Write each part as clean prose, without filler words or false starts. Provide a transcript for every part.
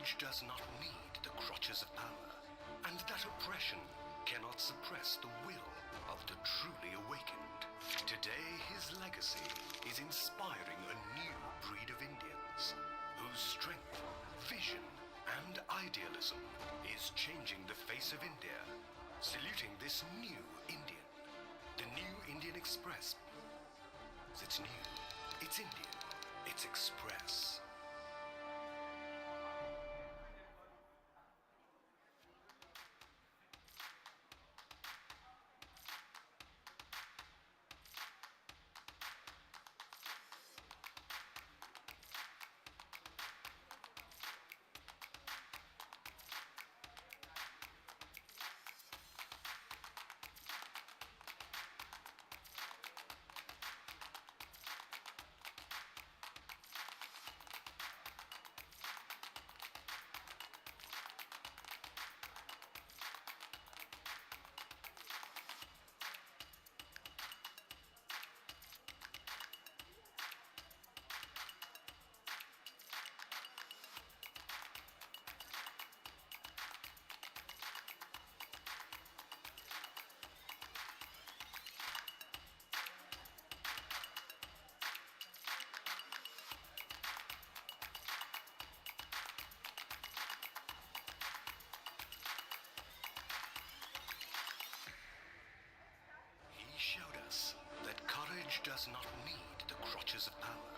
Courage does not need the crutches of power, and that oppression cannot suppress the will of the truly awakened. Today, his legacy is inspiring a new breed of Indians whose strength, vision, and idealism is changing the face of India. Saluting this new Indian, the New Indian Express. It's new, it's Indian, it's Express. He showed us that courage does not need the crutches of power,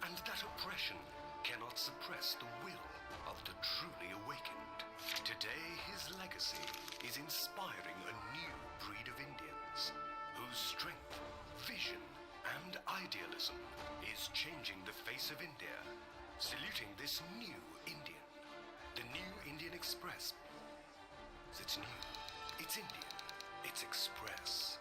and that oppression cannot suppress the will of the truly awakened. Today, his legacy is inspiring a new breed of Indians whose strength, vision, and idealism is changing the face of India. Saluting this new Indian, the New Indian Express. It's new, it's Indian, it's Express.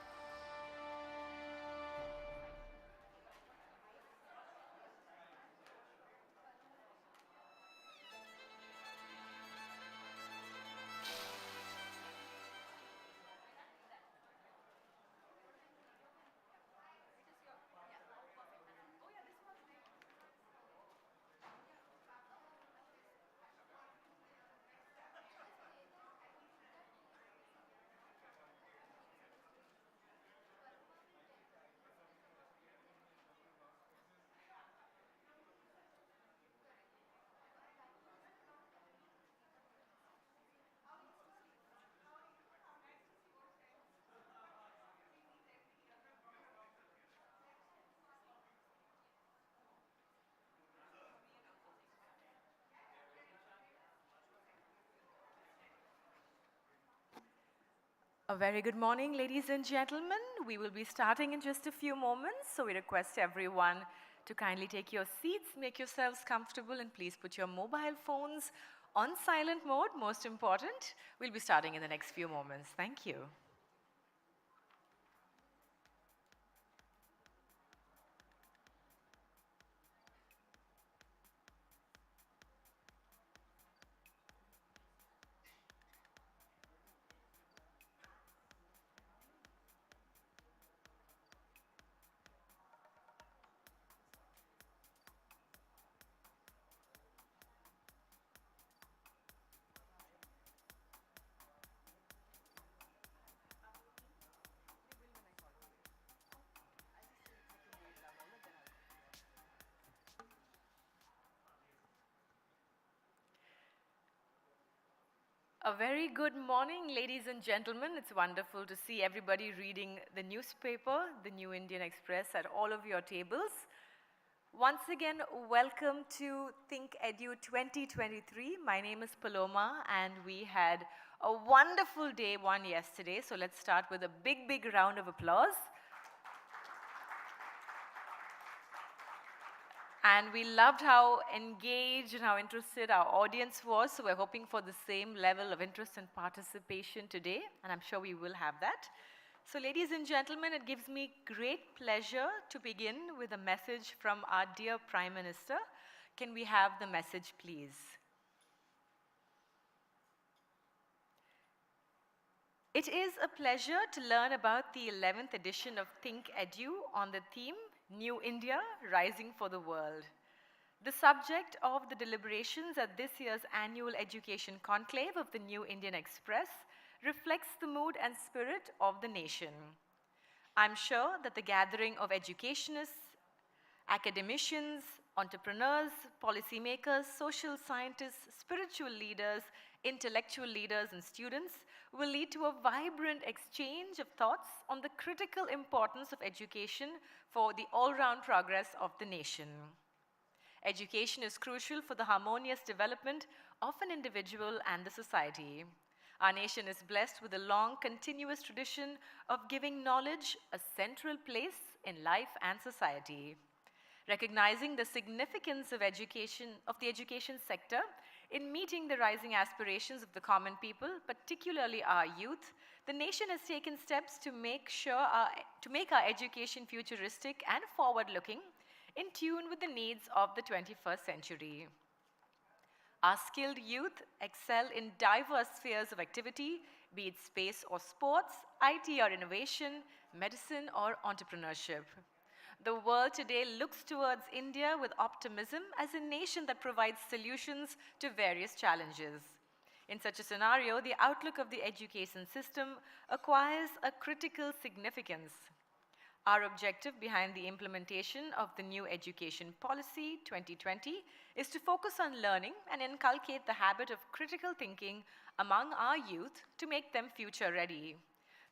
A very good morning, ladies and gentlemen. We will be starting in just a few moments, so we request everyone to kindly take your seats, make yourselves comfortable, and please put your mobile phones on silent mode, most important. We'll be starting in the next few moments. Thank you. A very good morning, ladies and gentlemen. It's wonderful to see everybody reading the newspaper, the New Indian Express, at all of your tables. Once again, welcome to ThinkEdu 2023. My name is Paloma, and we had a wonderful day one yesterday. So let's start with a big, big round of applause. And we loved how engaged and how interested our audience was, so we're hoping for the same level of interest and participation today, and I'm sure we will have that. So ladies and gentlemen, it gives me great pleasure to begin with a message from our dear Prime Minister. Can we have the message, please? It is a pleasure to learn about the 11th edition of ThinkEdu on the theme New India, Rising for the World. The subject of the deliberations at this year's annual education conclave of the New Indian Express reflects the mood and spirit of the nation. I'm sure that the gathering of educationists, academicians, entrepreneurs, policymakers, social scientists, spiritual leaders, intellectual leaders, and students will lead to a vibrant exchange of thoughts on the critical importance of education for the all-round progress of the nation. Education is crucial for the harmonious development of an individual and the society. Our nation is blessed with a long, continuous tradition of giving knowledge a central place in life and society. Recognizing the significance of education, of the education sector in meeting the rising aspirations of the common people, particularly our youth, the nation has taken steps to make our education futuristic and forward-looking, in tune with the needs of the 21st century. Our skilled youth excel in diverse spheres of activity, be it space or sports, IT or innovation, medicine or entrepreneurship. The world today looks towards India with optimism as a nation that provides solutions to various challenges. In such a scenario, the outlook of the education system acquires a critical significance. Our objective behind the implementation of the new Education Policy 2020 is to focus on learning and inculcate the habit of critical thinking among our youth to make them future ready.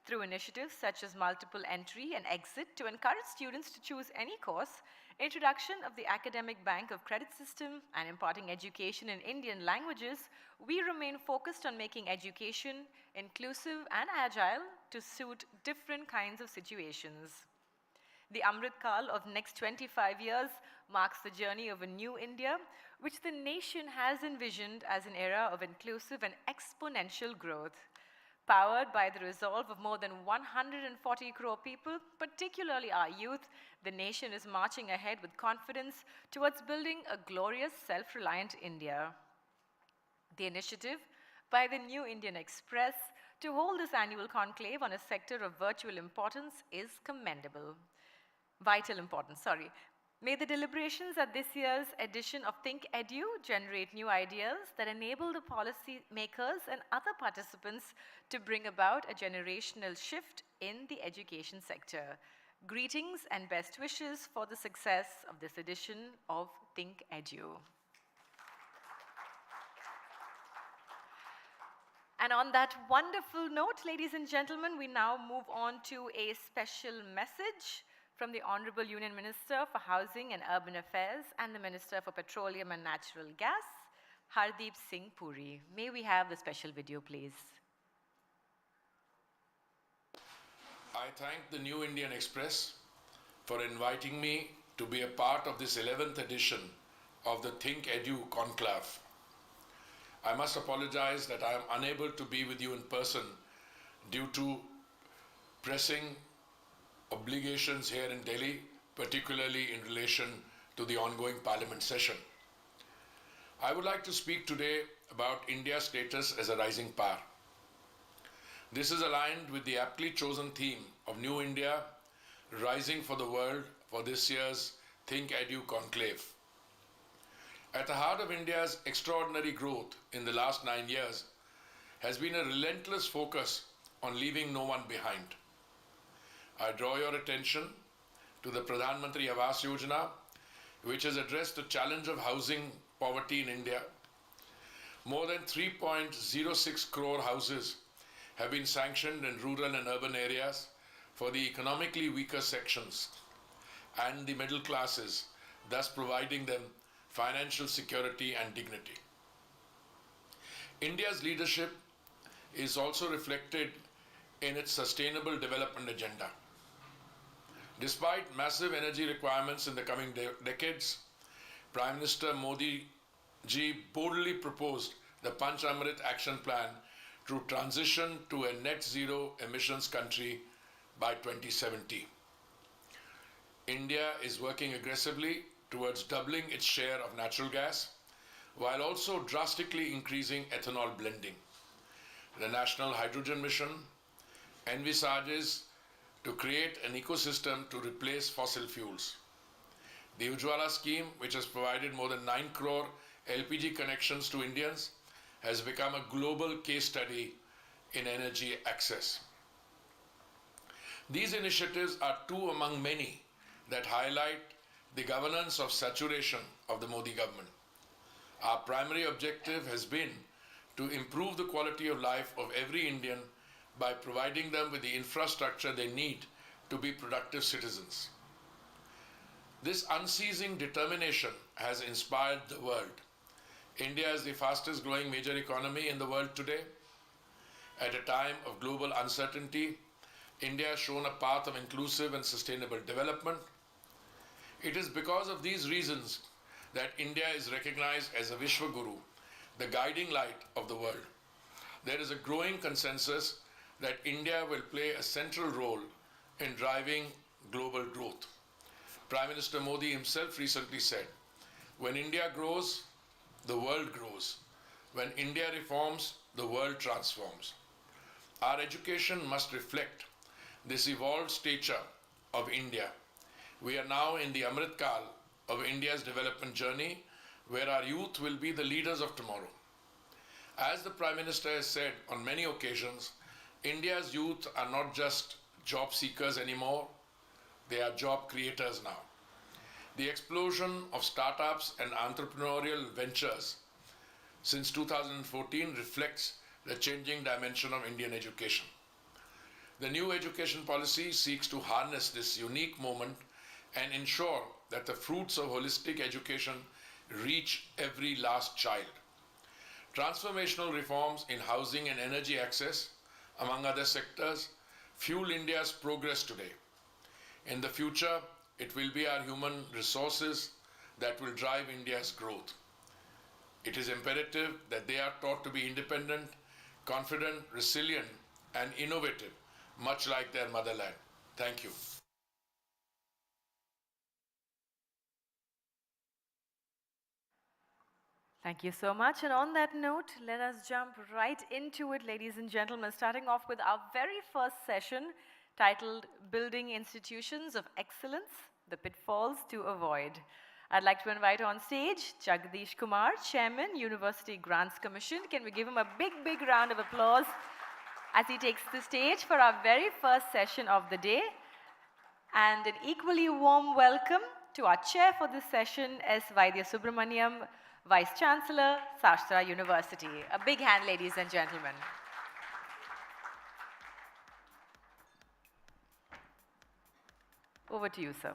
Through initiatives such as multiple entry and exit to encourage students to choose any course, introduction of the academic bank of credit system, and imparting education in Indian languages, we remain focused on making education inclusive and agile to suit different kinds of situations. The Amrit Kal of next 25 years marks the journey of a new India, which the nation has envisioned as an era of inclusive and exponential growth. Powered by the resolve of more than 140 crore people, particularly our youth, the nation is marching ahead with confidence towards building a glorious, self-reliant India. The initiative by the New Indian Express to hold this annual conclave on a sector of virtual importance is commendable. Vital importance, sorry. May the deliberations at this year's edition of ThinkEdu generate new ideas that enable the policy makers and other participants to bring about a generational shift in the education sector. Greetings and best wishes for the success of this edition of ThinkEdu. And on that wonderful note, ladies and gentlemen, we now move on to a special message from the Honorable Union Minister for Housing and Urban Affairs and the Minister for Petroleum and Natural Gas, Hardeep Singh Puri. May we have the special video, please? I thank the New Indian Express for inviting me to be a part of this 11th edition of the ThinkEdu conclave. I must apologize that I am unable to be with you in person due to pressing obligations here in Delhi, particularly in relation to the ongoing Parliament session. I would like to speak today about India's status as a rising power. This is aligned with the aptly chosen theme of New India, Rising for the World, for this year's ThinkEdu conclave. At the heart of India's extraordinary growth in the last 9 years has been a relentless focus on leaving no one behind. I draw your attention to the Pradhan Mantri Awas Yojana, which has addressed the challenge of housing poverty in India. More than 3.06 crore houses have been sanctioned in rural and urban areas for the economically weaker sections and the middle classes, thus providing them financial security and dignity. India's leadership is also reflected in its sustainable development agenda. Despite massive energy requirements in the coming decades, Prime Minister Modi ji boldly proposed the Panch Amrit Action Plan to transition to a net zero emissions country by 2070. India is working aggressively towards doubling its share of natural gas, while also drastically increasing ethanol blending. The National Hydrogen Mission envisages to create an ecosystem to replace fossil fuels. The Ujjwala scheme, which has provided more than 9 crore LPG connections to Indians, has become a global case study in energy access. These initiatives are two among many that highlight the governance of saturation of the Modi government. Our primary objective has been to improve the quality of life of every Indian by providing them with the infrastructure they need to be productive citizens. This unceasing determination has inspired the world. India is the fastest growing major economy in the world today. At a time of global uncertainty, India has shown a path of inclusive and sustainable development. It is because of these reasons that India is recognized as a Vishwaguru, the guiding light of the world. There is a growing consensus that India will play a central role in driving global growth. Prime Minister Modi himself recently said, "When India grows, the world grows. When India reforms, the world transforms." Our education must reflect this evolved stature of India. We are now in the Amrit Kal of India's development journey, where our youth will be the leaders of tomorrow. As the Prime Minister has said on many occasions, India's youth are not just job seekers anymore, they are job creators now. The explosion of startups and entrepreneurial ventures since 2014 reflects the changing dimension of Indian education. The new education policy seeks to harness this unique moment and ensure that the fruits of holistic education reach every last child. Transformational reforms in housing and energy access, among other sectors, fuel India's progress today. In the future, it will be our human resources that will drive India's growth. It is imperative that they are taught to be independent, confident, resilient, and innovative, much like their motherland. Thank you. Thank you so much. And on that note, let us jump right into it, ladies and gentlemen, starting off with our very first session titled Building Institutions of Excellence, the Pitfalls to Avoid. I'd like to invite on stage Jagdish Kumar, Chairman, University Grants Commission. Can we give him a big, big round of applause as he takes the stage for our very first session of the day? And an equally warm welcome to our chair for this session, S. Vaidya Subramaniam, Vice Chancellor, Sastra University. A big hand, ladies and gentlemen. Over to you, sir.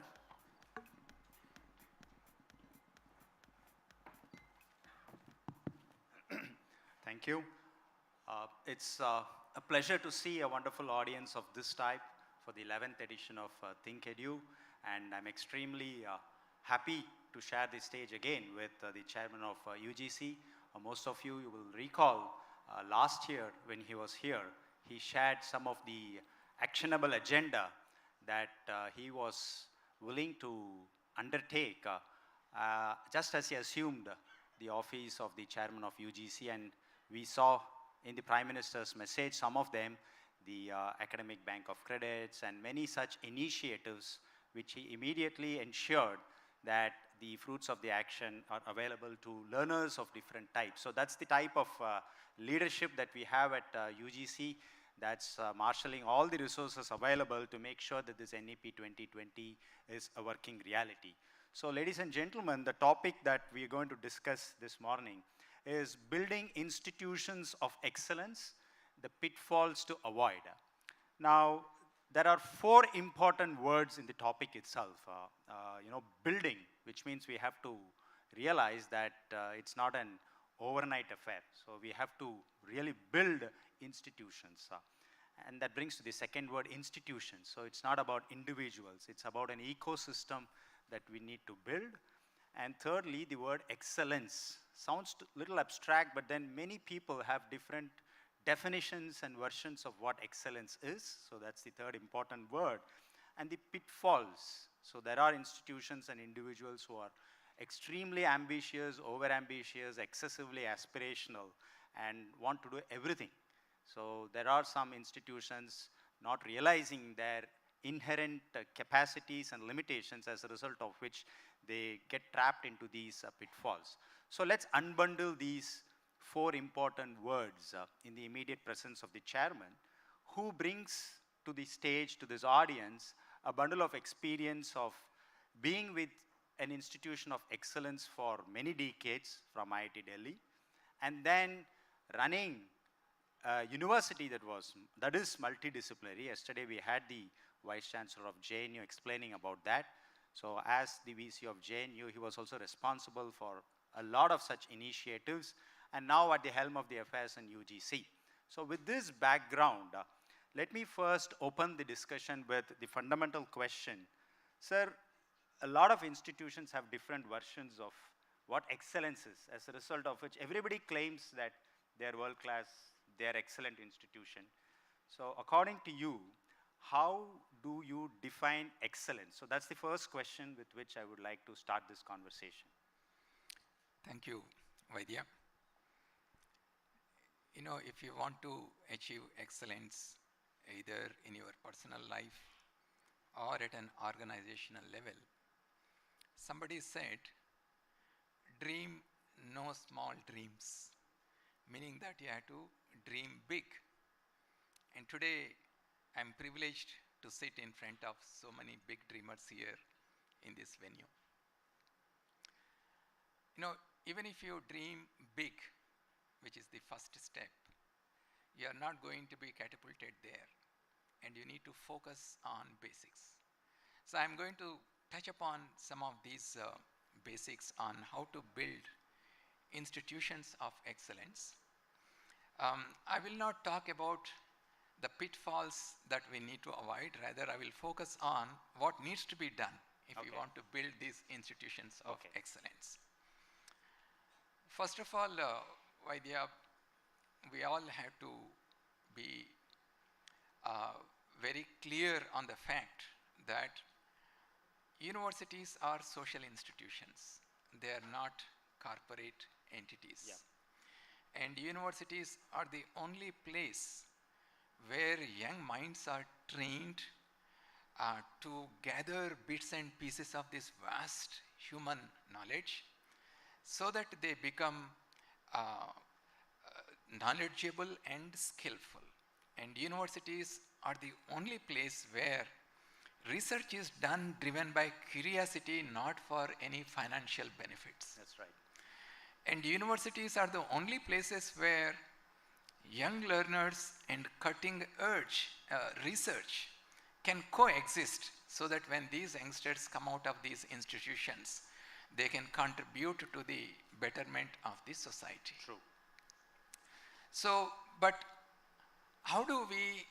Thank you. It's a pleasure to see a wonderful audience of this type for the 11th edition of ThinkEdu, and I'm extremely happy to share the stage again with the chairman of UGC. Most of you will recall last year when he was here, he shared some of the actionable agenda that he was willing to undertake just as he assumed the office of the chairman of UGC, and we saw in the Prime Minister's message some of them, the Academic Bank of Credits and many such initiatives which he immediately ensured that the fruits of the action are available to learners of different types. So that's the type of leadership that we have at UGC, that's marshalling all the resources available to make sure that this NEP 2020 is a working reality. So ladies and gentlemen, the topic that we are going to discuss this morning is building institutions of excellence, the pitfalls to avoid. Now, there are four important words in the topic itself. Building, which means we have to realize that it's not an overnight affair. So we have to really build institutions. And that brings to the second word, institutions. So it's not about individuals, it's about an ecosystem that we need to build. And thirdly, the word excellence. Sounds a little abstract, but then many people have different definitions and versions of what excellence is. So that's the third important word. And the pitfalls. So there are institutions and individuals who are extremely ambitious, over-ambitious, excessively aspirational, and want to do everything. So there are some institutions not realizing their inherent capacities and limitations, as a result of which they get trapped into these pitfalls. So let's unbundle these four important words in the immediate presence of the chairman, who brings to the stage, to this audience, a bundle of experience of being with an institution of excellence for many decades from IIT Delhi, and then running a university that is multidisciplinary. Yesterday we had the Vice Chancellor of JNU explaining about that. So as the VC of JNU, he was also responsible for a lot of such initiatives, and now at the helm of the affairs in UGC. So with this background, let me first open the discussion with the fundamental question. Sir, a lot of institutions have different versions of what excellence is, as a result of which everybody claims that they're world-class, they're excellent institution. So according to you, how do you define excellence? So that's the first question with which I would like to start this conversation. Thank you, Vaidya. You know, if you want to achieve excellence, either in your personal life or at an organizational level, somebody said, dream no small dreams, meaning that you have to dream big. And today, I'm privileged to sit in front of so many big dreamers here in this venue. You know, even if you dream big, which is the first step, you are not going to be catapulted there, and you need to focus on basics. So I'm going to touch upon some of these basics on how to build institutions of excellence. I will not talk about the pitfalls that we need to avoid. Rather, I will focus on what needs to be done if we want to build these institutions of excellence. First of all, Vaidya, we all have to be very clear on the fact that universities are social institutions. They are not corporate entities. Yeah. And universities are the only place where young minds are trained to gather bits and pieces of this vast human knowledge so that they become knowledgeable and skillful. And universities are the only place where research is done driven by curiosity, not for any financial benefits. That's right. And universities are the only places where young learners and cutting edge research can coexist, so that when these youngsters come out of these institutions, they can contribute to the betterment of the society. True. So, but how do we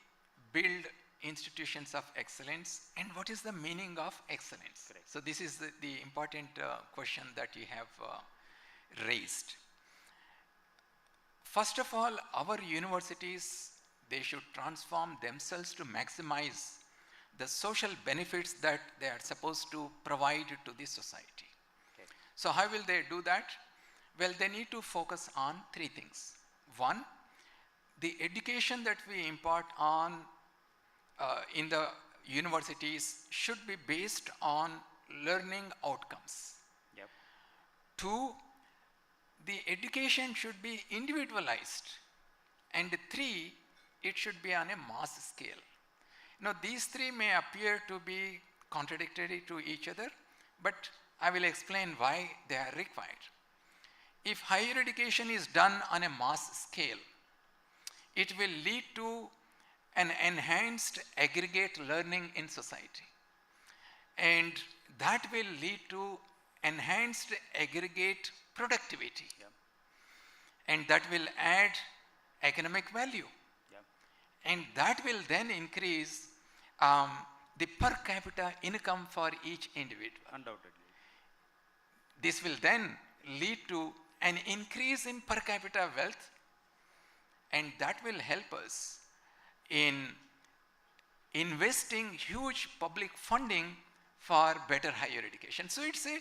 build institutions of excellence, and what is the meaning of excellence? Correct. So this is the important question that you have raised. First of all, our universities, they should transform themselves to maximize the social benefits that they are supposed to provide to the society. Okay. So how will they do that? Well, they need to focus on three things. One, the education that we impart on in the universities should be based on learning outcomes. Yep. Two, the education should be individualized. And three, it should be on a mass scale. Now, these three may appear to be contradictory to each other, but I will explain why they are required. If higher education is done on a mass scale, it will lead to an enhanced aggregate learning in society. And that will lead to enhanced aggregate productivity. Yeah. And that will add economic value. Yeah. And that will then increase the per capita income for each individual. Undoubtedly. This will then lead to an increase in per capita wealth, and that will help us in investing huge public funding for better higher education. So it's a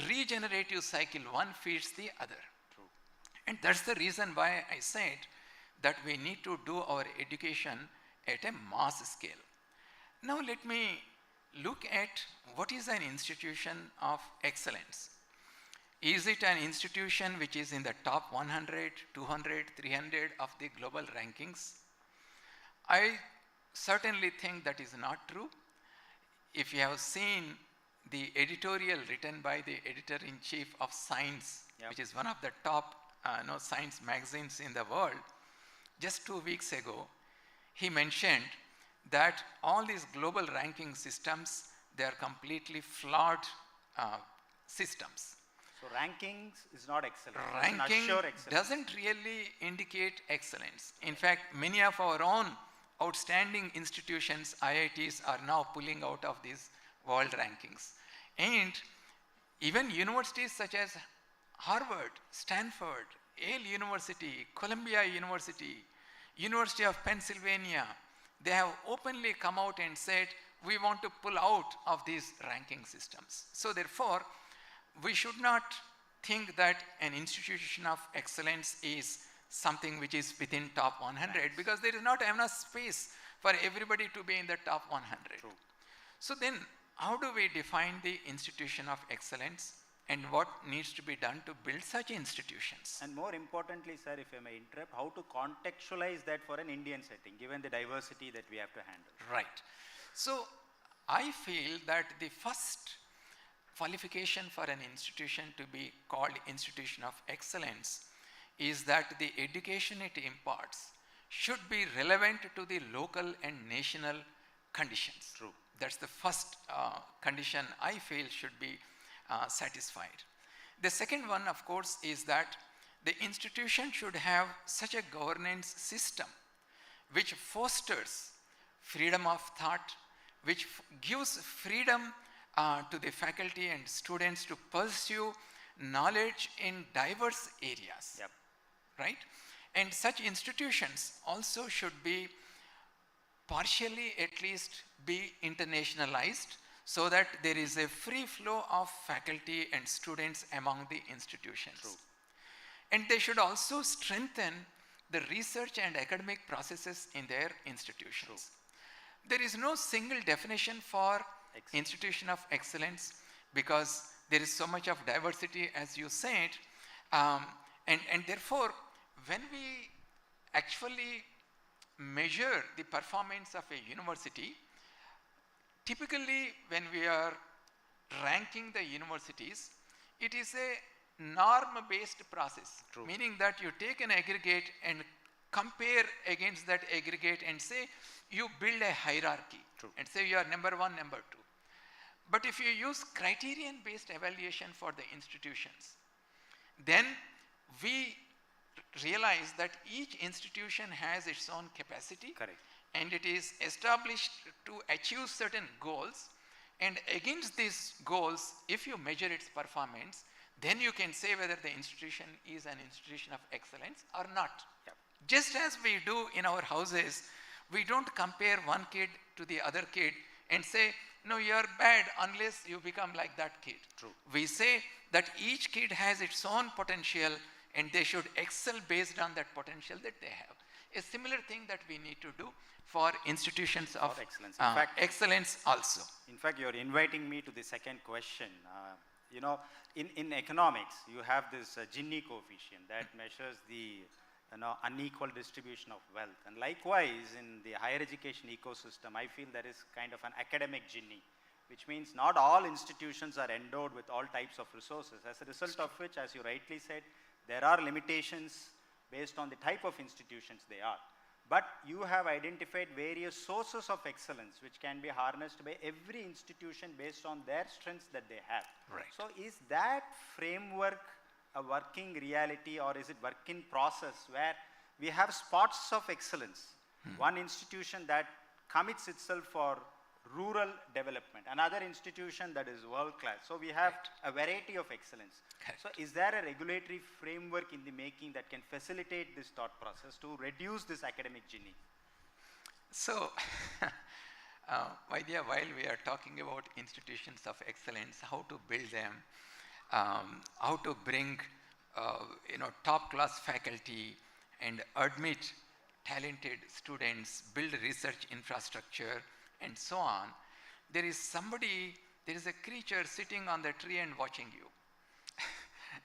regenerative cycle, one feeds the other. True. And that's the reason why I said that we need to do our education at a mass scale. Now let me look at what is an institution of excellence. Is it an institution which is in the top 100, 200, 300 of the global rankings? I certainly think that is not true. If you have seen the editorial written by the editor-in-chief of Science, which is one of the top science magazines in the world, just 2 weeks ago, he mentioned that all these global ranking systems, they are completely flawed systems. So rankings is not excellence. Ranking Assure excellence. doesn't really indicate excellence. In fact, many of our own outstanding institutions, IITs, are now pulling out of these world rankings. And even universities such as Harvard, Stanford, Yale University, Columbia University, University of Pennsylvania, they have openly come out and said, we want to pull out of these ranking systems. So therefore, we should not think that an institution of excellence is something which is within top 100, because there is not enough space for everybody to be in the top 100. True. So then, how do we define the institution of excellence, and what needs to be done to build such institutions? And more importantly, sir, if I may interrupt, how to contextualize that for an Indian setting, given the diversity that we have to handle. Right. So I feel that the first qualification for an institution to be called institution of excellence is that the education it imparts should be relevant to the local and national conditions. True. That's the first condition I feel should be satisfied. The second one, of course, is that the institution should have such a governance system which fosters freedom of thought, which gives freedom to the faculty and students to pursue knowledge in diverse areas. Yep. Right? And such institutions also should be partially at least be internationalized, so that there is a free flow of faculty and students among the institutions. True. And they should also strengthen the research and academic processes in their institutions. True. There is no single definition for institution of excellence, because there is so much of diversity, as you said, and therefore, when we actually measure the performance of a university, typically when we are ranking the universities, it is a norm-based process. True. Meaning that you take an aggregate and compare against that aggregate and say, you build a hierarchy. True. And say you are number one, number two. But if you use criterion-based evaluation for the institutions, then we realize that each institution has its own capacity. Correct. And it is established to achieve certain goals, and against these goals, if you measure its performance, then you can say whether the institution is an institution of excellence or not. Yep. Just as we do in our houses, we don't compare one kid to the other kid and say, no, you are bad unless you become like that kid. True. We say that each kid has its own potential and they should excel based on that potential that they have. A similar thing that we need to do for institutions of excellence. In fact, excellence also. In fact, you're inviting me to the second question. You know, in economics, you have this Gini coefficient that measures the unequal distribution of wealth. And likewise, in the higher education ecosystem, I feel there is kind of an academic Gini, which means not all institutions are endowed with all types of resources. As a result of which, as you rightly said, there are limitations based on the type of institutions they are. But you have identified various sources of excellence which can be harnessed by every institution based on their strengths that they have. Right. So is that framework a working reality, or is it work in process where we have spots of excellence? One institution that commits itself for rural development, another institution that is world class. So we have a variety of excellence. Correct. So is there a regulatory framework in the making that can facilitate this thought process to reduce this academic Gini? So, Vaidya, while we are talking about institutions of excellence, how to build them, how to bring top-class faculty and admit talented students, build research infrastructure, and so on, there is somebody, there is a creature sitting on the tree and watching you.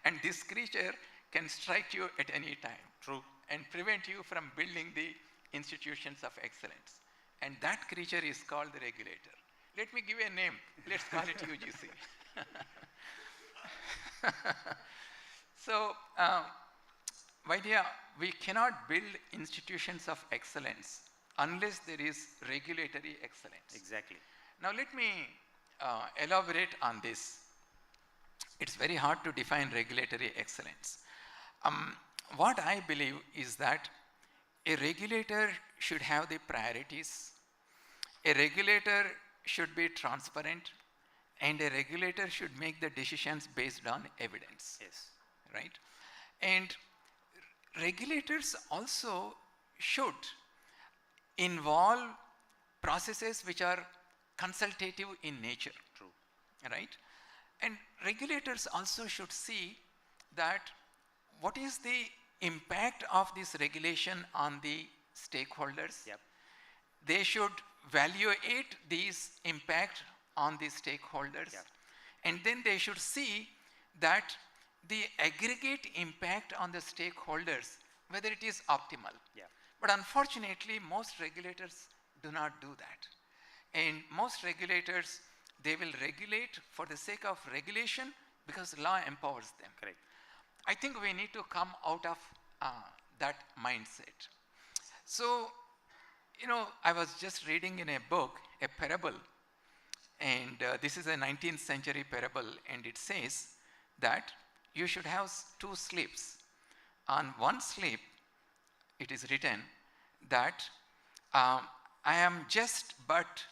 And this creature can strike you at any time. True. And prevent you from building the institutions of excellence. And that creature is called the regulator. Let me give you a name. Let's call it UGC. So, Vaidya, we cannot build institutions of excellence unless there is regulatory excellence. Exactly. Now let me elaborate on this. It's very hard to define regulatory excellence. What I believe is that a regulator should have the priorities, a regulator should be transparent, and a regulator should make the decisions based on evidence. Yes. Right? And regulators also should involve processes which are consultative in nature. True. Right? And regulators also should see that what is the impact of this regulation on the stakeholders. Yep. They should evaluate these impact on the stakeholders. Yep. And then they should see that the aggregate impact on the stakeholders, whether it is optimal. Yeah. But unfortunately, most regulators do not do that. And most regulators, they will regulate for the sake of regulation because law empowers them. Correct. I think we need to come out of that mindset. So, you know, I was just reading in a book, a parable, and this is a 19th century parable, and it says that you should have two slips. On one slip, it is written that I am just but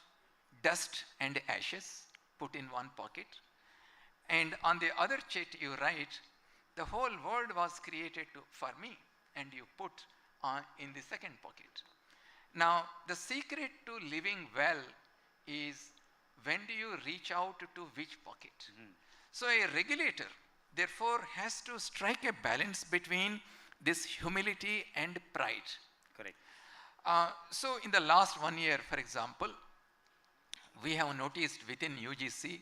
dust and ashes put in one pocket, and on the other chit you write, the whole world was created for me, and you put in the second pocket. Now, the secret to living well is when do you reach out to which pocket? So a regulator, therefore, has to strike a balance between this humility and pride. Correct. So in the last 1 year, for example, we have noticed within UGC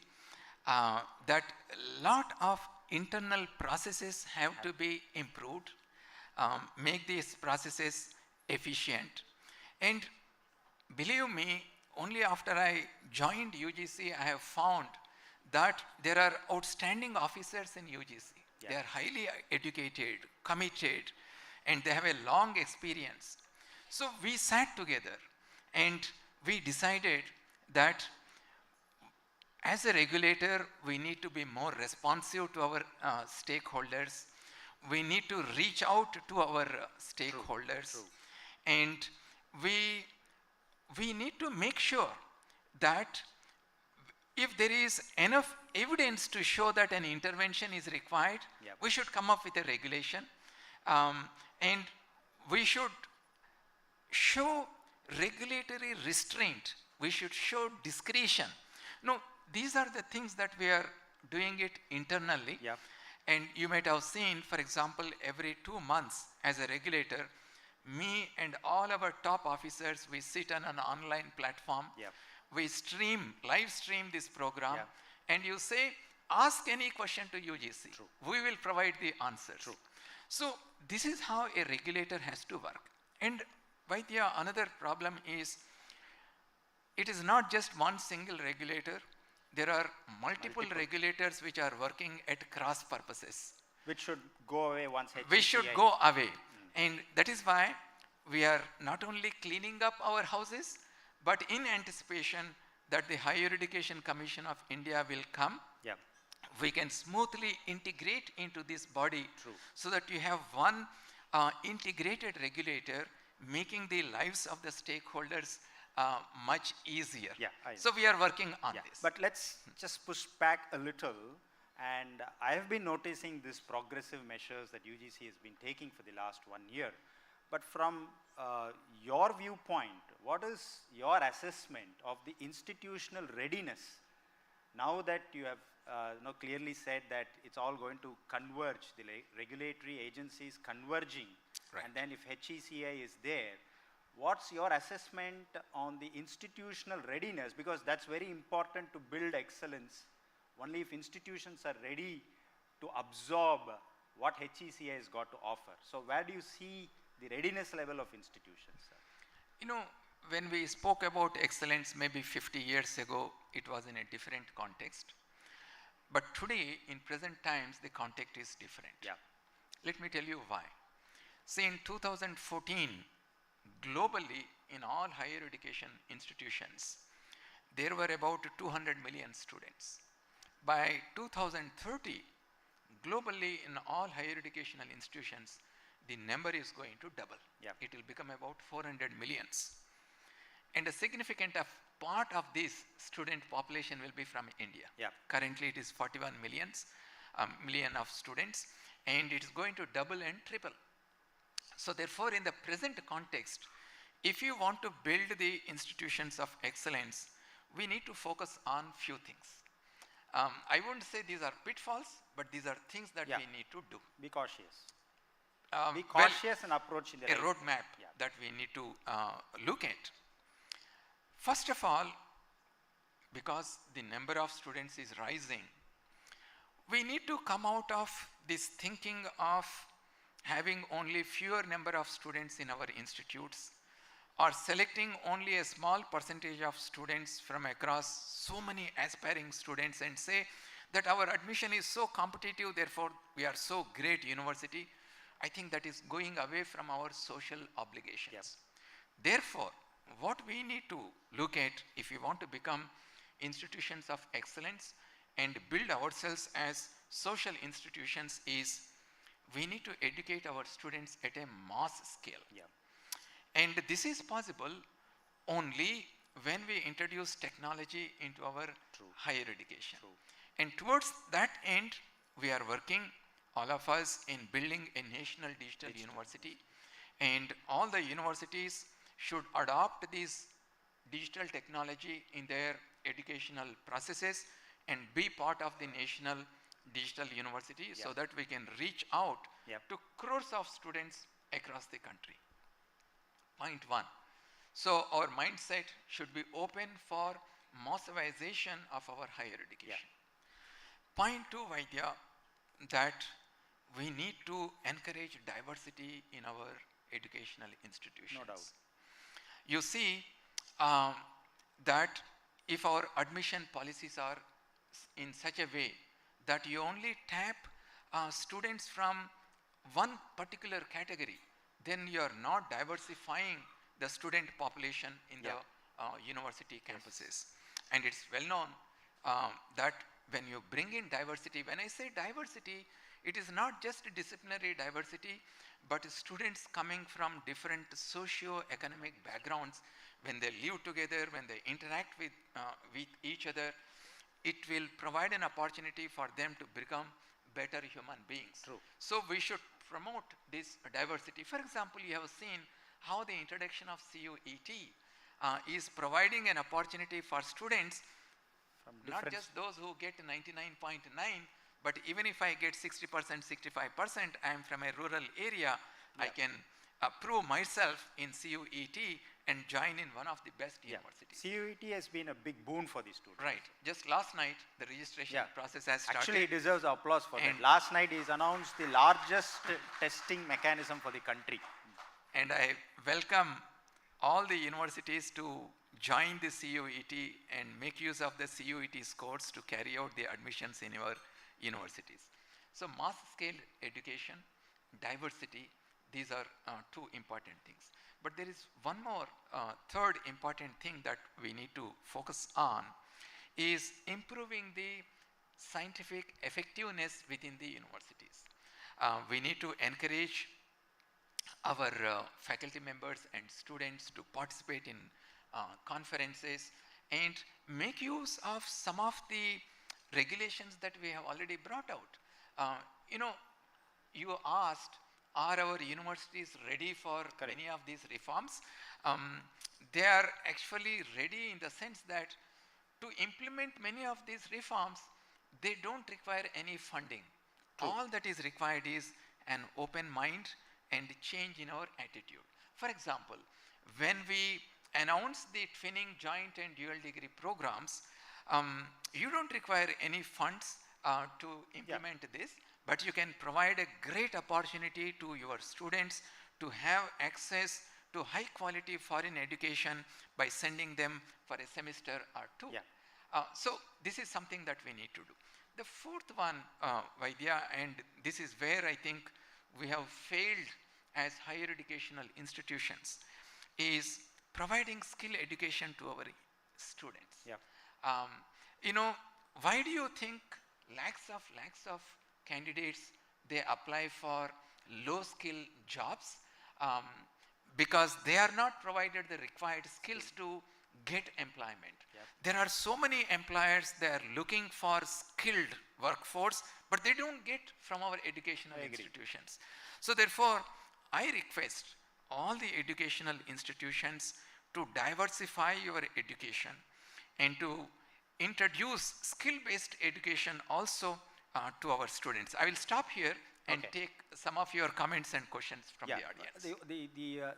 that a lot of internal processes have to be improved, make these processes efficient. And believe me, only after I joined UGC, I have found that there are outstanding officers in UGC. Yeah. They are highly educated, committed, and they have a long experience. So we sat together and we decided that as a regulator, we need to be more responsive to our stakeholders. We need to reach out to our stakeholders. True. And we need to make sure that if there is enough evidence to show that an intervention is required, Yep. we should come up with a regulation. And we should show regulatory restraint. We should show discretion. No, these are the things that we are doing it internally. Yep. And you might have seen, for example, every 2 months as a regulator, me and all our top officers, we sit on an online platform. Yep. We live stream this program. Yep. And you say, ask any question to UGC. True. We will provide the answers. True. So this is how a regulator has to work. And Vaidya, another problem is, it is not just one single regulator. There are multiple regulators which are working at cross purposes. Which should go away once HECI. We should go away. And that is why we are not only cleaning up our houses, but in anticipation that the Higher Education Commission of India will come, Yeah. we can smoothly integrate into this body. True. So that you have one integrated regulator making the lives of the stakeholders much easier. Yeah, So we are working on Yeah. this. But let's just push back a little. And I have been noticing these progressive measures that UGC has been taking for the last 1 year. But from your viewpoint, what is your assessment of the institutional readiness now that you have clearly said that it's all going to converge, the regulatory agencies converging, Right. and then if HECI is there, What's your assessment on the institutional readiness? Because that's very important to build excellence. Only if institutions are ready to absorb what HECI has got to offer. So where do you see the readiness level of institutions, sir? You know, when we spoke about excellence maybe 50 years ago, it was in a different context. But today, in present times, the context is different. Yeah. Let me tell you why. See, in 2014, globally, in all higher education institutions, there were about 200 million students. By 2030, globally, in all higher educational institutions, the number is going to double. Yeah. It will become about 400 millions. And a significant part of this student population will be from India. Yeah. Currently, it is 41 million of students, and it is going to double and triple. So therefore, in the present context, if you want to build the institutions of excellence, we need to focus on few things. I wouldn't say these are pitfalls, but these are things that we need to do. Be cautious. Be cautious and approach in the a roadmap that we need to look at. First of all, because the number of students is rising, we need to come out of this thinking of having only fewer number of students in our institutes, or selecting only a small percentage of students from across so many aspiring students and say that our admission is so competitive, therefore we are so great university. I think that is going away from our social obligations. Yep. Therefore, what we need to look at if we want to become institutions of excellence and build ourselves as social institutions is we need to educate our students at a mass scale. Yeah. And this is possible only when we introduce technology into our higher education. And towards that end, we are working, all of us, in building a national digital university. And all the universities should adopt this digital technology in their educational processes and be part of the national digital university so that we can reach out to crores of students across the country. Point one. So our mindset should be open for massivization of our higher education. Point two, Vaidya, that we need to encourage diversity in our educational institutions. No doubt. You see that if our admission policies are in such a way that you only tap students from one particular category, then you are not diversifying the student population in the university campuses. And it's well known that when you bring in diversity, when I say diversity, it is not just disciplinary diversity, but students coming from different socio-economic backgrounds, when they live together, when they interact with each other, it will provide an opportunity for them to become better human beings. True. So we should promote this diversity. For example, you have seen how the introduction of CUET is providing an opportunity for students, not just those who get 99.9, but even if I get 60%, 65%, I am from a rural area, I can prove myself in CUET and join in one of the best universities. CUET has been a big boon for the students. Right. Just last night, the registration process has started. Actually, he deserves applause for that. Last night, he's announced the largest testing mechanism for the country. And I welcome all the universities to join the CUET and make use of the CUET scores to carry out the admissions in your universities. So mass scale education, diversity, these are two important things. But there is one more third important thing that we need to focus on is improving the scientific effectiveness within the universities. We need to encourage our faculty members and students to participate in conferences and make use of some of the regulations that we have already brought out. You asked, are our universities ready for many of these reforms? They are actually ready in the sense that to implement many of these reforms, they don't require any funding. All that is required is an open mind and change in our attitude. For example, when we announce the twinning joint and dual degree programs, you don't require any funds to implement this, but you can provide a great opportunity to your students to have access to high quality foreign education by sending them for a semester or two. So this is something that we need to do. The fourth one, Vaidya, and this is where I think we have failed as higher educational institutions, is providing skill education to our students. You know, why do you think lakhs of candidates, they apply for low skill jobs? Because they are not provided the required skills to get employment. There are so many employers, they are looking for skilled workforce, but they don't get from our educational institutions. So therefore, I request all the educational institutions to diversify your education and to introduce skill-based education also to our students. I will stop here and take some of your comments and questions from the audience.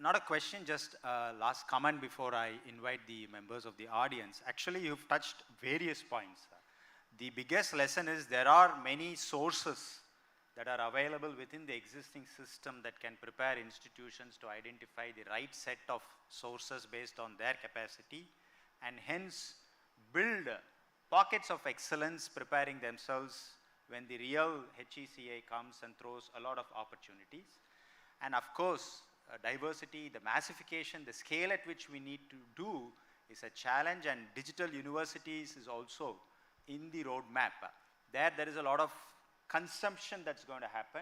Not a question, just a last comment before I invite the members of the audience. Actually, you've touched various points. The biggest lesson is there are many sources that are available within the existing system that can prepare institutions to identify the right set of sources based on their capacity, and hence build pockets of excellence, preparing themselves when the real HECA comes and throws a lot of opportunities. And of course, diversity, the massification, the scale at which we need to do is a challenge, and digital universities is also in the roadmap. There is a lot of consumption that's going to happen,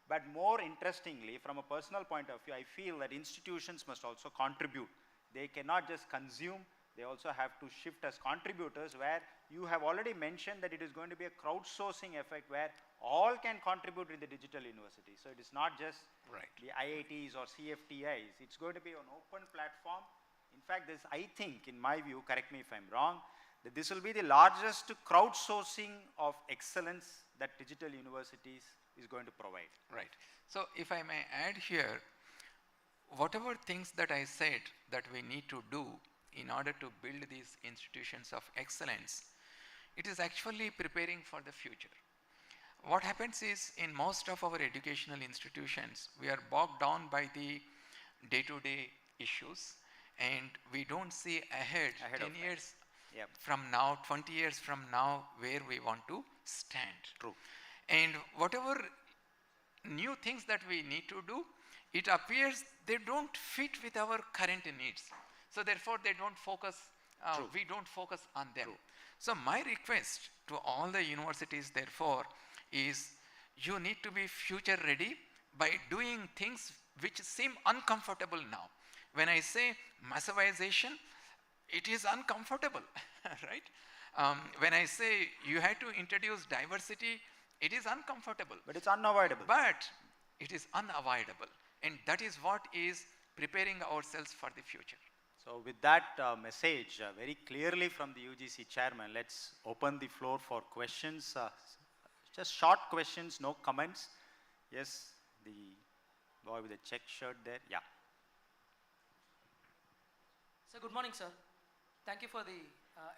but more interestingly, from a personal point of view, I feel that institutions must also contribute. They cannot just consume, they also have to shift as contributors, where you have already mentioned that it is going to be a crowdsourcing effect where all can contribute in the digital university. So it is not just the IITs or CFTIs, it's going to be an open platform. In fact, this, I think, in my view, correct me if I'm wrong, that this will be the largest crowdsourcing of excellence that digital universities is going to provide. Right. So if I may add here, whatever things that I said that we need to do in order to build these institutions of excellence, it is actually preparing for the future. What happens is, in most of our educational institutions, we are bogged down by the day-to-day issues, and we don't see ahead 10 years from now, 20 years from now, where we want to stand. True. And whatever new things that we need to do, it appears they don't fit with our current needs. So therefore, they don't focus, we don't focus on them. True. So my request to all the universities, therefore, is you need to be future ready by doing things which seem uncomfortable now. When I say massivization, it is uncomfortable, right? When I say you have to introduce diversity, it is uncomfortable. But it's unavoidable. But it is unavoidable. And that is what is preparing ourselves for the future. So with that message very clearly from the UGC chairman, let's open the floor for questions. Just short questions, no comments. Yes, the boy with the check shirt there. Yeah. Sir, good morning, sir. Thank you for the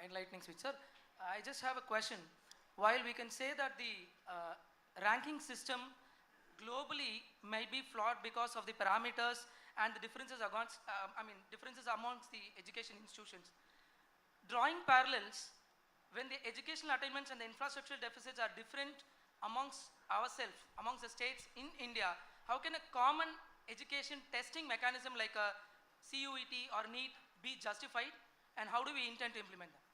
enlightening speech, sir. I just have a question. While we can say that the ranking system globally may be flawed because of the parameters and the differences amongst the education institutions, drawing parallels, when the educational attainments and the infrastructural deficits are different amongst ourselves, amongst the states in India, how can a common education testing mechanism like a CUET or NEET be justified, and how do we intend to implement that?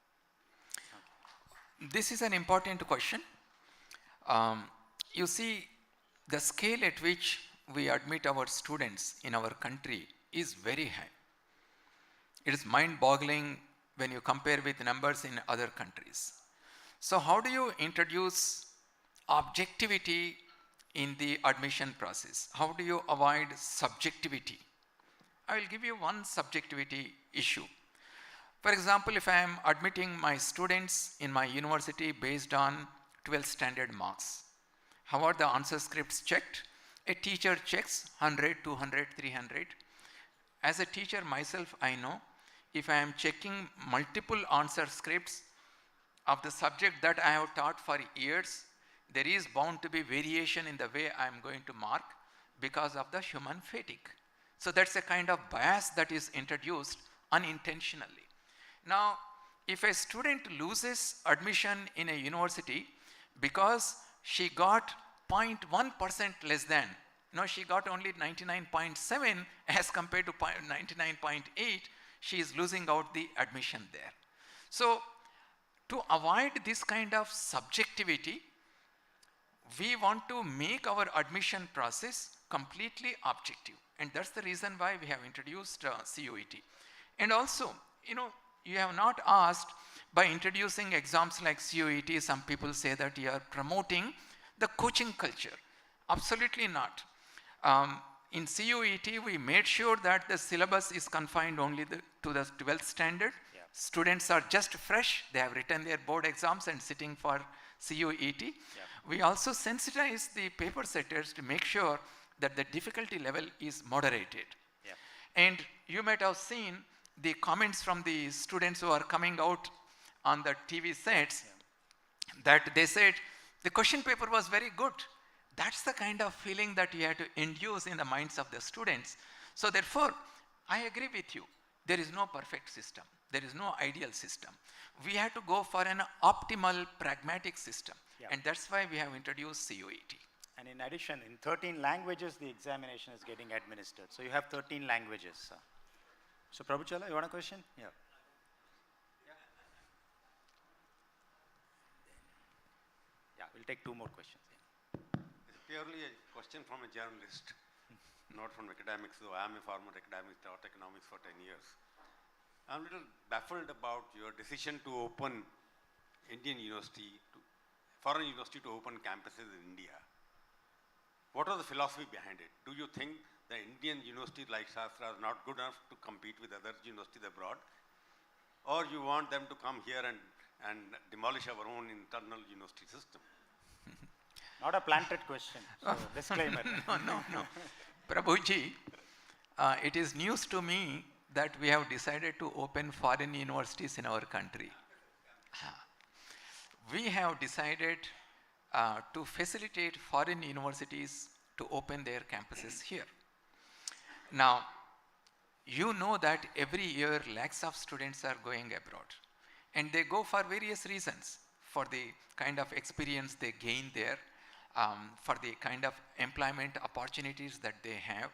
This is an important question. You see, the scale at which we admit our students in our country is very high. It is mind-boggling when you compare with numbers in other countries. So how do you introduce objectivity in the admission process? How do you avoid subjectivity? I will give you one subjectivity issue. For example, if I am admitting my students in my university based on 12 standard marks, how are the answer scripts checked? A teacher checks 100, 200, 300. as a teacher myself, I know if I am checking multiple answer scripts of the subject that I have taught for years, there is bound to be variation in the way I am going to mark because of the human fatigue. So that's a kind of bias that is introduced unintentionally. Now, if a student loses admission in a university because she got 0.1% less than, she got only 99.7 as compared to 99.8, she is losing out the admission there. So, to avoid this kind of subjectivity, we want to make our admission process completely objective. And that's the reason why we have introduced CUET. And also, you have not asked, by introducing exams like CUET, some people say that you are promoting the coaching culture. Absolutely not. In CUET, we made sure that the syllabus is confined only to the 12th standard. Yeah. Students are just fresh. They have written their board exams and sitting for CUET. Yeah. We also sensitize the paper setters to make sure that the difficulty level is moderated. Yeah. And you might have seen the comments from the students who are coming out on the TV sets, that they said the question paper was very good. That's the kind of feeling that you have to induce in the minds of the students. So therefore, I agree with you. There is no perfect system. There is no ideal system. We have to go for an optimal, pragmatic system. Yeah. And that's why we have introduced CUET. And in addition, in 13 languages, the examination is getting administered. So you have 13 languages. So Prabhu Chola, you want a question? Yeah. Yeah, we'll take two more questions. It's purely a question from a journalist, not from academics, though I am a former academic, taught economics for 10 years. I'm a little baffled about your decision to open Indian university, foreign university to open campuses in India. What was the philosophy behind it? Do you think the Indian universities like Shastra are not good enough to compete with other universities abroad? Or you want them to come here and demolish our own internal university system? Not a planted question, so disclaimer. No. Prabhuji, it is news to me that we have decided to open foreign universities in our country. We have decided to facilitate foreign universities to open their campuses here. Now, you know that every year lakhs of students are going abroad, and they go for various reasons, for the kind of experience they gain there, for the kind of employment opportunities that they have.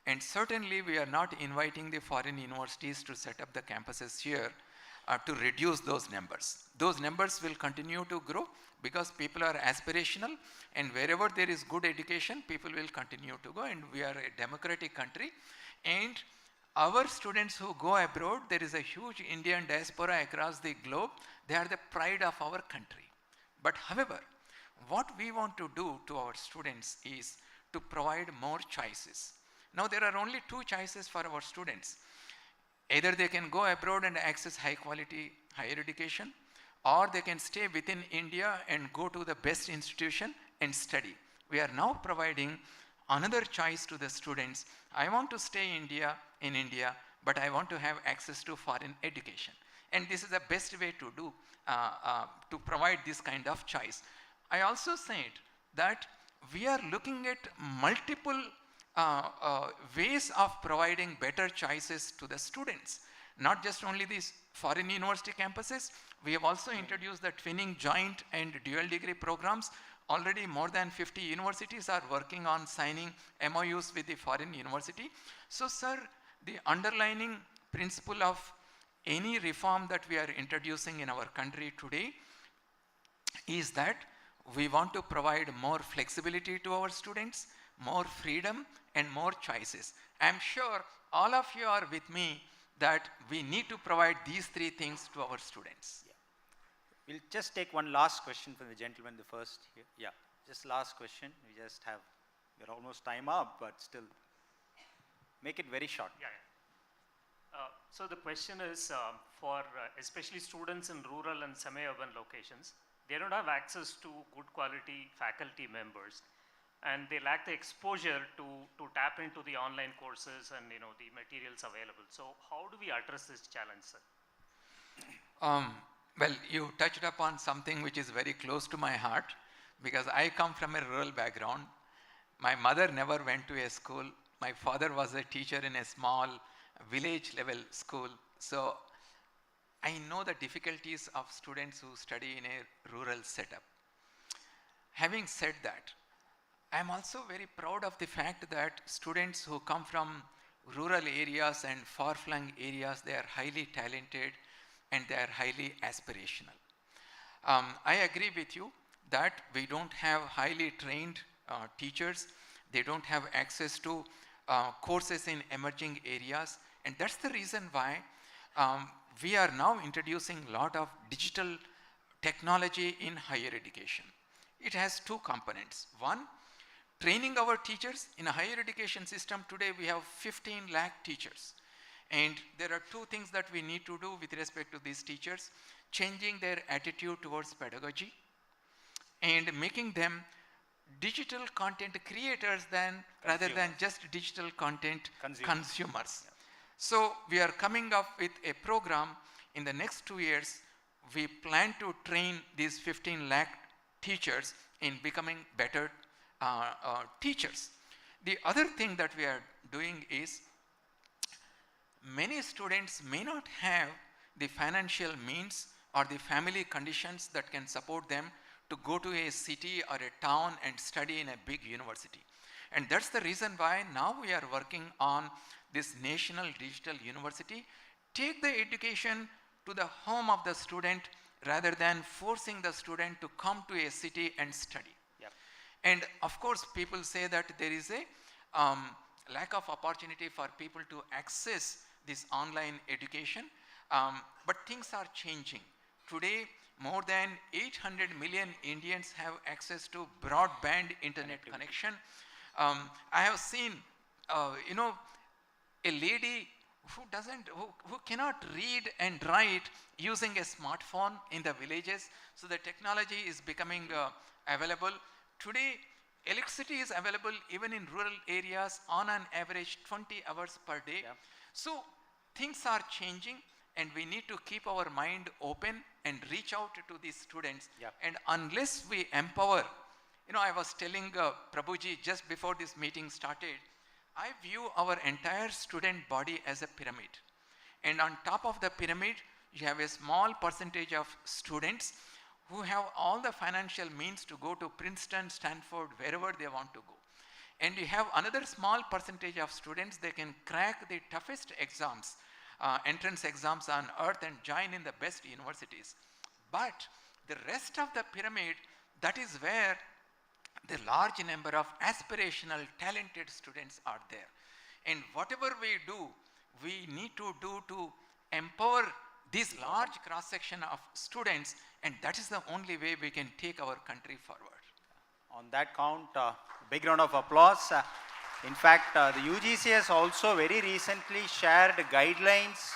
And certainly we are not inviting the foreign universities to set up the campuses here to reduce those numbers. Those numbers will continue to grow because people are aspirational, and wherever there is good education, people will continue to go, and we are a democratic country. And our students who go abroad, there is a huge Indian diaspora across the globe. They are the pride of our country. But however, what we want to do to our students is to provide more choices. Now there are only two choices for our students. Either they can go abroad and access high quality higher education, or they can stay within India and go to the best institution and study. We are now providing another choice to the students. I want to stay in India, but I want to have access to foreign education. And this is the best way to do, to provide this kind of choice. I also said that we are looking at multiple ways of providing better choices to the students. Not just only these foreign university campuses, we have also introduced the twinning joint and dual degree programs. Already more than 50 universities are working on signing MOUs with the foreign university. So sir, the underlying principle of any reform that we are introducing in our country today is that we want to provide more flexibility to our students, more freedom and more choices. I am sure all of you are with me that we need to provide these three things to our students. Yeah. We'll just take one last question from the gentleman, the first here. Yeah, just last question. We're almost time up, but still make it very short. Yeah. So the question is for especially students in rural and semi-urban locations, they don't have access to good quality faculty members. and they lack the exposure to tap into the online courses and the materials available. So how do we address this challenge, sir? Well, you touched upon something which is very close to my heart because I come from a rural background. My mother never went to a school. My father was a teacher in a small village level school. So I know the difficulties of students who study in a rural setup. Having said that, I am also very proud of the fact that students who come from rural areas and far-flung areas, they are highly talented and they are highly aspirational. I agree with you that we don't have highly trained teachers. They don't have access to courses in emerging areas, and that's the reason why we are now introducing a lot of digital technology in higher education. It has two components. One, training our teachers. In a higher education system today, we have 15 lakh teachers. And there are two things that we need to do with respect to these teachers: changing their attitude towards pedagogy and making them digital content creators rather than just digital content consumers. Yeah. So we are coming up with a program. In the next 2 years, we plan to train these 15 lakh teachers in becoming better teachers. The other thing that we are doing is, many students may not have the financial means or the family conditions that can support them to go to a city or a town and study in a big university. And that's the reason why now we are working on this National Digital University. Take the education to the home of the student rather than forcing the student to come to a city and study. Yep. And of course, people say that there is a lack of opportunity for people to access this online education, but things are changing. Today, more than 800 million Indians have access to broadband internet connection. I have seen, a lady who cannot read and write using a smartphone in the villages. So the technology is becoming available. Today, electricity is available even in rural areas on an average 20 hours per day. Yeah. So things are changing, and we need to keep our mind open and reach out to these students. Yep. And unless we empower, I was telling Prabhuji just before this meeting started, I view our entire student body as a pyramid. And on top of the pyramid, you have a small percentage of students who have all the financial means to go to Princeton, Stanford, wherever they want to go. And you have another small percentage of students, they can crack the toughest exams, entrance exams on earth, and join in the best universities. But the rest of the pyramid, that is where the large number of aspirational, talented students are there. And whatever we do, we need to do to empower this large cross-section of students, and that is the only way we can take our country forward. On that count, big round of applause. In fact, the UGC has also very recently shared guidelines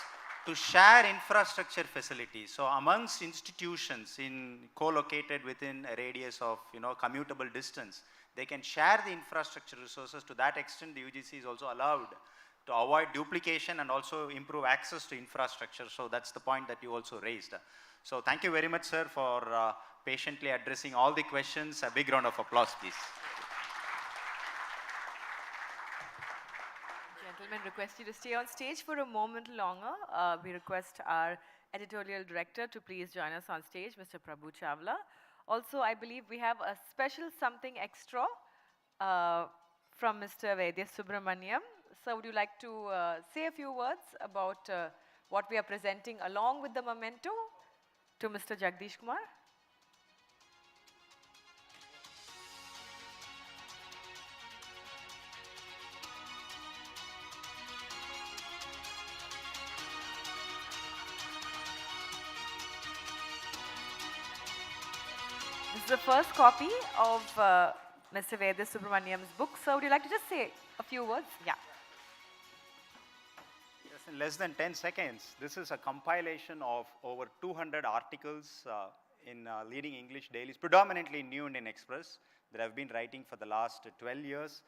to share infrastructure facilities. So amongst institutions co-located within a radius of commutable distance, they can share the infrastructure resources. To that extent, the UGC is also allowed to avoid duplication and also improve access to infrastructure. So that's the point that you also raised. So thank you very much, sir, for patiently addressing all the questions. A big round of applause, please. Gentlemen, request you to stay on stage for a moment longer. We request our editorial director to please join us on stage, Mr. Prabhu Chawla. Also, I believe we have a special something extra from Mr. Vaidya Subramaniam. So would you like to say a few words about what we are presenting along with the memento to Mr. Jagdish Kumar? This is the first copy of Mr. Vaidya Subramaniam's book. So would you like to just say a few words? Yeah. Yes, in less than 10 seconds, this is a compilation of over 200 articles in leading English dailies, predominantly New Indian Express. that I've been writing for the last 12 years,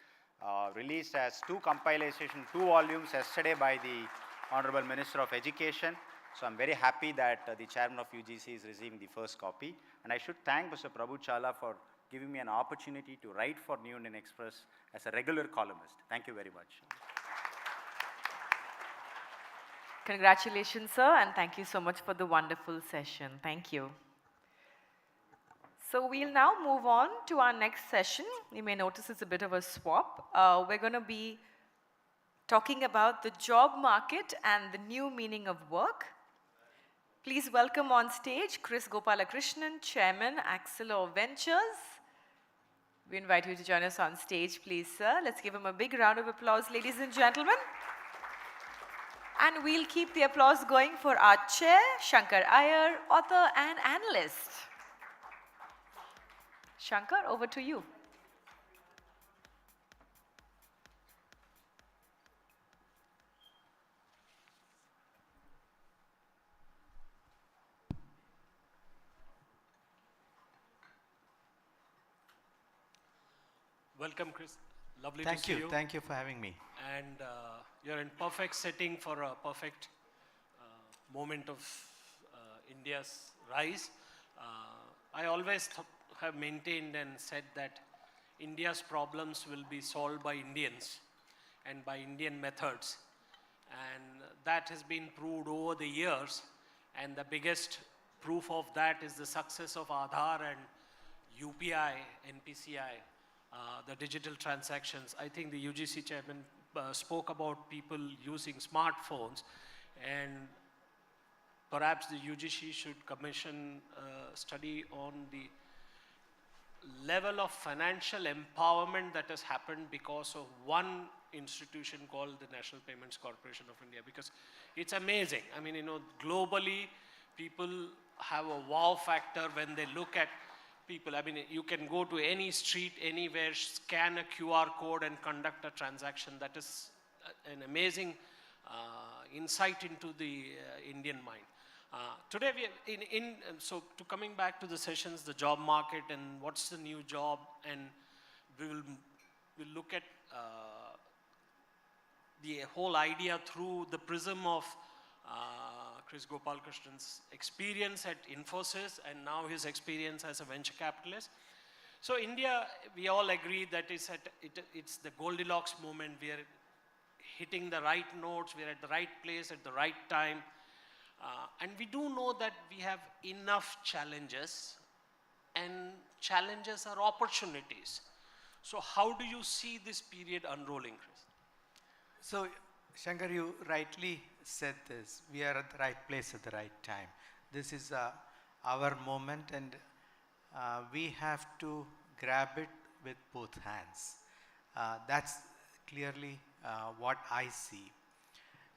released as 2 compilation, 2 volumes yesterday by the Honorable Minister of Education. So I'm very happy that the chairman of UGC is receiving the first copy. And I should thank Mr. Prabhu Chola for giving me an opportunity to write for New Indian Express as a regular columnist. Thank you very much. Congratulations, sir, and thank you so much for the wonderful session. Thank you. So we'll now move on to our next session. You may notice it's a bit of a swap. We're going to be talking about the job market and the new meaning of work. Please welcome on stage Chris Gopalakrishnan, Chairman, Axelor Ventures. We invite you to join us on stage, please, sir. Let's give him a big round of applause, ladies and gentlemen. And we'll keep the applause going for our chair, Shankar Iyer, author and analyst. Shankar, over to you. Welcome, Chris. Lovely to see you. Thank you for having me. And you're in perfect setting for a perfect moment of India's rise. I always have maintained and said that India's problems will be solved by Indians and by Indian methods. And that has been proved over the years. And the biggest proof of that is the success of Aadhaar and UPI, NPCI. The digital transactions. I think the UGC chairman spoke about people using smartphones, and perhaps the UGC should commission a study on the level of financial empowerment that has happened because of one institution called the National Payments Corporation of India, because it's amazing. I mean, globally, people have a wow factor when they look at people. I mean, you can go to any street, anywhere, scan a QR code and conduct a transaction. That is an amazing insight into the Indian mind. Today, so to coming back to the sessions, the job market and what's the new job, and we'll look at the whole idea through the prism of Chris Gopalakrishnan's experience at Infosys and now his experience as a venture capitalist. So India, we all agree that it's the Goldilocks moment. We are hitting the right notes, we are at the right place at the right time. And we do know that we have enough challenges, and challenges are opportunities. So how do you see this period unrolling, Chris? So, Shankar, you rightly said this. We are at the right place at the right time. This is our moment, and we have to grab it with both hands. That's clearly what I see.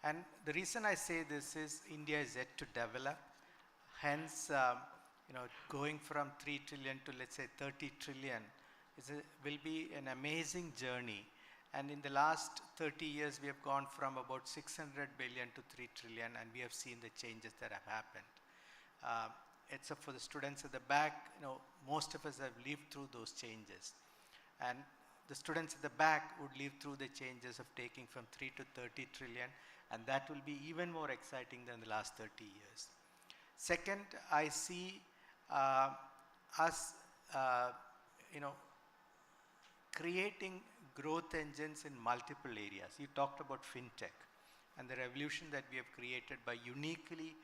And the reason I say this is India is yet to develop. Hence, going from 3 trillion to, let's say, 30 trillion will be an amazing journey. And in the last 30 years, we have gone from about 600 billion to 3 trillion, and we have seen the changes that have happened. Except for the students at the back, most of us have lived through those changes. And the students at the back would live through the changes of taking from 3 to 30 trillion, and that will be even more exciting than the last 30 years. Second, I see us, creating growth engines in multiple areas. You talked about fintech and the revolution that we have created by uniquely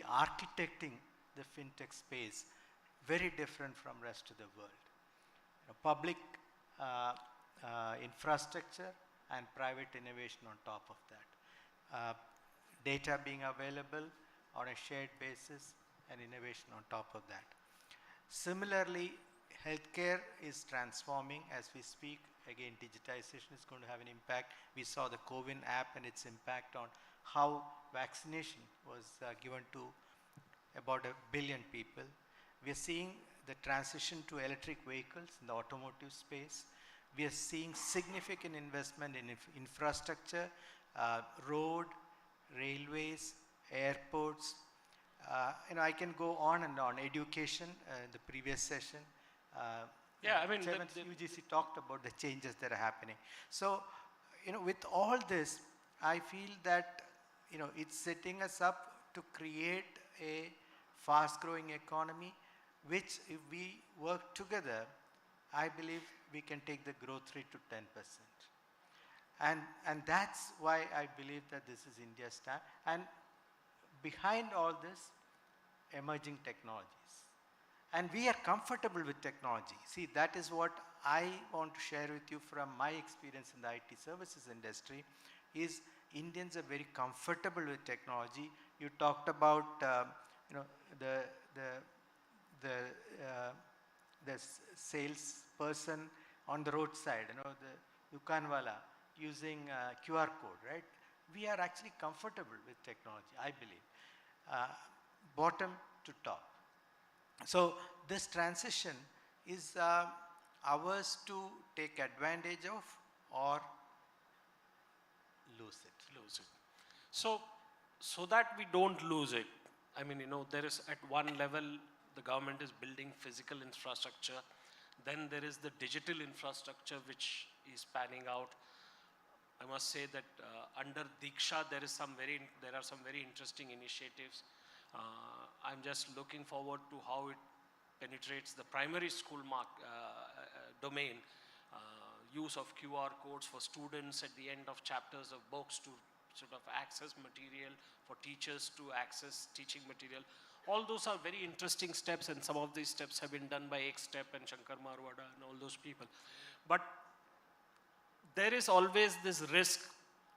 architecting the fintech space, very different from rest of the world. Public infrastructure and private innovation on top of that. Data being available on a shared basis and innovation on top of that. Similarly, healthcare is transforming as we speak. Again, digitization is going to have an impact. We saw the CoWIN app and its impact on how vaccination was given to about 1 billion people. We are seeing the transition to electric vehicles in the automotive space. We are seeing significant investment in infrastructure, road, railways, airports. I can go on and on. Education, the previous session, Yeah, I mean, Chairman UGC talked about the changes that are happening. So, with all this, I feel that, it's setting us up to create a fast-growing economy, which if we work together, I believe we can take the growth rate to 10%. And that's why I believe that this is India's time. And behind all this, emerging technologies. And we are comfortable with technology. See, that is what I want to share with you from my experience in the IT services industry, is Indians are very comfortable with technology. You talked about, the salesperson on the roadside, the Dukanwala using QR code, right? We are actually comfortable with technology, I believe, bottom to top. So this transition is ours to take advantage of or lose it. Lose it. So that we don't lose it, I mean, there is at one level, the government is building physical infrastructure. Then there is the digital infrastructure which is panning out. I must say that under Diksha, there are some very interesting initiatives. I'm just looking forward to how it penetrates the primary school domain. Use of QR codes for students at the end of chapters of books to sort of access material, for teachers to access teaching material. All those are very interesting steps, and some of these steps have been done by X-Step and Shankar Marwada and all those people. But there is always this risk.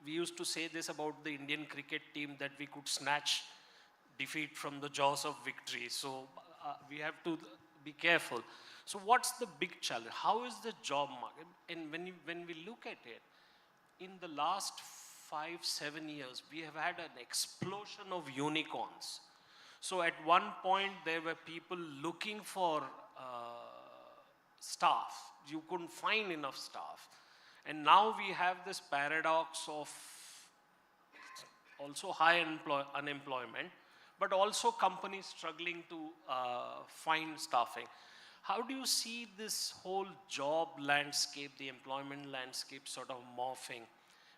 We used to say this about the Indian cricket team, that we could snatch defeat from the jaws of victory. So we have to be careful. So what's the big challenge? How is the job market? And when we look at it, in the last 5-7 years, we have had an explosion of unicorns. So at one point, there were people looking for staff. You couldn't find enough staff. And now we have this paradox of also high unemployment, but also companies struggling to find staffing. How do you see this whole job landscape, the employment landscape sort of morphing?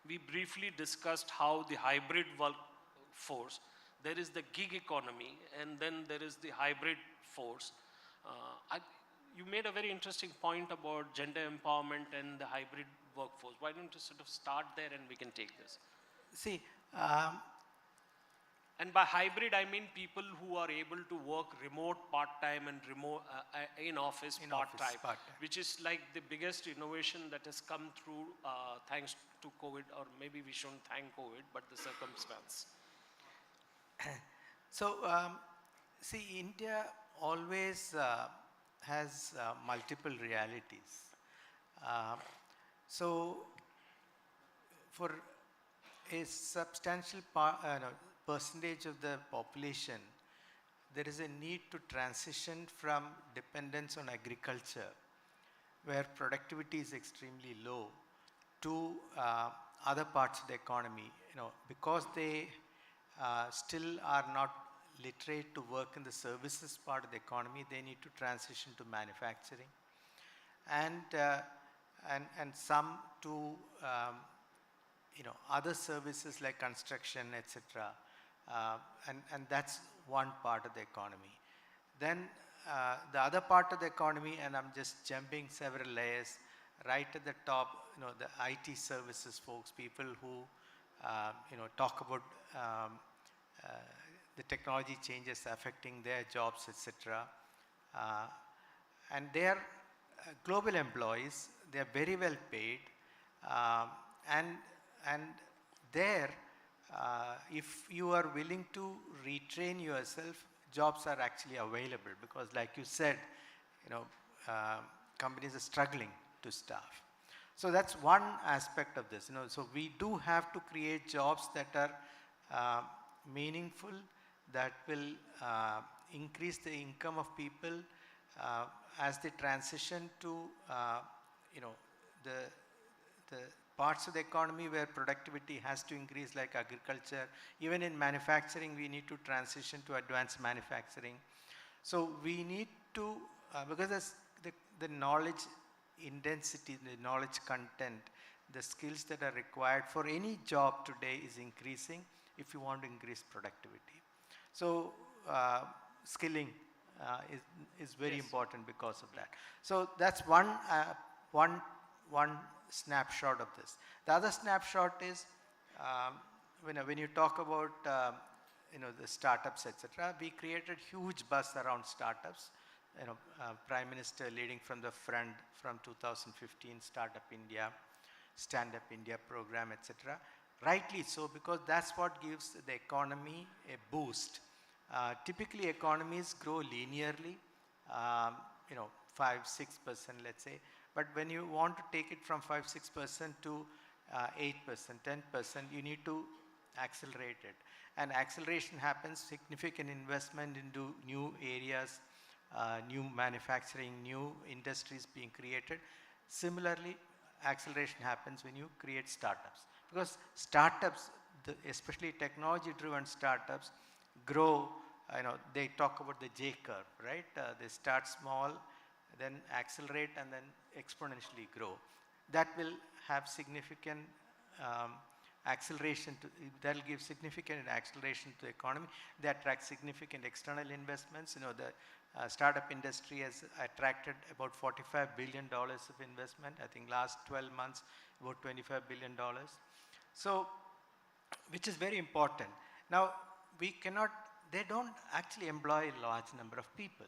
We briefly discussed how the hybrid workforce, there is the gig economy, and then there is the hybrid force. You made a very interesting point about gender empowerment and the hybrid workforce. Why don't you sort of start there and we can take this? See, and by hybrid, I mean people who are able to work remote part-time and remote in office part-time, which is like the biggest innovation that has come through thanks to COVID, or maybe we shouldn't thank COVID, but the circumstance. So, see, India always has multiple realities. So, for a substantial percentage of the population, there is a need to transition from dependence on agriculture, where productivity is extremely low, to other parts of the economy. Because they still are not literate to work in the services part of the economy, they need to transition to manufacturing, and some to other services like construction, etc. And that's one part of the economy. Then the other part of the economy, and I'm just jumping several layers, right at the top, the IT services folks, people who talk about the technology changes affecting their jobs, etc. And they are global employees. They are very well paid, and there, if you are willing to retrain yourself, jobs are actually available, because like you said, companies are struggling to staff. So that's one aspect of this. So we do have to create jobs that are meaningful, that will increase the income of people as they transition to the parts of the economy where productivity has to increase, like agriculture. Even in manufacturing, we need to transition to advanced manufacturing. So we need to, because the knowledge intensity, the knowledge content, the skills that are required for any job today is increasing if you want to increase productivity. So skilling is very important because of that. So that's one snapshot of this. The other snapshot is when you talk about the startups, etc. We created huge buzz around startups. Prime Minister leading from the front from 2015, Startup India, Stand Up India program, etc. Rightly so, because that's what gives the economy a boost. Typically, economies grow linearly, 5-6%, let's say. But when you want to take it from 5-6% to 8%, 10%, you need to accelerate it. And acceleration happens, significant investment into new areas, new manufacturing, new industries being created. Similarly, acceleration happens when you create startups. Because startups, especially technology-driven startups, grow, they talk about the J curve, right? They start small, then accelerate, and then exponentially grow. That will have significant acceleration, that will give significant acceleration to the economy. They attract significant external investments. The startup industry has attracted about $45 billion of investment. I think last 12 months, about $25 billion. So, which is very important. Now, they don't actually employ a large number of people.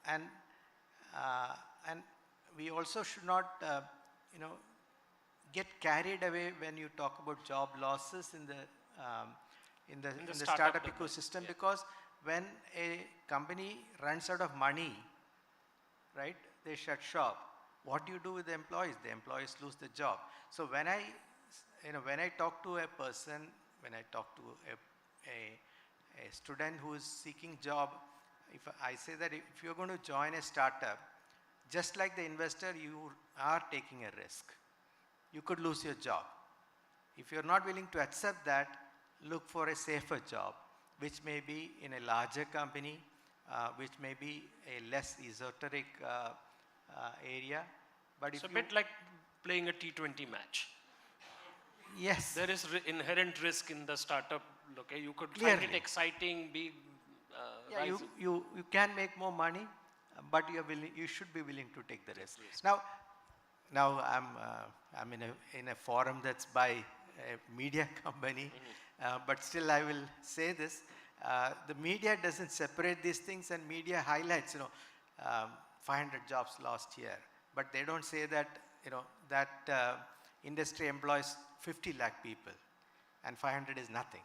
And we also should not, get carried away when you talk about job losses in the startup ecosystem, because when a company runs out of money, right, they shut shop. What do you do with the employees? The employees lose the job. So when I talk to a person, when I talk to a student who is seeking job, if I say that if you're going to join a startup, just like the investor, you are taking a risk. You could lose your job. If you're not willing to accept that, look for a safer job, which may be in a larger company, which may be a less esoteric area. But it's a bit like playing a T20 match. Yes. There is inherent risk in the startup. Okay, you could find it exciting, be rising. You can make more money, but you should be willing to take the risk. Now I'm in a forum that's by a media company, but still I will say this. The media doesn't separate these things, and media highlights, 500 jobs lost year. But they don't say that, that industry employs 50 lakh people and 500 is nothing.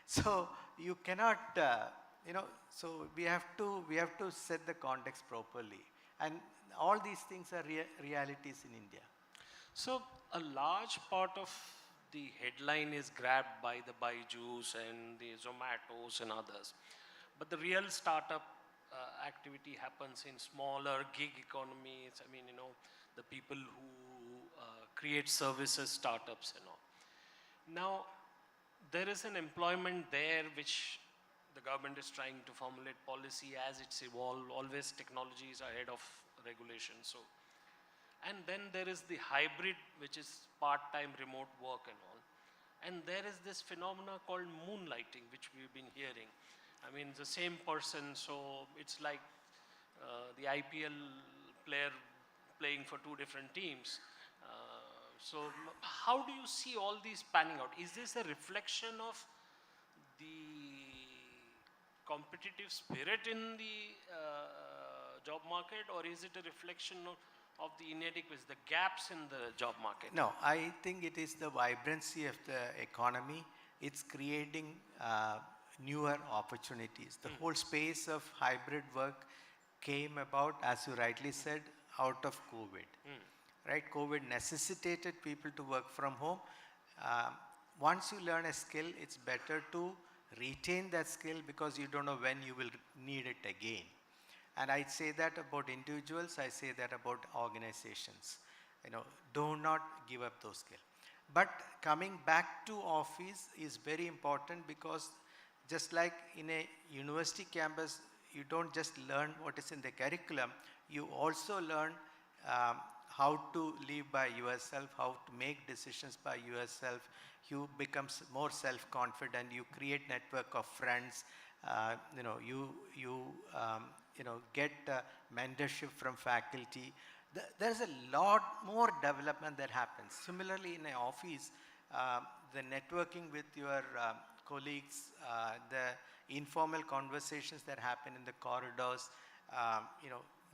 So you cannot, so we have to set the context properly. And all these things are realities in India. So a large part of the headline is grabbed by the Byju's and the Zomatos and others. But the real startup activity happens in smaller gig economies. I mean, the people who create services, startups and all. Now, there is an employment there which the government is trying to formulate policy as it's evolved. Always technology is ahead of regulation. So, and then there is the hybrid, which is part-time remote work and all. And there is this phenomena called moonlighting, which we've been hearing. I mean, the same person, so it's like the IPL player playing for two different teams. So how do you see all these panning out? Is this a reflection of the competitive spirit in the job market, or is it a reflection of the inadequacies, the gaps in the job market? No, I think it is the vibrancy of the economy. It's creating newer opportunities. The whole space of hybrid work came about, as you rightly said, out of COVID. Right? COVID necessitated people to work from home. Once you learn a skill, it's better to retain that skill because you don't know when you will need it again. And I say that about individuals, I say that about organizations. Do not give up those skills. But coming back to office is very important, because just like in a university campus, you don't just learn what is in the curriculum, you also learn how to live by yourself, how to make decisions by yourself. You become more self-confident, you create network of friends, you get mentorship from faculty. There's a lot more development that happens. Similarly, in an office, the networking with your colleagues, the informal conversations that happen in the corridors,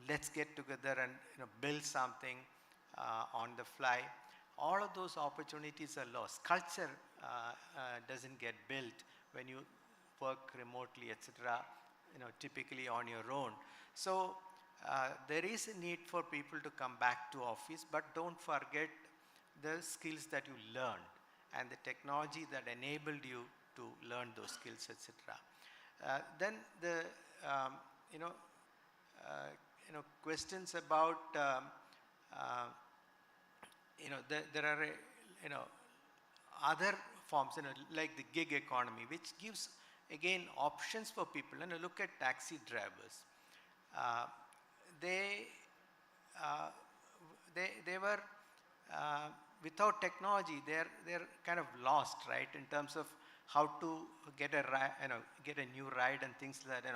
let's get together and build something on the fly. All of those opportunities are lost. Culture doesn't get built when you work remotely, etc. Typically on your own. So there is a need for people to come back to office, but don't forget the skills that you learned and the technology that enabled you to learn those skills, etc. Then the questions about there are other forms, like the gig economy, which gives again options for people. Look at taxi drivers. They were without technology, they're kind of lost, right, in terms of how to get a get a new ride and things like that.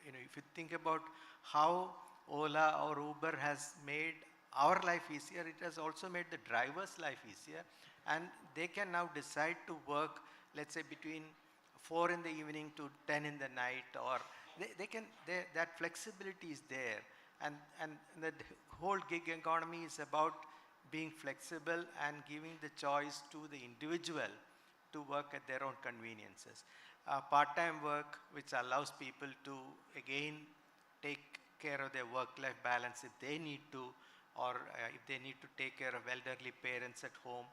If you think about how Ola or Uber has made our life easier, it has also made the driver's life easier, and they can now decide to work, let's say, between 4 in the evening to 10 in the night, or that flexibility is there, and the whole gig economy is about being flexible and giving the choice to the individual to work at their own conveniences. Part-time work, which allows people to again take care of their work-life balance if they need to, or if they need to take care of elderly parents at home.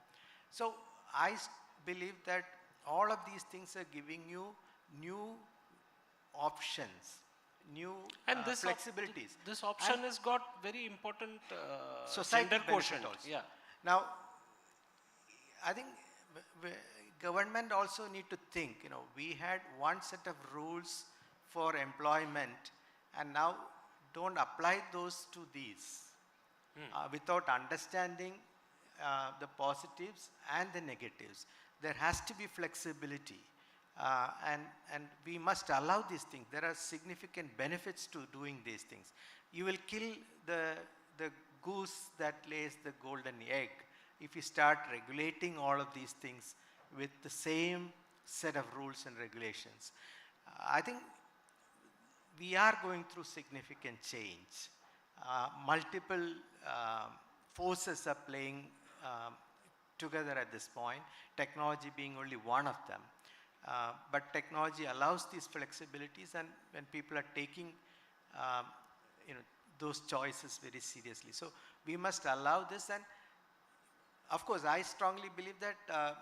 So I believe that all of these things are giving you new options, new And this flexibilities. This option has got very important Society gender benefit quotient. also. Yeah. Now, I think government also need to think, we had one set of rules for employment, and now don't apply those to these without understanding the positives and the negatives. There has to be flexibility, and we must allow these things. There are significant benefits to doing these things. You will kill the goose that lays the golden egg if you start regulating all of these things with the same set of rules and regulations. I think we are going through significant change. Multiple forces are playing together at this point, technology being only one of them. But technology allows these flexibilities, and when people are taking those choices very seriously. So we must allow this, and of course I strongly believe that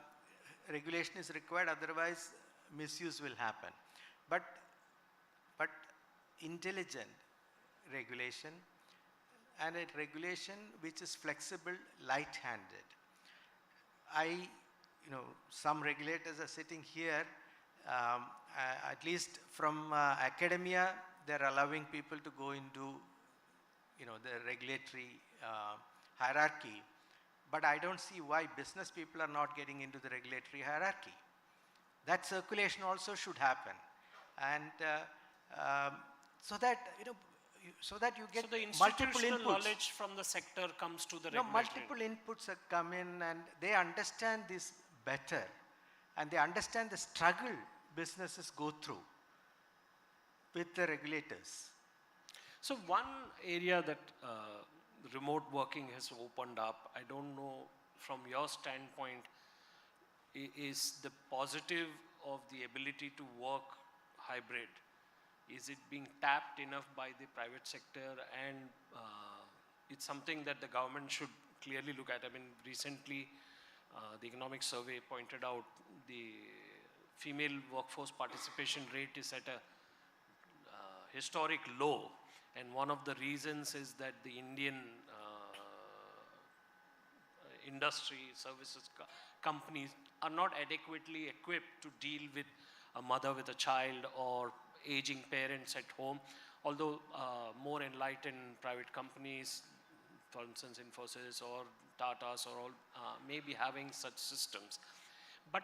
regulation is required, otherwise misuse will happen. But intelligent regulation, and a regulation which is flexible, light-handed. Some regulators are sitting here, at least from academia, they're allowing people to go into the regulatory hierarchy, but I don't see why business people are not getting into the regulatory hierarchy. That circulation also should happen, and so that you get So the multiple institutional inputs. knowledge from the sector comes to the No, regulatory. multiple inputs have come in, and they understand this better, and they understand the struggle businesses go through with the regulators. So one area that remote working has opened up, I don't know from your standpoint, is the positive of the ability to work hybrid. Is it being tapped enough by the private sector? And it's something that the government should clearly look at. I mean, recently the economic survey pointed out the female workforce participation rate is at a historic low, and one of the reasons is that the Indian industry services companies are not adequately equipped to deal with a mother with a child or aging parents at home, although more enlightened private companies, for instance Infosys or Tata's or all, may be having such systems. But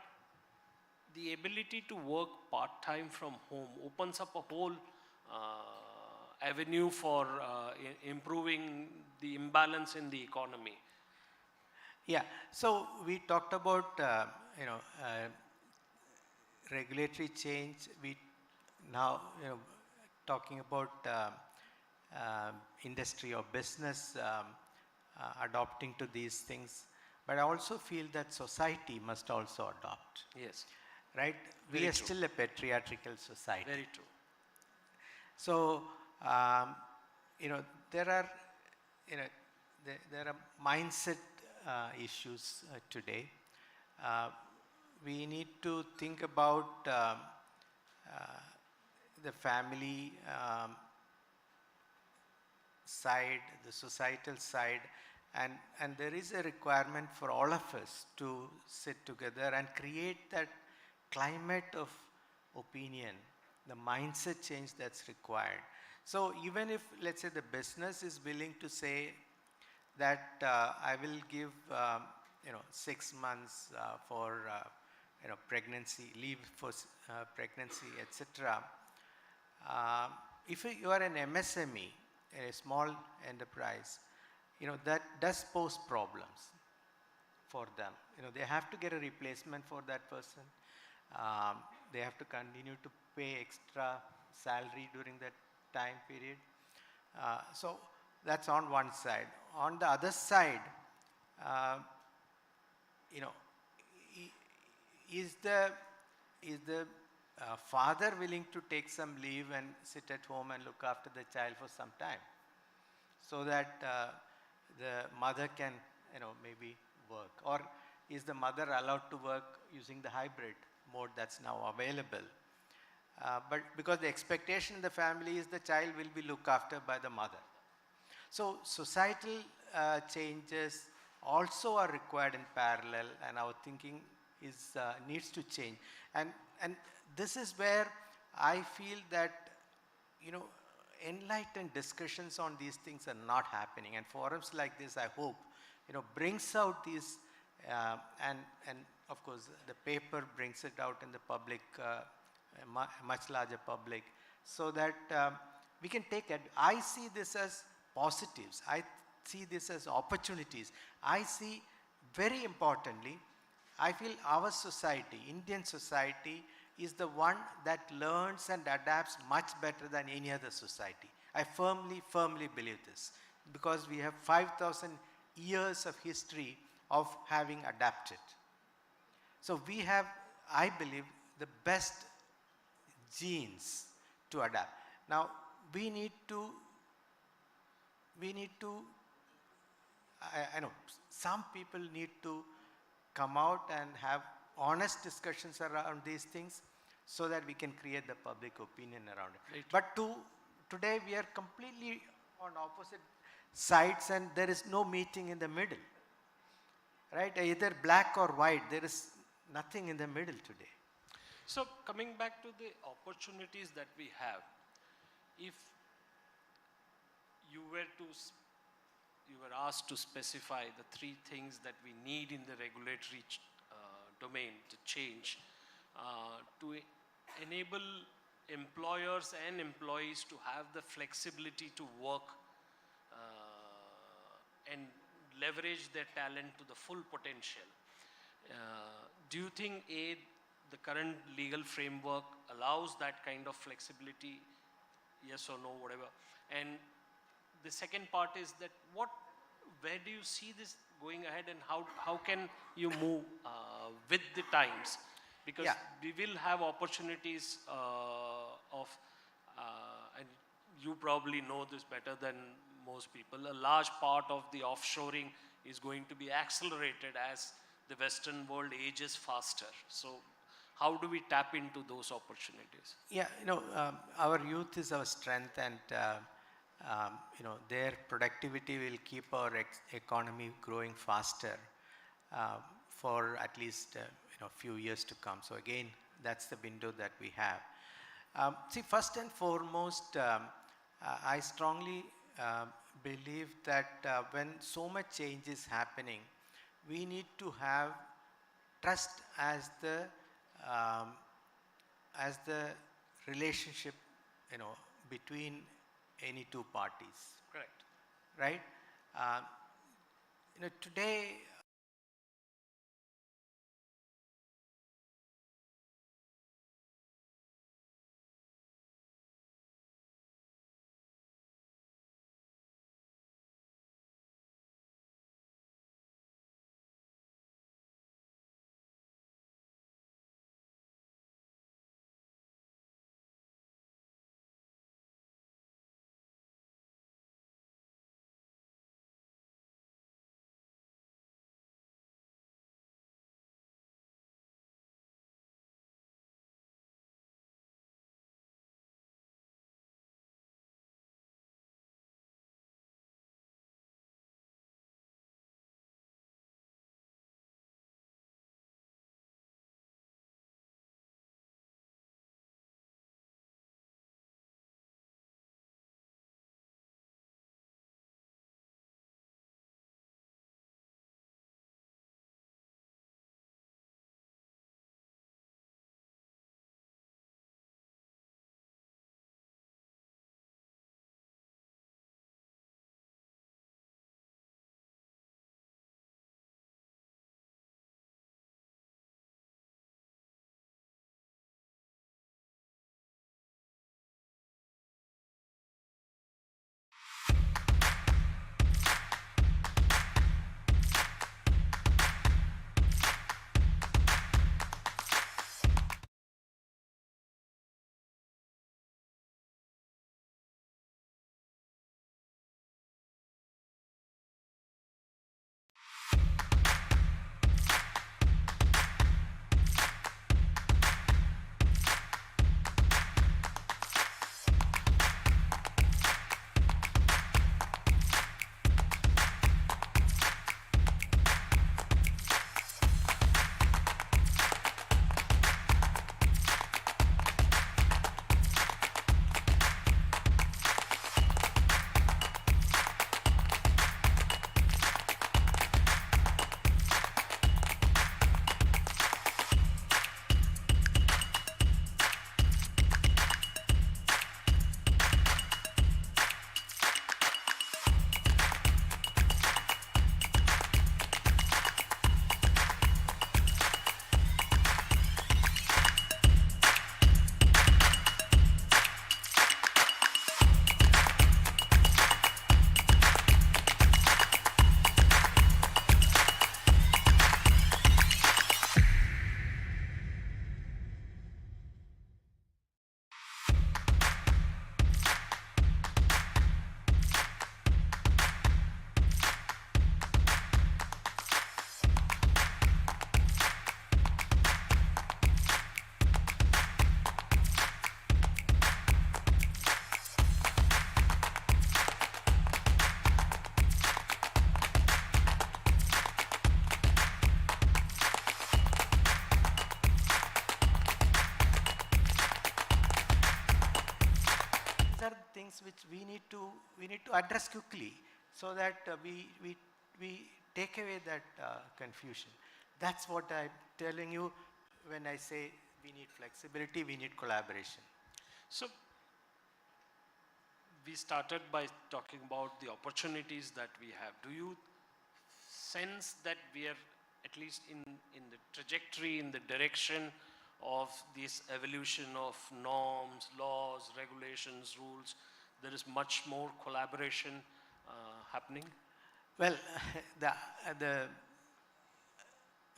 the ability to work part-time from home opens up a whole avenue for improving the imbalance in the economy. Yeah, so we talked about regulatory change. We now talking about industry or business adopting to these things, but I also feel that society must also adopt. Yes. Right? Very We are true. still a patriarchal society. Very true. So, there are, there are mindset issues today. We need to think about the family side, the societal side, and there is a requirement for all of us to sit together and create that climate of opinion, the mindset change that's required. So even if, let's say, the business is willing to say that I will give 6 months for pregnancy leave for pregnancy, etc. If you are an MSME, a small enterprise, that does pose problems for them. They have to get a replacement for that person. They have to continue to pay extra salary during that time period. So that's on one side. On the other side, is the father willing to take some leave and sit at home and look after the child for some time, so that the mother can maybe work? Or is the mother allowed to work using the hybrid mode that's now available? But because the expectation in the family is the child will be looked after by the mother. So societal changes also are required in parallel, and our thinking needs to change. And this is where I feel that enlightened discussions on these things are not happening, and forums like this, I hope, brings out these, and of course the paper brings it out in the public, much larger public, so that we can take it. I see this as positives. I see this as opportunities. I see, very importantly, I feel our society, Indian society, is the one that learns and adapts much better than any other society. I firmly believe this, because we have 5,000 years of history of having adapted. So we have, I believe, the best genes to adapt. Now we need to, I know some people need to come out and have honest discussions around these things, so that we can create the public opinion around it. Right. But today we are completely on opposite sides, and there is no meeting in the middle. Right? Either black or white. There is nothing in the middle today. So coming back to the opportunities that we have, if you were asked to specify the 3 things that we need in the regulatory domain to change, to enable employers and employees to have the flexibility to work and leverage their talent to the full potential, do you think the current legal framework allows that kind of flexibility? Yes or no, whatever. And the second part is that where do you see this going ahead, and how can you move with the times? Because Yeah. we will have opportunities and you probably know this better than most people, a large part of the offshoring is going to be accelerated as the Western world ages faster. So how do we tap into those opportunities? Yeah, our youth is our strength, and their productivity will keep our economy growing faster for at least few years to come. So again, that's the window that we have. See, first and foremost, I strongly believe that when so much change is happening, we need to have trust um, as the relationship, you know, between any two parties, Correct. right? Uh, today these are the things which we need to address quickly so that we take away that confusion. That's what I'm telling you when I say we need flexibility, we need collaboration. So we started by talking about the opportunities that we have. Do you sense that we are at least in the trajectory, in the direction of this evolution of norms, laws, regulations, rules? There is much more collaboration happening? Well, the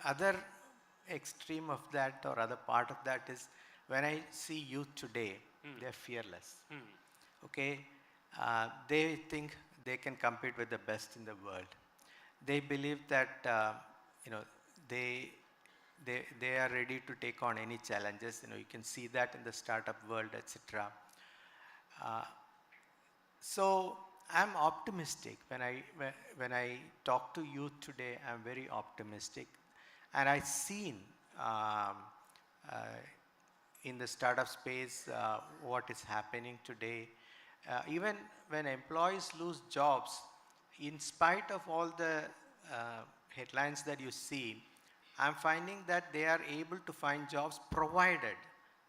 other extreme of that or other part of that is when I see youth today, they're fearless. Okay, they think they can compete with the best in the world. They believe that you know they they are ready to take on any challenges. You can see that in the startup world, etc. So I'm optimistic when I talk to youth today. I'm very optimistic, and I've seen uh, in the startup space what is happening today. Even when employees lose jobs, in spite of all the headlines that you see, I'm finding that they are able to find jobs provided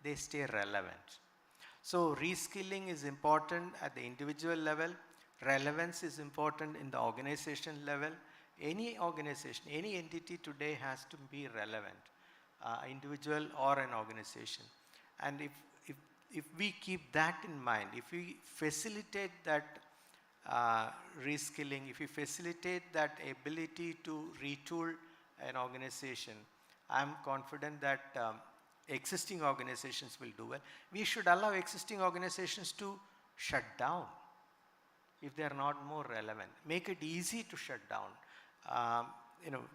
they stay relevant. So reskilling is important at the individual level. Relevance is important in the organization level. Any organization, any entity today has to be relevant, individual or an organization. And if we keep that in mind, if we facilitate that reskilling, if we facilitate that ability to retool an organization, I'm confident that existing organizations will do well. We should allow existing organizations to shut down if they are not more relevant. Make it easy to shut down.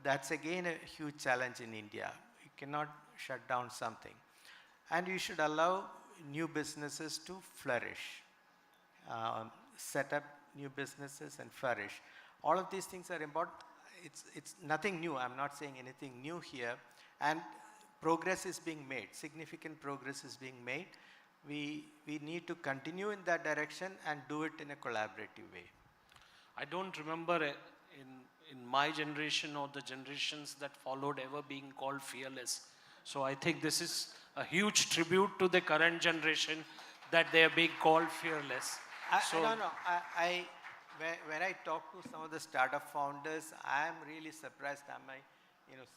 That's again a huge challenge in India. You cannot shut down something. And you should allow new businesses to flourish, set up new businesses and flourish. All of these things are important. It's nothing new. I'm not saying anything new here. And progress is being made. Significant progress is being made. We need to continue in that direction and do it in a collaborative way. I don't remember in my generation or the generations that followed ever being called fearless. So I think this is a huge tribute to the current generation that they are being called fearless. When I talk to some of the startup founders, I am really surprised. I'm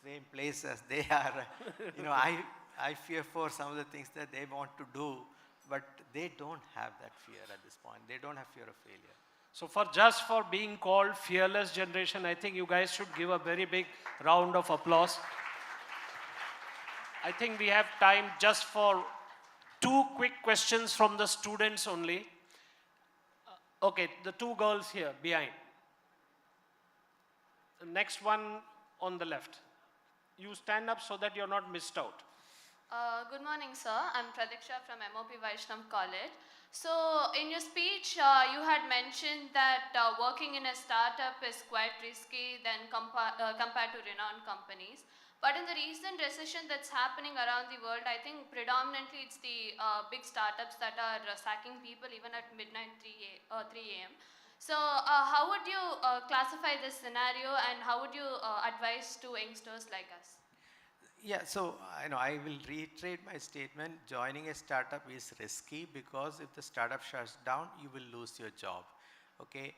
same place as they are. I fear for some of the things that they want to do, but they don't have that fear at this point. They don't have fear of failure. So for being called fearless generation, I think you guys should give a very big round of applause. I think we have time just for 2 quick questions from the students only. Okay, the 2 girls here behind. The next one on the left. You stand up so that you're not missed out. Good morning, sir. I'm Pradiksha from MOP Vaishnav College. So, in your speech, you had mentioned that working in a startup is quite risky than compared to renowned companies. But in the recent recession that's happening around the world, I think predominantly it's the big startups that are sacking people even at midnight 3 a.m. So, how would you classify this scenario, and how would you advise to youngsters like us? Yeah, so I will reiterate my statement. Joining a startup is risky because if the startup shuts down, you will lose your job. Okay.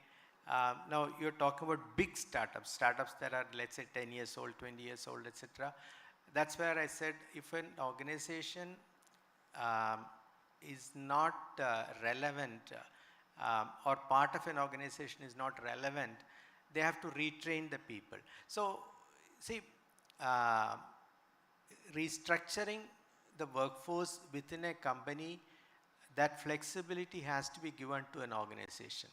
Now you're talking about big startups that are, let's say, 10 years old, 20 years old, etc. That's where I said if an organization is not relevant or part of an organization is not relevant, they have to retrain the people. So, see, restructuring the workforce within a company, that flexibility has to be given to an organization.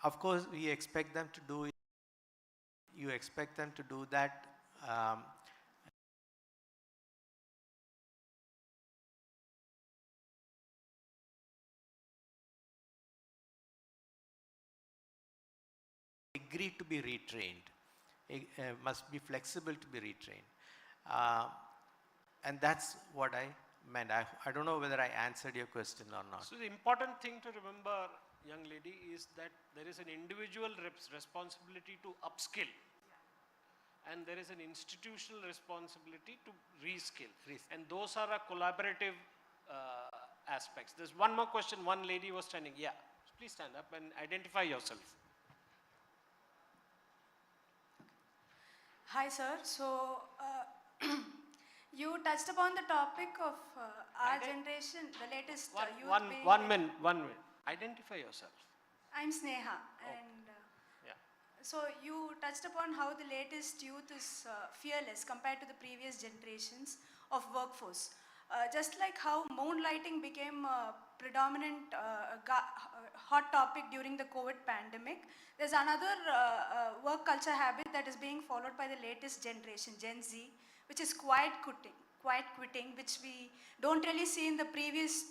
Of course, we expect them to do it. You expect them to do that. Agree to be retrained. Must be flexible to be retrained. And that's what I meant. I don't know whether I answered your question or not. So the important thing to remember, young lady, is that there is an individual responsibility to upskill. And there is an institutional responsibility to reskill. And those are a collaborative aspects. There's one more question. One lady was standing. Yeah, please stand up and identify yourself. Hi, sir. So, you touched upon the topic of our generation, the latest youth. One minute. Identify yourself. I'm Sneha, and so you touched upon how the latest youth is fearless compared to the previous generations of workforce. Just like how moonlighting became a predominant hot topic during the COVID pandemic, there's another work culture habit that is being followed by the latest generation, Gen Z, which is quiet quitting, which we don't really see in the previous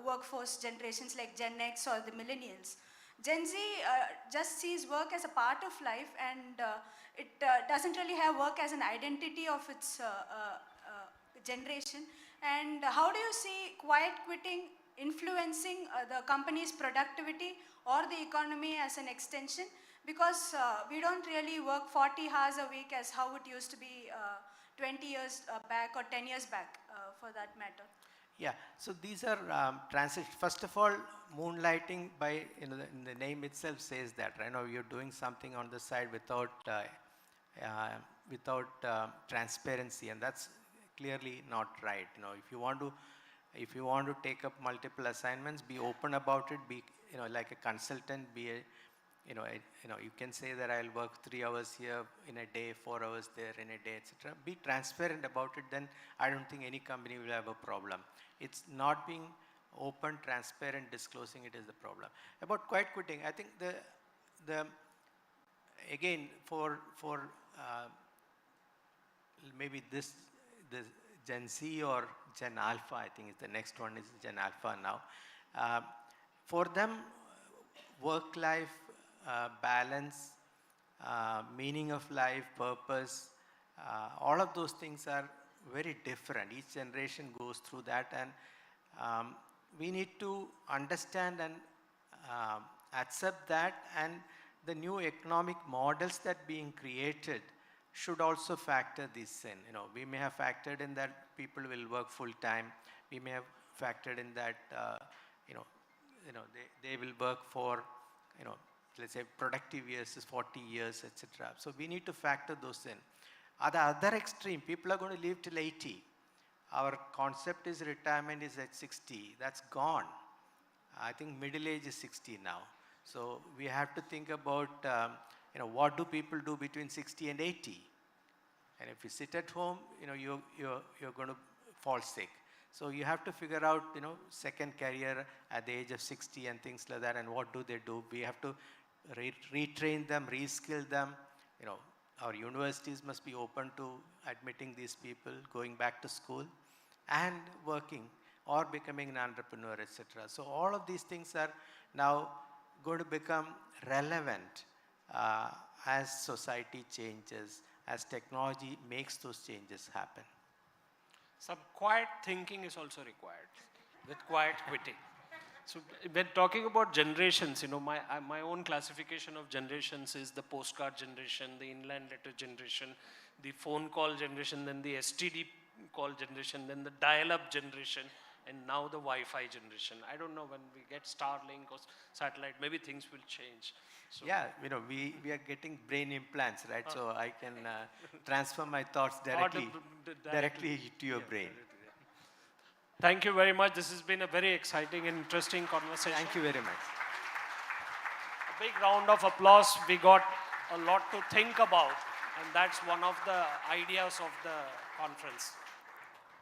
workforce generations like Gen X or the millennials. Gen Z just sees work as a part of life, and it doesn't really have work as an identity of its generation. And how do you see quiet quitting influencing the company's productivity or the economy as an extension? Because we don't really work 40 hours a week as how it used to be 20 years back or 10 years back for that matter. Yeah, so these are transitions. First of all, moonlighting by, in the name itself says that, right? Now you're doing something on the side without transparency, and that's clearly not right. You know, if you want to take up multiple assignments, be open about it. Be, you know, like a consultant. Be a, you can say that I'll work 3 hours here in a day, 4 hours there in a day, etc. Be transparent about it. Then I don't think any company will have a problem. It's not being open, transparent, disclosing it is the problem. About quiet quitting, I think the again for maybe the Gen Z or Gen Alpha, I think is the next one is Gen Alpha now. For them, work-life balance, meaning of life, purpose, all of those things are very different. Each generation goes through that, and we need to understand and accept that, and the new economic models that being created should also factor this in. You know, we may have factored in that people will work full time. We may have factored in that they will work for, let's say productive years is 40 years, etc. So we need to factor those in. At the other extreme, people are going to live till 80. Our concept is retirement is at 60. That's gone. I think middle age is 60 now. So we have to think about, what do people do between 60 and 80? And if you sit at home, you're going to fall sick. So you have to figure out, second career at the age of 60 and things like that, and what do they do? We have to retrain them, reskill them. Our universities must be open to admitting these people, going back to school and working or becoming an entrepreneur, etc. So all of these things are now going to become relevant as society changes, as technology makes those changes happen. Some quiet thinking is also required with quiet quitting. So when talking about generations, my own classification of generations is the postcard generation, the inland letter generation, the phone call generation, then the STD call generation, then the dial-up generation, and now the Wi-Fi generation. I don't know when we get Starlink or satellite, maybe things will change. So yeah, we are getting brain implants, right? So I can transfer my thoughts directly to your brain. Thank you very much. This has been a very exciting and interesting conversation. Thank you very much. A big round of applause. We got a lot to think about, and that's one of the ideas of the conference.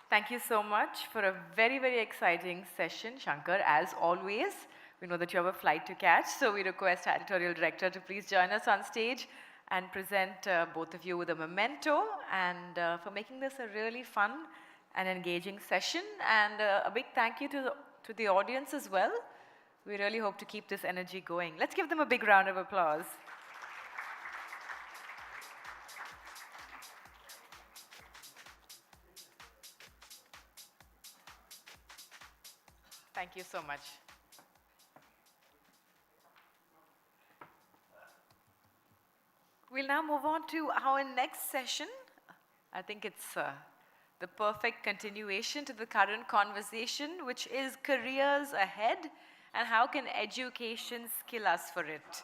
Thank you so much for a very, very exciting session, Shankar, as always. We know that you have a flight to catch, so we request our editorial director to please join us on stage and present both of you with a memento, and for making this a really fun and engaging session. And a big thank you to the audience as well. We really hope to keep this energy going. Let's give them a big round of applause. Thank you so much. We'll now move on to our next session. I think it's the perfect continuation to the current conversation, which is careers ahead and how can education skill us for it.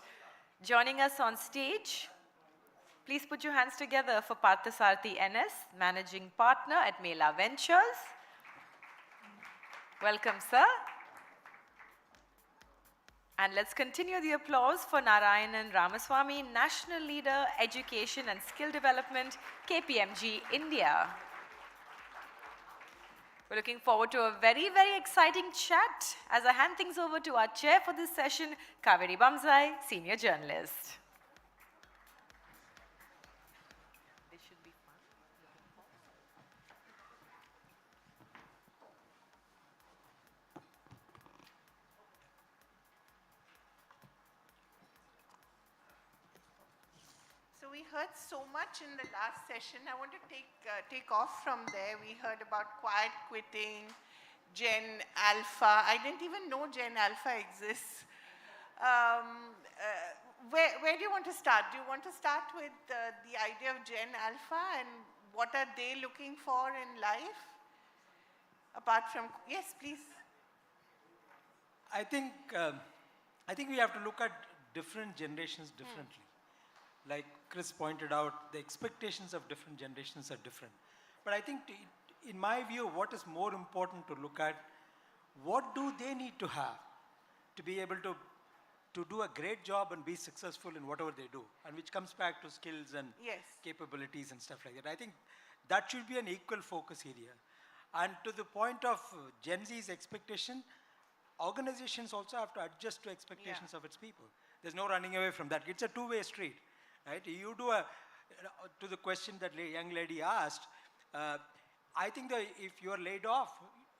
Joining us on stage, please put your hands together for Parthasarathy NS, Managing Partner at Mela Ventures. Welcome, sir. And let's continue the applause for Narayanan Ramaswamy, National Leader, Education and Skill Development, KPMG, India. We're looking forward to a very, very exciting chat as I hand things over to our chair for this session, Kaveri Bamzai, Senior Journalist. So we heard so much in the last session. I want to take off from there. We heard about quiet quitting, Gen Alpha. I didn't even know Gen Alpha exists. Where do you want to start? Do you want to start with the idea of Gen Alpha and what are they looking for in life? Apart from, yes, please. I think we have to look at different generations differently. Like Chris pointed out, the expectations of different generations are different. But I think, in my view, what is more important to look at, what do they need to have to be able to do a great job and be successful in whatever they do, and which comes back to skills and capabilities and stuff like that. I think that should be an equal focus area. And to the point of Gen Z's expectation, organizations also have to adjust to expectations of its people. There's no running away from that. It's a two-way street, right? You do to the question that young lady asked, I think that if you're laid off,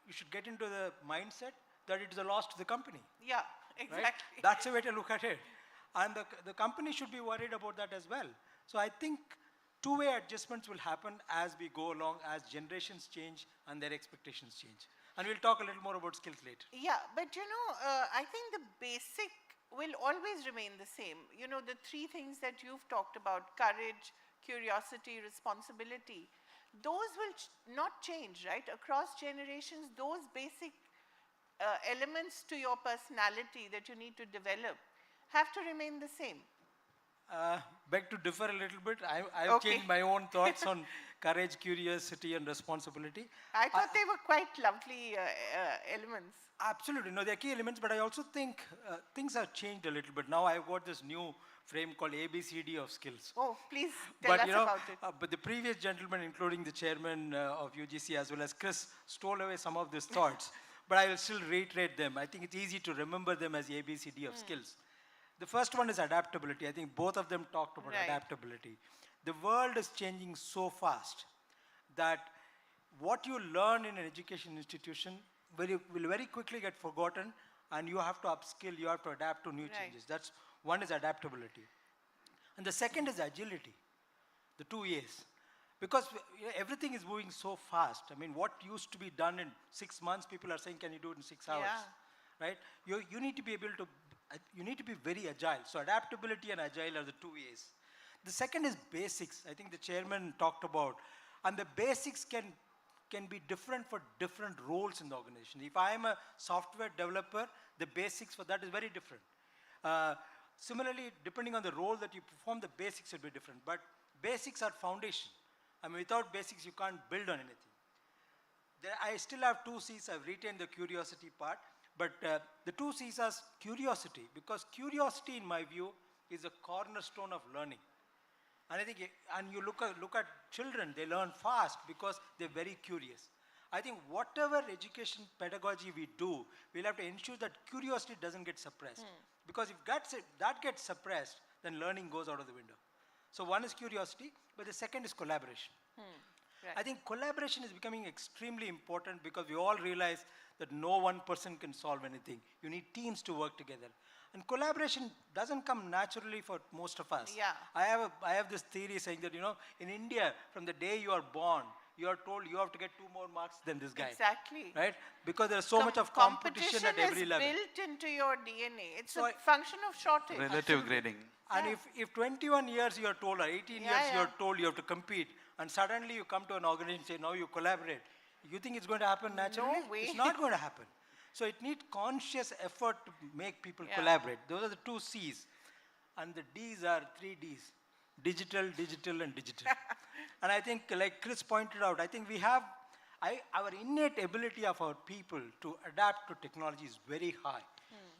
you should get into the mindset that it is a loss to the company. Yeah, exactly. Right? That's the way to look at it. And the company should be worried about that as well. So I think two-way adjustments will happen as we go along, as generations change and their expectations change. And we'll talk a little more about skills later. Yeah, but I think the basic will always remain the same. The three things that you've talked about, courage, curiosity, responsibility, those will not change, right? Across generations, those basic elements to your personality that you need to develop have to remain the same. Beg to differ a little bit. I've changed my own thoughts on courage, curiosity, and responsibility. I thought they were quite lovely elements. Absolutely. No, they're key elements, but I also think things have changed a little bit. Now I've got this new frame called ABCD of skills. Oh, please tell us about it. But the previous gentleman, including the chairman of UGC as well as Chris, stole away some of these thoughts. But I will still reiterate them. I think it's easy to remember them as the ABCD of skills. The first one is adaptability. I think both of them talked about adaptability. The world is changing so fast that what you learn in an education institution will very quickly get forgotten, and you have to upskill, you have to adapt to new changes. That's one is adaptability. And the second is agility, the 2 A's. Because everything is moving so fast. I mean, what used to be done in 6 months, people are saying, can you do it in 6 hours? Right? You need to be able to, you need to be very agile. So adaptability and agile are the 2 A's. The second is basics. I think the chairman talked about, and the basics can be different for different roles in the organization. If I am a software developer, the basics for that is very different. Similarly, depending on the role that you perform, the basics will be different. But basics are foundation. I mean, without basics, you can't build on anything. I still have 2 C's. I've retained the curiosity part. But the 2 C's are curiosity, because curiosity, in my view, is a cornerstone of learning. And I think, and you look at children, they learn fast because they're very curious. I think whatever education pedagogy we do, we'll have to ensure that curiosity doesn't get suppressed. Because if that gets suppressed, then learning goes out of the window. So one is curiosity, but the second is collaboration. Right. I think collaboration is becoming extremely important because we all realize that no one person can solve anything. You need teams to work together. And collaboration doesn't come naturally for most of us. Yeah. I have this theory saying that, in India, from the day you are born, you are told you have to get 2 more marks than this guy. Exactly. Right? Because there's so much of competition at every level. Competition is built into your DNA. It's a function of shortage. Relative grading. And if 21 years you are told, or 18 years you are told you have to compete, and suddenly you come to an organization and say, now you collaborate, you think it's going to happen naturally? No way. It's not going to happen. So it needs conscious effort to make people collaborate. Those are the 2 C's. And the D's are 3 D's. Digital, digital, and digital. And I think, like Chris pointed out, I think we have, our innate ability of our people to adapt to technology is very high.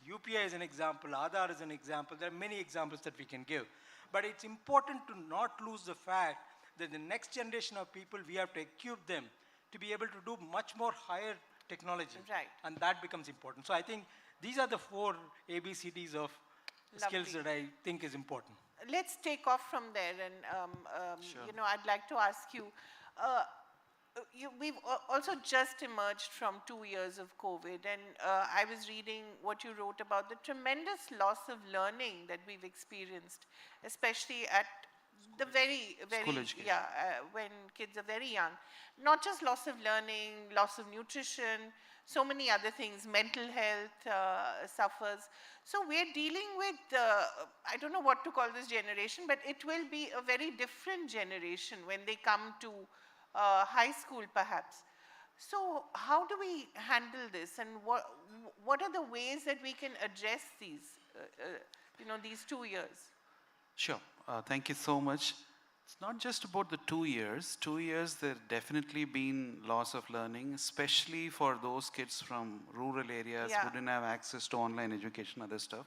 UPI is an example, Aadhaar is an example, there are many examples that we can give. But it's important to not lose the fact that the next generation of people, we have to equip them to be able to do much more higher technology. Right. And that becomes important. So I think these are the 4 ABCDs of skills that I think is important. Let's take off from there, and I'd like to ask you, we've also just emerged from 2 years of COVID, and I was reading what you wrote about the tremendous loss of learning that we've experienced, especially at the very, very, School education. yeah, when kids are very young. Not just loss of learning, loss of nutrition, so many other things, mental health suffers. So we're dealing with, I don't know what to call this generation, but it will be a very different generation when they come to high school perhaps. So how do we handle this, and what are the ways that we can address these, these 2 years? Sure. Thank you so much. It's not just about the 2 years. 2 years, there definitely been loss of learning, especially for those kids from rural areas who didn't have access to online education, other stuff.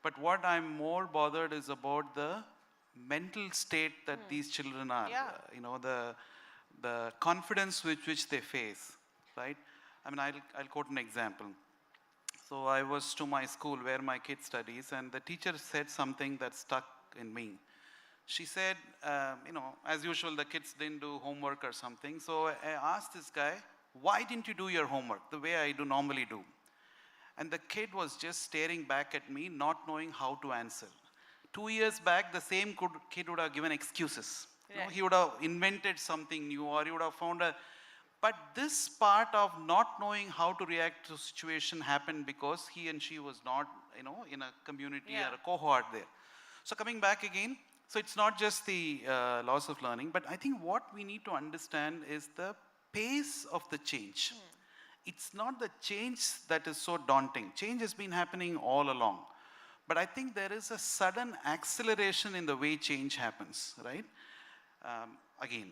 But what I'm more bothered is about the mental state that these children are. The confidence with which they face, right? I mean, I'll quote an example. So I was to my school where my kid studies, and the teacher said something that stuck in me. She said, as usual, the kids didn't do homework or something. So I asked this guy, why didn't you do your homework the way I do normally do? And the kid was just staring back at me, not knowing how to answer. 2 years back, the same kid would have given excuses. He would have invented something new, or he would have found but this part of not knowing how to react to a situation happened because he and she was not, in a community or a cohort there. So coming back again, so it's not just the loss of learning, but I think what we need to understand is the pace of the change. It's not the change that is so daunting. Change has been happening all along. But I think there is a sudden acceleration in the way change happens, right? Again,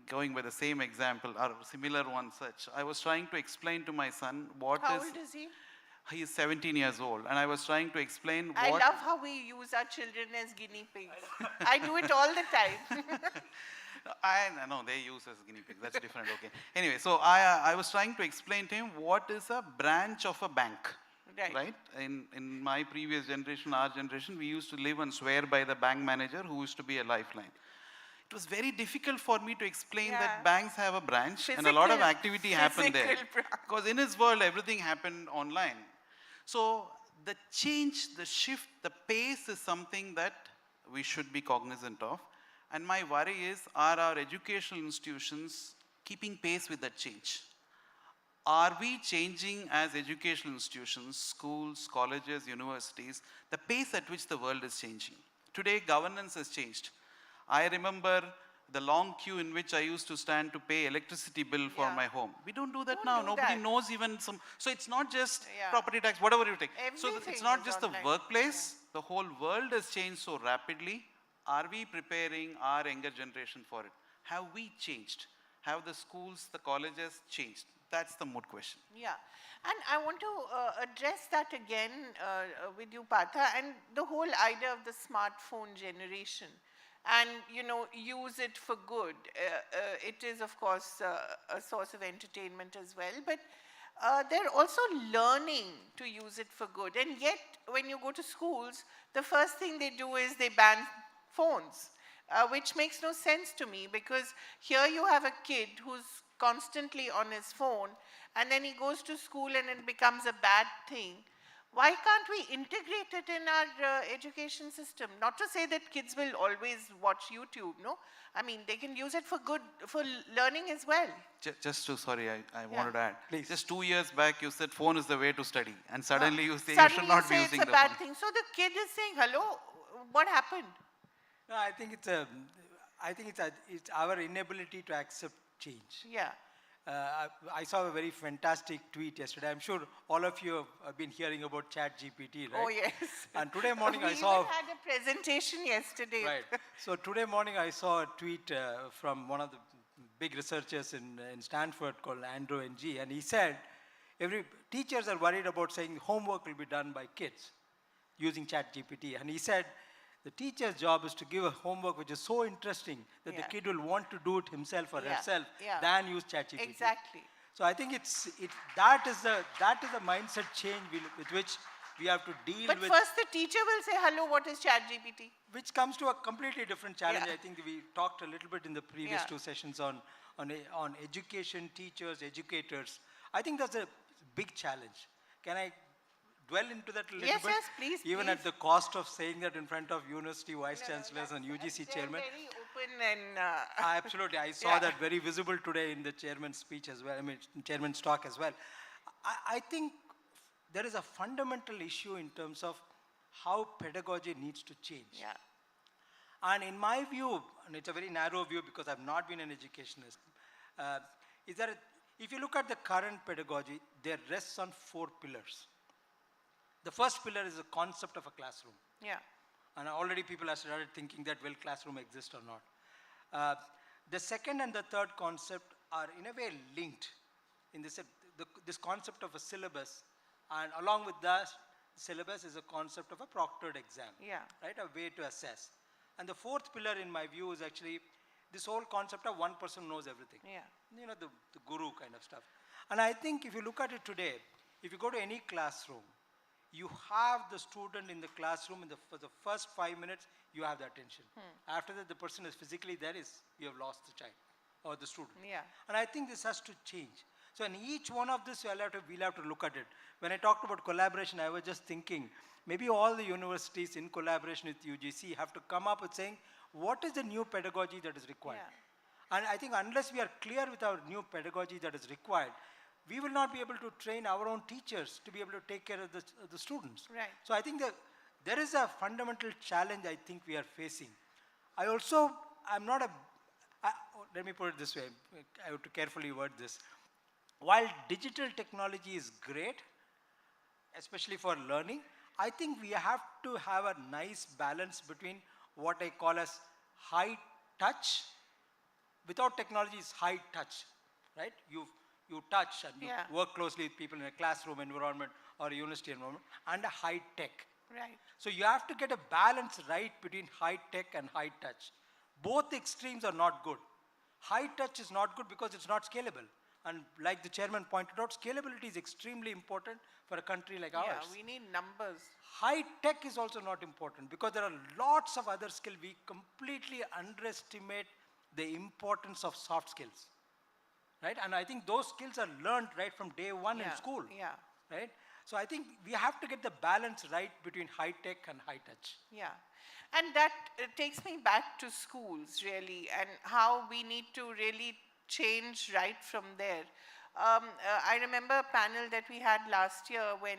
going by the same example or similar one such, I was trying to explain to my son How old is he? He is 17 years old, and I was trying to explain I love how we use our children as guinea pigs. I do it all the time. I know they use as guinea pigs. That's different. Okay. Anyway, so I was trying to explain to him what is a branch of a bank. Right? In my previous generation, our generation, we used to live and swear by the bank manager who used to be a lifeline. It was very difficult for me to explain that banks have a branch and a lot of activity happened there. Because in his world, everything happened online. So the change, the shift, the pace is something that we should be cognizant of. And my worry is, are our educational institutions keeping pace with that change? Are we changing as educational institutions, schools, colleges, universities, the pace at which the world is changing? Today, governance has changed. I remember the long queue in which I used to stand to pay electricity bill for my home. We don't do that now. Nobody knows even some. So it's not just property tax, whatever you take. So it's not just the workplace. The whole world has changed so rapidly. Are we preparing our younger generation for it? Have we changed? Have the schools, the colleges changed? That's the moot question. Yeah. And I want to address that again with you, Partha, and the whole idea of the smartphone generation. And, use it for good. It is, of course, a source of entertainment as well. But they're also learning to use it for good. And yet, when you go to schools, the first thing they do is they ban phones, which makes no sense to me, because here you have a kid who's constantly on his phone, and then he goes to school and it becomes a bad thing. Why can't we integrate it in our education system? Not to say that kids will always watch YouTube, no? I mean, they can use it for good, for learning as well. Sorry, I wanted to add. Please. Just 2 years back, you said phone is the way to study, and suddenly you say you should not be using the phone. It's a bad thing. So the kid is saying, hello, what happened? No, I think it's our inability to accept change. Yeah. I saw a very fantastic tweet yesterday. I'm sure all of you have been hearing about ChatGPT, right? Oh, yes. And today morning we I saw... We had a presentation yesterday. Right. So today morning I saw a tweet from one of the big researchers in Stanford called Andrew Ng, and he said, teachers are worried about saying homework will be done by kids using ChatGPT. And he said, the teacher's job is to give a homework which is so interesting that the kid will want to do it himself or herself than use ChatGPT. Exactly. So I think that is the mindset change with which we have to deal with. But first the teacher will say, hello, what is ChatGPT? Which comes to a completely different challenge. I think we talked a little bit in the previous 2 sessions on education, teachers, educators. I think that's a big challenge. Can I dwell into that a little Yes, bit? yes, please, Even please. at the cost of saying that in front of university vice chancellors and UGC chairman. Very open and... Absolutely, I saw that very visible today in the chairman's speech as well, I mean, chairman's talk as well. I think there is a fundamental issue in terms of how pedagogy needs to change. Yeah. And in my view, and it's a very narrow view because I've not been an educationist, is that if you look at the current pedagogy, there rests on 4 pillars. The first pillar is the concept of a classroom. Yeah. And already people have started thinking that, will classroom exist or not? The second and the third concept are in a way linked in this, this concept of a syllabus, and along with that syllabus is a concept of a proctored exam, right? A way to assess. And the fourth pillar in my view is actually this whole concept of one person knows everything. Yeah. You know, the guru kind of stuff. And I think if you look at it today, if you go to any classroom, you have the student in the classroom for the first 5 minutes, you have the attention. After that, the person is physically there, you have lost the child or the student. Yeah. And I think this has to change. So in each one of this, we'll have to look at it. When I talked about collaboration, I was just thinking, maybe all the universities in collaboration with UGC have to come up with saying, what is the new pedagogy that is required? Yeah. And I think unless we are clear with our new pedagogy that is required, we will not be able to train our own teachers to be able to take care of the students. Right. So I think that there is a fundamental challenge I think we are facing. I'm not a, let me put it this way, I have to carefully word this. While digital technology is great, especially for learning, I think we have to have a nice balance between what I call as high touch. Without technology is high touch, right? You touch and you work closely with people in a classroom environment or a university environment, and a high tech. Right. So you have to get a balance right between high tech and high touch. Both extremes are not good. High touch is not good because it's not scalable. And like the chairman pointed out, scalability is extremely important for a country like ours. Yeah, we need numbers. High tech is also not important because there are lots of other skills. We completely underestimate the importance of soft skills, right? And I think those skills are learned right from day one in school, right? So I think we have to get the balance right between high tech and high touch. Yeah. And that takes me back to schools, really, and how we need to really change right from there. I remember a panel that we had last year when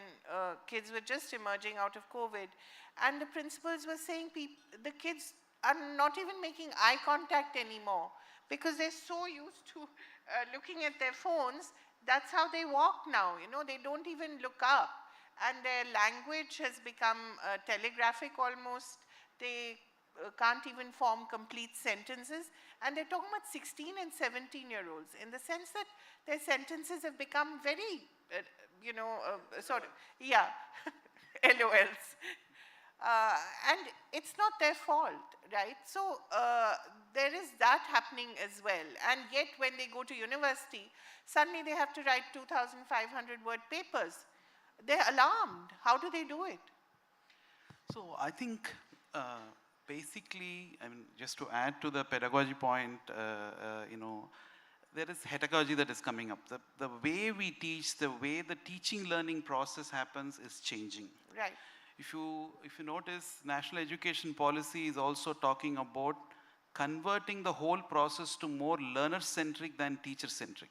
kids were just emerging out of COVID, and the principals were saying the kids are not even making eye contact anymore because they're so used to looking at their phones. That's how they walk now, you know, they don't even look up. And their language has become telegraphic almost. They can't even form complete sentences. And they're talking about 16 and 17-year-olds in the sense that their sentences have become very, sort of, LOLs. And it's not their fault, right? So there is that happening as well. And yet when they go to university, suddenly they have to write 2,500 word papers. They're alarmed. How do they do it? So I think basically, I mean, just to add to the pedagogy point, there is pedagogy that is coming up. The way we teach, the way the teaching learning process happens is changing. Right. If you notice, national education policy is also talking about converting the whole process to more learner-centric than teacher-centric.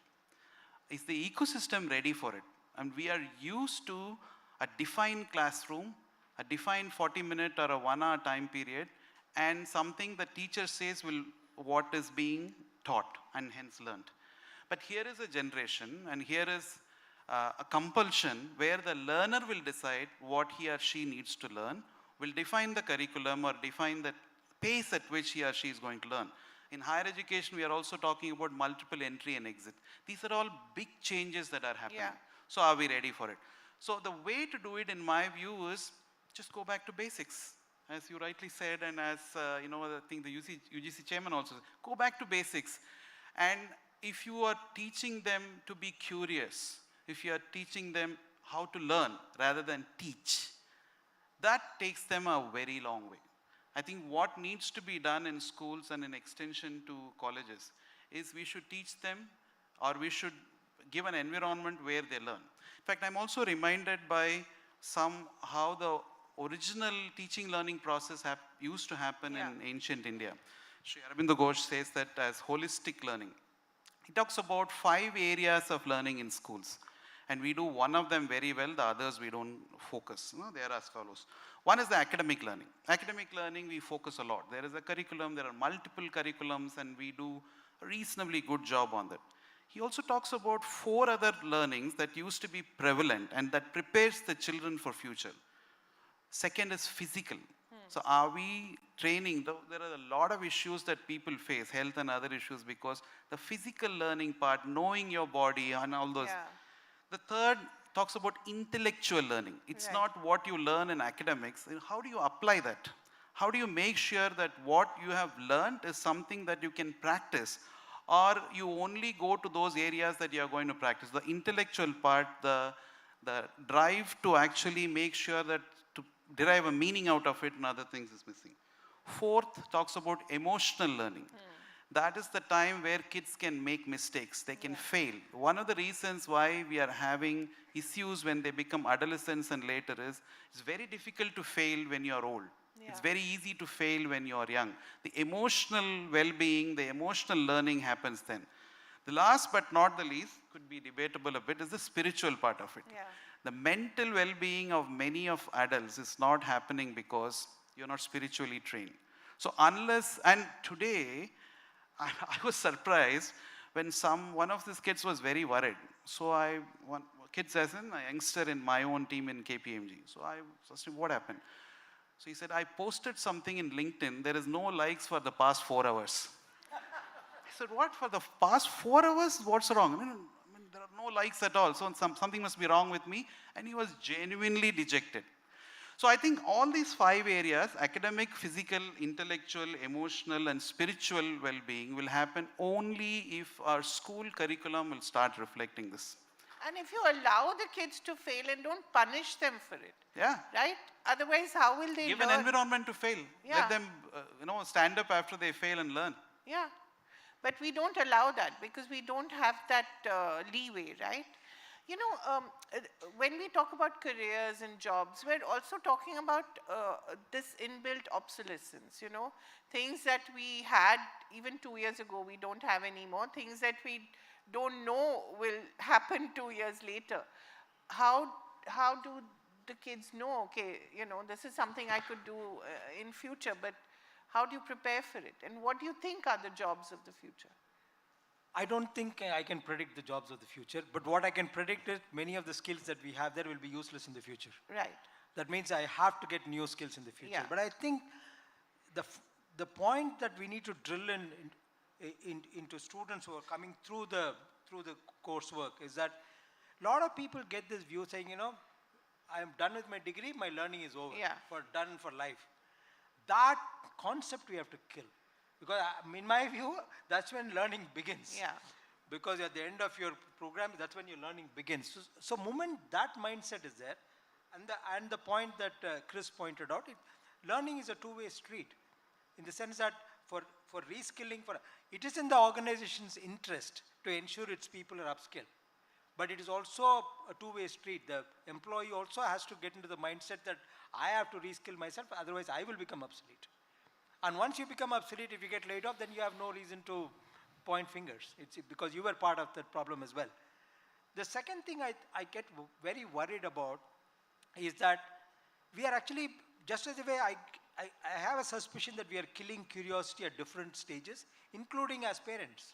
Is the ecosystem ready for it? And we are used to a defined classroom, a defined 40-minute or a 1-hour time period, and something the teacher says what is being taught and hence learned. But here is a generation, and here is a compulsion where the learner will decide what he or she needs to learn, will define the curriculum or define the pace at which he or she is going to learn. In higher education, we are also talking about multiple entry and exit. These are all big changes that are happening. Yeah. So are we ready for it? So the way to do it, in my view, is just go back to basics. As you rightly said, and as I think the UGC chairman also said, go back to basics. And if you are teaching them to be curious, if you are teaching them how to learn rather than teach, that takes them a very long way. I think what needs to be done in schools and in extension to colleges is we should teach them, or we should give an environment where they learn. In fact, I'm also reminded by how the original teaching learning process used to happen in ancient India. Sri Aurobindo Ghosh says that as holistic learning. He talks about 5 areas of learning in schools. And we do one of them very well, the others we don't focus. They are as follows. One is the academic learning. Academic learning, we focus a lot. There is a curriculum, there are multiple curriculums, and we do a reasonably good job on that. He also talks about 4 other learnings that used to be prevalent and that prepares the children for future. Second is physical. So are we training? There are a lot of issues that people face, health and other issues, because the physical learning part, knowing your body and all those. Yeah. The third talks about intellectual learning. It's not what you learn in academics. How do you apply that? How do you make sure that what you have learned is something that you can practice, or you only go to those areas that you are going to practice? The intellectual part, the drive to actually make sure that to derive a meaning out of it and other things is missing. Fourth talks about emotional learning. That is the time where kids can make mistakes, they can fail. One of the reasons why we are having issues when they become adolescents and later is, it's very difficult to fail when you are old. It's very easy to fail when you are young. The emotional well-being, the emotional learning happens then. The last but not the least, could be debatable a bit, is the spiritual part of it. The mental well-being of many of adults is not happening because you're not spiritually trained. So unless, and today, I was surprised when one of these kids was very worried. So kids as in a youngster in my own team in KPMG. So I asked him, what happened? So he said, I posted something in LinkedIn, there is no likes for the past 4 hours. I said, what, for the past 4 hours? What's wrong? I mean, there are no likes at all. So something must be wrong with me. And he was genuinely dejected. So I think all these 5 areas, academic, physical, intellectual, emotional, and spiritual well-being will happen only if our school curriculum will start reflecting this. And if you allow the kids to fail and don't punish them for it. Yeah. Right? Otherwise, how will they Give learn? an environment to fail. Yeah. Let them stand up after they fail and learn. Yeah. But we don't allow that because we don't have that leeway, right? You know, when we talk about careers and jobs, we're also talking about this inbuilt obsolescence, you know, things that we had even 2 years ago, we don't have anymore, things that we don't know will happen 2 years later. How do the kids know, okay, you know, this is something I could do in future, but how do you prepare for it? And what do you think are the jobs of the future? I don't think I can predict the jobs of the future, but what I can predict is many of the skills that we have there will be useless in the future. Right. That means I have to get new skills in the future. Yeah. But I think the point that we need to drill into students who are coming through the coursework is that a lot of people get this view saying, you know, I am done with my degree, my learning is over, done for life. That concept we have to kill. Because in my view, that's when learning begins. Yeah. Because at the end of your program, that's when your learning begins. So moment that mindset is there, and the point that Chris pointed out, learning is a two-way street. In the sense that for reskilling, it is in the organization's interest to ensure its people are upskilled. But it is also a two-way street. The employee also has to get into the mindset that I have to reskill myself, otherwise I will become obsolete. And once you become obsolete, if you get laid off, then you have no reason to point fingers. It's because you were part of that problem as well. The second thing I get very worried about is that we are actually, just as the way I have a suspicion that we are killing curiosity at different stages, including as parents.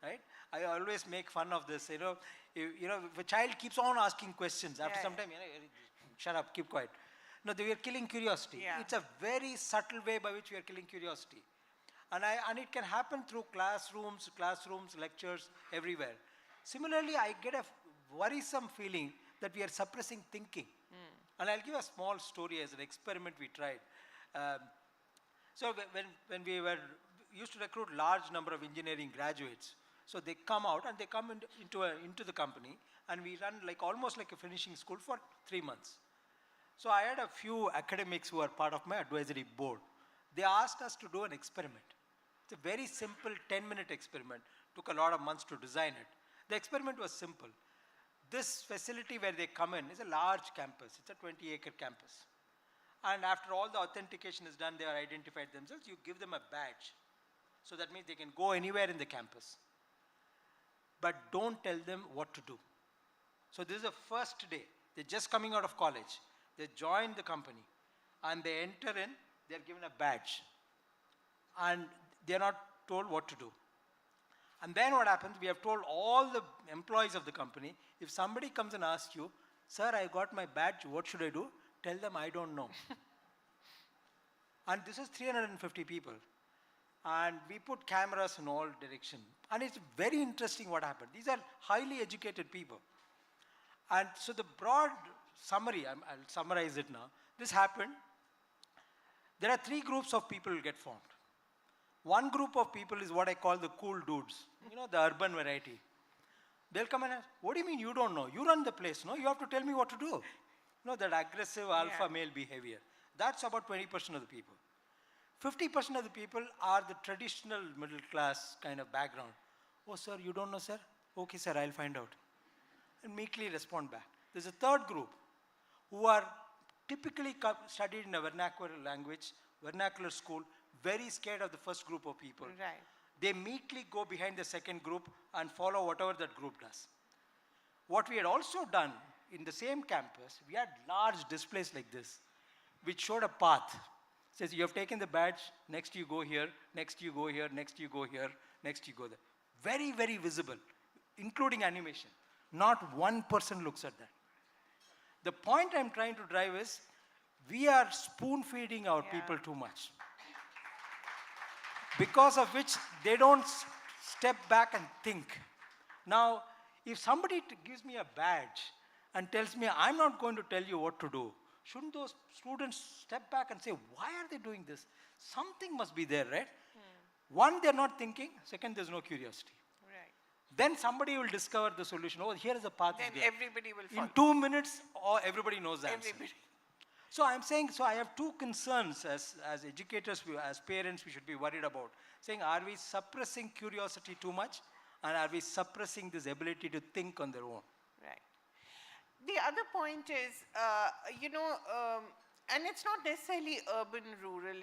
Right? I always make fun of this. You know, if a child keeps on asking questions, after some time, shut up, keep quiet. No, we are killing curiosity. Yeah. It's a very subtle way by which we are killing curiosity. And it can happen through classrooms, lectures, everywhere. Similarly, I get a worrisome feeling that we are suppressing thinking. And I'll give a small story as an experiment we tried. So when we used to recruit large number of engineering graduates, so they come out and they come into the company, and we run almost like a finishing school for 3 months. So I had a few academics who are part of my advisory board. They asked us to do an experiment. It's a very simple 10-minute experiment. Took a lot of months to design it. The experiment was simple. this facility where they come in is a large campus. It's a 20-acre campus. And after all the authentication is done, they are identified themselves, you give them a badge. So that means they can go anywhere in the campus. But don't tell them what to do. So this is the first day. They're just coming out of college. They join the company. And they enter in, they're given a badge. And they're not told what to do. And then what happens, we have told all the employees of the company, if somebody comes and asks you, sir, I got my badge, what should I do? Tell them, I don't know. And this is 350 people. And we put cameras in all directions. And it's very interesting what happened. These are highly educated people. And so the broad summary, I'll summarize it now. This happened. There are 3 groups of people who get formed. One group of people is what I call the cool dudes. You know, the urban variety. They'll come and ask, what do you mean you don't know? You run the place, no? You have to tell me what to do. You know, that aggressive alpha male behavior. That's about 20% of the people. 50% of the people are the traditional middle class kind of background. Oh, sir, you don't know, sir? Okay, sir, I'll find out. And meekly respond back. There's a third group who are typically studied in a vernacular language, vernacular school, very scared of the first group of people. Right. They meekly go behind the second group and follow whatever that group does. What we had also done in the same campus, we had large displays like this, which showed a path. It says, you have taken the badge, next you go here, next you go here, next you go here, next you go there. Very, very visible, including animation. Not one person looks at that. The point I'm trying to drive is, we are spoon-feeding our people too much. Because of which they don't step back and think. Now, if somebody gives me a badge and tells me, I'm not going to tell you what to do, shouldn't those students step back and say, why are they doing this? Something must be there, right? One, they're not thinking. Second, there's no curiosity. Right. Then somebody will discover the solution. Oh, here is a path. Then everybody will follow. In 2 minutes, everybody knows the answer. Everybody. So I'm saying, so I have 2 concerns as educators, as parents, we should be worried about. Saying, are we suppressing curiosity too much? And are we suppressing this ability to think on their own? Right. The other point is, and it's not necessarily urban-rural,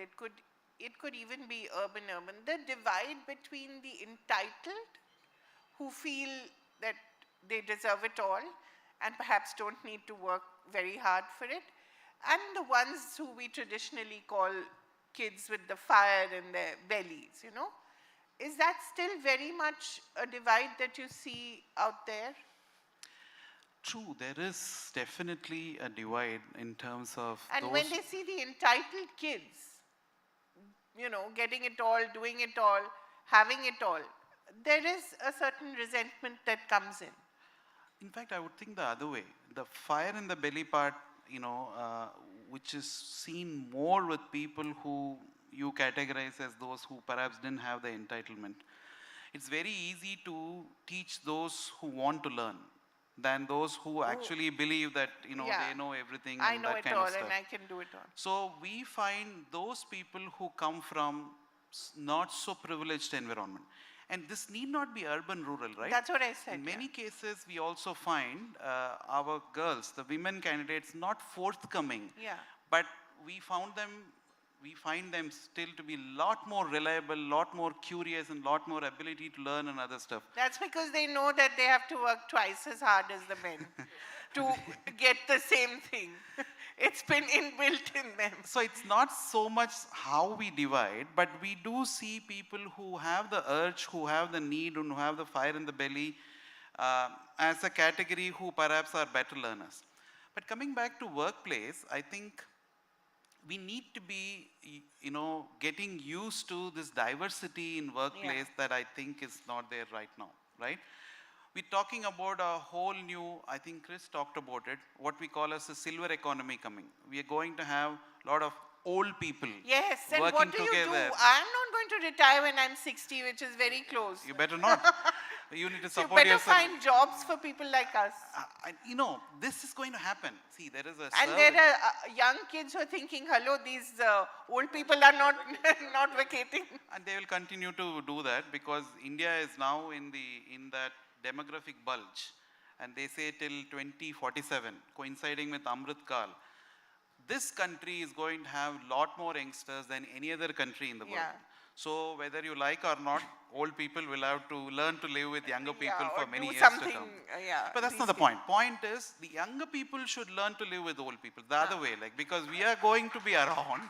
it could even be urban-urban. The divide between the entitled, who feel that they deserve it all, and perhaps don't need to work very hard for it, and the ones who we traditionally call kids with the fire in their bellies, you know. Is that still very much a divide that you see out there? True, there is definitely a divide in terms of And when they see the entitled kids, you know, getting it all, doing it all, having it all, there is a certain resentment that comes in. In fact, I would think the other way. The fire in the belly part, you know, which is seen more with people who you categorize as those who perhaps didn't have the entitlement. It's very easy to teach those who want to learn than those who actually believe that, you know, they know everything I and know that it kind all of stuff. and I can do it all. So we find those people who come from not so privileged environment. And this need not be urban-rural, right? That's what I said. In many cases, we also find our girls, the women candidates, not forthcoming. Yeah. But we find them still to be a lot more reliable, lot more curious, and lot more ability to learn and other stuff. That's because they know that they have to work twice as hard as the men to get the same thing. It's been inbuilt in them. So it's not so much how we divide, but we do see people who have the urge, who have the need, and who have the fire in the belly as a category who perhaps are better learners. But coming back to workplace, I think we need to be, you know, getting used to this diversity in workplace that I think is not there right now, right? We're talking about a whole new, I think Chris talked about it, what we call as a silver economy coming. We are going to have a lot of old people Yes, and working what do you together. do? I'm not going to retire when I'm 60, which is very close. You better not. You need to So you support better yourself. find jobs for people like us. You know, this is going to happen. See, there is a And survey. there are young kids who are thinking, hello, these old people are not, not vacating. And they will continue to do that because India is now in that demographic bulge. and they say till 2047, coinciding with Amrit Kal, this country is going to have a lot more youngsters than any other country in the world. So whether you like or not, old people will have to learn to live with younger people for many years to come. But that's not the point. Point is, the younger people should learn to live with old people. The other way, like, because we are going to be around,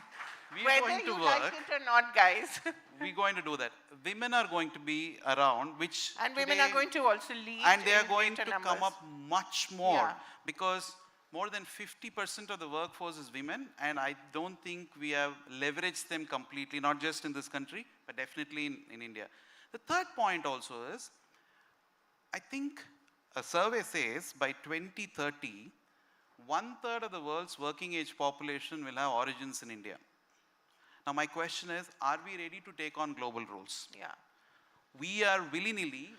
we are Whether going to you work. like it or not, guys. We're going to do that. Women are going to be around, which and women are going to also lead. and they are in going to greater come numbers. up much more because more than 50% of the workforce is women, and I don't think we have leveraged them completely, not just in this country, but definitely in India. The third point also is, I think a survey says by 2030, 1/3 of the world's working age population will have origins in India. Now my question is, are we ready to take on global roles? Yeah. We are willy-nilly,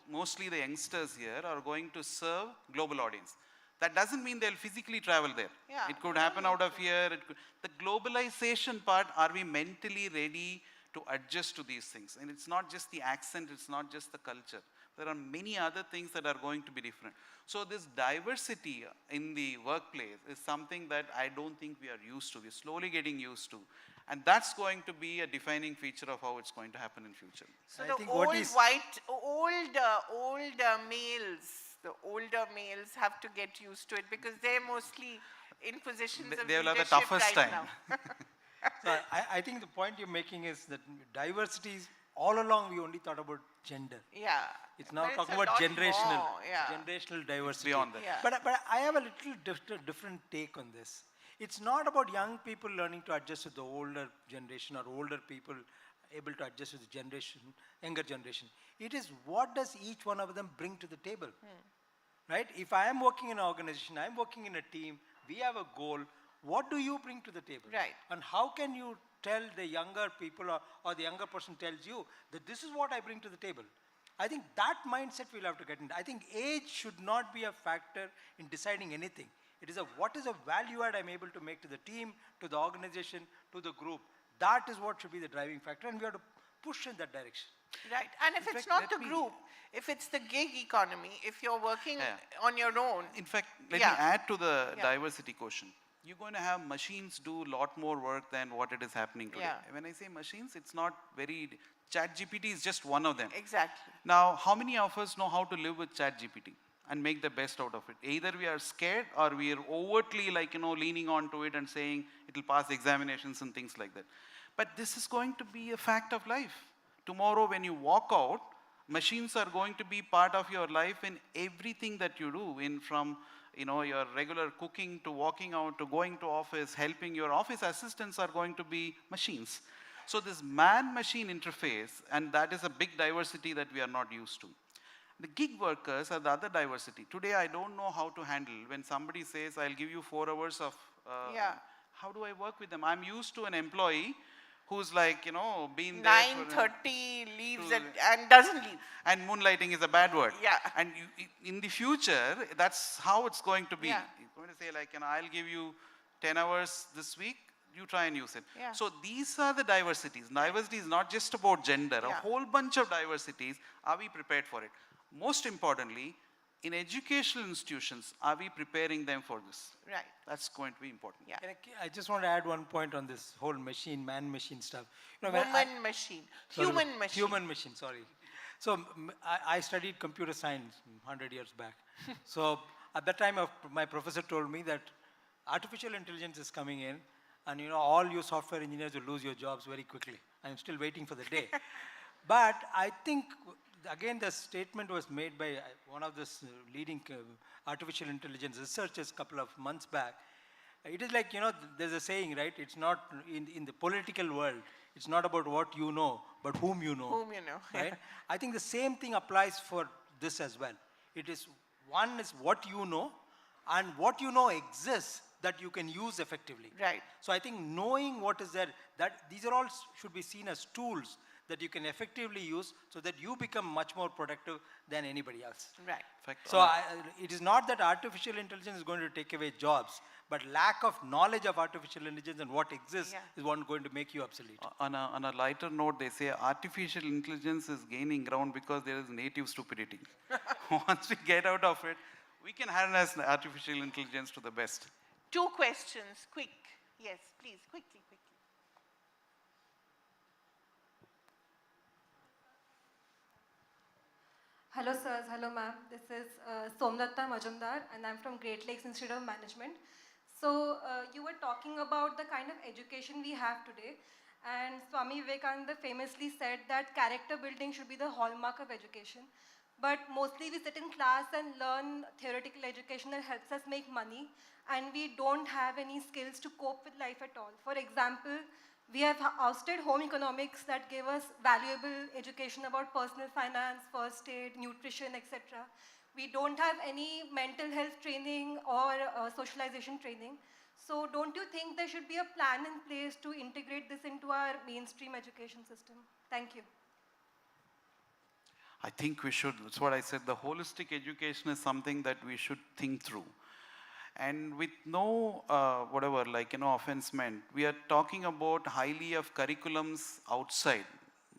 mostly the youngsters here are going to serve global audience. That doesn't mean they'll physically travel there. Yeah. It could happen out of here. The globalization part, are we mentally ready to adjust to these things? And it's not just the accent, it's not just the culture. There are many other things that are going to be different. So this diversity in the workplace is something that I don't think we are used to. We're slowly getting used to. And that's going to be a defining feature of how it's going to happen in future. So the older males have to get used to it because they're mostly in positions of They will have the leadership toughest right time. now. So I think the point you're making is that diversity is, all along we only thought about gender. Yeah. It's now But talking a about lot generational, more, generational diversity. Beyond that. Yeah. But I have a little different take on this. It's not about young people learning to adjust with the older generation or older people able to adjust with the younger generation. It is what does each one of them bring to the table, right? If I am working in an organization, I'm working in a team, we have a goal, what do you bring to the table? Right. And how can you tell the younger people or the younger person tells you that this is what I bring to the table? I think that mindset we'll have to get into. I think age should not be a factor in deciding anything. It is what is a value add I'm able to make to the team, to the organization, to the group. That is what should be the driving factor, and we have to push in that direction. Right. And if it's not the group, if it's the gig economy, if you're working on your own. In fact, let me add to the diversity quotient. You're going to have machines do a lot more work than what it is happening today. Yeah. When I say machines, it's not very, ChatGPT is just one of them. Exactly. Now, how many of us know how to live with ChatGPT and make the best out of it? Either we are scared or we are overtly leaning onto it and saying it will pass examinations and things like that. But this is going to be a fact of life. Tomorrow when you walk out, machines are going to be part of your life in everything that you do, from your regular cooking to walking out to going to office, helping. Your office assistants are going to be machines. So this man-machine interface, and that is a big diversity that we are not used to. The gig workers are the other diversity. Today I don't know how to handle when somebody says, I'll give you 4 hours of, how do I work with them? I'm used to an employee who's been there 9:30 leaves and doesn't leave. And moonlighting is a bad word. Yeah. And in the future, that's how it's going to be. Yeah. You're going to say I'll give you 10 hours this week, you try and use it. Yeah. So these are the diversities. Diversity is not just about gender, a whole bunch of diversities. Are we prepared for it? Most importantly, in educational institutions, are we preparing them for this? Right. That's going to be important. Yeah. I just want to add one point on this whole machine, man-machine stuff. Woman-machine. Human-machine. Human-machine, sorry. So I studied computer science 100 years back. So at that time, my professor told me that artificial intelligence is coming in, and all you software engineers will lose your jobs very quickly. I'm still waiting for the day. But I think, again, the statement was made by one of the leading artificial intelligence researchers a couple of months back. It is like, there's a saying, right? It's not, in the political world, it's not about what you know, but whom you know. Whom you know. Right? I think the same thing applies for this as well. It is, one is what you know, and what you know exists that you can use effectively. Right. So I think knowing what is there, that these are all should be seen as tools that you can effectively use so that you become much more productive than anybody else. Right. So it is not that artificial intelligence is going to take away jobs, but lack of knowledge of artificial intelligence and what exists is one going to make you obsolete. On a lighter note, they say artificial intelligence is gaining ground because there is native stupidity. Once we get out of it, we can harness artificial intelligence to the best. 2 questions, quick. Yes, please, quickly. Hello sirs, hello ma'am. This is Somnatta Majumdar and I'm from Great Lakes Institute of Management. So you were talking about the kind of education we have today, and Swami Vivekananda famously said that character building should be the hallmark of education. But mostly we sit in class and learn theoretical education that helps us make money, and we don't have any skills to cope with life at all. For example, we have ousted home economics that gave us valuable education about personal finance, first aid, nutrition, etc. We don't have any mental health training or socialization training. So don't you think there should be a plan in place to integrate this into our mainstream education system? Thank you. I think we should. That's what I said. The holistic education is something that we should think through. And with no, offense meant, we are talking about highly of curriculums outside,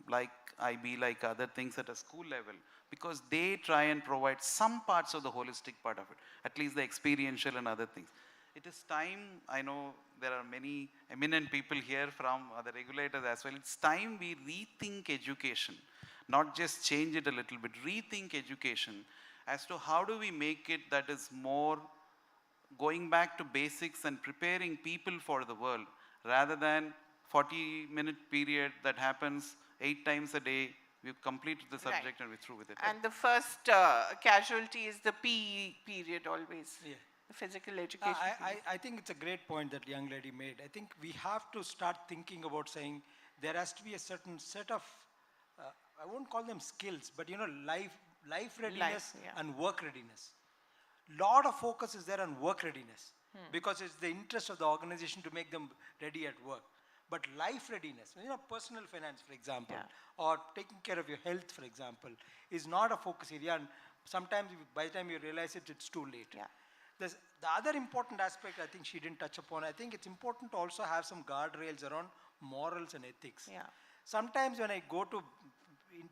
like IB, like other things at a school level, because they try and provide some parts of the holistic part of it, at least the experiential and other things. It is time, I know there are many eminent people here from other regulators as well. It's time we rethink education, not just change it a little bit, rethink education as to how do we make it that is more going back to basics and preparing people for the world rather than 40-minute period that happens 8 times a day. We've completed the subject and we're through with it. And the first casualty is the PE period always. Yeah. The physical education. I think it's a great point that young lady made. I think we have to start thinking about saying there has to be a certain set of, I won't call them skills, but life readiness and work readiness. Lot of focus is there on work readiness because it's the interest of the organization to make them ready at work. But life readiness, personal finance, for example, or taking care of your health, for example, is not a focus area. And sometimes by the time you realize it, it's too late. The other important aspect I think she didn't touch upon, I think it's important to also have some guardrails around morals and ethics. Sometimes when I go to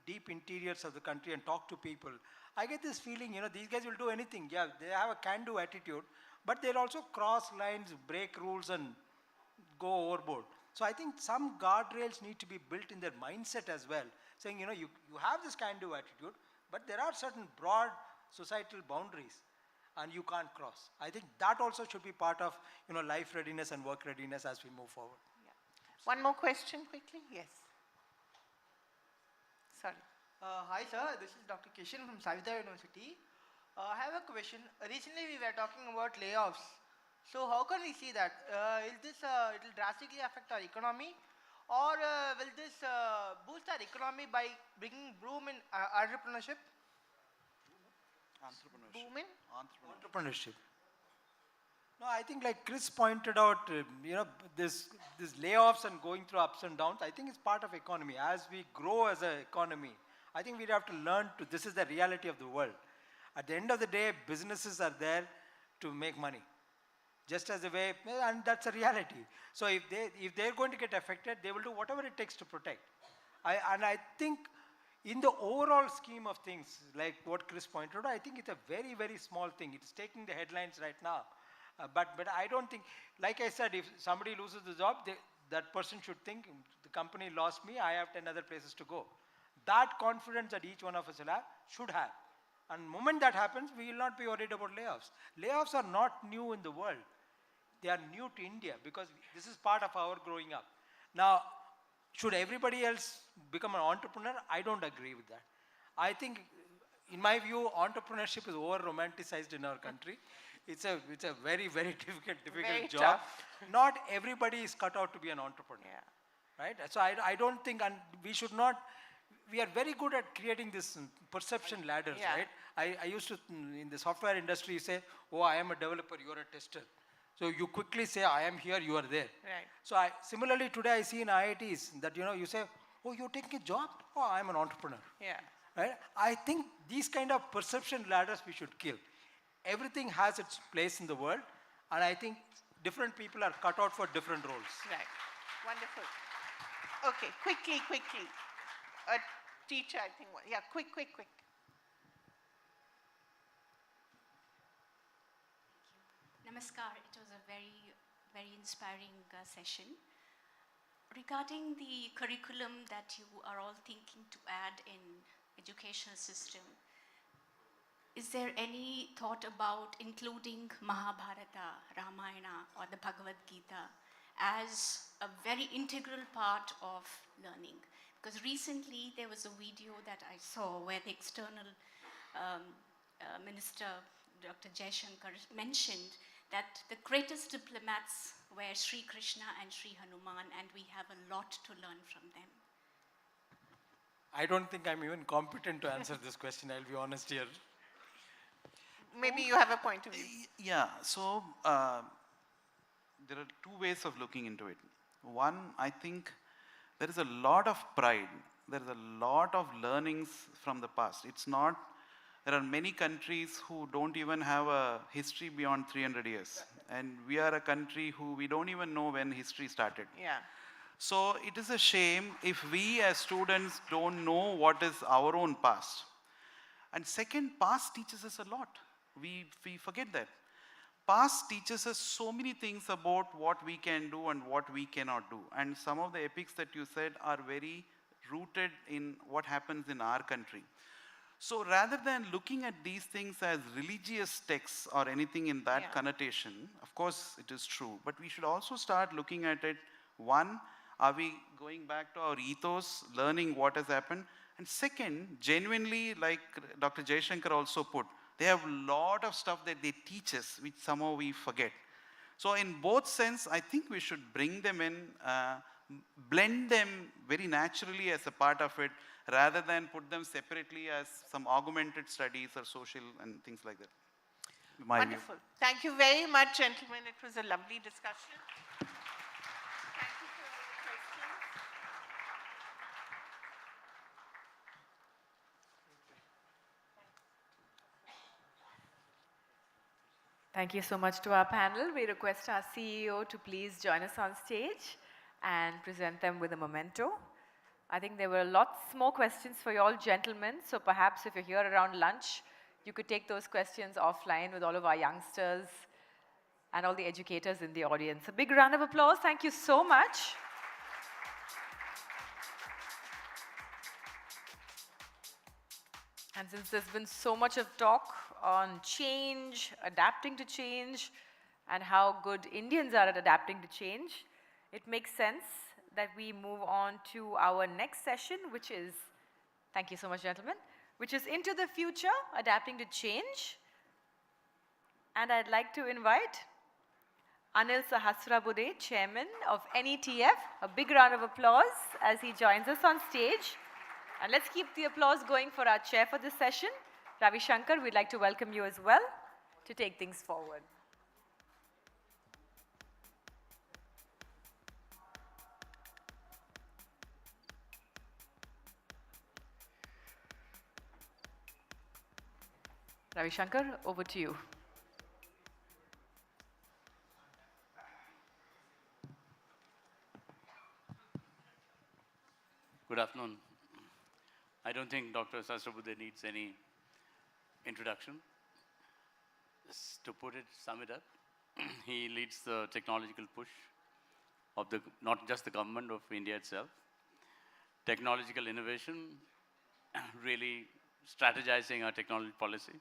deep interiors of the country and talk to people, I get this feeling, these guys will do anything. Yeah, they have a can-do attitude, but they'll also cross lines, break rules and go overboard. So I think some guardrails need to be built in their mindset as well, saying, you have this can-do attitude, but there are certain broad societal boundaries and you can't cross. I think that also should be part of, life readiness and work readiness as we move forward. One more question quickly. Yes. Sorry. Hi sir, this is Dr. Kishan from Savitha University. I have a question. Recently we were talking about layoffs. So how can we see that? It will drastically affect our economy, or will this boost our economy by bringing boom in entrepreneurship? Boom in? Entrepreneurship. No, I think like Chris pointed out, this layoffs and going through ups and downs, I think it's part of economy. As we grow as an economy, I think we have to learn this is the reality of the world. At the end of the day, businesses are there to make money. Just as a way, and that's a reality. So if they're going to get affected, they will do whatever it takes to protect. I think in the overall scheme of things, like what Chris pointed out, I think it's a very, very small thing. It's taking the headlines right now. But I don't think, like I said, if somebody loses the job, that person should think, the company lost me, I have 10 other places to go. That confidence that each one of us should have. And the moment that happens, we will not be worried about layoffs. Layoffs are not new in the world. They are new to India because this is part of our growing up. Now, should everybody else become an entrepreneur? I don't agree with that. I think, in my view, entrepreneurship is over-romanticized in our country. It's a very, very difficult job. Tough. Not everybody is cut out to be an entrepreneur. Right? So I don't think, and we should not, we are very good at creating this perception ladders, right? I used to, in the software industry, say, oh, I am a developer, you are a tester. So you quickly say, I am here, you are there. Right. So similarly, today I see in IITs that, you say, oh, you're taking a job? Oh, I'm an entrepreneur. Yeah. Right? I think these kind of perception ladders we should kill. Everything has its place in the world, and I think different people are cut out for different roles. Right. Wonderful. Okay, quickly. A teacher, I think. Yeah, quick. Namaskar. It was a very, very inspiring session. Regarding the curriculum that you are all thinking to add in educational system, is there any thought about including Mahabharata, Ramayana, or the Bhagavad Gita as a very integral part of learning? Because recently there was a video that I saw where the external minister, Dr. Jaishankar, mentioned that the greatest diplomats were Sri Krishna and Sri Hanuman, and we have a lot to learn from them. I don't think I'm even competent to answer this question, I'll be honest here. Maybe you have a point of view. Yeah, so there are two ways of looking into it. One, I think there is a lot of pride. There is a lot of learnings from the past. It's not, there are many countries who don't even have a history beyond 300 years. And we are a country who we don't even know when history started. Yeah. So it is a shame if we as students don't know what is our own past. And second, past teaches us a lot. We forget that. Past teaches us so many things about what we can do and what we cannot do. And some of the epics that you said are very rooted in what happens in our country. So rather than looking at these things as religious texts or anything in that connotation, of course it is true, but we should also start looking at it. One, are we going back to our ethos, learning what has happened? And second, genuinely, like Dr. Jaishankar also put, they have a lot of stuff that they teach us, which somehow we forget. So in both sense, I think we should bring them in, blend them very naturally as a part of it, rather than put them separately as some augmented studies or social and things like that. Wonderful. Thank you very much, gentlemen. It was a lovely discussion. Thank you for all the questions. Thank you so much to our panel. We request our CEO to please join us on stage and present them with a memento. I think there were lots more questions for you all gentlemen, so perhaps if you're here around lunch, you could take those questions offline with all of our youngsters and all the educators in the audience. A big round of applause. Thank you so much. And since there's been so much of talk on change, adapting to change, and how good Indians are at adapting to change, it makes sense that we move on to our next session, which is, thank you so much, gentlemen, which is Into the Future, Adapting to Change. And I'd like to invite Anil Sahasrabudhe, Chairman of NETF. A big round of applause as he joins us on stage. And let's keep the applause going for our chair for this session. Ravi Shankar, we'd like to welcome you as well to take things forward. Ravi Shankar, over to you. Good afternoon. I don't think Dr. Sahasrabudhe needs any introduction. Just to put it, sum it up, he leads the technological push of not just the government of India itself. Technological innovation, really strategizing our technology policy.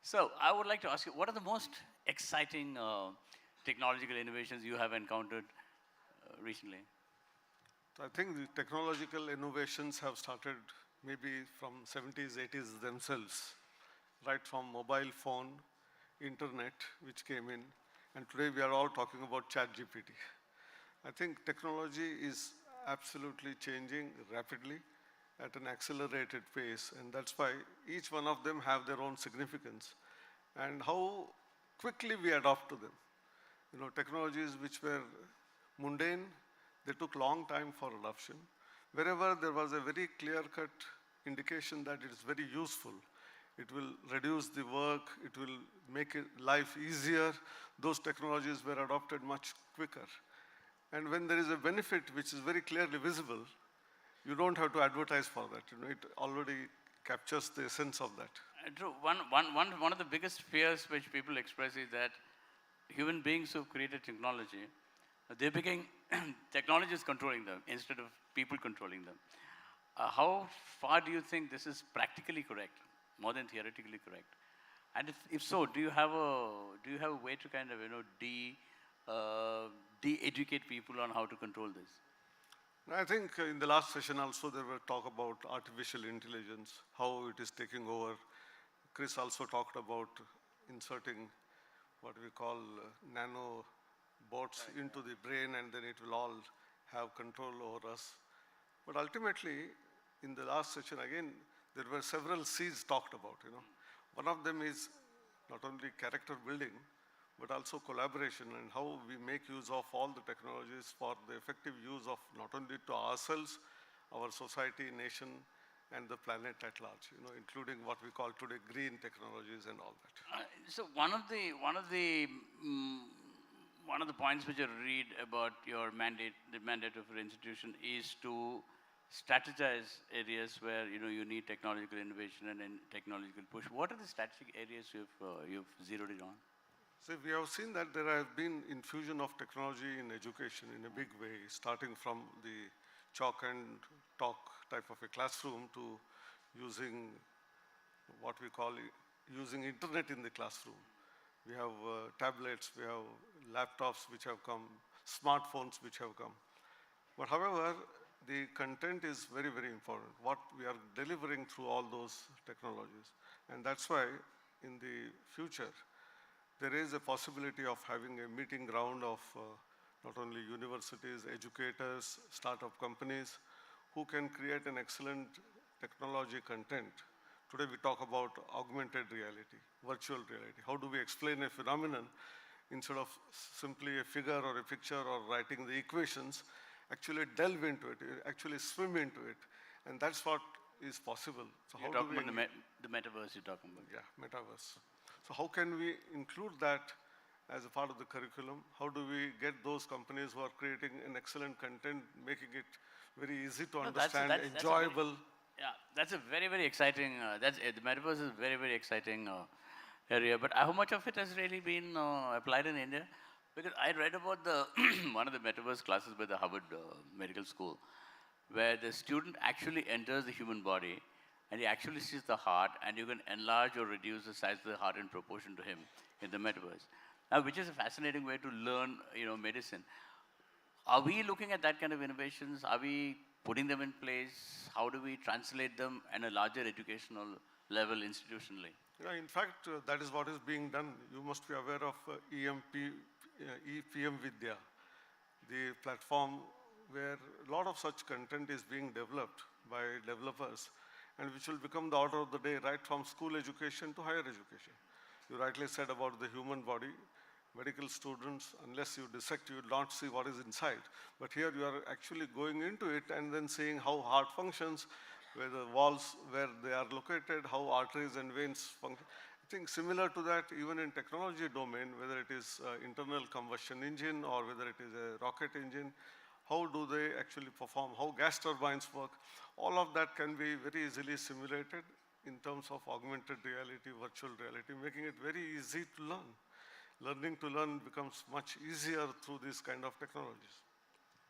So I would like to ask you, what are the most exciting technological innovations you have encountered recently? I think the technological innovations have started maybe from 70s, 80s themselves, right from mobile phone, internet, which came in, and today we are all talking about ChatGPT. I think technology is absolutely changing rapidly at an accelerated pace, and that's why each one of them have their own significance and how quickly we adopt to them. You know, technologies which were mundane, they took long time for adoption. Wherever there was a very clear-cut indication that it is very useful, it will reduce the work, it will make life easier, those technologies were adopted much quicker. And when there is a benefit which is very clearly visible, you don't have to advertise for that. You know, it already captures the essence of that. True. One of the biggest fears which people express is that human beings who've created technology, they became technology is controlling them instead of people controlling them. How far do you think this is practically correct, more than theoretically correct? And if so, do you have a way to kind of de-educate people on how to control this? I think in the last session also there were talk about artificial intelligence, how it is taking over. Chris also talked about inserting what we call nano bots into the brain, and then it will all have control over us. But ultimately, in the last session again, there were several C's talked about. One of them is not only character building, but also collaboration and how we make use of all the technologies for the effective use of not only to ourselves, our society, nation, and the planet at large, including what we call today green technologies and all that. So one of the points which I read about your mandate, the mandate of your institution, is to strategize areas where you need technological innovation and technological push. What are the strategic areas you've zeroed in on? So we have seen that there have been infusion of technology in education in a big way, starting from the chalk and talk type of a classroom to using what we call using internet in the classroom. We have tablets, we have laptops which have come, smartphones which have come. But however, the content is very, very important, what we are delivering through all those technologies. And that's why in the future, there is a possibility of having a meeting ground of not only universities, educators, startup companies, who can create an excellent technology content. Today we talk about augmented reality, virtual reality. How do we explain a phenomenon instead of simply a figure or a picture or writing the equations, actually delve into it, actually swim into it. And that's what is possible. So you're talking about the metaverse you're talking about. Yeah, metaverse. So how can we include that as a part of the curriculum? How do we get those companies who are creating an excellent content, making it very easy to understand, enjoyable? That's a very, very exciting, the metaverse is a very, very exciting area. But how much of it has really been applied in India? Because I read about one of the metaverse classes by the Harvard Medical School, where the student actually enters the human body and he actually sees the heart, and you can enlarge or reduce the size of the heart in proportion to him in the metaverse. Now, which is a fascinating way to learn, medicine. Are we looking at that kind of innovations? Are we putting them in place? How do we translate them at a larger educational level institutionally? Yeah, in fact, that is what is being done. You must be aware of EPM Vidya, the platform where a lot of such content is being developed by developers, and which will become the order of the day right from school education to higher education. You rightly said about the human body. Medical students, unless you dissect, you will not see what is inside. But here you are actually going into it and then seeing how heart functions, where the valves, where they are located, how arteries and veins function. I think similar to that, even in technology domain, whether it is internal combustion engine or whether it is a rocket engine, how do they actually perform, how gas turbines work, all of that can be very easily simulated in terms of augmented reality, virtual reality, making it very easy to learn. Learning to learn becomes much easier through these kind of technologies.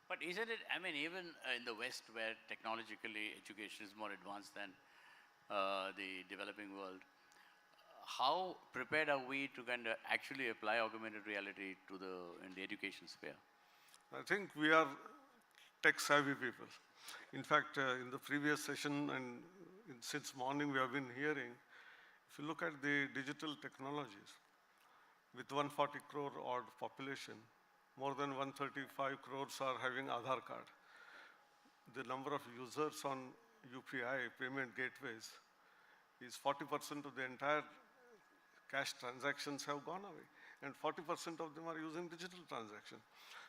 But isn't it, even in the West, where technologically education is more advanced than the developing world, how prepared are we to kind of actually apply augmented reality in the education sphere? I think we are tech-savvy people. In fact, in the previous session and since morning we have been hearing, if you look at the digital technologies, with 140 crore odd population, more than 135 crores are having Aadhaar card. The number of users on UPI, payment gateways, is 40% of the entire cash transactions have gone away. And 40% of them are using digital transaction.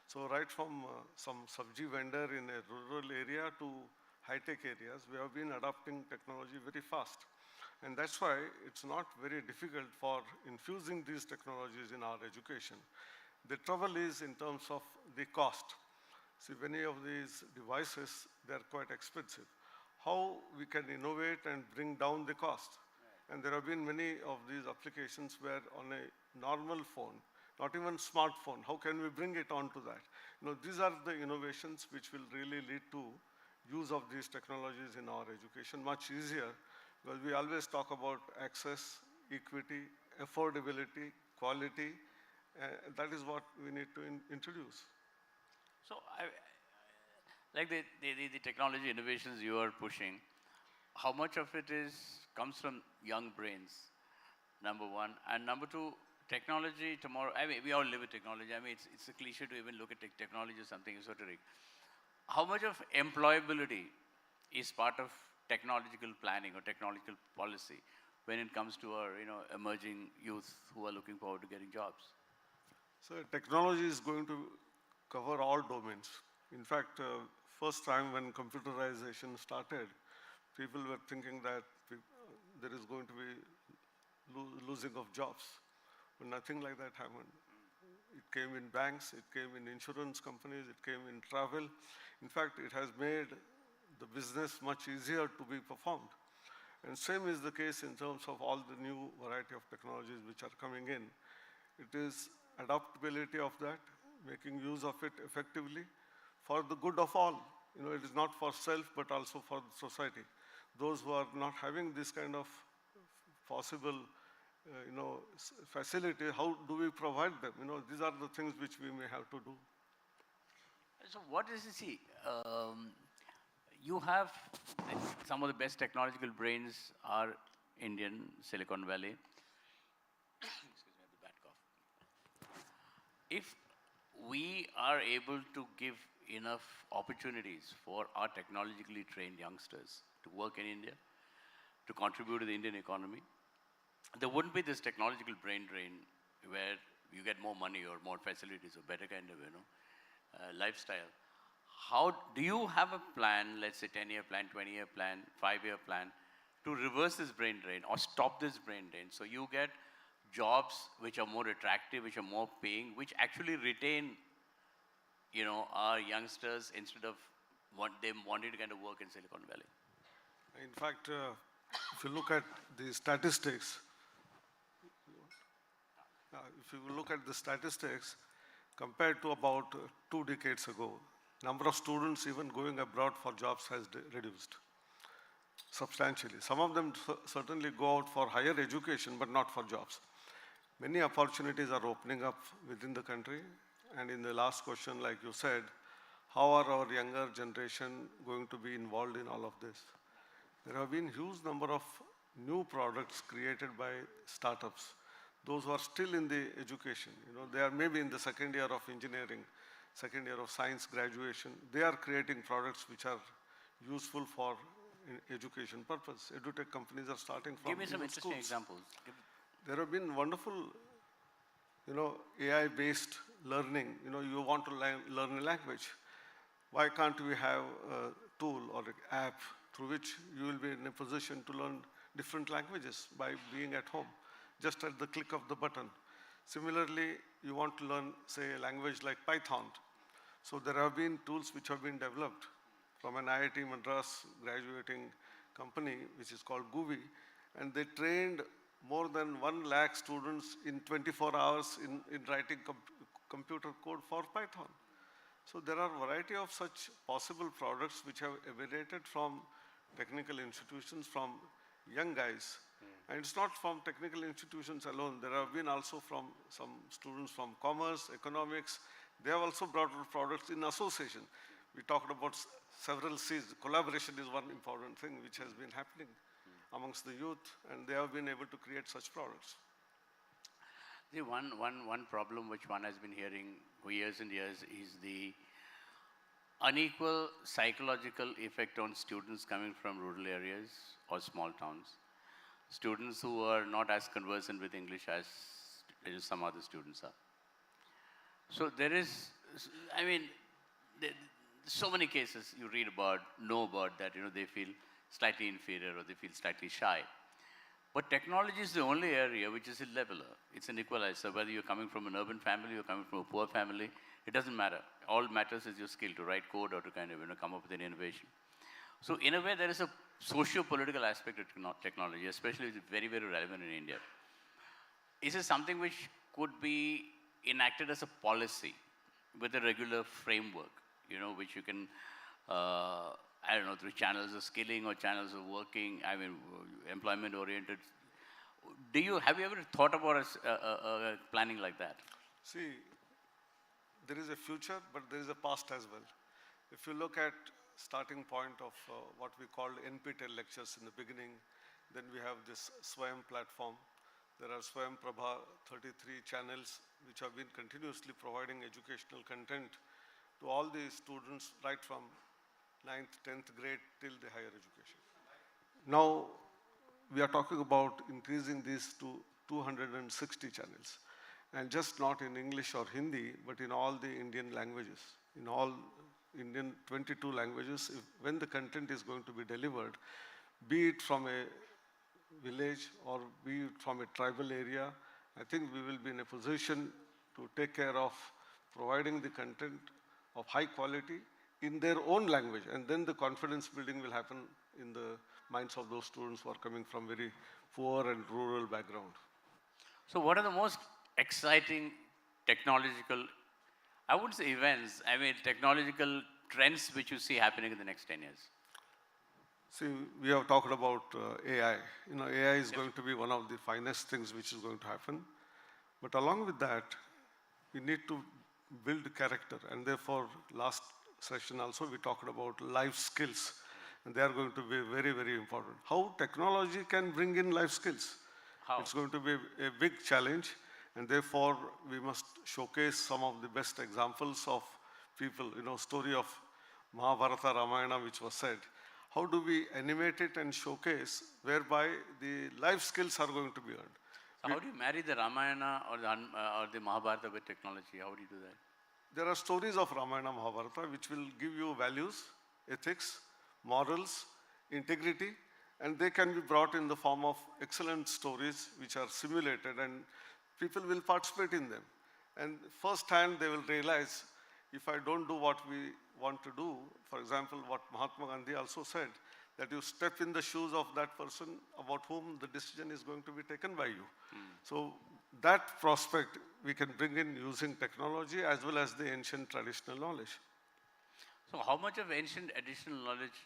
So right from some sabji vendor in a rural area to high-tech areas, we have been adopting technology very fast. And that's why it's not very difficult for infusing these technologies in our education. The trouble is in terms of the cost. See, many of these devices, they're quite expensive. How we can innovate and bring down the cost? And there have been many of these applications where on a normal phone, not even smartphone, how can we bring it onto that? These are the innovations which will really lead to use of these technologies in our education much easier, because we always talk about access, equity, affordability, quality. That is what we need to introduce. So, like the technology innovations you are pushing, how much of it comes from young brains, number one, and number two, technology tomorrow, I mean, we all live with technology. I mean, it's a cliche to even look at technology as something esoteric. How much of employability is part of technological planning or technological policy when it comes to our, emerging youth who are looking forward to getting jobs? So technology is going to cover all domains. In fact, first time when computerization started, people were thinking that there is going to be losing of jobs. But nothing like that happened. It came in banks, it came in insurance companies, it came in travel. In fact, it has made the business much easier to be performed. And same is the case in terms of all the new variety of technologies which are coming in. It is adaptability of that, making use of it effectively for the good of all. It is not for self, but also for the society. Those who are not having this kind of possible, facility, how do we provide them? These are the things which we may have to do. So what is it, see, you have some of the best technological brains are Indian, Silicon Valley. Excuse me, I have the bad cough. If we are able to give enough opportunities for our technologically trained youngsters to work in India, to contribute to the Indian economy, there wouldn't be this technological brain drain where you get more money or more facilities or better kind of, lifestyle. How do you have a plan, let's say 10-year plan, 20-year plan, 5-year plan, to reverse this brain drain or stop this brain drain so you get jobs which are more attractive, which are more paying, which actually retain, our youngsters instead of them wanting to kind of work in Silicon Valley? In fact, if you look at the statistics, compared to about 2 decades ago, number of students even going abroad for jobs has reduced substantially. Some of them certainly go out for higher education, but not for jobs. Many opportunities are opening up within the country. And in the last question, like you said, how are our younger generation going to be involved in all of this? There have been huge number of new products created by startups. Those who are still in the education, they are maybe in the second year of engineering, second year of science graduation. They are creating products which are useful for education purpose. EduTech companies are starting from Give me some interesting schools. examples. There have been wonderful, AI-based learning. You want to learn a language. Why can't we have a tool or an app through which you will be in a position to learn different languages by being at home, just at the click of the button? Similarly, you want to learn, say, a language like Python. So there have been tools which have been developed from an IIT Madras graduating company, which is called GUVI, and they trained more than 1 lakh students in 24 hours in writing computer code for Python. So there are a variety of such possible products which have emanated from technical institutions, from young guys. And it's not from technical institutions alone. There have been also from some students from commerce, economics. They have also brought out products in association. We talked about several C's. Collaboration is one important thing which has been happening amongst the youth, and they have been able to create such products. The one problem which one has been hearing for years and years is the unequal psychological effect on students coming from rural areas or small towns. Students who are not as conversant with English as some other students are. So there is, so many cases you read about, know about that, they feel slightly inferior or they feel slightly shy. But technology is the only area which is a leveler. It's an equalizer. Whether you're coming from an urban family, you're coming from a poor family, it doesn't matter. All matters is your skill to write code or to kind of come up with an innovation. So in a way, there is a socio-political aspect of technology, especially which is very, very relevant in India. Is it something which could be enacted as a policy with a regular framework, which you can, I don't know, through channels of skilling or channels of working, employment-oriented. Have you ever thought about planning like that? See, there is a future, but there is a past as well. If you look at starting point of what we called NPTEL lectures in the beginning, then we have this Swayam platform. There are Swayam Prabha 33 channels which have been continuously providing educational content to all the students right from 9th, 10th grade till the higher education. Now, we are talking about increasing this to 260 channels, and just not in English or Hindi, but in all the Indian languages, in all Indian 22 languages. When the content is going to be delivered, be it from a village or be it from a tribal area, I think we will be in a position to take care of providing the content of high quality in their own language, and then the confidence building will happen in the minds of those students who are coming from very poor and rural background. So what are the most exciting technological, I wouldn't say events, technological trends which you see happening in the next 10 years? See, we have talked about AI. AI is going to be one of the finest things which is going to happen. But along with that, we need to build character. And therefore, last session also, we talked about life skills. And they are going to be very, very important. How technology can bring in life skills? How? It's going to be a big challenge. And therefore, we must showcase some of the best examples of people. Story of Mahabharata, Ramayana, which was said. How do we animate it and showcase whereby the life skills are going to be earned? So how do you marry the Ramayana or the Mahabharata with technology? How do you do that? There are stories of Ramayana, Mahabharata which will give you values, ethics, morals, integrity, and they can be brought in the form of excellent stories which are simulated, and people will participate in them. And firsthand they will realize, if I don't do what we want to do, for example, what Mahatma Gandhi also said, that you step in the shoes of that person about whom the decision is going to be taken by you. So that prospect we can bring in using technology as well as the ancient traditional knowledge. So how much of ancient additional knowledge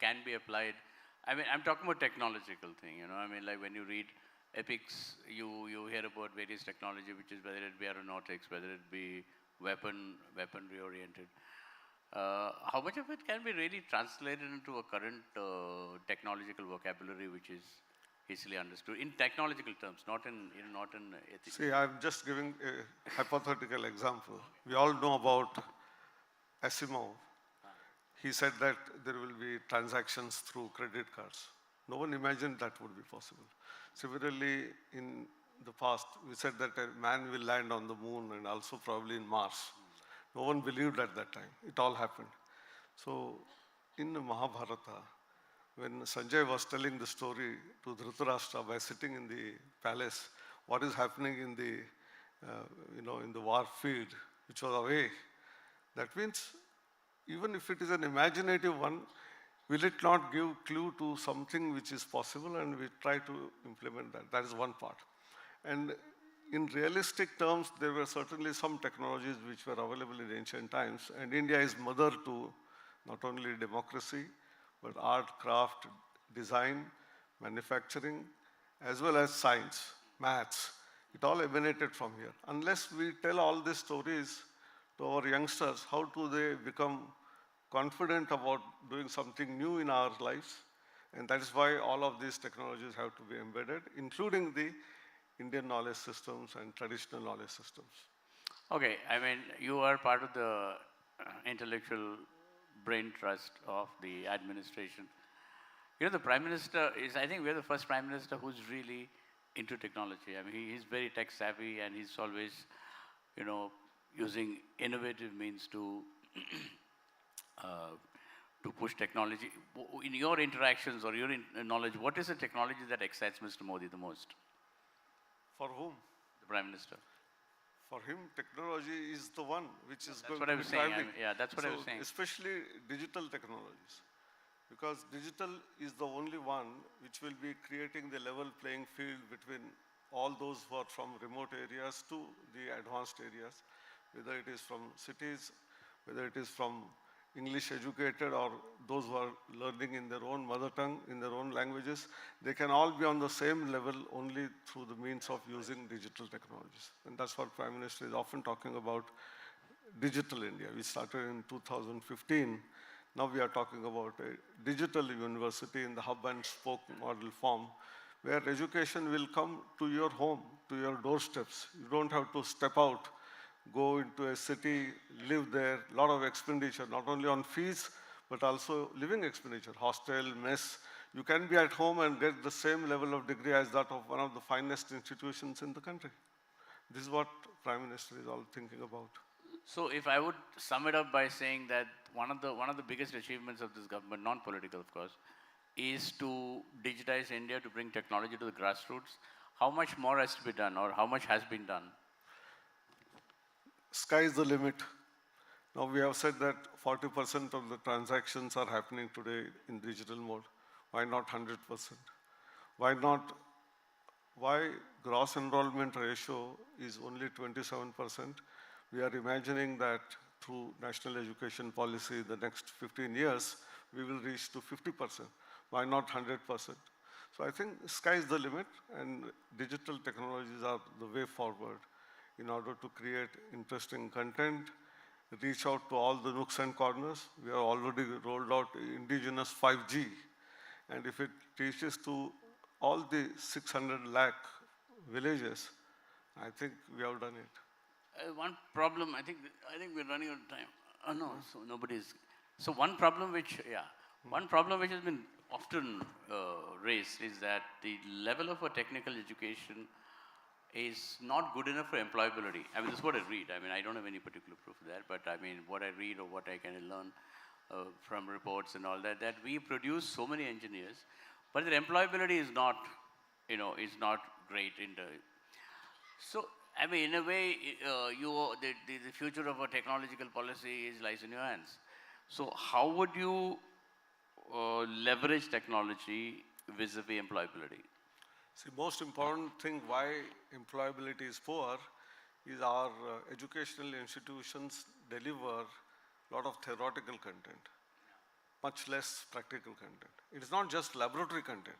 can be applied? I'm talking about technological thing, like when you read epics, you hear about various technology, which is whether it be aeronautics, whether it be weaponry oriented. How much of it can be really translated into a current technological vocabulary which is easily understood in technological terms, not in ethics? See, I'm just giving a hypothetical example. We all know about Asimov. He said that there will be transactions through credit cards. No one imagined that would be possible. Similarly, in the past, we said that a man will land on the moon and also probably in Mars. No one believed at that time. It all happened. So, in the Mahabharata, when Sanjay was telling the story to Dhritarashtra by sitting in the palace, what is happening in the, in the war field, which was away, that means even if it is an imaginative one, will it not give clue to something which is possible, and we try to implement that. That is one part. And in realistic terms, there were certainly some technologies which were available in ancient times, and India is mother to not only democracy, but art, craft, design, manufacturing, as well as science, maths. It all emanated from here. Unless we tell all these stories to our youngsters, how do they become confident about doing something new in our lives? And that is why all of these technologies have to be embedded, including the Indian knowledge systems and traditional knowledge systems. Okay, you are part of the intellectual brain trust of the administration. The Prime Minister I think we're the first Prime Minister who's really into technology. He's very tech savvy, and he's always, using innovative means to to push technology. In your interactions or your knowledge, what is the technology that excites Mr. Modi the most? For whom? The Prime Minister. For him, technology is the one which is That's going what to I be was saying. driving. Yeah, that's what I was saying. Especially digital technologies. Because digital is the only one which will be creating the level playing field between all those who are from remote areas to the advanced areas, whether it is from cities, whether it is from English educated or those who are learning in their own mother tongue, in their own languages, they can all be on the same level only through the means of using digital technologies. And that's what Prime Minister is often talking about, Digital India. We started in 2015. Now we are talking about a digital university in the hub and spoke model form, where education will come to your home, to your doorsteps. You don't have to step out, go into a city, live there, a lot of expenditure, not only on fees, but also living expenditure, hostel, mess. You can be at home and get the same level of degree as that of one of the finest institutions in the country. This is what Prime Minister is all thinking about. So if I would sum it up by saying that one of the biggest achievements of this government, non-political of course, is to digitize India, to bring technology to the grassroots. How much more has to be done, or how much has been done? Sky is the limit. Now we have said that 40% of the transactions are happening today in digital mode. Why not 100%? Why gross enrollment ratio is only 27%? We are imagining that through national education policy, the next 15 years, we will reach to 50%. Why not 100%? So I think sky is the limit, and digital technologies are the way forward in order to create interesting content, reach out to all the nooks and corners. We have already rolled out indigenous 5G, and if it reaches to all the 600 lakh villages, I think we have done it. One problem, I think we're running out of time. Oh no, so nobody's. So one problem which has been often raised is that the level of a technical education is not good enough for employability. I mean, this is what I read. I mean, I don't have any particular proof of that, but I mean, what I read or what I can learn from reports and all that, that we produce so many engineers, but their employability is not, is not great in the. So, I mean, in a way, the future of a technological policy lies in your hands. So, how would you leverage technology vis-a-vis employability? See, most important thing why employability is poor is our educational institutions deliver a lot of theoretical content, much less practical content. It is not just laboratory content.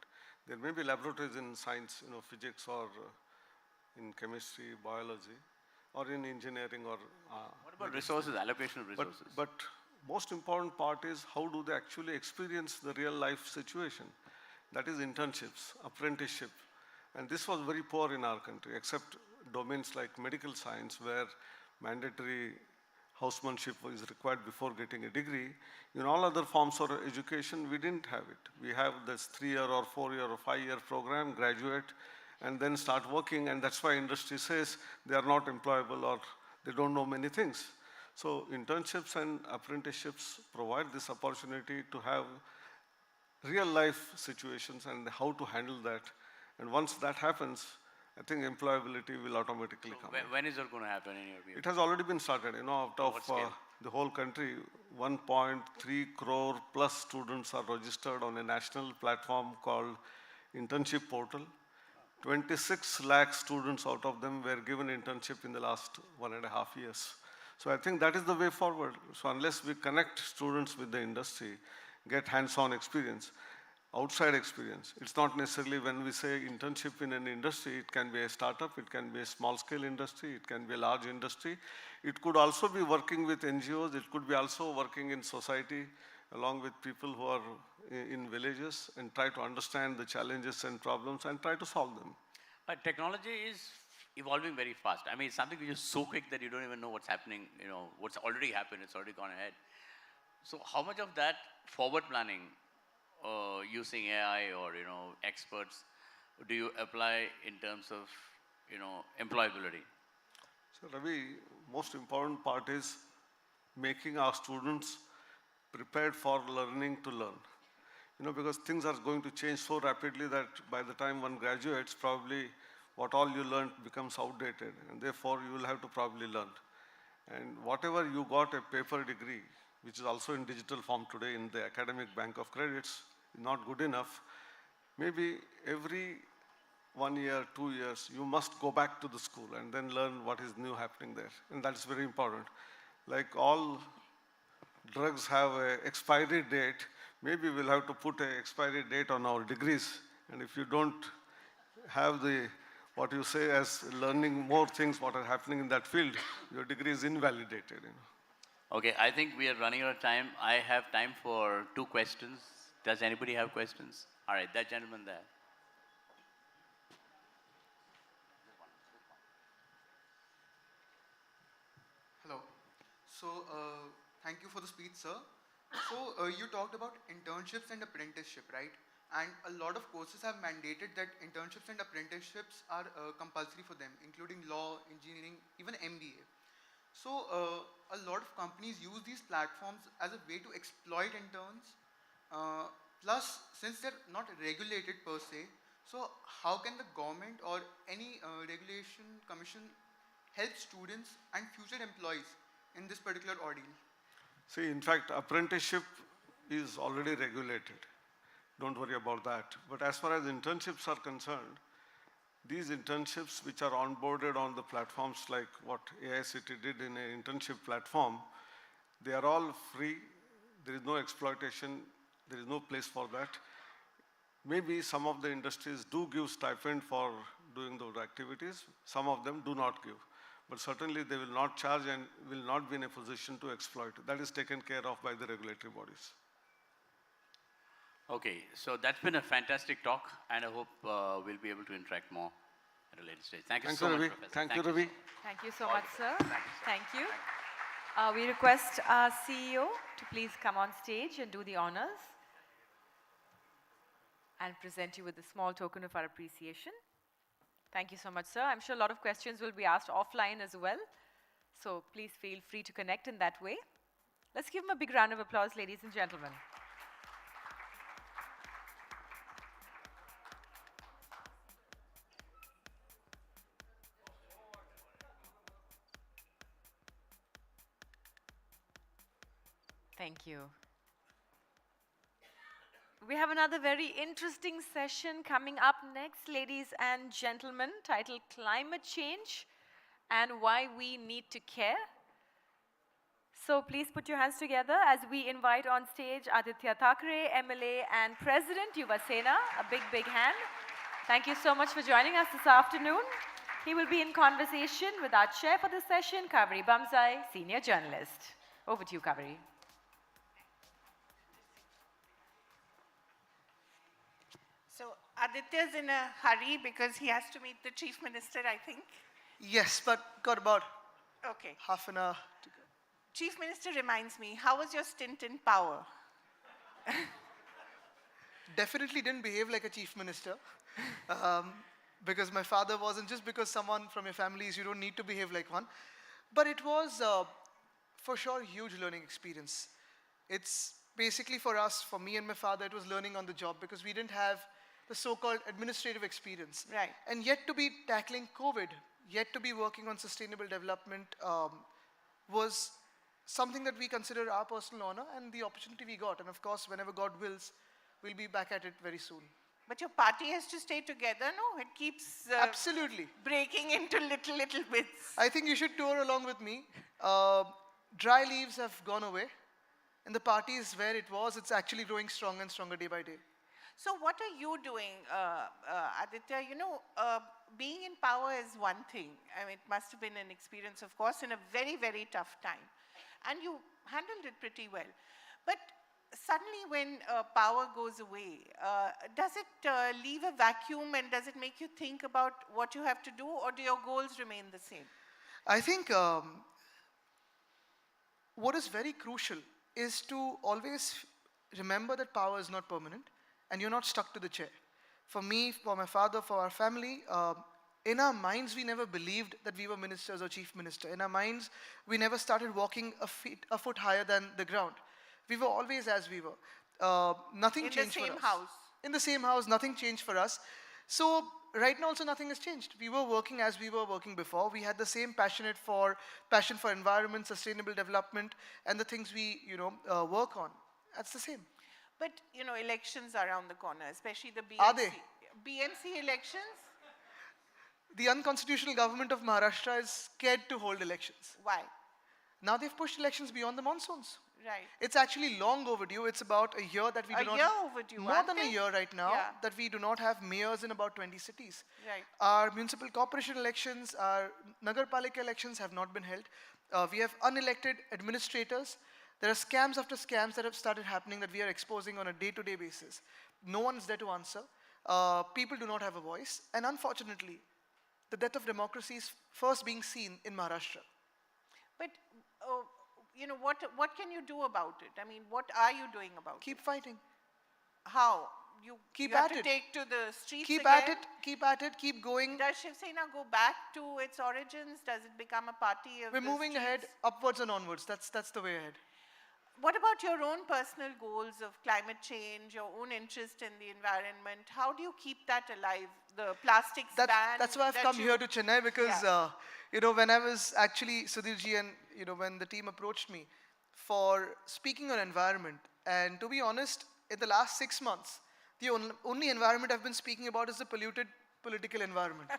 There may be laboratories in science, physics or in chemistry, biology, or in engineering or... what about resources, allocation of resources? But most important part is how do they actually experience the real life situation. That is internships, apprenticeship. And this was very poor in our country, except domains like medical science, where mandatory housemanship is required before getting a degree. In all other forms of education, we didn't have it. We have this 3-year or 4-year or 5-year program, graduate, and then start working, and that's why industry says they are not employable or they don't know many things. So internships and apprenticeships provide this opportunity to have real life situations and how to handle that. And once that happens, I think employability will automatically come. When is it going to happen in your view? It has already been started. Out of the whole country, 1.3 crore plus students are registered on a national platform called Internship Portal. 26 lakh students out of them were given internship in the last 1.5 years. So I think that is the way forward. So unless we connect students with the industry, get hands-on experience, outside experience. It's not necessarily when we say internship in an industry, it can be a startup, it can be a small-scale industry, it can be a large industry. It could also be working with NGOs, it could be also working in society along with people who are in villages and try to understand the challenges and problems and try to solve them. Technology is evolving very fast. I mean, it's something which is so quick that you don't even know what's happening, what's already happened, it's already gone ahead. So how much of that forward planning using AI or, experts do you apply in terms of, employability? So Ravi, most important part is making our students prepared for learning to learn. Because things are going to change so rapidly that by the time one graduates, probably what all you learned becomes outdated, and therefore you will have to probably learn. And whatever you got a paper degree, which is also in digital form today in the academic bank of credits, is not good enough. Maybe every 1 year, 2 years, you must go back to the school and then learn what is new happening there. And that's very important. Like all drugs have an expiry date, maybe we'll have to put an expiry date on our degrees. And if you don't have the, what you say as learning more things what are happening in that field, your degree is invalidated. Okay, I think we are running out of time. I have time for 2 questions. Does anybody have questions? All right, that gentleman there. Hello. So, thank you for the speech, sir. So, you talked about internships and apprenticeship, right? And a lot of courses have mandated that internships and apprenticeships are compulsory for them, including law, engineering, even MBA. So, a lot of companies use these platforms as a way to exploit interns. Plus, since they're not regulated per se, so how can the government or any regulation commission help students and future employees in this particular ordeal? See, in fact, apprenticeship is already regulated. Don't worry about that. But as far as internships are concerned, these internships which are onboarded on the platforms like what AICT did in an internship platform, they are all free. There is no exploitation. There is no place for that. Maybe some of the industries do give stipend for doing those activities. Some of them do not give. But certainly they will not charge and will not be in a position to exploit. That is taken care of by the regulatory bodies. Okay, so that's been a fantastic talk, and I hope we'll be able to interact more at a later stage. Thank you so much, Professor. Thank you, Ravi. Thank you so much, sir. Thank you. We request our CEO to please come on stage and do the honors and present you with a small token of our appreciation. Thank you so much, sir. I'm sure a lot of questions will be asked offline as well, so please feel free to connect in that way. Let's give him a big round of applause, ladies and gentlemen. Thank you. We have another very interesting session coming up next, ladies and gentlemen, titled Climate Change and Why We Need to Care. So please put your hands together as we invite on stage Aditya Thackeray, MLA and President Yuva Sena. A big, big hand. Thank you so much for joining us this afternoon. He will be in conversation with our chair for this session, Kaveri Bamzai, senior journalist. Over to you, Kaveri. So Aditya's in a hurry because he has to meet the Chief Minister, I think. Yes, but got about half an hour to go. Chief Minister reminds me, how was your stint in power? Definitely didn't behave like a chief minister. Because my father wasn't, just because someone from your family is, you don't need to behave like one. But it was, for sure, a huge learning experience. It's basically for us, for me and my father, it was learning on the job because we didn't have the so-called administrative experience. Right. And yet to be tackling COVID, yet to be working on sustainable development was something that we consider our personal honor and the opportunity we got. And of course, whenever God wills, we'll be back at it very soon. But your party has to stay together, no? It keeps absolutely breaking into little bits. I think you should tour along with me. Dry leaves have gone away. And the party is where it was. It's actually growing stronger and stronger day by day. So what are you doing, Aditya? You know, being in power is one thing. I mean, it must have been an experience, of course, in a very, very tough time. And you handled it pretty well. But suddenly when power goes away, does it leave a vacuum and does it make you think about what you have to do, or do your goals remain the same? I think what is very crucial is to always remember that power is not permanent and you're not stuck to the chair. For me, for my father, for our family, in our minds, we never believed that we were ministers or chief minister. In our minds, we never started walking a foot higher than the ground. We were always as we were. Nothing changed for us. In the same house. In the same house, nothing changed for us. So right now also nothing has changed. We were working as we were working before. We had the same passion for environment, sustainable development, and the things we work on. That's the same. But elections are around the corner, especially the BMC. Are they? BMC elections? The unconstitutional government of Maharashtra is scared to hold elections. Why? Now they've pushed elections beyond the monsoons. Right. It's actually long overdue. It's about a year that we do not... A year overdue, More than a year right now, yeah, that we do not have mayors in about 20 cities. Right. Our municipal corporation elections, our Nagarpalika elections have not been held. We have unelected administrators. There are scams after scams that have started happening that we are exposing on a day-to-day basis. No one is there to answer. People do not have a voice. And unfortunately, the death of democracy is first being seen in Maharashtra. But, what can you do about it? I mean, what are you doing about it? Keep fighting. How? You have to take to the streets Keep again? keep at it, keep going. Does Shiv Sena go back to its origins? Does it become a party of We're moving ahead, upwards and onwards. That's the way ahead. What about your own personal goals of climate change, your own interest in the environment? How do you keep that alive? The plastics ban? That's why I've come here to Chennai because, when I was actually, Sudhirji and, when the team approached me for speaking on environment, and to be honest, in the last 6 months, the only environment I've been speaking about is the polluted political environment.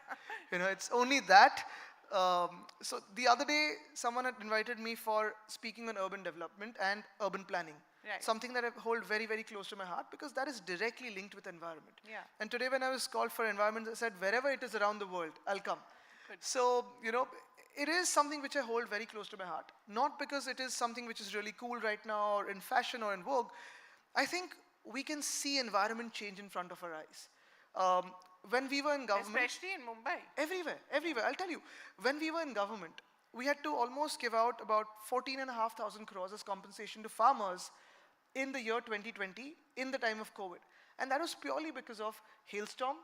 It's only that. So the other day, someone had invited me for speaking on urban development and urban planning. Right. Something that I hold very, very close to my heart because that is directly linked with environment. Yeah. And today when I was called for environment, I said, wherever it is around the world, I'll come. Good. So, it is something which I hold very close to my heart. Not because it is something which is really cool right now or in fashion or in vogue. I think we can see environment change in front of our eyes. When we were in government... Especially in Mumbai. Everywhere. I'll tell you, when we were in government, we had to almost give out about 14,500 crores as compensation to farmers in the year 2020, in the time of COVID. And that was purely because of hailstorm,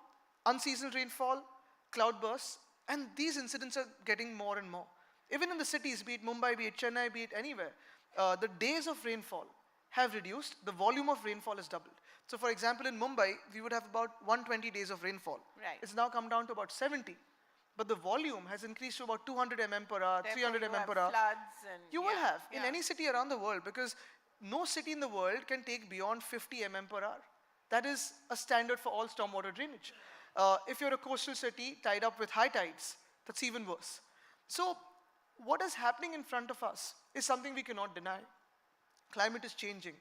unseasonal rainfall, cloudbursts, and these incidents are getting more and more. Even in the cities, be it Mumbai, be it Chennai, be it anywhere, the days of rainfall have reduced, the volume of rainfall has doubled. So for example, in Mumbai, we would have about 120 days of rainfall. Right. It's now come down to about 70. But the volume has increased to about 200 mm per hour, 300 mm per hour. Floods and You will have in any city around the world because no city in the world can take beyond 50 mm per hour. That is a standard for all stormwater drainage. If you're a coastal city tied up with high tides, that's even worse. So what is happening in front of us is something we cannot deny. Climate is changing.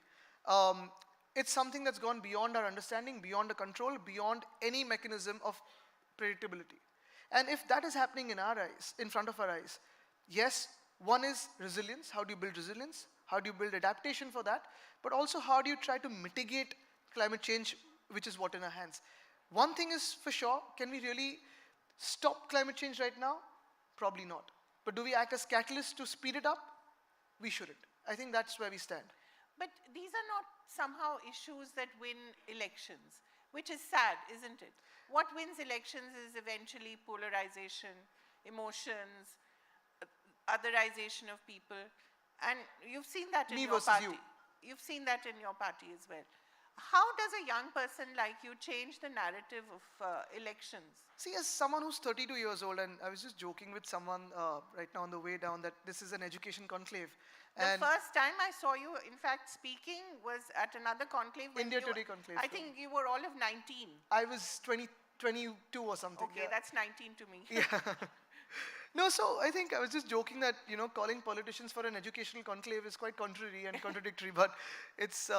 It's something that's gone beyond our understanding, beyond our control, beyond any mechanism of predictability. And if that is happening in our eyes, in front of our eyes, yes, one is resilience. How do you build resilience? How do you build adaptation for that? But also, how do you try to mitigate climate change, which is what in our hands? One thing is for sure, can we really stop climate change right now? Probably not. But do we act as catalysts to speed it up? We shouldn't. I think that's where we stand. But these are not somehow issues that win elections, which is sad, isn't it? What wins elections is eventually polarization, emotions, otherization of people. And you've seen that in your party. You've seen that in your party as well. How does a young person like you change the narrative of elections? See, as someone who's 32 years old, and I was just joking with someone right now on the way down that this is an education conclave. The first time I saw you, in fact, speaking was at another conclave. India Today conclave. I think you were all of 19. I was 22 or something. Okay, that's 19 to me. Yeah. No, so I think I was just joking that, calling politicians for an educational conclave is quite contrary and contradictory, but it's...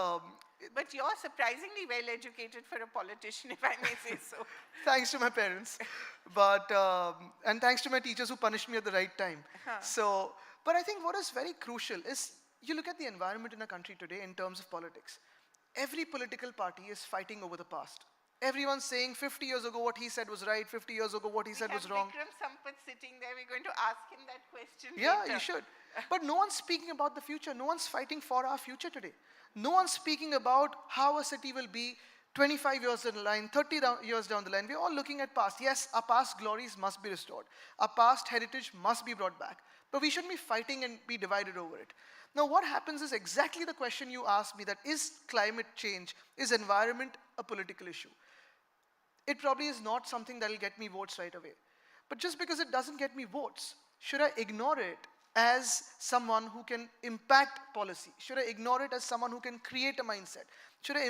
But you're surprisingly well educated for a politician, if I may say so. Thanks to my parents, but, and thanks to my teachers who punished me at the right time. So, but I think what is very crucial is, you look at the environment in a country today in terms of politics. Every political party is fighting over the past. Everyone's saying 50 years ago what he said was right, 50 years ago what he said was wrong. Vikram Sampath sitting there, we're going to ask him that question Yeah, later. you should. But no one's speaking about the future. No one's fighting for our future today. No one's speaking about how a city will be 25 years down the line, 30 years down the line. We're all looking at past. Yes, our past glories must be restored. Our past heritage must be brought back. But we shouldn't be fighting and be divided over it. Now what happens is exactly the question you asked me, that is climate change, is environment a political issue? It probably is not something that will get me votes right away. But just because it doesn't get me votes, should I ignore it as someone who can impact policy? Should I ignore it as someone who can create a mindset? Should I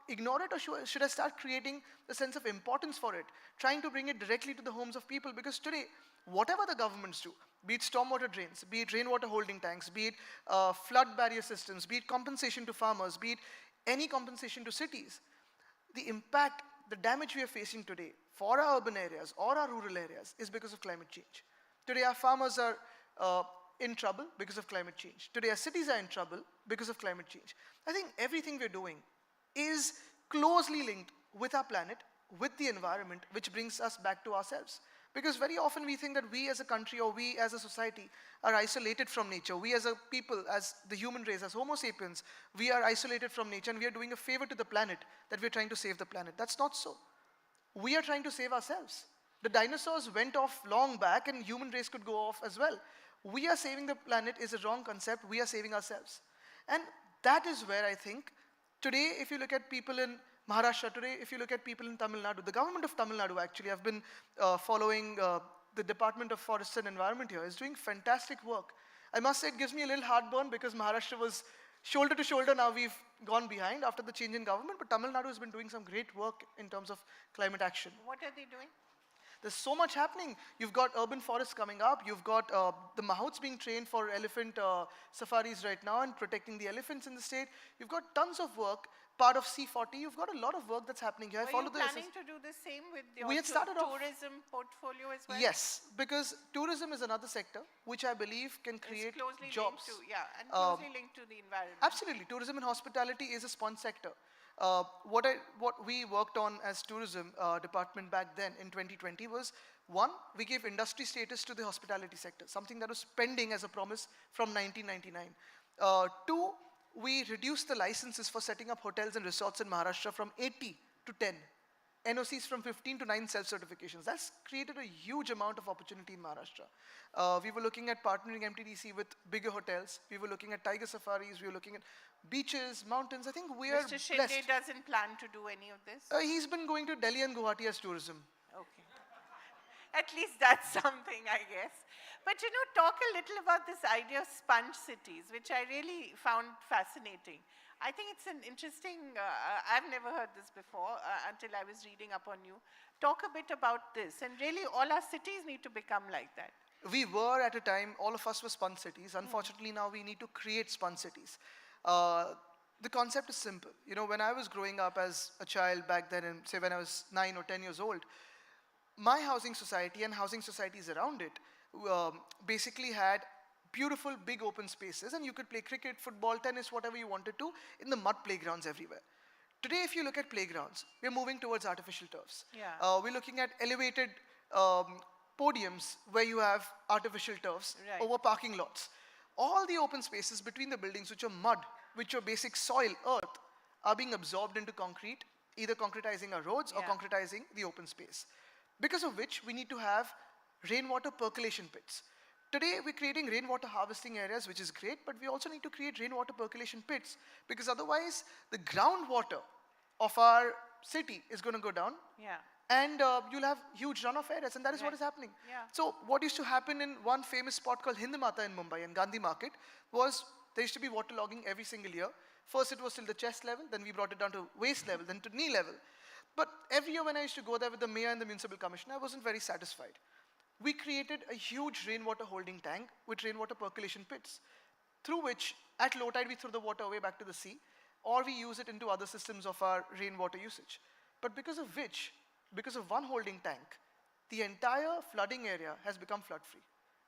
ignore it, or should I start creating a sense of importance for it, trying to bring it directly to the homes of people? Because today, whatever the governments do, be it stormwater drains, be it rainwater holding tanks, be it flood barrier systems, be it compensation to farmers, be it any compensation to cities, the impact, the damage we are facing today for our urban areas or our rural areas is because of climate change. Today our farmers are in trouble because of climate change. Today our cities are in trouble because of climate change. I think everything we're doing is closely linked with our planet, with the environment, which brings us back to ourselves. Because very often we think that we as a country or we as a society are isolated from nature. We as a people, as the human race, as Homo sapiens, we are isolated from nature and we are doing a favor to the planet that we're trying to save the planet. That's not so. We are trying to save ourselves. The dinosaurs went off long back and human race could go off as well. We are saving the planet is a wrong concept. We are saving ourselves. And that is where I think today, if you look at people in Maharashtra, today, if you look at people in Tamil Nadu, the government of Tamil Nadu actually, I've been following the Department of Forests and Environment here, is doing fantastic work. I must say it gives me a little heartburn because Maharashtra was shoulder to shoulder, now we've gone behind after the change in government, but Tamil Nadu has been doing some great work in terms of climate action. What are they doing? There's so much happening. You've got urban forests coming up. You've got the mahouts being trained for elephant safaris right now and protecting the elephants in the state. You've got tons of work. Part of C40, you've got a lot of work that's happening here. Were you planning to do the same with your tourism portfolio as well? Yes, because tourism is another sector which I believe can create jobs. And closely linked to the environment. Absolutely. Tourism and hospitality is a sponge sector. What we worked on as tourism department back then in 2020 was, one, we gave industry status to the hospitality sector, something that was pending as a promise from 1999. Two, we reduced the licenses for setting up hotels and resorts in Maharashtra from 80 to 10. NOCs from 15 to 9 self-certifications. That's created a huge amount of opportunity in Maharashtra. We were looking at partnering MTDC with bigger hotels. We were looking at tiger safaris. We were looking at beaches, mountains. I think we are Mr. Shinde blessed. doesn't plan to do any of this? He's been going to Delhi and Guwahati as tourism. Okay. At least that's something, I guess. But talk a little about this idea of sponge cities, which I really found fascinating. I think it's an interesting, I've never heard this before until I was reading up on you. Talk a bit about this, and really all our cities need to become like that. We were at a time, all of us were sponge cities. Unfortunately, now we need to create sponge cities. The concept is simple. When I was growing up as a child back then, and say when I was 9 or 10 years old, my housing society and housing societies around it basically had beautiful big open spaces, and you could play cricket, football, tennis, whatever you wanted to in the mud playgrounds everywhere. Today, if you look at playgrounds, we're moving towards artificial turfs. We're looking at elevated podiums where you have artificial turfs over parking lots. All the open spaces between the buildings, which are mud, which are basic soil, earth, are being absorbed into concrete, either concretizing our roads or concretizing the open space. Because of which, we need to have rainwater percolation pits. Today, we're creating rainwater harvesting areas, which is great, but we also need to create rainwater percolation pits, because otherwise, the groundwater of our city is going to go down, and you'll have huge runoff areas, and that is what is happening. So what used to happen in one famous spot called Hindmata in Mumbai and Gandhi Market was there used to be water logging every single year. First, it was till the chest level, then we brought it down to waist level, then to knee level. But every year when I used to go there with the mayor and the municipal commissioner, I wasn't very satisfied. We created a huge rainwater holding tank with rainwater percolation pits, through which, at low tide, we throw the water away back to the sea, or we use it into other systems of our rainwater usage. But because of one holding tank, the entire flooding area has become flood-free.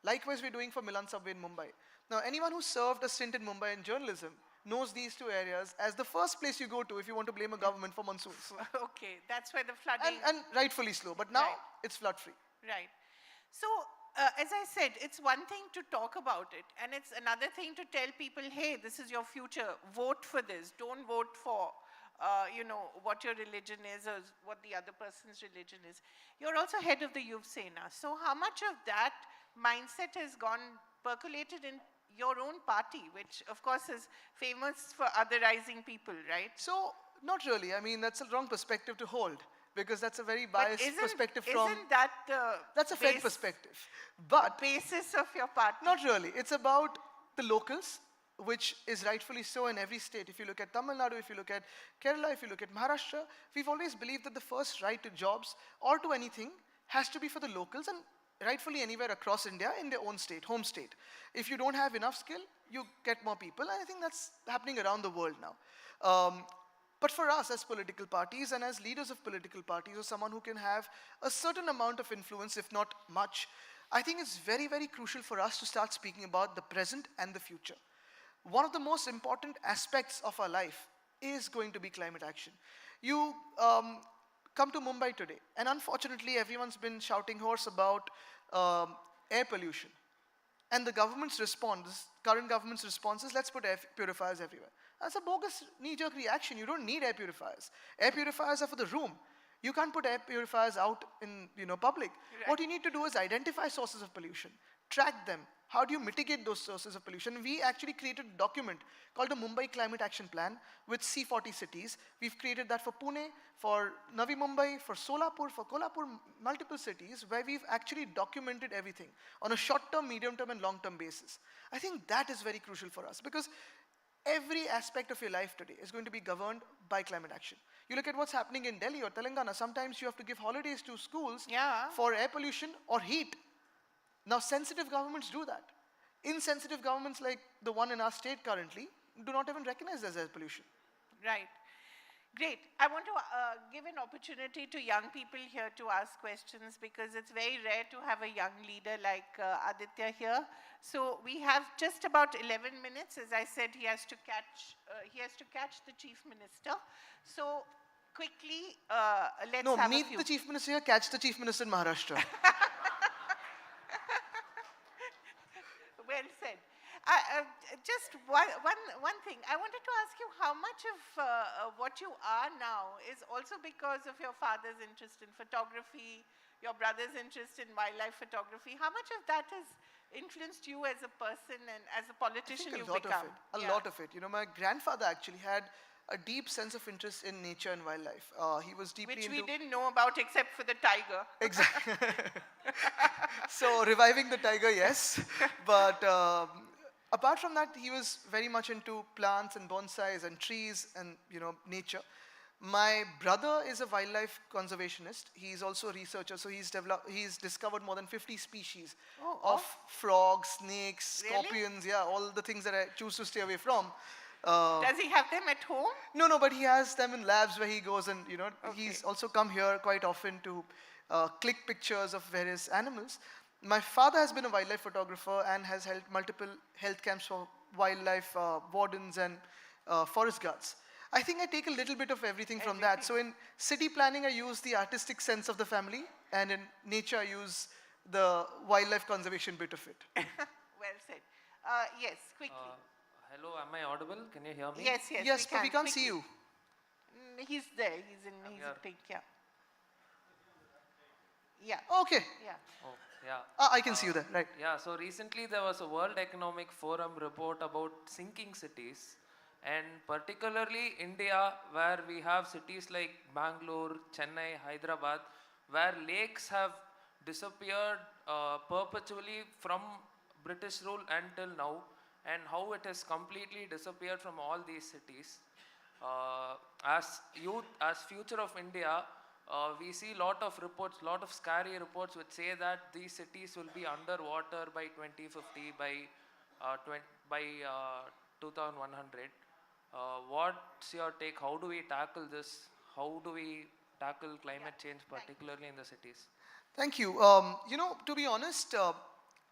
Likewise, we're doing for Milan Subway in Mumbai. Now, anyone who served a stint in Mumbai in journalism knows these two areas as the first place you go to if you want to blame a government for monsoons. Okay, that's where the flooding... And rightfully slow, but now it's flood-free. Right. So, as I said, it's one thing to talk about it, and it's another thing to tell people, hey, this is your future, vote for this, don't vote for, what your religion is or what the other person's religion is. You're also head of the Yuv Sena. So how much of that mindset has percolated in your own party, which of course is famous for otherizing people, right? So, not really. I mean, that's a wrong perspective to hold because that's a very biased perspective from... Isn't that the That's a Fed perspective. But... basis of your party? Not really. It's about the locals, which is rightfully so in every state. If you look at Tamil Nadu, if you look at Kerala, if you look at Maharashtra, we've always believed that the first right to jobs or to anything has to be for the locals and rightfully anywhere across India in their own state, home state. If you don't have enough skill, you get more people. And I think that's happening around the world now. But for us as political parties and as leaders of political parties or someone who can have a certain amount of influence, if not much, I think it's very, very crucial for us to start speaking about the present and the future. One of the most important aspects of our life is going to be climate action. You come to Mumbai today, and unfortunately everyone's been shouting hoarse about air pollution. And the government's response, current government's response is, let's put air purifiers everywhere. That's a bogus knee-jerk reaction. You don't need air purifiers. Air purifiers are for the room. You can't put air purifiers out in public. Right. What you need to do is identify sources of pollution, track them. How do you mitigate those sources of pollution? We actually created a document called the Mumbai Climate Action Plan with C40 cities. We've created that for Pune, for Navi Mumbai, for Solapur, for Kolhapur, multiple cities where we've actually documented everything on a short-term, medium-term, and long-term basis. I think that is very crucial for us because every aspect of your life today is going to be governed by climate action. You look at what's happening in Delhi or Telangana, sometimes you have to give holidays to schools for air pollution or heat. Now, sensitive governments do that. Insensitive governments like the one in our state currently do not even recognize this as air pollution. Right. Great. I want to give an opportunity to young people here to ask questions because it's very rare to have a young leader like Aditya here. So we have just about 11 minutes. As I said, he has to catch the Chief Minister. So quickly, let's have a few. Meet the Chief Minister here, catch the Chief Minister in Maharashtra. Well said. Just one thing. I wanted to ask you how much of what you are now is also because of your father's interest in photography, your brother's interest in wildlife photography. How much of that has influenced you as a person and as a politician you've become? A lot of it. My grandfather actually had a deep sense of interest in nature and wildlife. He was deeply Which we didn't know about except for the tiger. Exactly. So reviving the tiger, yes. But apart from that, he was very much into plants and bonsais and trees and nature. My brother is a wildlife conservationist. He's also a researcher, so he's discovered more than 50 species of frogs, snakes, scorpions, all the things that I choose to stay away from. Does he have them at home? No, but he has them in labs where he goes and, he's also come here quite often to click pictures of various animals. My father has been a wildlife photographer and has held multiple health camps for wildlife wardens and forest guards. I think I take a little bit of everything from that. So in city planning, I use the artistic sense of the family, and in nature, I use the wildlife conservation bit of it. Well said. Yes, quickly. Hello, am I audible? Can you hear me? Yes, but we can't see you. He's there. He's in pink, Yeah. Okay. Yeah. Oh, yeah. I can see you there, right. Yeah, so recently there was a World Economic Forum report about sinking cities, and particularly India, where we have cities like Bangalore, Chennai, Hyderabad, where lakes have disappeared perpetually from British rule until now, and how it has completely disappeared from all these cities. As youth, as future of India, we see lot of reports, lot of scary reports which say that these cities will be underwater by 2050, by 2100. What's your take? How do we tackle this? How do we tackle climate change, particularly in the cities? Thank you. To be honest,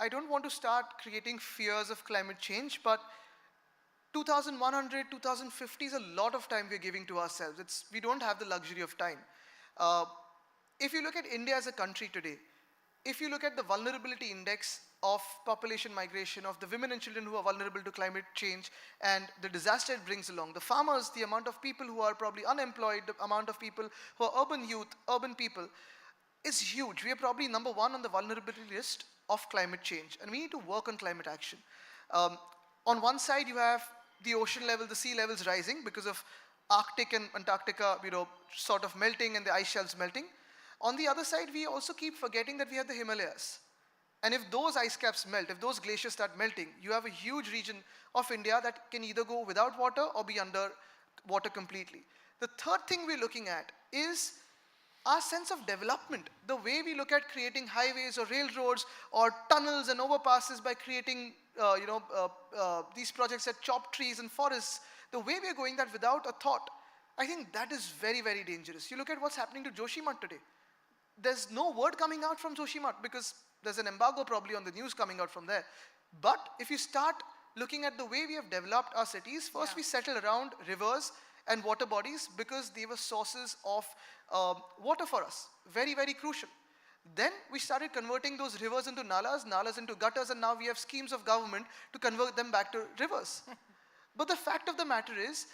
I don't want to start creating fears of climate change, but 2100, 2050 is a lot of time we're giving to ourselves. We don't have the luxury of time. If you look at India as a country today, if you look at the vulnerability index of population migration, of the women and children who are vulnerable to climate change and the disaster it brings along, the farmers, the amount of people who are probably unemployed, the amount of people who are urban youth, urban people, is huge. We are probably number one on the vulnerability list of climate change, and we need to work on climate action. On one side, you have the ocean level, the sea levels rising because of Arctic and Antarctica, sort of melting and the ice shelves melting. On the other side, we also keep forgetting that we have the Himalayas. And if those ice caps melt, if those glaciers start melting, you have a huge region of India that can either go without water or be under water completely. The third thing we're looking at is our sense of development, the way we look at creating highways or railroads or tunnels and overpasses by creating these projects that chop trees and forests, the way we are going that without a thought, I think that is very, very dangerous. You look at what's happening to Joshimath today. There's no word coming out from Joshimath because there's an embargo probably on the news coming out from there. But if you start looking at the way we have developed our cities, first we settled around rivers and water bodies because they were sources of water for us. Very, very crucial. Then we started converting those rivers into nalas, nalas into gutters, and now we have schemes of government to convert them back to rivers. But the fact of the matter is,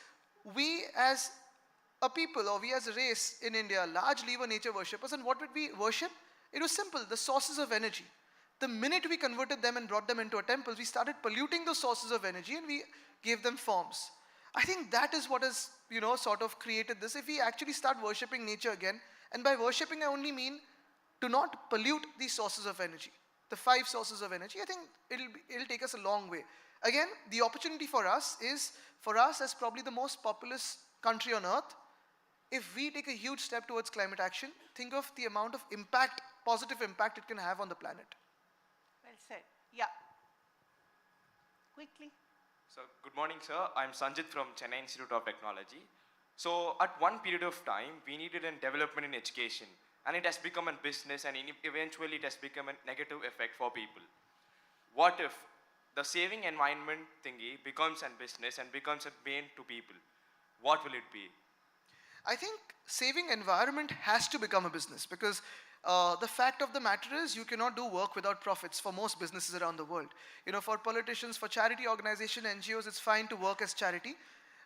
we as a people or we as a race in India largely were nature worshippers. And what did we worship? It was simple, the sources of energy. The minute we converted them and brought them into a temple, we started polluting those sources of energy and we gave them forms. I think that is what has, sort of created this. If we actually start worshipping nature again, and by worshipping I only mean to not pollute these sources of energy, the 5 sources of energy, I think it'll take us a long way. Again, the opportunity for us is, for us as probably the most populous country on earth, if we take a huge step towards climate action, think of the amount of impact, positive impact it can have on the planet. Well said. Yeah. Quickly. So, good morning, sir. I'm Sanjit from Chennai Institute of Technology. So, at one period of time, we needed a development in education, and it has become a business, and eventually it has become a negative effect for people. What if the saving environment thingy becomes a business and becomes a bane to people? What will it be? I think saving environment has to become a business because the fact of the matter is you cannot do work without profits for most businesses around the world. For politicians, for charity organizations, NGOs, it's fine to work as charity.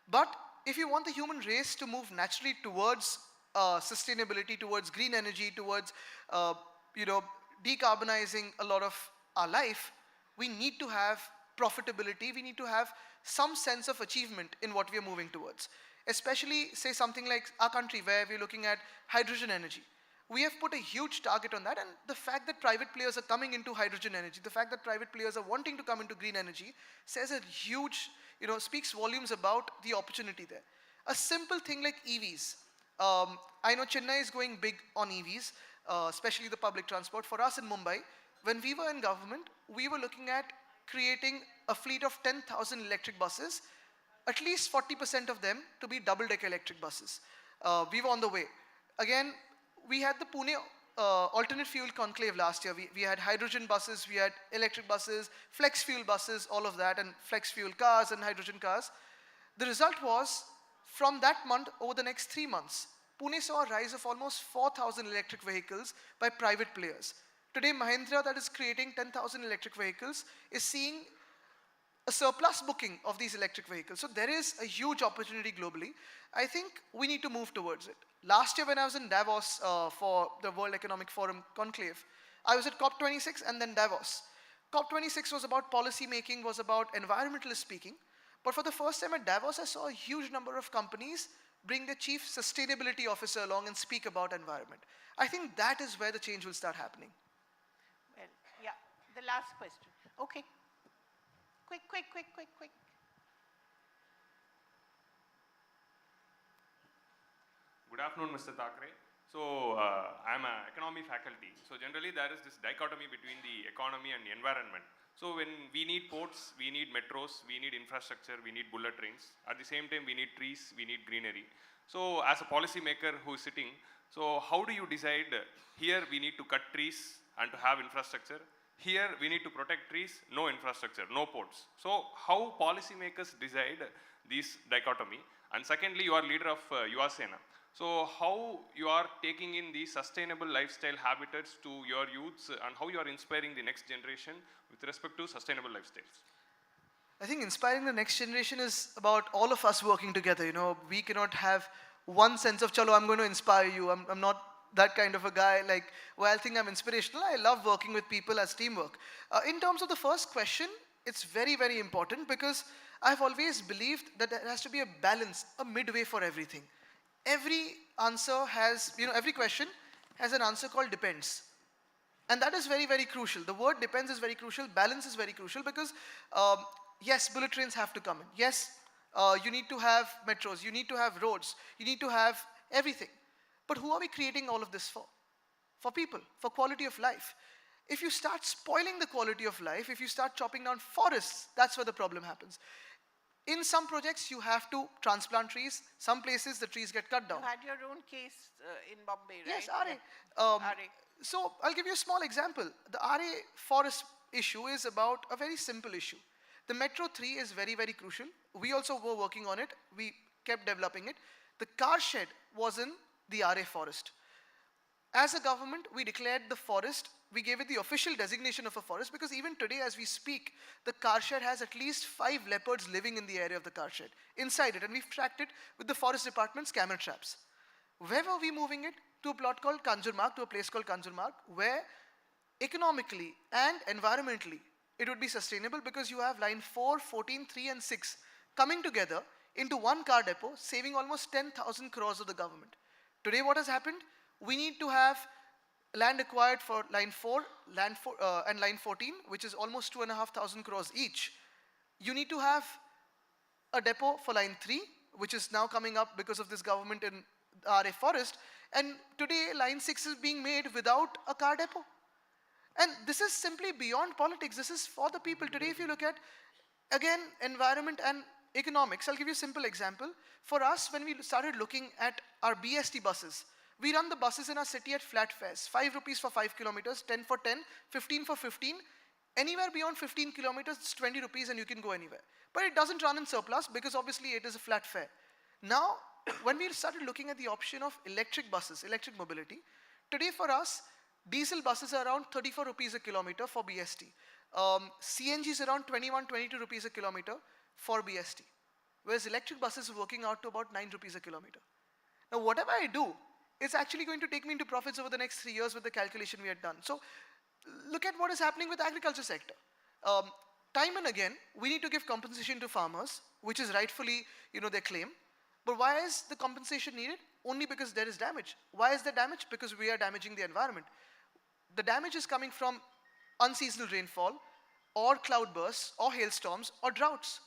But if you want the human race to move naturally towards sustainability, towards green energy, towards decarbonizing a lot of our life, we need to have profitability. We need to have some sense of achievement in what we are moving towards. Especially, say, something like our country where we're looking at hydrogen energy. We have put a huge target on that, and the fact that private players are coming into hydrogen energy, the fact that private players are wanting to come into green energy says a huge, speaks volumes about the opportunity there. A simple thing like EVs. I know Chennai is going big on EVs, especially the public transport. For us in Mumbai, when we were in government, we were looking at creating a fleet of 10,000 electric buses, at least 40% of them to be double-decker electric buses. We were on the way. Again, we had the Pune alternate fuel conclave last year. We had hydrogen buses, we had electric buses, flex fuel buses, all of that, and flex fuel cars and hydrogen cars. The result was, from that month, over the next 3 months, Pune saw a rise of almost 4,000 electric vehicles by private players. Today, Mahindra, that is creating 10,000 electric vehicles, is seeing a surplus booking of these electric vehicles. So there is a huge opportunity globally. I think we need to move towards it. Last year when I was in Davos for the World Economic Forum conclave, I was at COP26 and then Davos. COP26 was about policy making, was about environmentalist speaking. But for the first time at Davos, I saw a huge number of companies bring the chief sustainability officer along and speak about environment. I think that is where the change will start happening. Well, yeah, the last question. Okay. Quick. Good afternoon, Mr. Thackeray. So, I'm an economy faculty. So, generally there is this dichotomy between the economy and the environment. So, when we need ports, we need metros, we need infrastructure, we need bullet trains. At the same time, we need trees, we need greenery. So, as a policy maker who is sitting, so how do you decide here we need to cut trees and to have infrastructure? Here we need to protect trees, no infrastructure, no ports. So how policymakers decide this dichotomy? And secondly, you are leader of Yuva Sena. So how you are taking in these sustainable lifestyle habitats to your youths and how you are inspiring the next generation with respect to sustainable lifestyles? I think inspiring the next generation is about all of us working together. We cannot have one sense of, Cholo, I'm going to inspire you. I'm not that kind of a guy, I think I'm inspirational. I love working with people as teamwork. In terms of the first question, it's very, very important because I've always believed that there has to be a balance, a midway for everything. Every answer has, every question has an answer called depends. And that is very, very crucial. The word depends is very crucial. Balance is very crucial because, yes, bullet trains have to come in. Yes, you need to have metros. You need to have roads. You need to have everything. But who are we creating all of this for? For people, for quality of life. If you start spoiling the quality of life, if you start chopping down forests, that's where the problem happens. In some projects, you have to transplant trees. Some places, the trees get cut down. You had your own case in Bombay, right? Yes, RA. RA. So I'll give you a small example. The RA forest issue is about a very simple issue. The Metro 3 is very, very crucial. We also were working on it. We kept developing it. The car shed was in the RA forest. As a government, we declared the forest, we gave it the official designation of a forest because even today as we speak, the car shed has at least 5 leopards living in the area of the car shed, inside it, and we've tracked it with the forest department's camera traps. Where were we moving it? To a plot called Kanjurmarg, to a place called Kanjurmarg, where economically and environmentally it would be sustainable because you have line 4, 14, 3 and 6 coming together into one car depot, saving almost 10,000 crores of the government. Today what has happened? We need to have land acquired for line 4, and line 14, which is almost 2,500 crores each. You need to have a depot for line 3, which is now coming up because of this government in RA forest. And today line 6 is being made without a car depot. And this is simply beyond politics. This is for the people. Today, if you look at, again, environment and economics, I'll give you a simple example. For us, when we started looking at our BST buses, we run the buses in our city at flat fares, 5 rupees for 5 kilometers, 10 for 10, 15 for 15. Anywhere beyond 15 kilometers, it's 20 rupees and you can go anywhere. But it doesn't run in surplus because obviously it is a flat fare. Now, when we started looking at the option of electric buses, electric mobility, today for us, diesel buses are around 34 rupees a kilometer for BST. CNG is around 21, 22 rupees a kilometer for BST. Whereas electric buses are working out to about 9 rupees a kilometer. Now, whatever I do, it's actually going to take me into profits over the next 3 years with the calculation we had done. So look at what is happening with the agriculture sector. Time and again, we need to give compensation to farmers, which is rightfully, their claim. But why is the compensation needed? Only because there is damage. Why is there damage? Because we are damaging the environment. The damage is coming from unseasonal rainfall, or cloudbursts, or hailstorms, or droughts.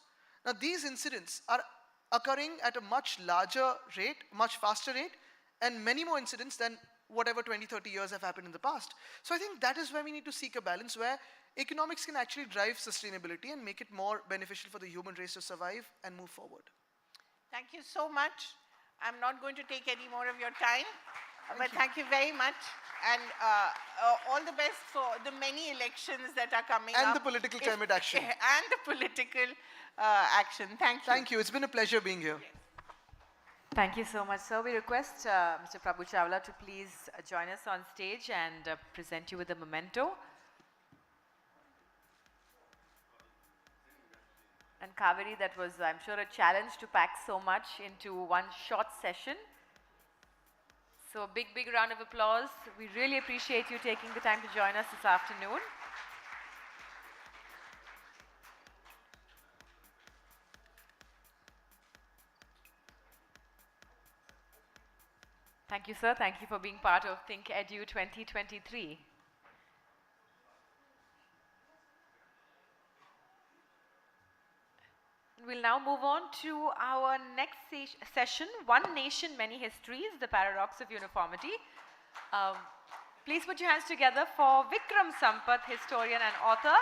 Now these incidents are occurring at a much larger rate, much faster rate, and many more incidents than whatever 20, 30 years have happened in the past. So I think that is where we need to seek a balance where economics can actually drive sustainability and make it more beneficial for the human race to survive and move forward. Thank you so much. I'm not going to take any more of your time, but thank you very much. And all the best for the many elections that are coming up. And the political climate action. And the political action. Thank you. Thank you. It's been a pleasure being here. Thank you so much, sir. We request Mr. Prabhu Chawla to please join us on stage and present you with a memento. And Kaveri, that was, I'm sure, a challenge to pack so much into one short session. So big, big round of applause. We really appreciate you taking the time to join us this afternoon. Thank you, sir. Thank you for being part of ThinkEdu 2023. We'll now move on to our next session, One Nation, Many Histories, the Paradox of Uniformity. Please put your hands together for Vikram Sampath, historian and author.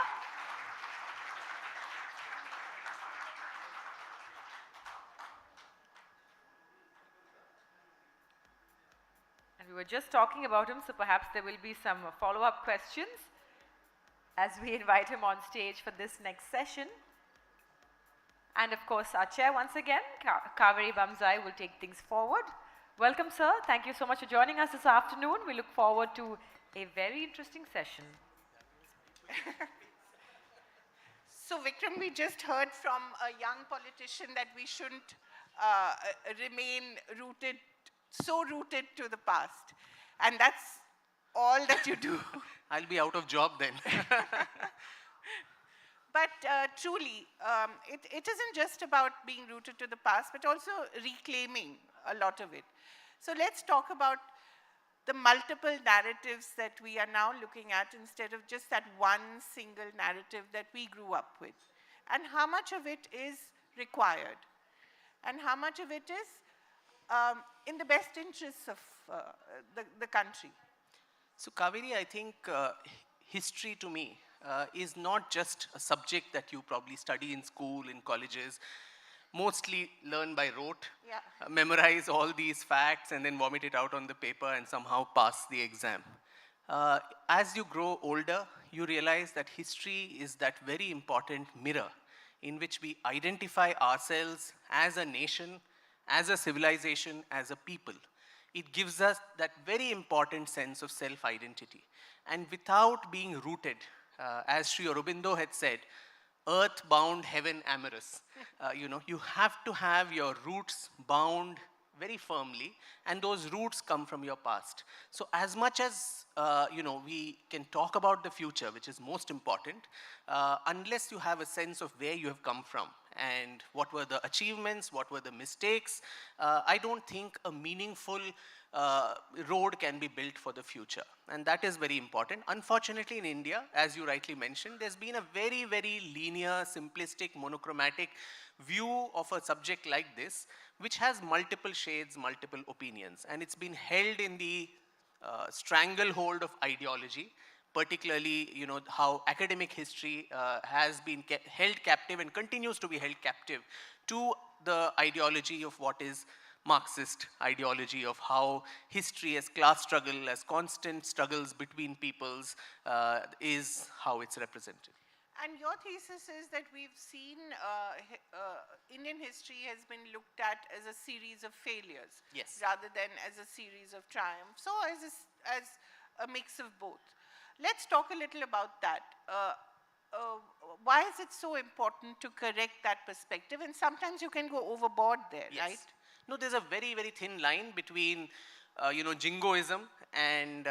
We were just talking about him, so perhaps there will be some follow-up questions as we invite him on stage for this next session. And of course, our chair once again, Kaveri Bamzai, will take things forward. Welcome, sir. Thank you so much for joining us this afternoon. We look forward to a very interesting session. So, Vikram, we just heard from a young politician that we shouldn't remain so rooted to the past. And that's all that you do. I'll be out of job then. But truly, it isn't just about being rooted to the past, but also reclaiming a lot of it. So let's talk about the multiple narratives that we are now looking at instead of just that one single narrative that we grew up with. And how much of it is required? And how much of it is in the best interests of the country? So Kaveri, I think history to me is not just a subject that you probably study in school, in colleges, mostly learn by rote, memorize all these facts and then vomit it out on the paper and somehow pass the exam. As you grow older, you realize that history is that very important mirror in which we identify ourselves as a nation, as a civilization, as a people. It gives us that very important sense of self-identity. And without being rooted, as Sri Aurobindo had said, earth bound, heaven amorous. You have to have your roots bound very firmly, and those roots come from your past. So as much as we can talk about the future, which is most important, unless you have a sense of where you have come from and what were the achievements, what were the mistakes, I don't think a meaningful road can be built for the future. And that is very important. Unfortunately, in India, as you rightly mentioned, there's been a very, very linear, simplistic, monochromatic view of a subject like this, which has multiple shades, multiple opinions. And it's been held in the stranglehold of ideology, particularly how academic history has been held captive and continues to be held captive to the ideology of what is Marxist ideology of how history as class struggle, as constant struggles between peoples is how it's represented. And your thesis is that we've seen Indian history has been looked at as a series of failures, yes, rather than as a series of triumphs, so as a mix of both. Let's talk a little about that. Why is it so important to correct that perspective? And sometimes you can go overboard there, yes, right? No, there's a very, very thin line between, jingoism and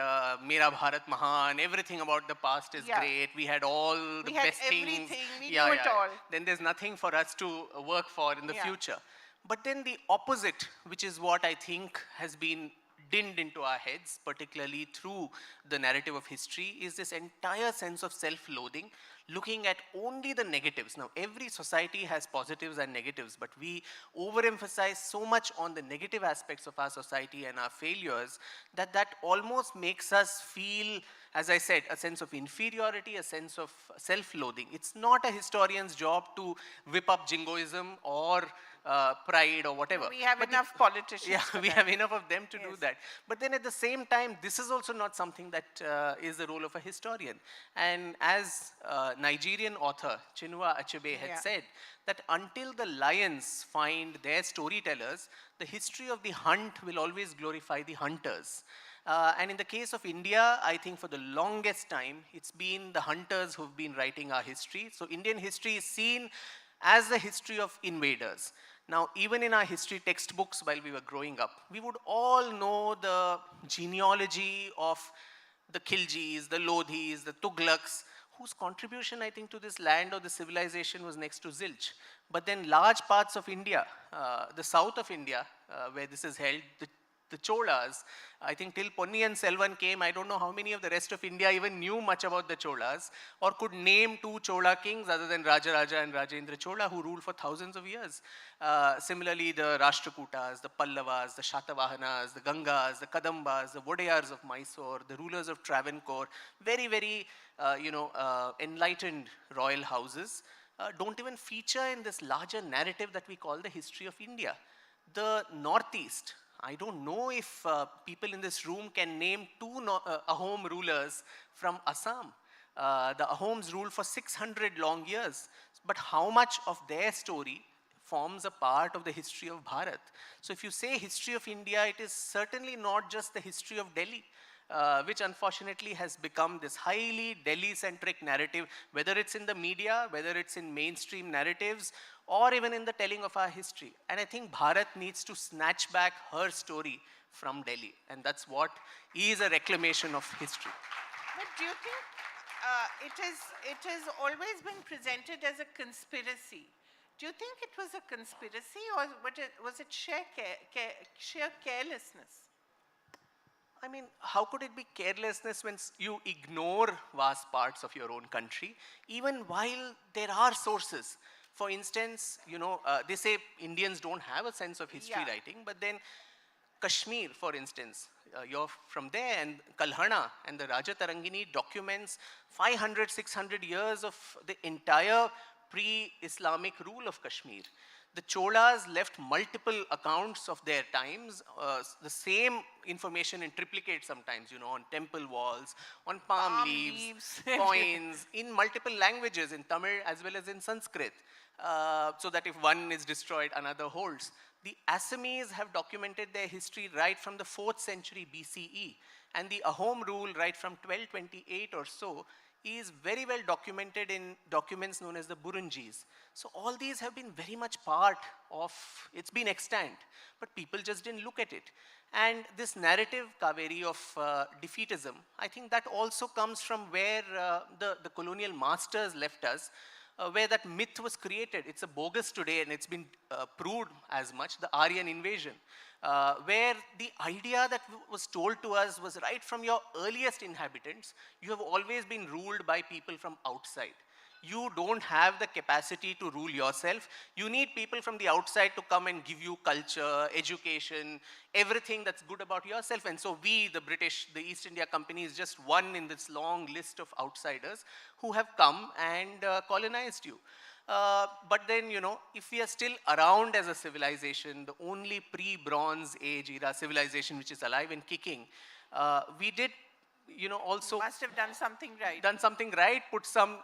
Mera Bharat Mahan, everything about the past is great. We had all the best things. We knew it all. Then there's nothing for us to work for in the future. But then the opposite, which is what I think has been dinned into our heads, particularly through the narrative of history, is this entire sense of self-loathing, looking at only the negatives. Now, every society has positives and negatives, but we overemphasize so much on the negative aspects of our society and our failures that that almost makes us feel, as I said, a sense of inferiority, a sense of self-loathing. It's not a historian's job to whip up jingoism or pride or whatever. We have enough politicians. Yeah, we have enough of them to do that. But then at the same time, this is also not something that is the role of a historian. And as Nigerian author Chinua Achebe had said, that until the lions find their storytellers, the history of the hunt will always glorify the hunters. And in the case of India, I think for the longest time, it's been the hunters who've been writing our history. So Indian history is seen as the history of invaders. Now, even in our history textbooks while we were growing up, we would all know the genealogy of the Khiljis, the Lodhis, the Tughlaqs, whose contribution, I think, to this land or the civilization was next to zilch. But then large parts of India, the south of India, where this is held, the Cholas, I think till Ponniyin Selvan came, I don't know how many of the rest of India even knew much about the Cholas or could name two Chola kings other than Rajaraja and Rajendra Chola, who ruled for thousands of years. Similarly, the Rashtrakutas, the Pallavas, the Shatavahanas, the Gangas, the Kadambas, the Vodayars of Mysore, the rulers of Travancore, very, very enlightened royal houses, don't even feature in this larger narrative that we call the history of India. The Northeast, I don't know if people in this room can name two Ahom rulers from Assam. The Ahoms ruled for 600 long years, but how much of their story forms a part of the history of Bharat? So if you say history of India, it is certainly not just the history of Delhi, which unfortunately has become this highly Delhi-centric narrative, whether it's in the media, whether it's in mainstream narratives, or even in the telling of our history. And I think Bharat needs to snatch back her story from Delhi. And that's what is a reclamation of history. But do you think it has always been presented as a conspiracy. Do you think it was a conspiracy, or was it sheer carelessness? I mean, how could it be carelessness when you ignore vast parts of your own country, even while there are sources? For instance, they say Indians don't have a sense of history writing, but then Kashmir, for instance, you're from there, and Kalhana and the Raja Tarangini documents 500, 600 years of the entire pre-Islamic rule of Kashmir. The Cholas left multiple accounts of their times, the same information in triplicate sometimes, on temple walls, on palm leaves, coins, in multiple languages, in Tamil as well as in Sanskrit, so that if one is destroyed, another holds. The Assamese have documented their history right from the 4th century BCE, and the Ahom rule right from 1228 or so is very well documented in documents known as the Burunjis. So all these have been very much part of, it's been extant, but people just didn't look at it. And this narrative, Kaveri, of defeatism, I think that also comes from where the colonial masters left us, where that myth was created. It's a bogus today, and it's been proved as much, the Aryan invasion, where the idea that was told to us was right from your earliest inhabitants, you have always been ruled by people from outside. You don't have the capacity to rule yourself. You need people from the outside to come and give you culture, education, everything that's good about yourself. And so we, the British, the East India Company, is just one in this long list of outsiders who have come and colonized you. But then, if we are still around as a civilization, the only pre-Bronze Age era civilization which is alive and kicking, we did, also must have done something right. Put some,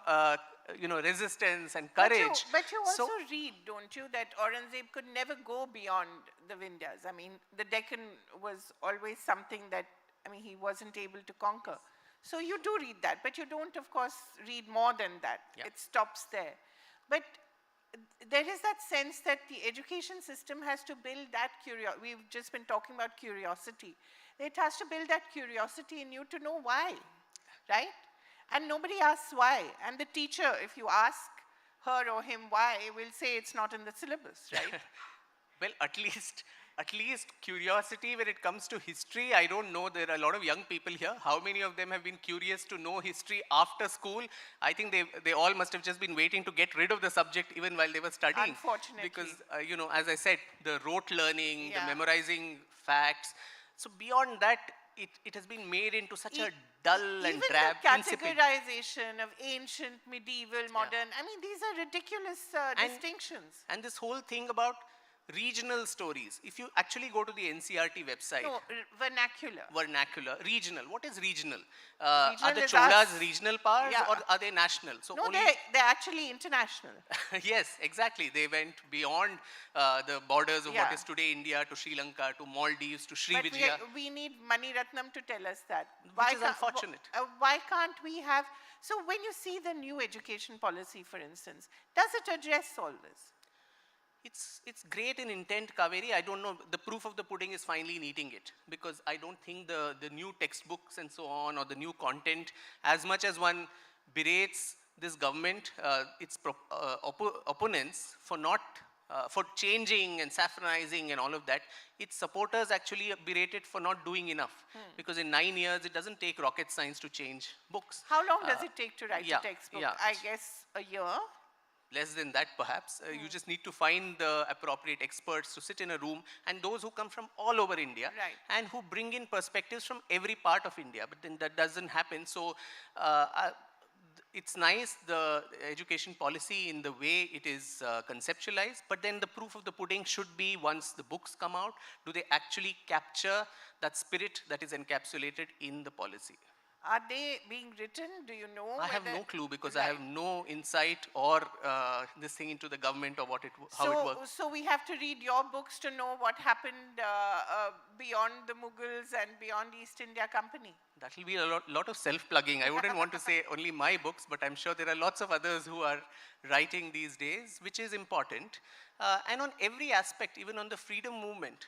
resistance and courage. But you also read, don't you, that Aurangzeb could never go beyond the Vindhyas. I mean, the Deccan was always something that, he wasn't able to conquer. So you do read that, but you don't, of course, read more than that. Yeah. It stops there. But there is that sense that the education system has to build that curiosity. We've just been talking about curiosity. It has to build that curiosity in you to know why, right? And nobody asks why. And the teacher, if you ask her or him why, will say it's not in the syllabus, right? Well, at least curiosity when it comes to history. I don't know, there are a lot of young people here. How many of them have been curious to know history after school? I think they all must have just been waiting to get rid of the subject even while they were studying. Unfortunately. Because, as I said, the rote learning, the memorizing facts. So beyond that, it has been made into such a dull and drab, even the categorization of ancient, medieval, modern, these are ridiculous distinctions. And this whole thing about regional stories. If you actually go to the NCRT website. No, vernacular. Vernacular. Regional. What is regional? Are the Cholas regional powers or are they national? So no, they're actually international. Yes, exactly. They went beyond the borders of what is today India to Sri Lanka to Maldives to Sri Vijaya. But we need Mani Ratnam to tell us that. Which is unfortunate. Why can't we have... So when you see the new education policy, for instance, does it address all this? It's great in intent, Kaveri. I don't know, the proof of the pudding is finally in eating it, because I don't think the new textbooks and so on, or the new content, as much as one berates this government, its opponents for not, for changing and saffronizing and all of that, its supporters actually berate it for not doing enough. Because in 9 years, it doesn't take rocket science to change books. How long does it take to write a textbook? I guess a year. Less than that, perhaps. You just need to find the appropriate experts to sit in a room, and those who come from all over India, and who bring in perspectives from every part of India. But then that doesn't happen. So it's nice, the education policy in the way it is conceptualized, but then the proof of the pudding should be, once the books come out, do they actually capture that spirit that is encapsulated in the policy? Are they being written? Do you know? I have no clue, because I have no insight or this thing into the government or how it works. So we have to read your books to know what happened beyond the Mughals and beyond East India Company. That will be a lot of self-plugging. I wouldn't want to say only my books, but I'm sure there are lots of others who are writing these days, which is important. And on every aspect, even on the freedom movement,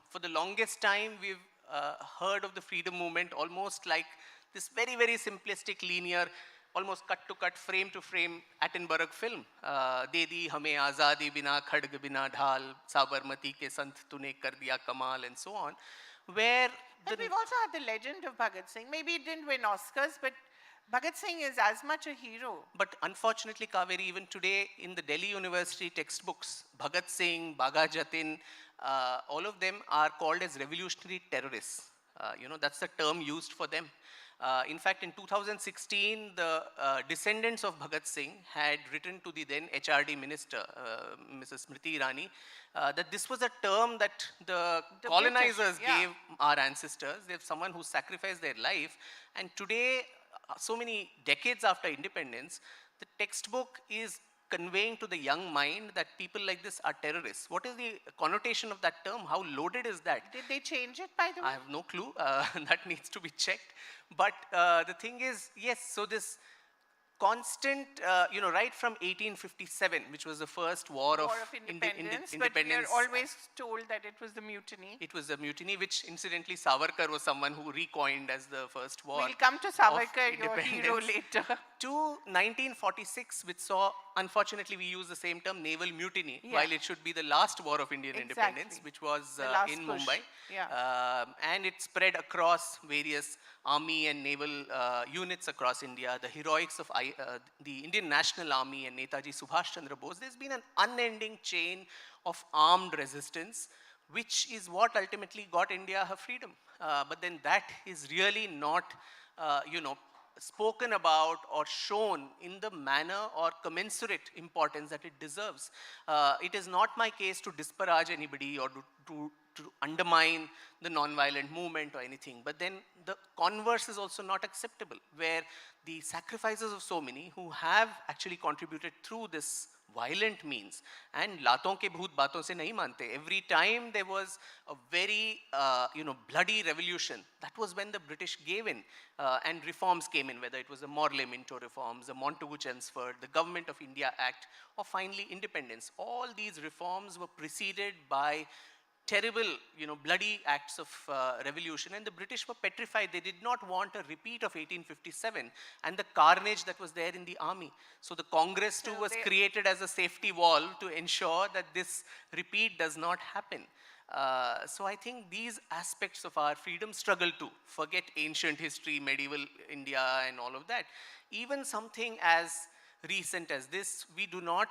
for the longest time we've heard of the freedom movement almost like this very, very simplistic, linear, almost cut to cut, frame to frame Attenborough film. De di hame azadi bina, khadg bina dhal, Sabarmati ke sant tune kar diya kamal, and so on, where but we've also had the legend of Bhagat Singh. Maybe it didn't win Oscars, but Bhagat Singh is as much a hero. But unfortunately, Kaveri, even today in the Delhi University textbooks, Bhagat Singh, Bhaga Jatin, all of them are called as revolutionary terrorists. That's the term used for them. In fact, in 2016, the descendants of Bhagat Singh had written to the then HRD minister, Mrs. Smriti Irani, that this was a term that the colonizers gave our ancestors. They have someone who sacrificed their life. And today, so many decades after independence, the textbook is conveying to the young mind that people like this are terrorists. What is the connotation of that term? How loaded is that? Did they change it, by the way? I have no clue. That needs to be checked. But the thing is, yes, so this constant, right from 1857, which was the first war of Independence, independence. but we are always told that it was the mutiny. It was a mutiny, which incidentally Savarkar was someone who recoined as the first war. We'll come to Savarkar, your hero, later. To 1946, which saw, unfortunately we use the same term, naval mutiny, while it should be the last war of Indian independence, which was in Mumbai. And it spread across various army and naval units across India, the heroics of the Indian National Army and Netaji Subhash Chandra Bose. There's been an unending chain of armed resistance, which is what ultimately got India her freedom. But then that is really not, spoken about or shown in the manner or commensurate importance that it deserves. It is not my case to disparage anybody or to undermine the non-violent movement or anything, but then the converse is also not acceptable, where the sacrifices of so many who have actually contributed through this violent means, and laton ke bhoot baaton se nahi mante. Every time there was a very bloody revolution, that was when the British gave in and reforms came in, whether it was the Morley Minto reforms, the Montagu-Chelmsford, the Government of India Act, or finally independence. All these reforms were preceded by terrible, bloody acts of revolution, and the British were petrified. They did not want a repeat of 1857 and the carnage that was there in the army. So the Congress too was created as a safety wall to ensure that this repeat does not happen. So I think these aspects of our freedom struggle too, forget ancient history, medieval India and all of that. Even something as recent as this, we do not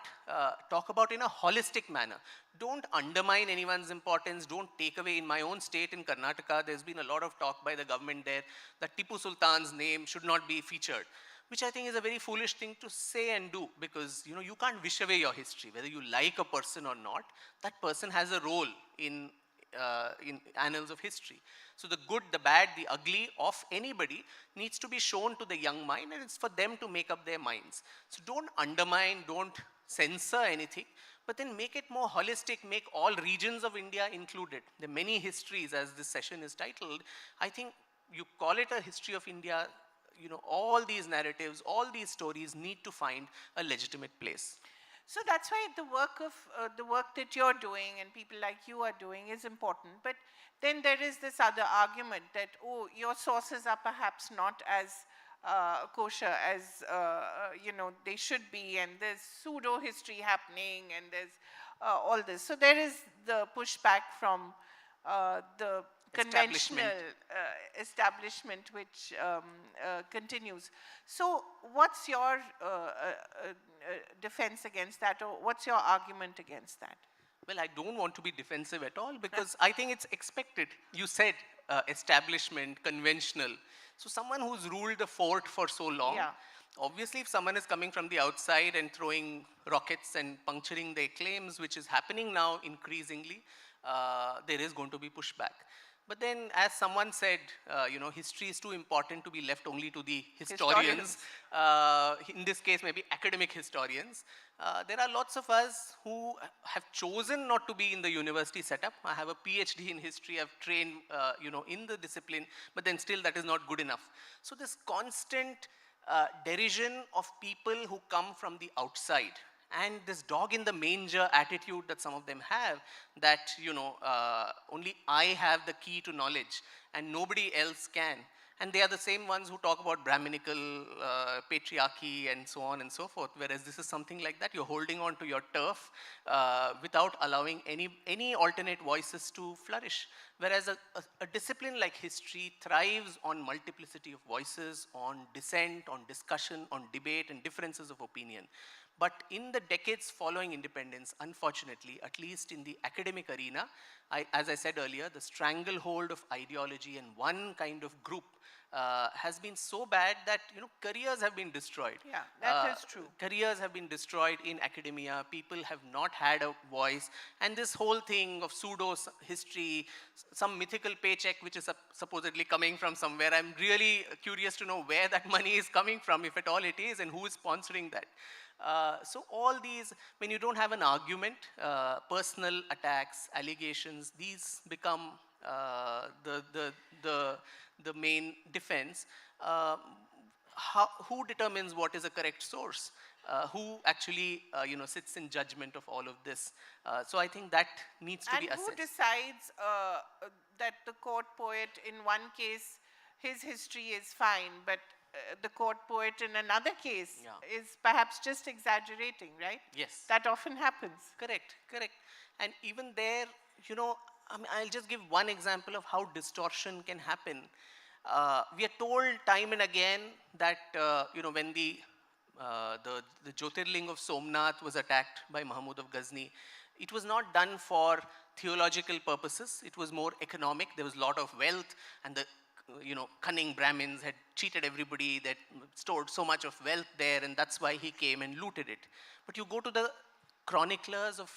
talk about in a holistic manner. Don't undermine anyone's importance, don't take away. In my own state in Karnataka, there's been a lot of talk by the government there that Tipu Sultan's name should not be featured, which I think is a very foolish thing to say and do, because you can't wish away your history. Whether you like a person or not, that person has a role in annals of history. So the good, the bad, the ugly of anybody needs to be shown to the young mind, and it's for them to make up their minds. So don't undermine, don't censor anything, but then make it more holistic, make all regions of India included. There are many histories, as this session is titled. I think you call it a history of India, all these narratives, all these stories need to find a legitimate place. So that's why the work that you're doing and people like you are doing is important. But then there is this other argument that, oh, your sources are perhaps not as kosher as they should be, and there's pseudo history happening, and there's all this. So there is the pushback from the conventional establishment which continues. So what's your defense against that, or what's your argument against that? Well, I don't want to be defensive at all, because I think it's expected. You said establishment, conventional. So someone who's ruled the fort for so long, obviously if someone is coming from the outside and throwing rockets and puncturing their claims, which is happening now increasingly, there is going to be pushback. But then, as someone said, history is too important to be left only to the historians. In this case, maybe academic historians. There are lots of us who have chosen not to be in the university setup. I have a PhD in history. I've trained, in the discipline, but then still that is not good enough. So this constant derision of people who come from the outside, and this dog in the manger attitude that some of them have, that only I have the key to knowledge and nobody else can. And they are the same ones who talk about Brahminical patriarchy and so on and so forth, whereas this is something like that. You're holding on to your turf without allowing any alternate voices to flourish. Whereas a discipline like history thrives on multiplicity of voices, on dissent, on discussion, on debate, and differences of opinion. But in the decades following independence, unfortunately, at least in the academic arena, as I said earlier, the stranglehold of ideology and one kind of group has been so bad that careers have been destroyed. Yeah, that is true. Careers have been destroyed in academia. People have not had a voice, and this whole thing of pseudo history, some mythical paycheck which is supposedly coming from somewhere. I'm really curious to know where that money is coming from, if at all it is, and who is sponsoring that. So all these, when you don't have an argument, personal attacks, allegations, these become the main defense. Who determines what is a correct source? Who actually sits in judgment of all of this? So I think that needs to be assessed. And who decides that the court poet in one case, his history is fine, but the court poet in another case is perhaps just exaggerating, right? Yes. That often happens. Correct, correct. And even there, I'll just give one example of how distortion can happen. We are told time and again that, when the Jyotirling of Somnath was attacked by Mahmud of Ghazni, it was not done for theological purposes. It was more economic. There was a lot of wealth, and the cunning Brahmins had cheated everybody, that stored so much of wealth there, and that's why he came and looted it. But you go to the chroniclers of,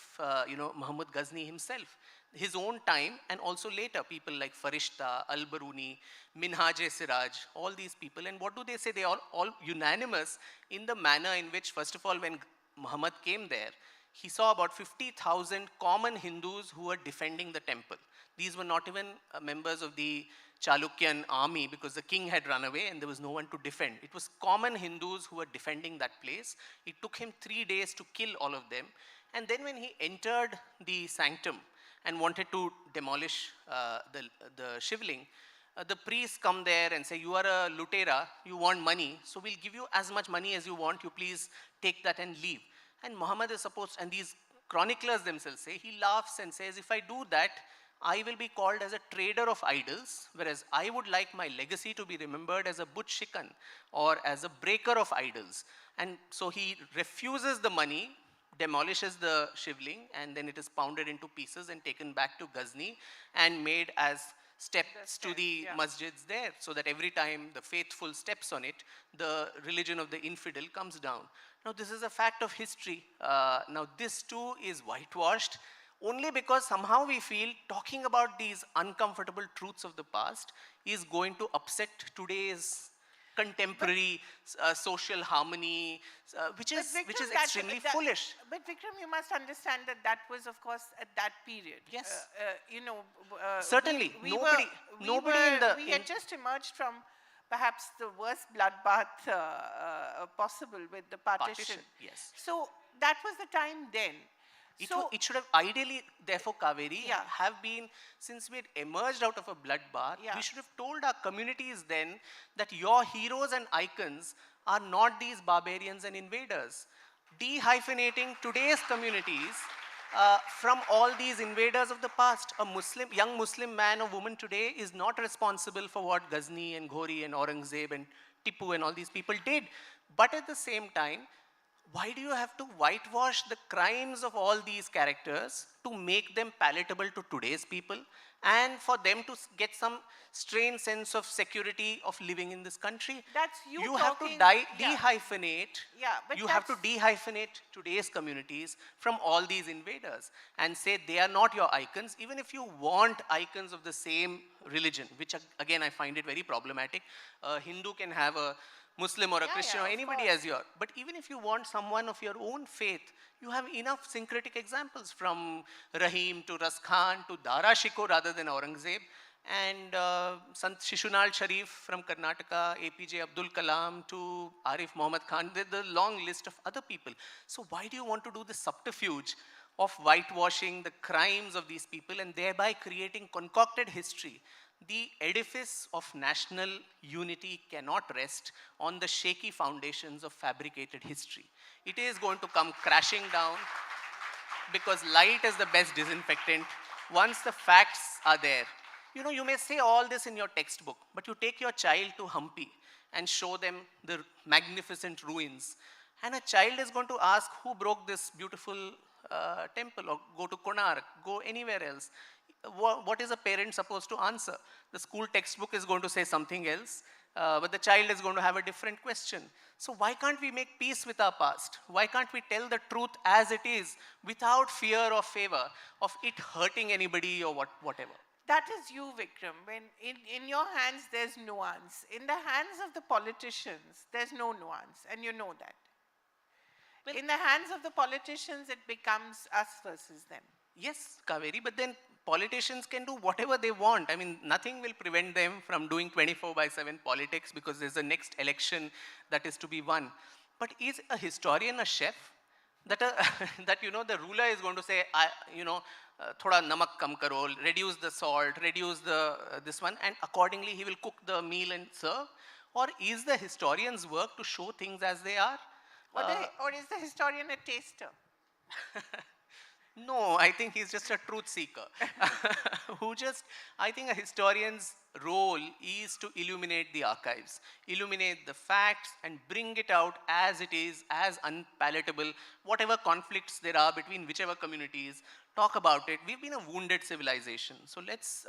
Muhammad Ghazni himself, his own time, and also later, people like Farishta, Al-Baruni, Minhaj-e-Siraj, all these people. And what do they say? They are all unanimous in the manner in which, first of all, when Muhammad came there, he saw about 50,000 common Hindus who were defending the temple. These were not even members of the Chalukyan army, because the king had run away and there was no one to defend. It was common Hindus who were defending that place. It took him 3 days to kill all of them. And then when he entered the sanctum and wanted to demolish the shivling, the priests come there and say, you are a lutera, you want money, so we'll give you as much money as you want, you please take that and leave. And Muhammad is supposed, and these chroniclers themselves say, he laughs and says, if I do that, I will be called as a trader of idols, whereas I would like my legacy to be remembered as a but shikan, or as a breaker of idols. And so he refuses the money, demolishes the shivling, and then it is pounded into pieces and taken back to Ghazni and made as steps to the masjids there, so that every time the faithful steps on it, the religion of the infidel comes down. Now this is a fact of history. Now this too is whitewashed, only because somehow we feel talking about these uncomfortable truths of the past is going to upset today's contemporary social harmony, which is extremely foolish. But Vikram, you must understand that that was, of course, at that period. Yes. Certainly, we had just emerged from perhaps the worst bloodbath possible with the partition. Yes. So that was the time then. It should have ideally, therefore, Kaveri, have been, since we had emerged out of a bloodbath, we should have told our communities then that your heroes and icons are not these barbarians and invaders. De-hyphenating today's communities from all these invaders of the past. A young Muslim man or woman today is not responsible for what Ghazni and Ghori and Aurangzeb and Tipu and all these people did. But at the same time, why do you have to whitewash the crimes of all these characters to make them palatable to today's people and for them to get some strange sense of security of living in this country? That's you have to de-hyphenate. You have to de-hyphenate today's communities from all these invaders and say they are not your icons, even if you want icons of the same religion, which again I find it very problematic. A Hindu can have a Muslim or a Christian or anybody as your, but even if you want someone of your own faith, you have enough syncretic examples, from Rahim to Ras Khan to Dara Shikoh rather than Aurangzeb, and Sant Shishunal Sharif from Karnataka, APJ Abdul Kalam to Arif Muhammad Khan. There's a long list of other people. So why do you want to do this subterfuge of whitewashing the crimes of these people and thereby creating concocted history the edifice of national unity cannot rest on the shaky foundations of fabricated history. It is going to come crashing down because light is the best disinfectant once the facts are there. You know, you may say all this in your textbook, but you take your child to Hampi and show them the magnificent ruins. And a child is going to ask who broke this beautiful temple, or go to Konark, go anywhere else. What is a parent supposed to answer? The school textbook is going to say something else, but the child is going to have a different question. So why can't we make peace with our past? Why can't we tell the truth as it is without fear or favor of it hurting anybody or whatever? That is you, Vikram. When in your hands, there's nuance. In the hands of the politicians, there's no nuance, and you know that. Well, in the hands of the politicians, it becomes us versus them. Yes, Kaveri, but then politicians can do whatever they want. I mean, nothing will prevent them from doing 24/7 politics because there's a next election that is to be won. But is a historian a chef? That, that you know, the ruler is going to say, thoda namak kam karo, reduce the salt, reduce the this one, and accordingly he will cook the meal and serve? Or is the historian's work to show things as they are? Or is the historian a taster? No, I think he's just a truth seeker. I think a historian's role is to illuminate the archives, illuminate the facts, and bring it out as it is, as unpalatable, whatever conflicts there are between whichever communities, talk about it. We've been a wounded civilization, so let's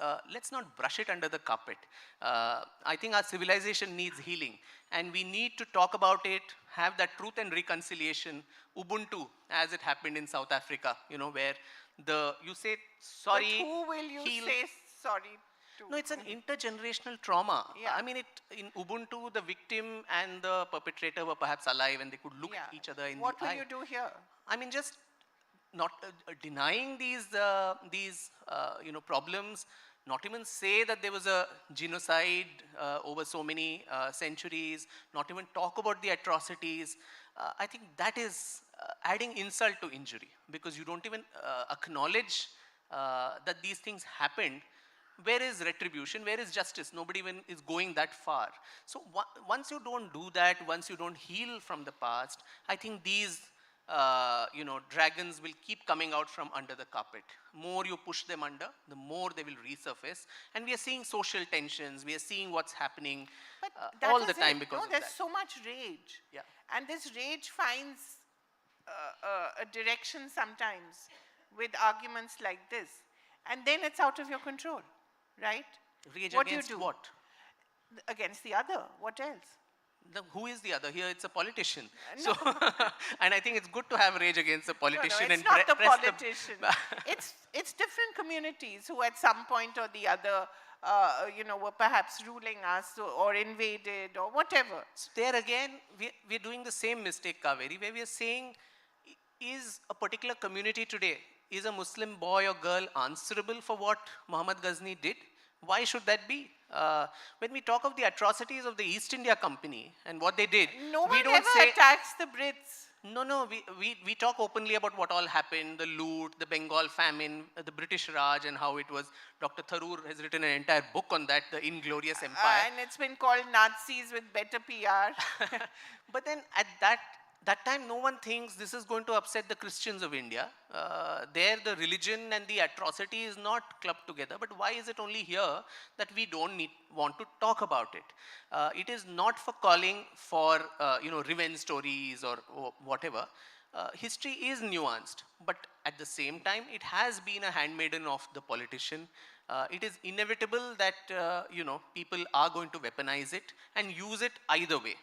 not brush it under the carpet. I think our civilization needs healing, and we need to talk about it, have that truth and reconciliation, Ubuntu, as it happened in South Africa, you know, where you say sorry. But who will you say sorry to? No, it's an intergenerational trauma. Yeah. I mean, in Ubuntu, the victim and the perpetrator were perhaps alive and they could look each other in the eye. What will you do here? I mean, just not denying these problems, not even say that there was a genocide over so many centuries, not even talk about the atrocities. I think that is adding insult to injury, because you don't even acknowledge that these things happened. Where is retribution? Where is justice? Nobody even is going that far. So once you don't do that, once you don't heal from the past, I think these dragons will keep coming out from under the carpet. More you push them under, the more they will resurface. And we are seeing social tensions. We are seeing what's happening all the time because of that. There's so much rage. Yeah. And this rage finds a direction sometimes with arguments like this. And then it's out of your control, right? Rage What against do you do? what? Against the other. What else? Who is the other? Here it's a politician. No. So, and I think it's good to have rage against a politician. No, it's not the politician. It's different communities who at some point or the other were perhaps ruling us or invaded or whatever. So there again, we're doing the same mistake, Kaveri, where we are saying, is a particular community today, is a Muslim boy or girl answerable for what Muhammad Ghazni did? Why should that be? When we talk of the atrocities of the East India Company and what they did, no we one don't ever say attacks the Brits. No, we talk openly about what all happened, the loot, the Bengal famine, the British Raj, and how it was. Dr. Tharoor has written an entire book on that, the Inglorious Empire. And it's been called Nazis with better PR. But then at that time, no one thinks this is going to upset the Christians of India. There, the religion and the atrocity is not clubbed together. But why is it only here that we don't want to talk about it? It is not for calling for revenge stories or whatever. History is nuanced, but at the same time, it has been a handmaiden of the politician. It is inevitable that people are going to weaponize it and use it either way,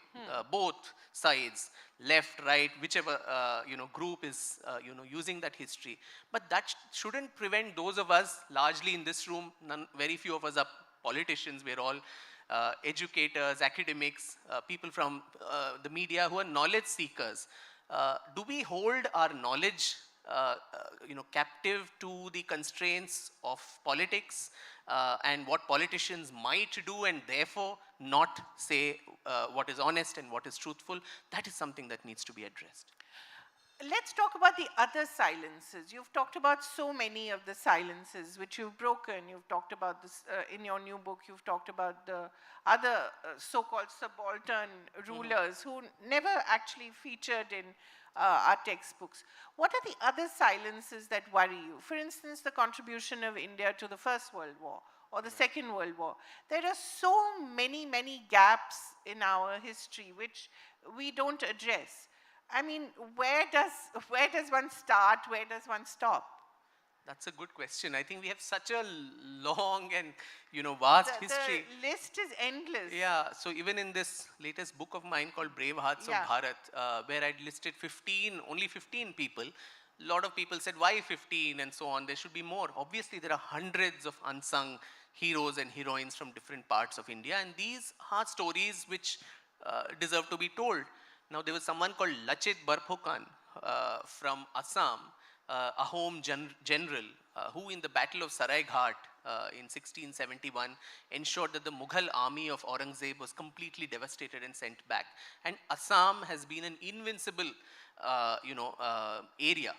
both sides, left, right, whichever group is using that history. But that shouldn't prevent those of us, largely in this room, very few of us are politicians. We're all educators, academics, people from the media who are knowledge seekers. Do we hold our knowledge captive to the constraints of politics and what politicians might do, and therefore not say what is honest and what is truthful? That is something that needs to be addressed. let's talk about the other silences. You've talked about so many of the silences which you've broken. You've talked about this in your new book. You've talked about the other so-called subaltern rulers who never actually featured in our textbooks. What are the other silences that worry you? For instance, the contribution of India to the First World War or the Second World War. There are so many, many gaps in our history which we don't address. I mean, where does one start? Where does one stop? That's a good question. I think we have such a long and vast history. The list is endless. Yeah. So even in this latest book of mine called Brave Hearts of Bharat, where I'd listed only 15 people, a lot of people said, why 15 and so on? There should be more. Obviously, there are hundreds of unsung heroes and heroines from different parts of India, and these are stories which deserve to be told. Now, there was someone called Lachit Barphokan from Assam, a home general who in the Battle of Saraighat in 1671 ensured that the Mughal army of Aurangzeb was completely devastated and sent back. And Assam has been an invincible area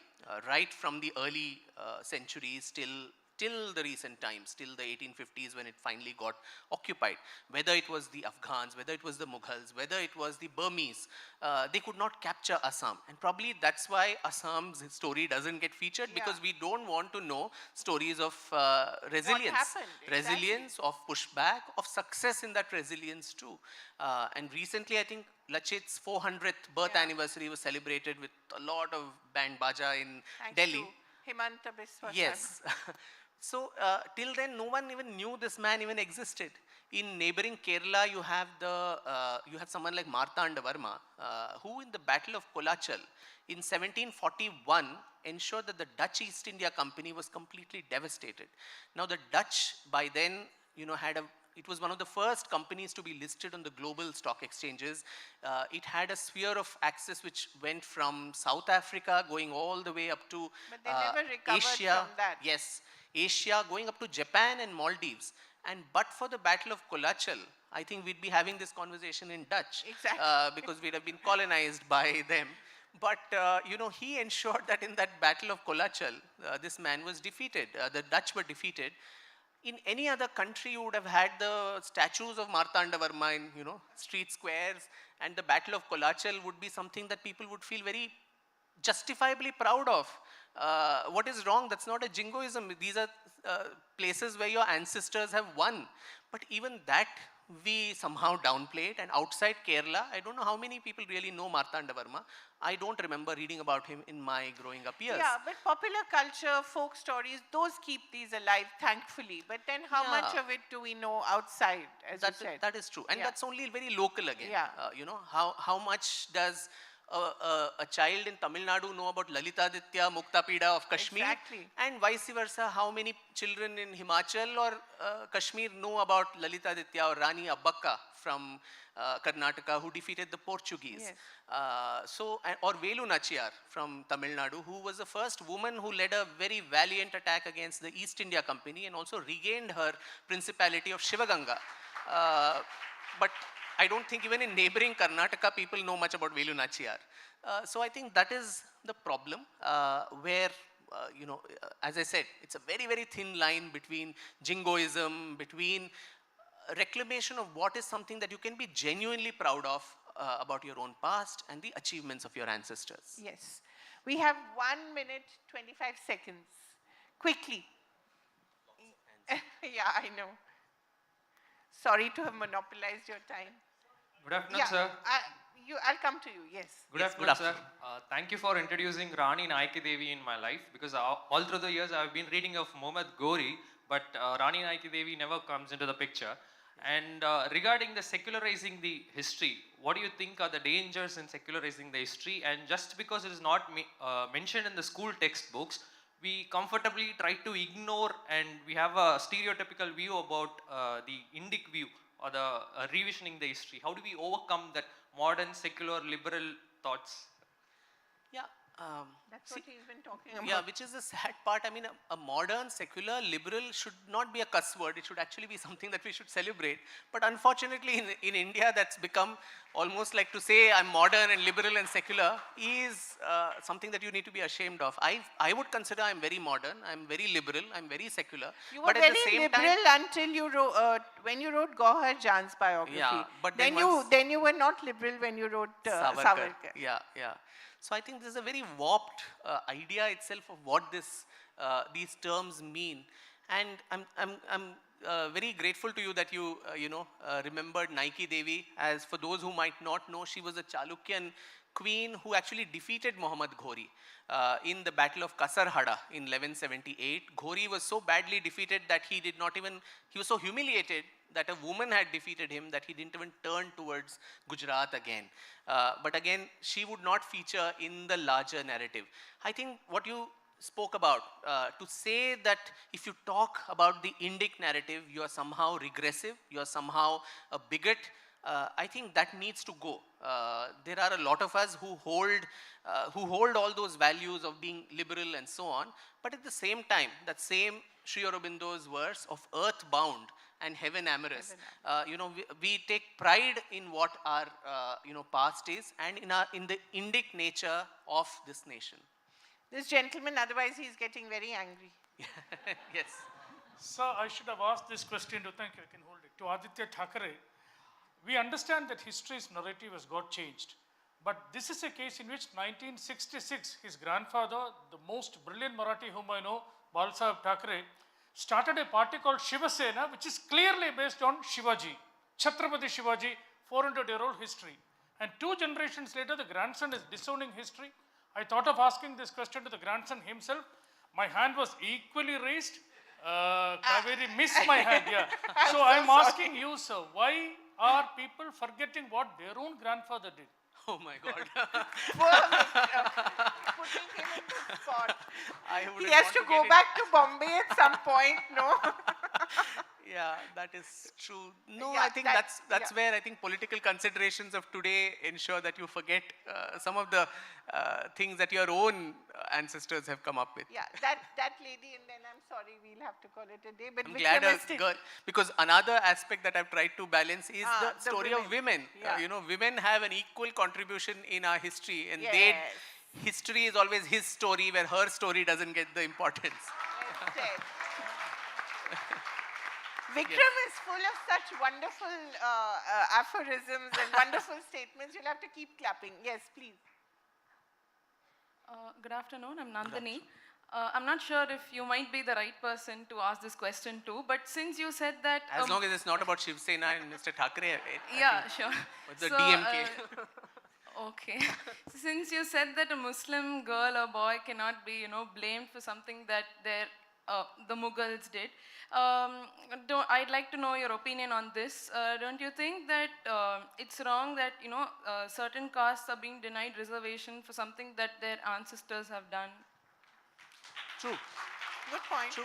right from the early centuries till the recent times, till the 1850s when it finally got occupied. Whether it was the Afghans, whether it was the Mughals, whether it was the Burmese, they could not capture Assam. And probably that's why Assam's story doesn't get featured, because we don't want to know stories of resilience. What happened? Resilience, of pushback, of success in that resilience too. And recently, I think Lachit's 400th birth anniversary was celebrated with a lot of band baja in Delhi. To Himanta Biswa Yes. So till then, no one even knew this man even existed. In neighboring Kerala, you have someone like Martanda Varma, who in the Battle of Kolachal in 1741 ensured that the Dutch East India Company was completely devastated. Now the Dutch by then, it was one of the first companies to be listed on the global stock exchanges. It had a sphere of access which went from South Africa going all the way up to But they never recovered Asia. from that. Yes, Asia, going up to Japan and Maldives. And but for the Battle of Kolachal, I think we'd be having this conversation in Dutch. Exactly. Because we'd have been colonized by them. But, he ensured that in that Battle of Kolachal, this man was defeated. The Dutch were defeated. In any other country, you would have had the statues of Martanda Varma in, street squares, and the Battle of Kolachal would be something that people would feel very justifiably proud of. What is wrong? That's not a jingoism. These are places where your ancestors have won. But even that we somehow downplayed. And outside Kerala, I don't know how many people really know Martanda Varma. I don't remember reading about him in my growing up years. Yeah, but popular culture, folk stories, those keep these alive, thankfully. But then how much of it do we know outside, as you said? That is true. And that's only very local again. Yeah. How much does a child in Tamil Nadu know about Lalitaditya Muktapida of Kashmir? Exactly. And vice versa, how many children in Himachal or Kashmir know about Lalitaditya or Rani Abbakka from Karnataka, who defeated the Portuguese? Yes. Or Velu Nachiyar from Tamil Nadu, who was the first woman who led a very valiant attack against the East India Company and also regained her principality of Shivaganga. But I don't think even in neighboring Karnataka, people know much about Velu Nachiyar. So I think that is the problem where, as I said, it's a very, very thin line between jingoism, between reclamation of what is something that you can be genuinely proud of about your own past and the achievements of your ancestors. Yes. We have 1 minute, 25 seconds. Quickly. Yeah, I know. Sorry to have monopolized your time. Good afternoon, sir. I'll come to you, yes. Good afternoon, sir. Thank you for introducing Rani Naiki Devi in my life, because all through the years I've been reading of Muhammad Ghori, but Rani Naiki Devi never comes into the picture. And regarding the secularizing the history, what do you think are the dangers in secularizing the history? And just because it is not mentioned in the school textbooks, we comfortably try to ignore, and we have a stereotypical view about the Indic view or the revisioning the history. How do we overcome that modern secular liberal thoughts? Yeah, That's what he's been talking about. Yeah, which is the sad part. I mean, a modern, secular, liberal should not be a cuss word. It should actually be something that we should celebrate. But unfortunately, in India, that's become almost like to say I'm modern and liberal and secular is something that you need to be ashamed of. I would consider I'm very modern, I'm very liberal, I'm very secular. You were but very at the same liberal time, until you wrote, when you wrote Gauhar Jan's biography. Yeah, but then you were not liberal when you wrote Savarkar. Yeah, yeah. So I think this is a very warped idea itself of what these terms mean. And I'm very grateful to you that you, remembered Nike Devi. As for those who might not know, she was a Chalukyan queen who actually defeated Muhammad Ghori in the Battle of Kasarhada in 1178. Ghori was so badly defeated that he was so humiliated that a woman had defeated him that he didn't even turn towards Gujarat again. But again, she would not feature in the larger narrative. I think what you spoke about, to say that if you talk about the Indic narrative, you are somehow regressive, you are somehow a bigot, I think that needs to go. There are a lot of us who hold all those values of being liberal and so on, but at the same time, that same Sri Aurobindo's verse of earth-bound and heaven amorous, we take pride in what our past is and in the Indic nature of this nation. This gentleman, otherwise he's getting very angry. Yes. Sir, I should have asked this question to, thank you, I can hold it, to Aditya Thackeray. We understand that history's narrative has got changed. But this is a case in which 1966, his grandfather, the most brilliant Marathi whom I know, Balsaheb Thackeray, started a party called Shiva Sena, which is clearly based on Shivaji, Chhatrapati Shivaji, 400-year-old history. And 2 generations later, the grandson is disowning history. I thought of asking this question to the grandson himself. My hand was equally raised. Kaveri missed my hand, yeah. So I'm asking you, sir, why are people forgetting what their own grandfather did? Oh my God. Putting him in the spot. He has to go back to Bombay at some point, no? Yeah, that is true. No, yeah, I think that's where I think political considerations of today ensure that you forget some of the things that your own ancestors have come up with. Yeah, that lady, and then I'm sorry, we'll have to call it a day. But I'm glad a girl, because another aspect that I've tried to balance is the story of women. Yeah. Women have an equal contribution in our history, and yes. History is always his story, where her story doesn't get the importance. Vikram is full of such wonderful aphorisms and wonderful statements. You'll have to keep clapping. Yes, please. Good afternoon. I'm Nandini. I'm not sure if you might be the right person to ask this question to, but since you said that... As long as it's not about Shiv Sena and Mr. Thackeray. Yeah, sure. The DMK. Okay. So since you said that a Muslim girl or boy cannot be, blamed for something that the Mughals did, I'd like to know your opinion on this. Don't you think that it's wrong that, certain castes are being denied reservation for something that their ancestors have done? True. Good point. True.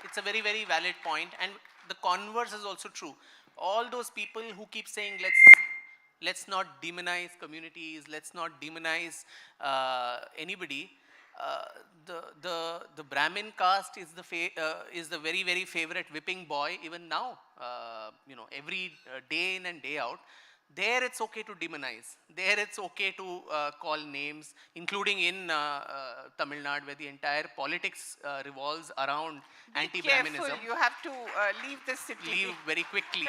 It's a very, very valid point, and the converse is also true. All those people who keep saying, let's not demonize communities, let's not demonize anybody. The Brahmin caste is the very, very favorite whipping boy even now. Every day in and day out. There it's okay to demonize. There it's okay to call names, including in Tamil Nadu, where the entire politics revolves around anti-Brahminism. Careful, you have to leave the city. Leave very quickly.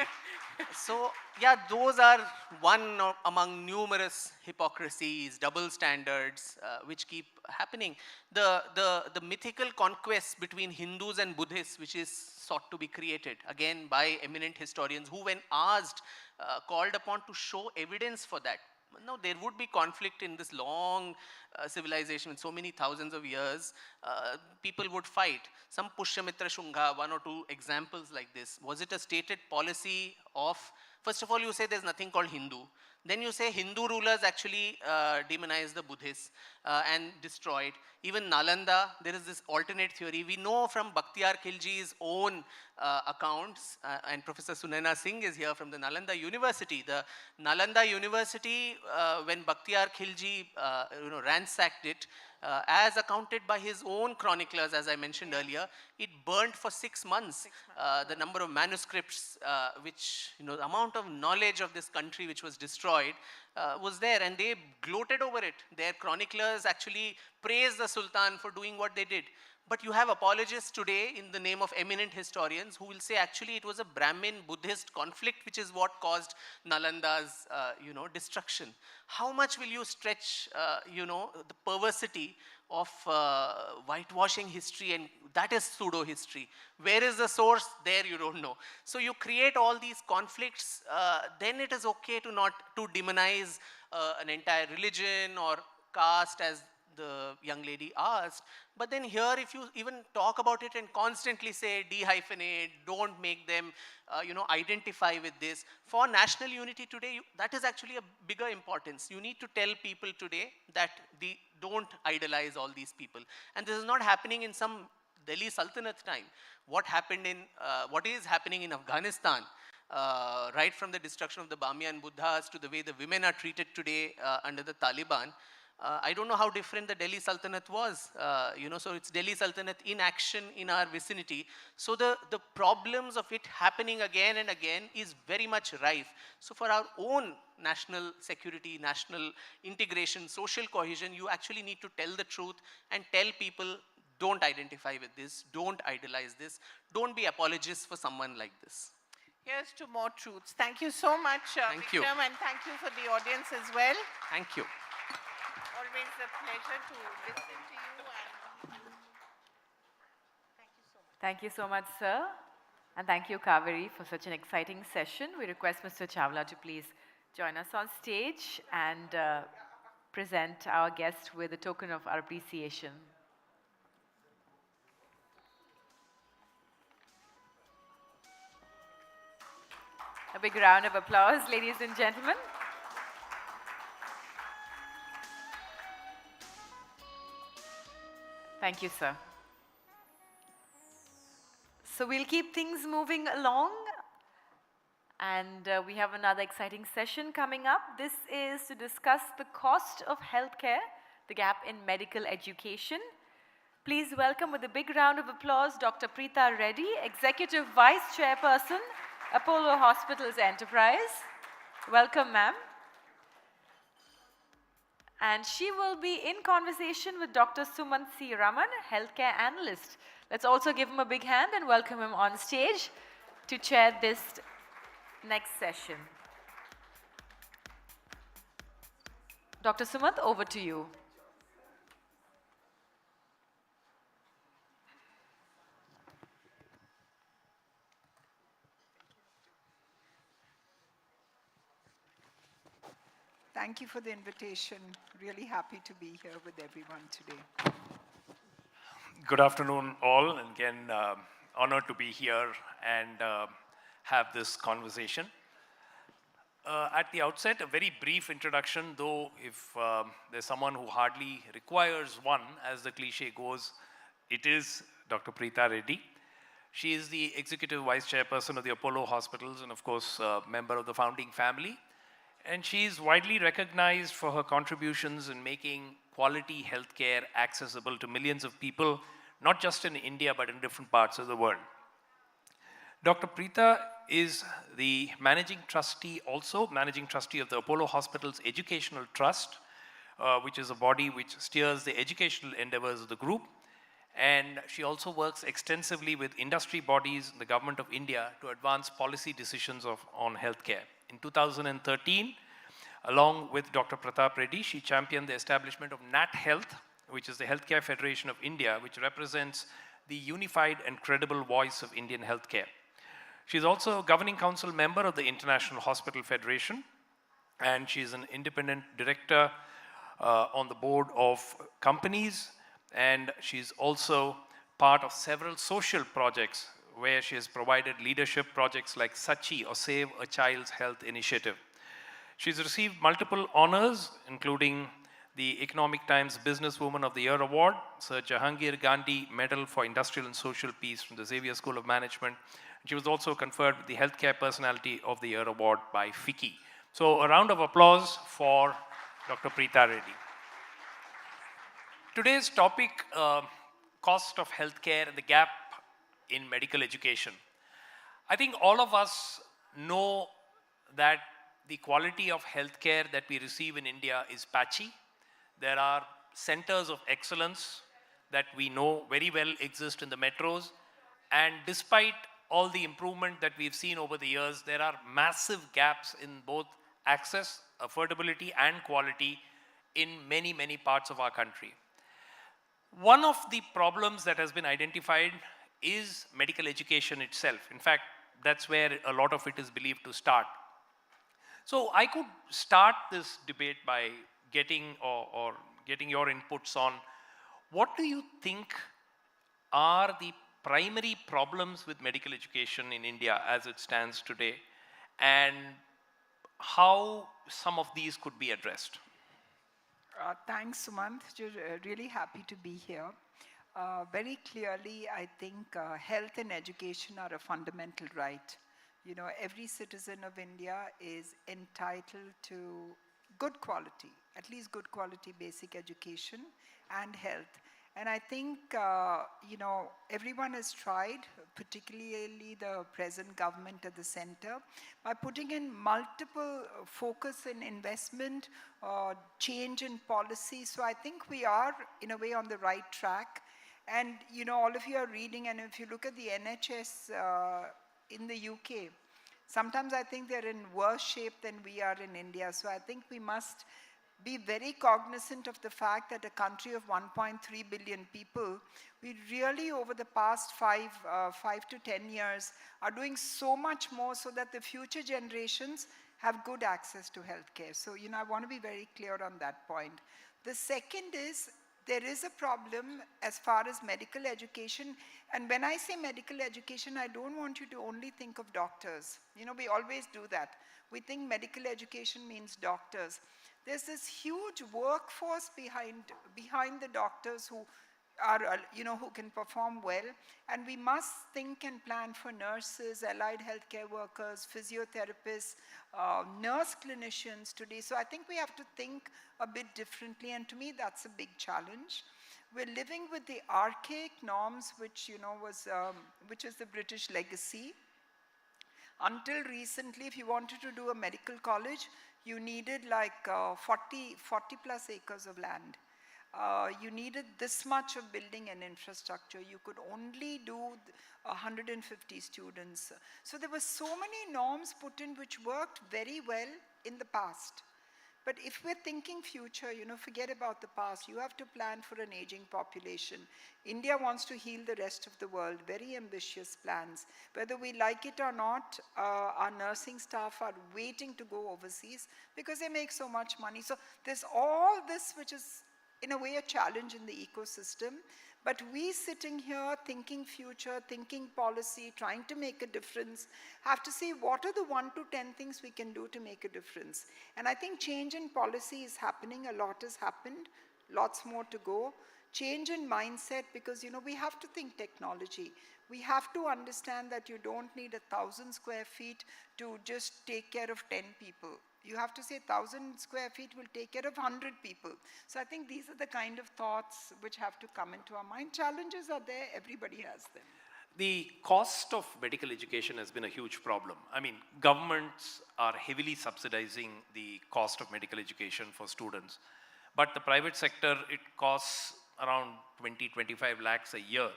So, yeah, those are one among numerous hypocrisies, double standards, which keep happening. The mythical conquest between Hindus and Buddhists, which is sought to be created, again, by eminent historians, who when asked, called upon to show evidence for that. No, there would be conflict in this long civilization with so many thousands of years. People would fight. Some Pushyamitra Shunga, 1 or 2 examples like this. Was it a stated policy of, first of all, you say there's nothing called Hindu. Then you say Hindu rulers actually demonized the Buddhists and destroyed. Even Nalanda, there is this alternate theory. We know from Bakhtiyar Khilji's own accounts, and Professor Sunaina Singh is here from the Nalanda University. The Nalanda University, when Bakhtiyar Khilji ransacked it, as accounted by his own chroniclers, as I mentioned earlier, it burnt for 6 months. The number of manuscripts, the amount of knowledge of this country which was destroyed was there, and they gloated over it. Their chroniclers actually praised the Sultan for doing what they did. But you have apologists today in the name of eminent historians who will say actually it was a Brahmin-Buddhist conflict which is what caused Nalanda's destruction. How much will you stretch the perversity of whitewashing history, and that is pseudo-history. Where is the source? There you don't know. So you create all these conflicts, then it is okay to demonize an entire religion or caste, as the young lady asked. But then here, if you even talk about it and constantly say dehyphenate, don't make them identify with this. For national unity today, that is actually a bigger importance. You need to tell people today that don't idolize all these people. And this is not happening in some Delhi Sultanate time. What is happening in Afghanistan, right from the destruction of the Bamiyan Buddhas to the way the women are treated today under the Taliban. I don't know how different the Delhi Sultanate was, so it's Delhi Sultanate in action in our vicinity. So the problems of it happening again and again is very much rife. So for our own national security, national integration, social cohesion, you actually need to tell the truth and tell people, don't identify with this, don't idolize this, don't be apologists for someone like this. Here's to more truths. Thank you so much, Vikram, and thank you for the audience as well. Thank you. Always a pleasure to listen to you. And thank you so much, sir. And thank you, Kaveri, for such an exciting session. We request Mr. Chawla to please join us on stage and present our guest with a token of our appreciation. A big round of applause, ladies and gentlemen. Thank you, sir. So we'll keep things moving along, and we have another exciting session coming up. This is to discuss the cost of healthcare, the gap in medical education. Please welcome with a big round of applause Dr. Preeta Reddy, Executive Vice Chairperson, Apollo Hospitals Enterprise. Welcome, ma'am. And she will be in conversation with Dr. Sumant C. Raman, healthcare analyst. Let's also give him a big hand and welcome him on stage to chair this next session. Dr. Sumant, over to you. Thank you for the invitation. Really happy to be here with everyone today. Good afternoon, all, and again, honored to be here and have this conversation. At the outset, a very brief introduction, though if there's someone who hardly requires one, as the cliche goes, it is Dr. Preeta Reddy. She is the Executive Vice Chairperson of the Apollo Hospitals and, of course, a member of the founding family. And she is widely recognized for her contributions in making quality healthcare accessible to millions of people, not just in India, but in different parts of the world. Dr. Preeta is the managing trustee of the Apollo Hospitals Educational Trust, which is a body which steers the educational endeavors of the group. And she also works extensively with industry bodies and the government of India to advance policy decisions on healthcare. In 2013, along with Dr. Pratap Reddy, she championed the establishment of NAT Health, which is the Healthcare Federation of India, which represents the unified and credible voice of Indian healthcare. She is also a governing council member of the International Hospital Federation, and she is an independent director on the board of companies, and she's also part of several social projects where she has provided leadership projects like Sachi, or Save a Child's Health Initiative. She's received multiple honors, including the Economic Times Businesswoman of the Year Award, Sir Jahangir Gandhi Medal for Industrial and Social Peace from the Xavier School of Management. She was also conferred with the Healthcare Personality of the Year Award by FICCI. So a round of applause for Dr. Preeta Reddy. Today's topic, cost of healthcare and the gap in medical education. I think all of us know that the quality of healthcare that we receive in India is patchy. There are centers of excellence that we know very well exist in the metros, and despite all the improvement that we've seen over the years, there are massive gaps in both access, affordability, and quality in many, many parts of our country. One of the problems that has been identified is medical education itself. In fact, that's where a lot of it is believed to start. So I could start this debate by getting getting your inputs on what do you think are the primary problems with medical education in India as it stands today, and how some of these could be addressed? Thanks, Sumant. Really happy to be here. Very clearly, I think health and education are a fundamental right. You know, every citizen of India is entitled to good quality, at least good quality basic education and health. And I think, you know, everyone has tried, particularly the present government at the center, by putting in multiple focus in investment, change in policy. So I think we are, in a way, on the right track. And, you know, all of you are reading, and if you look at the NHS in the UK, sometimes I think they're in worse shape than we are in India. So I think we must be very cognizant of the fact that a country of 1.3 billion people, we really over the past 5 to 10 years are doing so much more so that the future generations have good access to healthcare. So, you know, I want to be very clear on that point. The second is there is a problem as far as medical education. And when I say medical education, I don't want you to only think of doctors. You know, we always do that. We think medical education means doctors. There's this huge workforce behind the doctors who are, you know, who can perform well. And we must think and plan for nurses, allied healthcare workers, physiotherapists, nurse clinicians today. So I think we have to think a bit differently. And to me, that's a big challenge. We're living with the archaic norms, which, you know, which is the British legacy. Until recently, if you wanted to do a medical college, you needed like 40 plus acres of land. You needed this much of building and infrastructure. You could only do 150 students. So there were so many norms put in which worked very well in the past. But if we're thinking future, you know, forget about the past. You have to plan for an aging population. India wants to heal the rest of the world. Very ambitious plans. Whether we like it or not, our nursing staff are waiting to go overseas because they make so much money. So there's all this which is, in a way, a challenge in the ecosystem. But we sitting here thinking future, thinking policy, trying to make a difference, have to see what are the 1 to 10 things we can do to make a difference. And I think change in policy is happening. A lot has happened. Lots more to go. Change in mindset, because, you know, we have to think technology. We have to understand that you don't need 1,000 square feet to just take care of 10 people. You have to say 1,000 square feet will take care of 100 people. So I think these are the kind of thoughts which have to come into our mind. Challenges are there, everybody has them. The cost of medical education has been a huge problem. I mean, governments are heavily subsidizing the cost of medical education for students. But the private sector, it costs around 20-25 lakhs a year.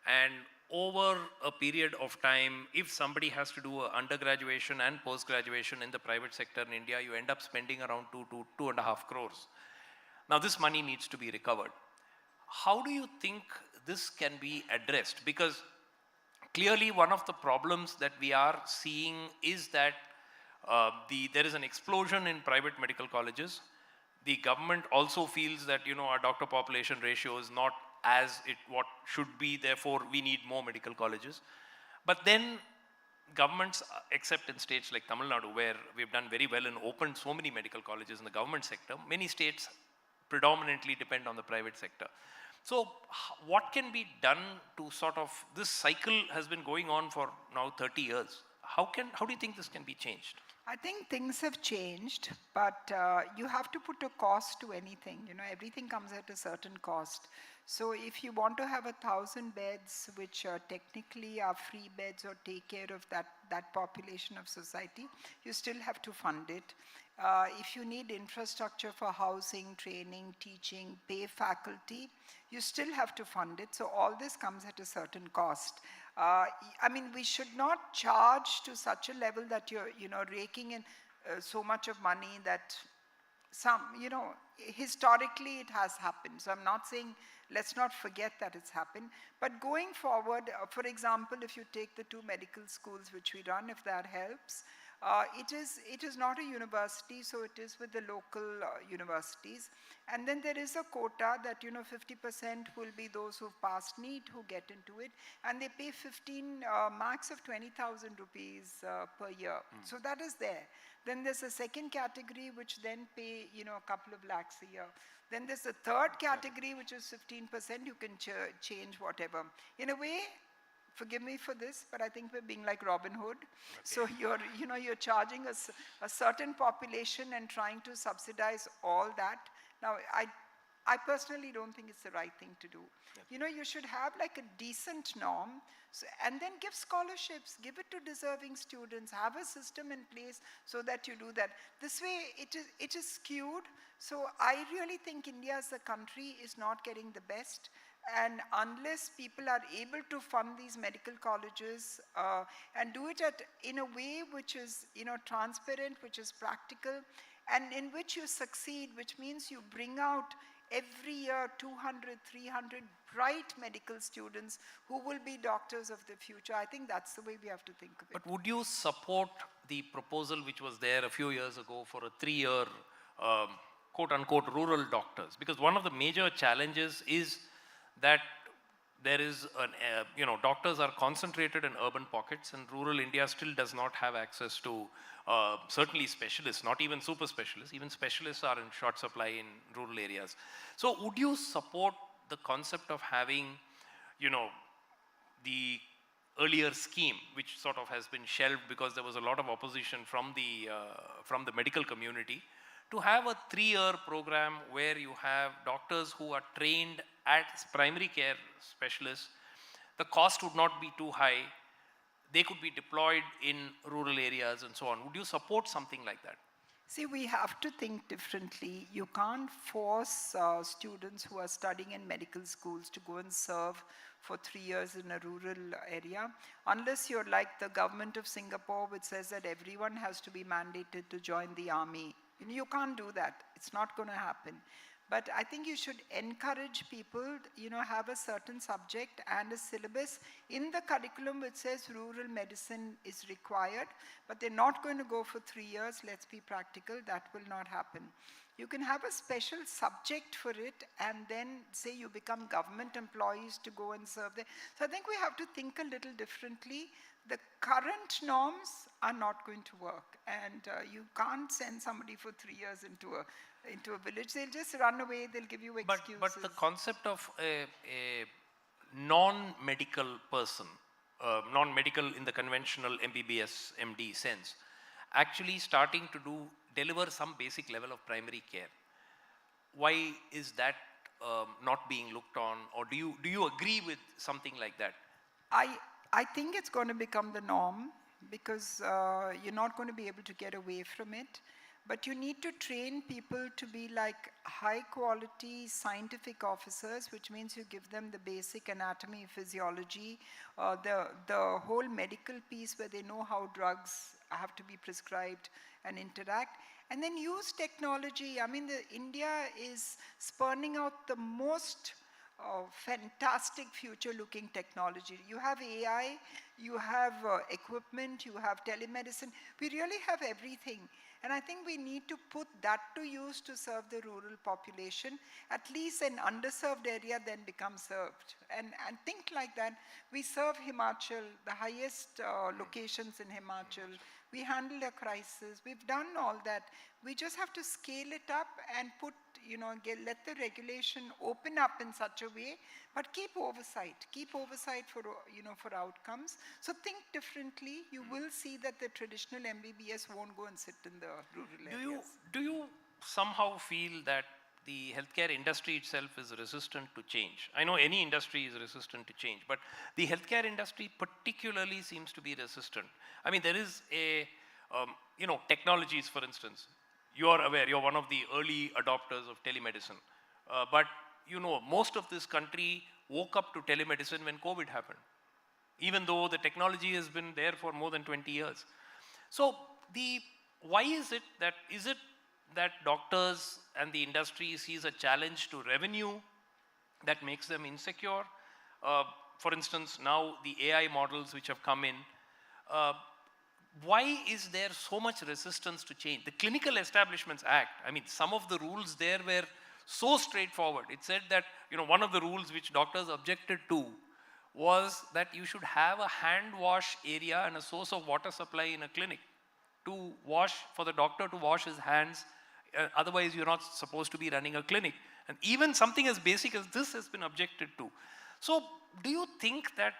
And over a period of time, if somebody has to do undergraduation and post-graduation in the private sector in India, you end up spending around 2 to 2.5 crores. Now this money needs to be recovered. How do you think this can be addressed? Because clearly one of the problems that we are seeing is that there is an explosion in private medical colleges. The government also feels that, you know, our doctor population ratio is not as what should be, therefore we need more medical colleges. But then governments, except in states like Tamil Nadu, where we've done very well and opened so many medical colleges in the government sector, many states predominantly depend on the private sector. So what can be done to sort of, this cycle has been going on for now 30 years. How do you think this can be changed? I think things have changed, but you have to put a cost to anything. You know, everything comes at a certain cost. So if you want to have 1,000 beds, which technically are free beds or take care of that population of society, you still have to fund it. If you need infrastructure for housing, training, teaching, pay faculty, you still have to fund it. So all this comes at a certain cost. I mean, we should not charge to such a level that you're, raking in so much of money that historically it has happened. So I'm not saying let's not forget that it's happened. But going forward, for example, if you take the 2 medical schools which we run, if that helps, it is not a university, so it is with the local universities. And then there is a quota that 50% will be those who've passed NEET who get into it, and they pay max of 20,000 rupees per year. So that is there. Then there's a second category which then pay a couple of lakhs a year. Then there's a third category which is 15%. You can change whatever. In a way, forgive me for this, but I think we're being like Robin Hood. Okay. So you're charging a certain population and trying to subsidize all that. Now, I personally don't think it's the right thing to do. Yeah. You should have like a decent norm, and then give scholarships, give it to deserving students, have a system in place so that you do that. This way, it is skewed. So I really think India as a country is not getting the best. And unless people are able to fund these medical colleges and do it in a way which is transparent, which is practical, and in which you succeed, which means you bring out every year 200, 300 bright medical students who will be doctors of the future. I think that's the way we have to think of it. But would you support the proposal which was there a few years ago for a 3-year quote-unquote rural doctors? Because one of the major challenges is that there is, doctors are concentrated in urban pockets, and rural India still does not have access to certainly specialists, not even super specialists. Even specialists are in short supply in rural areas. So would you support the concept of having, the earlier scheme, which sort of has been shelved because there was a lot of opposition from the medical community, to have a 3-year program where you have doctors who are trained as primary care specialists? The cost would not be too high. They could be deployed in rural areas and so on. Would you support something like that? See, we have to think differently. You can't force students who are studying in medical schools to go and serve for 3 years in a rural area, unless you're like the government of Singapore, which says that everyone has to be mandated to join the army. You can't do that. It's not going to happen. But I think you should encourage people, have a certain subject and a syllabus in the curriculum which says rural medicine is required, but they're not going to go for 3 years. Let's be practical. That will not happen. You can have a special subject for it and then say you become government employees to go and serve there. So I think we have to think a little differently. The current norms are not going to work, and you can't send somebody for 3 years into a village. They'll just run away. They'll give you excuses. But the concept of a non-medical person, non-medical in the conventional MBBS, MD sense, actually starting to deliver some basic level of primary care. Why is that not being looked on, or do you agree with something like that? I think it's going to become the norm, because you're not going to be able to get away from it. But you need to train people to be like high quality scientific officers, which means you give them the basic anatomy, physiology, the whole medical piece where they know how drugs have to be prescribed and interact. And then use technology. I mean, India is spurning out the most fantastic future-looking technology. You have AI, you have equipment, you have telemedicine. We really have everything. And I think we need to put that to use to serve the rural population. At least an underserved area then becomes served. And think like that. We serve Himachal, the highest locations in Himachal. We handle a crisis. We've done all that. We just have to scale it up and put, let the regulation open up in such a way, but keep oversight for, for outcomes. So think differently. You will see that the traditional MBBS won't go and sit in the rural areas. Do you somehow feel that the healthcare industry itself is resistant to change? I know any industry is resistant to change, but the healthcare industry particularly seems to be resistant. I mean, there is a, technologies, for instance. You are aware, you're one of the early adopters of telemedicine. But, most of this country woke up to telemedicine when COVID happened, even though the technology has been there for more than 20 years. So, why is it that doctors and the industry sees a challenge to revenue that makes them insecure? For instance, now the AI models which have come in, why is there so much resistance to change? The Clinical Establishments Act, I mean, some of the rules there were so straightforward. It said that, one of the rules which doctors objected to was that you should have a hand wash area and a source of water supply in a clinic to wash, for the doctor to wash his hands. Otherwise, you're not supposed to be running a clinic. And even something as basic as this has been objected to. So, do you think that,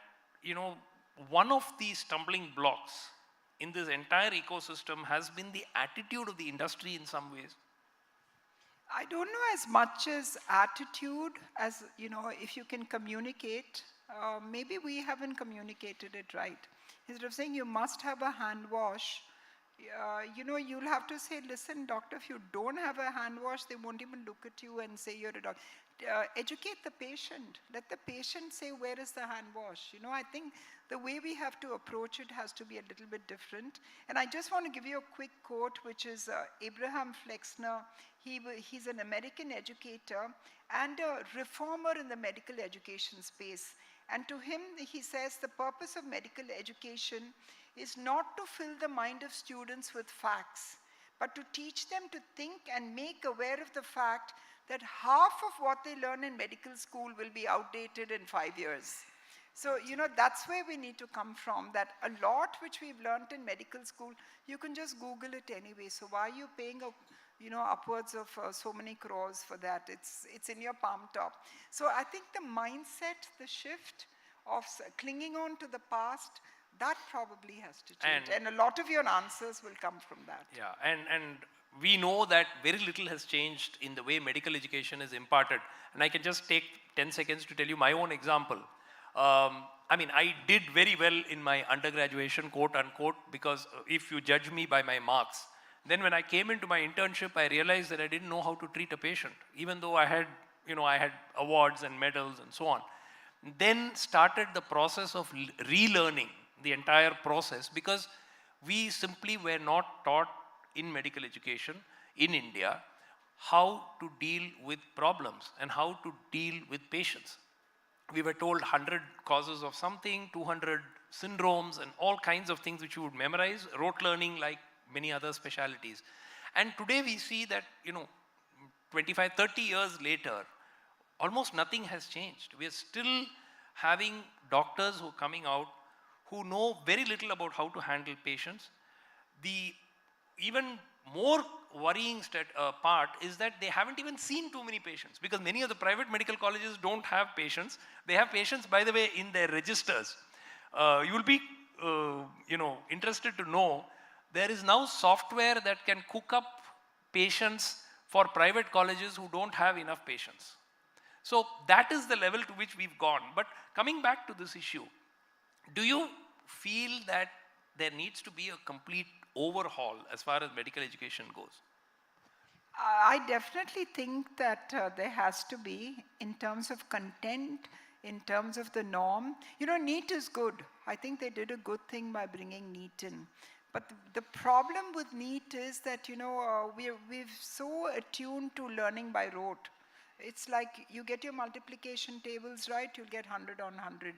one of the stumbling blocks in this entire ecosystem has been the attitude of the industry in some ways? I don't know as much as attitude as, if you can communicate. Maybe we haven't communicated it right. Instead of saying you must have a hand wash, you'll have to say, listen, doctor, if you don't have a hand wash, they won't even look at you and say you're a doctor. Educate the patient. Let the patient say, where is the hand wash? I think the way we have to approach it has to be a little bit different. And I just want to give you a quick quote, which is Abraham Flexner. He's an American educator and a reformer in the medical education space. And to him, he says, the purpose of medical education is not to fill the mind of students with facts, but to teach them to think and make aware of the fact that half of what they learn in medical school will be outdated in 5 years. So, that's where we need to come from, that a lot which we've learned in medical school, you can just Google it anyway. So why are you paying upwards of so many crores for that? It's in your palm top. So I think the mindset, the shift of clinging on to the past, that probably has to change. And a lot of your answers will come from that. Yeah, and we know that very little has changed in the way medical education is imparted. And I can just take 10 seconds to tell you my own example. I mean, I did very well in my undergraduation, quote unquote, because if you judge me by my marks, then when I came into my internship, I realized that I didn't know how to treat a patient, even though I had, I had awards and medals and so on. Then started the process of relearning the entire process, because we simply were not taught in medical education in India how to deal with problems and how to deal with patients. We were told 100 causes of something, 200 syndromes, and all kinds of things which you would memorize, rote learning like many other specialties. And today we see that, 25, 30 years later, almost nothing has changed. We are still having doctors who are coming out who know very little about how to handle patients. The even more worrying part is that they haven't even seen too many patients, because many of the private medical colleges don't have patients. They have patients, by the way, in their registers. You will be, interested to know there is now software that can cook up patients for private colleges who don't have enough patients. So that is the level to which we've gone. But coming back to this issue, do you feel that there needs to be a complete overhaul as far as medical education goes? I definitely think that there has to be, in terms of content, in terms of the norm. NEET is good. I think they did a good thing by bringing NEET in. But the problem with NEET is that, we're so attuned to learning by rote. It's like you get your multiplication tables right, you'll get 100 on 100.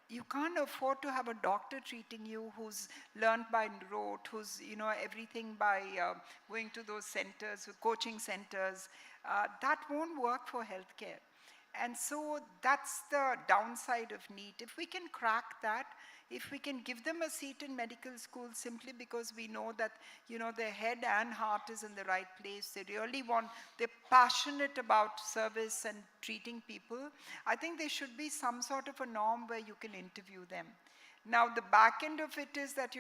You can't afford to have a doctor treating you who's learned by rote, who's, everything by going to those centers, coaching centers. That won't work for healthcare. And so that's the downside of NEET. If we can crack that, if we can give them a seat in medical school simply because we know that, their head and heart is in the right place, they really they're passionate about service and treating people, I think there should be some sort of a norm where you can interview them. Now, the back end of it is that,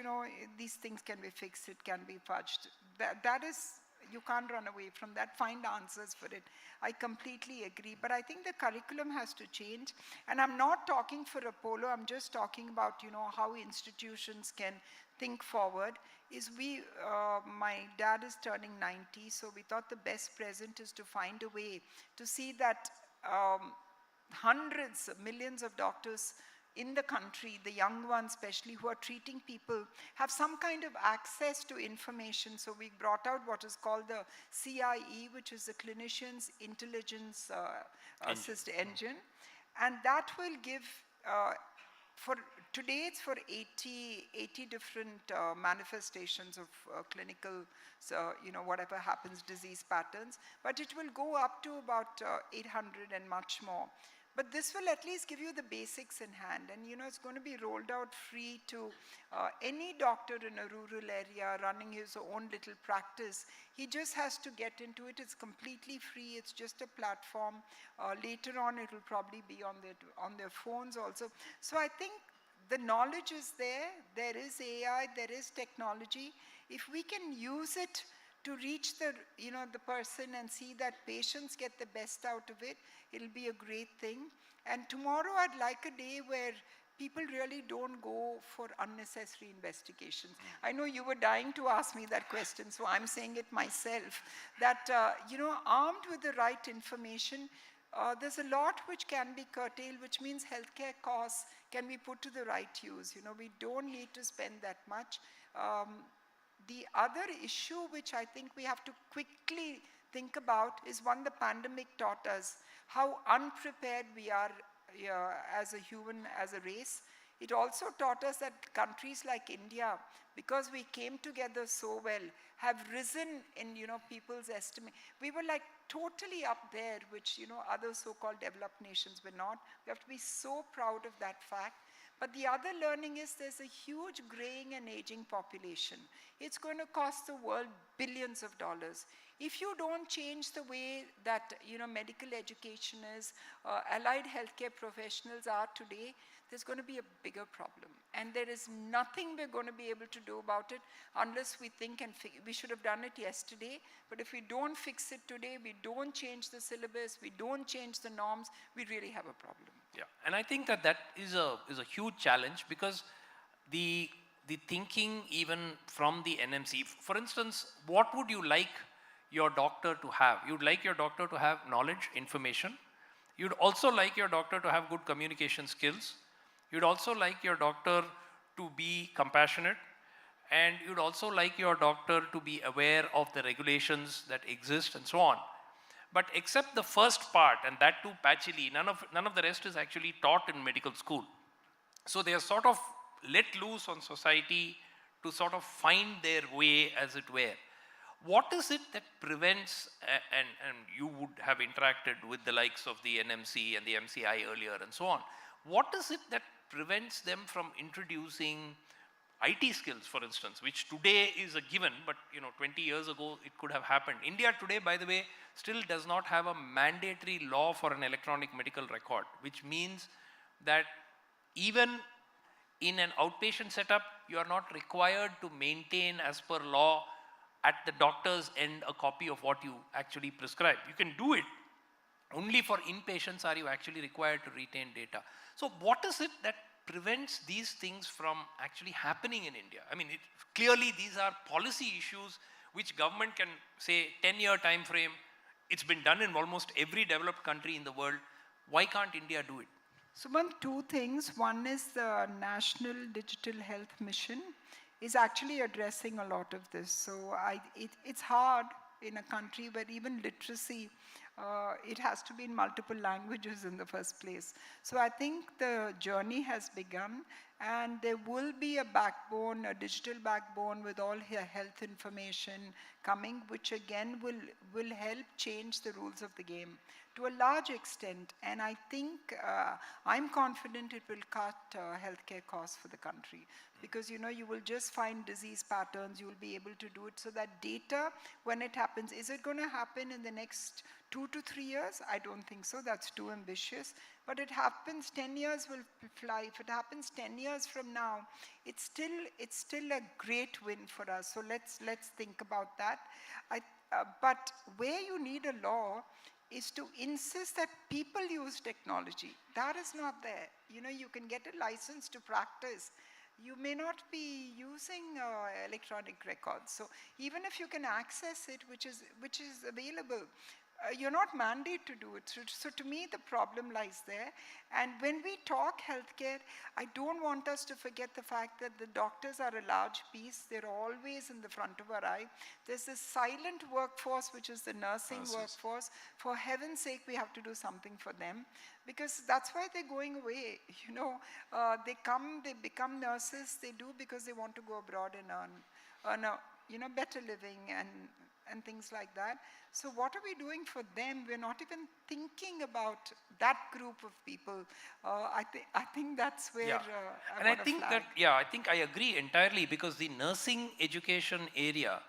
these things can be fixed, it can be fudged. That is, you can't run away from that, find answers for it. I completely agree, but I think the curriculum has to change. And I'm not talking for Apollo, I'm just talking about, how institutions can think forward. My dad is turning 90, so we thought the best present is to find a way to see that hundreds, millions of doctors in the country, the young ones especially, who are treating people, have some kind of access to information. So we brought out what is called the CIE, which is the Clinician's Intelligence Engine. And that will give, for today it's for 80 different manifestations of clinical, whatever happens, disease patterns. But it will go up to about 800 and much more. But this will at least give you the basics in hand. And it's going to be rolled out free to any doctor in a rural area running his own little practice. He just has to get into it. It's completely free. It's just a platform. Later on, it will probably be on their phones also. So I think the knowledge is there. There is AI. There is technology. If we can use it to reach the person and see that patients get the best out of it, it'll be a great thing. And tomorrow I'd like a day where people really don't go for unnecessary investigations. I know you were dying to ask me that question, so I'm saying it myself, that, armed with the right information, there's a lot which can be curtailed, which means healthcare costs can be put to the right use. We don't need to spend that much. The other issue which I think we have to quickly think about is one the pandemic taught us, how unprepared we are as a human, as a race. It also taught us that countries like India, because we came together so well, have risen in people's estimate. We were like totally up there, which other so-called developed nations were not. We have to be so proud of that fact. But the other learning is there's a huge graying and aging population. It's going to cost the world billions of dollars. If you don't change the way that medical education is, allied healthcare professionals are today, there's going to be a bigger problem. And there is nothing we're going to be able to do about it unless we think and we should have done it yesterday. But if we don't fix it today, we don't change the syllabus, we don't change the norms, we really have a problem. Yeah, and I think that is a huge challenge, because the thinking even from the NMC, for instance, what would you like your doctor to have? You'd like your doctor to have knowledge, information. You'd also like your doctor to have good communication skills. You'd also like your doctor to be compassionate. And you'd also like your doctor to be aware of the regulations that exist and so on. But except the first part, and that too patchily, none of the rest is actually taught in medical school. So they are sort of let loose on society to sort of find their way, as it were. What is it that prevents, and you would have interacted with the likes of the NMC and the MCI earlier and so on, what is it that prevents them from introducing IT skills, for instance, which today is a given, but 20 years ago it could have happened. India today, by the way, still does not have a mandatory law for an electronic medical record, which means that even in an outpatient setup, you are not required to maintain, as per law, at the doctor's end, a copy of what you actually prescribe. You can do it. Only for inpatients are you actually required to retain data. So what is it that prevents these things from actually happening in India? I mean, clearly these are policy issues which government can say 10-year time frame. It's been done in almost every developed country in the world. Why can't India do it? Suman, two things. One is the National Digital Health Mission is actually addressing a lot of this. So it's hard in a country where even literacy it has to be in multiple languages in the first place. So I think the journey has begun, and there will be a backbone, a digital backbone with all health information coming, which again will help change the rules of the game to a large extent. And I think I'm confident it will cut healthcare costs for the country, because you will just find disease patterns, you will be able to do it. So that data, when it happens, is it going to happen in the next 2 to 3 years? I don't think so. That's too ambitious. But it happens, 10 years will fly. If it happens 10 years from now, it's still a great win for us. So let's think about that. But where you need a law is to insist that people use technology. That is not there. You can get a license to practice. You may not be using electronic records. So even if you can access it, which is available, you're not mandated to do it. So to me, the problem lies there. And when we talk healthcare, I don't want us to forget the fact that the doctors are a large piece. They're always in the front of our eye. There's this silent workforce, which is the nursing workforce. For heaven's sake, we have to do something for them, because that's why they're going away. They become nurses. They do because they want to go abroad and earn a better living and things like that. So what are we doing for them? We're not even thinking about that group of people. I think that's where I think I agree entirely, because the nursing education area,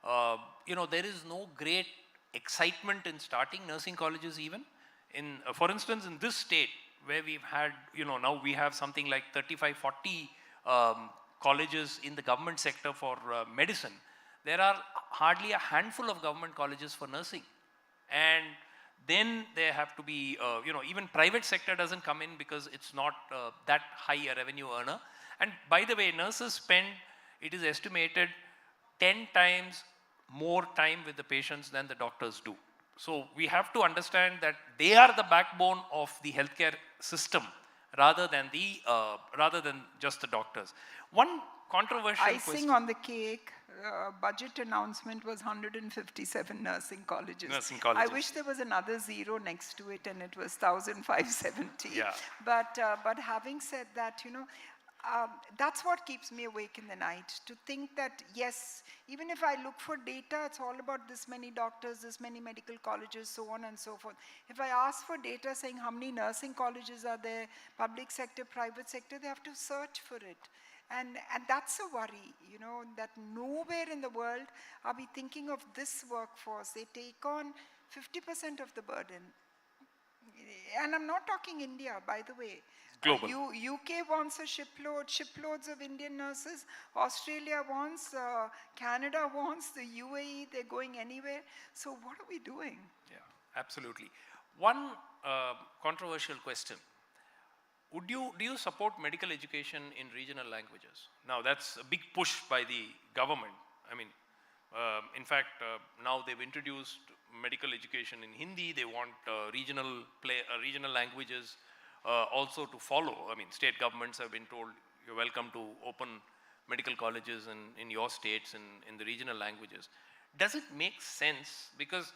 there is no great excitement in starting nursing colleges even. For instance, in this state, where we've had, now we have something like 35, 40 colleges in the government sector for medicine. There are hardly a handful of government colleges for nursing. And then there have to be, even private sector doesn't come in because it's not that high a revenue earner. And by the way, nurses spend, it is estimated, 10 times more time with the patients than the doctors do. So we have to understand that they are the backbone of the healthcare system rather than just the doctors. One controversial icing on the cake, budget announcement was 157 nursing colleges. I wish there was another zero next to it and it was 1,570. Yeah. But having said that, that's what keeps me awake in the night, to think that, yes, even if I look for data, it's all about this many doctors, this many medical colleges, so on and so forth. If I ask for data saying how many nursing colleges are there, public sector, private sector, they have to search for it. And that's a worry, that nowhere in the world are we thinking of this workforce. They take on 50% of the burden. And I'm not talking India, by the way. Global. UK wants a shiploads of Indian nurses. Australia wants, Canada wants, the UAE, they're going anywhere. So what are we doing? Yeah, absolutely. One controversial question. Do you support medical education in regional languages? Now, that's a big push by the government. I mean, in fact, now they've introduced medical education in Hindi. They want regional languages also to follow. I mean, state governments have been told, you're welcome to open medical colleges in your states in the regional languages. Does it make sense? Because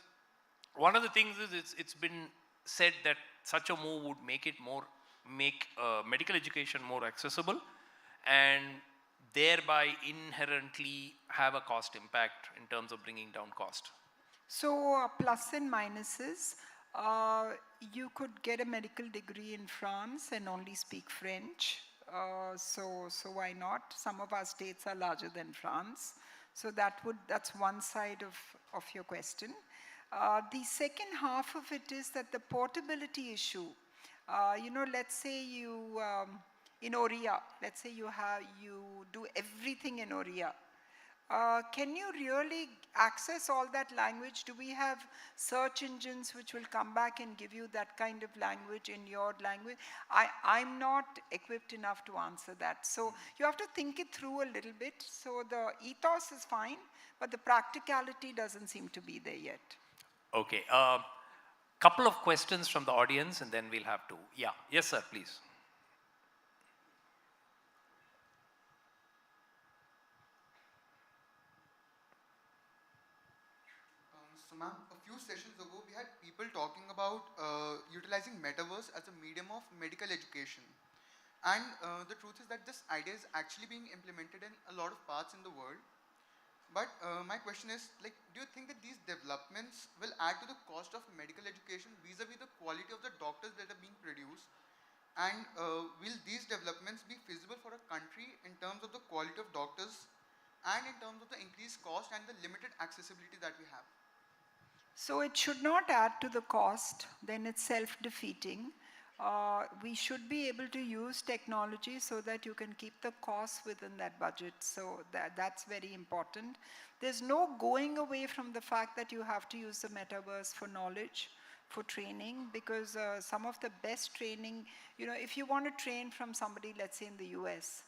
one of the things is it's been said that such a move would make medical education more accessible and thereby inherently have a cost impact in terms of bringing down cost. So plus and minuses. You could get a medical degree in France and only speak French. So why not? Some of our states are larger than France. So that's one side of your question. The second half of it is that the portability issue. Let's say you, in Oriya, let's say you do everything in Oriya. Can you really access all that language? Do we have search engines which will come back and give you that kind of language in your language? I'm not equipped enough to answer that. So you have to think it through a little bit. So the ethos is fine, but the practicality doesn't seem to be there yet. Okay. Couple of questions from the audience and then we'll have to. Yeah. Yes, sir, please. So ma'am, a few sessions ago, we had people people talking about utilizing metaverse as a medium of medical education. And the truth is that this idea is actually being implemented in a lot of parts in the world. But my question is, like, do you think that these developments will add to the cost of medical education vis-a-vis the quality of the doctors that are being produced? And will these developments be feasible for a country in terms of the quality of doctors and in terms of the increased cost and the limited accessibility that we have? So it should not add to the cost, then it's self-defeating. We should be able to use technology so that you can keep the costs within that budget. So that's very important. There's no going away from the fact that you have to use the metaverse for knowledge, for training, because some of the best training, if you want to train from somebody, let's say in the US,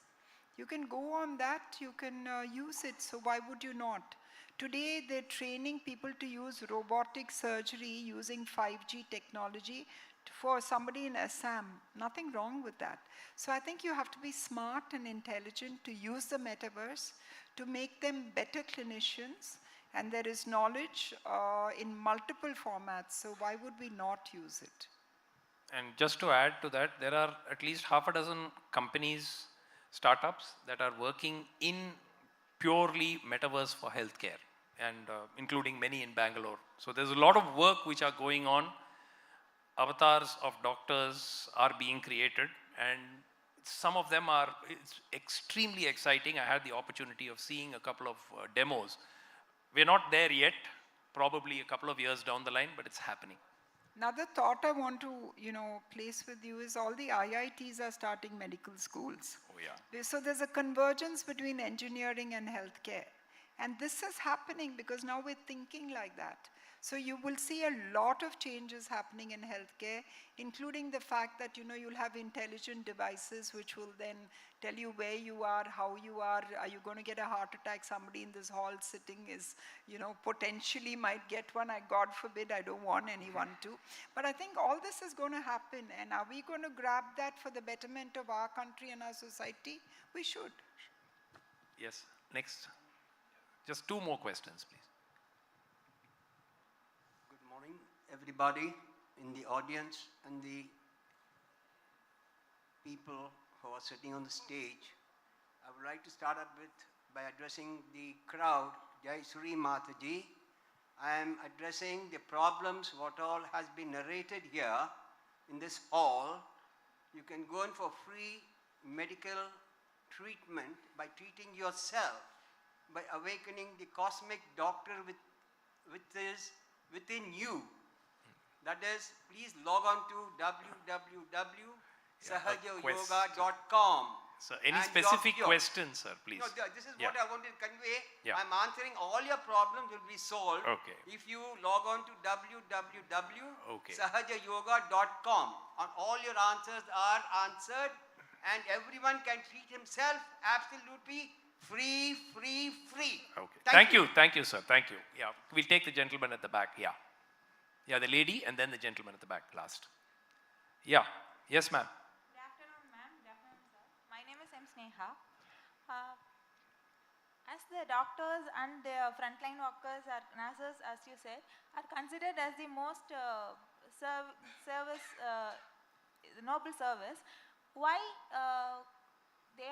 you can go on that, you can use it, so why would you not? Today, they're training people to use robotic surgery using 5G technology for somebody in Assam. Nothing wrong with that. So I think you have to be smart and intelligent to use the metaverse to make them better clinicians, and there is knowledge in multiple formats, so why would we not use it? And just to add to that, there are at least half a dozen companies, startups that are working in purely metaverse for healthcare, and including many in Bangalore. So there's a lot of work which are going on. Avatars of doctors are being created, and some of them are extremely exciting. I had the opportunity of seeing a couple of demos. We're not there yet, probably a couple of years down the line, but it's happening. Another thought I want to, place with you is all the IITs are starting medical schools. Oh yeah. So there's a convergence between engineering and healthcare. And this is happening because now we're thinking like that. So you will see a lot of changes happening in healthcare, including the fact that, you'll have intelligent devices which will then tell you where you are, how you are you going to get a heart attack? Somebody in this hall sitting is, potentially might get one. God forbid, I don't want anyone to. But I think all this is going to happen. And are we going to grab that for the betterment of our country and our society? We should. Yes, next. Just two more questions, please. Good morning, everybody in the audience and the people who are sitting on the stage. I would like to start up by addressing the crowd. Jai Sri Mataji. I am addressing the problems what all has been narrated here in this hall. You can go in for free medical treatment by treating yourself, by awakening the cosmic doctor within you. That is, please log on to www.sahajayoga.com. So any specific questions, sir, please? No, this is what I wanted to convey. Yeah. I'm answering all your problems will be solved if you log on to www.sahajayoga.com. And all your answers are answered, and everyone can treat himself absolutely free. Okay. Thank you, sir. Thank you. Yeah, we'll take the gentleman at the back. Yeah. Yeah, the lady and then the gentleman at the back last. Yeah. Yes, ma'am. Good afternoon, ma'am. Good afternoon, sir. My name is M. Sneha. As the doctors and the frontline workers or nurses, as you said, are considered as the most noble service, why they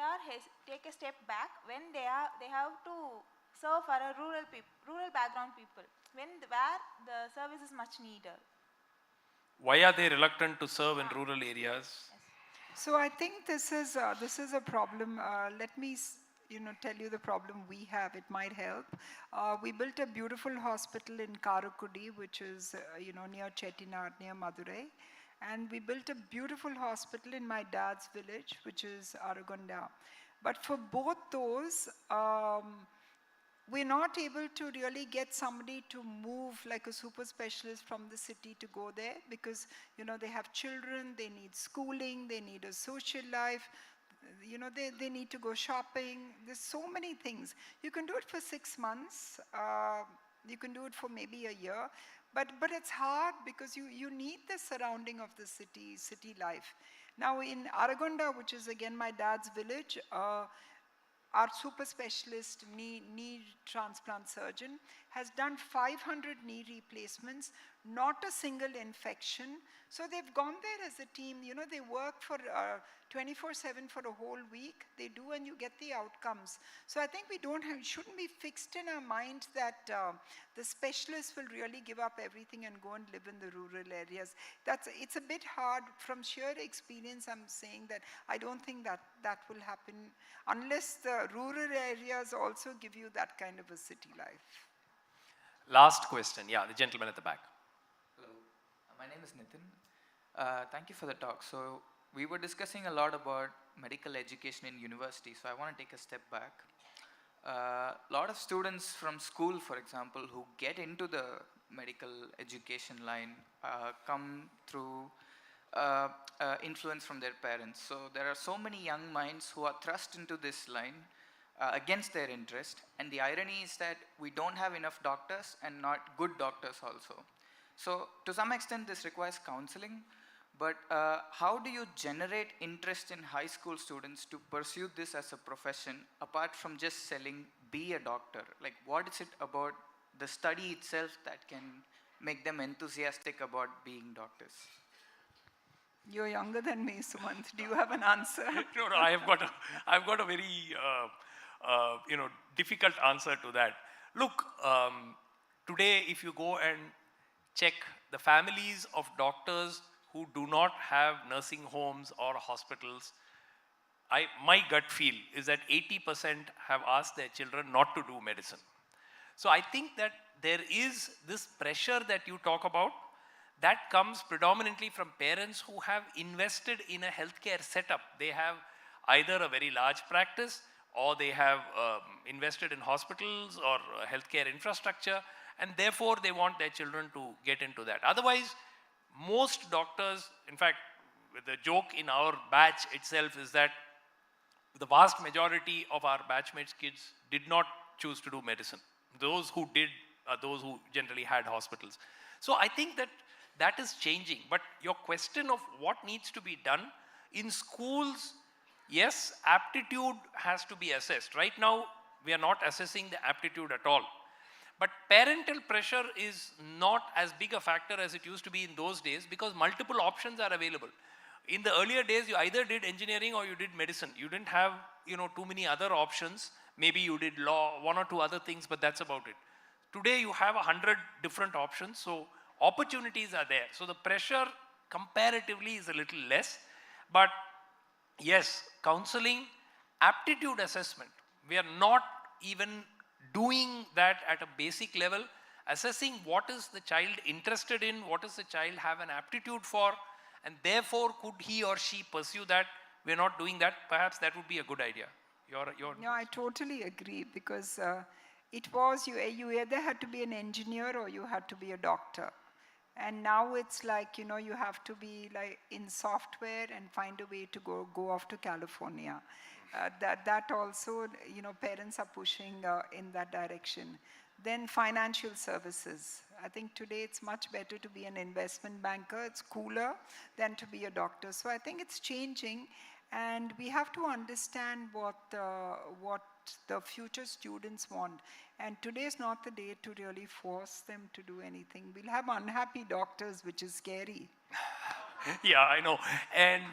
take a step back when they have to serve for a rural background people, where the service is much needed? Why are they reluctant to serve in rural areas? So I think this is a problem. Let me tell you the problem we have. It might help. We built a beautiful hospital in Karakudi, which is near Chettinad, near Madurai. And we built a beautiful hospital in my dad's village, which is Aragonda. But for both those, we're not able to really get somebody to move like a super specialist from the city to go there, because they have children, they need schooling, they need a social life, they need to go shopping. There's so many things. You can do it for 6 months, you can do it for maybe a year, but it's hard because you need the surrounding of the city life. Now in Aragonda, which is again my dad's village, our super specialist knee transplant surgeon has done 500 knee replacements not a single infection. So they've gone there as a team. You know, they work for 24/7 for a whole week. They do, and you get the outcomes. So I think we shouldn't be fixed in our mind that the specialists will really give up everything and go and live in the rural areas. It's a bit hard. From sheer experience, I'm saying that I don't think that will happen unless the rural areas also give you that kind of a city life. Last question. Yeah, the gentleman at the back. Hello, my name is Nitin. Thank you for the talk. So we were discussing a lot about medical education in university, so I want to take a step back. A lot of students from school, for example, who get into the medical education line come through influence from their parents. So there are so many young minds who are thrust into this line against their interest, and the irony is that we don't have enough doctors and not good doctors also. So to some extent this requires counseling, but how do you generate interest in high school students to pursue this as a profession apart from just selling be a doctor? Like, what is it about the study itself that can make them enthusiastic about being doctors? You're younger than me, Sumant. Do you have an answer? No, I've got a very difficult answer to that. Look, today if you go and check the families of doctors who do not have nursing homes or hospitals, my gut feel is that 80% have asked their children not to do medicine. So I think that there is this pressure that you talk about that comes predominantly from parents who have invested in a healthcare setup. They have either a very large practice, or they have invested in hospitals or healthcare infrastructure, and therefore they want their children to get into that. Otherwise, most doctors, in fact, the joke in our batch itself is that the vast majority of our batchmates' kids did not choose to do medicine. Those who did are those who generally had hospitals. So I think that is changing. But your question of what needs to be done in schools, yes, aptitude has to be assessed. Right now, we are not assessing the aptitude at all. But parental pressure is not as big a factor as it used to be in those days, because multiple options are available. In the earlier days, you either did engineering or you did medicine. You didn't have, too many other options. Maybe you did law, one or two other things, but that's about it. Today, you have 100 different options, so opportunities are there. So the pressure comparatively is a little less. But yes, counseling, aptitude assessment, we are not even doing that at a basic level, assessing what is the child interested in, what does the child have an aptitude for, and therefore could he or she pursue that. We're not doing that. Perhaps that would be a good idea. No, I totally agree, because it was you either had to be an engineer or you had to be a doctor. And now it's like, you have to be like in software and find a way to go off to California. That also, parents are pushing in that direction. Then financial services. I think today it's much better to be an investment banker. It's cooler than to be a doctor. So I think it's changing, and we have to understand what the future students want. And today is not the day to really force them to do anything. We'll have unhappy doctors, which is scary. Yeah, I know. And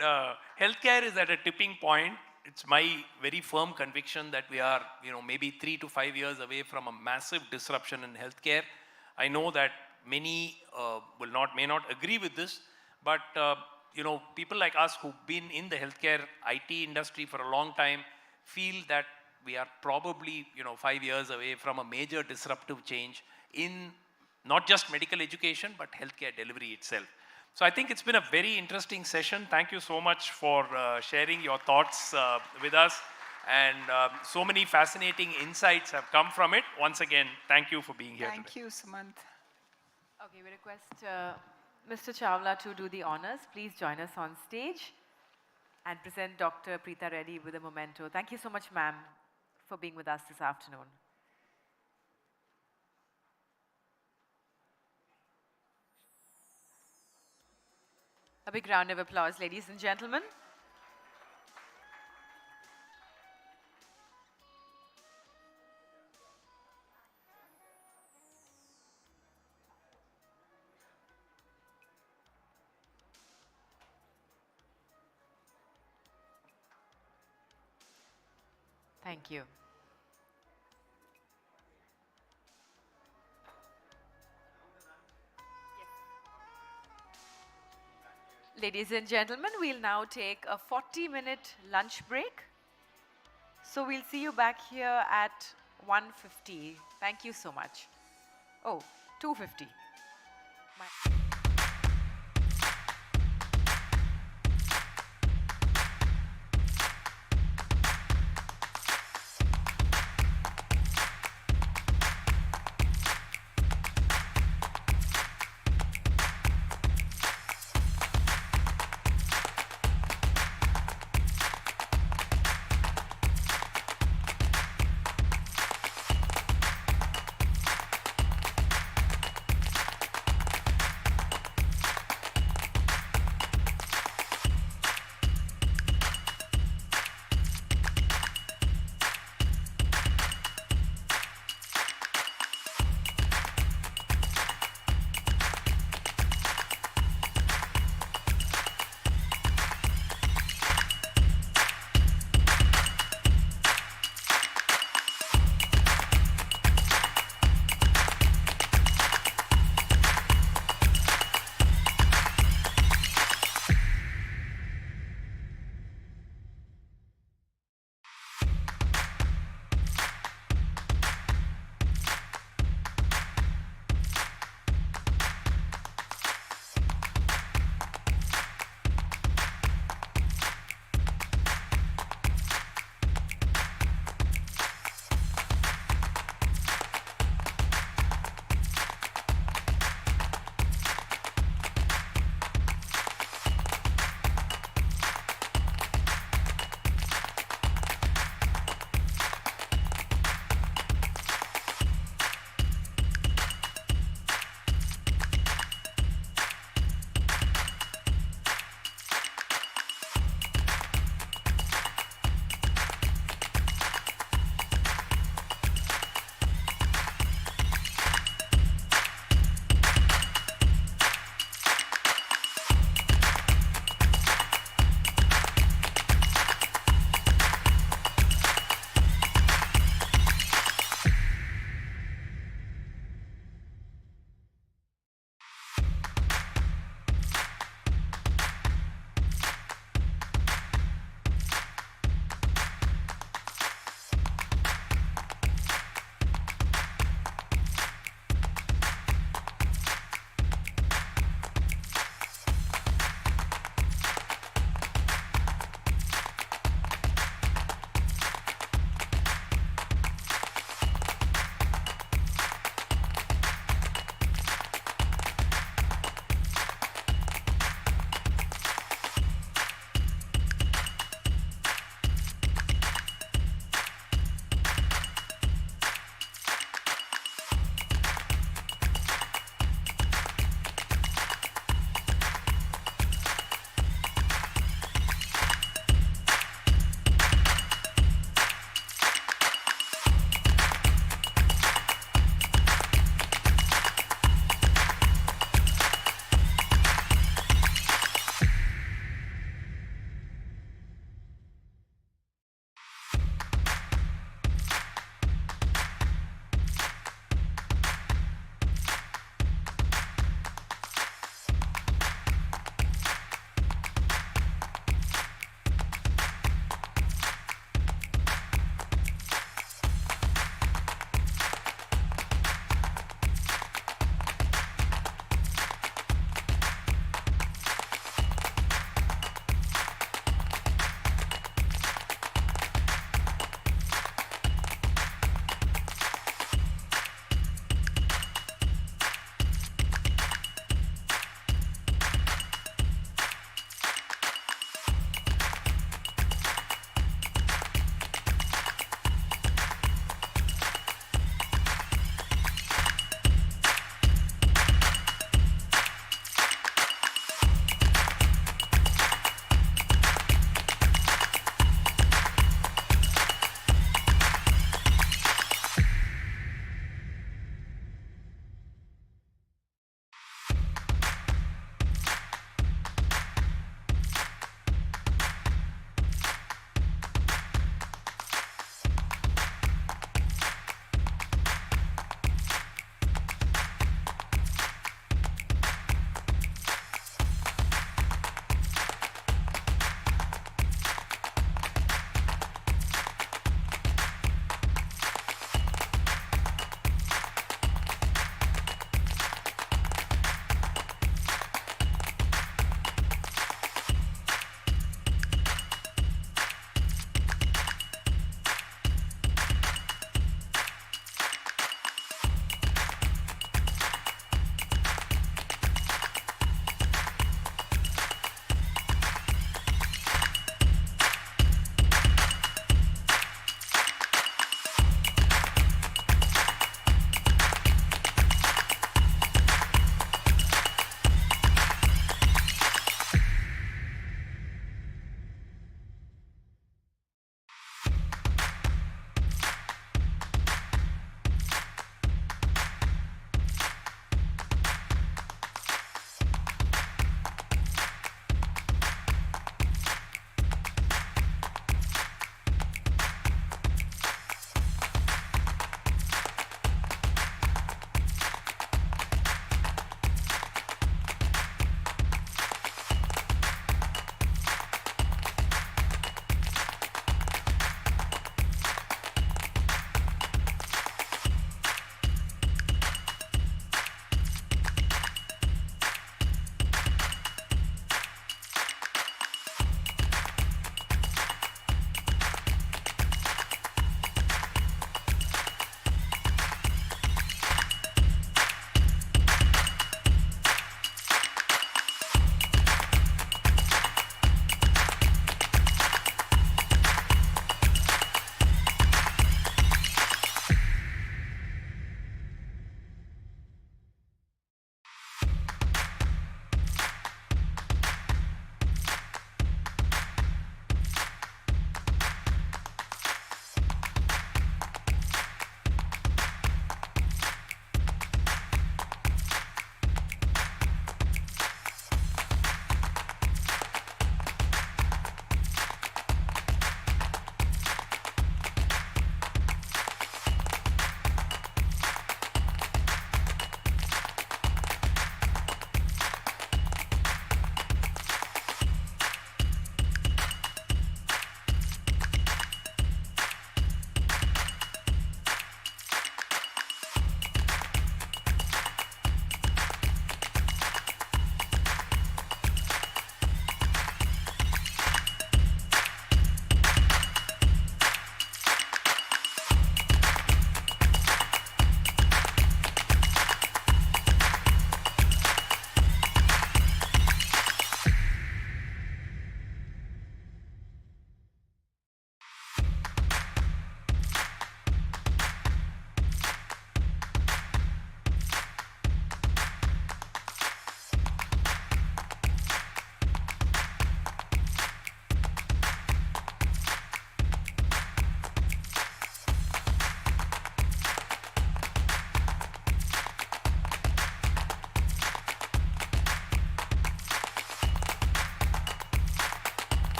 healthcare is at a tipping point. It's my very firm conviction that we are, maybe 3 to 5 years away from a massive disruption in healthcare. I know that many may not agree with this, but people like us who've been in the healthcare IT industry for a long time feel that we are probably 5 years away from a major disruptive change in not just medical education, but healthcare delivery itself. So I think it's been a very interesting session. Thank you so much for sharing your thoughts with us. And so many fascinating insights have come from it. Once again, thank you for being here Thank today. you, Sumant. Okay, we request Mr. Chawla to do the honors. Please join us on stage and present Dr. Preeta Reddy with a memento. Thank you so much, ma'am, for being with us this afternoon. A big round of applause, ladies and gentlemen. Thank you. Ladies and gentlemen, we'll now take a 40-minute lunch break. So we'll see you back here at 1:50. Thank you so much. Oh, 2:50.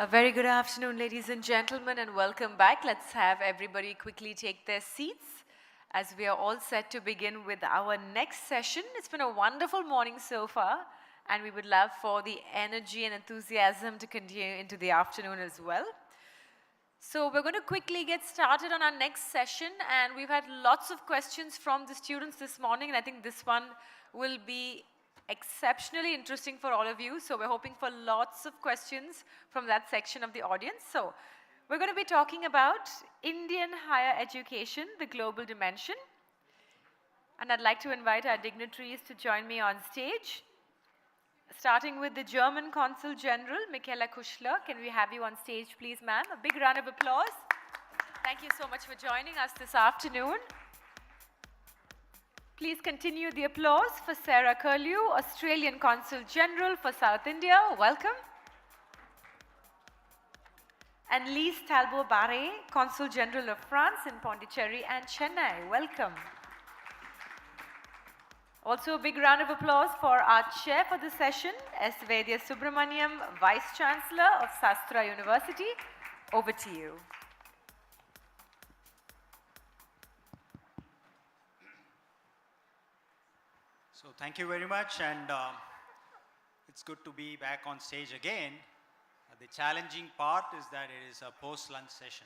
A very good afternoon, ladies and gentlemen, and welcome back. Let's have everybody quickly take their seats as we are all set to begin with our next session. It's been a wonderful morning so far, and we would love for the energy and enthusiasm to continue into the afternoon as well. So we're going to quickly get started on our next session, and we've had lots of questions from the students this morning, and I think this one will be exceptionally interesting for all of you. So we're hoping for lots of questions from that section of the audience. So we're going to be talking about Indian higher education, the global dimension. And I'd like to invite our dignitaries to join me on stage. Starting with the German Consul General, Michaela Kuschler. Can we have you on stage, please, ma'am? A big round of applause. Thank you so much for joining us this afternoon. Please continue the applause for Sarah Curlew, Australian Consul General for South India. Welcome. And Lise Talbot-Barré, Consul General of France in Pondicherry and Chennai. Welcome. Also, a big round of applause for our chair for the session, S. Vedya Subramaniam, Vice Chancellor of Sastra University. Over to you. So thank you very much, and it's good to be back on stage again. The challenging part is that it is a post-lunch session.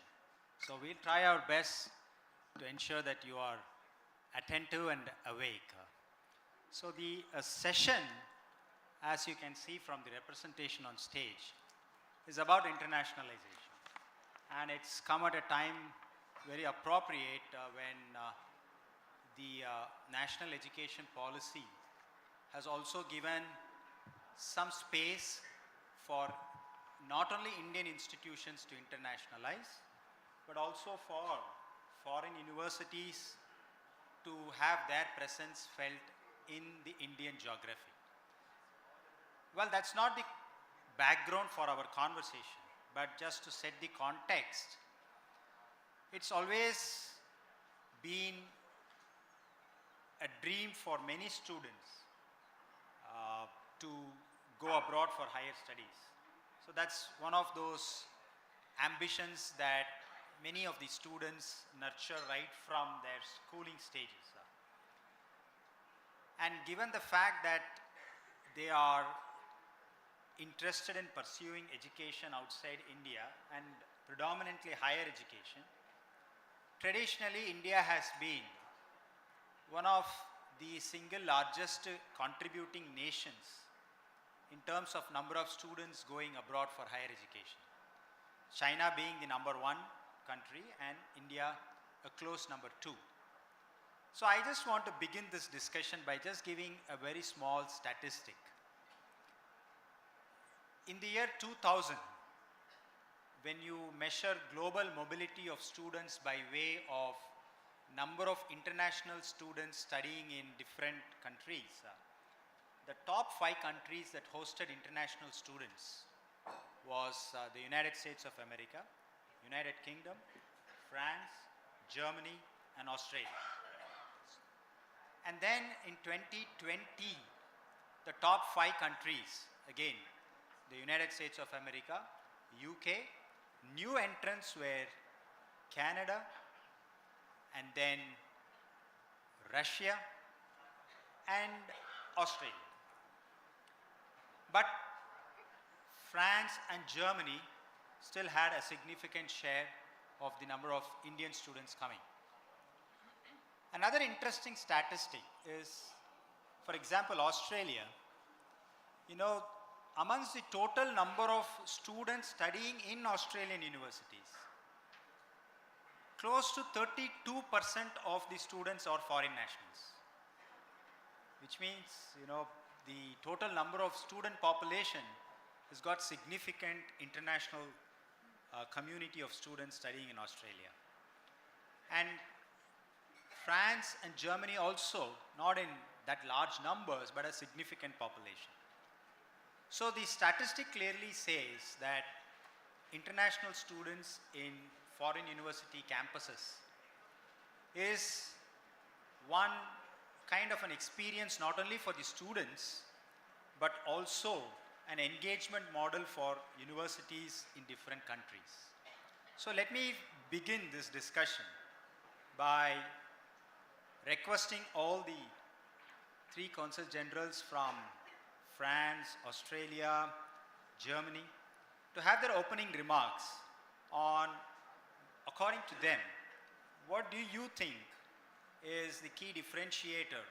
So we'll try our best to ensure that you are attentive and awake. So the session, as you can see from the representation on stage, is about internationalization. And it's come at a time very appropriate when the national education policy has also given some space for not only Indian institutions to internationalize, but also for foreign universities to have their presence felt in the Indian geography. Well, that's not the background for our conversation, but just to set the context, it's always been a dream for many students to go abroad for higher studies. So that's one of those ambitions that many of the students nurture right from their schooling stages. And given the fact that they are interested in pursuing education outside India and predominantly higher education, traditionally India has been one of the single largest contributing nations in terms of number of students going abroad for higher education. China being the number 1 country and India a close number 2. So I just want to begin this discussion by just giving a very small statistic. In the year 2000, when you measure global mobility of students by way of number of international students studying in different countries, the top 5 countries that hosted international students was the United States of America, United Kingdom, France, Germany, and Australia. And then in 2020, the top 5 countries, again, the United States of America, UK, new entrants were Canada, and then Russia and Australia. But France and Germany still had a significant share of the number of Indian students coming. Another interesting statistic is, for example, Australia. You know, amongst the total number of students studying in Australian universities, close to 32% of the students are foreign nationals, which means, you know, the total number of student population has got significant international community of students studying in Australia. And France and Germany also, not in that large numbers, but a significant population. So the statistic clearly says that international students in foreign university campuses is one kind of an experience not only for the students, but also an engagement model for universities in different countries. So let me begin this discussion by requesting all the three consul generals from France, Australia, Germany to have their opening remarks on, according to them, what do you think is the key differentiator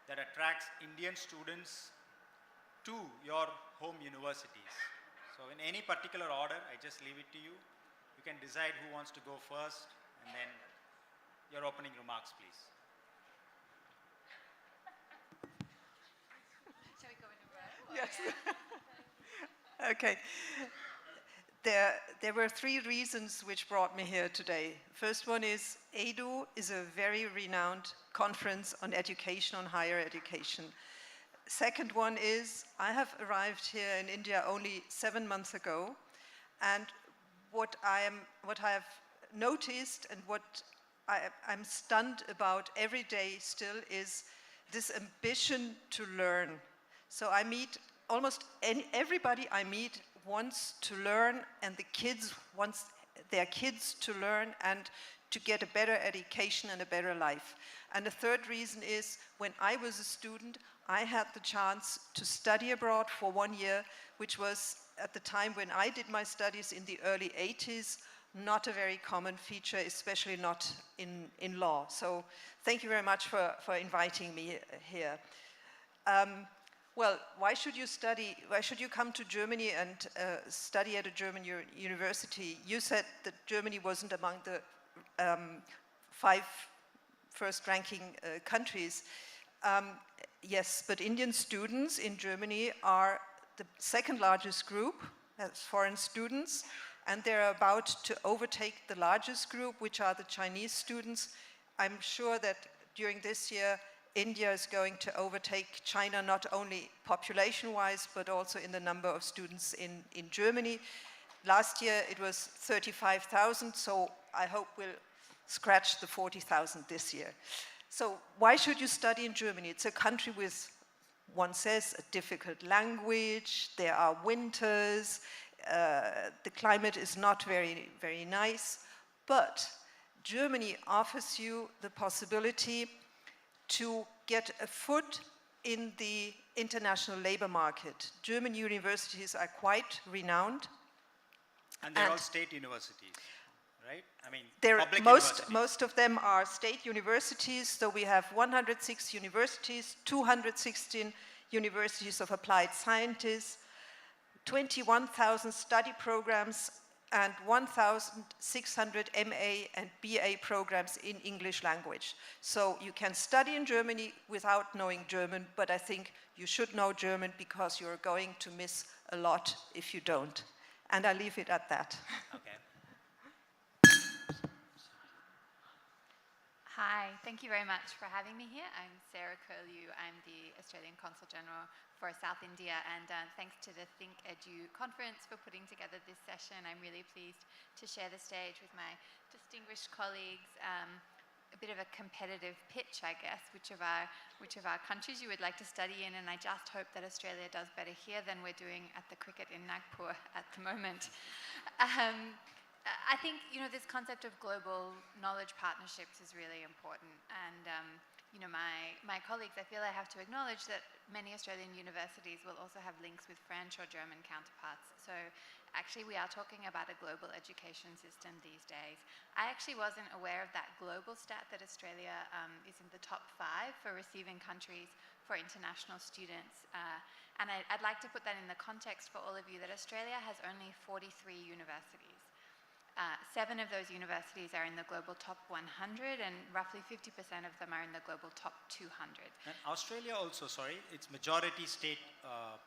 that attracts Indian students to your home universities? So in any particular order, I just leave it to you. You can decide who wants to go first, and then your opening remarks, please. Shall we go in a row? Yes. Okay. There were three reasons which brought me here today. First one is EDU is a very renowned conference on education, on higher education. Second one is I have arrived here in India only 7 months ago, and what I have noticed and what I'm stunned about every day still is this ambition to learn. So I meet almost everybody I meet wants to learn, and the kids want their kids to learn and to get a better education and a better life. And the third reason is when I was a student, I had the chance to study abroad for 1 year, which was at the time when I did my studies in the early 80s, not a very common feature, especially not in law. So thank you very much for inviting me here. Well, why should you study? Why should you come to Germany and study at a German university? You said that Germany wasn't among the 5 first-ranking countries. Yes, but Indian students in Germany are the second largest group as foreign students, and they're about to overtake the largest group, which are the Chinese students. I'm sure that during this year, India is going to overtake China, not only population-wise, but also in the number of students in Germany. Last year, it was 35,000, so I hope we'll scratch the 40,000 this year. So why should you study in Germany? It's a country with, one says, a difficult language, there are winters, the climate is not very, very nice, but Germany offers you the possibility to get a foot in the international labor market. German universities are quite renowned. And they're all state universities, right? I mean, public most of them are state universities. So we have 106 universities, 216 universities of applied sciences, 21,000 study programs, and 1,600 MA and BA programs in English language. So you can study in Germany without knowing German, but I think you should know German because you're going to miss a lot if you don't. And I leave it at that. Okay. Hi, thank you very much for having me here. I'm Sarah Curlew. I'm the Australian Consul General for South India, and thanks to the ThinkEdu conference for putting together this session. I'm really pleased to share the stage with my distinguished colleagues. A bit of a competitive pitch, I guess, which of our countries you would like to study in, and I just hope that Australia does better here than we're doing at the cricket in Nagpur at the moment. I think, this concept of global knowledge partnerships is really important, and my colleagues, I feel I have to acknowledge that many Australian universities will also have links with French or German counterparts. So actually we are talking about a global education system these days. I actually wasn't aware of that global stat that Australia is in the top 5 for receiving countries for international students. And I'd like to put that in the context for all of you that Australia has only 43 universities. 7 of those universities are in the global top 100, and roughly 50% of them are in the global top 200. And Australia also, sorry, it's majority state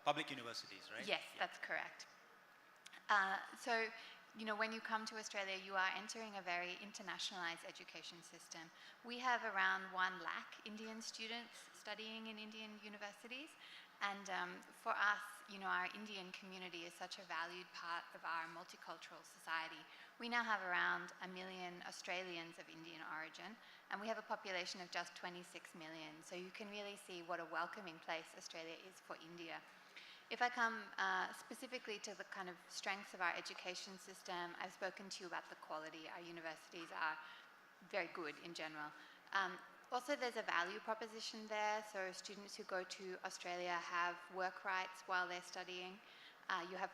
public universities, right? Yes, that's correct. So, when you come to Australia, you are entering a very internationalized education system. We have around 1 lakh Indian students studying in Indian universities, and for us, our Indian community is such a valued part of our multicultural society. We now have around 1 million Australians of Indian origin, and we have a population of just 26 million. So you can really see what a welcoming place Australia is for India. If I come specifically to the kind of strengths of our education system, I've spoken to you about the quality. Our universities are very good in general. Also, there's a value proposition there. So students who go to Australia have work rights while they're studying. You have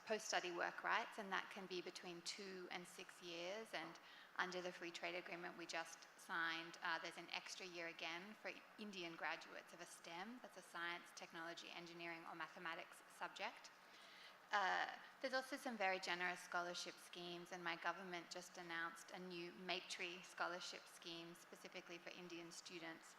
post-study work rights, and that can be between 2 and 6 years. And under the free trade agreement we just signed, there's an extra year again for Indian graduates of a STEM, that's a science, technology, engineering, or mathematics subject. There's also some very generous scholarship schemes, and my government just announced a new Maitree scholarship scheme specifically for Indian students.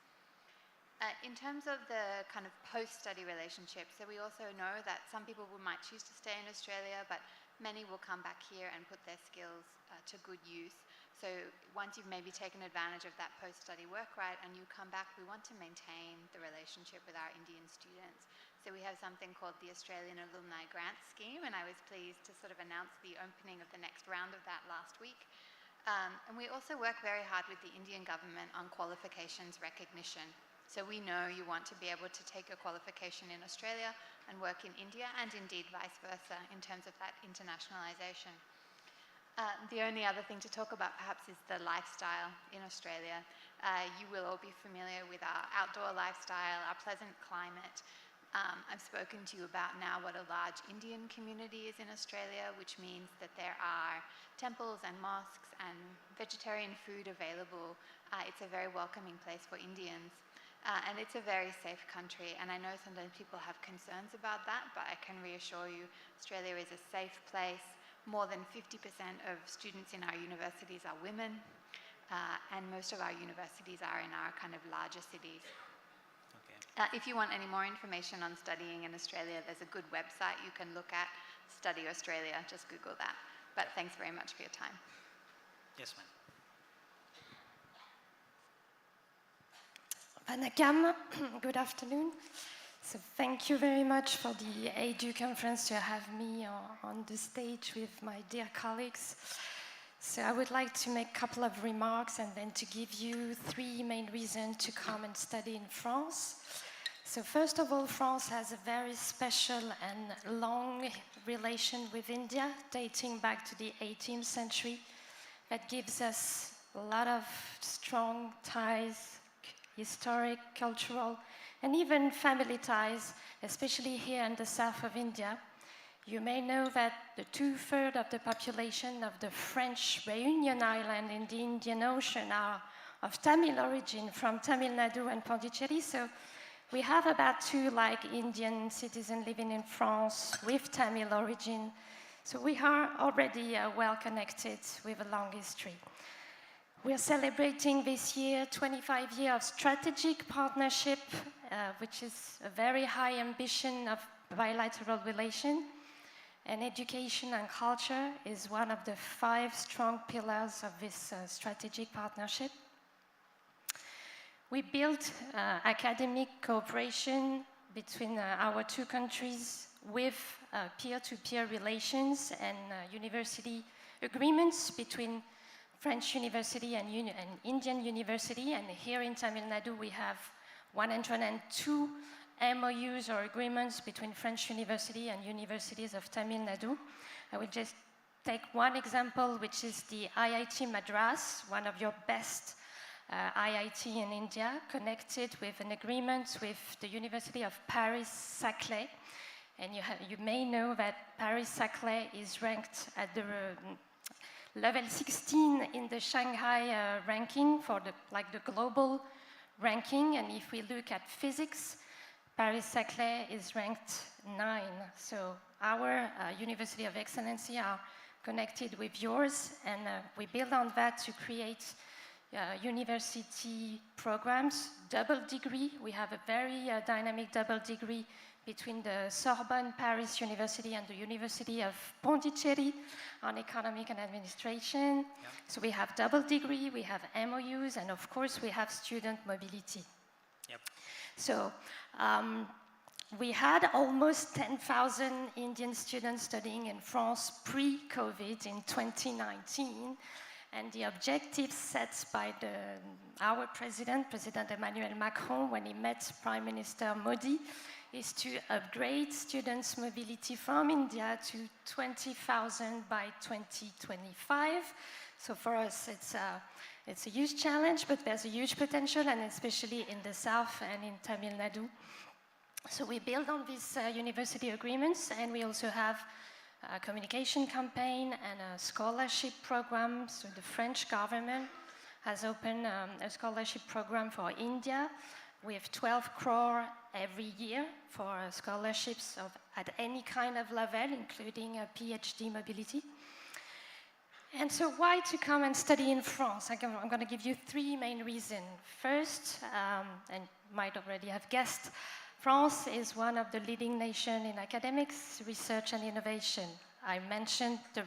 In terms of the kind of post-study relationship, so we also know that some people might choose to stay in Australia, but many will come back here and put their skills to good use. So once you've maybe taken advantage of that post-study work right and you come back, we want to maintain the relationship with our Indian students. So we have something called the Australian Alumni Grant Scheme, and I was pleased to sort of announce the opening of the next round of that last week. And we also work very hard with the Indian government on qualifications recognition. So we know you want to be able to take your qualification in Australia and work in India, and indeed vice versa in terms of that internationalization. The only other thing to talk about perhaps is the lifestyle in Australia. You will all be familiar with our outdoor lifestyle, our pleasant climate. I've spoken to you about now what a large Indian community is in Australia, which means that there are temples and mosques and vegetarian food available. It's a very welcoming place for Indians. And it's a very safe country, and I know sometimes people have concerns about that, but I can reassure you Australia is a safe place. More than 50% of students in our universities are women, and most of our universities are in our kind of larger cities. Okay. If you want any more information on studying in Australia, there's a good website you can look at, Study Australia, just Google that. But thanks very much for your time. Yes, ma'am. Vanakam, good afternoon. So thank you very much for the EDU conference to have me on the stage with my dear colleagues. So I would like to make a couple of remarks and then to give you 3 main reasons to come and study in France. So first of all, France has a very special and long relation with India, dating back to the 18th century, that gives us a lot of strong ties, historic, cultural, and even family ties, especially here in the south of India. You may know that the 2/3 of the population of the French Réunion Island in the Indian Ocean are of Tamil origin, from Tamil Nadu and Pondicherry. So we have about 2 Indian citizens living in France with Tamil origin. So we are already well connected with a long history. We are celebrating this year 25 years of strategic partnership, which is a very high ambition of bilateral relation. And education and culture is one of the 5 strong pillars of this strategic partnership. We built academic cooperation between our 2 countries with peer-to-peer relations and university agreements between French university and Indian university, and here in Tamil Nadu we have 102 MOUs or agreements between French university and universities of Tamil Nadu. I will just take one example, which is the IIT Madras, one of your best IIT in India, connected with an agreement with the University of Paris-Saclay. And you may know that Paris-Saclay is ranked at the level 16 in the Shanghai ranking for the global ranking. And if we look at physics, Paris-Saclay is ranked 9. So our University of Excellency are connected with yours, and we build on that to create university programs, double degree. We have a very dynamic double degree between the Sorbonne Paris University and the University of Pondicherry on economic and administration. Yep. So we have double degree, we have MOUs, and of course we have student mobility. Yep. So we had almost 10,000 Indian students studying in France pre-COVID in 2019. And the objective set by our President Emmanuel Macron, when he met Prime Minister Modi, is to upgrade students' mobility from India to 20,000 by 2025. So for us, it's a huge challenge, but there's a huge potential, and especially in the south and in Tamil Nadu. So we build on these university agreements, and we also have a communication campaign and a scholarship program. So the French government has opened a scholarship program for India with 12 crore every year for scholarships at any kind of level, including a PhD mobility. And so why to come and study in France? I'm going to give you three main reasons. First, and you might already have guessed, France is one of the leading nations in academics, research and innovation. I mentioned the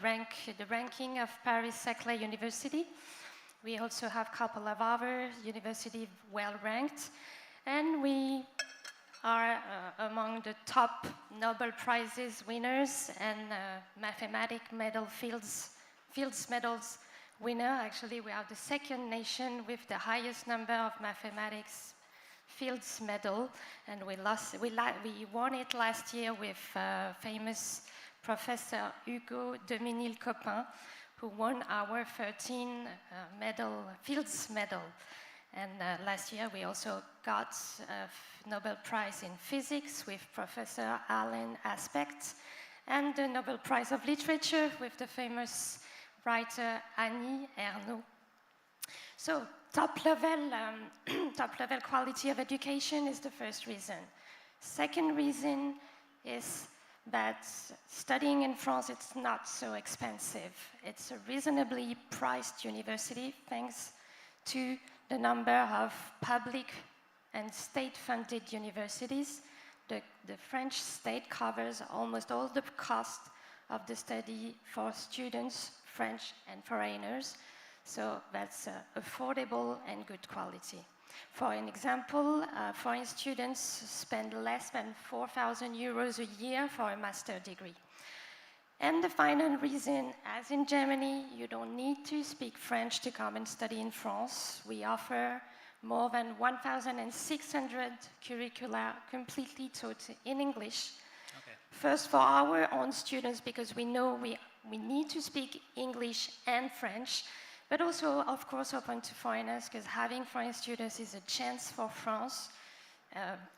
ranking of Paris-Saclay University. We also have a couple of other universities well ranked, and we are among the top Nobel Prizes winners and mathematics medal fields medals winner. Actually, we are the second nation with the highest number of mathematics fields medal, and we won it last year with famous Professor Hugo Deménil-Copin, who won our 13 fields medal. And last year we also got a Nobel Prize in Physics with Professor Alain Aspect, and the Nobel Prize of Literature with the famous writer Annie Ernaux. So top level quality of education is the first reason. Second reason is that studying in France, it's not so expensive. It's a reasonably priced university thanks to the number of public and state-funded universities. The French state covers almost all the cost of the study for students, French and foreigners. So that's affordable and good quality. For an example, foreign students spend less than 4,000 euros a year for a master degree. And the final reason, as in Germany, you don't need to speak French to come and study in France. We offer more than 1,600 curricula completely taught in English. Okay. First for our own students, because we know we need to speak English and French, but also, of course, open to foreigners, because having foreign students is a chance for France.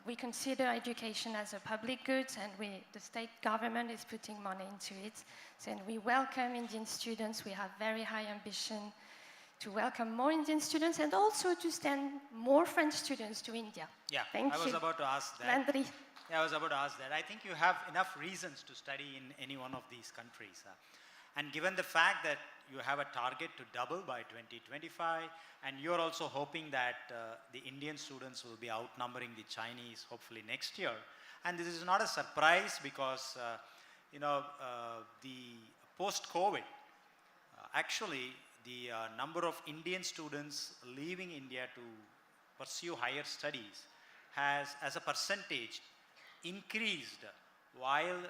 We consider education as a public good, and the state government is putting money into it. So, and we welcome Indian students. We have very high ambition to welcome more Indian students, and also to send more French students to India. Yeah, Thank you. I was about to ask that. Landry. Yeah, I was about to ask that. I think you have enough reasons to study in any one of these countries. And given the fact that you have a target to double by 2025, and you're also hoping that the Indian students will be outnumbering the Chinese hopefully next year. And this is not a surprise because, the post-COVID, actually the number of Indian students leaving India to pursue higher studies has, as a percentage, increased, while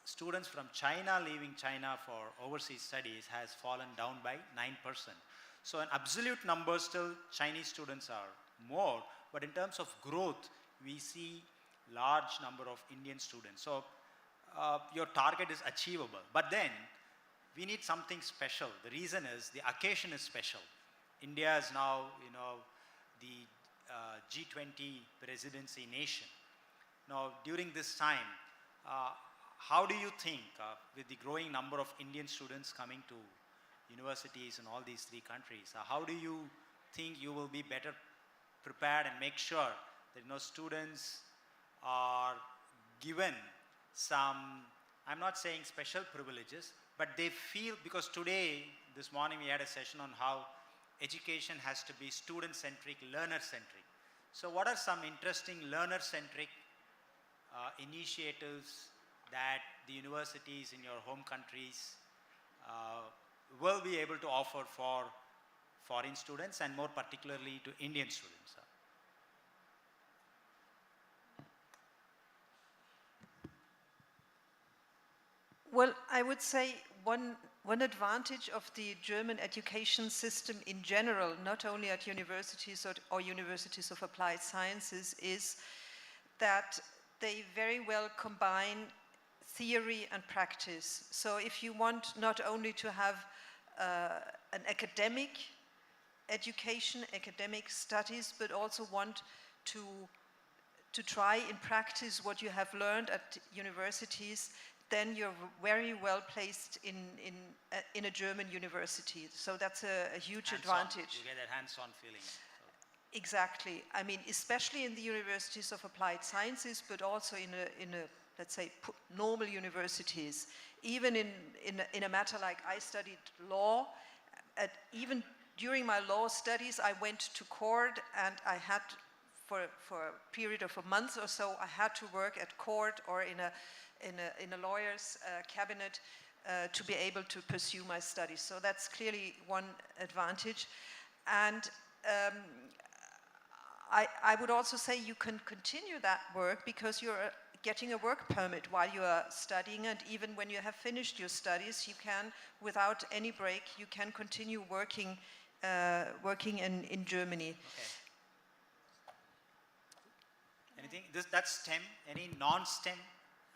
students from China leaving China for overseas studies has fallen down by 9%. So in absolute numbers, still Chinese students are more, but in terms of growth, we see large number of Indian students. So your target is achievable, but then we need something special. The reason is the occasion is special. India is now, the G20 presidency nation. Now, during this time, how do you think, with the growing number of Indian students coming to universities in all these three countries, how do you think you will be better prepared and make sure that students are given some, I'm not saying special privileges, but they feel, because today, this morning we had a session on how education has to be student-centric, learner-centric. So what are some interesting learner-centric initiatives that the universities in your home countries will be able to offer for foreign students and more particularly to Indian students? Well, I would say one advantage of the German education system in general, not only at universities or universities of applied sciences, is that they very well combine theory and practice. So if you want not only to have an academic education, academic studies, but also want to try in practice what you have learned at universities, then you're very well placed in a German university. So that's a huge advantage. You get that hands-on feeling. Exactly. I mean, especially in the universities of applied sciences, but also in a let's say, normal universities. Even in a matter like I studied law, even during my law studies, I went to court, and I had, for a period of a month or so, I had to work at court or in a lawyer's cabinet to be able to pursue my studies. So that's clearly one advantage. And I would also say you can continue that work because you're getting a work permit while you are studying, and even when you have finished your studies, you can, without any break, you can continue working in Germany. Okay. Anything? That's STEM. Any non-STEM?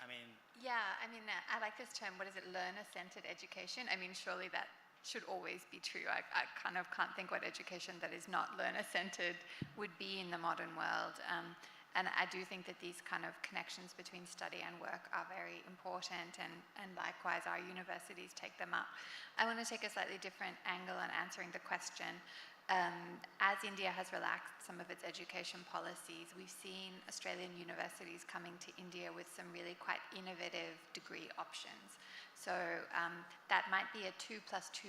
I mean. Yeah, I mean, I like this term. What is it? Learner-centered education. I mean, surely that should always be true. I kind of can't think what education that is not learner-centered would be in the modern world. And I do think that these kind of connections between study and work are very important, and likewise our universities take them up. I want to take a slightly different angle on answering the question. As India has relaxed some of its education policies, we've seen Australian universities coming to India with some really quite innovative degree options. So that might be a 2+2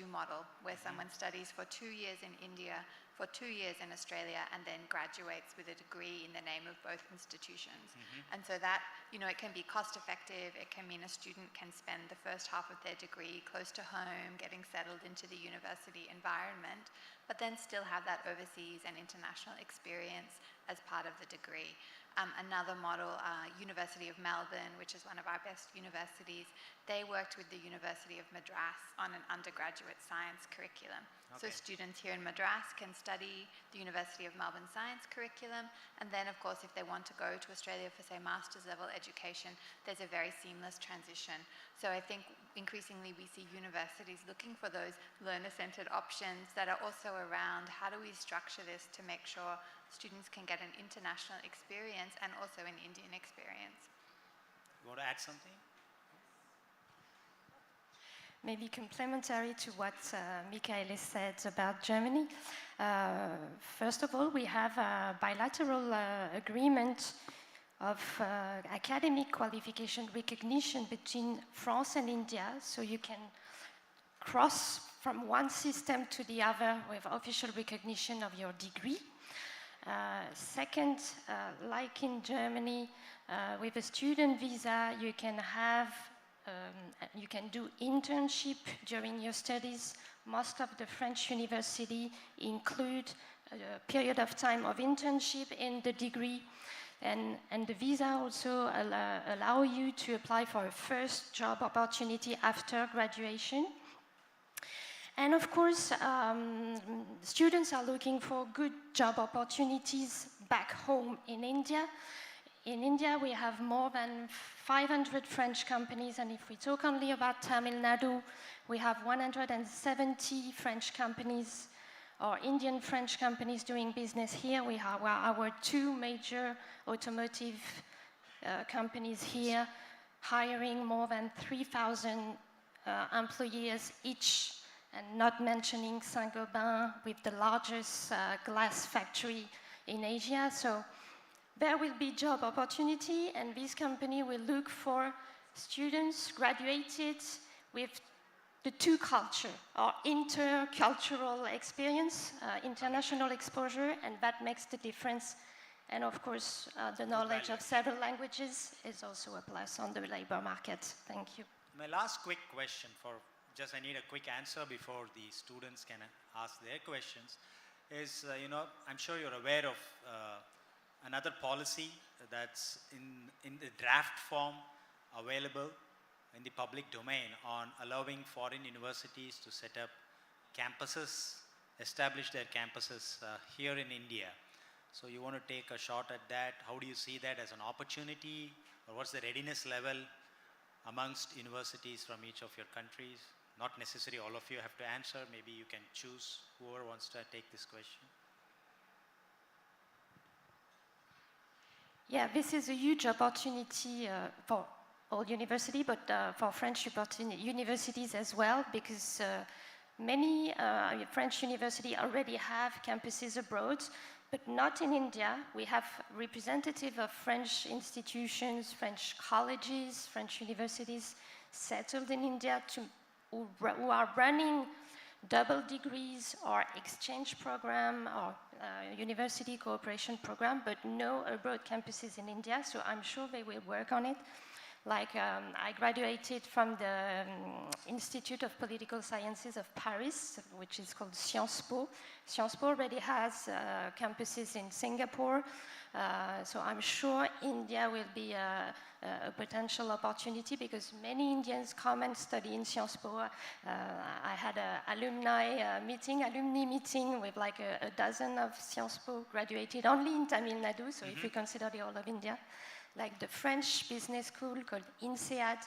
model, where someone studies for 2 years in India, for 2 years in Australia, and then graduates with a degree in the name of both institutions. And so that, you know, it can be cost effective. It can mean a student can spend the first half of their degree close to home, getting settled into the university environment, but then still have that overseas and international experience as part of the degree. Another model, University of Melbourne, which is one of our best universities, they worked with the University of Madras on an undergraduate science curriculum. So students here in Madras can study the University of Melbourne science curriculum, and then of course if they want to go to Australia for, say, master's level education, there's a very seamless transition. So I think increasingly we see universities looking for those learner-centered options that are also around how do we structure this to make sure students can get an international experience and also an Indian experience. You want to add something? Maybe complementary to what Michael said about Germany. First of all, we have a bilateral agreement of academic qualification recognition between France and India, so you can cross from one system to the other with official recognition of your degree. Second, like in Germany, with a student visa, you can have you can do internship during your studies. Most of the French universities include a period of time of internship in the degree, and the visa also allow you to apply for a first job opportunity after graduation. And of course, students are looking for good job opportunities back home in India. In India, we have more than 500 French companies, and if we talk only about Tamil Nadu, we have 170 French companies or Indian French companies doing business here. We have our two major automotive companies here, hiring more than 3,000 employees each, and not mentioning Saint-Gobain with the largest glass factory in Asia. So there will be job opportunity, and this company will look for students graduated with the two culture, or intercultural experience, international exposure, and that makes the difference. And of course, the knowledge of several languages is also a plus on the labor market. Thank you. My last quick question, I need a quick answer before the students can ask their questions, is, I'm sure you're aware of another policy that's in the draft form available in the public domain on allowing foreign universities to set up campuses, establish their campuses here in India. So you want to take a shot at that? How do you see that as an opportunity or what's the readiness level amongst universities from each of your countries? Not necessarily all of you have to answer. Maybe you can choose whoever wants to take this question. Yeah, this is a huge opportunity for all universities, but for French universities as well, because many French universities already have campuses abroad, but not in India. We have representatives of French institutions, French colleges, French universities settled in India who are running double degrees or exchange program or university cooperation program, but no abroad campuses in India, so I'm sure they will work on it. Like I graduated from the Institute of Political Sciences of Paris, which is called Sciences Po. Sciences Po already has campuses in Singapore, so I'm sure India will be a potential opportunity because many Indians come and study in Sciences Po. I had an alumni meeting with like a dozen of Sciences Po graduated only in Tamil Nadu, so if you consider the whole of India. Like the French business school called INSEAD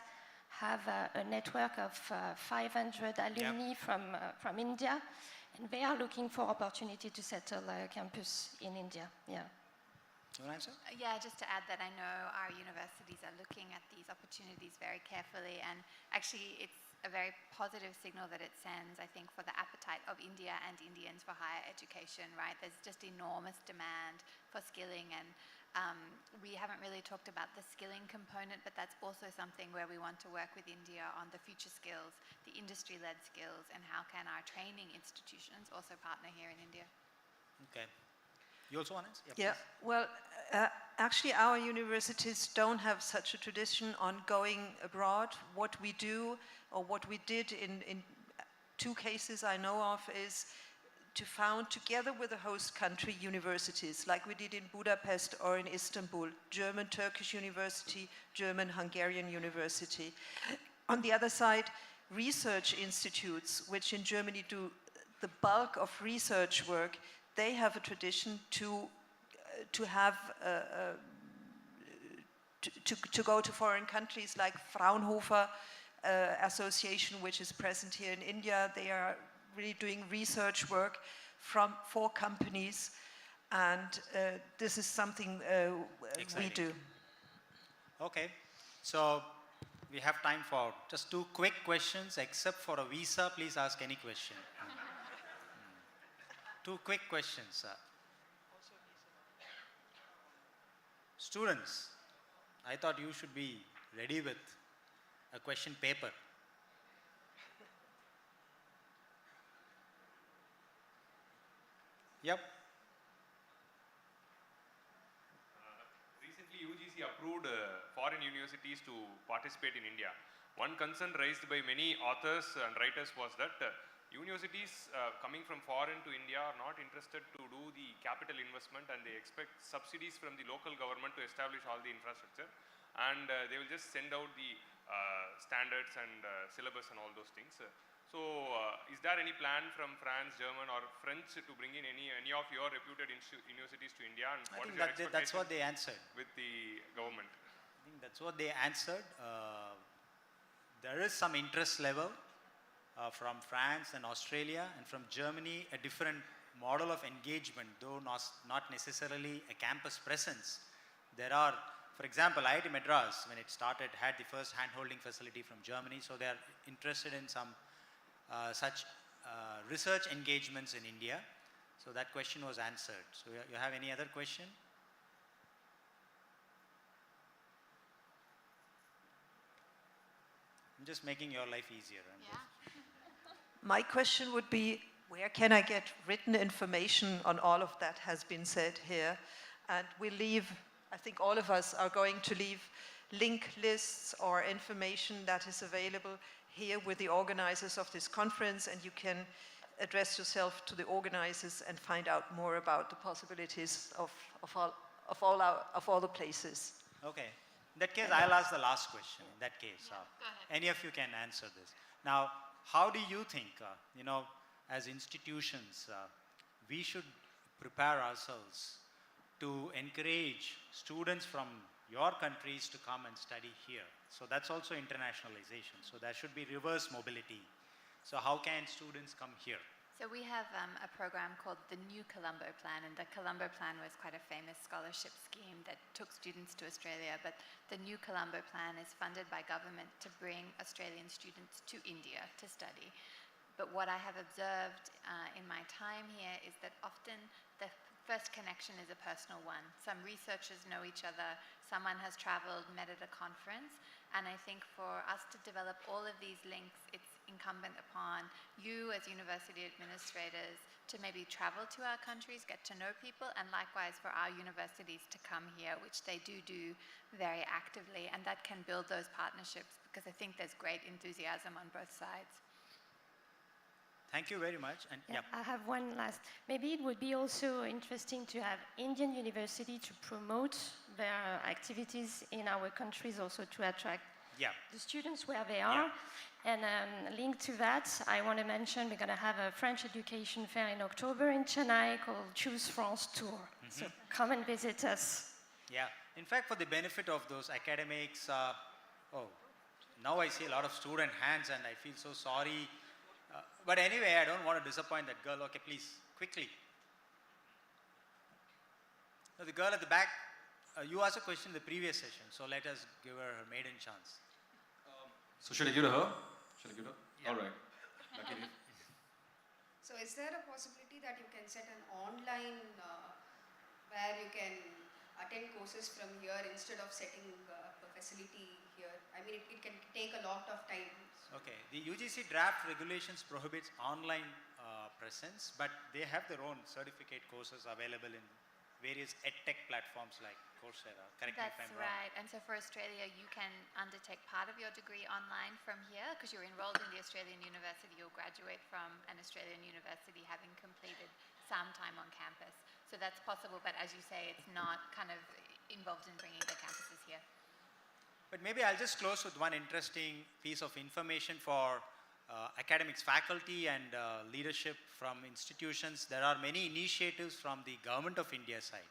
have a network of 500 alumni from India, and they are looking for opportunity to settle a campus in India. Yeah. You want to answer? Yeah, just to add that I know our universities are looking at these opportunities very carefully, and actually it's a very positive signal that it sends, I think, for the appetite of India and Indians for higher education, right? There's just enormous demand for skilling, and we haven't really talked about the skilling component, but that's also something where we want to work with India on the future skills, the industry-led skills, and how can our training institutions also partner here in India. Okay. You also want to answer? Yeah, well, actually our universities don't have such a tradition on going abroad. What we do, or what we did in two cases I know of, is to found, together with the host country, universities, like we did in Budapest or in Istanbul, German-Turkish University, German-Hungarian University. On the other side, research institutes, which in Germany do the bulk of research work, they have a tradition to go to foreign countries, like Fraunhofer Association, which is present here in India. They are really doing research work for companies, and this is something we do. Okay, so we have time for just two quick questions. Except for a visa, please ask any question. Two quick questions. Students, I thought you should be ready with a question paper. Yep. Recently, UGC approved foreign universities to participate in India. One concern raised by many authors and writers was that universities coming from foreign to India are not interested to do the capital investment, and they expect subsidies from the local government to establish all the infrastructure, and they will just send out the standards and syllabus and all those things. So, is there any plan from France, German, or French to bring in any of your reputed universities to India? And what is your expectation that's what they answered. With the government? I think that's what they answered. There is some interest level from France and Australia, and from Germany, a different model of engagement, though not necessarily a campus presence. There are, for example, IIT Madras, when it started, had the first hand-holding facility from Germany, so they are interested in some such research engagements in India. So that question was answered. So you have any other question? I'm just making your life easier. My question would be, where can I get written information on all of that has been said here? And we'll leave, I think all of us are going to leave link lists or information that is available here with the organizers of this conference, and you can address yourself to the organizers and find out more about the possibilities of all the places. Okay. In that case, I'll ask the last question. In that case, any of you can answer this. Now, how do you think, as institutions, we should prepare ourselves to encourage students from your countries to come and study here. So that's also internationalization. So there should be reverse mobility. So how can students come here? So we have a program called the New Colombo Plan, and the Colombo Plan was quite a famous scholarship scheme that took students to Australia, but the New Colombo Plan is funded by government to bring Australian students to India to study. But what I have observed in my time here is that often the first connection is a personal one. Some researchers know each other, someone has traveled, met at a conference, and I think for us to develop all of these links, it's incumbent upon you as university administrators to maybe travel to our countries, get to know people, and likewise for our universities to come here, which they do very actively, and that can build those partnerships because I think there's great enthusiasm on both sides. Thank you very much. And yeah, I have one last. Maybe it would be also interesting to have Indian university to promote their activities in our countries, also to attract the students where they are. And linked to that, I want to mention we're going to have a French education fair in October in Chennai called Choose France Tour. So come and visit us. Yeah, in fact, for the benefit of those academics, now I see a lot of student hands and I feel so sorry. But anyway, I don't want to disappoint that girl. Okay, please, quickly. Now, the girl at the back, you asked a question in the previous session, so let us give her her maiden chance. So should I give it to her? Should I give it? Yeah. All right. Lucky. So is there a possibility that you can set an online where you can attend courses from here instead of setting up a facility here? I mean, it can take a lot of time. Okay, the UGC draft regulations prohibits online presence, but they have their own certificate courses available in various edtech platforms like Coursera. Correct me if I'm wrong. That's right. And so for Australia, you can undertake part of your degree online from here because you're enrolled in the Australian university. You'll graduate from an Australian university having completed some time on campus. So that's possible, but as you say, it's not kind of involved in bringing the campuses here. But maybe I'll just close with one interesting piece of information for academics, faculty and leadership from institutions. There are many initiatives from the Government of India side.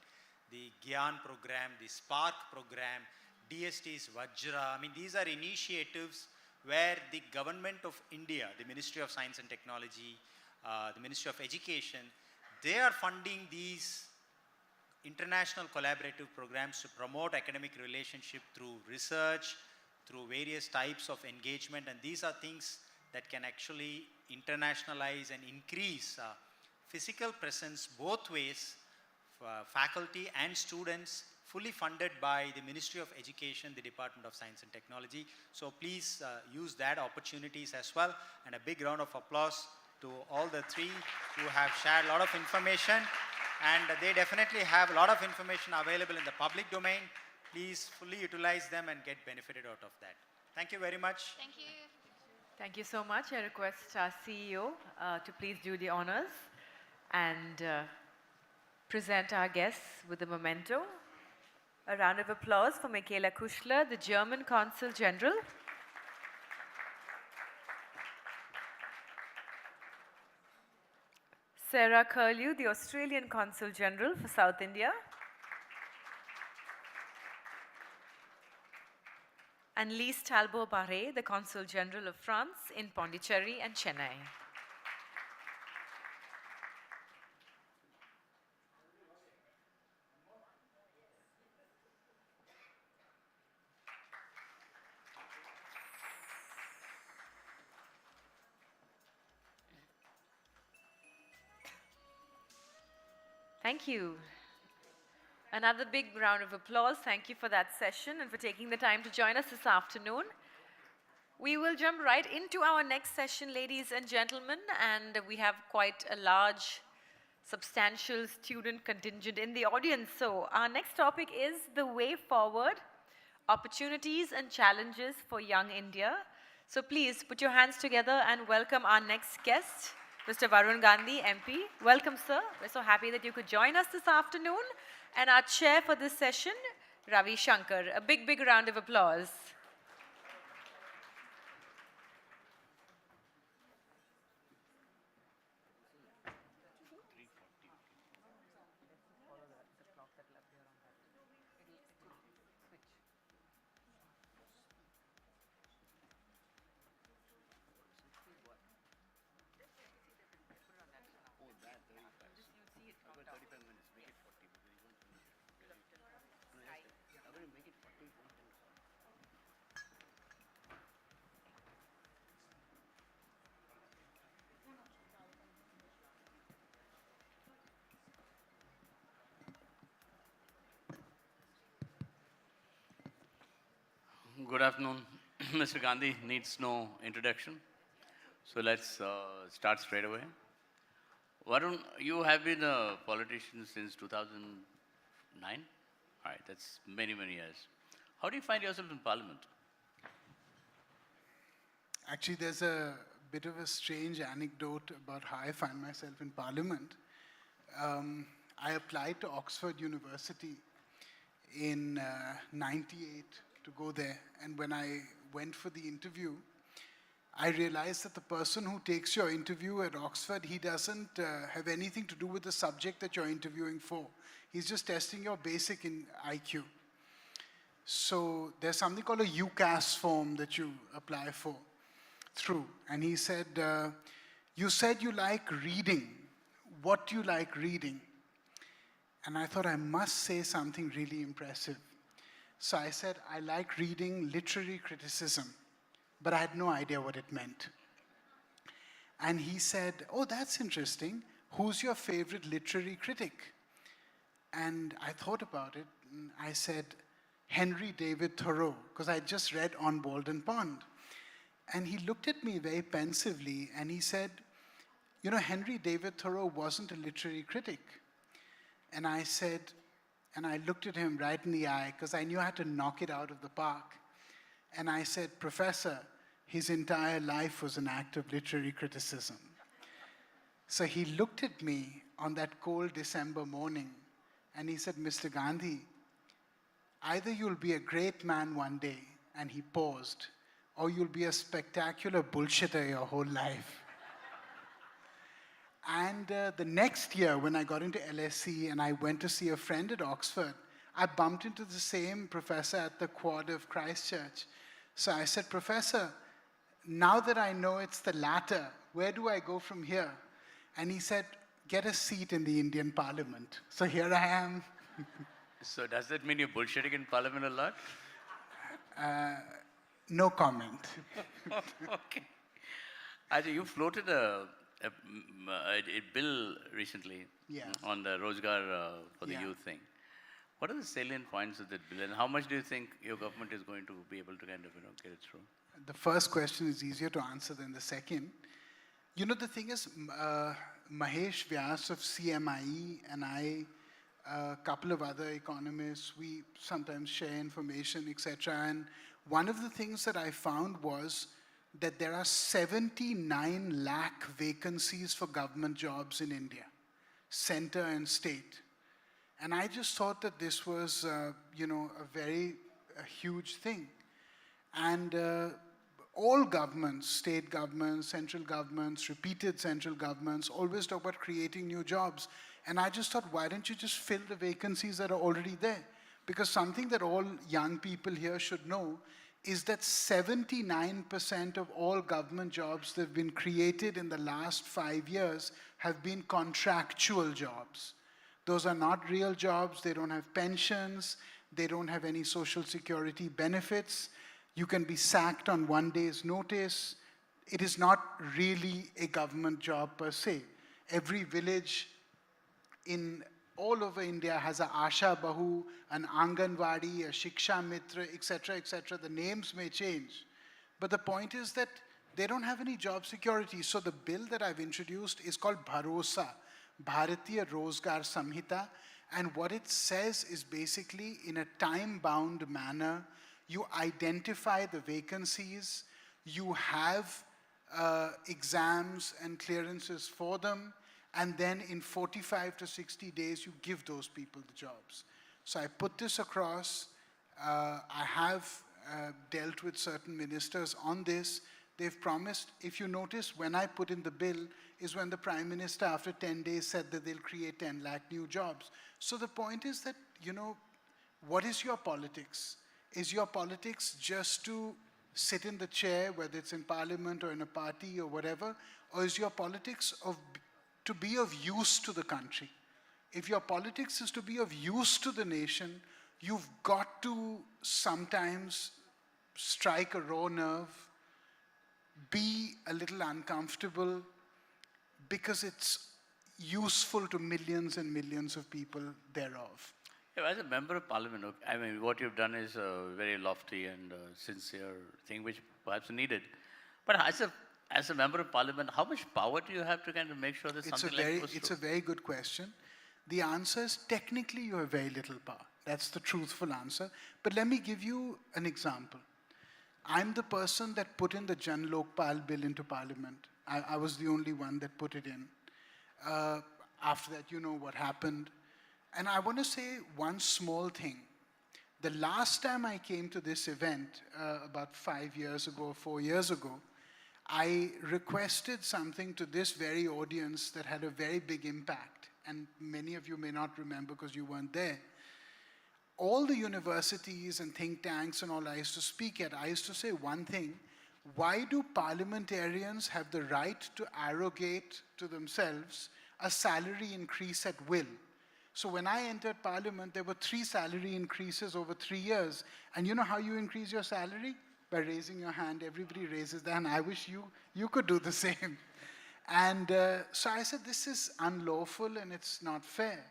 The GYAN program, the Spark program, DST's Vajra. I mean, these are initiatives where the Government of India, the Ministry of Science and Technology, the Ministry of Education, they are funding these international collaborative programs to promote academic relationship through research, through various types of engagement, and these are things that can actually internationalize and increase physical presence both ways, faculty and students, fully funded by the Ministry of Education, the Department of Science and Technology. So please use that opportunities as well, and a big round of applause to all the three who have shared a lot of information. And they definitely have a lot of information available in the public domain. Please fully utilize them and get benefited out of that. Thank you very much. Thank you. Thank you so much. I request our CEO to please do the honors and present our guests with the memento. A round of applause for Michaela Kuschler, the German Consul General. Sarah Curlew, the Australian Consul General for South India. And Lise Talbot-Barret, the Consul General of France in Pondicherry and Chennai. Thank you. Another big round of applause. Thank you for that session and for taking the time to join us this afternoon. We will jump right into our next session, ladies and gentlemen, and we have quite a large, substantial student contingent in the audience. So our next topic is the way forward, opportunities and challenges for young India. So please put your hands together and welcome our next guest, Mr. Varun Gandhi, MP. Welcome, sir. We're so happy that you could join us this afternoon. And our chair for this session, Ravi Shankar. A big, big round of applause. Good afternoon. Mr. Gandhi needs no introduction. So let's start straight away. Varun, you have been a politician since 2009? All right, that's many, many years. How do you find yourself in Parliament? Actually, there's a bit of a strange anecdote about how I find myself in Parliament. I applied to Oxford University in '98 to go there. And when I went for the interview, I realized that the person who takes your interview at Oxford, he doesn't have anything to do with the subject that you're interviewing for. He's just testing your basic IQ. So there's something called a UCAS form that you apply for through. And he said, you said you like reading. What do you like reading? And I thought I must say something really impressive. So I said, I like reading literary criticism, but I had no idea what it meant. And he said, oh, that's interesting. Who's your favorite literary critic? And I thought about it, and I said, Henry David Thoreau, because I just read On Walden Pond. And he looked at me very pensively, and he said, you know, Henry David Thoreau wasn't a literary critic. And I said, and I looked at him right in the eye, because I knew I had to knock it out of the park. And I said, Professor, his entire life was an act of literary criticism. So he looked at me on that cold December morning, and he said, Mr. Gandhi, either you'll be a great man one day, and he paused, or you'll be a spectacular bullshitter your whole life. And the next year, when I got into LSE and I went to see a friend at Oxford, I bumped into the same professor at the Quad of Christchurch. So I said, Professor, now that I know it's the latter, where do I go from here? And he said, get a seat in the Indian Parliament. So here I am. So does that mean you're bullshitting in Parliament a lot? No comment. Okay. Ajay, you floated a bill recently on the Rozgar for the youth thing. What are the salient points of that bill, and how much do you think your government is going to be able to kind of get it through? The first question is easier to answer than the second. You know, the thing is, Mahesh Vyas of CMIE and I, a couple of other economists, we sometimes share information, etc. And one of the things that I found was that there are 79 lakh vacancies for government jobs in India, center and state. And I just thought that this was, you know, a huge thing. And all governments, state governments, central governments, repeated central governments, always talk about creating new jobs. And I just thought, why don't you just fill the vacancies that are already there? Because something that all young people here should know is that 79% of all government jobs that have been created in the last 5 years have been contractual jobs. Those are not real jobs. They don't have pensions. They don't have any social security benefits. You can be sacked on 1 day's notice. It is not really a government job per se. Every village in all over India has a Asha Bahu, an Anganwadi, a Shiksha Mitra, etc., etc. The names may change. But the point is that they don't have any job security. So the bill that I've introduced is called Bharosa, Bharatiya Rozgar Samhita. And what it says is basically, in a time-bound manner, you identify the vacancies, you have exams and clearances for them, and then in 45 to 60 days, you give those people the jobs. So I put this across. I have dealt with certain ministers on this. They've promised, if you notice, when I put in the bill, is when the Prime Minister, after 10 days, said that they'll create 10 lakh new jobs. So the point is that, you know, what is your politics? Is your politics just to sit in the chair, whether it's in parliament or in a party or whatever, or is your politics to be of use to the country? If your politics is to be of use to the nation, you've got to sometimes strike a raw nerve, be a little uncomfortable, because it's useful to millions and millions of people thereof. As a member of parliament, okay, I mean, what you've done is a very lofty and sincere thing, which perhaps needed. But as a member of parliament, how much power do you have to kind of make sure that something like goes It's through? a very good question. The answer is technically you have very little power. That's the truthful answer. But let me give you an example. I'm the person that put in the Jan Lokpal bill into parliament. I was the only one that put it in. After that, you know what happened. And I want to say one small thing. The last time I came to this event, about 5 years ago, 4 years ago, I requested something to this very audience that had a very big impact. And many of you may not remember because you weren't there. All the universities and think tanks and all I used to speak at, I used to say one thing: why do parliamentarians have the right to arrogate to themselves a salary increase at will? So when I entered parliament, there were 3 salary increases over 3 years. And you know how you increase your salary? By raising your hand. Everybody raises their hand. I wish you could do the same. And so I said, this is unlawful and it's not fair.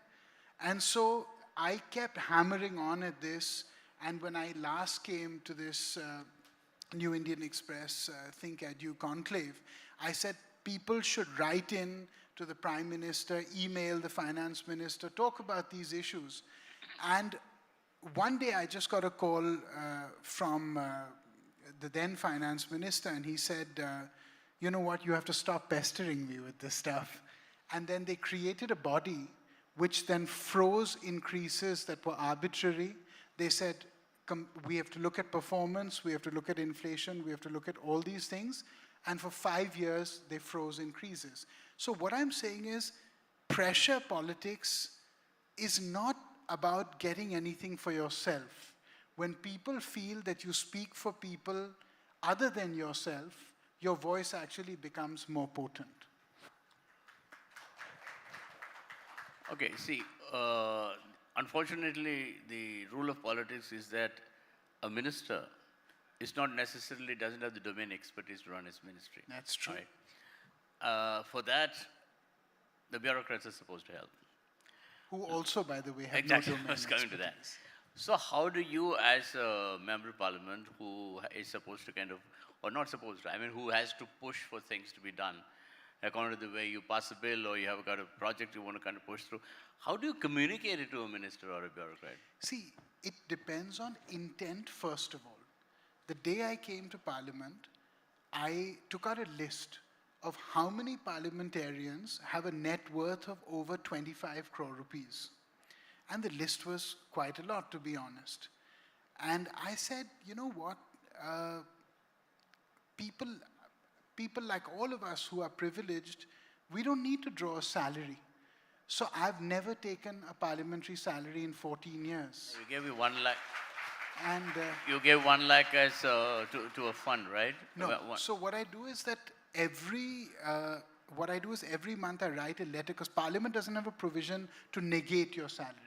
And so I kept hammering on at this. And when I last came to this New Indian Express ThinkEdu conclave, I said people should write in to the Prime Minister, email the Finance Minister, talk about these issues. And one day I just got a call from the then Finance Minister, and he said, you know what, you have to stop pestering me with this stuff. And then they created a body which then froze increases that were arbitrary. They said, we have to look at performance, we have to look at inflation, we have to look at all these things. And for 5 years, they froze increases. So what I'm saying is, pressure politics is not about getting anything for yourself. When people feel that you speak for people other than yourself, your voice actually becomes more potent. Okay, see, unfortunately, the rule of politics is that a minister doesn't have the domain expertise to run his ministry. That's true. Right? For that, the bureaucrats are supposed to help. Who also, by the way, have exactly. no domain I was coming to that. expertise. So how do you, as a member of parliament who is supposed to kind of, or not supposed to, I mean, who has to push for things to be done, according to the way you pass a bill or you have got a project you want to kind of push through, how do you communicate it to a minister or a bureaucrat? See, it depends on intent, first of all. The day I came to parliament, I took out a list of how many parliamentarians have a net worth of over 25 crore rupees. And the list was quite a lot, to be honest. And I said, you know what, people like all of us who are privileged, we don't need to draw a salary. So I've never taken a parliamentary salary in 14 years. You gave me 1 lakh. And you gave 1 lakh as to a fund, right? No. So what I do is that every month I write a letter, because Parliament doesn't have a provision to negate your salary.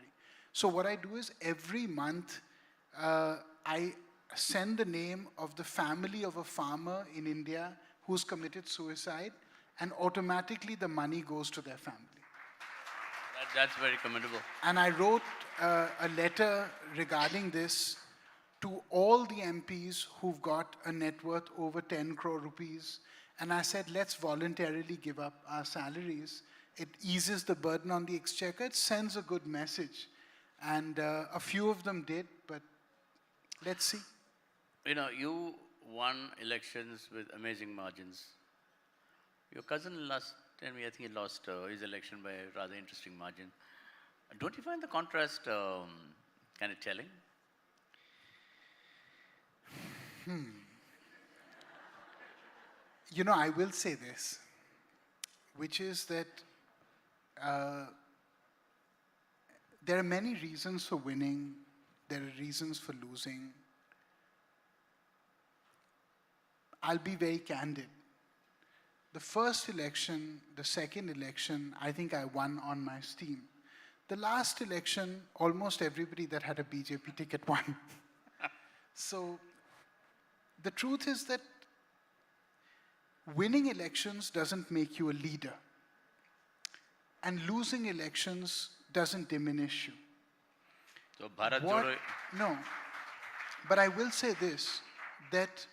So what I do is every month I send the name of the family of a farmer in India who's committed suicide, and automatically the money goes to their family. That's very commendable. And I wrote a letter regarding this to all the MPs who've got a net worth over 10 crore rupees. And I said, let's voluntarily give up our salaries. It eases the burden on the exchequer. It sends a good message. And a few of them did, but let's see. You know, you won elections with amazing margins. Your cousin last time, I think he lost his election by a rather interesting margin. Don't you find the contrast kind of telling? You know, I will say this, which is that there are many reasons for winning. There are reasons for losing. I'll be very candid. The first election, the second election, I think I won on my steam. The last election, almost everybody that had a BJP ticket won. So the truth is that winning elections doesn't make you a leader. And losing elections doesn't diminish you. So Bharat what, Jodo. no, but I will say this, that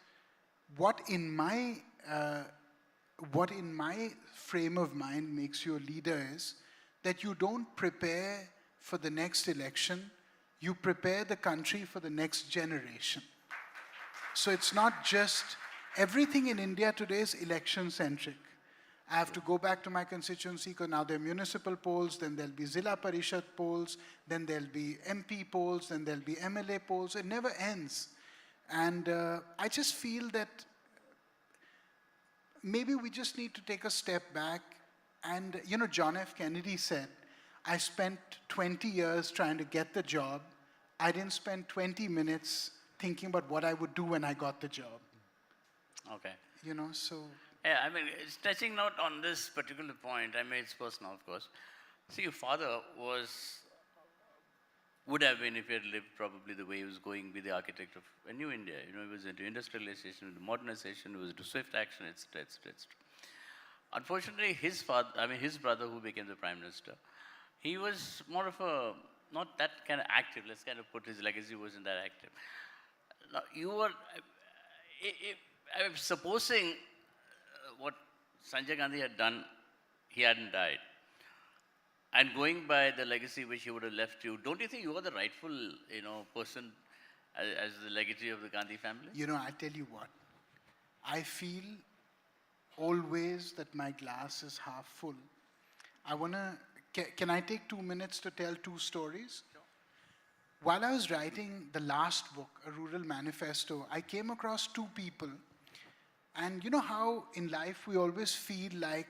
what in my frame of mind makes you a leader is that you don't prepare for the next election, you prepare the country for the next generation. So it's not just, everything in India today is election-centric. I have to go back to my constituency because now there are municipal polls, then there'll be Zilla Parishad polls, then there'll be MP polls, then there'll be MLA polls. It never ends. And I just feel that maybe we just need to take a step back. And, you know, John F. Kennedy said, I spent 20 years trying to get the job. I didn't spend 20 minutes thinking about what I would do when I got the job. Okay. You know, so... Yeah, I mean, it's touching not on this particular point. I mean, it's personal, of course. See, your father would have been, if he had lived probably the way he was going, be the architect of a new India. You know, he was into industrialization, into modernization, he was into swift action, etc., etc., etc. Unfortunately, his brother who became the prime minister, he was more of a, not that kind of active, let's kind of put his legacy wasn't that active. Now, you were, I'm supposing what Sanjay Gandhi had done, he hadn't died. And going by the legacy which he would have left you, don't you think you are the rightful, you know, person as the legacy of the Gandhi family? You know, I tell you what, I feel always that my glass is half full. I want to, can I take 2 minutes to tell 2 stories? Sure. While I was writing the last book, A Rural Manifesto, I came across 2 people. And you know how in life we always feel like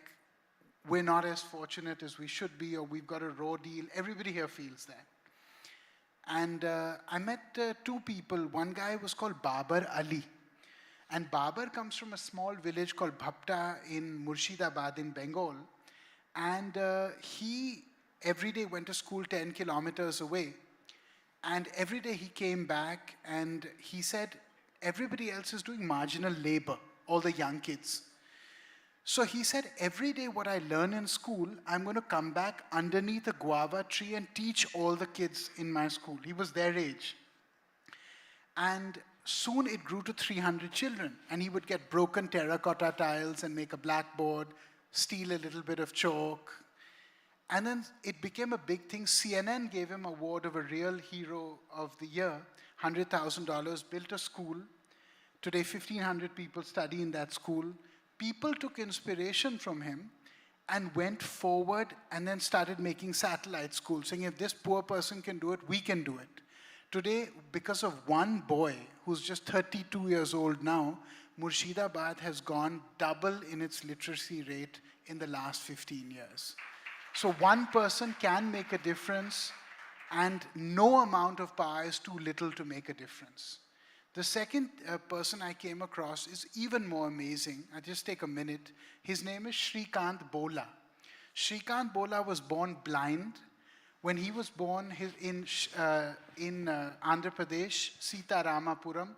we're not as fortunate as we should be, or we've got a raw deal. Everybody here feels that. And I met 2 people. One guy was called Babar Ali. And Babar comes from a small village called Bhapta in Murshidabad in Bengal. And he every day went to school 10 kilometers away. And every day he came back and he said, everybody else is doing marginal labor, all the young kids. So he said, every day what I learn in school, I'm going to come back underneath a guava tree and teach all the kids in my school. He was their age. And soon it grew to 300 children. And he would get broken terracotta tiles and make a blackboard, steal a little bit of chalk. And then it became a big thing. CNN gave him an award of a real hero of the year, $100,000, built a school. Today, 1,500 people study in that school. People took inspiration from him and went forward and then started making satellite schools, saying if this poor person can do it, we can do it. Today, because of one boy who's just 32 years old now, Murshidabad has gone double in its literacy rate in the last 15 years. So one person can make a difference, and no amount of power is too little to make a difference. The second person I came across is even more amazing. I'll just take a minute. His name is Shrikant Bola. Shrikant Bola was born blind. When he was born in Andhra Pradesh, Sita Ramapuram,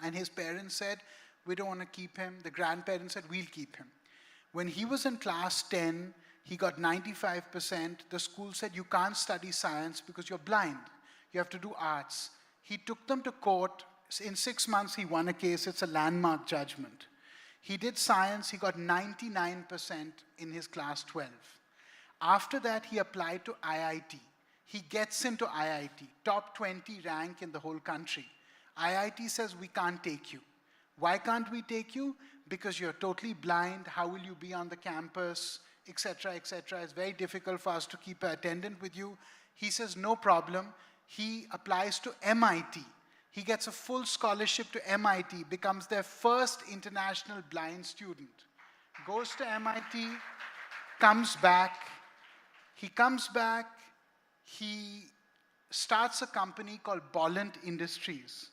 and his parents said, we don't want to keep him. The grandparents said, we'll keep him. When he was in class 10, he got 95%. The school said, you can't study science because you're blind. You have to do arts. He took them to court. In 6 months, he won a case. It's a landmark judgment. He did science. He got 99% in his class 12. After that, he applied to IIT. He gets into IIT, top 20 rank in the whole country. IIT says, we can't take you. Why can't we take you? Because you're totally blind. How will you be on the campus, etc., etc. It's very difficult for us to keep an attendant with you. He says, no problem. He applies to MIT. He gets a full scholarship to MIT, becomes their first international blind student. Goes to MIT, comes back. He comes back, he starts a company called Bolland Industries.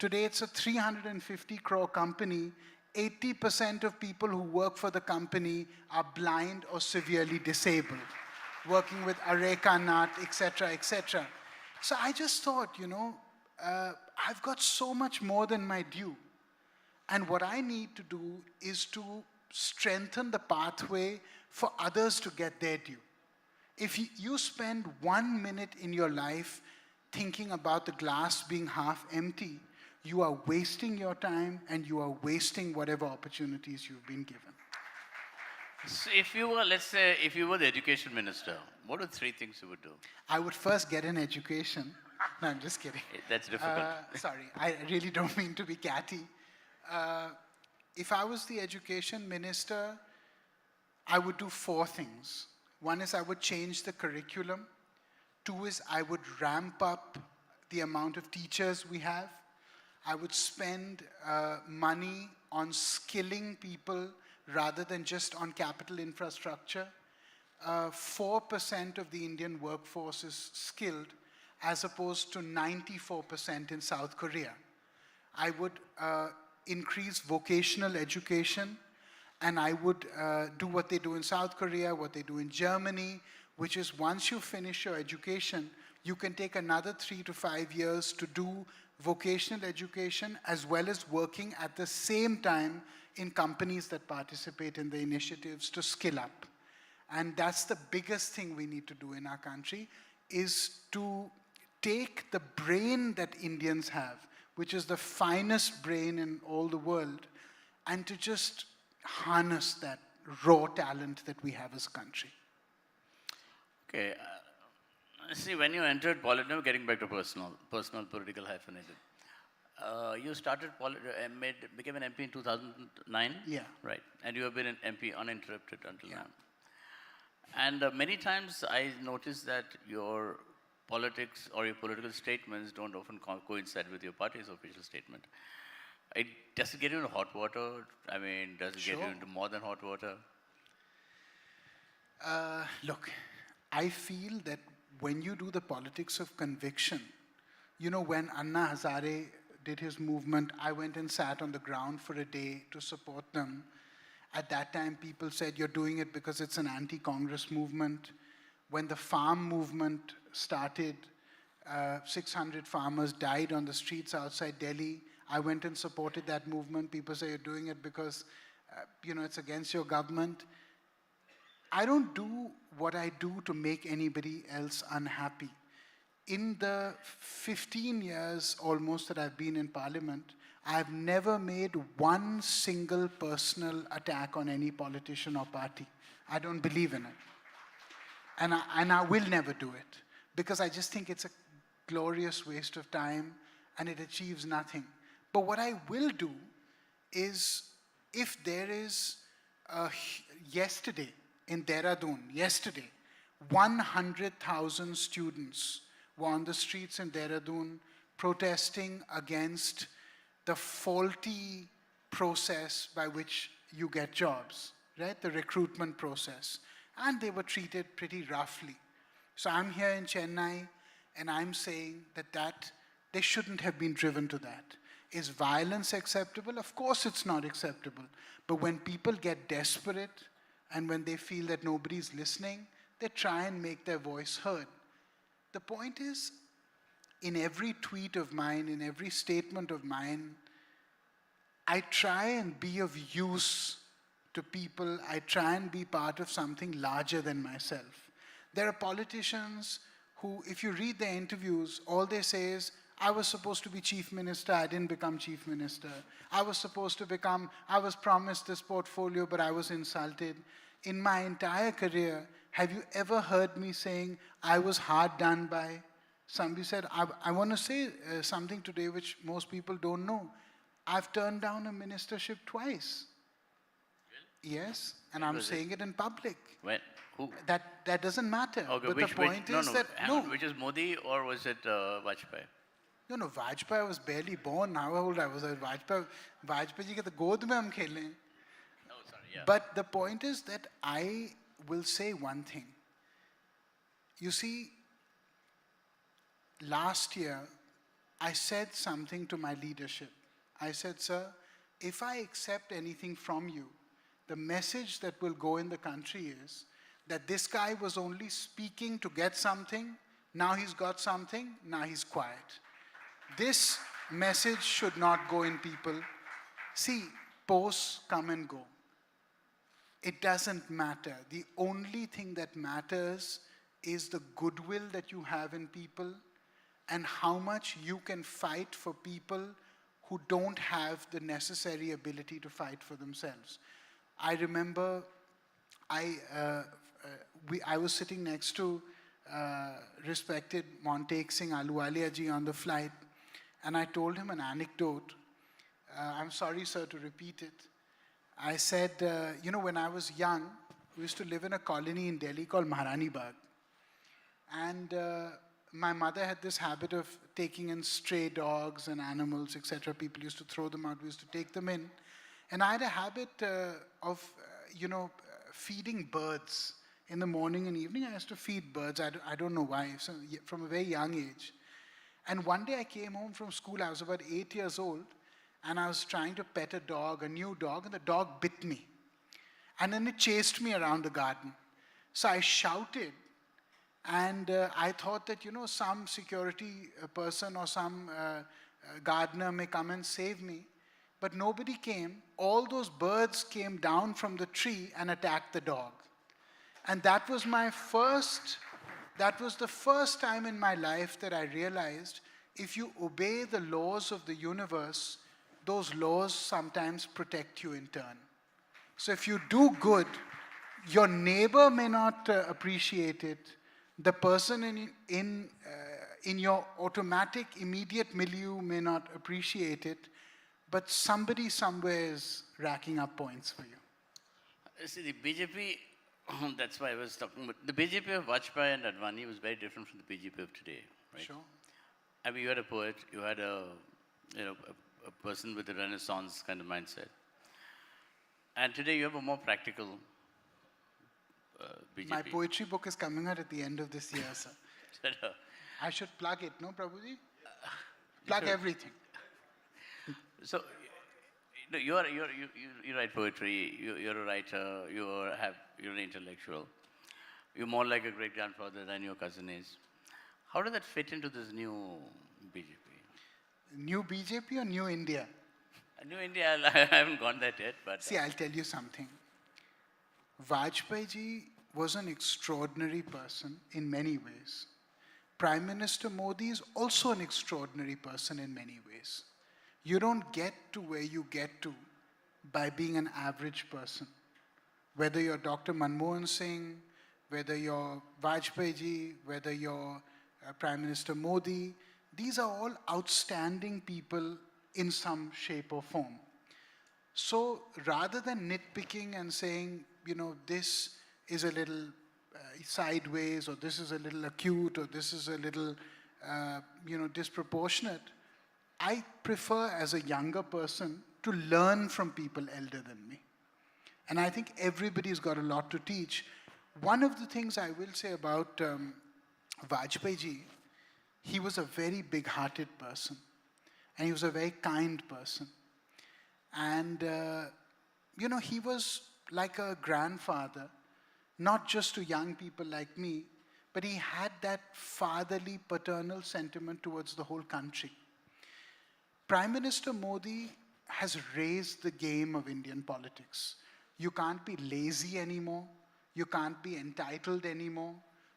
Today it's a 350 crore company. 80% of people who work for the company are blind or severely disabled, working with Areca nut, etc., etc. So I just thought, you know, I've got so much more than my due. And what I need to do is to strengthen the pathway for others to get their due. If you spend 1 minute in your life thinking about the glass being half empty, you are wasting your time and you are wasting whatever opportunities you've been given. So if you were, let's say, if you were the education minister, what are 3 things you would do? I would first get an education. No, I'm just kidding. That's difficult. Sorry, I really don't mean to be catty. If I was the education minister, I would do 4 things. One is I would change the curriculum. 2 is I would ramp up the amount of teachers we have. I would spend money on skilling people rather than just on capital infrastructure. 4% of the Indian workforce is skilled as opposed to 94% in South Korea. I would increase vocational education, and I would do what they do in South Korea, what they do in Germany, which is once you finish your education, you can take another 3 to 5 years to do vocational education as well as working at the same time in companies that participate in the initiatives to skill up. And that's the biggest thing we need to do in our country, is to take the brain that Indians have, which is the finest brain in all the world, and to just harness that raw talent that we have as a country. Okay. See, when you entered politics, now getting back to personal, political hyphenated. You started, became an MP in 2009? Yeah. Right. And you have been an MP uninterrupted until now. And many times I notice that your politics or your political statements don't often coincide with your party's official statement. Does it get you into hot water? I mean, does it get you into more than hot water? Look, I feel that when you do the politics of conviction, you know, when Anna Hazare did his movement, I went and sat on the ground for a day to support them. At that time, people said, you're doing it because it's an anti-Congress movement. When the farm movement started, 600 farmers died on the streets outside Delhi. I went and supported that movement. People say you're doing it because, you know, it's against your government. I don't do what I do to make anybody else unhappy. In the 15 years almost that I've been in Parliament, I've never made one single personal attack on any politician or party. I don't believe in it. And I will never do it, because I just think it's a glorious waste of time and it achieves nothing. But what I will do is, if there is, yesterday in Dehradun, 100,000 students were on the streets in Dehradun protesting against the faulty process by which you get jobs, right? The recruitment process. And they were treated pretty roughly. So I'm here in Chennai, and I'm saying that they shouldn't have been driven to that. Is violence acceptable? Of course it's not acceptable. But when people get desperate and when they feel that nobody's listening, they try and make their voice heard. The point is, in every tweet of mine, in every statement of mine, I try and be of use to people. I try and be part of something larger than myself. There are politicians who, if you read their interviews, all they say is, I was supposed to be chief minister, I didn't become chief minister. I was promised this portfolio, but I was insulted. In my entire career, have you ever heard me saying, I was hard done by? Somebody said, I want to say something today which most people don't know. I've turned down a ministership twice. Really? Yes, and I'm saying it in public. When? Who? That doesn't matter. Okay, but the point is that, which is Modi or was it Vajpayee? No, Vajpayee was barely born. How old I was? Vajpayee ji ke to god mein hum khele. Oh, sorry, yeah. But the point is that I will say one thing. You see, last year, I said something to my leadership. I said, sir, if I accept anything from you, the message that will go in the country is that this guy was only speaking to get something, now he's got something, now he's quiet. This message should not go in people. See, posts come and go. It doesn't matter. The only thing that matters is the goodwill that you have in people, and how much you can fight for people who don't have the necessary ability to fight for themselves. I remember I was sitting next to respected Montague Singh Ahluwalia ji on the flight, and I told him an anecdote. I'm sorry, sir, to repeat it. I said, when I was young, we used to live in a colony in Delhi called Maharani Bagh. And my mother had this habit of taking in stray dogs and animals, etc. People used to throw them out. We used to take them in. And I had a habit of, feeding birds. In the morning and evening, I used to feed birds. I don't know why, so, from a very young age. And one day I came home from school. I was about 8 years old. And I was trying to pet a dog, a new dog, and the dog bit me. And then it chased me around the garden. So I shouted. And I thought that, some security person or some gardener may come and save me. But nobody came. All those birds came down from the tree and attacked the dog. And that was the first time in my life that I realized if you obey the laws of the universe, those laws sometimes protect you in turn. So if you do good, your neighbor may not appreciate it. The person in your automatic, immediate milieu may not appreciate it, but somebody somewhere is racking up points for you. See, the BJP, that's why I was talking about, the BJP of Vajpayee and Advani was very different from the BJP of today, right? Sure. I mean, you had a poet, you had a person with a Renaissance kind of mindset. And today you have a more practical BJP. My poetry book is coming out at the end of this year, sir. I should plug it, no, Prabhuji? Plug everything. So, you write poetry, you're a writer, you're an intellectual. You're more like a great-grandfather than your cousin is. How does that fit into this new BJP? New BJP or New India? New India, I haven't gone that yet, but... See, I'll tell you something. Vajpayee ji was an extraordinary person in many ways. Prime Minister Modi is also an extraordinary person in many ways. You don't get to where you get to by being an average person. Whether you're Dr. Manmohan Singh, whether you're Vajpayee ji, whether you're Prime Minister Modi, these are all outstanding people in some shape or form. So rather than nitpicking and saying, this is a little sideways, or this is a little acute, or this is a little, disproportionate, I prefer as a younger person to learn from people elder than me. And I think everybody's got a lot to teach. One of the things I will say about Vajpayee ji, he was a very big-hearted person. And he was a very kind person. And, he was like a grandfather, not just to young people like me, but he had that fatherly, paternal sentiment towards the whole country. Prime Minister Modi has raised the game of Indian politics. You can't be lazy anymore. You can't be entitled anymore.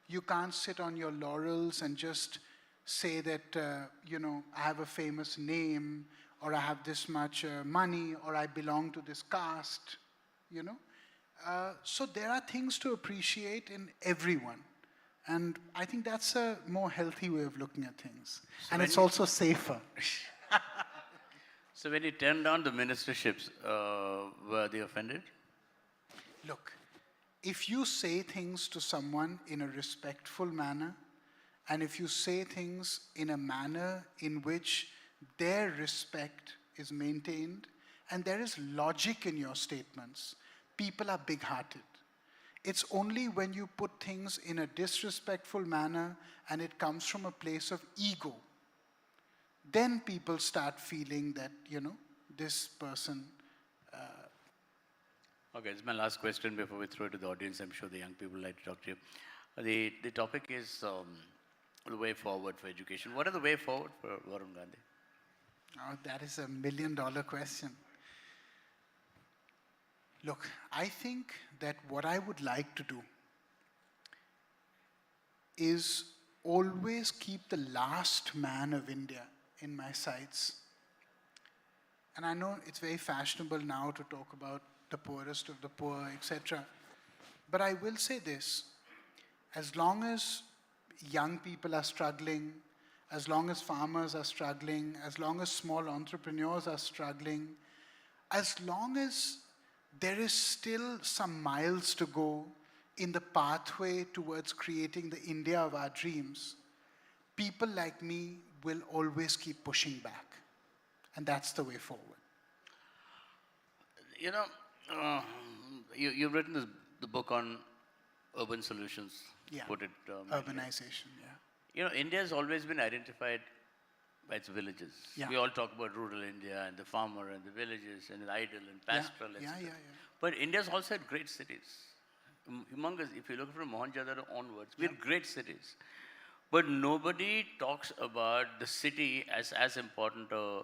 You can't sit on your laurels and just say that, I have a famous name, or I have this much money, or I belong to this caste, So there are things to appreciate in everyone. And I think that's a more healthy way of looking at things. So and it's also safer. So when you turned down the ministerships, were they offended? Look, if you say things to someone in a respectful manner, and if you say things in a manner in which their respect is maintained, and there is logic in your statements, people are big-hearted. It's only when you put things in a disrespectful manner and it comes from a place of ego, then people start feeling that, this person... Okay, it's my last question before we throw it to the audience. I'm sure the young people would like to talk to you. The topic is the way forward for education. What are the way forward for Varun Gandhi? Oh, that is $1 million question. Look, I think that what I would like to do is always keep the last man of India in my sights. And I know it's very fashionable now to talk about the poorest of the poor, etc. But I will say this, as long as young people are struggling, as long as farmers are struggling, as long as small entrepreneurs are struggling, as long as there is still some miles to go in the pathway towards creating the India of our dreams, people like me will always keep pushing back. And that's the way forward. You know, you've written the book on urban solutions. Yeah, Put it, urbanization, yeah. You know, India has always been identified by its villages. Yeah. We all talk about rural India and the farmer and the villages and the idle and pastoral, Yeah, etc. yeah. But India's also had great cities. Humongous, if you look from Mohenjo-daro onwards, we have great cities. But nobody talks about the city as important a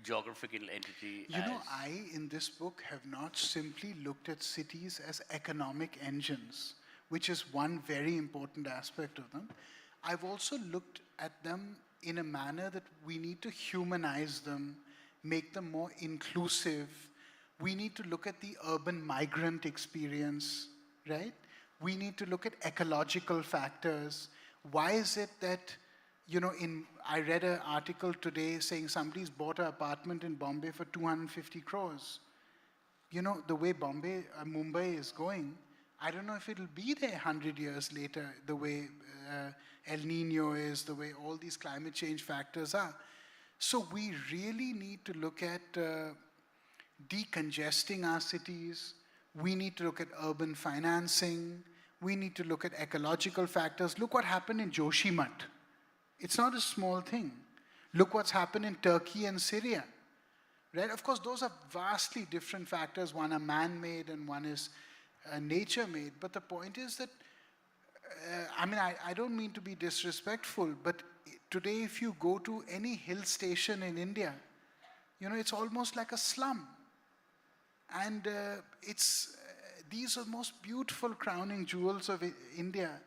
geographical entity. You know, I, in this book, have not simply looked at cities as economic engines, which is one very important aspect of them. I've also looked at them in a manner that we need to humanize them, make them more inclusive. We need to look at the urban migrant experience, right? We need to look at ecological factors. Why is it that, you know, I read an article today saying somebody's bought an apartment in Bombay for 250 crores. You know, the way Mumbai is going, I don't know if it'll be there 100 years later, the way El Nino is, the way all these climate change factors are. So we really need to look at decongesting our cities. We need to look at urban financing. We need to look at ecological factors. Look what happened in Joshimath. It's not a small thing. Look what's happened in Turkey and Syria. Right? Of course, those are vastly different factors. One are man-made and one is nature-made. But the point is that, I don't mean to be disrespectful, but today if you go to any hill station in India, you know, it's almost like a slum. And these are the most beautiful crowning jewels of India.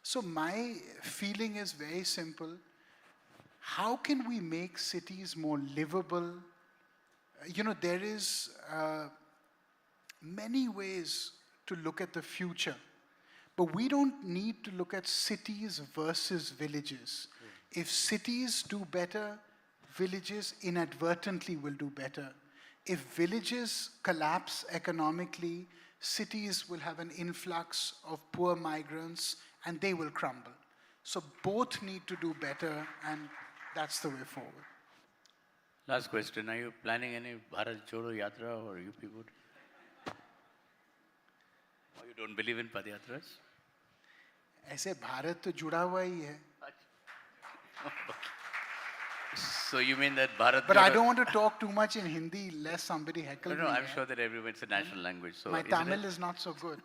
So my feeling is very simple. How can we make cities more livable? You know, there is many ways to look at the future. But we don't need to look at cities versus villages. If cities do better, villages inadvertently will do better. If villages collapse economically, cities will have an influx of poor migrants and they will crumble. So both need to do better, and that's the way forward. Last question, are you planning any Bharat Jodo Yatra or UP would? Or you don't believe in Padyatras? ऐसे भारत तो जुड़ा हुआ ही है. So you mean that Bharat But Jodo... I don't want to talk too much in Hindi lest somebody heckle me. No, I'm sure that it's a national language. So my Tamil is not so good.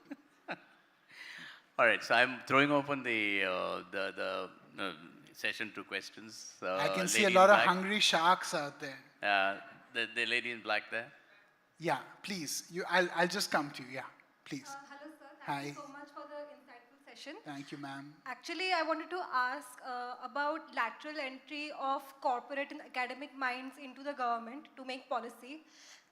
All right, so I'm throwing open the session to questions. I can see a lot of hungry sharks out there. The lady in black there. Yeah, please. I'll just come to you. Yeah, please. Hello, sir. Hi. Thank you so much for the insightful session. Thank you, ma'am. Actually, I wanted to ask about lateral entry of corporate and academic minds into the government to make policy.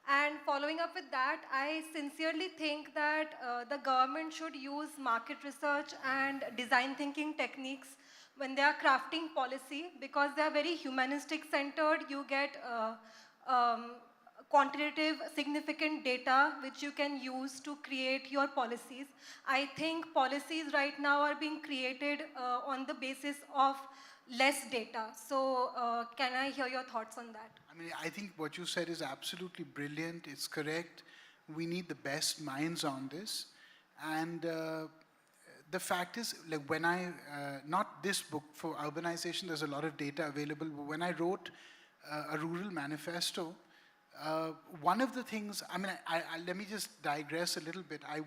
And following up with that, I sincerely think that the government should use market research and design thinking techniques when they are crafting policy, because they are very humanistic centered. You get quantitative significant data which you can use to create your policies. I think policies right now are being created on the basis of less data. So can I hear your thoughts on that? I mean, I think what you said is absolutely brilliant. It's correct. We need the best minds on this. And the fact is, like when not this book, for urbanization, there's a lot of data available. But when I wrote a rural manifesto, one of the things, let me just digress a little bit. I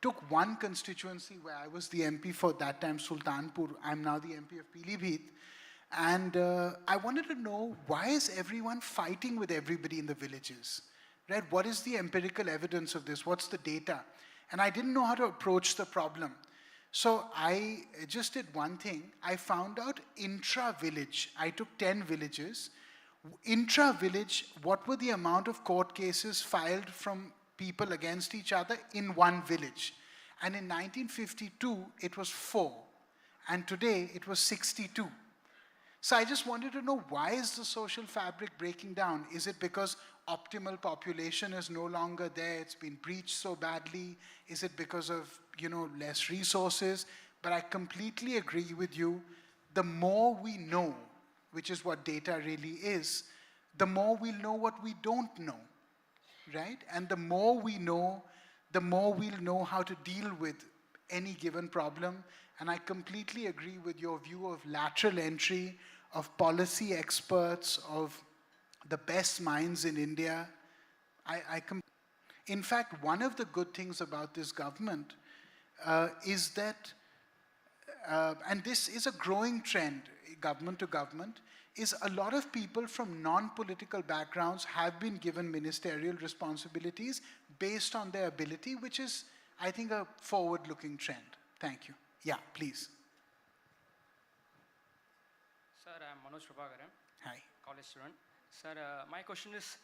took one constituency where I was the MP for that time, Sultanpur. I'm now the MP of Pilibhit. And I wanted to know, why is everyone fighting with everybody in the villages? Right? What is the empirical evidence of this? What's the data? And I didn't know how to approach the problem. So I just did one thing. I found out intra-village. I took 10 villages. Intra-village, what were the amount of court cases filed from people against each other in one village? And in 1952, it was 4. And today, it was 62. So I just wanted to know, why is the social fabric breaking down? Is it because optimal population is no longer there? It's been breached so badly? Is it because of, less resources? But I completely agree with you. The more we know, which is what data really is, the more we'll know what we don't know, right? And the more we know, the more we'll know how to deal with any given problem. And I completely agree with your view of lateral entry, of policy experts, of the best minds in India. In fact, one of the good things about this government is that, and this is a growing trend, government to government, is a lot of people from non-political backgrounds have been given ministerial responsibilities based on their ability, which is, I think, a forward-looking trend. Thank you. Yeah, please. Sir, I'm Manoj Prabhakaran. Hi. College student. Sir, my question is,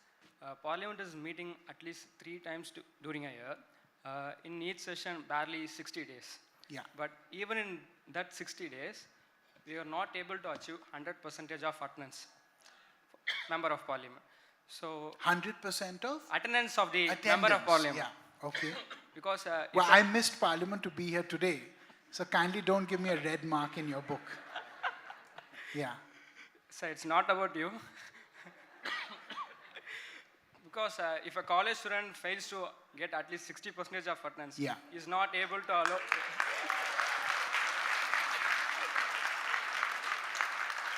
Parliament is meeting at least 3 times during a year. In each session, barely 60 days. Yeah. But even in that 60 days, we are not able to achieve 100% of attendance, member of Parliament. So 100% of? Attendance of the Attendance, member of Parliament. Yeah, okay. Because well, I missed Parliament to be here today, so kindly don't give me a red mark in your book. Yeah. So it's not about you. Because if a college student fails to get at least 60% of attendance, yeah, is not able to allow.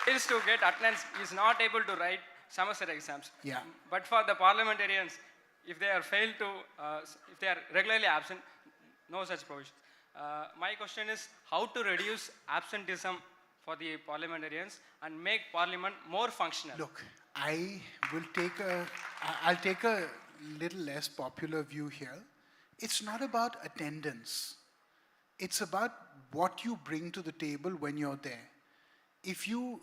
Fails to get attendance, is not able to write semester exams. Yeah. But for the parliamentarians, if they are failed to, if they are regularly absent, no such provision. My question is how to reduce absenteeism for the parliamentarians and make parliament more functional. Look, I'll take a little less popular view here. It's not about attendance. It's about what you bring to the table when you're there. If you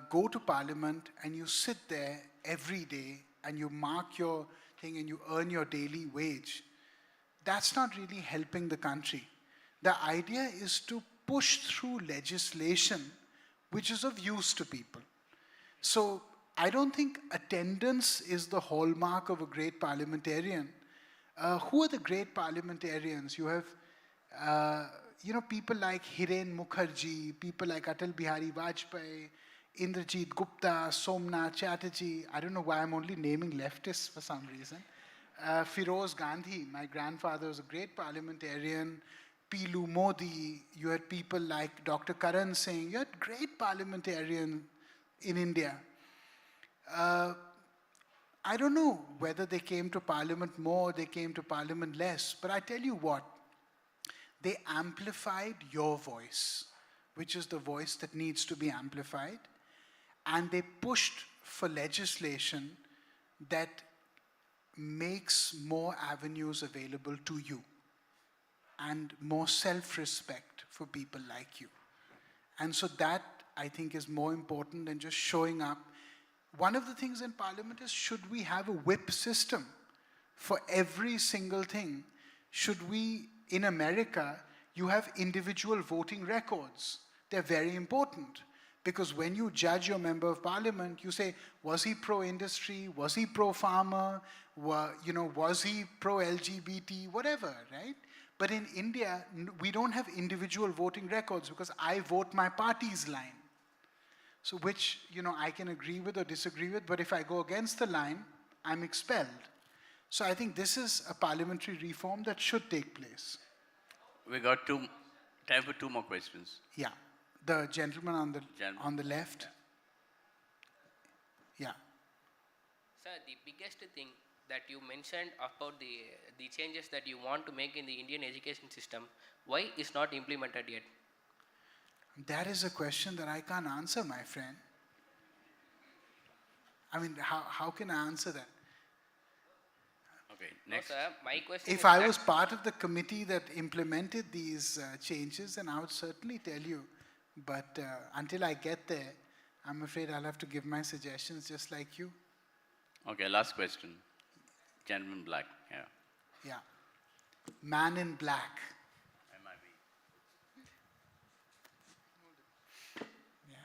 go to Parliament and you sit there every day and you mark your thing and you earn your daily wage, that's not really helping the country. The idea is to push through legislation which is of use to people. So I don't think attendance is the hallmark of a great parliamentarian. Who are the great parliamentarians? You have people like Hiren Mukherjee, people like Atal Bihari Vajpayee, Indrajit Gupta, Somnath Chatterjee. I don't know why I'm only naming leftists for some reason. Firoz Gandhi, my grandfather was a great parliamentarian. Pilu Modi, you had people like Dr. Karan Singh, you had great parliamentarians in India. I don't know whether they came to Parliament more, they came to Parliament less, but I tell you what, they amplified your voice, which is the voice that needs to be amplified, and they pushed for legislation that makes more avenues available to you and more self-respect for people like you. And so that, I think, is more important than just showing up. One of the things in Parliament is, should we have a whip system for every single thing? Should we, in America, you have individual voting records. They're very important. Because when you judge your member of Parliament, you say, was he pro-industry? Was he pro-farmer? Was he pro-LGBT? Whatever, right? But in India, we don't have individual voting records because I vote my party's line. So which, I can agree with or disagree with, but if I go against the line, I'm expelled. So I think this is a parliamentary reform that should take place. We got time for 2 more questions. Yeah. The gentleman on the left. Yeah. Sir, the biggest thing that you mentioned about the changes that you want to make in the Indian education system, why is not implemented yet? That is a question that I can't answer, my friend. I mean, how can I answer that? Okay, No, next. sir. My question If is I that was part of the committee that implemented these changes, then I would certainly tell you. But until I get there, I'm afraid I'll have to give my suggestions just like you. Okay, last question. Gentleman black, yeah. Yeah. Man in black. MIB. Yeah.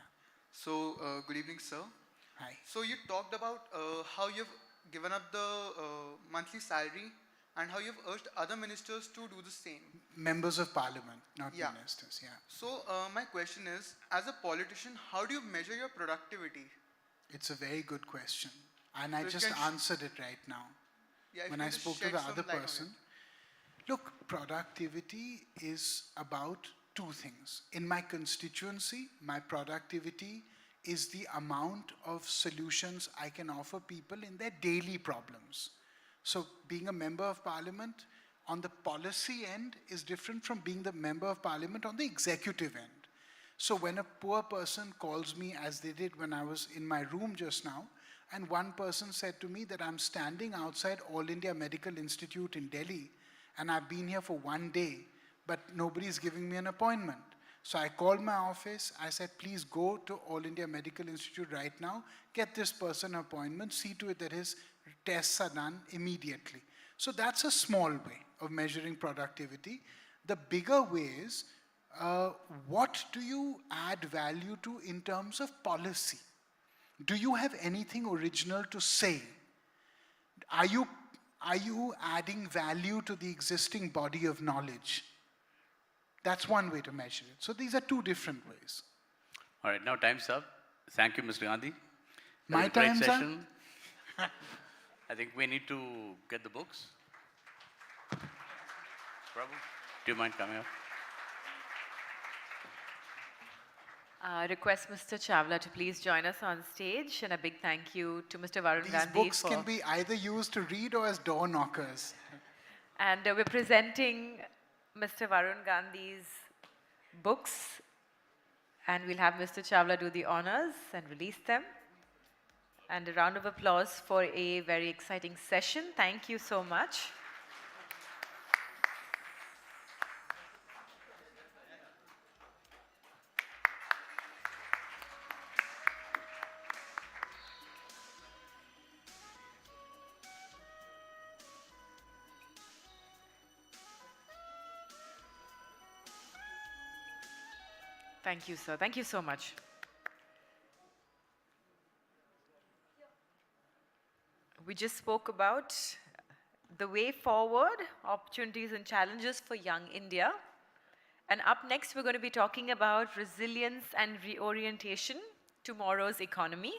So, good evening, sir. Hi. So, you talked about how you've given up the monthly salary and how you've urged other ministers to do the same. Members of parliament, not Yeah. ministers, yeah. So, my question is, as a politician, how do you measure your productivity? It's a very good question. And I So if you just can answered it right now. Yeah, if When you I can just spoke to shed the some other light on person. it. Look, productivity is about two things. In my constituency, my productivity is the amount of solutions I can offer people in their daily problems. So being a member of parliament on the policy end is different from being the member of parliament on the executive end. So when a poor person calls me, as they did when I was in my room just now, and one person said to me that I'm standing outside All India Medical Institute in Delhi, and I've been here for 1 day, but nobody's giving me an appointment. So I called my office, I said, please go to All India Medical Institute right now, get this person an appointment, see to it that his tests are done immediately. So that's a small way of measuring productivity. The bigger way is, what do you add value to in terms of policy? Do you have anything original to say? Are you adding value to the existing body of knowledge? That's one way to measure it. So these are two different ways. All right, now time's up. Thank you, Mr. Gandhi. That My was a great time's up? session. I think we need to get the books. Prabhu, do you mind coming up? Request Mr. Chawla to please join us on stage, and a big thank you to Mr. Varun These Gandhi books for... can be either used to read or as door knockers. And we're presenting Mr. Varun Gandhi's books, and we'll have Mr. Chawla do the honors and release them. And a round of applause for a very exciting session. Thank you so much. Thank you, sir. Thank you so much. We just spoke about the way forward, opportunities and challenges for young India. And up next, we're going to be talking about resilience and reorientation, tomorrow's economy.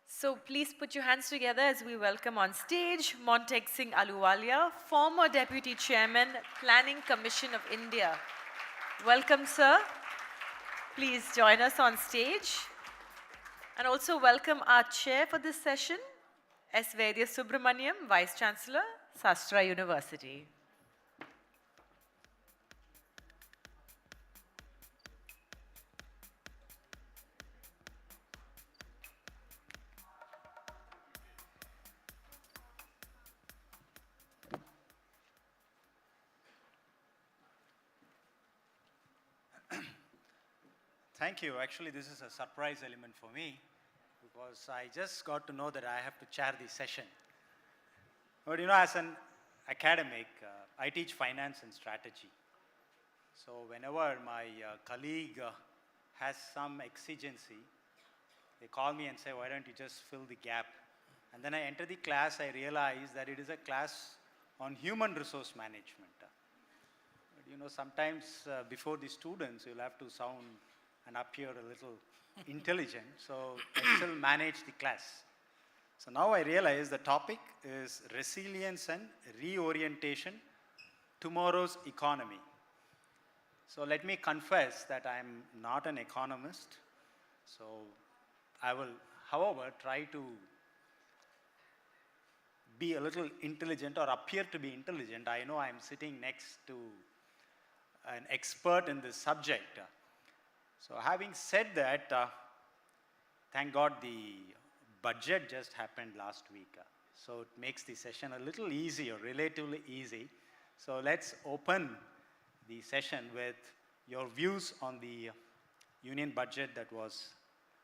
So please put your hands together as we welcome on stage Montek Singh Ahluwalia, former Deputy Chairman, Planning Commission of India. Welcome, sir. Please join us on stage. And also welcome our chair for this session, S. Vaidya Subramaniam, Vice Chancellor, Sastra University. Thank you. Actually, this is a surprise element for me because I just got to know that I have to chair the session. But you know, as an academic, I teach finance and strategy. So whenever my colleague has some exigency, they call me and say, why don't you just fill the gap? And then I enter the class, I realize that it is a class on human resource management. But you know, sometimes before the students, you'll have to sound and appear a little intelligent, so I still manage the class. So now I realize the topic is resilience and reorientation, tomorrow's economy. So let me confess that I'm not an economist. So I will, however, try to be a little intelligent or appear to be intelligent. I know I'm sitting next to an expert in this subject. So having said that, thank God the budget just happened last week. So it makes the session a little easier, relatively easy. So let's open the session with your views on the union budget that was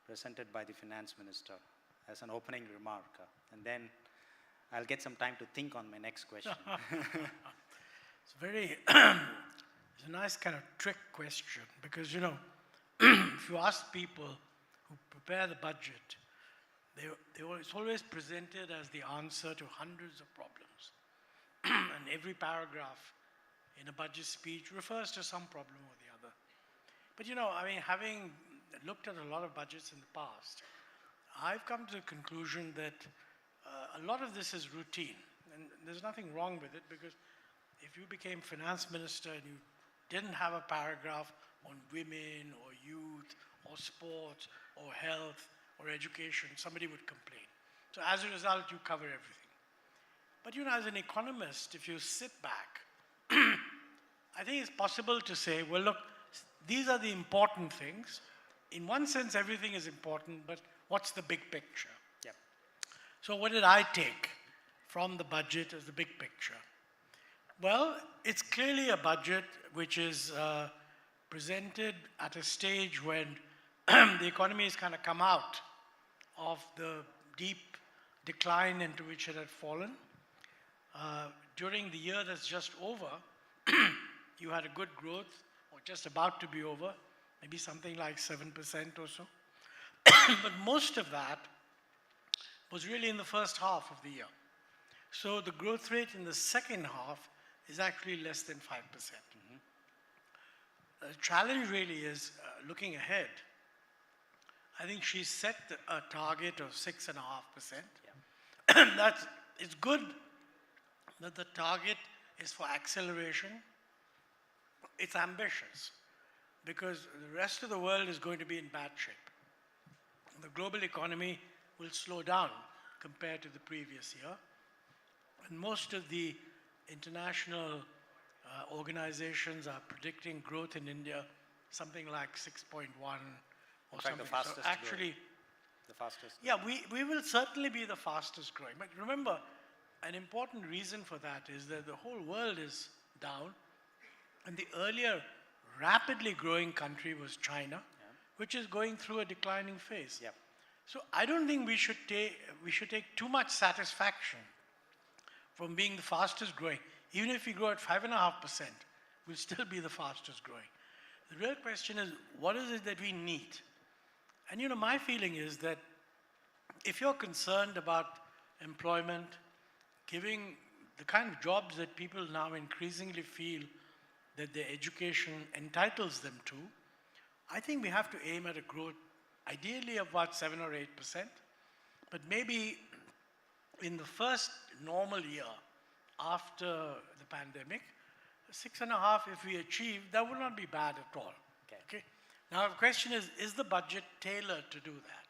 presented by the finance minister as an opening remark. And then I'll get some time to think on my next question. It's very, it's a nice kind of trick question because, you know, if you ask people who prepare the budget, it's always presented as the answer to hundreds of problems. And every paragraph in a budget speech refers to some problem or the other. But you know, I mean, having looked at a lot of budgets in the past, I've come to the conclusion that a lot of this is routine. And there's nothing wrong with it because if you became finance minister and you didn't have a paragraph on women or youth or sports or health or education, somebody would complain. So as a result, you cover everything. But you know, as an economist, if you sit back, I think it's possible to say, well, look, these are the important things. In one sense, everything is important, but what's the big picture? Yep. So what did I take from the budget as the big picture? Well, it's clearly a budget which is presented at a stage when the economy has kind of come out of the deep decline into which it had fallen. During the year that's just over, you had a good growth, or just about to be over, maybe something like 7% or so. But most of that was really in the first half of the year. So the growth rate in the second half is actually less than 5%. The challenge really is looking ahead. I think she set a target of 6.5%. It's good that the target is for acceleration. It's ambitious because the rest of the world is going to be in bad shape. The global economy will slow down compared to the previous year. And most of the international organizations are predicting growth in India something like 6.1 or something. The fastest so actually, the fastest. Yeah, we will certainly be the fastest growing. But remember, an important reason for that is that the whole world is down. And the earlier rapidly growing country was China, which is going through a declining phase. Yep. So I don't think we should take too much satisfaction from being the fastest growing. Even if we grow at 5.5%, we'll still be the fastest growing. The real question is, what is it that we need? And you know, my feeling is that if you're concerned about employment, giving the kind of jobs that people now increasingly feel that their education entitles them to, I think we have to aim at a growth ideally of about 7 or 8%, but maybe in the first normal year after the pandemic, 6.5 if we achieve, that would not be bad at all. Okay. Now the question is the budget tailored to do that?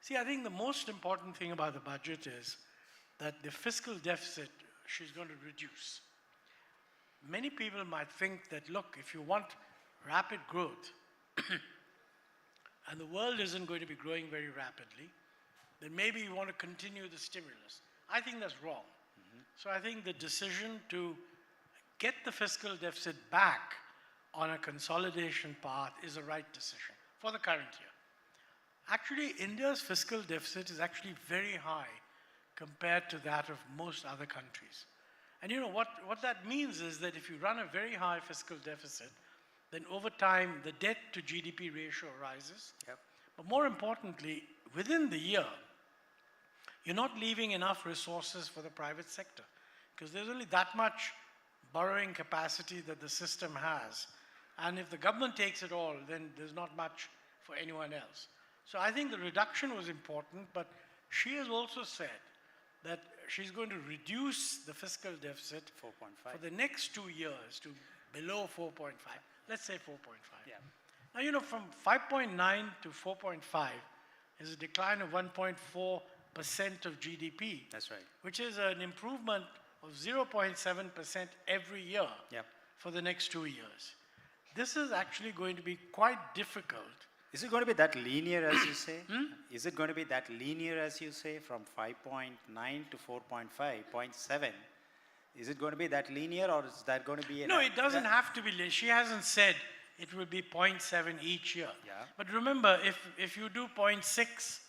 See, I think the most important thing about the budget is that the fiscal deficit she's going to reduce. Many people might think that, look, if you want rapid growth, and the world isn't going to be growing very rapidly, then maybe you want to continue the stimulus. I think that's wrong. So I think the decision to get the fiscal deficit back on a consolidation path is a right decision for the current year. Actually, India's fiscal deficit is actually very high compared to that of most other countries. And you know, what that means is that if you run a very high fiscal deficit, then over time, the debt to GDP ratio rises. Yep. But more importantly, within the year, you're not leaving enough resources for the private sector because there's only that much borrowing capacity that the system has. And if the government takes it all, then there's not much for anyone else. So I think the reduction was important, but she has also said that she's going to reduce the fiscal deficit 4.5 for the next 2 years to below 4.5. Let's say 4.5. Yeah. Now, you know, from 5.9 to 4.5 is a decline of 1.4% of GDP. That's right. Which is an improvement of 0.7% every year Yep. for the next 2 years. This is actually going to be quite difficult Is it going to be that linear as you say? Is it going to be that linear as you say from 5.9 to 4.5, 0.7? Is it going to be that linear or is that going to be... No, it doesn't have to be linear. She hasn't said it will be 0.7 each year. Yeah. But remember, if you do 0.6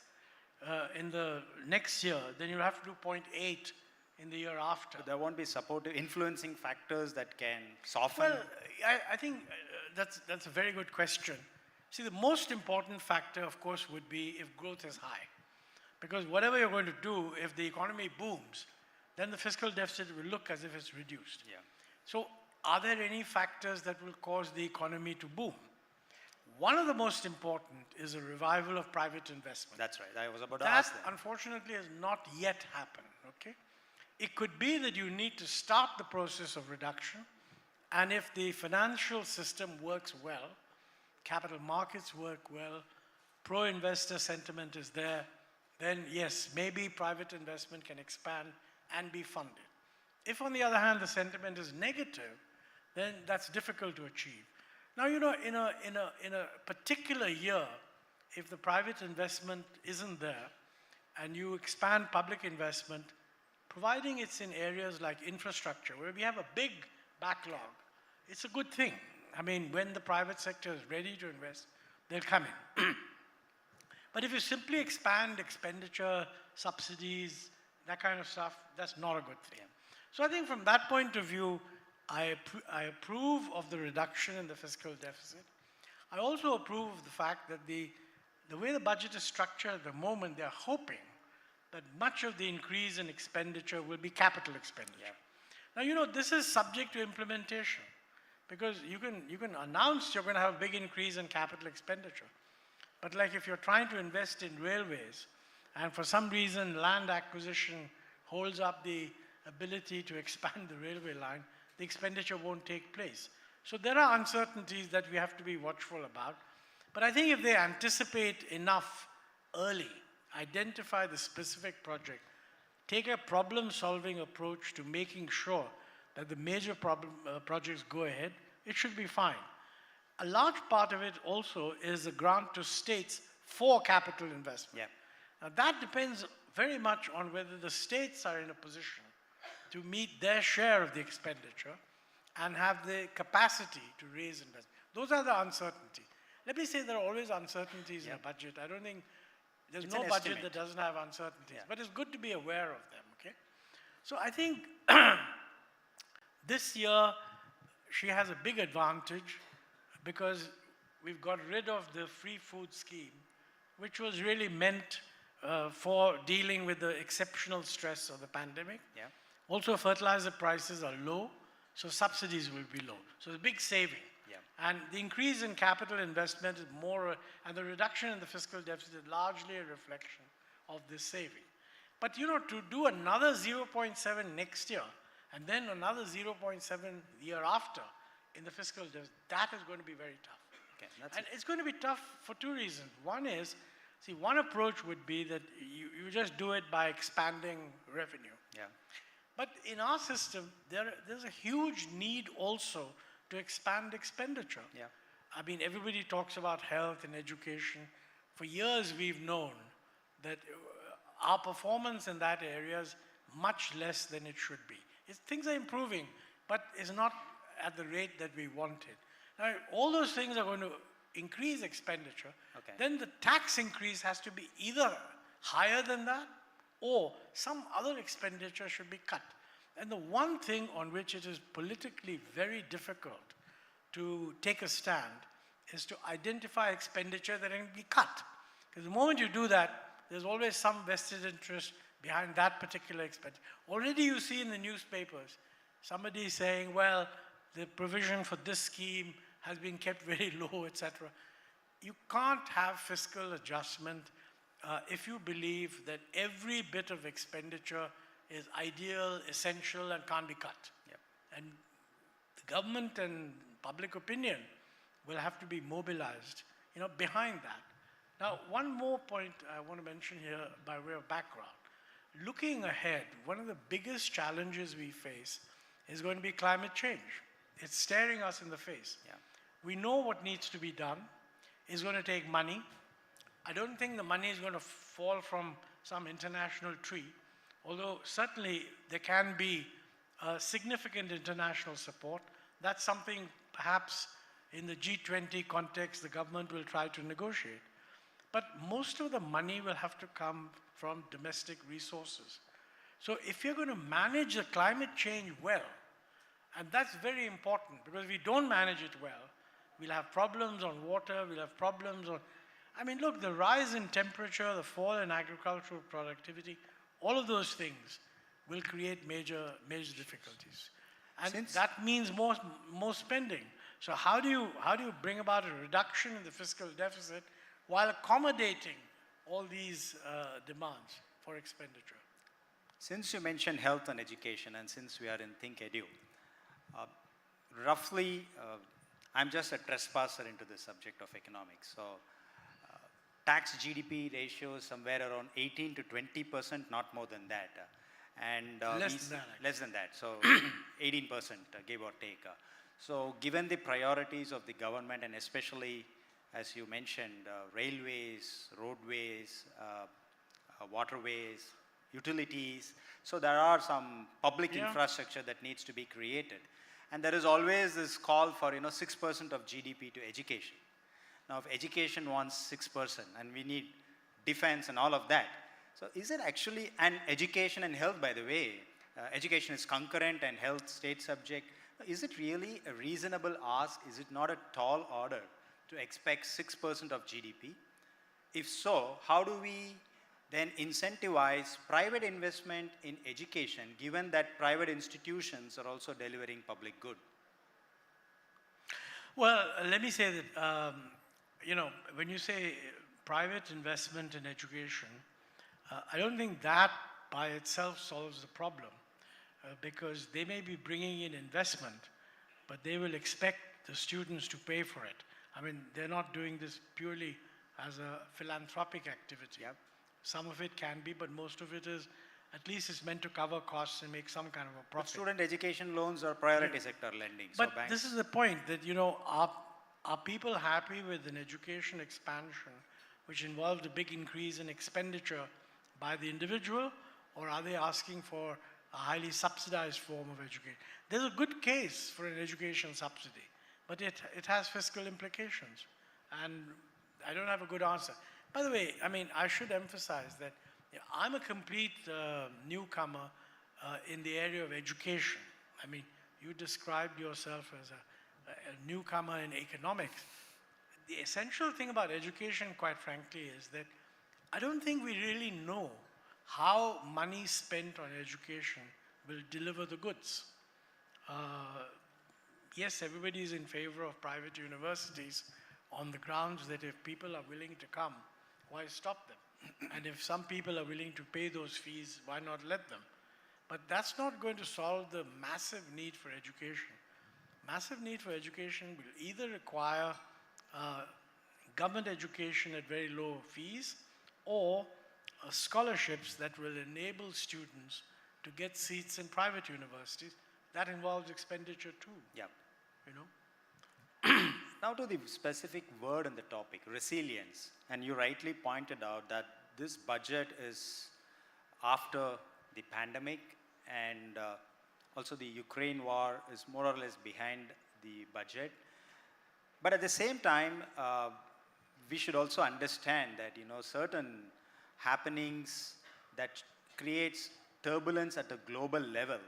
in the next year, then you'll have to do 0.8 in the year after. But there won't be supportive influencing factors that can soften... Well, I think that's a very good question. See, the most important factor, of course, would be if growth is high. Because whatever you're going to do, if the economy booms, then the fiscal deficit will look as if it's reduced. Yeah. So are there any factors that will cause the economy to boom? One of the most important is a revival of private investment. That's right. I was about to ask that. That, unfortunately, has not yet happened, okay? It could be that you need to start the process of reduction, and if the financial system works well, capital markets work well, pro-investor sentiment is there, then yes, maybe private investment can expand and be funded. If, on the other hand, the sentiment is negative, then that's difficult to achieve. Now, you know, in a particular year, if the private investment isn't there and you expand public investment, providing it's in areas like infrastructure, where we have a big backlog, it's a good thing. I mean, when the private sector is ready to invest, they'll come in. But if you simply expand expenditure, subsidies, that kind of stuff, that's not a good thing. So I think from that point of view, I approve of the reduction in the fiscal deficit. I also approve of the fact that the way the budget is structured at the moment, they're hoping that much of the increase in expenditure will be capital expenditure. Yeah. Now, you know, this is subject to implementation, because you can announce you're going to have a big increase in capital expenditure. But like if you're trying to invest in railways, and for some reason land acquisition holds up the ability to expand the railway line, the expenditure won't take place. So there are uncertainties that we have to be watchful about. But I think if they anticipate enough early, identify the specific project, take a problem-solving approach to making sure that the major projects go ahead, it should be fine. A large part of it also is a grant to states for capital investment. Yeah. Now that depends very much on whether the states are in a position to meet their share of the expenditure and have the capacity to raise investment. Those are the uncertainties. Let me say there are always uncertainties in a budget. I don't think there's no budget that doesn't have uncertainties, but it's good to be aware of them, okay? So I think this year she has a big advantage because we've got rid of the free food scheme, which was really meant for dealing with the exceptional stress of the pandemic. Yeah. Also, fertilizer prices are low, so subsidies will be low. So it's a big saving. Yeah. And the increase in capital investment is more, and the reduction in the fiscal deficit is largely a reflection of this saving. But you know, to do another 0.7 next year, and then another 0.7 the year after in the fiscal deficit, that is going to be very tough. Okay, and it's going to be tough for two reasons. One is, see, one approach would be that you just do it by expanding revenue. Yeah. But in our system, there's a huge need also to expand expenditure. Yeah. I mean, everybody talks about health and education. For years, we've known that our performance in that area is much less than it should be. Things are improving, but it's not at the rate that we wanted. Now, all those things are going to increase expenditure. Okay. Then the tax increase has to be either higher than that, or some other expenditure should be cut. And the one thing on which it is politically very difficult to take a stand is to identify expenditure that can be cut. Because the moment you do that, there's always some vested interest behind that particular expenditure. Already you see in the newspapers, somebody saying, well, the provision for this scheme has been kept very low, etc. You can't have fiscal adjustment if you believe that every bit of expenditure is ideal, essential, and can't be cut. Yep. And the government and public opinion will have to be mobilized, you know, behind that. Now, one more point I want to mention here by way of background. Looking ahead, one of the biggest challenges we face is going to be climate change. It's staring us in the face. Yeah. We know what needs to be done. is going to take money. I don't think the money is going to fall from some international tree, although certainly there can be significant international support. That's something perhaps in the G20 context the government will try to negotiate. But most of the money will have to come from domestic resources. So if you're going to manage the climate change well, and that's very important, because if we don't manage it well, we'll have problems on water, we'll have problems on... I mean, look, the rise in temperature, the fall in agricultural productivity, all of those things will create major difficulties. And that means more spending. So how do you bring about a reduction in the fiscal deficit while accommodating all these demands for expenditure? Since you mentioned health and education, and since we are in ThinkEdu, roughly, I'm just a trespasser into the subject of economics. So, tax GDP ratio is somewhere around 18 to 20%, not more than that. And less than that, so 18%, give or take. So, given the priorities of the government, and especially, as you mentioned, railways, roadways, waterways, utilities, so there are some public infrastructure that needs to be created. And there is always this call for 6% of GDP to education. Now, if education wants 6%, and we need defense and all of that, so is it actually, and education and health, by the way, education is concurrent and health state subject, is it really a reasonable ask? Is it not a tall order to expect 6% of GDP? If so, how do we then incentivize private investment in education, given that private institutions are also delivering public good? Well, let me say that, when you say private investment in education, I don't think that by itself solves the problem, because they may be bringing in investment, but they will expect the students to pay for it. I mean, they're not doing this purely as a philanthropic activity. Yep. Some of it can be, but most of it is, at least it's meant to cover costs and make some kind of a profit. But student education loans are priority sector lending. But so this is the point, that, are people happy with an education expansion which involved a big increase in expenditure by the individual, or are they asking for a highly subsidized form of education? There's a good case for an education subsidy, but it has fiscal implications, and I don't have a good answer. By the way, I mean, I should emphasize that I'm a complete newcomer in the area of education. I mean, you described yourself as a newcomer in economics. The essential thing about education, quite frankly, is that I don't think we really know how money spent on education will deliver the goods. Yes, everybody is in favor of private universities on the grounds that if people are willing to come, why stop them? And if some people are willing to pay those fees, why not let them? But that's not going to solve the massive need for education. Massive need for education will either require government education at very low fees, or scholarships that will enable students to get seats in private universities. That involves expenditure too. Yeah. You know? Now to the specific word in the topic, resilience. And you rightly pointed out that this budget is after the pandemic, and also the Ukraine war is more or less behind the budget. But at the same time, we should also understand that certain happenings that creates turbulence at a global level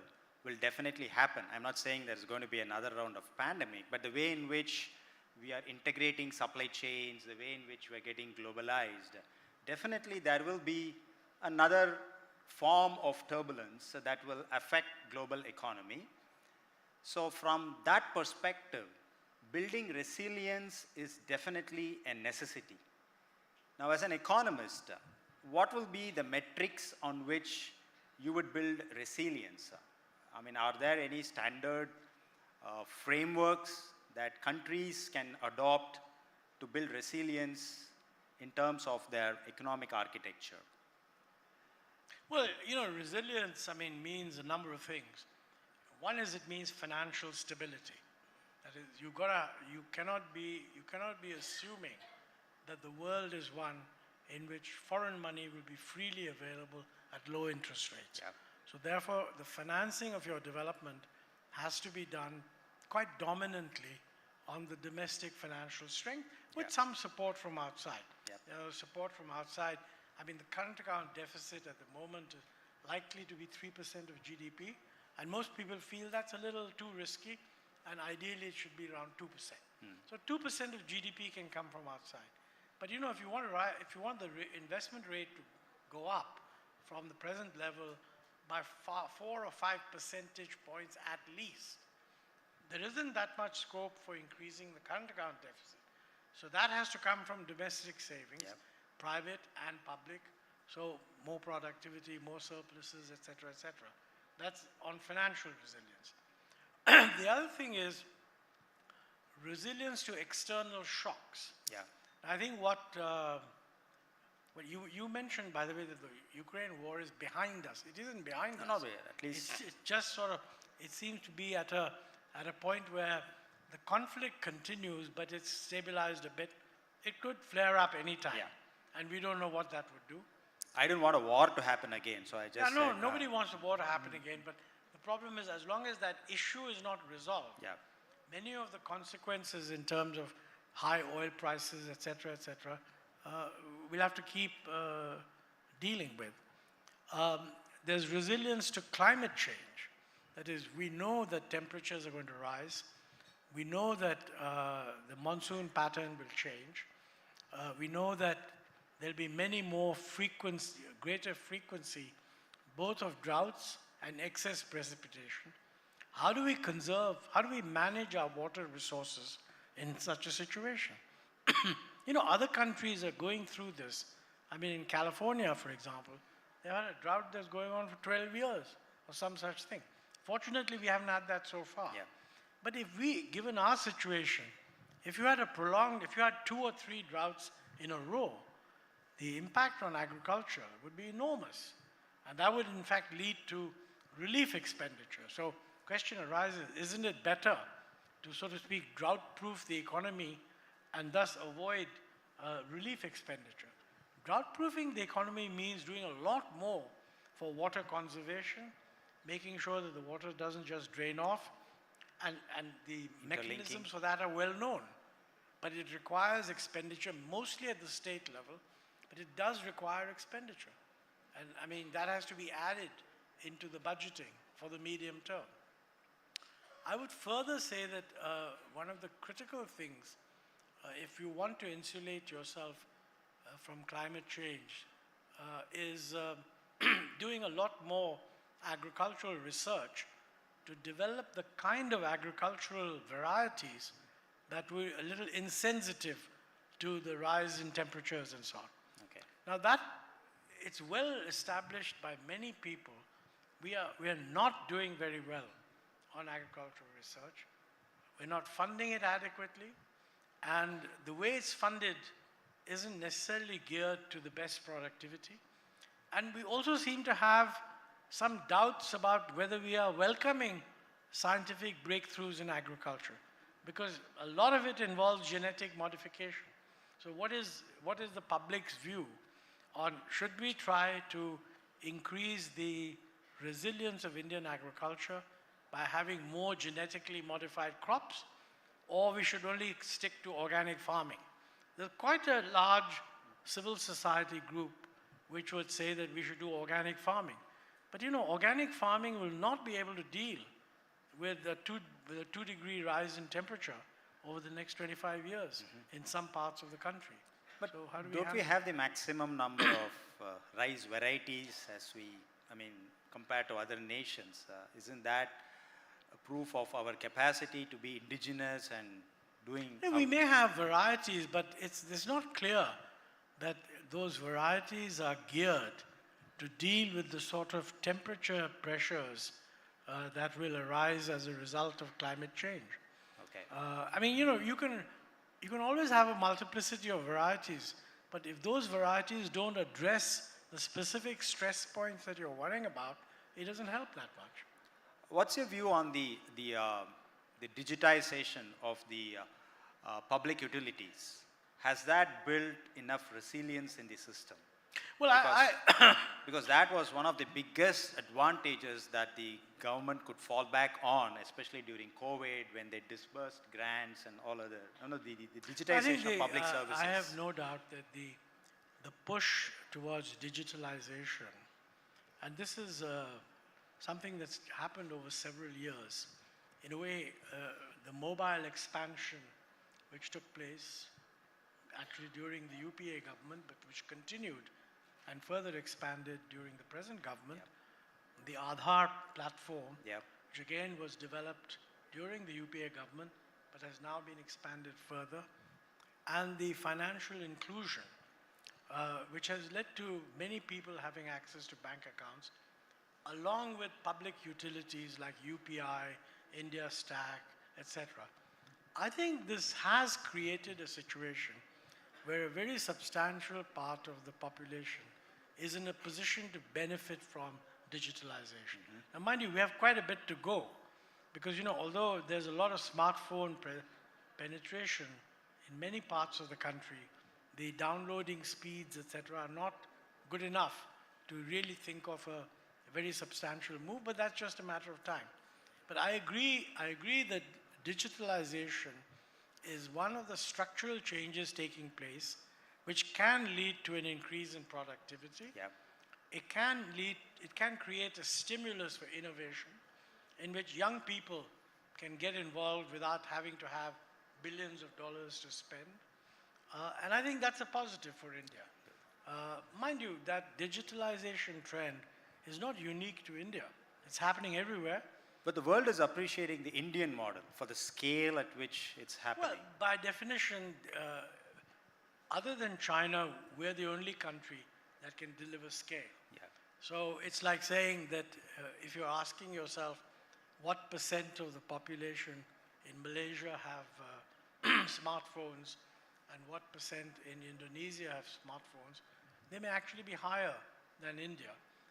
will definitely happen. I'm not saying there's going to be another round of pandemic, but the way in which we are integrating supply chains, the way in which we're getting globalized, definitely there will be another form of turbulence that will affect global economy. So from that perspective, building resilience is definitely a necessity. Now, as an economist, what will be the metrics on which you would build resilience? I mean, are there any standard frameworks that countries can adopt to build resilience in terms of their economic architecture? Well, resilience, I mean, means a number of things. One is it means financial stability. That is, you cannot be assuming that the world is one in which foreign money will be freely available at low interest rates. So therefore, the financing of your development has to be done quite dominantly on the domestic financial strength with some support from outside. Support from outside. I mean, the current account deficit at the moment is likely to be 3% of GDP, and most people feel that's a little too risky, and ideally it should be around 2%. So 2% of GDP can come from outside. But you know, if you want the investment rate to go up from the present level by 4 or 5 percentage points at least, there isn't that much scope for increasing the current account deficit. So that has to come from domestic savings, private and public. So more productivity, more surpluses, etc., etc. That's on financial resilience. The other thing is resilience to external shocks. I think what you mentioned, by the way, that the Ukraine war is behind us. It isn't behind us. No, at least it's just sort of, it seems to be at a point where the conflict continues, but it's stabilized a bit. It could flare up any time, and we don't know what that would do. I don't want a war to happen again, so I just said, nobody wants a war to happen again, but the problem is as long as that issue is not resolved, many of the consequences in terms of high oil prices, etc., etc., we'll have to keep dealing with. There's resilience to climate change. That is, we know that temperatures are going to rise. We know that the monsoon pattern will change. We know that there'll be many more greater frequency, both of droughts and excess precipitation. How do we conserve, how do we manage our water resources in such a situation? You know, other countries are going through this. I mean, in California, for example, they had a drought that's going on for 12 years or some such thing. Fortunately, we haven't had that so far. But if we, given our situation, if you had 2 or 3 droughts in a row, the impact on agriculture would be enormous. And that would, in fact, lead to relief expenditure. So question arises, isn't it better to, so to speak, drought-proof the economy and thus avoid relief expenditure? Drought-proofing the economy means doing a lot more for water conservation, making sure that the water doesn't just drain off, and the mechanisms for that are well known. But it requires expenditure, mostly at the state level, but it does require expenditure. And I mean, that has to be added into the budgeting for the medium term. I would further say that one of the critical things, if you want to insulate yourself from climate change, is doing a lot more agricultural research to develop the kind of agricultural varieties that were a little insensitive to the rise in temperatures and so on. Now that, it's well established by many people, we are not doing very well on agricultural research. We're not funding it adequately, and the way it's funded isn't necessarily geared to the best productivity. And we also seem to have some doubts about whether we are welcoming scientific breakthroughs in agriculture, because a lot of it involves genetic modification. So what is the public's view on, should we try to increase the resilience of Indian agriculture by having more genetically modified crops, or we should only stick to organic farming? There's quite a large civil society group which would say that we should do organic farming. But you know, organic farming will not be able to deal with a 2-degree rise in temperature over the next 25 years in some parts of the country. But so how do don't we have the maximum number of rice varieties compared to other nations? Isn't that a proof of our capacity to be indigenous and doing... We may have varieties, but it's not clear that those varieties are geared to deal with the sort of temperature pressures that will arise as a result of climate change. I mean, you know, you can always have a multiplicity of varieties, but if those varieties don't address the specific stress points that you're worrying about, it doesn't help that much. What's your view on the digitization of the public utilities? has that built enough resilience in the system? Well, because that was one of the biggest advantages that the government could fall back on, especially during COVID when they disbursed grants and all other, the digitization of public services. I have no doubt that the push towards digitalization, and this is something that's happened over several years. In a way, the mobile expansion which took place actually during the UPA government, but which continued and further expanded during the present government. The Aadhaar platform, which again was developed during the UPA government, but has now been expanded further. And the financial inclusion, which has led to many people having access to bank accounts, along with public utilities like UPI, India Stack, etc. I think this has created a situation where a very substantial part of the population is in a position to benefit from digitalization. Now, mind you, we have quite a bit to go because, although there's a lot of smartphone penetration in many parts of the country, the downloading speeds, etc., are not good enough to really think of a very substantial move, but that's just a matter of time. But I agree that digitalization is one of the structural changes taking place which can lead to an increase in productivity. It can create a stimulus for innovation in which young people can get involved without having to have billions of dollars to spend. And I think that's a positive for India. Mind you, that digitalization trend is not unique to India. It's happening everywhere. But the world is appreciating the Indian model for the scale at which it's happening. Well, by definition, other than China, we're the only country that can deliver scale. So it's like saying that if you're asking yourself what percent of the population in Malaysia have smartphones and what percent in Indonesia have smartphones, they may actually be higher than India.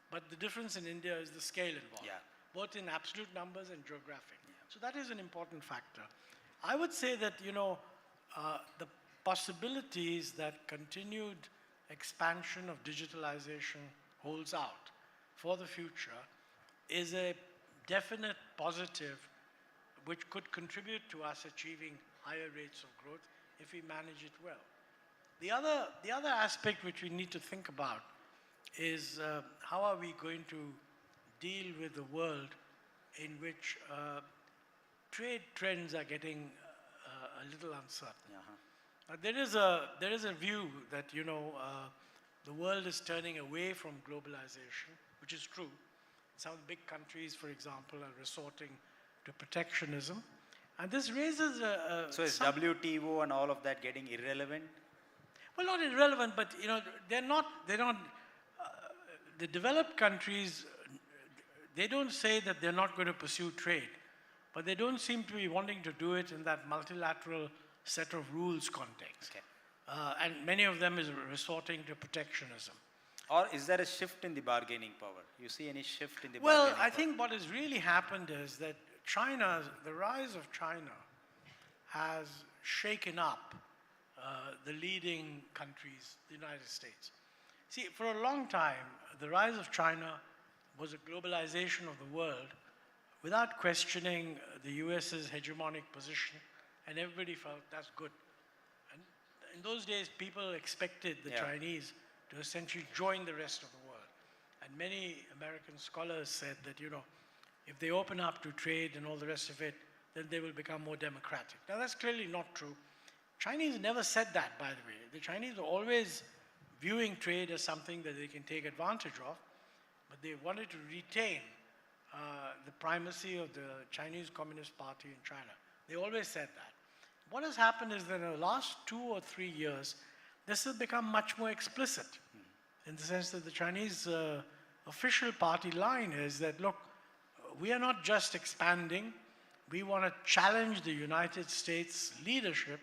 But the difference in India is the scale involved, both in absolute numbers and geographic. So that is an important factor. I would say that, the possibilities that continued expansion of digitalization holds out for the future is a definite positive which could contribute to us achieving higher rates of growth if we manage it well. The other aspect which we need to think about is how are we going to deal with the world in which trade trends are getting a little uncertain. There is a view that the world is turning away from globalization, which is true. Some big countries, for example, are resorting to protectionism, and this raises so is WTO and all of that getting irrelevant? Well, not irrelevant, but they're not. The developed countries, they don't say that they're not going to pursue trade, but they don't seem to be wanting to do it in that multilateral set of rules context. And many of them is resorting to protectionism. Or is there a shift in the bargaining power? You see any shift in the Well, bargaining power? I think what has really happened is that the rise of China has shaken up the leading countries, the United States. See, for a long time, the rise of China was a globalization of the world without questioning the US's hegemonic position, and everybody felt that's good. And in those days, people expected the Chinese to essentially join the rest of the world. And many American scholars said that, if they open up to trade and all the rest of it, then they will become more democratic. Now, that's clearly not true. Chinese never said that, by the way. The Chinese were always viewing trade as something that they can take advantage of, but they wanted to retain the primacy of the Chinese Communist Party in China. They always said that. What has happened is that in the last 2 or 3 years, this has become much more explicit in the sense that the Chinese official party line is that, look, we are not just expanding, we want to challenge the United States leadership,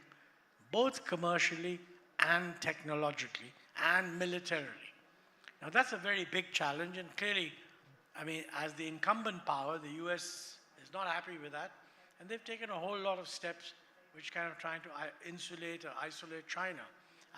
both commercially and technologically and militarily. Now that's a very big challenge, and clearly, as the incumbent power, the US is not happy with that, and they've taken a whole lot of steps which kind of trying to insulate or isolate China.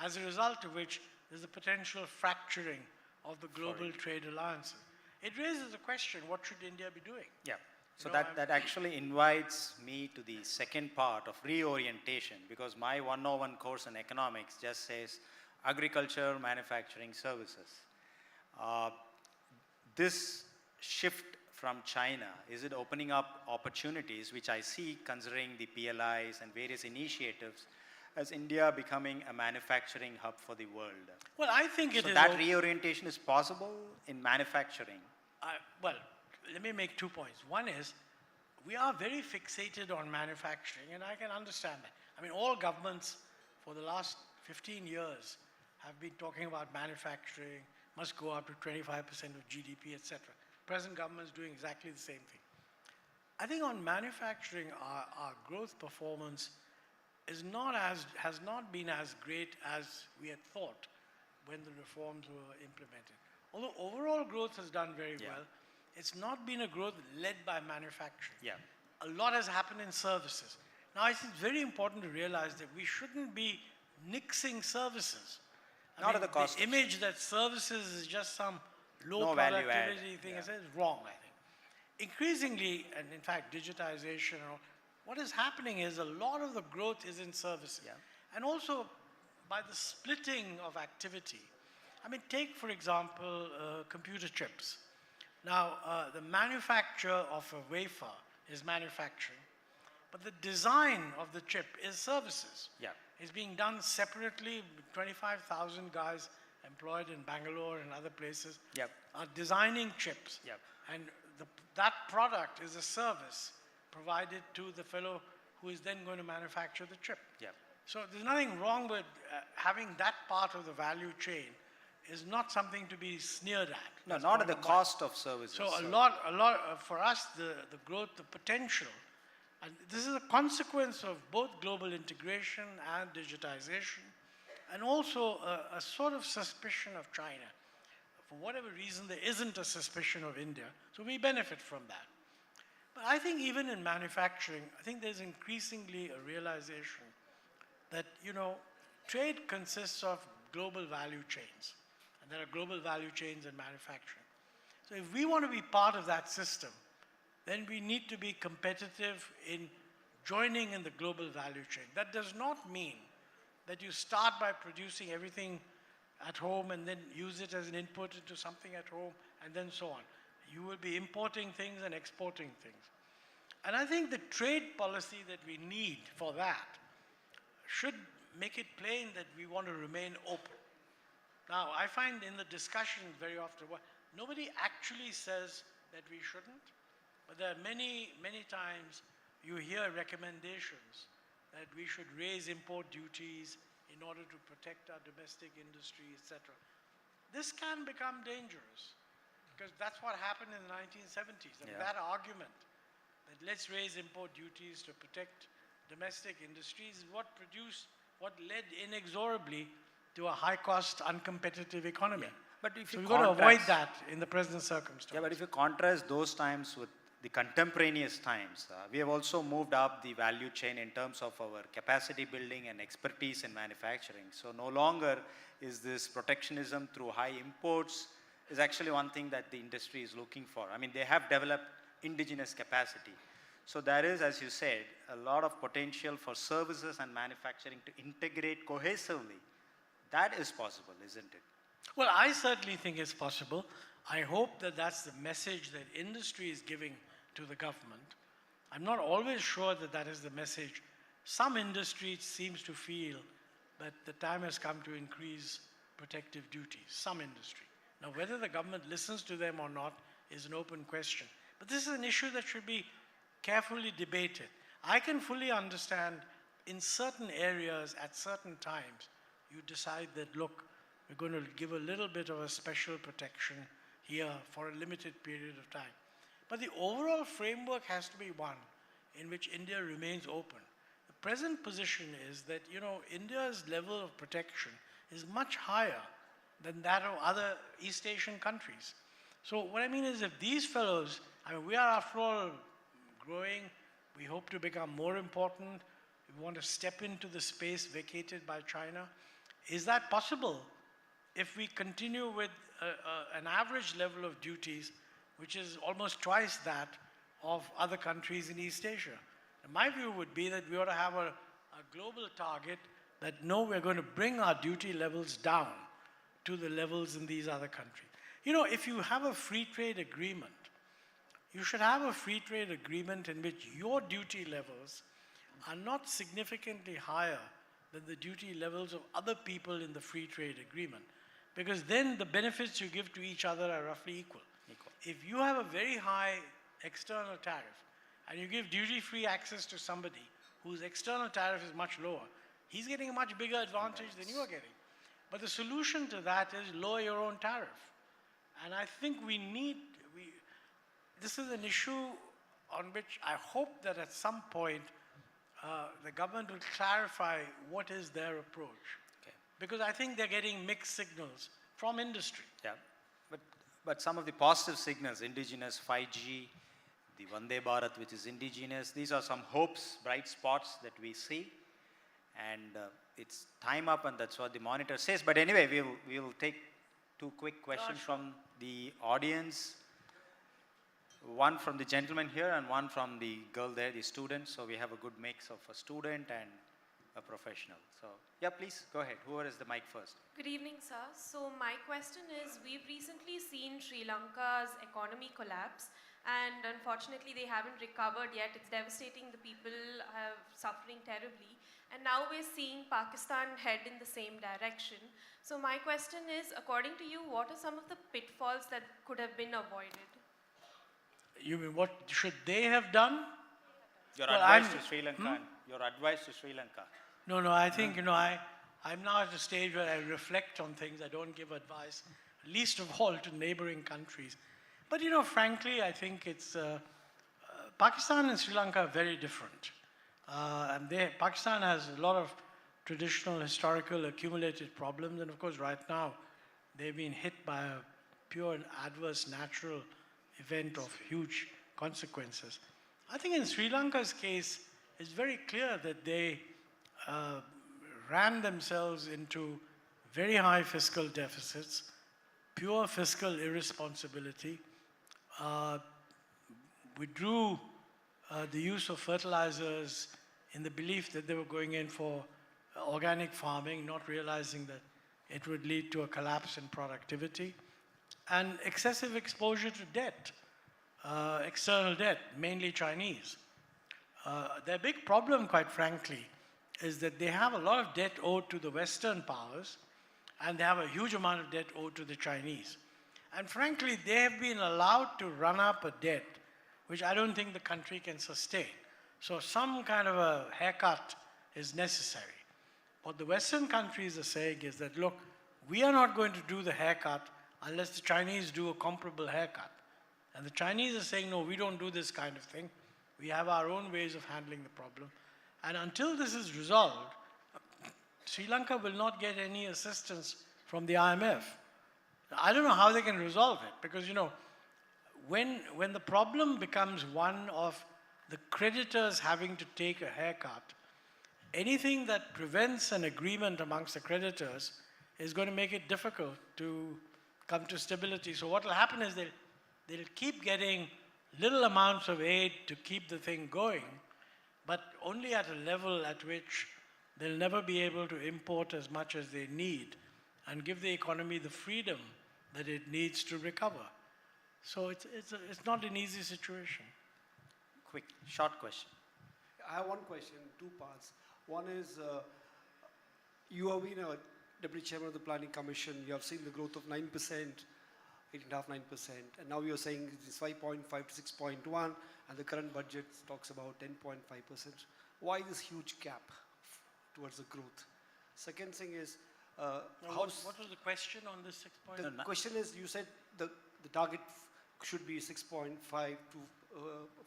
as a result of which there's a potential fracturing of the global trade alliances. It raises the question, what should India be doing? Yeah. So You know, that actually invites me to the second part of reorientation, because my 101 course in economics just says agriculture, manufacturing, services. This shift from China, is it opening up opportunities, which I see considering the PLIs and various initiatives, as India becoming a manufacturing hub for the world? Well, I think it so is. that reorientation is possible in manufacturing. Well, let me make 2 points. One is, we are very fixated on manufacturing, and I can understand that. I mean, all governments for the last 15 years have been talking about manufacturing, must go up to 25% of GDP, etc. Present government is doing exactly the same thing. I think on manufacturing, our growth performance has not been as great as we had thought when the reforms were implemented. Although overall growth has done very well, it's not been a growth led by manufacturing. Yeah. A lot has happened in services. Now, I think it's very important to realize that we shouldn't be nixing services. Not at the cost the of image that services is just some low No value productivity add. thing is wrong, I think. Increasingly, and in fact, digitization, what is happening is a lot of the growth is in services. And also by the splitting of activity. I mean, take, for example, computer chips. Now, the manufacture of a wafer is manufacturing, but the design of the chip is services. Yeah. It's being done separately. 25,000 guys employed in Bangalore and other places are designing chips. And that product is a service provided to the fellow who is then going to manufacture the chip. So there's nothing wrong with having that part of the value chain. Is not something to be sneered at. No, not at the cost of services. So a lot, for us, the growth, the potential, and this is a consequence of both global integration and digitization, and also a sort of suspicion of China. For whatever reason, there isn't a suspicion of India, so we benefit from that. But I think even in manufacturing, I think there's increasingly a realization that, trade consists of global value chains. There are global value chains in manufacturing. So if we want to be part of that system, then we need to be competitive in joining in the global value chain. That does not mean that you start by producing everything at home and then use it as an input into something at home and then so on. You will be importing things and exporting things. And I think the trade policy that we need for that should make it plain that we want to remain open. Now, I find in the discussion very often, nobody actually says that we shouldn't, but there are many, many times you hear recommendations that we should raise import duties in order to protect our domestic industry, etc. This can become dangerous, because that's what happened in the 1970s. I mean, that argument that let's raise import duties to protect domestic industries is what led inexorably to a high-cost, uncompetitive economy. But if so you we've got to avoid that in the present circumstances. Yeah, but if you contrast those times with the contemporaneous times, we have also moved up the value chain in terms of our capacity building and expertise in manufacturing. So no longer is this protectionism through high imports is actually one thing that the industry is looking for. I mean, they have developed indigenous capacity. So there is, as you said, a lot of potential for services and manufacturing to integrate cohesively. That is possible, isn't it? Well, I certainly think it's possible. I hope that that's the message that industry is giving to the government. I'm not always sure that that is the message. Some industry seems to feel that the time has come to increase protective duties, some industry. Now, whether the government listens to them or not is an open question. But this is an issue that should be carefully debated. I can fully understand in certain areas at certain times, you decide that, look, we're going to give a little bit of a special protection here for a limited period of time. But the overall framework has to be one in which India remains open. The present position is that, India's level of protection is much higher than that of other East Asian countries. So what I mean is, if these fellows, we are after all growing, we hope to become more important, we want to step into the space vacated by China. Is that possible if we continue with an average level of duties, which is almost twice that of other countries in East Asia? And my view would be that we ought to have a global target that no, we're going to bring our duty levels down to the levels in these other countries. You know, if you have a free trade agreement, you should have a free trade agreement in which your duty levels are not significantly higher than the duty levels of other people in the free trade agreement. Because then the benefits you give to each other are roughly equal. If you have a very high external tariff and you give duty-free access to somebody whose external tariff is much lower, he's getting a much bigger advantage than you are getting. But the solution to that is lower your own tariff. And I think this is an issue on which I hope that at some point the government will clarify what is their approach. Because I think they're getting mixed signals from industry. Yeah, but some of the positive signals, indigenous 5G, the Vande Bharat, which is indigenous, these are some hopes, bright spots that we see. And it's time up, and that's what the monitor says. But anyway, we'll take two quick questions from the audience. One from the gentleman here and one from the girl there, the student. So we have a good mix of a student and a professional. So yeah, please go ahead. Whoever is the mic first. Good evening, sir. So my question is, we've recently seen Sri Lanka's economy collapse, and unfortunately they haven't recovered yet. It's devastating. The people are suffering terribly. And now we're seeing Pakistan head in the same direction. So my question is, according to you, what are some of the pitfalls that could have been avoided? You mean what should they have done? Your advice to Sri Lanka. Your advice to Sri Lanka. No, I think, I'm now at a stage where I reflect on things. I don't give advice, least of all to neighboring countries. But, frankly, I think it's, Pakistan and Sri Lanka are very different. And Pakistan has a lot of traditional, historical, accumulated problems. And of course, right now, they've been hit by a pure and adverse natural event of huge consequences. I think in Sri Lanka's case, it's very clear that they ran themselves into very high fiscal deficits, pure fiscal irresponsibility, withdrew the use of fertilizers in the belief that they were going in for organic farming, not realizing that it would lead to a collapse in productivity, and excessive exposure to debt, external debt, mainly Chinese. Their big problem, quite frankly, is that they have a lot of debt owed to the Western powers, and they have a huge amount of debt owed to the Chinese. And frankly, they have been allowed to run up a debt which I don't think the country can sustain. So some kind of a haircut is necessary. What the Western countries are saying is that, look, we are not going to do the haircut unless the Chinese do a comparable haircut. And the Chinese are saying, no, we don't do this kind of thing. We have our own ways of handling the problem. And until this is resolved, Sri Lanka will not get any assistance from the IMF. I don't know how they can resolve it, because, when the problem becomes one of the creditors having to take a haircut, anything that prevents an agreement amongst the creditors is going to make it difficult to come to stability. So what will happen is they'll keep getting little amounts of aid to keep the thing going, but only at a level at which they'll never be able to import as much as they need and give the economy the freedom that it needs to recover. So it's not an easy situation. Quick, short question. I have one question, two parts. One is, you have been a Deputy Chairman of the Planning Commission. You have seen the growth of 9%, 8.5%, 9%. And now you're saying it's 5.5 to 6.1, and the current budget talks about 10.5%. Why this huge gap towards the growth? Second thing is, what was the question on this 6.1? The question is, you said the target should be 6.5 to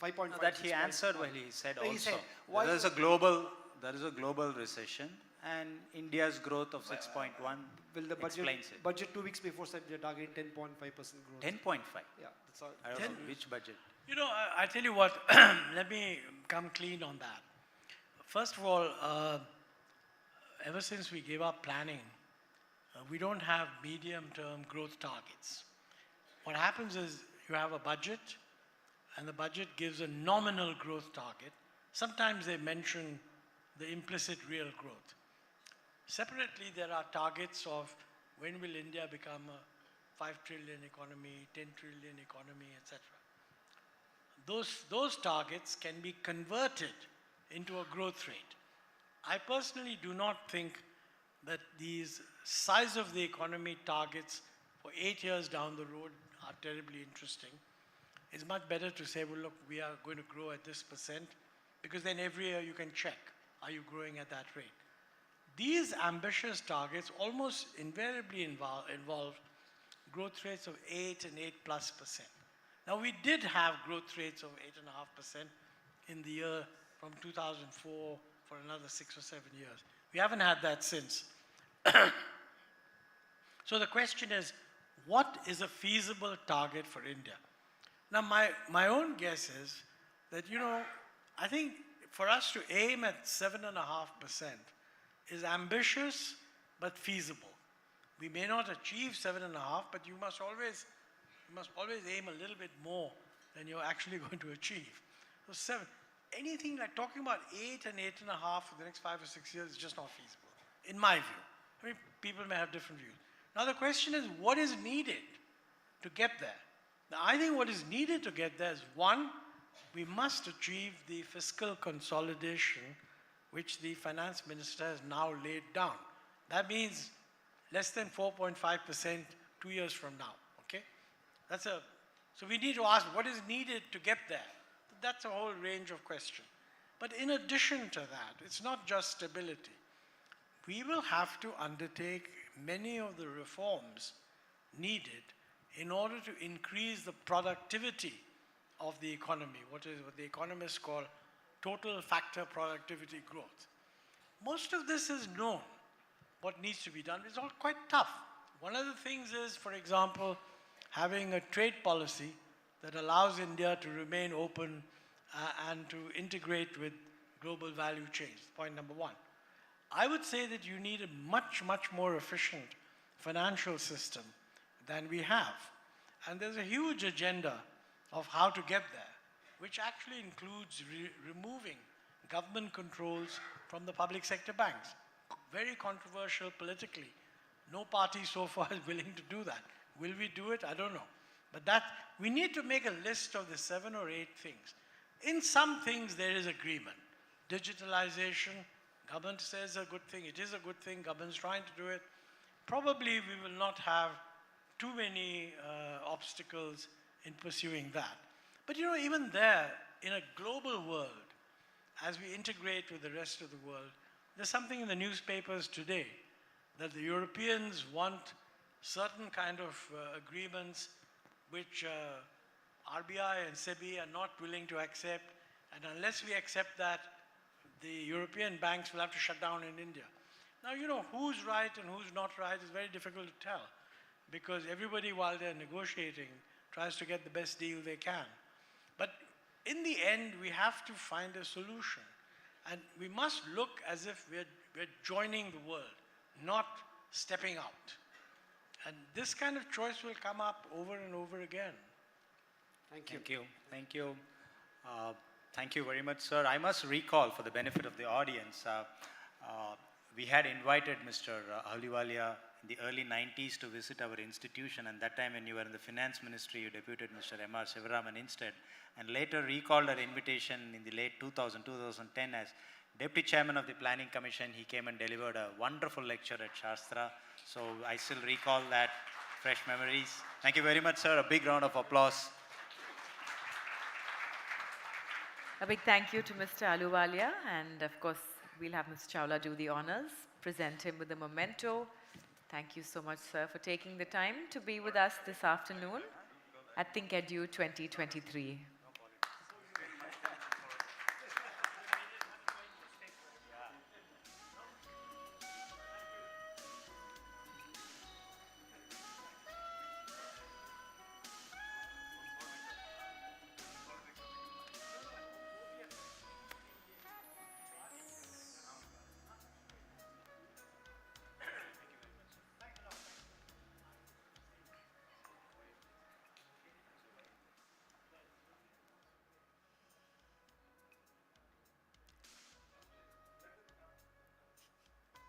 5.5. No, that he answered when he said also. He said, why there is a global recession, and India's growth of 6.1 will the explains it. Budget 2 weeks before said they're targeting 10.5% growth. 10.5? Yeah, that's all. I don't know which budget. I tell you what, let me come clean on that. First of all, ever since we gave up planning we don't have medium-term growth targets. What happens is you have a budget, and the budget gives a nominal growth target. Sometimes they mention the implicit real growth. Separately, there are targets of when will India become a 5 trillion economy, 10 trillion economy, etc. Those targets can be converted into a growth rate. I personally do not think that these size of the economy targets for 8 years down the road are terribly interesting. It's much better to say, well, look, we are going to grow at this percent, because then every year you can check, are you growing at that rate? These ambitious targets almost invariably involve growth rates of 8 and 8+%. Now, we did have growth rates of 8.5% in the year from 2004 for another 6 or 7 years. We haven't had that since. So the question is, what is a feasible target for India? Now, my own guess is that, I think for us to aim at 7.5% is ambitious but feasible. We may not achieve 7.5, but you must always aim a little bit more than you're actually going to achieve. So 7, anything like talking about 8 and 8.5 for the next 5 or 6 years is just not feasible, in my view. I mean, people may have different views. Now the question is, what is needed to get there? Now, I think what is needed to get there is, one, we must achieve the fiscal consolidation which the finance minister has now laid down. That means less than 4.5% 2 years from now, okay? So we need to ask what is needed to get there. That's a whole range of questions. But in addition to that, it's not just stability. We will have to undertake many of the reforms needed in order to increase the productivity of the economy, what the economists call total factor productivity growth. Most of this is known, what needs to be done. It's all quite tough. One of the things is, for example, having a trade policy that allows India to remain open and to integrate with global value chains, point number one. I would say that you need a much, much more efficient financial system than we have. And there's a huge agenda of how to get there, which actually includes removing government controls from the public sector banks. Very controversial politically. No party so far is willing to do that. Will we do it? I don't know. But we need to make a list of the 7 or 8 things. In some things there is agreement. Digitalization, government says a good thing. It is a good thing. Government's trying to do it. Probably we will not have too many obstacles in pursuing that. But even there, in a global world, as we integrate with the rest of the world, there's something in the newspapers today that the Europeans want certain kind of agreements which RBI and SEBI are not willing to accept, and unless we accept that, the European banks will have to shut down in India. Now, who's right and who's not right is very difficult to tell, because everybody, while they're negotiating, tries to get the best deal they can. But in the end, we have to find a solution. And we must look as if we're joining the world, not stepping out. And this kind of choice will come up over and over again. Thank you. Thank you. Thank you. Thank you very much, sir. I must recall, for the benefit of the audience, we had invited Mr. Ahluwalia in the early 90s to visit our institution, and that time when you were in the finance ministry, you deputed Mr. M.R. Sivaraman instead, and later recalled our invitation in the late 2010 as Deputy Chairman of the Planning Commission. He came and delivered a wonderful lecture at Shastra, so I still recall that, fresh memories. Thank you very much, sir. A big round of applause. A big thank you to Mr. Ahluwalia, and of course, we'll have Mr. Chola do the honors, present him with a memento. Thank you so much, sir, for taking the time to be with us this afternoon at ThinkEdu 2023.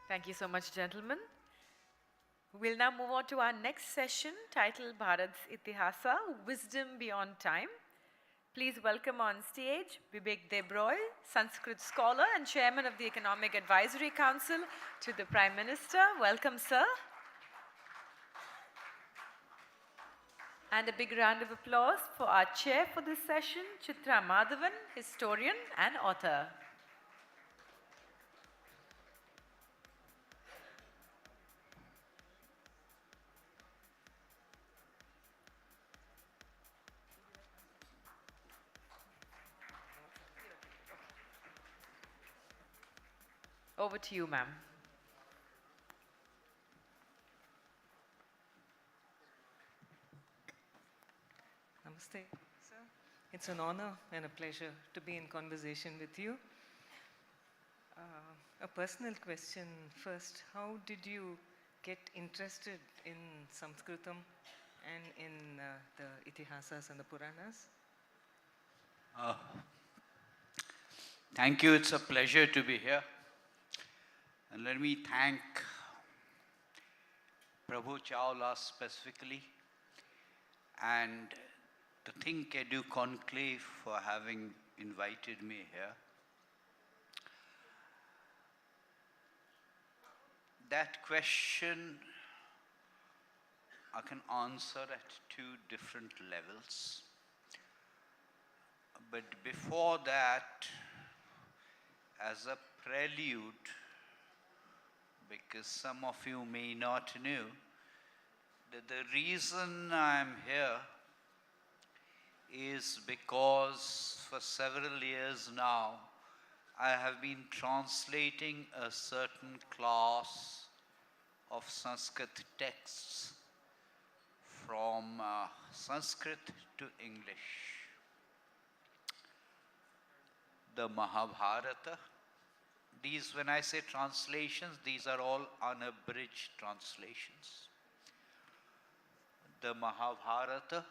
Thank you so much, gentlemen. We'll now move on to our next session titled Bharat's Itihasa, Wisdom Beyond Time. Please welcome on stage Vivek Debroy, Sanskrit scholar and chairman of the Economic Advisory Council to the Prime Minister. Welcome, sir. And a big round of applause for our chair for this session, Chitra Madhavan, historian and author. Over to you, ma'am. Namaste, sir. It's an honor and a pleasure to be in conversation with you. A personal question first. How did you get interested in Sanskritam and in the Itihasas and the Puranas? Thank you. It's a pleasure to be here. And let me thank Prabhu Chola specifically and the ThinkEdu conclave for having invited me here. That question I can answer at two different levels. But before that, as a prelude, because some of you may not know, that the reason I'm here is because for several years now, I have been translating a certain class of Sanskrit texts from Sanskrit to English. The Mahabharata. These, when I say translations, these are all unabridged translations. The Mahabharata.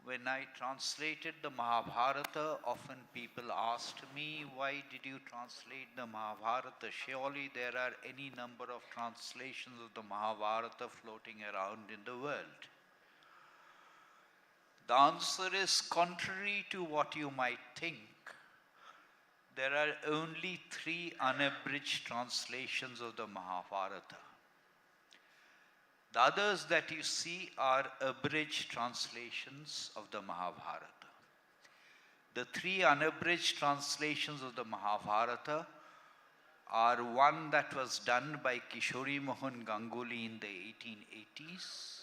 When I translated the Mahabharata, often people asked me, why did you translate the Mahabharata? Surely there are any number of translations of the Mahabharata floating around in the world. The answer is contrary to what you might think. There are only 3 unabridged translations of the Mahabharata. The others that you see are abridged translations of the Mahabharata. The 3 unabridged translations of the Mahabharata are one that was done by Kishori Mohan Ganguly in the 1880s,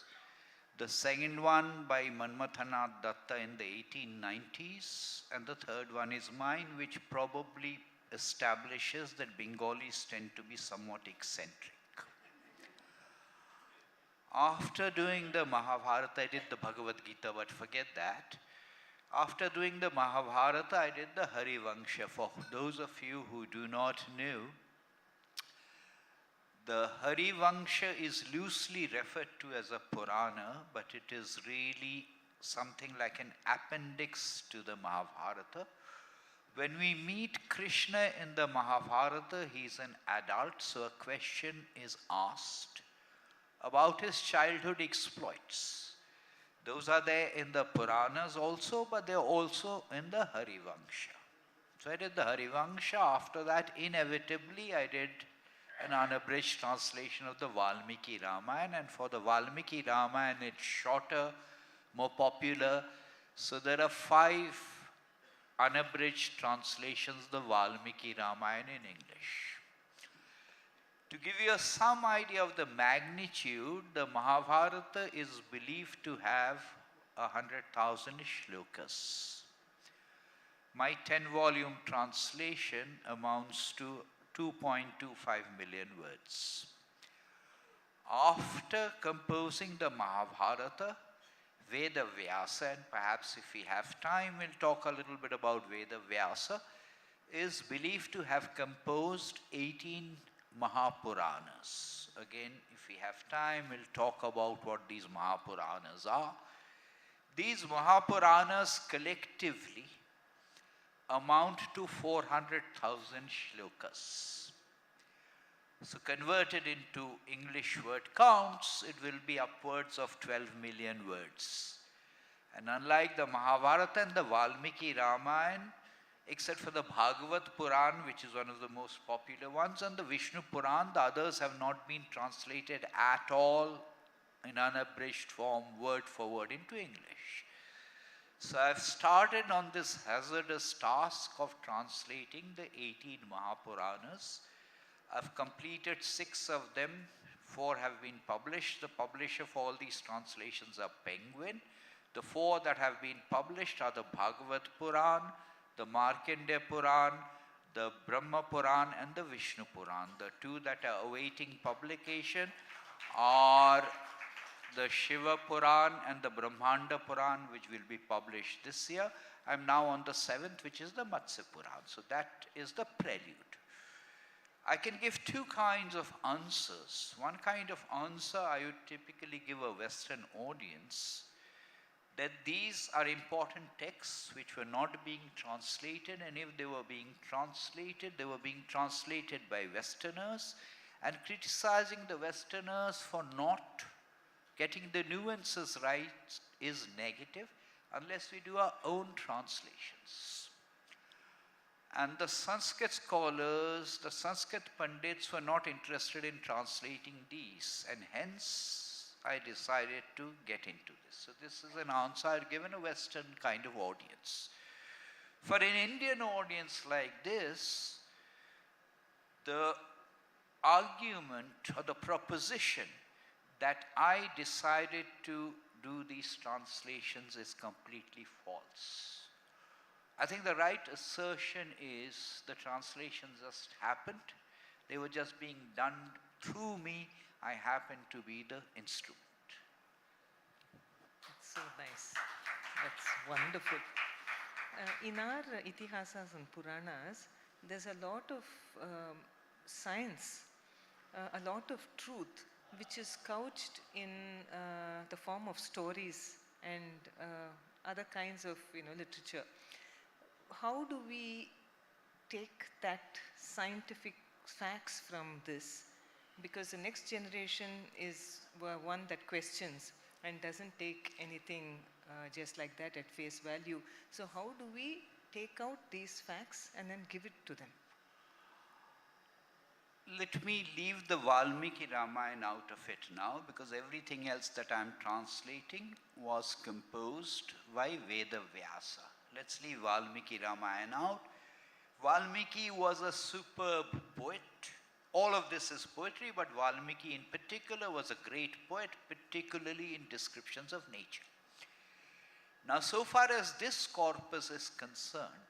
the second one by Manmathanath Datta in the 1890s, and the third one is mine, which probably establishes that Bengalis tend to be somewhat eccentric. After doing the Mahabharata, I did the Bhagavad Gita, but forget that. After doing the Mahabharata, I did the Harivangsha. For those of you who do not know, the Harivangsha is loosely referred to as a Purana, but it is really something like an appendix to the Mahabharata. When we meet Krishna in the Mahabharata, he is an adult, so a question is asked about his childhood exploits. Those are there in the Puranas also, but they're also in the Harivangsha. So I did the Harivangsha. After that, inevitably, I did an unabridged translation of the Valmiki Ramayana. And for the Valmiki Ramayana, it's shorter, more popular. So there are 5 unabridged translations of the Valmiki Ramayana in English. To give you some idea of the magnitude, the Mahabharata is believed to have 100,000 shlokas. My 10-volume translation amounts to 2.25 million words. After composing the Mahabharata, Veda Vyasa, and perhaps if we have time, we'll talk a little bit about Veda Vyasa, is believed to have composed 18 Mahapuranas. Again, if we have time, we'll talk about what these Mahapuranas are. These Mahapuranas collectively amount to 400,000 shlokas. So converted into English word counts, it will be upwards of 12 million words. And unlike the Mahabharata and the Valmiki Ramayana, except for the Bhagavad Puran, which is one of the most popular ones, and the Vishnu Puran, the others have not been translated at all in unabridged form, word for word, into English. So I've started on this hazardous task of translating the 18 Mahapuranas. I've completed 6 of them, 4 have been published. The publisher for all these translations are Penguin. The 4 that have been published are the Bhagavad Puran, the Markandeya Puran, the Brahma Puran, and the Vishnu Puran. The 2 that are awaiting publication are the Shiva Puran and the Brahmanda Puran, which will be published this year. I'm now on the 7th, which is the Matsya Puran. So that is the prelude. I can give 2 kinds of answers. One kind of answer I would typically give a Western audience, that these are important texts which were not being translated, and if they were being translated, they were being translated by Westerners, and criticizing the Westerners for not getting the nuances right is negative unless we do our own translations. And the Sanskrit scholars, the Sanskrit Pandits were not interested in translating these, and hence I decided to get into this. So this is an answer I've given a Western kind of audience. For an Indian audience like this, the argument or the proposition that I decided to do these translations is completely false. I think the right assertion is the translations just happened. They were just being done through me. I happen to be the instrument. That's so nice. That's wonderful. In our Itihasas and Puranas, there's a lot of science, a lot of truth, which is couched in the form of stories and other kinds of literature. How do we take that scientific facts from this? Because the next generation is one that questions and doesn't take anything just like that at face value. So how do we take out these facts and then give it to them? Let me leave the Valmiki Ramayana out of it now, because everything else that I'm translating was composed by Veda Vyasa. Let's leave Valmiki Ramayana out. Valmiki was a superb poet. All of this is poetry, but Valmiki in particular was a great poet, particularly in descriptions of nature. Now, so far as this corpus is concerned,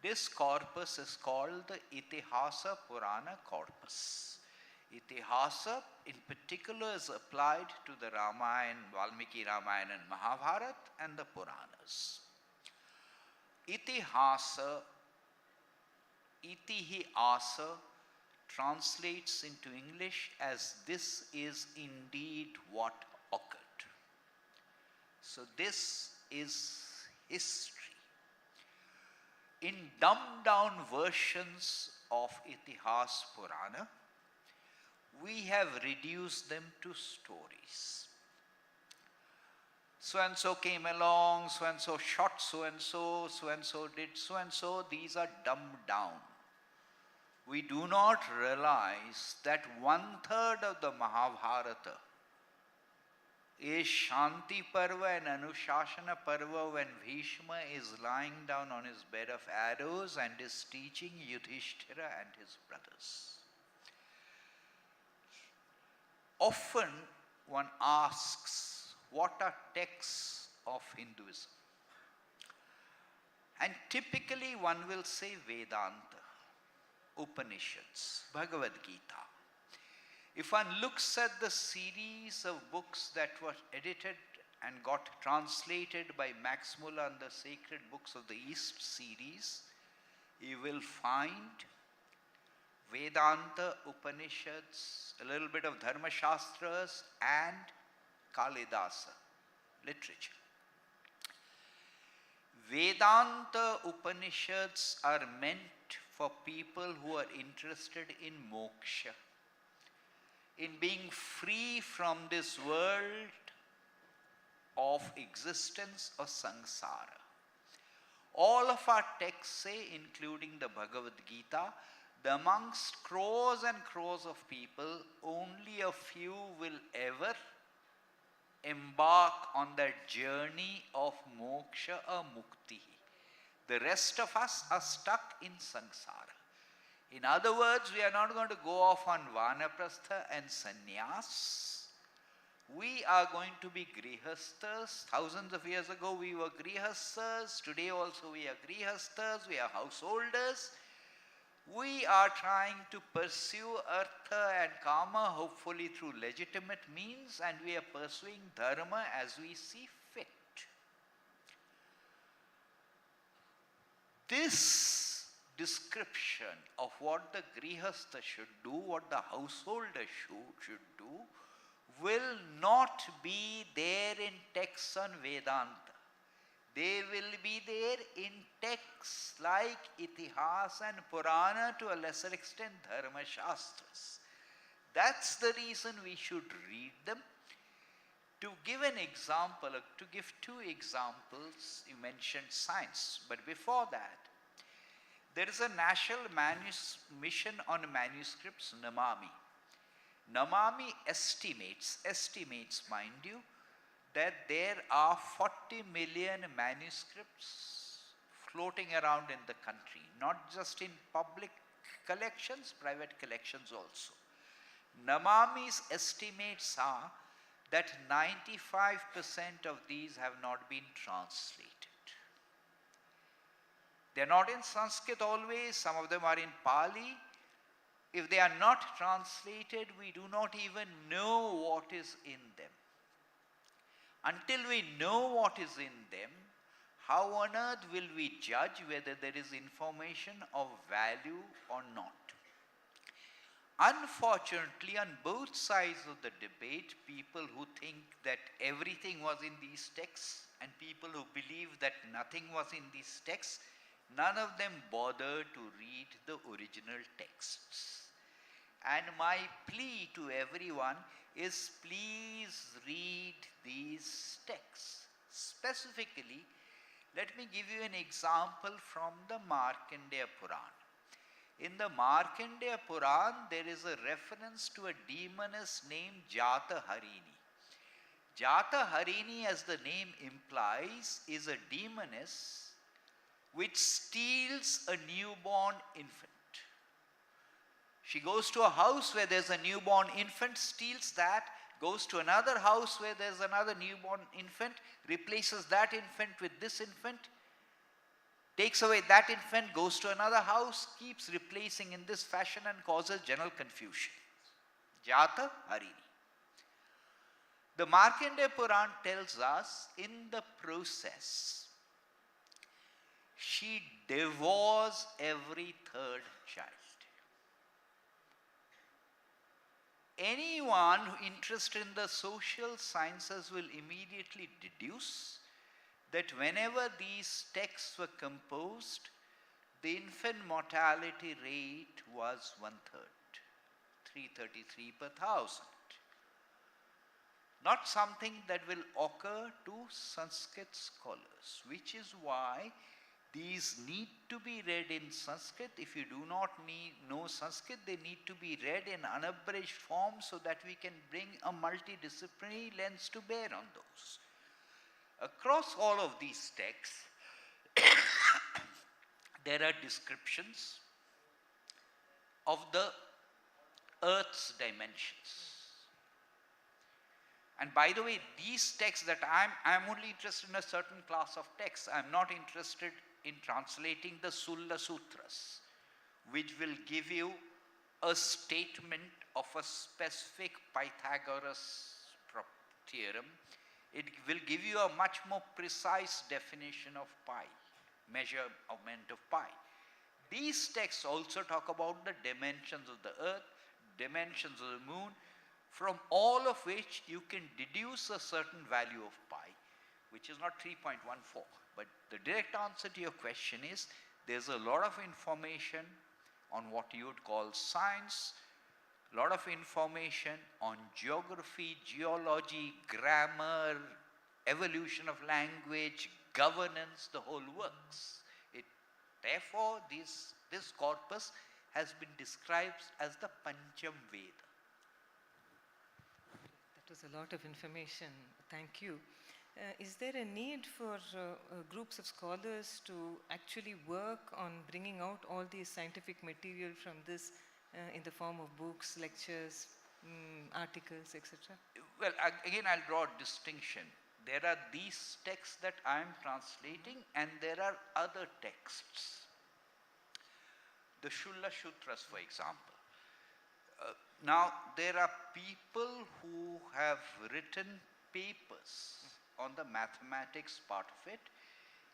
this corpus is called the Itihasa Purana corpus. Itihasa in particular is applied to the Ramayana, Valmiki Ramayana and Mahabharata and the Puranas. Itihasa, Itihi Asa translates into English as this is indeed what occurred. So this is history. In dumbed down versions of Itihas Purana, we have reduced them to stories. So-and-so came along, so-and-so shot so-and-so, so-and-so did so-and-so. These are dumbed down. We do not realize that 1/3 of the Mahabharata is Shanti Parva and Anushasana Parva, when Bhishma is lying down on his bed of arrows and is teaching Yudhishthira and his brothers. Often one asks, what are texts of Hinduism? And typically one will say Vedanta, Upanishads, Bhagavad Gita. If one looks at the series of books that were edited and got translated by Max Muller and the Sacred Books of the East series, you will find Vedanta, Upanishads, a little bit of Dharma Shastras and Kalidasa literature. Vedanta Upanishads are meant for people who are interested in moksha, in being free from this world of existence or samsara. All of our texts say, including the Bhagavad Gita, that amongst crores and crores of people, only a few will ever embark on that journey of moksha or mukti. The rest of us are stuck in samsara. In other words, we are not going to go off on vanaprastha and sannyas. We are going to be grihasthas. Thousands of years ago we were grihasthas. Today also we are grihasthas. We are householders. We are trying to pursue artha and kama, hopefully through legitimate means, and we are pursuing dharma as we see fit. This description of what the grihastha should do, what the householder should do, will not be there in texts on Vedanta. They will be there in texts like Itihas and Purana, to a lesser extent Dharma Shastras. That's the reason we should read them. To give an example, to give two examples, you mentioned science, but before that, there is a national mission on manuscripts, Namami. Namami estimates mind you, that there are 40 million manuscripts floating around in the country, not just in public collections, private collections also. Namami's estimates are that 95% of these have not been translated. They are not in Sanskrit always, some of them are in Pali. If they are not translated, we do not even know what is in them. Until we know what is in them, how on earth will we judge whether there is information of value or not? Unfortunately, on both sides of the debate, people who think that everything was in these texts and people who believe that nothing was in these texts, none of them bother to read the original texts. And my plea to everyone is, please read these texts. Specifically, let me give you an example from the Markandeya Purana. In the Markandeya Purana, there is a reference to a demoness named Jata Harini. Jata Harini, as the name implies, is a demoness which steals a newborn infant. She goes to a house where there's a newborn infant, steals that, goes to another house where there's another newborn infant, replaces that infant with this infant, takes away that infant, goes to another house, keeps replacing in this fashion and causes general confusion. Jata Harini. The Markandeya Puran tells us, in the process, she devours every third child. Anyone interested in the social sciences will immediately deduce that whenever these texts were composed, the infant mortality rate was 1/3, 333 per thousand. Not something that will occur to Sanskrit scholars, which is why these need to be read in Sanskrit. If you do not know Sanskrit, they need to be read in unabridged form so that we can bring a multidisciplinary lens to bear on those. Across all of these texts, there are descriptions of the earth's dimensions. And by the way, these texts that I'm only interested in a certain class of texts. I'm not interested in translating the Sulla Sutras, which will give you a statement of a specific Pythagoras theorem. It will give you a much more precise definition of pi, measurement of pi. These texts also talk about the dimensions of the earth, dimensions of the moon, from all of which you can deduce a certain value of pi, which is not 3.14. But the direct answer to your question is, there's a lot of information on what you would call science, lot of information on geography, geology, grammar, evolution of language, governance, the whole works. Therefore, this corpus has been described as the Pancham Veda. That was a lot of information. Thank you. Is there a need for groups of scholars to actually work on bringing out all these scientific material from this in the form of books, lectures, articles, etc.? Well, again, I'll draw a distinction. There are these texts that I am translating, and there are other texts. The Shulla Sutras, for example. Now, there are people who have written papers on the mathematics part of it,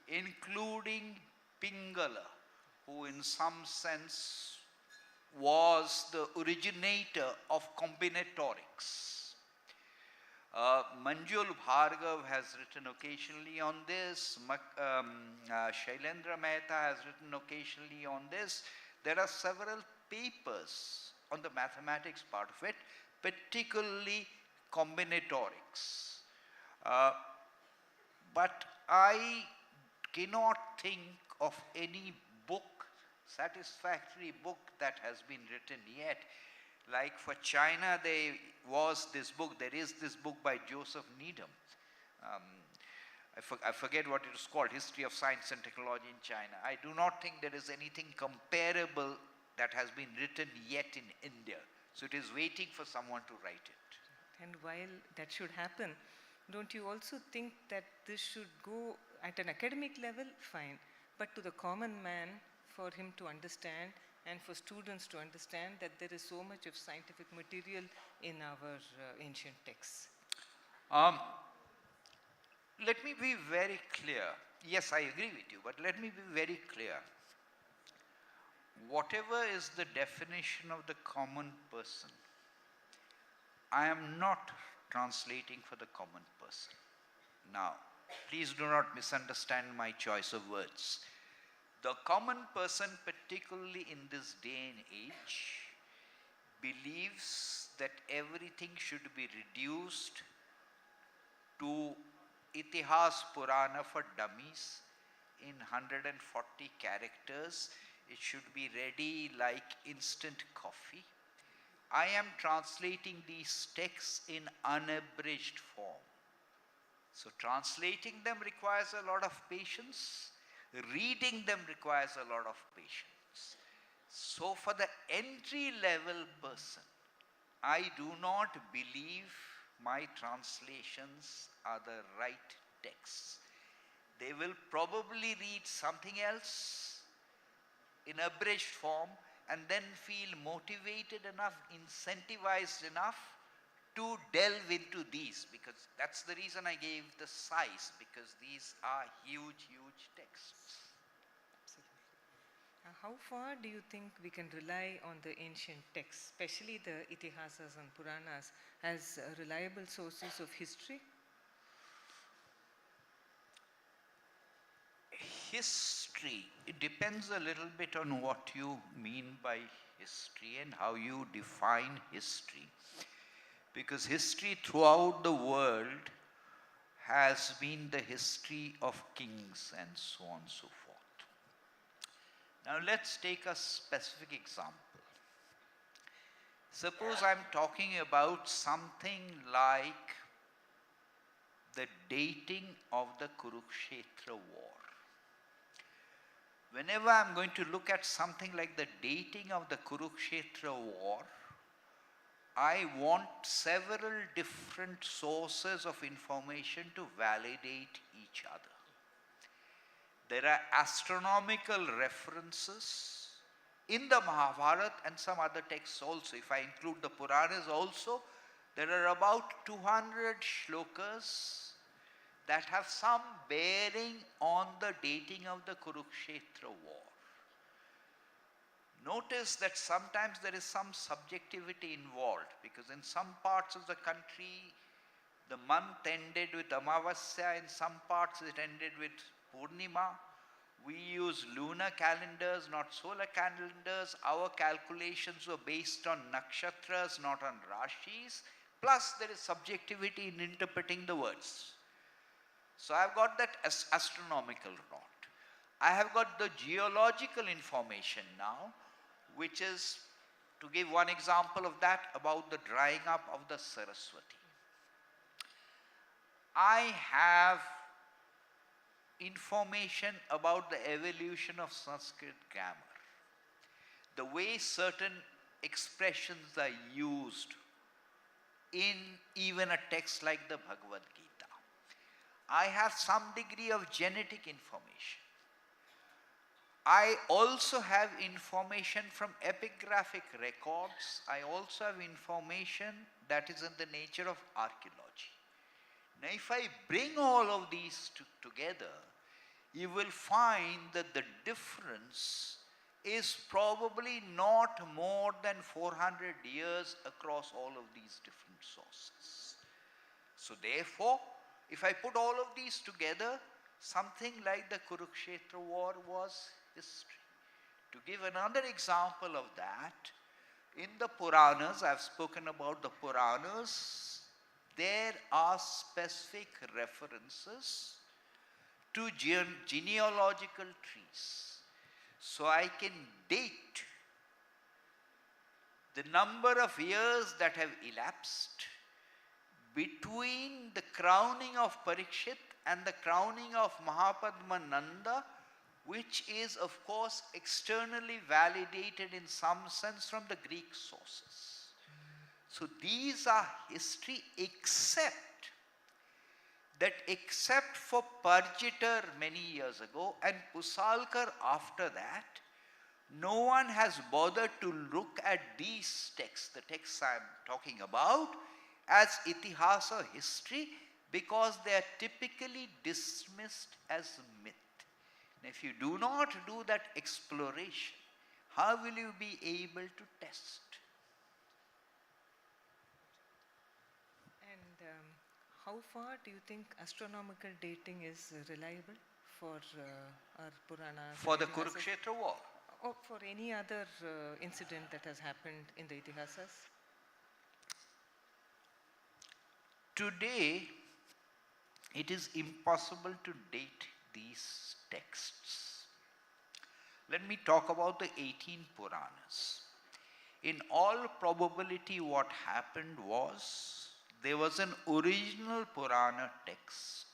including Pingala, who in some sense was the originator of combinatorics. Manjul Bhargav has written occasionally on this. Shailendra Mehta has written occasionally on this. There are several papers on the mathematics part of it, particularly combinatorics. But I cannot think of any book, satisfactory book that has been written yet. Like for China, there is this book by Joseph Needham. I forget what it is called, History of Science and Technology in China. I do not think there is anything comparable that has been written yet in India. So it is waiting for someone to write it. And while that should happen, don't you also think that this should go at an academic level? Fine. But to the common man, for him to understand and for students to understand that there is so much of scientific material in our ancient texts? Let me be very clear. Yes, I agree with you, but let me be very clear. Whatever is the definition of the common person, I am not translating for the common person. Now, please do not misunderstand my choice of words. The common person, particularly in this day and age, believes that everything should be reduced to Itihas Purana for dummies in 140 characters. It should be ready like instant coffee. I am translating these texts in unabridged form. So translating them requires a lot of patience. Reading them requires a lot of patience. So for the entry-level person, I do not believe my translations are the right texts. They will probably read something else in abridged form and then feel motivated enough, incentivized enough to delve into these, because that's the reason I gave the size, because these are huge, huge texts. How far do you think we can rely on the ancient texts, especially the Itihasas and Puranas, as reliable sources of history? History, it depends a little bit on what you mean by history and how you define history. Because history throughout the world has been the history of kings and so on and so forth. Now let's take a specific example. Suppose I'm talking about something like the dating of the Kurukshetra war. Whenever I'm going to look at something like the dating of the Kurukshetra war, I want several different sources of information to validate each other. There are astronomical references in the Mahabharata and some other texts also. If I include the Puranas also, there are about 200 shlokas that have some bearing on the dating of the Kurukshetra war. Notice that sometimes there is some subjectivity involved, because in some parts of the country the month ended with Amavasya, in some parts it ended with Purnima. We use lunar calendars, not solar calendars. Our calculations were based on nakshatras, not on rashis. Plus, there is subjectivity in interpreting the words. So I've got that as astronomical rod. I have got the geological information now, which is, to give one example of that, about the drying up of the Saraswati. I have information about the evolution of Sanskrit grammar, the way certain expressions are used in even a text like the Bhagavad Gita. I have some degree of genetic information. I also have information from epigraphic records. I also have information that is in the nature of archaeology. Now, if I bring all of these together, you will find that the difference is probably not more than 400 years across all of these different sources. So therefore, if I put all of these together, something like the Kurukshetra war was history. To give another example of that, in the Puranas, I've spoken about the Puranas, there are specific references to genealogical trees. So I can date the number of years that have elapsed between the crowning of Parikshit and the crowning of Mahapadmananda, which is of course externally validated in some sense from the Greek sources. So these are history, except for Parjitar many years ago and Pusalkar after that, no one has bothered to look at these texts, the texts I am talking about, as itihasa history, because they are typically dismissed as myth. And if you do not do that exploration, how will you be able to test? And how far do you think astronomical dating is reliable for our Puranas? For the Kurukshetra war? Or for any other incident that has happened in the Itihasas? Today, it is impossible to date these texts. Let me talk about the 18 Puranas. In all probability, what happened was there was an original Purana text.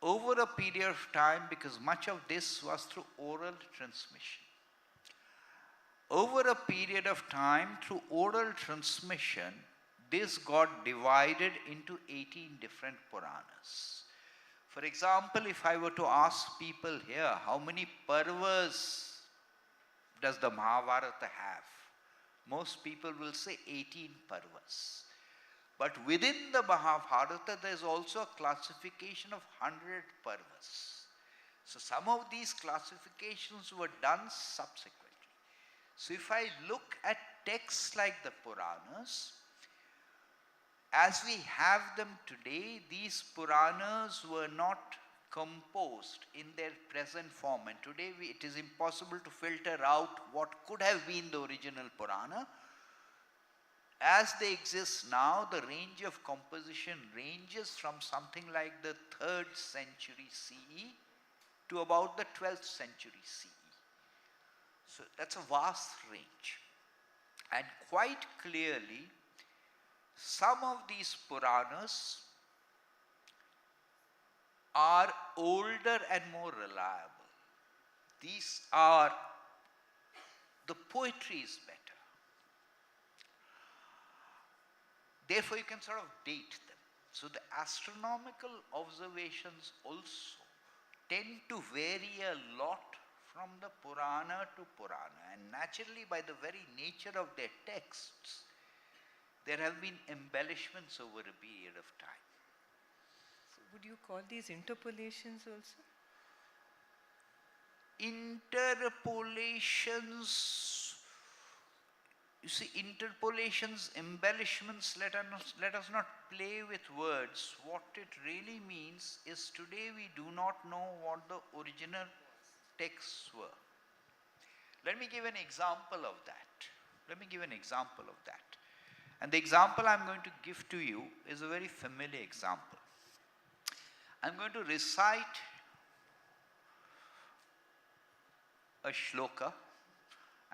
Over a period of time, because much of this was through oral transmission. Over a period of time, through oral transmission, this got divided into 18 different Puranas. For example, if I were to ask people here, how many parvas does the Mahabharata have? Most people will say 18 parvas. But within the Mahabharata, there is also a classification of 100 parvas. So some of these classifications were done subsequently. So if I look at texts like the Puranas, as we have them today, these Puranas were not composed in their present form. And today it is impossible to filter out what could have been the original Purana. As they exist now, the range of composition ranges from something like the 3rd century CE to about the 12th century CE. So that's a vast range. And quite clearly, some of these Puranas are older and more reliable. These are, the poetry is better. Therefore, you can sort of date them. So the astronomical observations also tend to vary a lot from the Purana to Purana. And naturally, by the very nature of their texts, there have been embellishments over a period of time. So would you call these interpolations also? Interpolations, You see, interpolations, embellishments, let us not play with words. What it really means is today we do not know what the original texts were. Let me give an example of that. And the example I'm going to give to you is a very familiar example. I'm going to recite a shloka,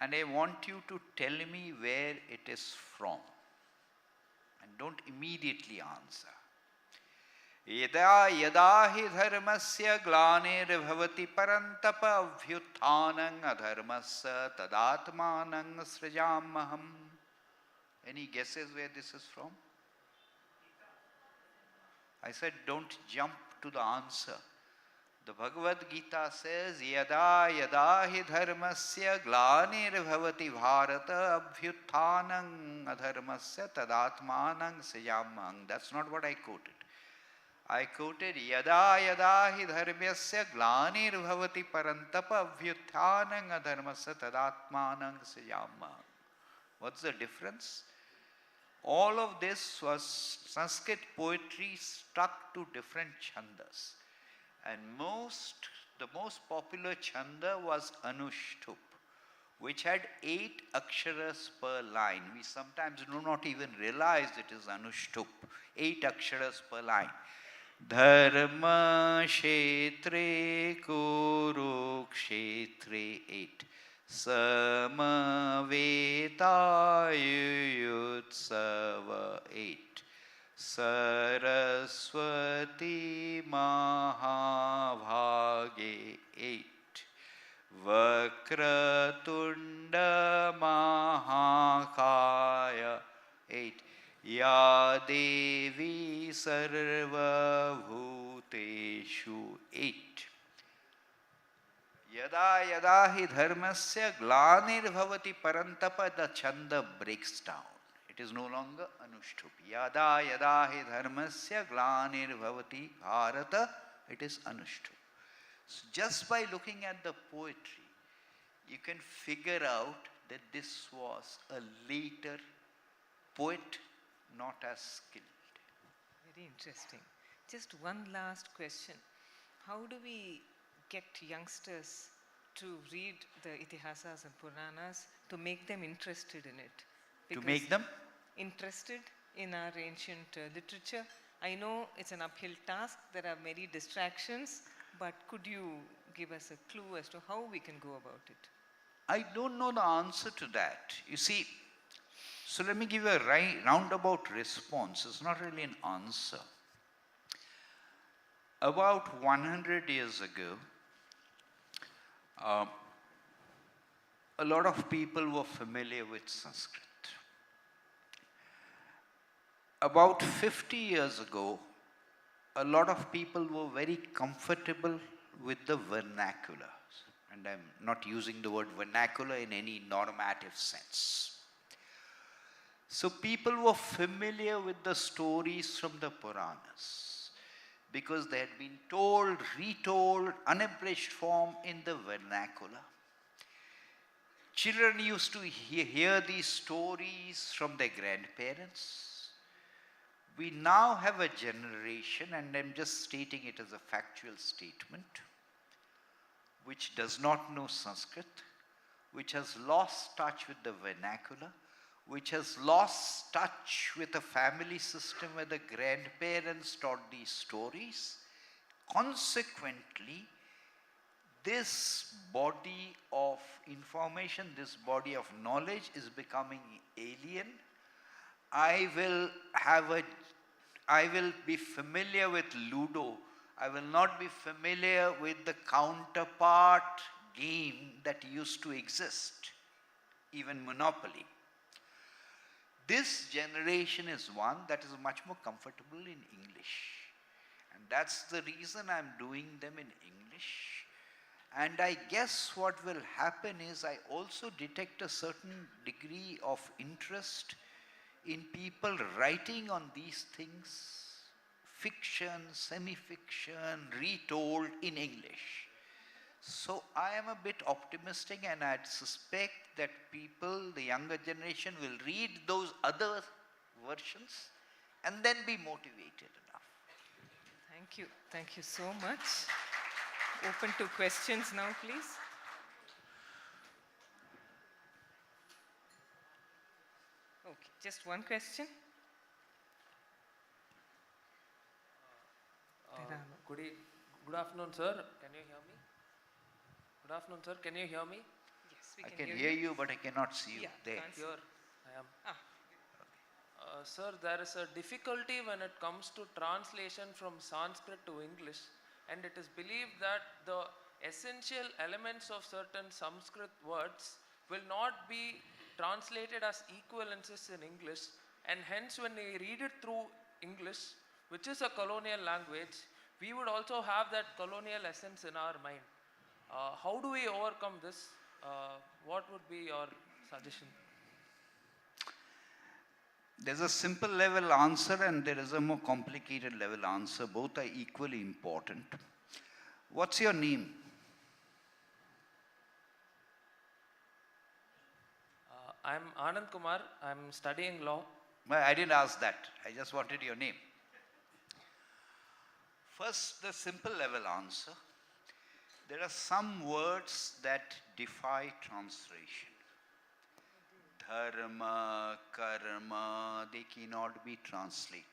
and I want you to tell me where it is from. And don't immediately answer. Yada yada hi dharmasya glanirvhavati parantapa abhyuthanang adharmasya tadatmanang srijamaham. Any guesses where this is from? I said don't jump to the answer. The Bhagavad Gita says, Yada yada hi dharmasya glanirvhavati bharata abhyuthanang adharmasya tadatmanang srijamaham. That's not what I quoted. I quoted Yada yada hi dharmasya glanirvhavati parantapa abhyuthanang adharmasya tadatmanang srijamaham. What's the difference? All of this was Sanskrit poetry stuck to different chandas. And the most popular chanda was Anushtup, which had 8 aksharas per line. We sometimes do not even realize it is Anushtup. 8 aksharas per line. Dharma kshetre kuru kshetre 8. Samaveta 8. Saraswati Mahabhage 8. Vakratunda Mahakaya 8. Ya Devi Sarva Bhuteshu 8. Yada yada hi dharmasya glanirvhavati parantapa, the chanda breaks down. It is no longer Anushtup. Yada yada hi dharmasya glanirvhavati bharata, it is Anushtup. So just by looking at the poetry, you can figure out that this was a later poet, not as skilled. Very interesting. Just one last question. How do we get youngsters to read the Itihasas and Puranas to make them interested in it? To make them? Interested in our ancient literature. I know it's an uphill task, there are many distractions, but could you give us a clue as to how we can go about it? I don't know the answer to that. You see, so let me give you a roundabout response. It's not really an answer. About 100 years ago, a lot of people were familiar with Sanskrit. About 50 years ago, a lot of people were very comfortable with the vernacular. And I'm not using the word vernacular in any normative sense. So people were familiar with the stories from the Puranas because they had been told, retold, unabridged form in the vernacular. Children used to hear these stories from their grandparents. We now have a generation, and I'm just stating it as a factual statement, which does not know Sanskrit, which has lost touch with the vernacular, which has lost touch with a family system where the grandparents taught these stories. Consequently, this body of information, this body of knowledge is becoming alien. I will be familiar with Ludo. I will not be familiar with the counterpart game that used to exist, even Monopoly. This generation is one that is much more comfortable in English. And that's the reason I'm doing them in English. And I guess what will happen is I also detect a certain degree of interest in people writing on these things, fiction, semi-fiction, retold in English. So I am a bit optimistic, and I'd suspect that people, the younger generation, will read those other versions and then be motivated enough. Thank you. Thank you so much. Open to questions now, please. Okay, just one question. There are no- Good afternoon, sir. Can you hear me? Good afternoon, sir. Can you hear me? Yes, I can hear you, but I cannot see you. Yeah, There. can't see. Here I am. Sir, there is a difficulty when it comes to translation from Sanskrit to English, and it is believed that the essential elements of certain Sanskrit words will not be translated as equivalences in English, and hence when we read it through English, which is a colonial language, we would also have that colonial essence in our mind. How do we overcome this? What would be your suggestion? There's a simple level answer and there is a more complicated level answer. Both are equally important. What's your name? I'm Anand Kumar. I'm studying law. I didn't ask that. I just wanted your name. First, the simple level answer. There are some words that defy translation. Dharma, karma, they cannot be translated.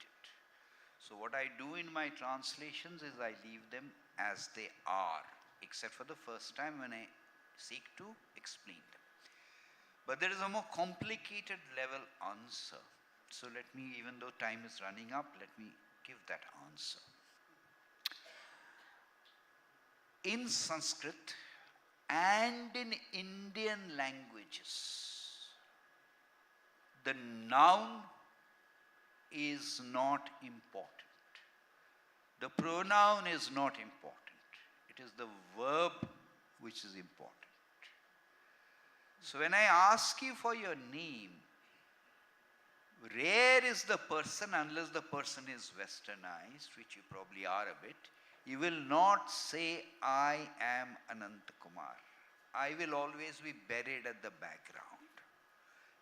So what I do in my translations is I leave them as they are, except for the first time when I seek to explain them. But there is a more complicated level answer. So let me, even though time is running up, let me give that answer. In Sanskrit and in Indian languages, the noun is not important. The pronoun is not important. It is the verb which is important. So when I ask you for your name, rare is the person, unless the person is westernized, which you probably are a bit. You will not say, I am Anant Kumar. I will always be buried at the background.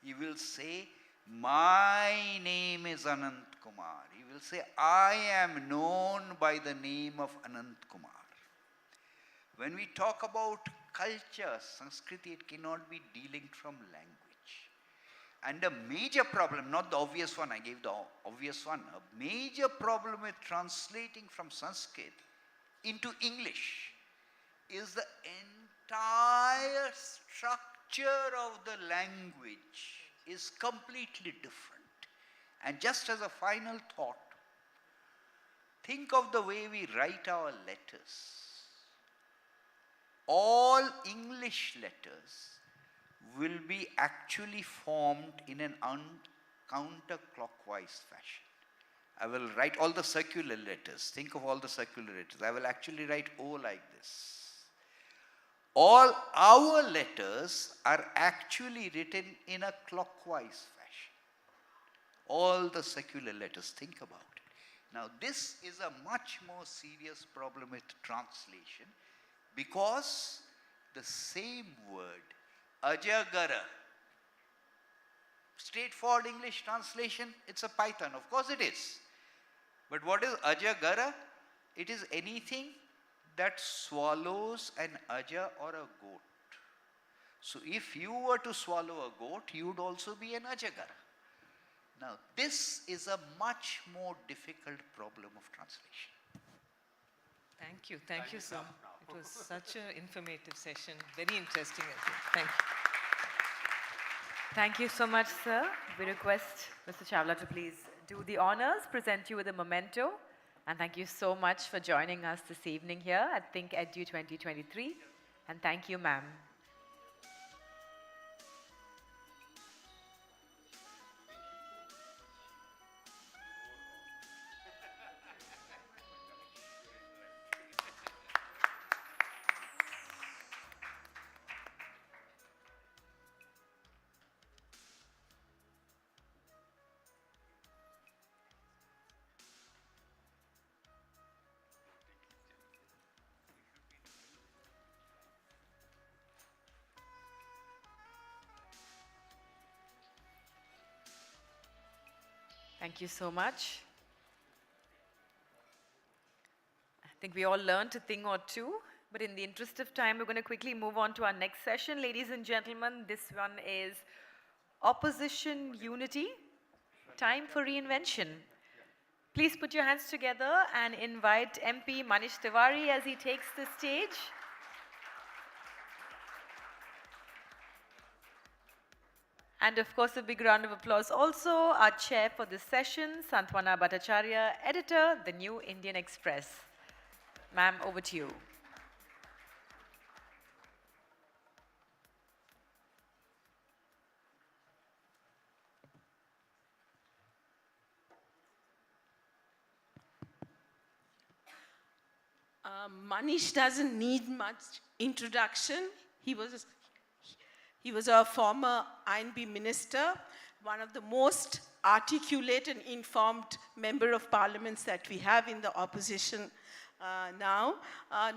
You will say, my name is Anant Kumar. You will say, I am known by the name of Anant Kumar. When we talk about culture, Sanskriti, it cannot be dealing from language. And a major problem, not the obvious one, I gave the obvious one, a major problem with translating from Sanskrit into English is the entire structure of the language is completely different. And just as a final thought, think of the way we write our letters. All English letters will be actually formed in an counterclockwise fashion. I will write all the circular letters. Think of all the circular letters. I will actually write O like this. All our letters are actually written in a clockwise fashion. All the circular letters, think about it. Now this is a much more serious problem with translation because the same word, Ajagara, straightforward English translation, it's a python. Of course it is. But what is Ajagara? It is anything that swallows an aja or a goat. So if you were to swallow a goat, you would also be an Ajagara. Now this is a much more difficult problem of translation. Thank you. Thank you, sir. It was such an informative session. Very interesting as well. Thank you. Thank you so much, sir. We request Mr. Chawla to please do the honors, present you with a memento. And thank you so much for joining us this evening here at ThinkEdu 2023. And thank you, ma'am. Thank you so much. I think we all learned a thing or two, but in the interest of time, we're going to quickly move on to our next session. Ladies and gentlemen, this one is Opposition Unity, Time for Reinvention. Please put your hands together and invite MP Manish Tiwari as he takes the stage. And of course, a big round of applause also, our chair for this session, Santwana Bhattacharya, editor, The New Indian Express. Ma'am, over to you. Manish doesn't need much introduction. He was a former INB minister, one of the most articulate and informed member of parliaments that we have in the opposition now.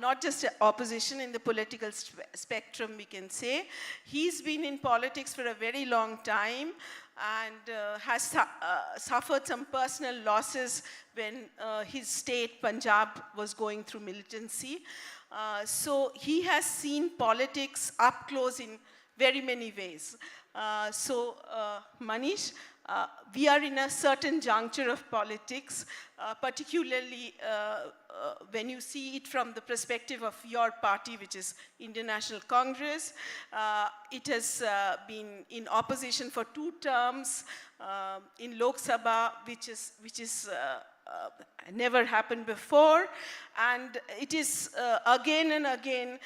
Not just opposition in the political spectrum, we can say. He's been in politics for a very long time and has suffered some personal losses when his state, Punjab, was going through militancy. So he has seen politics up close in very many ways. Manish, we are in a certain juncture of politics, particularly when you see it from the perspective of your party, which is Indian National Congress. It has been in opposition for 2 terms in Lok Sabha, which is never happened before. And it is again and again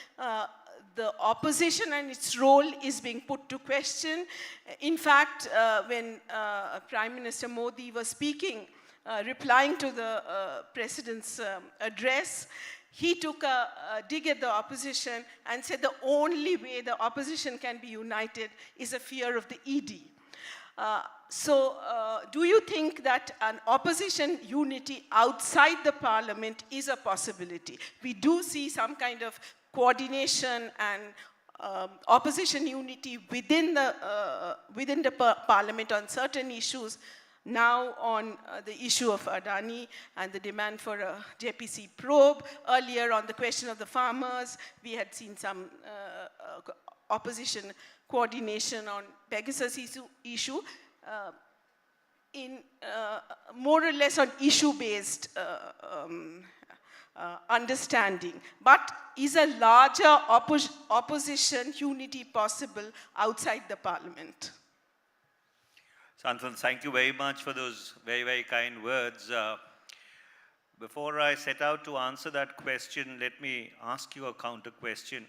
the opposition and its role is being put to question. In fact, when Prime Minister Modi was speaking, replying to the President's address, he took a dig at the opposition and said the only way the opposition can be united is a fear of the ED. Do you think that an opposition unity outside the parliament is a possibility? We do see some kind of coordination and opposition unity within the parliament on certain issues. Now on the issue of Adani and the demand for a JPC probe. Earlier on the question of the farmers, we had seen some opposition coordination on Pegasus issue in more or less on issue-based understanding. But is a larger opposition unity possible outside the parliament? Santwan, thank you very much for those very, very kind words. Before I set out to answer that question, let me ask you a counter question.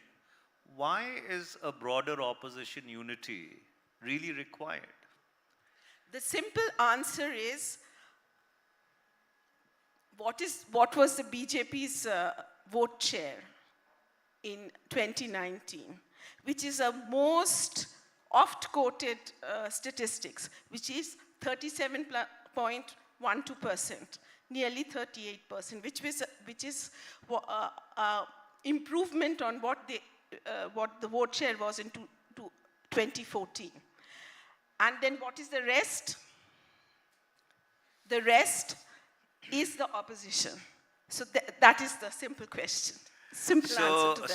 Why is a broader opposition unity really required? The simple answer is, what was the BJP's vote share in 2019, which is a most oft-quoted statistics, which is 37.12%, nearly 38%, which is improvement on what the vote share was in 2014. And then what is the rest? The rest is the opposition. So that is the simple question. Simple answer to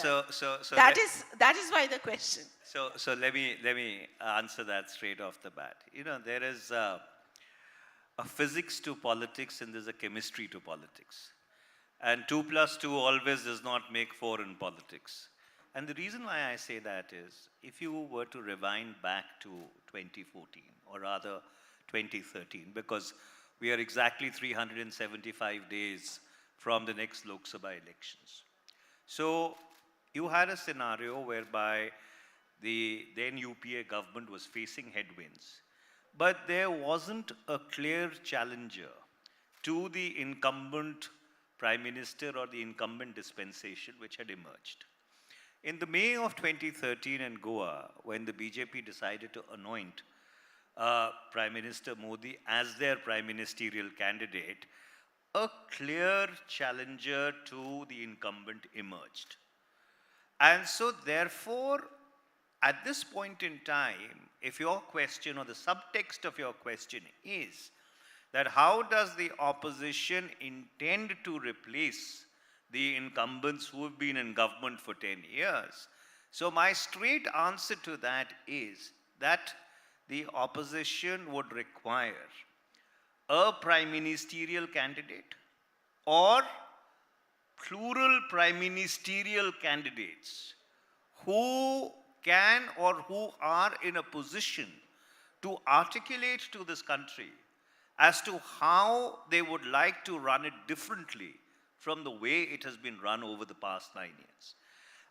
that. That is why the question. So let me answer that straight off the bat. You know, there is a physics to politics and there's a chemistry to politics. And 2 + 2 always does not make 4 in politics. And the reason why I say that is, if you were to rewind back to 2014, or rather 2013, because we are exactly 375 days from the next Lok Sabha elections. So you had a scenario whereby the then UPA government was facing headwinds, but there wasn't a clear challenger to the incumbent Prime Minister or the incumbent dispensation which had emerged. In the May of 2013 in Goa, when the BJP decided to anoint Prime Minister Modi as their prime ministerial candidate, a clear challenger to the incumbent emerged. And so therefore, at this point in time, if your question or the subtext of your question is that how does the opposition intend to replace the incumbents who have been in government for 10 years. So my straight answer to that is that the opposition would require a prime ministerial candidate or plural prime ministerial candidates who can or who are in a position to articulate to this country as to how they would like to run it differently from the way it has been run over the past 9 years.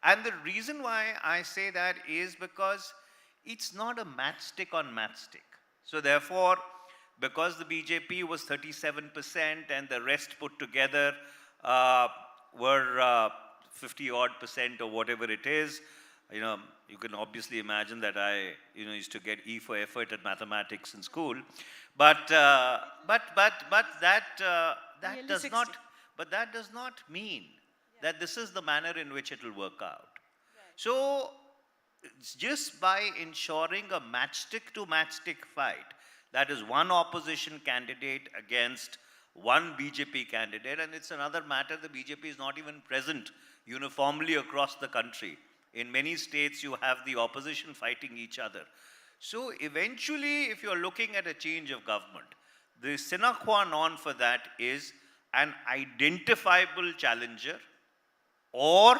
And the reason why I say that is because it's not a matchstick on matchstick. So therefore, because the BJP was 37% and the rest put together were 50 odd percent or whatever it is, you can obviously imagine that I used to get E for effort at mathematics in school, but that does not mean that this is the manner in which it will work out. So it's just by ensuring a matchstick to matchstick fight, that is one opposition candidate against one BJP candidate, and it's another matter the BJP is not even present uniformly across the country. In many states, you have the opposition fighting each other. So eventually, if you're looking at a change of government, the sine qua non for that is an identifiable challenger or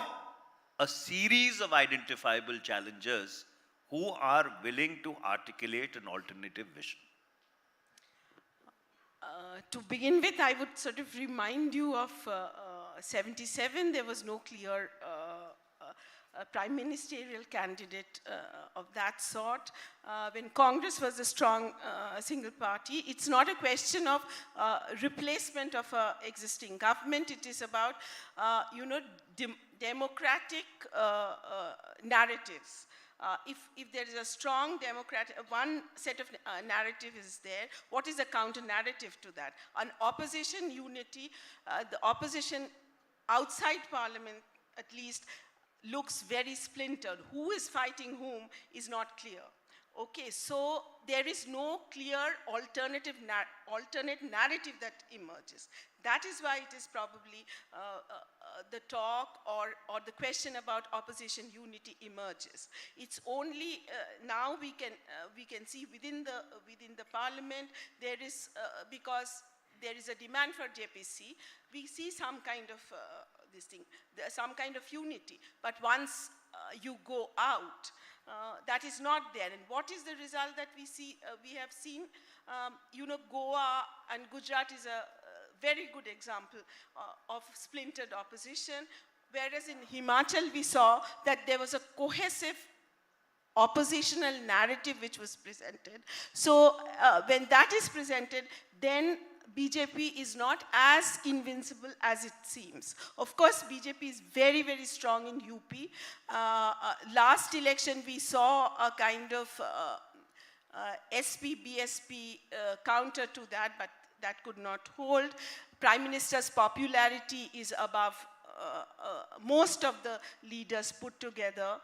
a series of identifiable challengers who are willing to articulate an alternative vision. To begin with, I would sort of remind you of 77. There was no clear prime ministerial candidate of that sort. When Congress was a strong single party, it's not a question of replacement of existing government. It is about, democratic narratives. If there is a strong democratic, one set of narrative is there, what is the counter narrative to that? On opposition unity, the opposition outside parliament at least looks very splintered. Who is fighting whom is not clear. Okay, so there is no clear alternate narrative that emerges. That is why it is probably the talk or the question about opposition unity emerges. It's only now we can see within the parliament there is because there is a demand for JPC, we see some kind of some kind of unity. But once you go out, that is not there. And what is the result that we see? We have seen, Goa and Gujarat is a very good example of splintered opposition, whereas in Himachal we saw that there was a cohesive oppositional narrative which was presented. So when that is presented, then BJP is not as invincible as it seems. Of course, BJP is very, very strong in UP. Last election, we saw a kind of SP-BSP counter to that, but that could not hold. Prime Minister's popularity is above most of the leaders put together.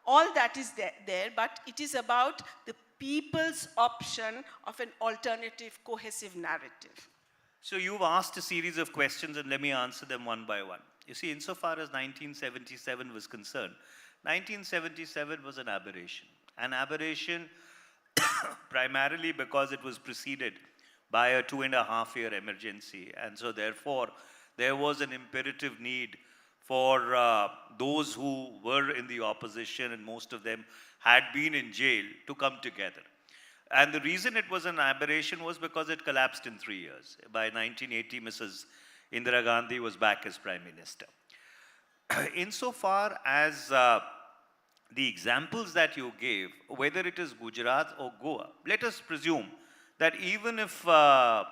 All that is there, but it is about the people's option of an alternative, cohesive narrative. So you've asked a series of questions and let me answer them one by one. You see, insofar as 1977 was concerned, 1977 was an aberration. An aberration primarily because it was preceded by a 2.5-year emergency. And so therefore, there was an imperative need for those who were in the opposition, and most of them had been in jail, to come together. And the reason it was an aberration was because it collapsed in 3 years. By 1980, Mrs. Indira Gandhi was back as Prime Minister. Insofar as the examples that you gave, whether it is Gujarat or Goa, let us presume that even if the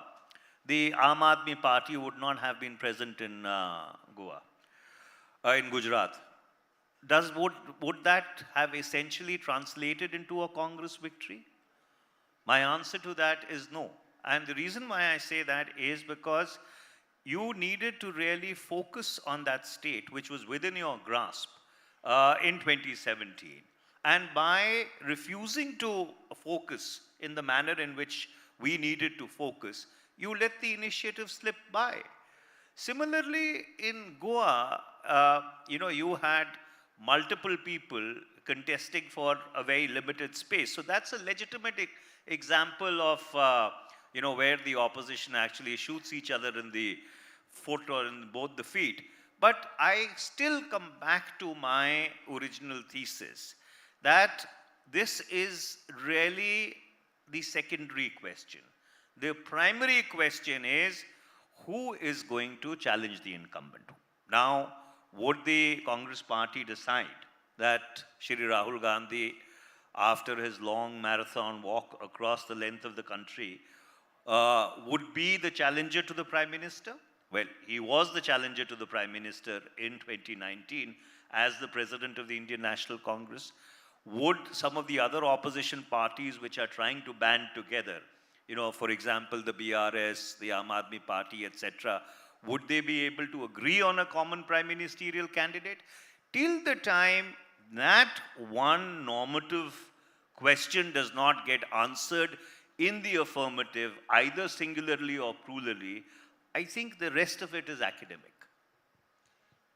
Aam Aadmi Party would not have been present in in Gujarat, would that have essentially translated into a Congress victory? My answer to that is no. And the reason why I say that is because you needed to really focus on that state which was within your grasp in 2017. And by refusing to focus in the manner in which we needed to focus, you let the initiative slip by. Similarly, in Goa, you had multiple people contesting for a very limited space. So that's a legitimate example of, where the opposition actually shoots each other in the foot or in both the feet. But I still come back to my original thesis that this is really the secondary question. The primary question is, who is going to challenge the incumbent? Now, would the Congress party decide that Shri Rahul Gandhi, after his long marathon walk across the length of the country, would be the challenger to the Prime Minister? Well, he was the challenger to the Prime Minister in 2019 as the President of the Indian National Congress. Would some of the other opposition parties which are trying to band together, for example, the BRS, the Aam Aadmi Party, etc., would they be able to agree on a common prime ministerial candidate? Till the time that one normative question does not get answered in the affirmative, either singularly or plurally, I think the rest of it is academic.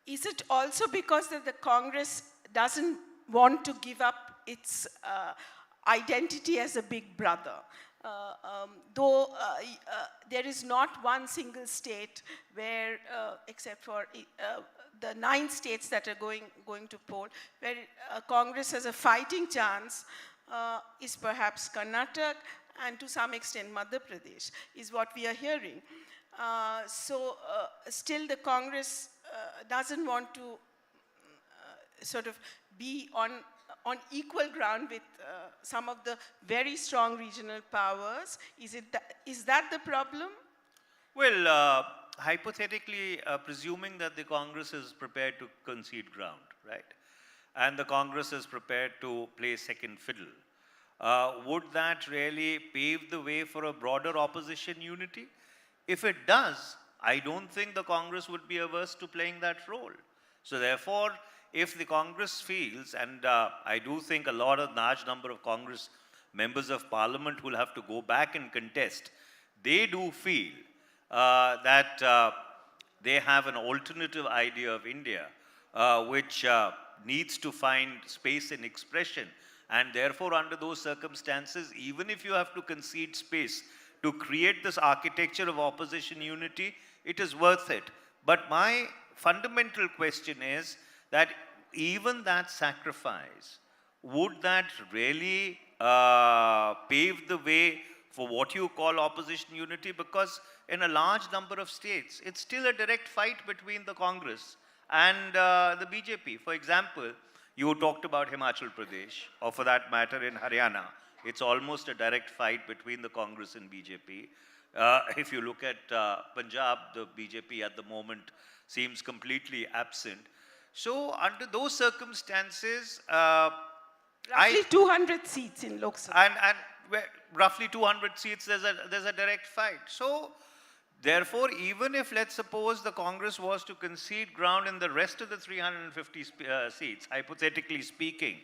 Is it also because that the Congress doesn't want to give up its identity as a big brother? Though there is not one single state where, except for the 9 states that are going to poll, where Congress has a fighting chance, is perhaps Karnataka and to some extent Madhya Pradesh, is what we are hearing. Still the Congress doesn't want to sort of be on equal ground with some of the very strong regional powers. Is that the problem? Well, hypothetically, presuming that the Congress is prepared to concede ground, right? And the Congress is prepared to play second fiddle, would that really pave the way for a broader opposition unity? If it does, I don't think the Congress would be averse to playing that role. So therefore, if the Congress feels, and I do think a large number of Congress members of Parliament will have to go back and contest, they do feel that they have an alternative idea of India, which needs to find space and expression. And therefore, under those circumstances, even if you have to concede space to create this architecture of opposition unity, it is worth it. But my fundamental question is that even that sacrifice, would that really pave the way for what you call opposition unity? Because in a large number of states, it's still a direct fight between the Congress and the BJP. For example, you talked about Himachal Pradesh, or for that matter in Haryana. It's almost a direct fight between the Congress and BJP. If you look at Punjab, the BJP at the moment seems completely absent. So under those circumstances, roughly 200 seats in Lok Sabha. And roughly 200 seats, there's a direct fight. So therefore, even if, let's suppose, the Congress was to concede ground in the rest of the 350 seats, hypothetically speaking,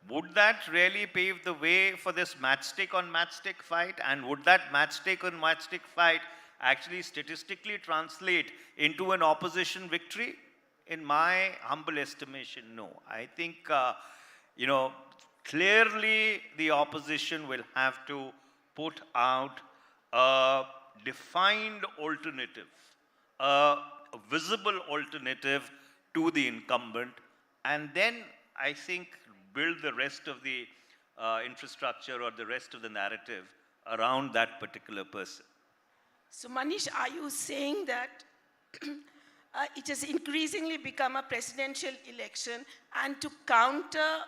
would that really pave the way for this matchstick on matchstick fight? And would that matchstick on matchstick fight actually statistically translate into an opposition victory? In my humble estimation, no. I think, clearly the opposition will have to put out a defined alternative, a visible alternative to the incumbent, and then I think build the rest of the infrastructure or the rest of the narrative around that particular person. So Manish, are you saying that it has increasingly become a presidential election, and to counter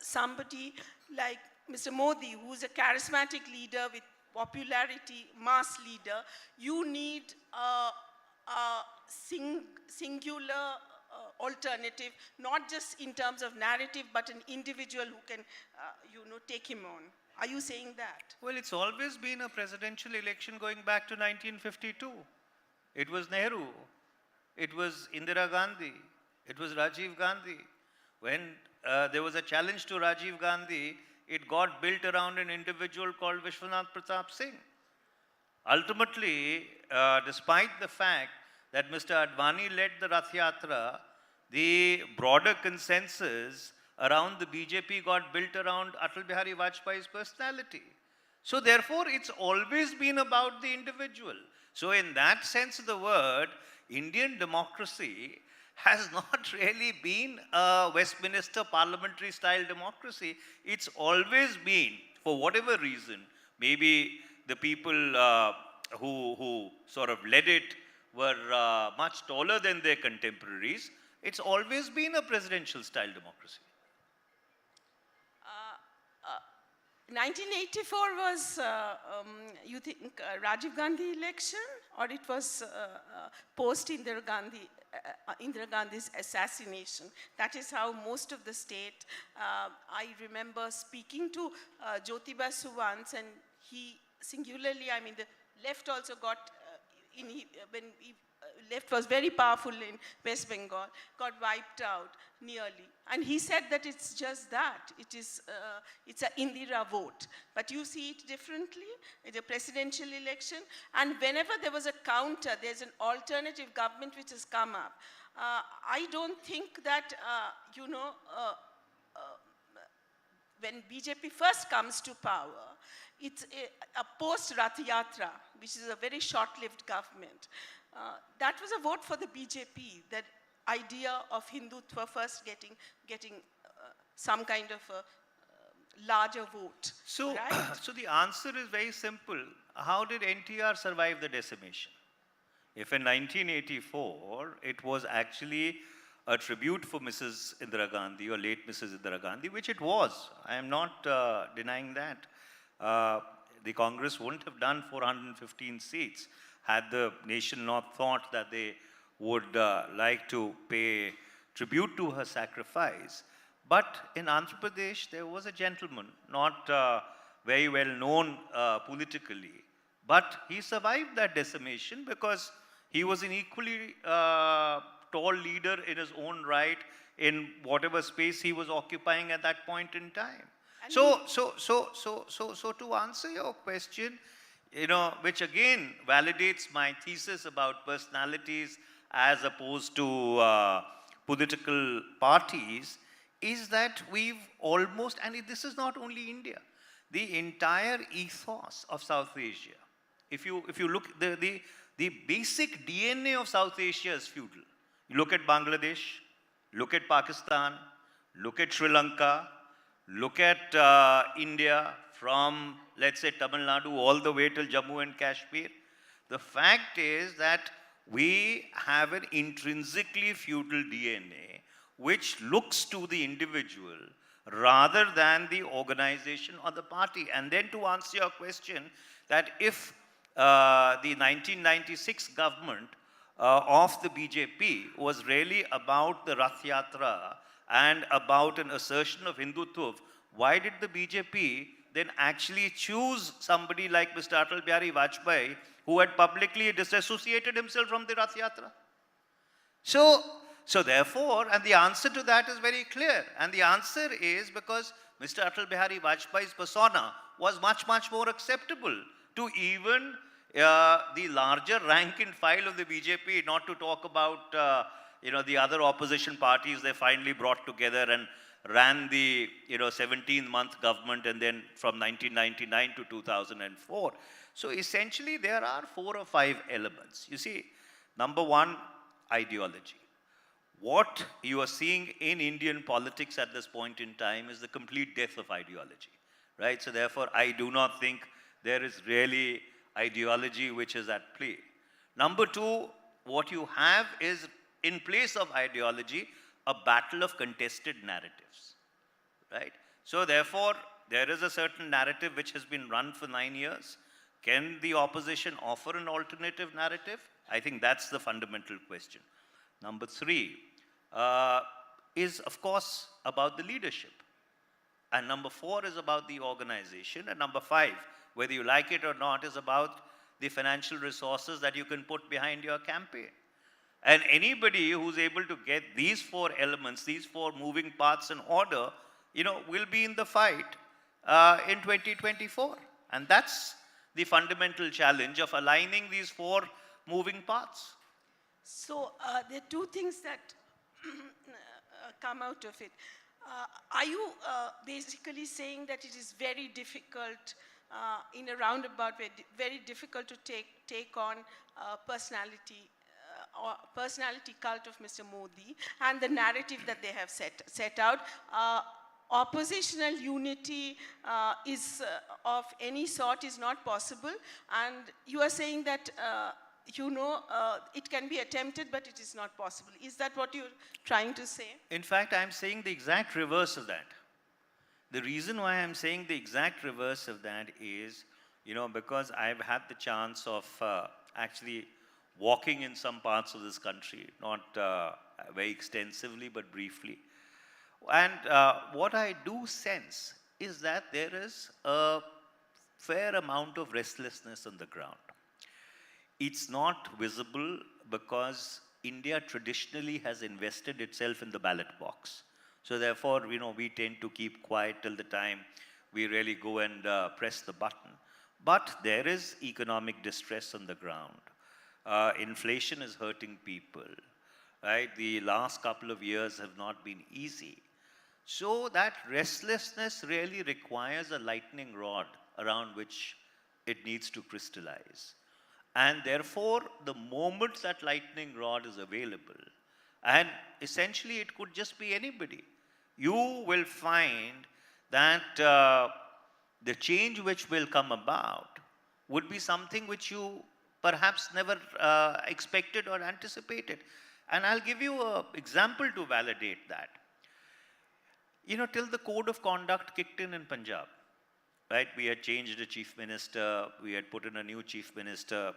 somebody like Mr. Modi, who's a charismatic leader with popularity, mass leader, you need a singular alternative, not just in terms of narrative, but an individual who can, take him on. Are you saying that? Well, it's always been a presidential election going back to 1952. It was Nehru. It was Indira Gandhi. It was Rajiv Gandhi. When there was a challenge to Rajiv Gandhi it got built around an individual called Vishwanath Pratap Singh. Ultimately, despite the fact that Mr. Advani led the Rath Yatra, the broader consensus around the BJP got built around Atal Bihari Vajpayee's personality. So therefore, it's always been about the individual. So in that sense of the word, Indian democracy has not really been a Westminster parliamentary style democracy. It's always been, for whatever reason, maybe the people who sort of led it were much taller than their contemporaries. It's always been a presidential style democracy. 1984 was, you think, Rajiv Gandhi election, or it was post Indira Gandhi's assassination? That is how most of the state. I remember speaking to Jyotiba Su once, and he singularly, I mean, the left also got left was very powerful in West Bengal, got wiped out nearly. And he said that it's just that. It's an Indira vote. But you see it differently. It's a presidential election. And whenever there was a counter, there's an alternative government which has come up. I don't think that, when BJP first comes to power, it's a post-Rath Yatra, which is a very short-lived government. That was a vote for the BJP, that idea of Hindutva first getting some kind of a larger vote. So, right? so the answer is very simple. How did NTR survive the decimation? If in 1984, it was actually a tribute for Mrs. Indira Gandhi, or late Mrs. Indira Gandhi, which it was. I am not denying that. The Congress wouldn't have done 415 seats had the nation not thought that they would like to pay tribute to her sacrifice. But in Andhra Pradesh, there was a gentleman, not very well known politically, but he survived that decimation because he was an equally tall leader in his own right in whatever space he was occupying at that point in time. So to answer your question, which again validates my thesis about personalities as opposed to political parties, is that we've almost, and this is not only India, the entire ethos of South Asia. If you look, the basic DNA of South Asia is feudal. You look at Bangladesh, look at Pakistan, look at Sri Lanka, look at India from, let's say, Tamil Nadu all the way till Jammu and Kashmir. The fact is that we have an intrinsically feudal DNA which looks to the individual rather than the organization or the party. And then to answer your question, that if the 1996 government of the BJP was really about the Rath Yatra and about an assertion of Hindutva, why did the BJP then actually choose somebody like Mr. Atal Bihari Vajpayee, who had publicly disassociated himself from the Rath Yatra? So therefore, and the answer to that is very clear. And the answer is because Mr. Atal Bihari Vajpayee's persona was much, much more acceptable to even the larger rank and file of the BJP, not to talk about the other opposition parties they finally brought together and ran the 17-month government, and then from 1999 to 2004. So essentially there are 4 or 5 elements. You see, number one, ideology. What you are seeing in Indian politics at this point in time is the complete death of ideology, right? So therefore, I do not think there is really ideology which is at play. Number two, what you have is, in place of ideology, a battle of contested narratives, right? So therefore, there is a certain narrative which has been run for 9 years. Can the opposition offer an alternative narrative? I think that's the fundamental question. Number three is, of course, about the leadership. And number four is about the organization. And number five, whether you like it or not, is about the financial resources that you can put behind your campaign. And anybody who's able to get these 4 elements, these 4 moving parts in order, will be in the fight. in 2024. And that's the fundamental challenge of aligning these four moving parts. So there are two things that come out of it. Are you basically saying that it is very difficult, in a roundabout way, very difficult to take on personality or personality cult of Mr. Modi and the narrative that they have set out? Oppositional unity of any sort is not possible, and you are saying that it can be attempted, but it is not possible. Is that what you're trying to say? In fact, I'm saying the exact reverse of that. The reason why I'm saying the exact reverse of that is, because I've had the chance of actually walking in some parts of this country, not very extensively, but briefly. And what I do sense is that there is a fair amount of restlessness on the ground. It's not visible because India traditionally has invested itself in the ballot box. So therefore, we tend to keep quiet till the time we really go and press the button. But there is economic distress on the ground. Inflation is hurting people, right? The last couple of years have not been easy. So that restlessness really requires a lightning rod around which it needs to crystallize. And therefore, the moment that lightning rod is available, and essentially it could just be anybody, you will find that the change which will come about would be something which you perhaps never expected or anticipated. And I'll give you an example to validate that. Till the code of conduct kicked in Punjab, right? We had changed the chief minister, we had put in a new chief minister.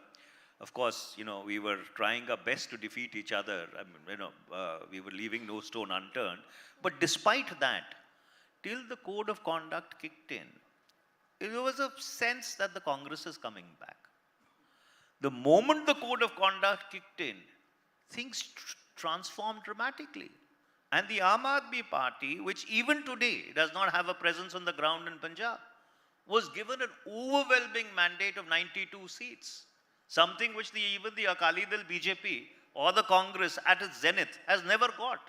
Of course, we were trying our best to defeat each other. We were leaving no stone unturned. But despite that, till the code of conduct kicked in, there was a sense that the Congress is coming back. The moment the code of conduct kicked in, things transformed dramatically. And the Aam Aadmi Party, which even today does not have a presence on the ground in Punjab, was given an overwhelming mandate of 92 seats. Something which even the Akali Dal BJP or the Congress at its zenith has never got.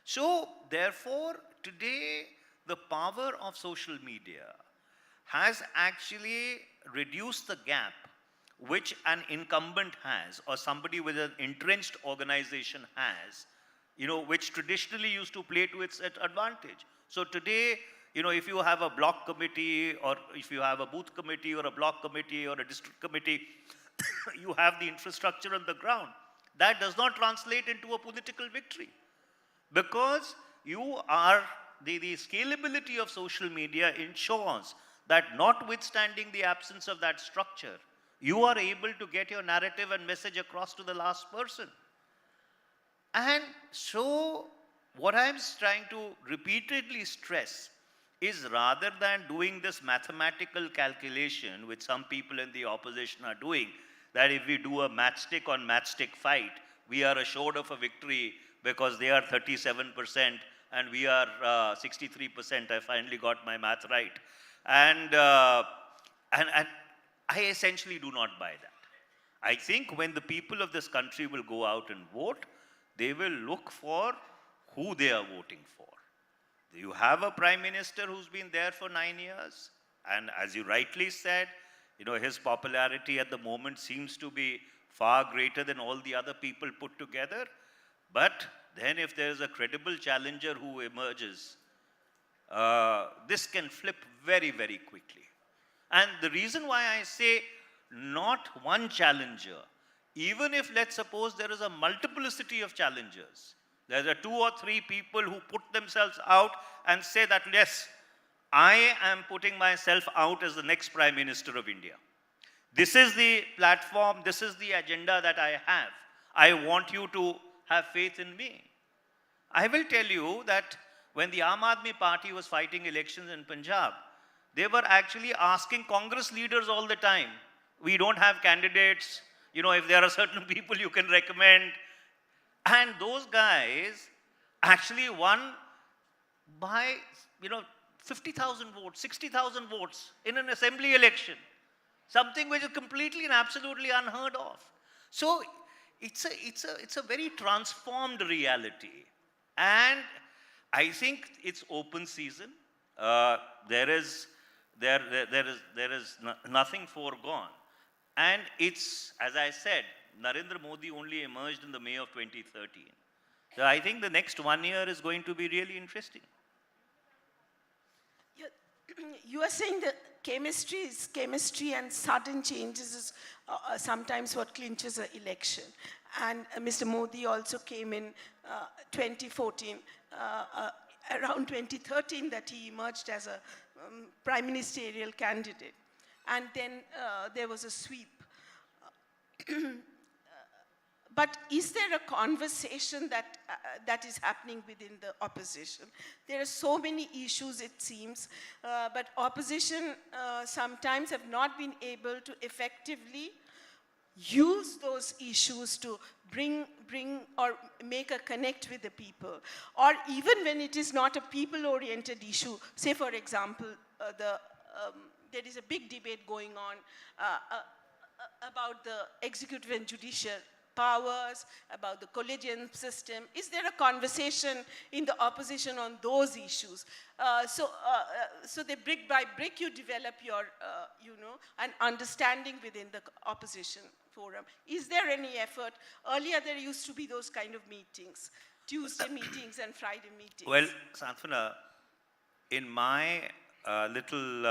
So, therefore, today the power of social media has actually reduced the gap which an incumbent has or somebody with an entrenched organization has, which traditionally used to play to its advantage. So today, if you have a block committee or if you have a booth committee or a block committee or a district committee, you have the infrastructure on the ground. That does not translate into a political victory because the scalability of social media ensures that notwithstanding the absence of that structure, you are able to get your narrative and message across to the last person. And so, what I'm trying to repeatedly stress is rather than doing this mathematical calculation, which some people in the opposition are doing, that if we do a matchstick on matchstick fight, we are assured of a victory because they are 37% and we are 63%. I finally got my math right. And I essentially do not buy that. I think when the people of this country will go out and vote, they will look for who they are voting for. You have a prime minister who's been there for 9 years, and as you rightly said, his popularity at the moment seems to be far greater than all the other people put together. But then if there is a credible challenger who emerges, this can flip very, very quickly. And the reason why I say not one challenger, even if let's suppose there is a multiplicity of challengers, there are 2 or 3 people who put themselves out and say that, yes, I am putting myself out as the next Prime Minister of India. This is the platform, this is the agenda that I have. I want you to have faith in me. I will tell you that when the Aam Aadmi Party was fighting elections in Punjab, they were actually asking Congress leaders all the time, we don't have candidates, if there are certain people you can recommend. And those guys actually won by, 50,000 votes, 60,000 votes in an assembly election. Something which is completely and absolutely unheard of. So it's a very transformed reality. And I think it's open season. There is nothing foregone. And it's, as I said, Narendra Modi only emerged in the May of 2013. So I think the next 1 year is going to be really interesting. You are saying that chemistry is chemistry, and sudden changes is sometimes what clinches an election. And Mr. Modi also came in 2014, around 2013 that he emerged as a prime ministerial candidate. And then there was a sweep. But is there a conversation that is happening within the opposition? There are so many issues, it seems, but opposition sometimes have not been able to effectively use those issues to bring or make a connect with the people. Or even when it is not a people-oriented issue, say for example, there is a big debate going on about the executive and judicial powers, about the collegium system. Is there a conversation in the opposition on those issues? So they brick by brick you develop your, an understanding within the opposition forum. Is there any effort? Earlier there used to be those kind of meetings, Tuesday meetings and Friday meetings. Well, Santhana, in my little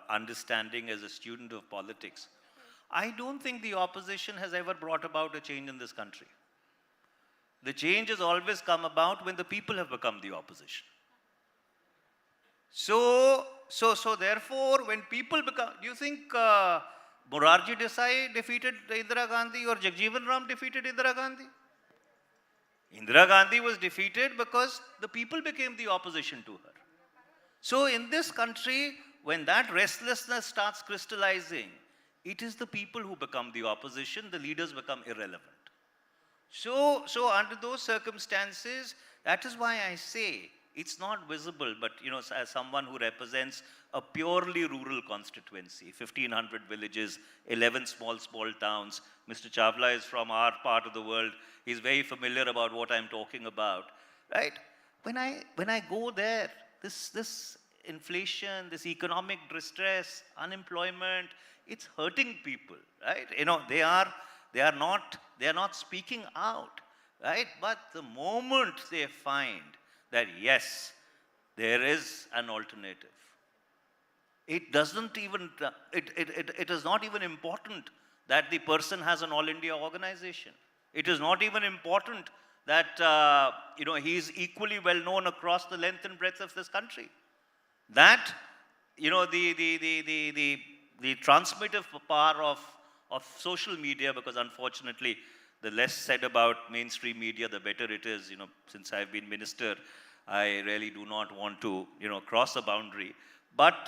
understanding as a student of politics, I don't think the opposition has ever brought about a change in this country. The change has always come about when the people have become the opposition. So therefore, when people become, do you think Morarji Desai defeated Indira Gandhi or Jagjeevan Ram defeated Indira Gandhi? Indira Gandhi was defeated because the people became the opposition to her. So in this country, when that restlessness starts crystallizing, it is the people who become the opposition, the leaders become irrelevant. So under those circumstances, that is why I say it's not visible, but as someone who represents a purely rural constituency, 1,500 villages, 11 small towns. Mr. Chawla is from our part of the world. He's very familiar about what I'm talking about, right? When I go there, this inflation, this economic distress, unemployment, it's hurting people, right? They are not speaking out, right? But the moment they find that yes, there is an alternative, it doesn't even it is not even important that the person has an all India organization. It is not even important that he is equally well known across the length and breadth of this country. That the transmissive power of social media, because unfortunately the less said about mainstream media, the better it is. Since I've been minister, I really do not want to cross a boundary. But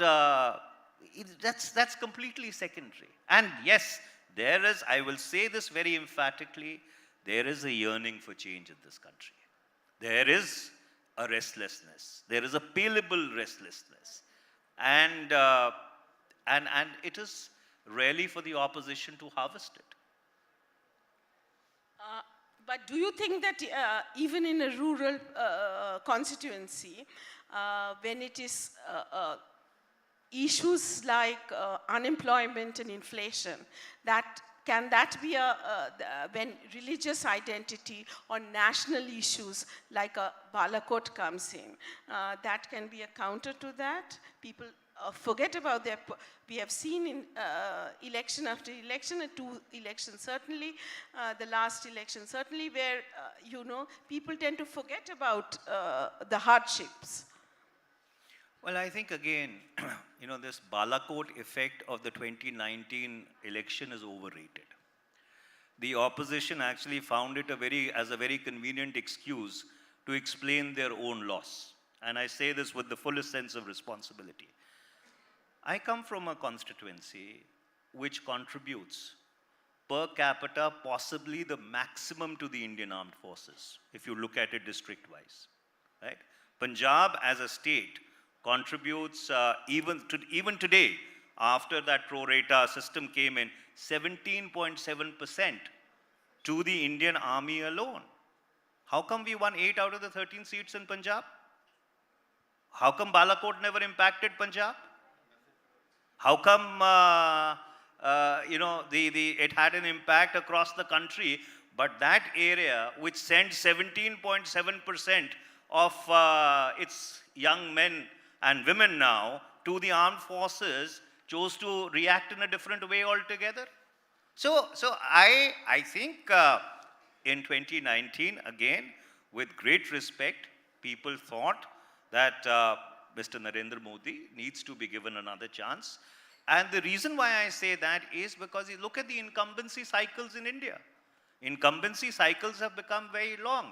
that's completely secondary. And yes, there is, I will say this very emphatically, there is a yearning for change in this country. There is a restlessness. There is a palpable restlessness. And it is really for the opposition to harvest it. But do you think that even in a rural constituency, when it is issues like unemployment and inflation, can that be when religious identity or national issues like a Balakot comes in, that can be a counter to that? People forget about we have seen in election after election, and 2 elections certainly, the last election certainly, where, people tend to forget about the hardships. Well, I think again, this Balakot effect of the 2019 election is overrated. The opposition actually found it as a very convenient excuse to explain their own loss. And I say this with the fullest sense of responsibility. I come from a constituency which contributes per capita possibly the maximum to the Indian Armed Forces, if you look at it district-wise, right? Punjab as a state contributes even today, after that pro rata system came in, 17.7% to the Indian Army alone. How come we won 8 out of the 13 seats in Punjab? How come Balakot never impacted Punjab? How come it had an impact across the country, but that area which sent 17.7% of its young men and women now to the armed forces chose to react in a different way altogether? So I think in 2019, again, with great respect, people thought that Mr. Narendra Modi needs to be given another chance. And the reason why I say that is because you look at the incumbency cycles in India. Incumbency cycles have become very long.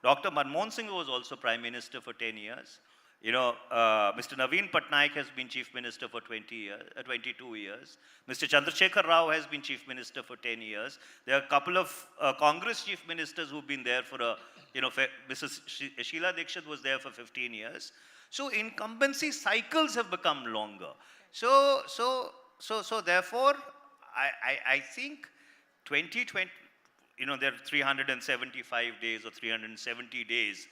Dr. Manmohan Singh was also Prime Minister for 10 years. Mr. Naveen Patnaik has been Chief Minister for 22 years. Mr. Chandrasekhar Rao has been Chief Minister for 10 years. There are a couple of Congress Chief Ministers who've been there for Mrs. Sheila Dikshit was there for 15 years. So incumbency cycles have become longer. So therefore, I think 2020, there are 375 days or 370 days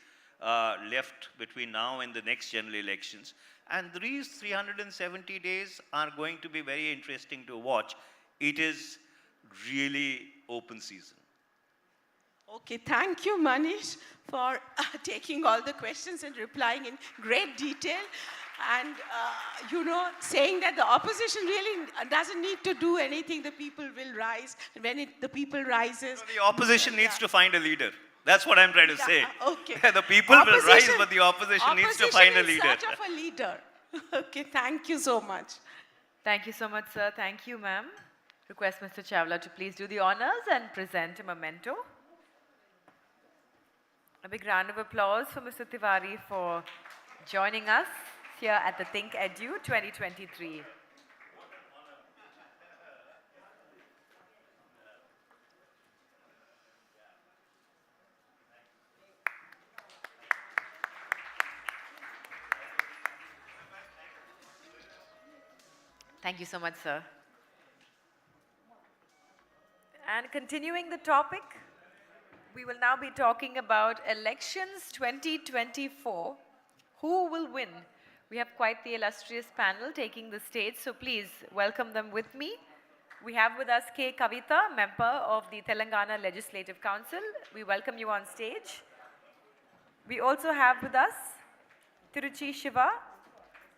left between now and the next general elections. And these 370 days are going to be very interesting to watch. It is really open season. Okay, thank you, Manish, for taking all the questions and replying in great detail. And, saying that the opposition really doesn't need to do anything, the people will rise. And when the people rises... The opposition needs to find a leader. That's what I'm trying to say. Okay. The people will rise, but the opposition needs to find a leader. Opposition in search of a leader. Okay, thank you so much. Thank you so much, sir. Thank you, ma'am. Request Mr. Chawla to please do the honors and present a memento. A big round of applause for Mr. Tiwari for joining us here at the ThinkEdu 2023. Thank you so much, sir. And continuing the topic, we will now be talking about elections 2024. Who will win? We have quite the illustrious panel taking the stage, so please welcome them with me. We have with us K. Kavita, member of the Telangana Legislative Council. We welcome you on stage. We also have with us Tiruchi Shiva,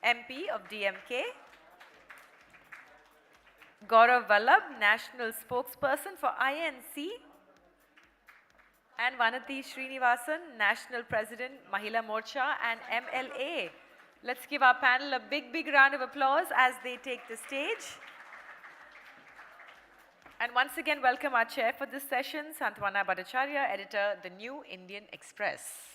MP of DMK. Gaurav Vallabh, National Spokesperson for INC. And Vanati Srinivasan, National President, Mahila Morcha and MLA. Let's give our panel a big round of applause as they take the stage. And once again, welcome our chair for this session, Santwana Bhattacharya, editor, The New Indian Express.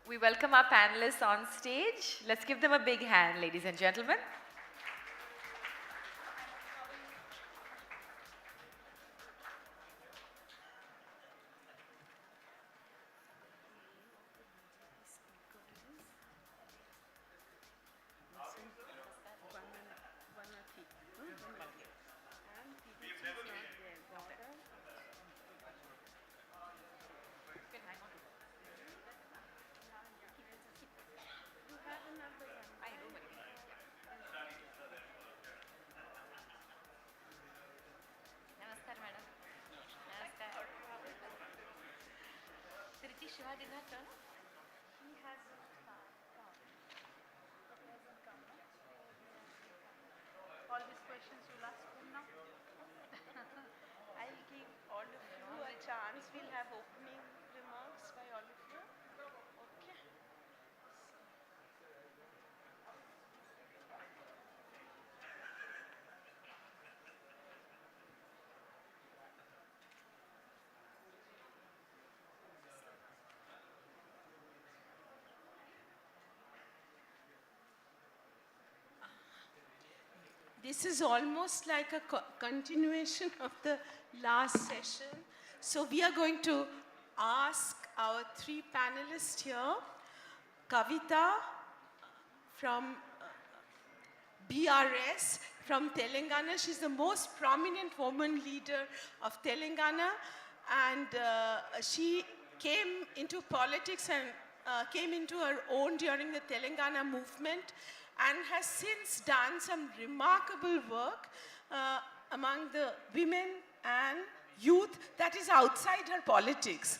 We welcome our panelists on stage. Let's give them a big hand, ladies and gentlemen. Shiva did not turn up? He This is almost like a continuation of the last session. So we are going to ask our three panelists here, Kavita from BRS from Telangana. She's the most prominent woman leader of Telangana, and she came into politics and came into her own during the Telangana movement and has since done some remarkable work among the women and youth that is outside her politics.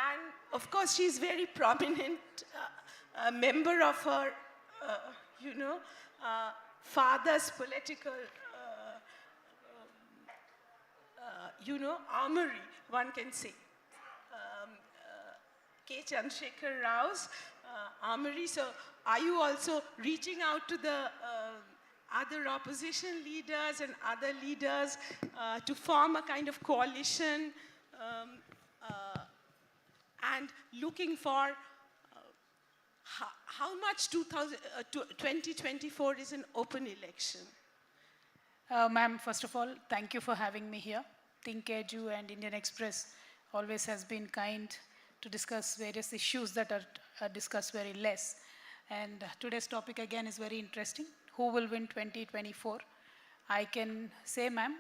And of course, she's very prominent member of her, father's political, armory, one can say. K. Chandrasekhar Rao's armory. So are you also reaching out to the other opposition leaders and other leaders to form a kind of coalition and looking for how much 2024 is an open election? Ma'am, first of all, thank you for having me here. ThinkEdu and Indian Express always has been kind to discuss various issues that are discussed very less. And today's topic again is very interesting. Who will win 2024? I can say, ma'am,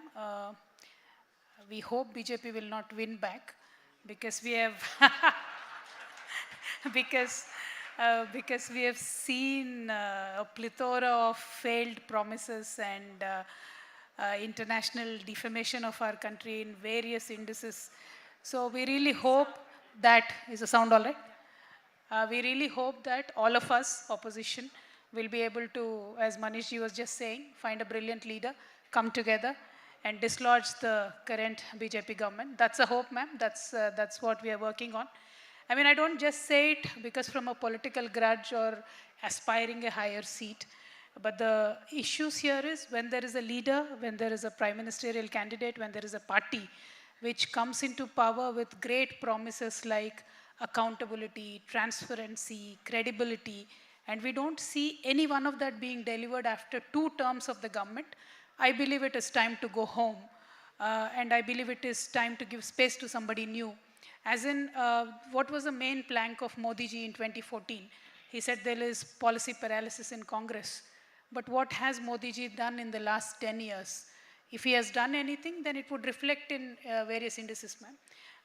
we hope BJP will not win back because we have because we have seen a plethora of failed promises and international defamation of our country in various indices. So we really hope that, is the sound all right? We really hope that all of us, opposition, will be able to, as Manishji was just saying, find a brilliant leader, come together and dislodge the current BJP government. That's a hope, ma'am. That's what we are working on. I mean, I don't just say it because from a political grudge or aspiring a higher seat, but the issues here is when there is a leader, when there is a prime ministerial candidate, when there is a party which comes into power with great promises like accountability, transparency, credibility, and we don't see any one of that being delivered after 2 terms of the government, I believe it is time to go home. And I believe it is time to give space to somebody new. As in, what was the main plank of Modi ji in 2014? He said there is policy paralysis in Congress. But what has Modi ji done in the last 10 years? If he has done anything, then it would reflect in various indices, ma'am.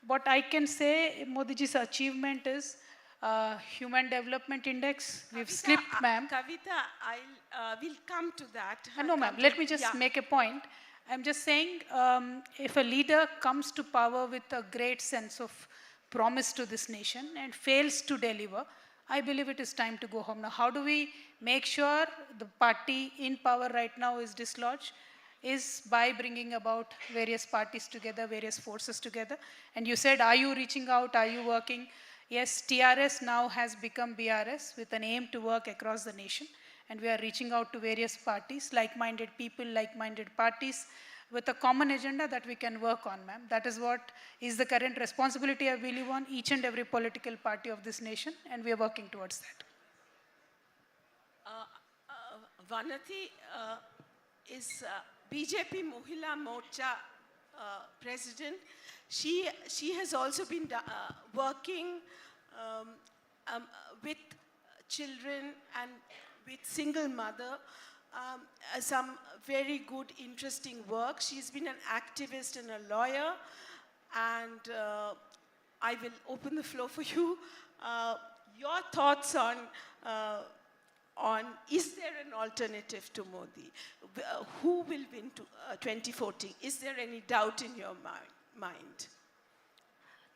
What I can say, Modi ji's achievement is Human Development Index. We've slipped, ma'am. Kavita, we'll come to that. No, ma'am. Let me just make a point. I'm just saying, if a leader comes to power with a great sense of promise to this nation and fails to deliver, I believe it is time to go home. Now, how do we make sure the party in power right now is dislodged? Is by bringing about various parties together, various forces together. And you said, are you reaching out? Are you working? Yes, TRS now has become BRS with an aim to work across the nation. And we are reaching out to various parties, like-minded people, like-minded parties, with a common agenda that we can work on, ma'am. That is what is the current responsibility, I believe, on each and every political party of this nation, and we are working towards that. Vanati is BJP Mohila Morcha president. She has also been working with children and with single mother, some very good, interesting work. She's been an activist and a lawyer, and I will open the floor for you. Your thoughts on is there an alternative to Modi? Who will win 2014? Is there any doubt in your mind?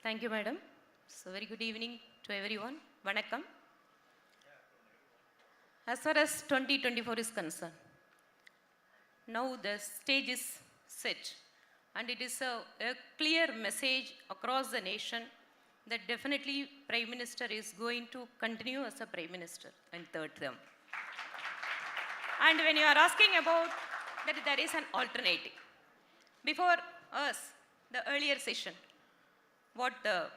Thank you, madam. So very good evening to everyone. Vanakkam. As far as 2024 is concerned, now the stage is set, and it is a clear message across the nation that definitely Prime Minister is going to continue as a Prime Minister in 3rd term. And when you are asking about that there is an alternative, before us, the earlier session, what the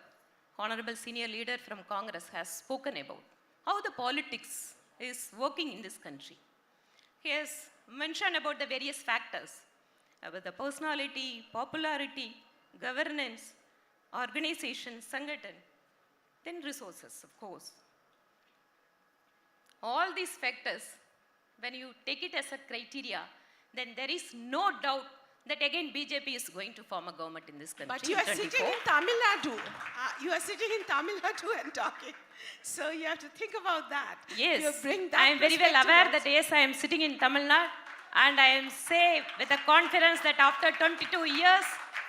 Honorable Senior Leader from Congress has spoken about, how the politics is working in this country. He has mention about the various factors, about the personality, popularity, governance, organization, sangathan, then resources, of course. All these factors, when you take it as a criteria, then there is no doubt that again BJP is going to form a government in this country. But you are sitting in Tamil Nadu. You are sitting in Tamil Nadu and talking. So you have to think about that. Yes, You bring that I am very well aware perspective that yes, I am sitting in Tamil Nadu, and I am say with a confidence that after 22 years,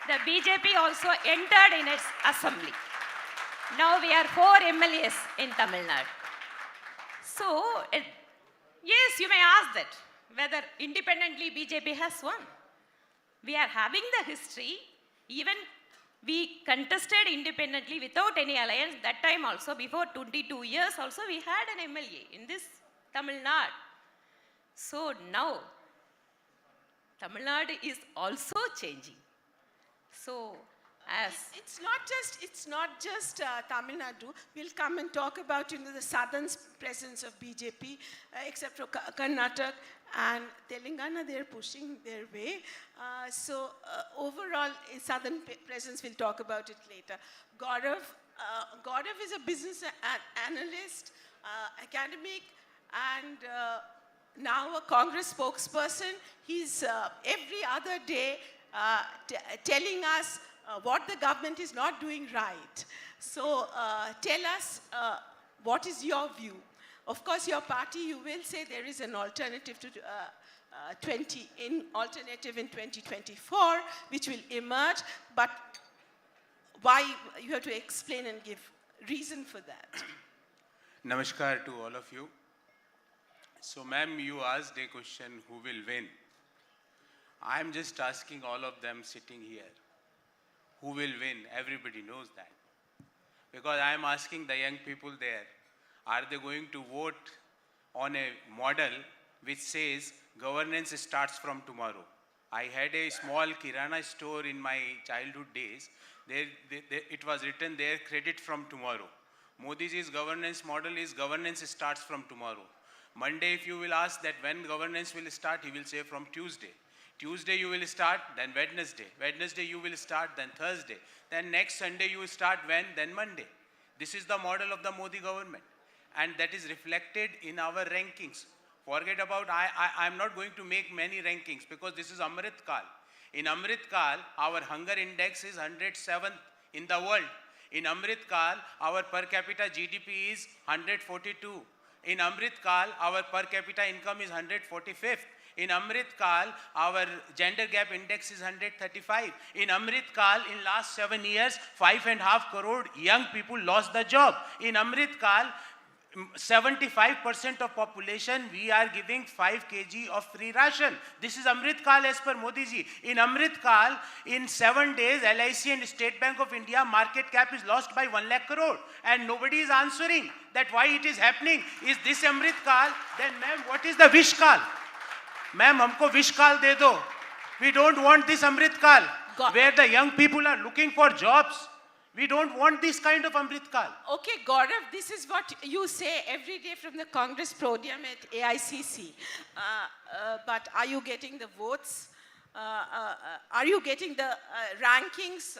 the BJP also entered in its assembly. Now we are 4 MLAs in Tamil Nadu. So, yes, you may ask that, whether independently BJP has won. We are having the history, even we contested independently without any alliance, that time also, before 22 years also, we had an MLA in this Tamil Nadu. So now, Tamil Nadu is also changing. So, as it's not just Tamil Nadu. We'll come and talk about the southern presence of BJP, except for Karnataka and Telangana. They're pushing their way. So overall, southern presence. We'll talk about it later. Gaurav is a business analyst, academic, and now a Congress spokesperson. He's every other day telling us what the government is not doing right. So tell us, what is your view? Of course, your party, you will say there is an alternative to alternative in 2024, which will emerge, but why you have to explain and give reason for that. Namaskar to all of you. So, ma'am, you asked a question, who will win? I am just asking all of them sitting here. Who will win? Everybody knows that. Because I am asking the young people there, are they going to vote on a model which says governance starts from tomorrow? I had a small kirana store in my childhood days. It was written there, credit from tomorrow. Modi's governance model is governance starts from tomorrow. Monday, if you will ask that when governance will start, he will say from Tuesday. Tuesday you will start, then Wednesday. Wednesday you will start, then Thursday. Then next Sunday you will start when? Then Monday. This is the model of the Modi government. And that is reflected in our rankings. Forget about, I'm not going to make many rankings because this is Amrit Kal. In Amrit Kal, our hunger index is 107th in the world. In Amrit Kal, our per capita GDP is 142. In Amrit Kal, our per capita income is 145th. In Amrit Kal, our gender gap index is 135. In Amrit Kal, in last 7 years, 5.5 crore young people lost the job. In Amrit Kal, 75% of population, we are giving 5 kg of free ration. This is Amrit Kal as per Modi ji. In Amrit Kal, in 7 days, LIC and State Bank of India market cap is lost by 1 lakh crore. And nobody is answering that why it is happening. Is this Amrit Kal? Then ma'am, what is the Vish Kal? Ma'am, humko Vish Kal de do. We don't want this Amrit Kal, where the young people are looking for jobs. We don't want this kind of Amrit Kal. Okay, Gaurav, this is what you say every day from the Congress podium at AICC. But are you getting the votes? Are you getting the rankings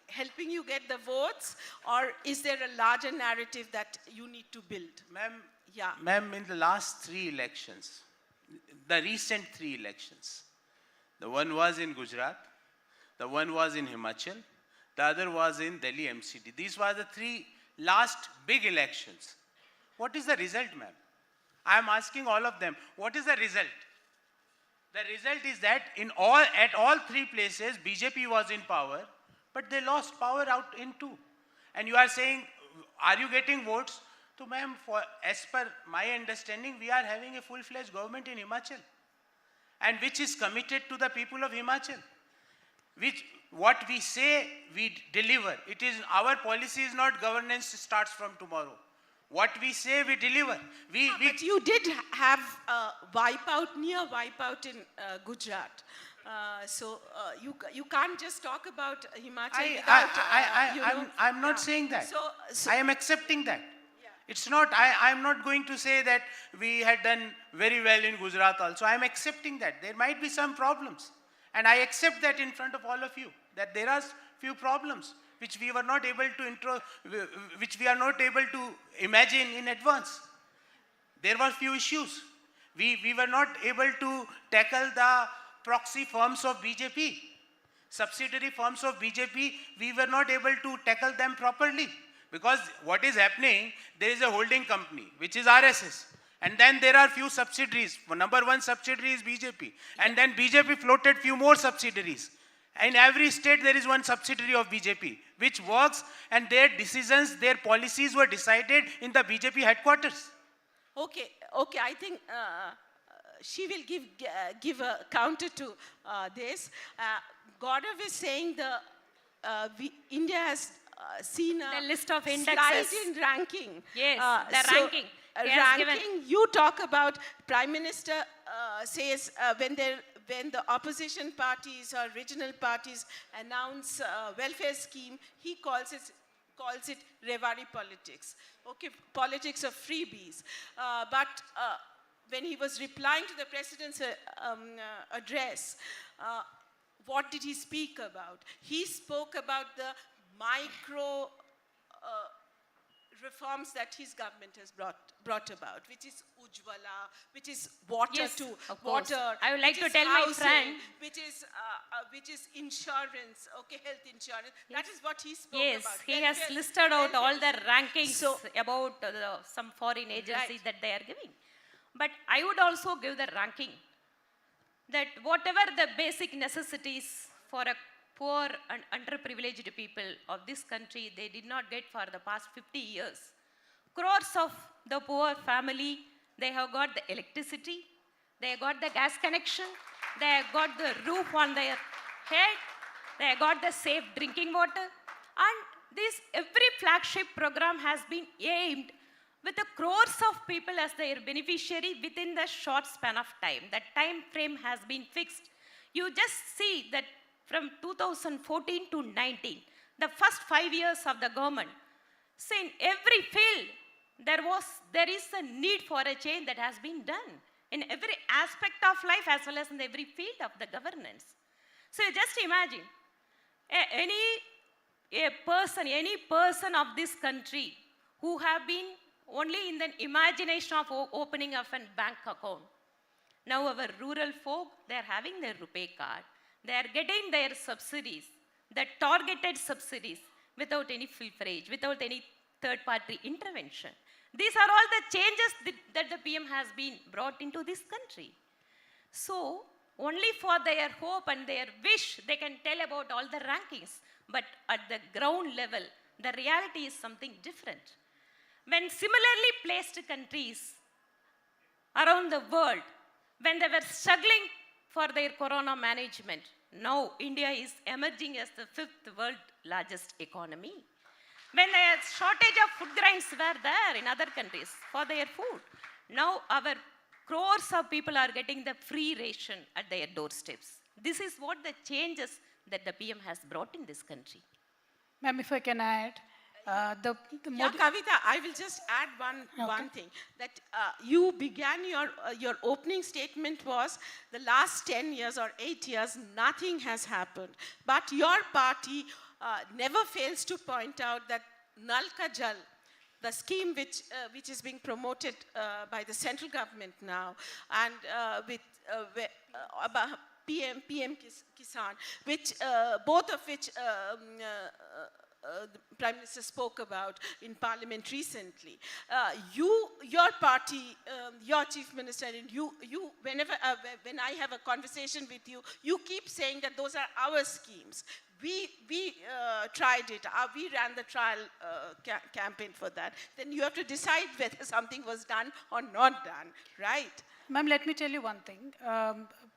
helping you get the votes? Or is there a larger narrative that you need to build? Ma'am, yeah. Ma'am, in the last 3 elections, the recent 3 elections, the one was in Gujarat, the one was in Himachal, the other was in Delhi MCD. These were the 3 last big elections. What is the result, ma'am? I am asking all of them, what is the result? The result is that at all 3 places, BJP was in power, but they lost power out in 2. And you are saying, are you getting votes? So, ma'am, as per my understanding, we are having a full-fledged government in Himachal, and which is committed to the people of Himachal. What we say, we deliver. It is our policy is not governance starts from tomorrow. What we say, we deliver. But you did have near wipeout in Gujarat. So you can't just talk about Himachal without... I'm not saying that. I am accepting that. It's not, I'm not going to say that we had done very well in Gujarat also. I'm accepting that. There might be some problems. And I accept that in front of all of you, that there are few problems which we were not able to which we are not able to imagine in advance. There were few issues. We were not able to tackle the proxy firms of BJP. Subsidiary firms of BJP, we were not able to tackle them properly. Because what is happening, there is a holding company, which is RSS. And then there are few subsidiaries. Number one subsidiary is BJP. And then BJP floated few more subsidiaries. In every state, there is one subsidiary of BJP, which works, and their decisions, their policies were decided in the BJP headquarters. Okay, I think she will give a counter to this. Gaurav is saying India has seen a the list of indexes. slide in ranking. Yes, the ranking. Ranking, you talk about Prime Minister says when the opposition parties or regional parties announce a welfare scheme, he calls it Rewari politics. Okay, politics of freebies. But when he was replying to the president's address, what did he speak about? He spoke about the micro reforms that his government has brought about, which is Ujjwala, which is water Yes, to of course. water. I would like which to is tell my housing, friend. which is insurance, okay, health insurance. That is what he spoke Yes, about. he has Welfare- listed out all the welfare. rankings So- about some foreign agencies Right. that they are giving. But I would also give the ranking that whatever the basic necessities for a poor and underprivileged people of this country, they did not get for the past 50 years. Crores of the poor family, they have got the electricity, they have got the gas connection, they have got the roof on their head, they have got the safe drinking water. And this every flagship program has been aimed with the crores of people as their beneficiary within the short span of time. That time frame has been fixed. You just see that from 2014 to 19, the first 5 years of the government, see in every field, there is a need for a change that has been done in every aspect of life as well as in every field of the governance. So just imagine, any person of this country who have been only in the imagination of opening of a bank account. Now our rural folk, they are having their RuPay card. They are getting their subsidies, the targeted subsidies, without any filterage, without any third-party intervention. These are all the changes that the PM has been brought into this country. So, only for their hope and their wish, they can tell about all the rankings. But at the ground level, the reality is something different. When similarly placed countries around the world, when they were struggling for their corona management, now India is emerging as the 5th world largest economy. When a shortage of food grains were there in other countries for their food, now our crores of people are getting the free ration at their doorsteps. This is what the changes that the PM has brought in this country. Ma'am, if I can add, Kavita, I will just add one thing. That you began your opening statement was the last 10 years or 8 years, nothing has happened. But your party never fails to point out that Nal Ka Jal, the scheme which is being promoted by the central government now, and about PM Kisan, which both of which the Prime Minister spoke about in Parliament recently. Your party, your Chief Minister, and you whenever when I have a conversation with you, you keep saying that those are our schemes. We tried it. We ran the trial campaign for that. Then you have to decide whether something was done or not done, right? Ma'am, let me tell you one thing.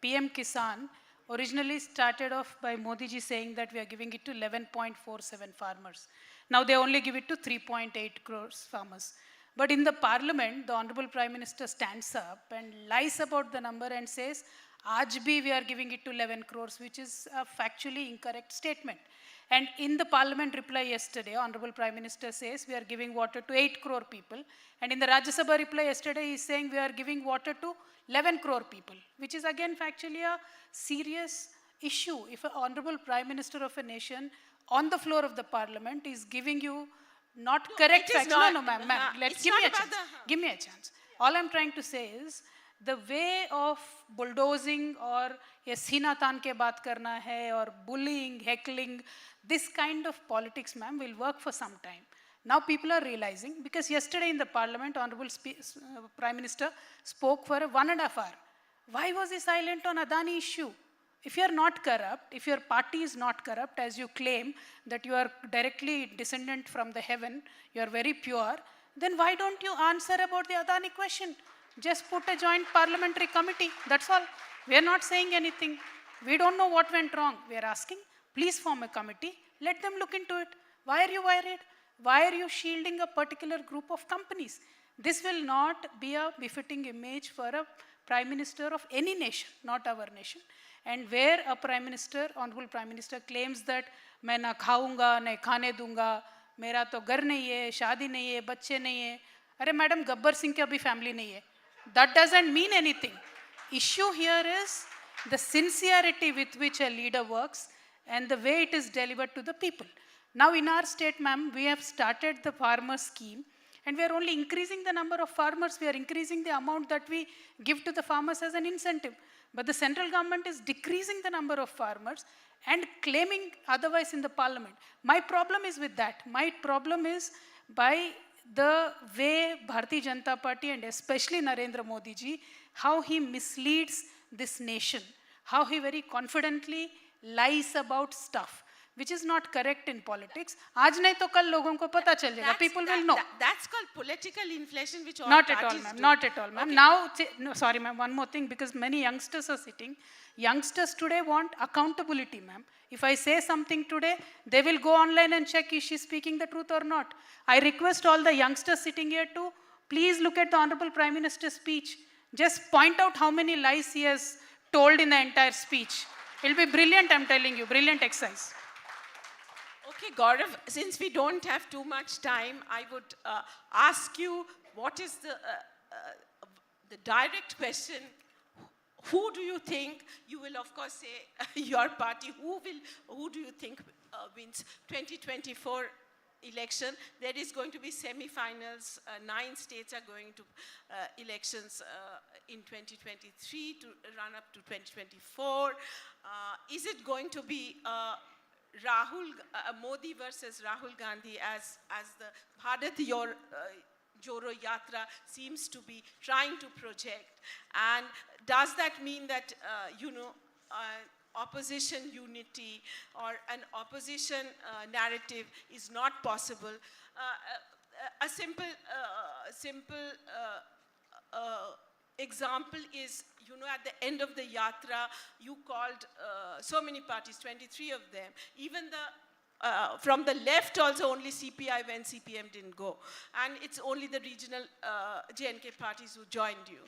PM Kisan originally started off by Modi ji saying that we are giving it to 11.47 farmers. Now they only give it to 3.8 crores farmers. But in the parliament, the Honorable Prime Minister stands up and lies about the number and says, Aaj bhi we are giving it to 11 crores, which is a factually incorrect statement. And in the parliament reply yesterday, Honorable Prime Minister says we are giving water to 8 crore people. And in the Rajya Sabha reply yesterday, he is saying we are giving water to 11 crore people, which is again factually a serious issue. If an Honorable Prime Minister of a nation on the floor of the parliament is giving you not correct facts. No, ma'am, give me a chance. Give me a chance. All I'm trying to say is, the way of bulldozing or ye sina taan ke baat karna hai or bullying, heckling, this kind of politics, ma'am, will work for some time. Now people are realizing, because yesterday in the parliament, Honorable Prime Minister spoke for 1.5 hours. Why was he silent on Adani issue? If you are not corrupt, if your party is not corrupt, as you claim that you are directly descendant from the heaven, you are very pure, then why don't you answer about the Adani question? Just put a joint parliamentary committee, that's all. We are not saying anything. We don't know what went wrong. We are asking, please form a committee, let them look into it. Why are you worried? Why are you shielding a particular group of companies? This will not be a befitting image for a Prime Minister of any nation, not our nation. And where a Prime Minister, Honorable Prime Minister claims that मैं ना खाऊंगा, नहीं खाने दूंगा, मेरा तो घर नहीं है, शादी नहीं है, बच्चे नहीं है. अरे मैडम, गब्बर सिंह की अभी फैमिली नहीं है. That doesn't mean anything. Issue here is the sincerity with which a leader works and the way it is delivered to the people. Now in our state, ma'am, we have started the farmer scheme, and we are only increasing the number of farmers. We are increasing the amount that we give to the farmers as an incentive. But the central government is decreasing the number of farmers and claiming otherwise in the parliament. My problem is with that. My problem is by the way Bharatiya Janata Party and especially Narendra Modi ji, how he misleads this nation, how he very confidently lies about stuff which is not correct in politics. आज नहीं तो कल लोगों को पता चल जाएगा. People will know. That's called political inflation, which all Not parties at all, ma'am. do. Not at all, ma'am. Okay. Now, no, sorry, ma'am. One more thing, because many youngsters are sitting. Youngsters today want accountability, ma'am. If I say something today, they will go online and check is she speaking the truth or not. I request all the youngsters sitting here to please look at the Honorable Prime Minister's speech. Just point out how many lies he has told in the entire speech. It'll be brilliant, I'm telling you. Brilliant exercise. Okay, Gaurav, since we don't have too much time, I would ask you, what is the direct question? Who do you think, you will of course say your party, who do you think wins 2024 election? There is going to be semi-finals. 9 states are going to elections in 2023 to run up to 2024. Is it going to be Modi versus Rahul Gandhi as the Bharat Jodo Yatra seems to be trying to project? And does that mean that, opposition unity or an opposition narrative is not possible? A simple example is, at the end of the yatra, you called so many parties, 23 of them. Even from the left also, only CPI went, CPM didn't go. And it's only the regional JNK parties who joined you.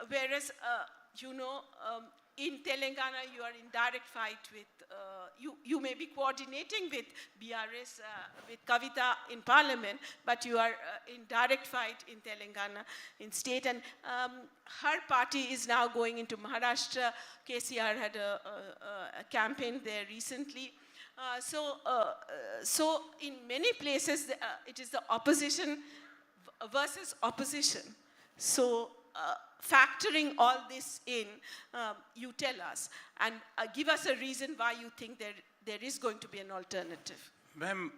Whereas, in Telangana, you are in direct fight with, you may be coordinating with BRS, with Kavita in parliament, but you are in direct fight in Telangana, in state. And her party is now going into Maharashtra. KCR had a campaign there recently. So in many places, it is the opposition versus opposition. So factoring all this in, you tell us and give us a reason why you think there is going to be an alternative. Ma'am,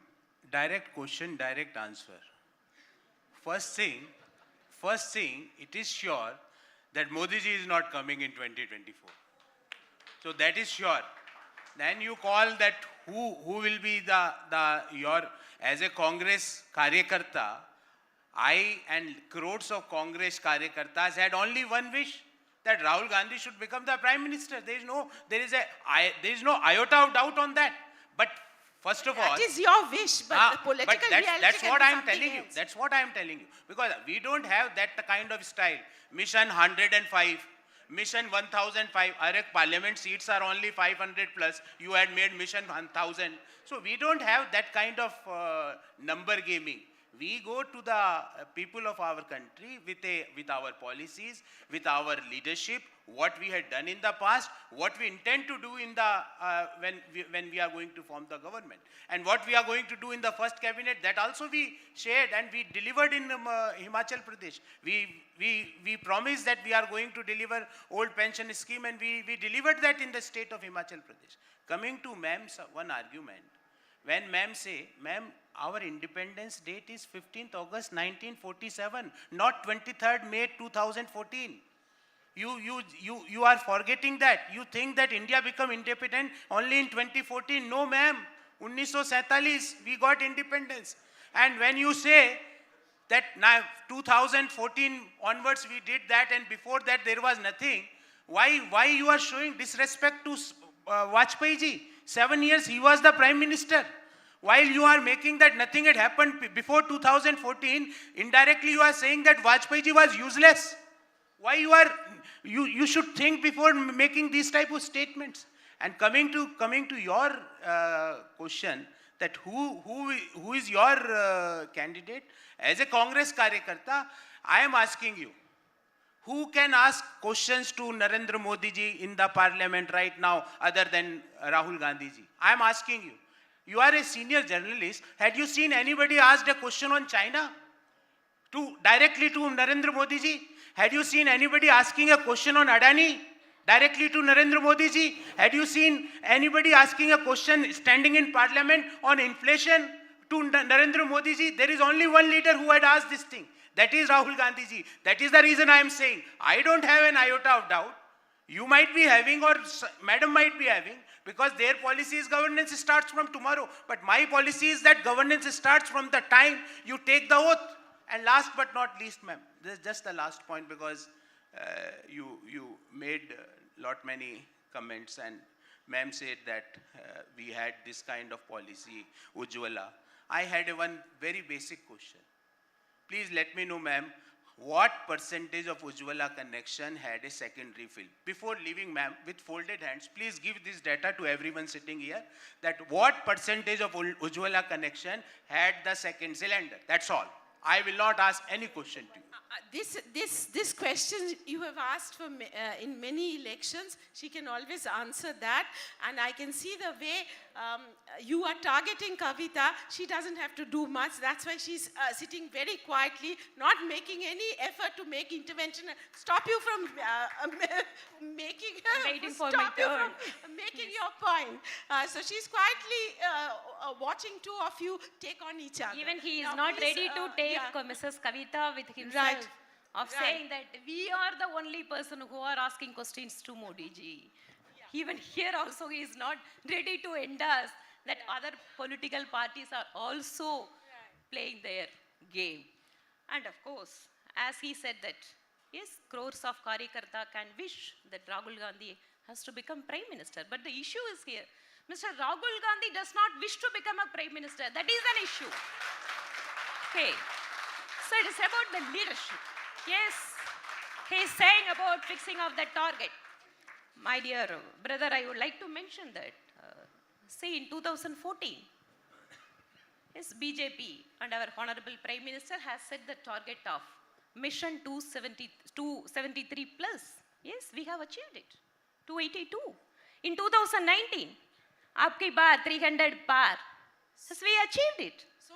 direct question, direct answer. First thing, it is sure that Modi ji is not coming in 2024. So that is sure. Then you call that who will be your, as a Congress Karyakarta, I and crores of Congress Karyakartas had only one wish, that Rahul Gandhi should become the Prime Minister. There is no iota of doubt on that. But first of all, that is your wish, but the political reality that's what I am something telling you. else. That's what I am telling you. Because we don't have that kind of style. Mission 105. Mission 1005. Our parliament seats are only 500 plus. You had made Mission 1000. So we don't have that kind of number gaming. We go to the people of our country with our policies, with our leadership, what we had done in the past, what we intend to do in the when we are going to form the government, and what we are going to do in the first cabinet. That also we shared and we delivered in Himachal Pradesh. We promised that we are going to deliver old pension scheme, and we delivered that in the state of Himachal Pradesh. Coming to ma'am's one argument, when ma'am say, ma'am, our independence date is 15th August 1947, not 23rd May 2014. You are forgetting that. You think that India became independent only in 2014. No, ma'am. 1947, we got independence. And when you say that now 2014 onwards we did that and before that there was nothing, why you are showing disrespect to Vajpayee ji? 7 years he was the Prime Minister. While you are making that nothing had happened before 2014, indirectly you are saying that Vajpayee ji was useless. Why you should think before making these type of statements. And coming to your question, that who is your candidate? As a Congress Karyakarta, I am asking you, who can ask questions to Narendra Modi ji in the parliament right now other than Rahul Gandhi ji? I am asking you. You are a senior journalist. Had you seen anybody asked a question on China directly to Narendra Modi ji? Had you seen anybody asking a question on Adani directly to Narendra Modi ji? Had you seen anybody asking a question standing in parliament on inflation to Narendra Modi ji? There is only one leader who had asked this thing. That is Rahul Gandhi ji. That is the reason I am saying, I don't have an iota of doubt. You might be having, or madam might be having, because their policy is governance starts from tomorrow. But my policy is that governance starts from the time you take the oath. And last but not least, ma'am, this is just the last point, because you made many comments, and ma'am said that we had this kind of policy, Ujjwala. I had one very basic question. Please let me know, ma'am, what percentage of Ujjwala connection had a secondary fill? Before leaving, ma'am, with folded hands, please give this data to everyone sitting here, that what percentage of Ujjwala connection had the second cylinder? That's all. I will not ask any question to you. This question you have asked for in many elections. She can always answer that. And I can see the way you are targeting Kavita. She doesn't have to do much. That's why she's sitting very quietly, not making any effort to make intervention, stop you from making your point. So she's quietly watching two of you take on each other. Even he is not ready to take Mrs. Kavita with himself. Saying that we are the only person who are asking questions to Modi ji. Even here also he is not ready to endorse that other political parties are also playing their game. And of course, as he said that, yes, crores of Karyakarta can wish that Rahul Gandhi has to become Prime Minister. But the issue is here, Mr. Rahul Gandhi does not wish to become a Prime Minister. That is an issue. Okay. So it is about the leadership. Yes, he is saying about fixing of the target. My dear brother, I would like to mention that, see, in 2014, yes, BJP and our Honorable Prime Minister has set the target of Mission 273 plus. Yes, we have achieved it. 282. In 2019, Aapki Baar 300 par. Yes, we achieved it. So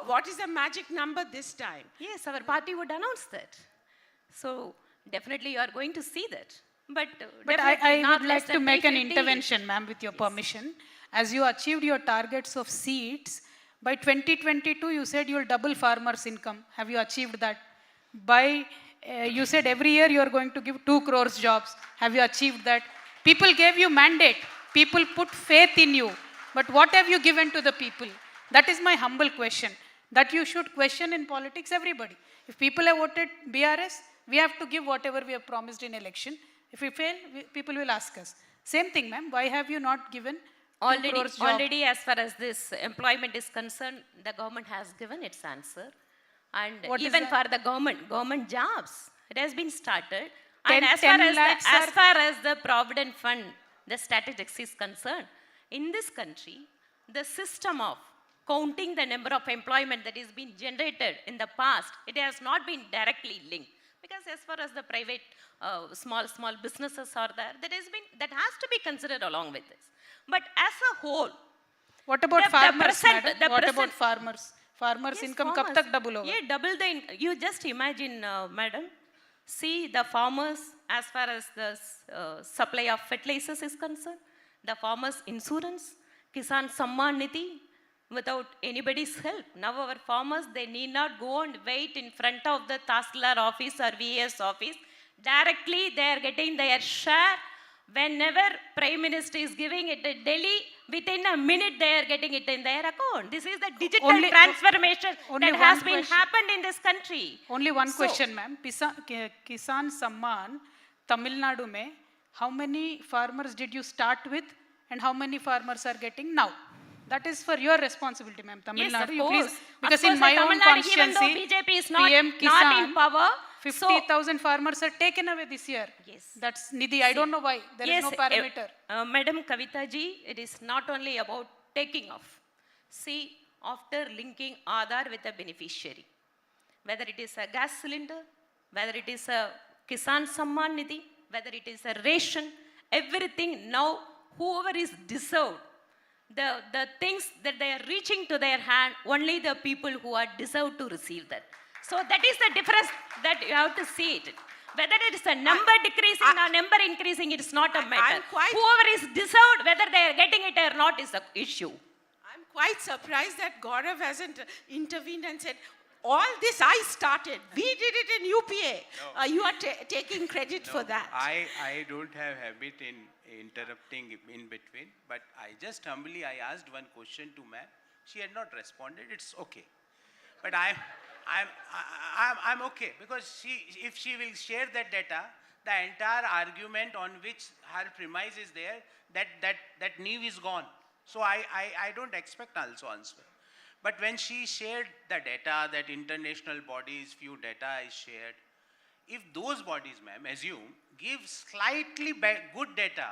what is the magic number this time? Yes, our party would announce that. So definitely you are going to see that. But I would like to make an intervention, ma'am, with your permission. As you achieved your targets of seats, by 2022 you said you will double farmers' income. Have you achieved that? You said every year you are going to give 2 crores jobs. Have you achieved that? People gave you mandate. People put faith in you. But what have you given to the people? That is my humble question, that you should question in politics everybody. If people have voted BRS, we have to give whatever we have promised in election. If we fail, people will ask us. Same thing, ma'am. Why have you not given already, as far as this employment is concerned, the government has given its answer. And even for the government jobs, it has been started. And 10 as far 10 as, lakhs the, as are- far as the Provident Fund, the statistics is concerned, in this country, the system of counting the number of employment that is being generated in the past, it has not been directly linked. Because as far as the private small businesses are there, that has to be considered along with this. But as a whole, what about the farmers, present- madam? the What present- about farmers? Farmers' income kab tak double hoga? Yeah, double you just imagine, madam. See the farmers, as far as the supply of fertilizers is concerned, the farmers' insurance, Kisan Samman Nidhi, without anybody's help. Now our farmers, they need not go and wait in front of the Tahsildar office or VS office. Directly they are getting their share. Whenever Prime Minister is giving it in Delhi, within a minute they are getting it in their account. This is the digital transformation only that has one been question. happened in this country. Only one So- question, ma'am. Kisan Samman, Tamil Nadu mein, how many farmers did you start with and how many farmers are getting now? That is for your responsibility, ma'am. Tamil Yes, Nadu, of you please, course. because Of in course, my Tamil own Nadu, even though constituency, BJP is not PM in Kisan, power, 50,000 farmers are taken away this year. Yes. That's Nidhi. I don't know why. There is no parameter. Madam Kavita ji, it is not only about taking off. See, after linking Aadhaar with a beneficiary, whether it is a gas cylinder, whether it is a Kisan Samman Nidhi, whether it is a ration, everything now, whoever is deserved, the things that they are reaching to their hand, only the people who are deserved to receive that. So that is the difference that you have to see it. Whether it is a number decreasing or number increasing, it is not a matter. Whoever is deserved, whether they are getting it or not, is the issue. I'm quite surprised that Gaurav hasn't intervened and said, all this I started. We did it in UPA. You are taking credit for that. I don't have habit in interrupting in between, but I asked one question to ma'am. She had not responded. It's okay. But I'm okay because if she will share that data, the entire argument on which her premise is there, that need is gone. So I don't expect also answer. But when she shared the data, that international bodies, few data is shared, if those bodies, ma'am, assume, give slightly good data,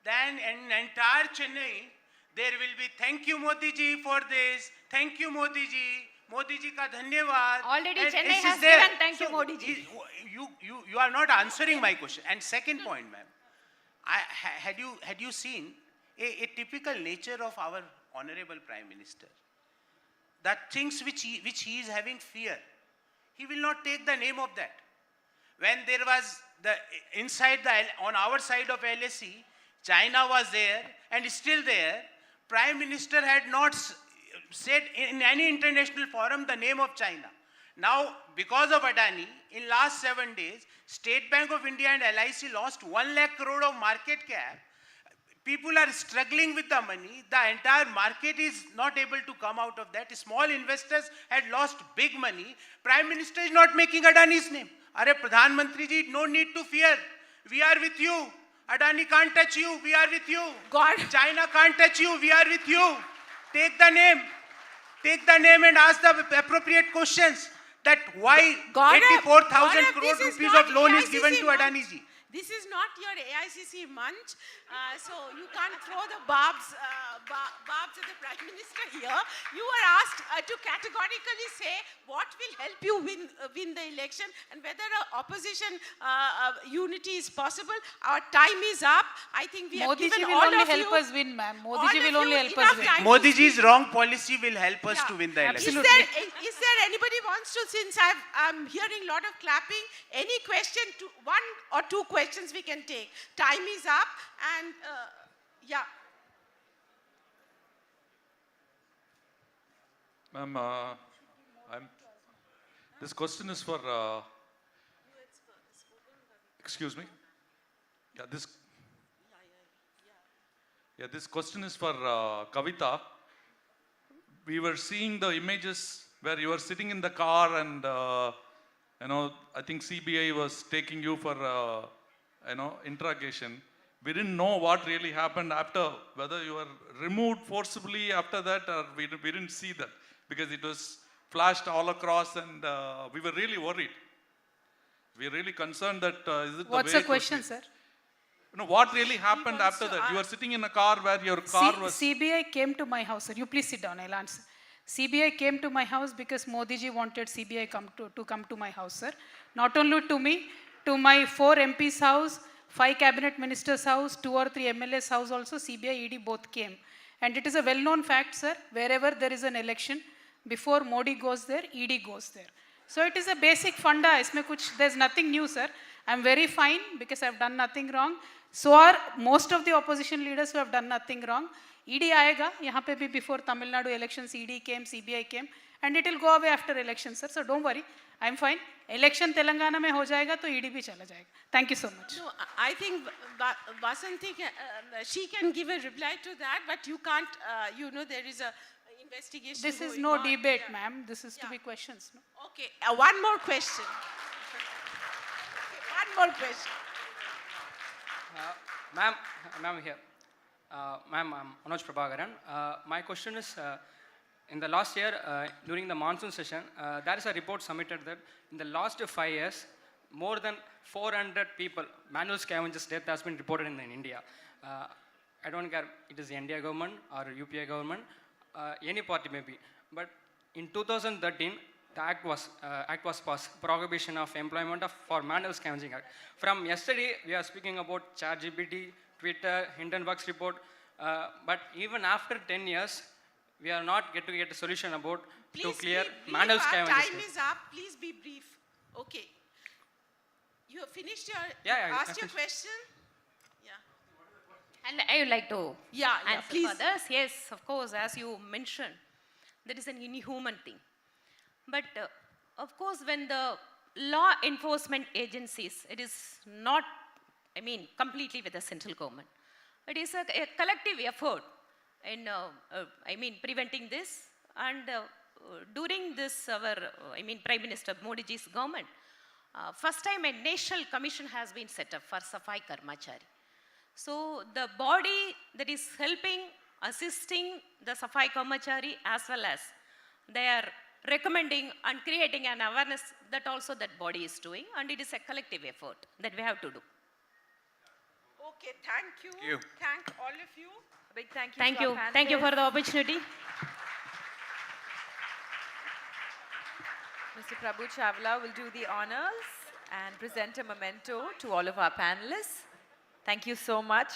then in entire Chennai, there will be, thank you Modi ji for this, thank you Modi ji ka dhanyavad. Already And Chennai this is has there. given, thank you So Modi ji. You are not answering my question. And second point, ma'am, had you seen a typical nature of our honorable Prime Minister? That things which he is having fear, he will not take the name of that. When there was on our side of LSE, China was there and still there. Prime Minister had not said in any international forum the name of China. Now, because of Adani, in last 7 days, State Bank of India and LIC lost 1 lakh crore of market cap. People are struggling with the money. The entire market is not able to come out of that. Small investors had lost big money. Prime Minister is not making Adani's name. Are Pradhan Mantri ji, no need to fear. We are with you. Adani can't touch you. We are with you. China can't touch you. We are with you. Take the name. Take the name and ask the appropriate questions. That why 84,000 crore rupees of loan is given to Adani ji. This is not your AICC munch, so you can't throw the barbs at the Prime Minister here. You were asked to categorically say what will help you win the election and whether opposition unity is possible. Our time is up. I think we have Modi given ji will all only of you... help us win, ma'am. Modi ji all will of only you help us enough win. time to Modi speak. ji's wrong policy will help us to win the election. Is there anybody wants to, since I'm hearing a lot of clapping, any question, one or two questions we can take. Time is up and yeah. Ma'am, this question is for, excuse me. This question is for Kavita. We were seeing the images where you were sitting in the car and, I think CBI was taking you for, interrogation. We didn't know what really happened after, whether you were removed forcibly after that or we didn't see that because it was flashed all across and we were really worried. we're really concerned that is it What's the way the it was question, made? sir? No, what really happened wants after to that? You were ask- sitting in a car where your car was. CBI came to my house, sir. You please sit down, I'll answer. CBI came to my house because Modi ji wanted CBI to come to my house, sir. Not only to me, to my 4 MPs house, 5 cabinet ministers house, 2 or 3 MLAs house also, CBI, ED both came. And it is a well-known fact, sir, wherever there is an election, before Modi goes there, ED goes there. So it is a basic funda, there's nothing new, sir. I'm very fine because I've done nothing wrong. So are most of the opposition leaders who have done nothing wrong. ED aayega, yahan pe bhi before Tamil Nadu elections, ED came, CBI came, and it will go away after elections, sir. So don't worry, I'm fine. Election Telangana mein ho jayega, to ED bhi chala jayega. Thank you so much. No, I think Vasanthi, she can give a reply to that, but you can't, there is a investigation This is going no on. debate, Yeah. ma'am. This is to be questions. No? Okay, one more question. One more question. Ma'am here. Ma'am, I'm Manoj Prabhakaran. My question is, in the last year, during the monsoon session, there is a report submitted that in the last 5 years, more than 400 people, manual scavengers' death has been reported in India. I don't care it is the India government or UPA government, any party maybe. But in 2013, the act was passed, Prohibition of Employment for Manual Scavenging Act. From yesterday, we are speaking about ChatGPT, Twitter, Hindenburg's report, but even after 10 years, we are not get a solution about to clear manual scavengers. Time is up. Please be brief. Okay. You have finished your, Yeah, asked your question? Yeah. And I would like to answer please. for this. Yes, of course, as you mentioned, that is an inhuman thing. But of course, when the law enforcement agencies, it is not, completely with the central government. It is a collective effort in, preventing this. And during this, our, Prime Minister Modi ji's government, first time a national commission has been set up for Safai Karmachari. So the body that is helping, assisting the Safai Karmachari as well as they are recommending and creating an awareness that also that body is doing, and it is a collective effort that we have to do. Okay, thank you. Thank all of you. A big thank you. Thank to you. our Thank you for panelists. the opportunity. Mr. Prabhu Chawla will do the honors and present a memento to all of our panelists. Thank you so much.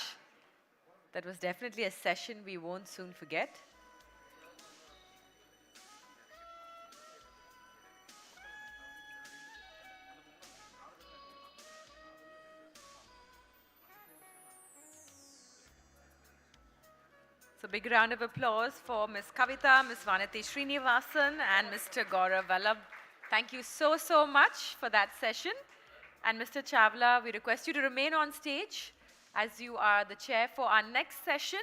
That was definitely a session we won't soon forget. So big round of applause for Ms. Kavita, Ms. Vanati Srinivasan and Mr. Gaurav Vallabh. Thank you so much for that session. And Mr. Chawla, we request you to remain on stage as you are the chair for our next session.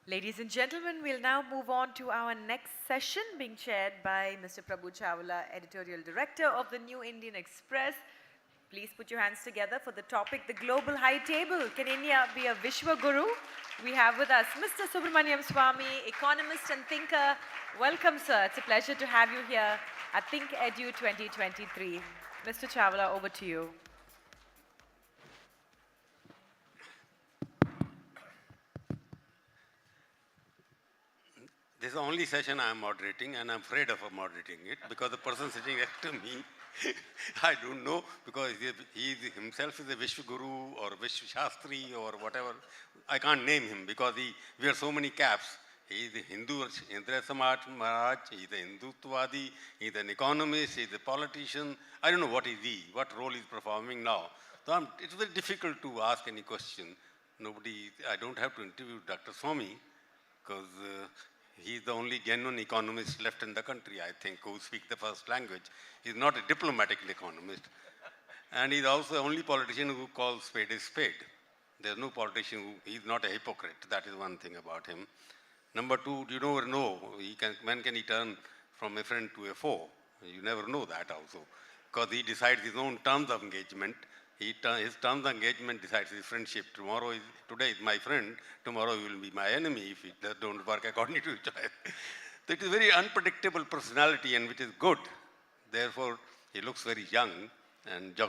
Ladies and gentlemen, we'll now move on to our next session being chaired by Mr. Prabhu Chawla, Editorial Director of the New Indian Express. Please put your hands together for the topic, the Global High Table. Can India be a Vishwa Guru? We have with us Mr. Subramaniam Swamy, economist and thinker. Welcome, sir. It's a pleasure to have you here at ThinkEdu 2023. Mr. Chawla, over to you. This is the only session I am moderating, and I'm afraid of moderating it because the person sitting next to me, I don't know, because he himself is a Vishwa Guru or Vishwa Shastri or whatever. I can't name him because he wears so many caps. He is a Hindu, Indra Samaj Maharaj, he is a Hindutvadi, he is an economist, he is a politician. I don't know what is he, what role he is performing now. So it's very difficult to ask any question. I don't have to interview Dr. Swami because he's the only genuine economist left in the country, I think, who speaks the first language. He's not a diplomatic economist. And he's also the only politician who calls spade a spade. There's no politician he's not a hypocrite. That is one thing about him. Number two, you never know. When can he turn from a friend to a foe? You never know that also. Because he decides his own terms of engagement. His terms of engagement decides his friendship. Today is my friend, tomorrow he will be my enemy if it don't work according to each other. So it is a very unpredictable personality and which is good. Therefore, he looks very young and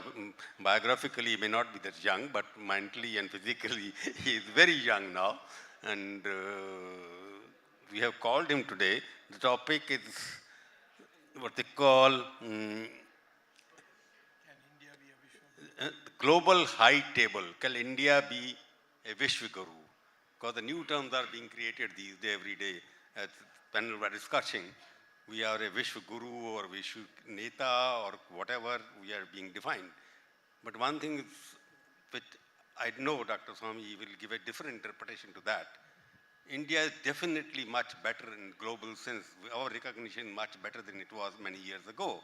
biographically he may not be that young, but mentally and physically he is very young now. And we have called him today. The topic is what they call global high table. Can India be a Vishwa Guru? Because the new terms are being created these days, every day. As the panel were discussing, we are a Vishwa Guru or Vishwa Neta or whatever we are being defined. But one thing is, which I know Dr. Swami will give a different interpretation to that. India is definitely much better in global sense. Our recognition is much better than it was many years ago.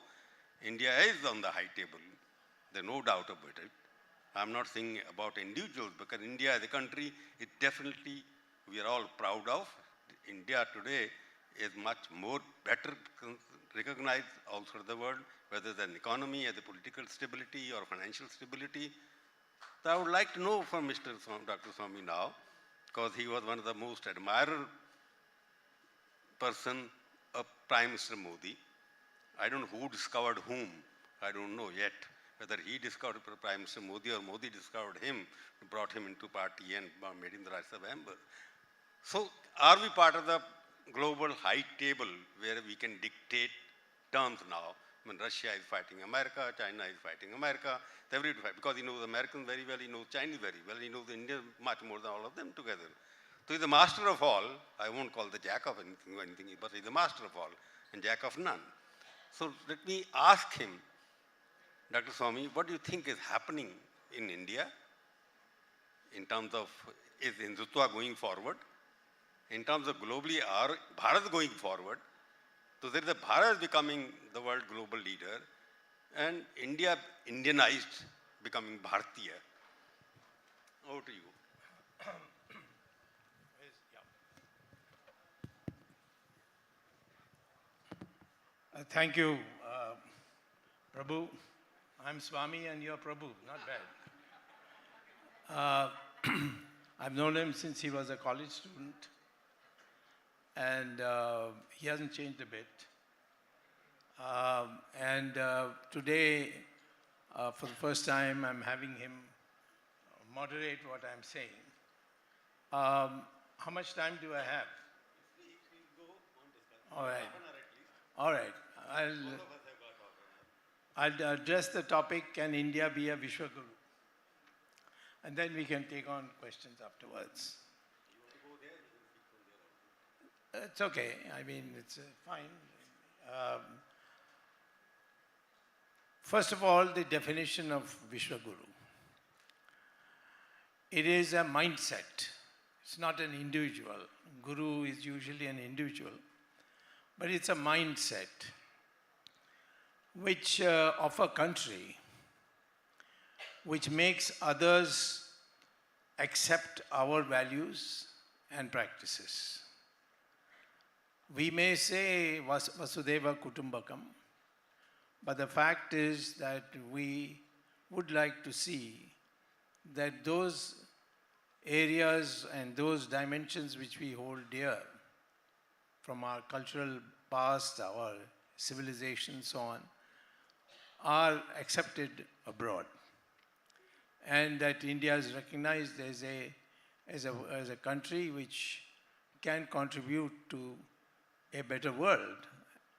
India is on the high table. There's no doubt about it. I'm not saying about individuals, because India as a country, it definitely, we are all proud of. India today is much more better recognized all through the world, whether it's an economy, as a political stability or financial stability. So I would like to know from Dr. Swami now, because he was one of the most admired person of Prime Minister Modi. I don't know who discovered whom. I don't know yet. Whether he discovered Prime Minister Modi or Modi discovered him, brought him into party and made him the Rajya Sabha member. So are we part of the global high table where we can dictate terms now? I mean, Russia is fighting America, China is fighting America, everybody fight, because he knows Americans very well, he knows Chinese very well, he knows India much more than all of them together. So he's the master of all. I won't call the jack of anything, but he's the master of all and jack of none. So let me ask him, Dr. Swami, what do you think is happening in India in terms of, is Hindutva going forward? In terms of globally, are Bharat going forward? So there is a Bharat becoming the world global leader and India Indianized becoming Bharatiya. Over to you. Thank you, Prabhu. I'm Swami and you're Prabhu, not bad. I've known him since he was a college student and he hasn't changed a bit. Today, for the first time, I'm having him moderate what I'm saying. How much time do I have? All right. All right. I'll address the topic, can India be a Vishwa Guru? And then we can take on questions afterwards. It's okay. I mean, it's fine. First of all, the definition of Vishwa Guru. It is a mindset. It's not an individual. Guru is usually an individual. But it's a mindset which of a country which makes others accept our values and practices. We may say Vasudeva Kutumbakam, but the fact is that we would like to see that those areas and those dimensions which we hold dear from our cultural past, our civilization, so on, are accepted abroad. And that India is recognized as a country which can contribute to a better world.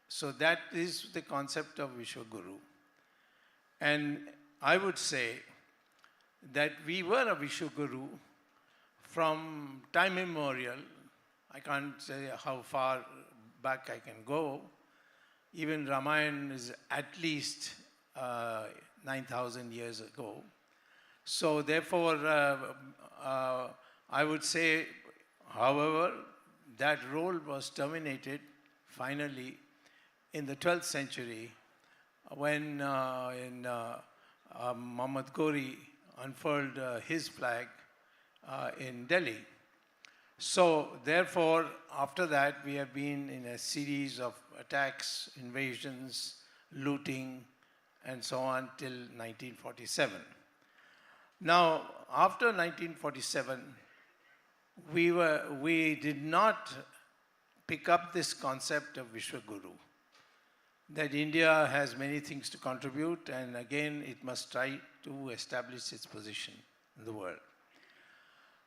So that is the concept of Vishwaguru. And I would say that we were a Vishwaguru from time immemorial. I can't say how far back I can go. Even Ramayana is at least 9,000 years ago. So therefore, I would say, however, that role was terminated finally in the 12th century when Muhammad Ghori unfurled his flag in Delhi. So therefore, after that, we have been in a series of attacks, invasions, looting, and so on till 1947. Now, after 1947, we did not pick up this concept of Vishwaguru, that India has many things to contribute, and again, it must try to establish its position in the world.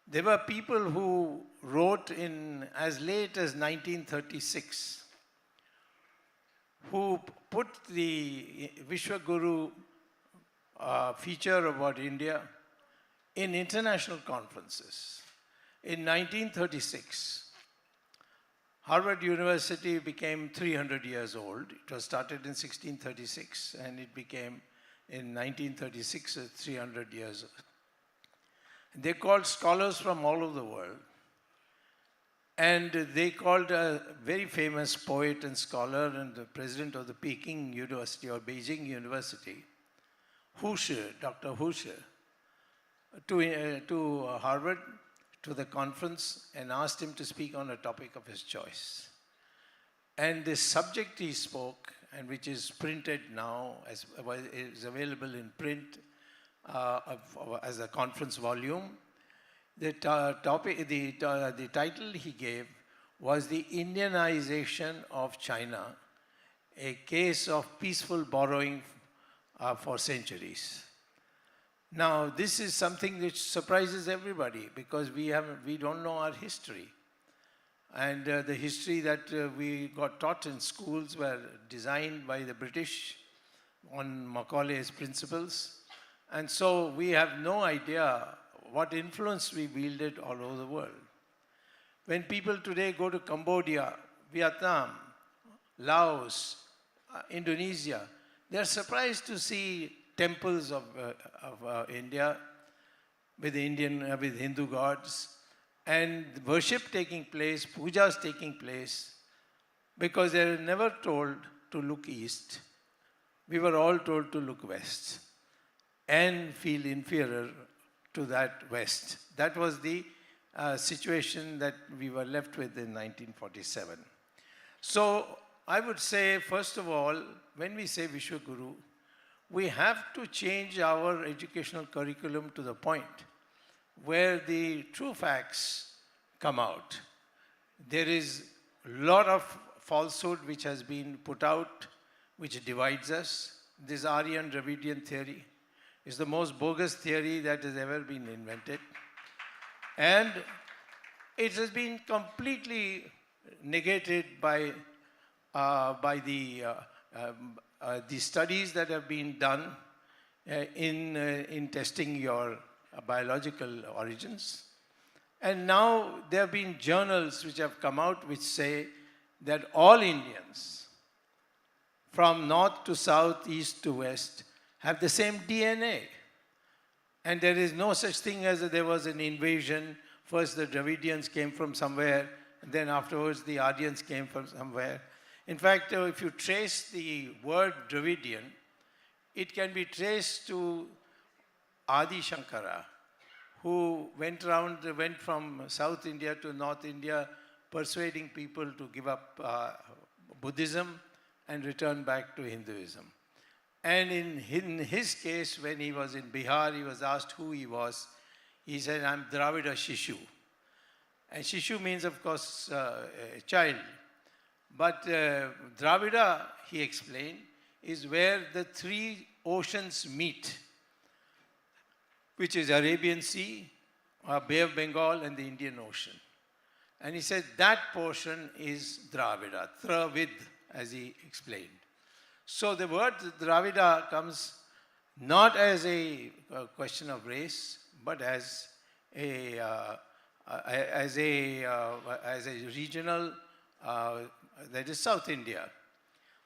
There were people who wrote in as late as 1936 who put the Vishwaguru feature about India in international conferences. In 1936, Harvard University became 300 years old. It was started in 1636 and it became in 1936 300 years old. They called scholars from all over the world. And they called a very famous poet and scholar and the president of the Peking University or Beijing University, Dr. Hu Shi, to Harvard, to the conference, and asked him to speak on a topic of his choice. And the subject he spoke, and which is printed now, is available in print as a conference volume. The title he gave was The Indianization of China, a case of peaceful borrowing for centuries. Now, this is something which surprises everybody because we don't know our history. And the history that we got taught in schools were designed by the British on Macaulay's principles. And so we have no idea what influence we wielded all over the world. When people today go to Cambodia, Vietnam, Laos, Indonesia, they are surprised to see temples of India with Hindu gods and worship taking place, pujas taking place, because they were never told to look east. We were all told to look west and feel inferior to that west. That was the situation that we were left with in 1947. So I would say, first of all, when we say Vishwaguru, we have to change our educational curriculum to the point where the true facts come out. There is a lot of falsehood which has been put out, which divides us. This Aryan Dravidian theory is the most bogus theory that has ever been invented. And it has been completely negated by the studies that have been done in testing your biological origins. And now there have been journals which have come out which say that all Indians, from north to south, east to west, have the same DNA. And there is no such thing as there was an invasion. First the Dravidians came from somewhere, and then afterwards the Aryans came from somewhere. In fact, if you trace the word Dravidian, it can be traced to Adi Shankara, who went from South India to North India, persuading people to give up Buddhism and return back to Hinduism. And in his case, when he was in Bihar, he was asked who he was. He said, I'm Dravida Shishu. And Shishu means, of course, a child. But Dravida, he explained, is where the three oceans meet, which is Arabian Sea, Bay of Bengal, and the Indian Ocean. And he said that portion is Dravida, Travid, as he explained. So the word Dravida comes not as a question of race, but as a regional, that is South India.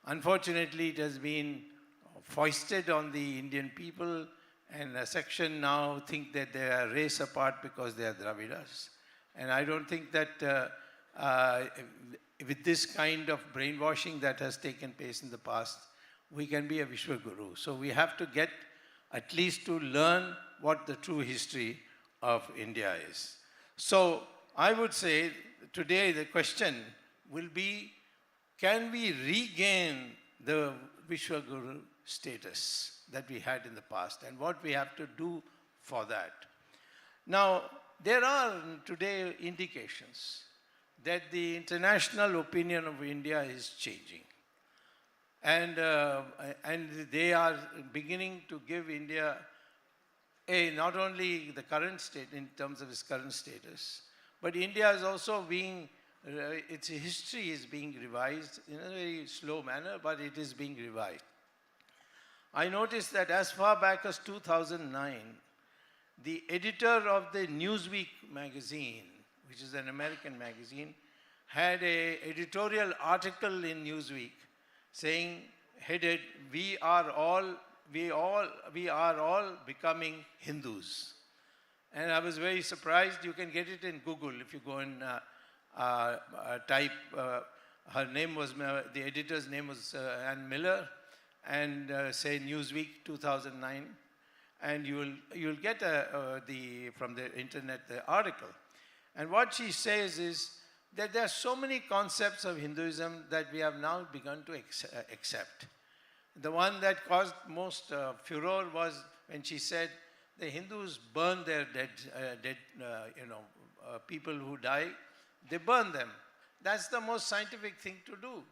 Unfortunately, it has been foisted on the Indian people, and a section now think that they are race apart because they are Dravidas. And I don't think that with this kind of brainwashing that has taken place in the past, we can be a Vishwaguru. So we have to get at least to learn what the true history of India is. So I would say today the question will be, can we regain the Vishwaguru status that we had in the past, and what we have to do for that? Now, there are today indications that the international opinion of India is changing. And they are beginning to give India not only the current state in terms of its current status, but India is also being, its history is being revised in a very slow manner, but it is being revised. I noticed that as far back as 2009, the editor of the Newsweek magazine, which is an American magazine, had an editorial article in Newsweek saying, headed, we are all becoming Hindus. And I was very surprised. You can get it in Google if you go and type, her name was, the editor's name was Ann Miller, and say Newsweek 2009, and you'll get from the internet the article. And what she says is that there are so many concepts of Hinduism that we have now begun to accept. The one that caused most furor was when she said the Hindus burn their dead people who die, they burn them. That's the most scientific thing to do,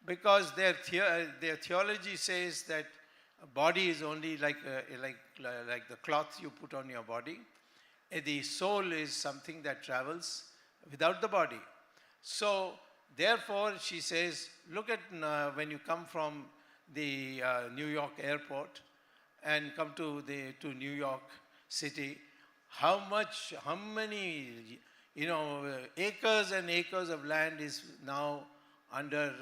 because their theology says that a body is only like the cloth you put on your body. The soul is something that travels without the body. So therefore, she says, look at when you come from the New York airport and come to New York City, how many acres and acres of land is now under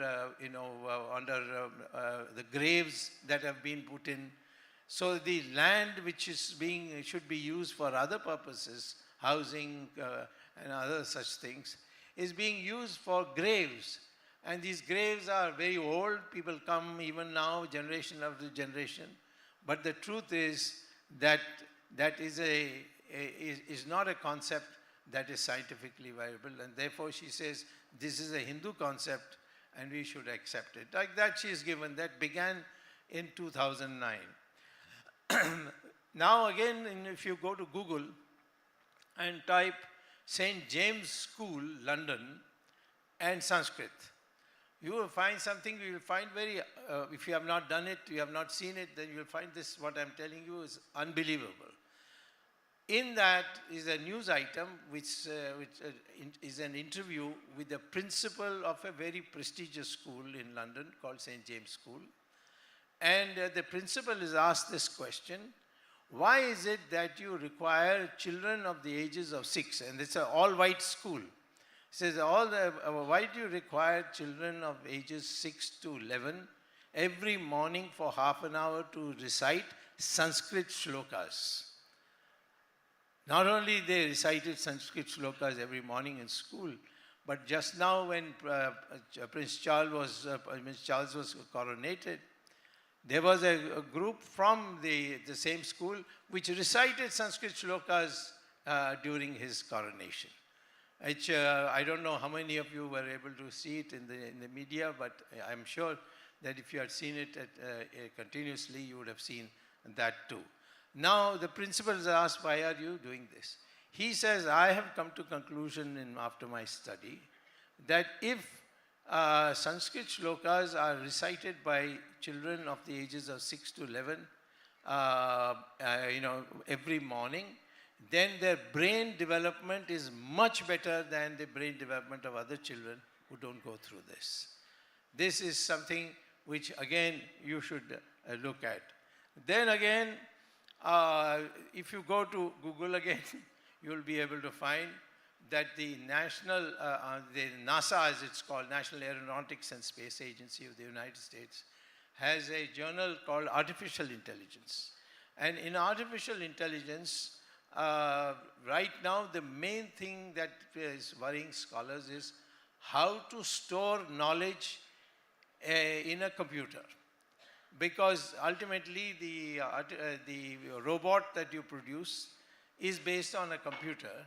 the graves that have been put in. So the land which is should be used for other purposes, housing and other such things, is being used for graves. And these graves are very old. People come even now, generation after generation. But the truth is that is not a concept that is scientifically viable. And therefore she says, this is a Hindu concept and we should accept it. Like that she is given. That began in 2009. Now again, if you go to Google and type St. James School, London, and Sanskrit, you will find something. You will find very, if you have not done it, you have not seen it, then you will find this, what I'm telling you is unbelievable. In that is a news item which is an interview with the principal of a very prestigious school in London called St. James School. And the principal is asked this question: why is it that you require children of the ages of 6? And it's an all-white school. He says, why do you require children of ages 6 to 11 every morning for half an hour to recite Sanskrit shlokas? Not only they recited Sanskrit shlokas every morning in school, but just now when Prince Charles was coronated, there was a group from the same school which recited Sanskrit shlokas during his coronation. Which I don't know how many of you were able to see it in the media, but I'm sure that if you had seen it continuously, you would have seen that too. Now the principal is asked, why are you doing this? He says, I have come to conclusion after my study that if Sanskrit shlokas are recited by children of the ages of 6 to 11, every morning, then their brain development is much better than the brain development of other children who don't go through this. This is something which again you should look at. Then again, if you go to Google again, you will be able to find that the the NASA, as it's called, National Aeronautics and Space Agency of the United States, has a journal called Artificial Intelligence. And in artificial intelligence, right now the main thing that is worrying scholars is how to store knowledge in a computer. Because ultimately the robot that you produce is based on a computer,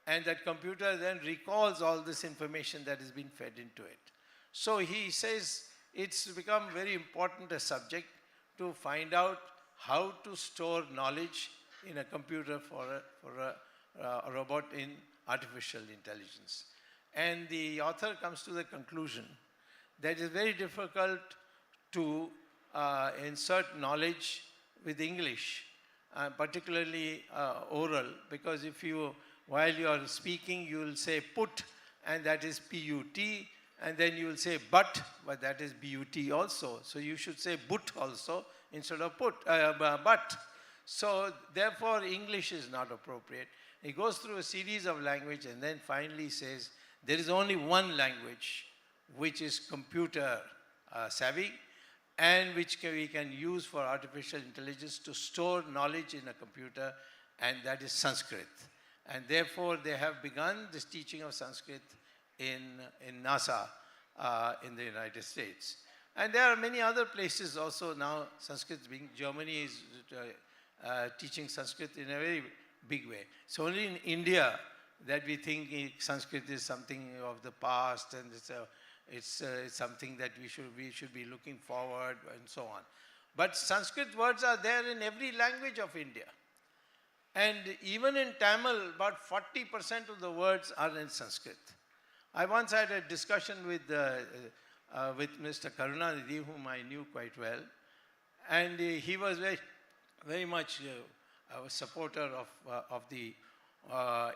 and that computer then recalls all this information that has been fed into it. So he says it's become very important a subject to find out how to store knowledge in a computer for a robot in artificial intelligence. And the author comes to the conclusion that it is very difficult to insert knowledge with English, particularly oral, because if you, while you are speaking, you will say put, and that is P-U-T, and then you will say but that is B-U-T also. So you should say but also instead of but. So therefore English is not appropriate. He goes through a series of language and then finally says there is only one language which is computer savvy and which we can use for artificial intelligence to store knowledge in a computer, and that is Sanskrit. And therefore they have begun this teaching of Sanskrit in NASA in the United States. And there are many other places also now. Sanskrit is being, Germany is teaching Sanskrit in a very big way. It's only in India that we think Sanskrit is something of the past, and it's something that we should be looking forward and so on. But Sanskrit words are there in every language of India. And even in Tamil, about 40% of the words are in Sanskrit. I once had a discussion with Mr. Karunanidhi, whom I knew quite well, and he was very much a supporter of the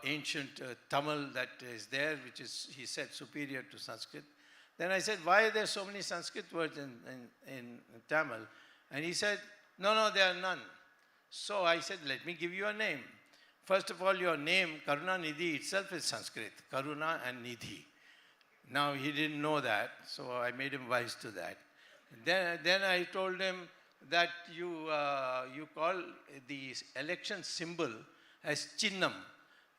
ancient Tamil that is there, which is, he said, superior to Sanskrit. Then I said, why are there so many Sanskrit words in Tamil? And he said, no, there are none. So I said, let me give you a name. First of all, your name, Karunanidhi itself is Sanskrit, Karuna and Nidhi. Now, he didn't know that, so I made him wise to that. Then I told him that you call the election symbol as Chinnam.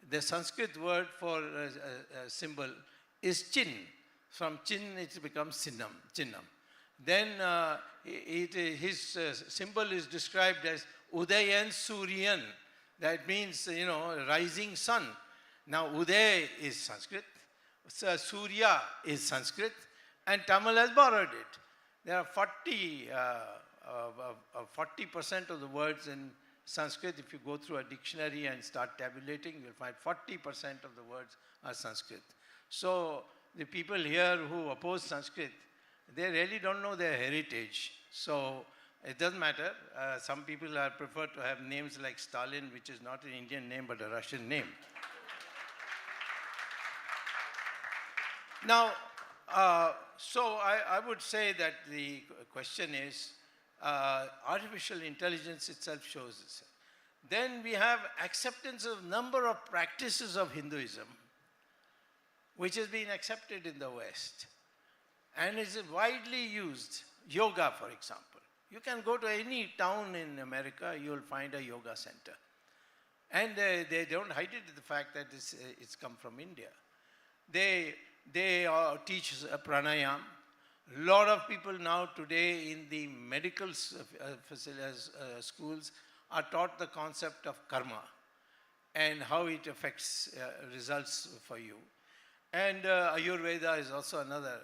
The Sanskrit word for symbol is Chin. From Chin, it becomes Chinnam. Then his symbol is described as Udayan Suryan. That means, rising sun. Now, Uday is Sanskrit, Surya is Sanskrit, and Tamil has borrowed it. There are 40% of the words in Sanskrit. If you go through a dictionary and start tabulating, you'll find 40% of the words are Sanskrit. So the people here who oppose Sanskrit, they really don't know their heritage. So it doesn't matter. Some people prefer to have names like Stalin, which is not an Indian name but a Russian name. Now, so I would say that the question is, artificial intelligence itself shows this. Then we have acceptance of number of practices of Hinduism, which has been accepted in the West and is widely used. Yoga, for example. You can go to any town in America, you will find a yoga center. And they don't hide it, the fact that it's come from India. They teach pranayam. A lot of people now today in the medical schools are taught the concept of karma and how it affects results for you. And Ayurveda is also another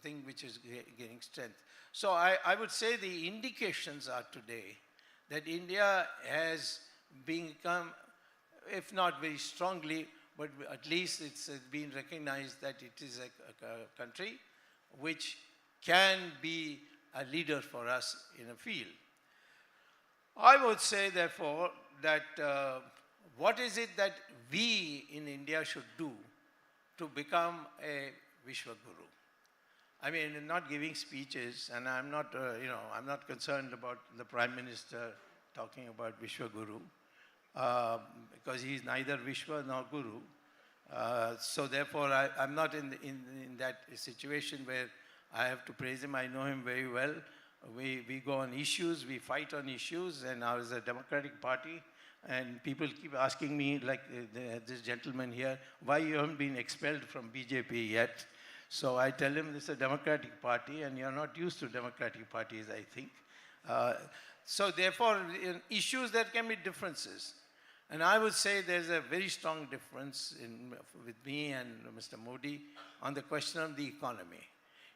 thing which is gaining strength. So I would say the indications are today that India has become, if not very strongly, but at least it's been recognized that it is a country which can be a leader for us in a field. I would say, therefore, that what is it that we in India should do to become a Vishwaguru? I mean, not giving speeches, and I'm not, I'm not concerned about the Prime Minister talking about Vishwaguru, because he's neither Vishwa nor Guru. So therefore, I'm not in that situation where I have to praise him. I know him very well. We go on issues, we fight on issues, and ours is a democratic party. And people keep asking me, like this gentleman here, why you haven't been expelled from BJP yet? So I tell him this is a democratic party, and you're not used to democratic parties, I think. So therefore, in issues there can be differences. And I would say there's a very strong difference with me and Mr. Modi on the question of the economy.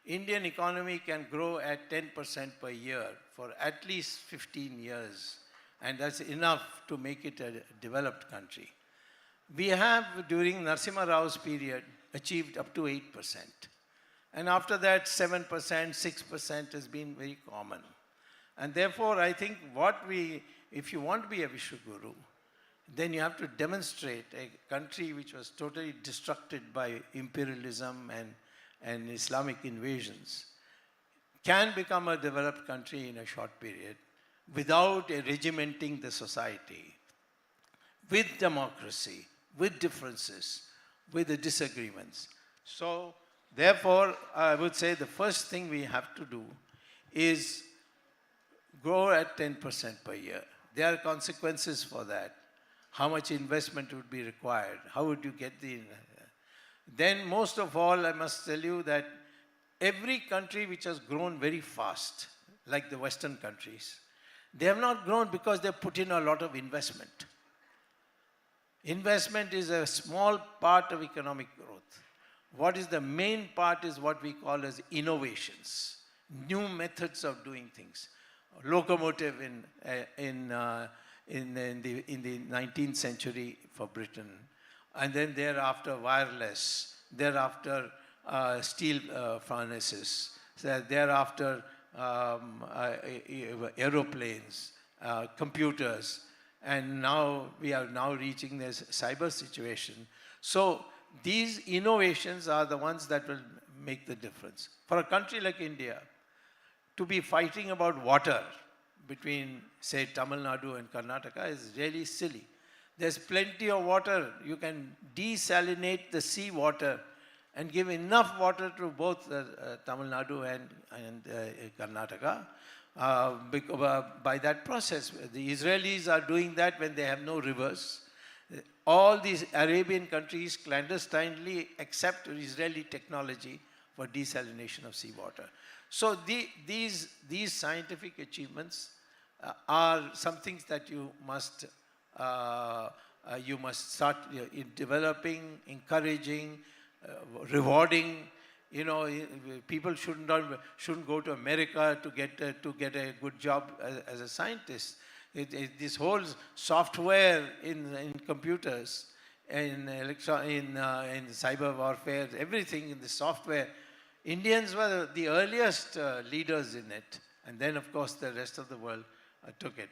Indian economy can grow at 10% per year for at least 15 years. And that's enough to make it a developed country. We have, during Narasimha Rao's period, achieved up to 8%. And after that, 7%, 6% has been very common. And therefore, I think if you want to be a Vishwaguru, then you have to demonstrate a country which was totally destructed by imperialism and Islamic invasions can become a developed country in a short period without regimenting the society, with democracy, with differences, with the disagreements. So therefore, I would say the first thing we have to do is grow at 10% per year. There are consequences for that. How much investment would be required? How would you get the... Then most of all, I must tell you that every country which has grown very fast, like the Western countries, they have not grown because they put in a lot of investment. Investment is a small part of economic growth. What is the main part is what we call as innovations, new methods of doing things. Locomotive in the 19th century for Britain, and then thereafter wireless, thereafter steel furnaces, thereafter aeroplanes, computers, and now we are now reaching this cyber situation. So these innovations are the ones that will make the difference. For a country like India, to be fighting about water between, say, Tamil Nadu and Karnataka is really silly. There's plenty of water. You can desalinate the sea water and give enough water to both Tamil Nadu and Karnataka. By that process, the Israelis are doing that when they have no rivers. All these Arabian countries clandestinely accept Israeli technology for desalination of seawater. So these scientific achievements are some things that you must start developing, encouraging, rewarding. You know, people shouldn't go to America to get a good job as a scientist. This whole software in computers, in cyber warfare, everything in the software, Indians were the earliest leaders in it, and then of course the rest of the world took it.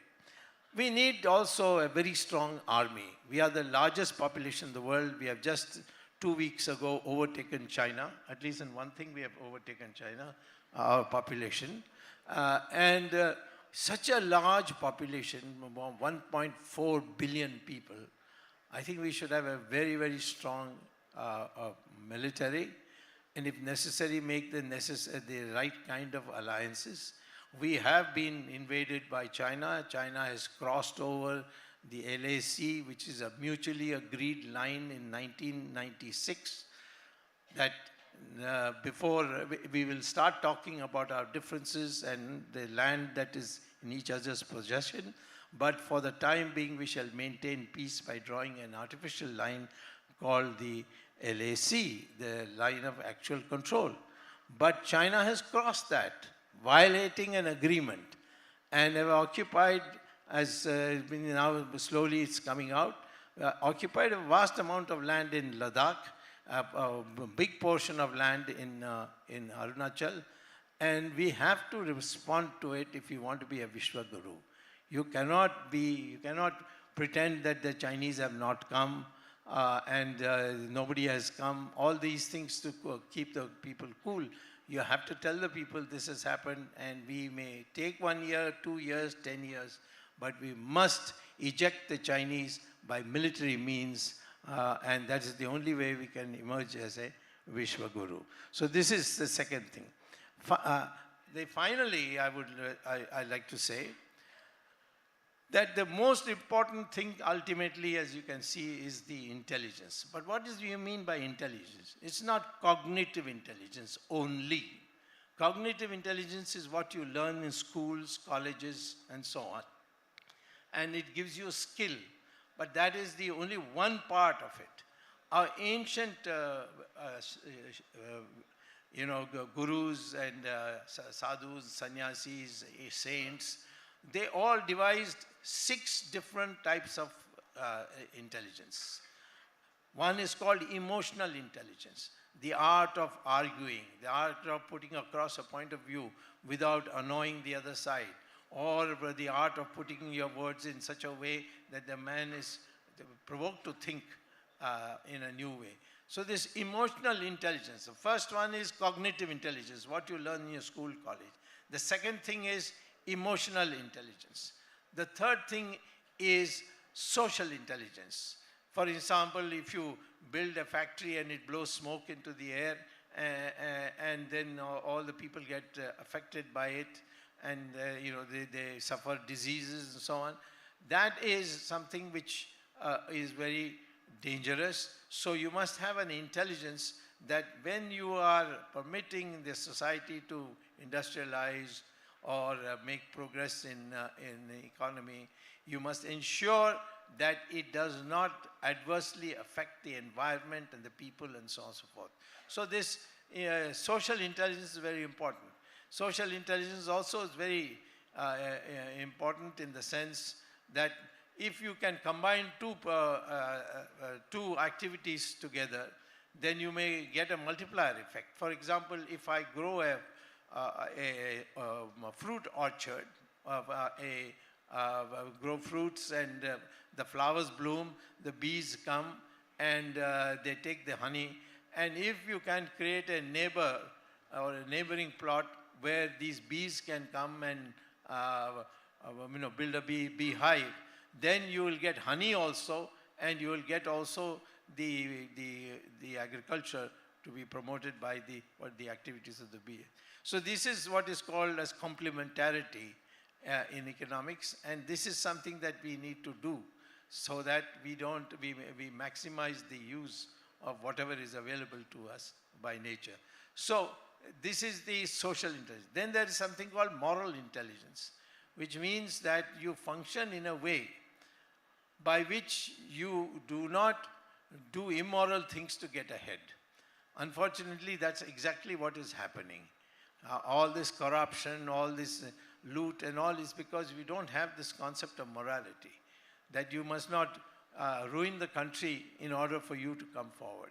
We need also a very strong army. We are the largest population in the world. We have just 2 weeks ago overtaken China. At least in one thing we have overtaken China, our population. Such a large population, 1.4 billion people, I think we should have a very, very strong military, and if necessary, make the right kind of alliances. We have been invaded by China. China has crossed over the LAC, which is a mutually agreed line in 1996, that before we will start talking about our differences and the land that is in each other's possession. But for the time being, we shall maintain peace by drawing an artificial line called the LAC, the line of actual control. But China has crossed that, violating an agreement, and have occupied, as now slowly it's coming out, occupied a vast amount of land in Ladakh, a big portion of land in Arunachal, and we have to respond to it if you want to be a Vishwaguru. You cannot pretend that the Chinese have not come and nobody has come. All these things to keep the people cool. You have to tell the people this has happened, and we may take 1 year, 2 years, 10 years, but we must eject the Chinese by military means, and that is the only way we can emerge as a Vishwa Guru. So this is the second thing. Finally, I like to say that the most important thing ultimately, as you can see, is the intelligence. But what do you mean by intelligence? It's not cognitive intelligence only. Cognitive intelligence is what you learn in schools, colleges, and so on. And it gives you a skill, but that is the only one part of it. Our ancient gurus and sadhus, sannyasis, saints, they all devised 6 different types of intelligence. One is called emotional intelligence, the art of arguing, the art of putting across a point of view without annoying the other side, or the art of putting your words in such a way that the man is provoked to think in a new way. So this emotional intelligence, the first one is cognitive intelligence, what you learn in your school, college. The second thing is emotional intelligence. The third thing is social intelligence. For example, if you build a factory and it blows smoke into the air, and then all the people get affected by it, and they suffer diseases and so on, that is something which is very dangerous. So you must have an intelligence that when you are permitting the society to industrialize or make progress in the economy, you must ensure that it does not adversely affect the environment and the people and so on and so forth. So this social intelligence is very important. Social intelligence also is very important in the sense that if you can combine two activities together, then you may get a multiplier effect. For example, if I grow a fruit orchard, grow fruits and the flowers bloom, the bees come and they take the honey. And if you can create a neighbor or a neighboring plot where these bees can come and build a beehive, then you will get honey also, and you will get also the agriculture to be promoted by the activities of the bee. So this is what is called as complementarity in economics, and this is something that we need to do so that we maximize the use of whatever is available to us by nature. So this is the social intelligence. Then there is something called moral intelligence, which means that you function in a way by which you do not do immoral things to get ahead. Unfortunately, that's exactly what is happening. All this corruption, all this loot and all is because we don't have this concept of morality, that you must not ruin the country in order for you to come forward.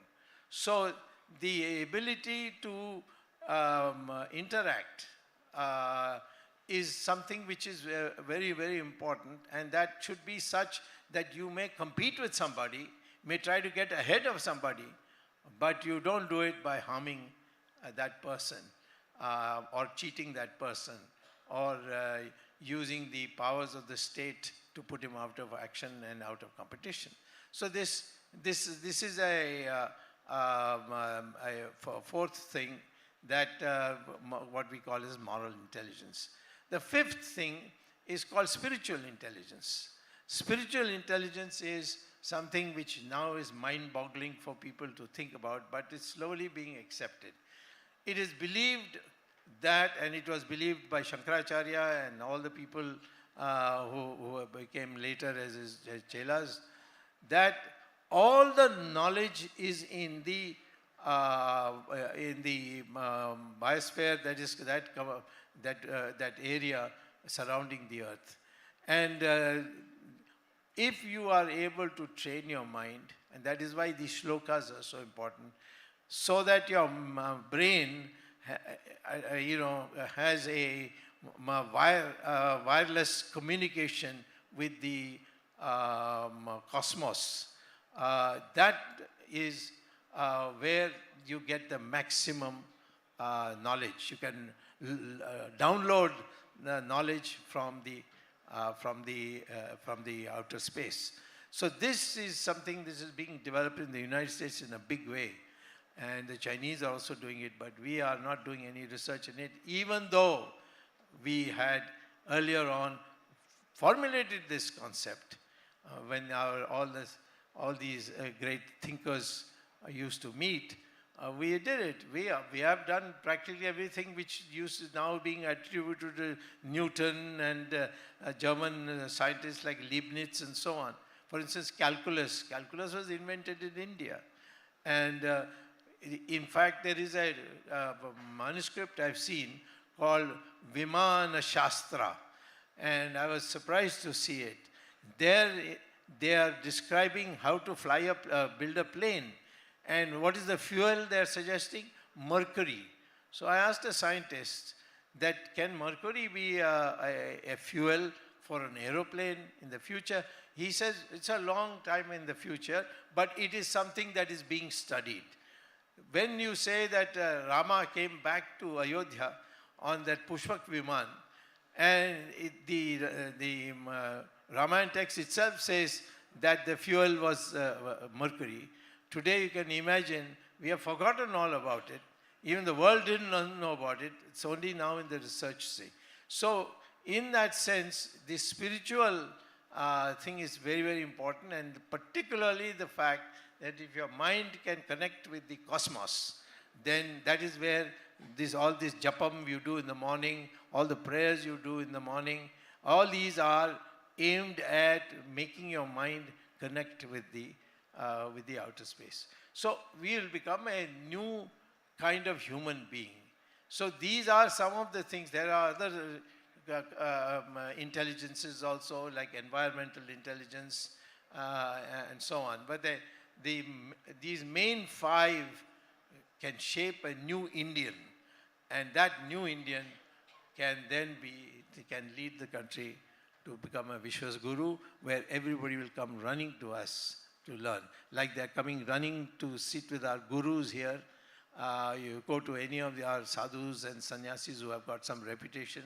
So the ability to interact is something which is very, very important, and that should be such that you may compete with somebody, may try to get ahead of somebody, but you don't do it by harming that person or cheating that person or using the powers of the state to put him out of action and out of competition. So this is a fourth thing that what we call as moral intelligence. The fifth thing is called spiritual intelligence. Spiritual intelligence is something which now is mind-boggling for people to think about, but it's slowly being accepted. It is believed that, and it was believed by Shankaracharya and all the people who became later as his chelas, that all the knowledge is in the biosphere, that is that area surrounding the earth. And if you are able to train your mind, and that is why these shlokas are so important, so that your brain has a wireless communication with the cosmos. That is where you get the maximum knowledge. You can download the knowledge from the outer space. So this is something this is being developed in the United States in a big way. And the Chinese are also doing it, but we are not doing any research in it, even though we had earlier on formulated this concept when all these great thinkers used to meet. We did it. We have done practically everything which is now being attributed to Newton and German scientists like Leibniz and so on. For instance, calculus. Calculus was invented in India. And in fact, there is a manuscript I've seen called Vimana Shastra. And I was surprised to see it. There they are describing how to build a plane. And what is the fuel they are suggesting? Mercury. So I asked a scientist that can mercury be a fuel for an aeroplane in the future? He says it's a long time in the future, but it is something that is being studied. When you say that Rama came back to Ayodhya on that Pushpak Viman, and the Ramayana text itself says that the fuel was mercury. Today you can imagine we have forgotten all about it. Even the world didn't know about it. It's only now in the research stage. So in that sense, the spiritual thing is very, very important, and particularly the fact that if your mind can connect with the cosmos, then that is where all this japam you do in the morning, all the prayers you do in the morning, all these are aimed at making your mind connect with the outer space. So we will become a new kind of human being. So these are some of the things. There are other intelligences also, like environmental intelligence and so on. But these main 5 can shape a new Indian, and that new Indian can then can lead the country to become a Vishwas Guru, where everybody will come running to us to learn. Like they're coming running to sit with our gurus here. You go to any of our sadhus and sannyasis who have got some reputation,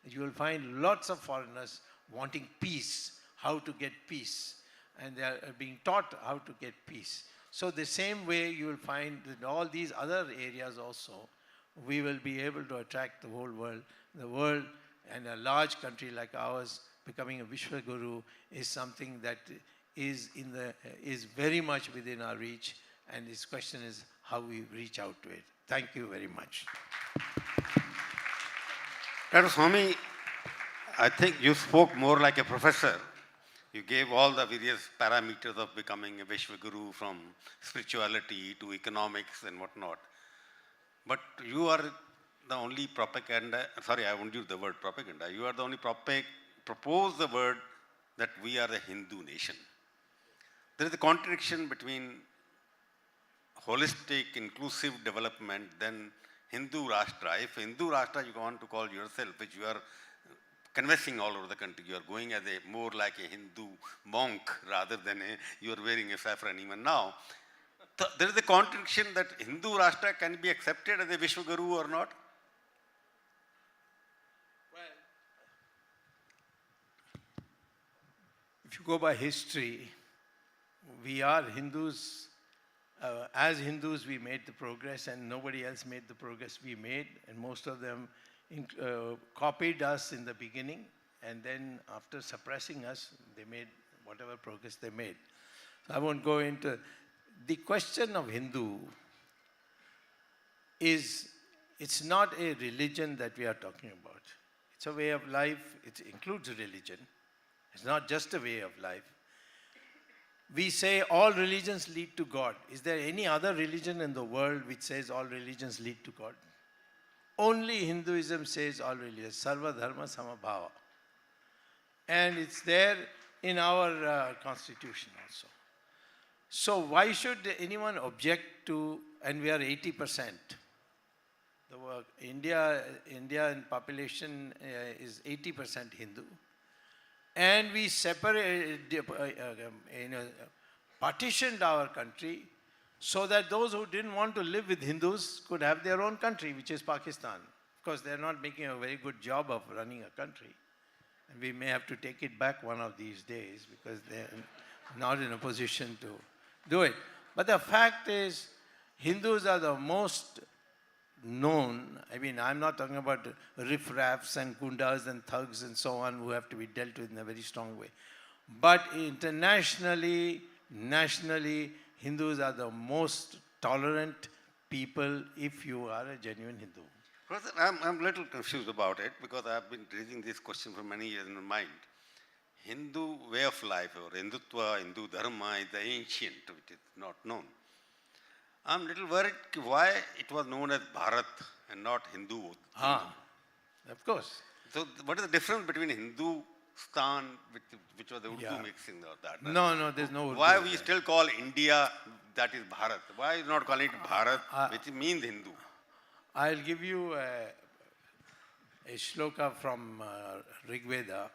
you will find lots of foreigners wanting peace, how to get peace. And they are being taught how to get peace. So the same way you will find in all these other areas also, we will be able to attract the whole world. The world and a large country like ours becoming a Vishwa Guru is something that is very much within our reach, and this question is how we reach out to it. Thank you very much. Dr. Swami, I think you spoke more like a professor. You gave all the various parameters of becoming a Vishwa Guru, from spirituality to economics and whatnot. But you are the only propaganda, sorry, I won't use the word propaganda. You are the only propose the word that we are a Hindu nation. There is a contradiction between holistic, inclusive development, then Hindu Rashtra. If Hindu Rashtra you want to call yourself, which you are conversing all over the country, you are going as a more like a Hindu monk rather than you are wearing a saffron even now. There is a contradiction that Hindu Rashtra can be accepted as a Vishwa Guru or not? If you go by history, we are Hindus. As Hindus, we made the progress, and nobody else made the progress we made, and most of them copied us in the beginning, and then after suppressing us, they made whatever progress they made. So I won't go into the question of Hindu. It's not a religion that we are talking about. It's a way of life. It includes a religion. It's not just a way of life. We say all religions lead to God. Is there any other religion in the world which says all religions lead to God? Only Hinduism says all religions, Sarva Dharma Samabhava. And it's there in our constitution also. So why should anyone object to, and we are 80%. India in population is 80% Hindu. and we partitioned our country so that those who didn't want to live with Hindus could have their own country, which is Pakistan. Of course, they're not making a very good job of running a country. And we may have to take it back one of these days because they're not in a position to do it. But the fact is, Hindus are the most known. I mean, I'm not talking about riffraffs and gundas and thugs and so on who have to be dealt with in a very strong way. But internationally, nationally, Hindus are the most tolerant people if you are a genuine Hindu. Professor, I'm a little confused about it because I've been raising this question for many years in my mind. Hindu way of life or Hindutva, Hindu Dharma is the ancient, which is not known. I'm a little worried why it was known as Bharat and not Hindu. Of course. So what is the difference between Hindustan, which was the Urdu mixing of that? No, there's no Urdu. Why we still call India, that is Bharat? Why is not calling it Bharat, which means Hindu? I'll give you a shloka from Rig Veda,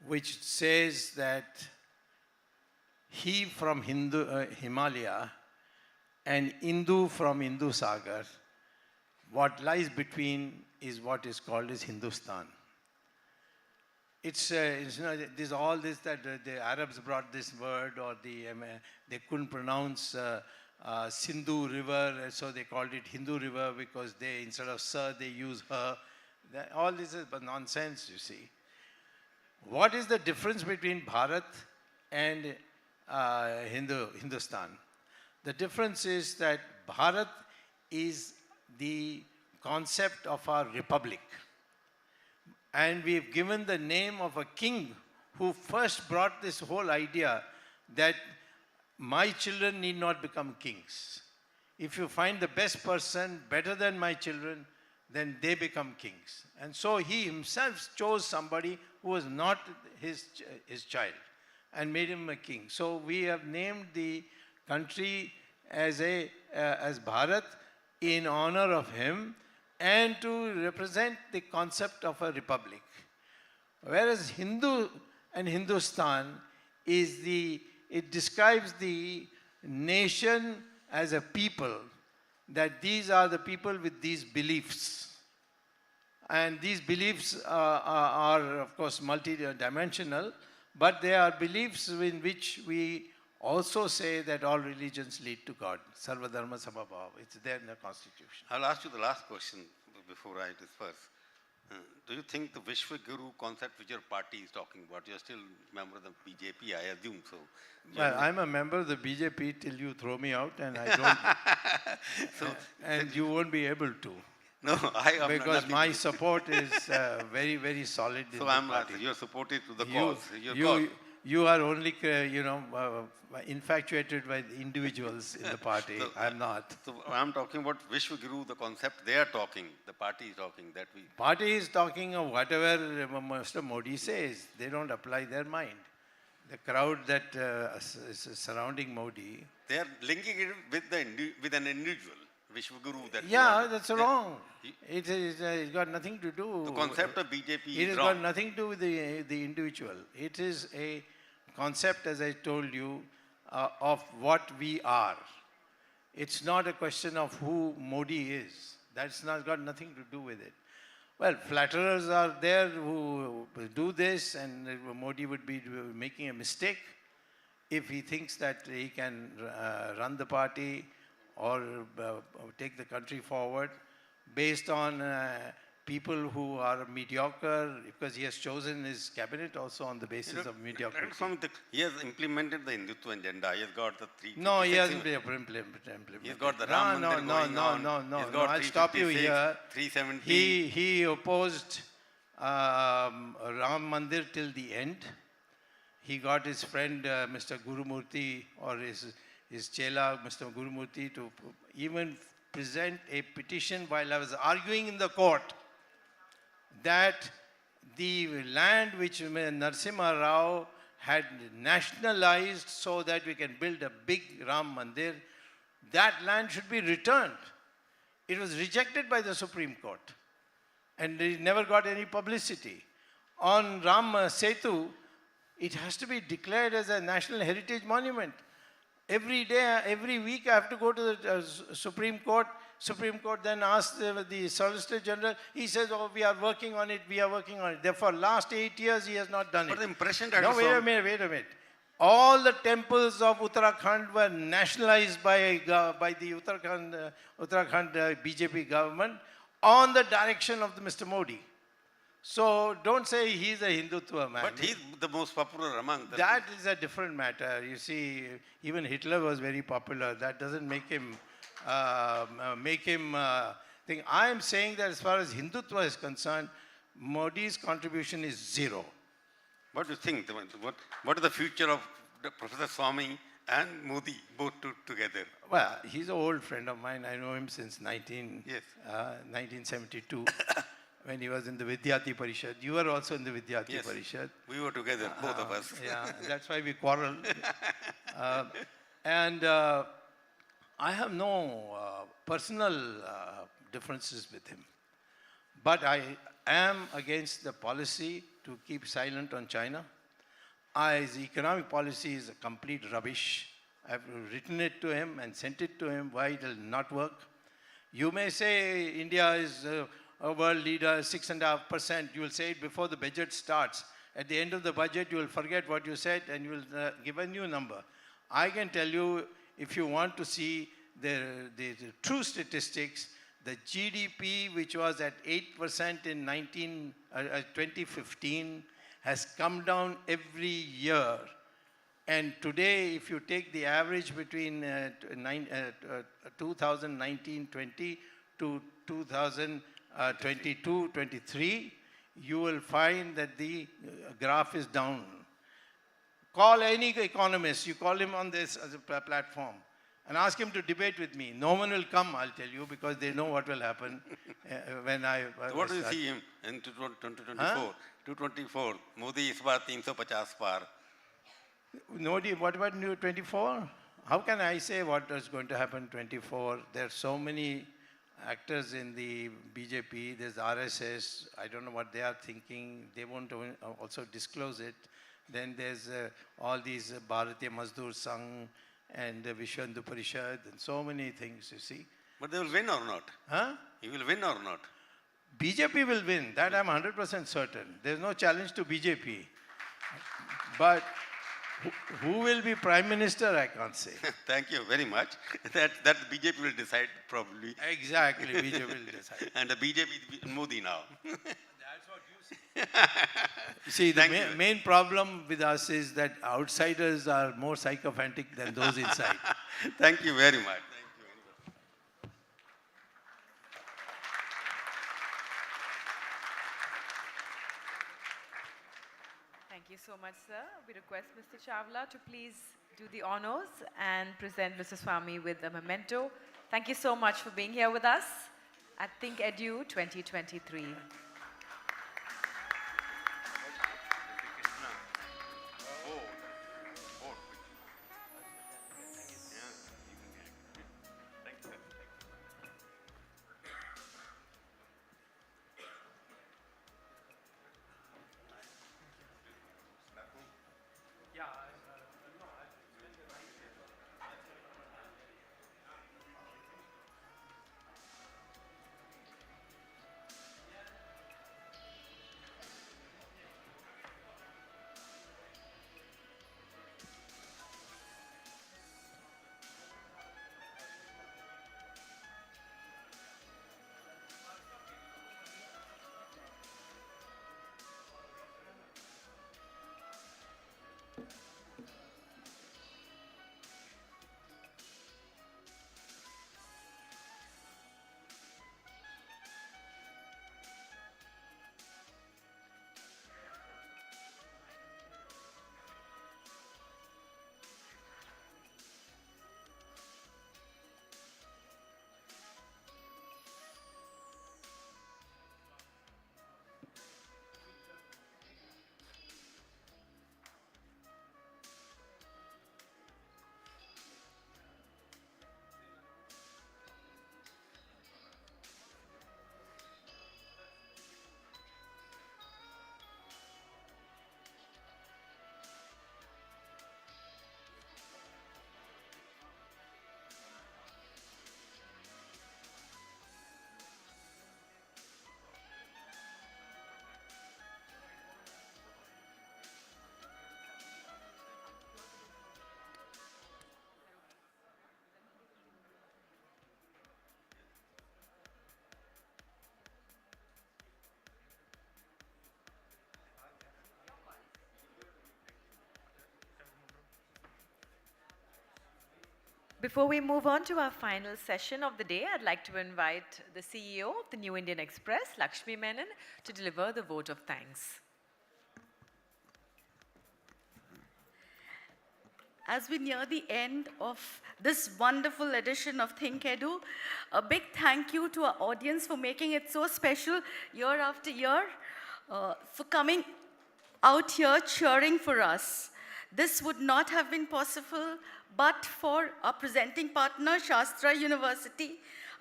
which says that he from Himalaya and Hindu from Hindu Sagar, what lies between is what is called as Hindustan. It's there's all this that the Arabs brought this word, or they couldn't pronounce Sindhu river, so they called it Hindu river because they, instead of sir, they use her. All this is but nonsense, you see. What is the difference between Bharat and Hindustan? The difference is that Bharat is the concept of our republic. And we've given the name of a king who first brought this whole idea that my children need not become kings. If you find the best person better than my children, then they become kings. And so he himself chose somebody who was not his child and made him a king. So we have named the country as Bharat in honor of him and to represent the concept of a republic. Whereas Hindu and Hindustan it describes the nation as a people, that these are the people with these beliefs. And these beliefs are of course multidimensional, but they are beliefs in which we also say that all religions lead to God. Sarva Dharma Samabhava. It's there in the Constitution. I'll ask you the last question before I disperse. Do you think the Vishwa Guru concept which your party is talking about, you're still a member of the BJP, I assume so? Well, I'm a member of the BJP till you throw me out, and I don't. And you won't be able to. No, I am because my support is very, very solid in the party. You're supportive to the cause. You are only, infatuated by the individuals in the party. I'm not. So I'm talking about Vishwa Guru, the concept they are talking, the party is talking, that we... Party is talking of whatever Mr. Modi says. They don't apply their mind. The crowd that is surrounding Modi... They are linking it with an individual. Vishwaguru that that's wrong. It's got nothing to do. The concept of BJP is wrong. It has got nothing to do with the individual. It is a concept, as I told you, of what we are. It's not a question of who Modi is. That's not got nothing to do with it. Well, flatterers are there who do this, and Modi would be making a mistake if he thinks that he can run the party or take the country forward based on people who are mediocre, because he has chosen his cabinet also on the basis of mediocrity. He has implemented the Hindutva agenda. He has got the three... No, he hasn't implemented. He's got the Ram Mandir going on. No, I'll stop you here. 370. He opposed Ram Mandir till the end. He got his friend Mr. Gurumurthy, or his Chola, Mr. Gurumurthy, to even present a petition while I was arguing in the court that the land which Narasimha Rao had nationalized so that we can build a big Ram Mandir, that land should be returned. It was rejected by the Supreme Court and it never got any publicity. on Ram Setu, it has to be declared as a national heritage monument. Every day, every week, I have to go to the Supreme Court. Supreme Court then asks the Solicitor General. He says, "Oh, we are working on it. We are working on it." Therefore, last 8 years, he has not done it. But the impression that No, wait a minute, wait a minute. All the temples of Uttarakhand were nationalized by the Uttarakhand BJP government on the direction of Mr. Modi. So don't say he's a Hindutva man. But he's the most popular among them. That is a different matter. You see, even Hitler was very popular. That doesn't make him think. I am saying that as far as Hindutva is concerned, Modi's contribution is zero. What do you think? What is the future of Professor Swami and Modi, both together? Well, he's an old friend of mine. I know him since 1972. When he was in the Vidyarthi Parishad. You were also in the Vidyarthi Yes, Parishad. we were together, both of us. Yeah, that's why we quarreled. I have no personal differences with him. But I am against the policy to keep silent on China. His economic policy is a complete rubbish. I've written it to him and sent it to him why it will not work. You may say India is a world leader, 6.5%. You will say it before the budget starts. At the end of the budget, you will forget what you said and you will give a new number. I can tell you, if you want to see the true statistics, the GDP, which was at 8% in 2015, has come down every year. And today, if you take the average between 2019-20 to 2022-23, you will find that the graph is down. Call any economist, you call him on this as a platform, and ask him to debate with me. No one will come, I'll tell you, because they know what will happen when I... What do you see him in 2024? Huh? 224, Modi is about 350 par. Modi, what about 24? How can I say what is going to happen 24? There are so many actors in the BJP, there's RSS, I don't know what they are thinking, they won't also disclose it. Then there's all these Bharatiya Mazdoor Sangh and Vishwa Hindu Parishad and so many things, you see. But they will win or not? Huh? He will win or not? BJP will win, that I'm 100% certain. There's no challenge to BJP. But who will be Prime Minister, I can't say. Thank you very much. That BJP will decide probably. Exactly, BJP will decide. And the BJP is Modi now. That's what you see. See, the main problem with us is that outsiders are more sycophantic than those inside. Thank you very much. Thank you so much, sir. We request Mr. Chawla to please do the honors and present Mr. Swami with a memento. Thank you so much for being here with us at ThinkEdu 2023. Before we move on to our final session of the day, I'd like to invite the CEO of the New Indian Express, Lakshmi Menon, to deliver the vote of thanks. As we near the end of this wonderful edition of ThinkEdu, a big thank you to our audience for making it so special year after year, for coming out here cheering for us. This would not have been possible but for our presenting partner, Shastra University,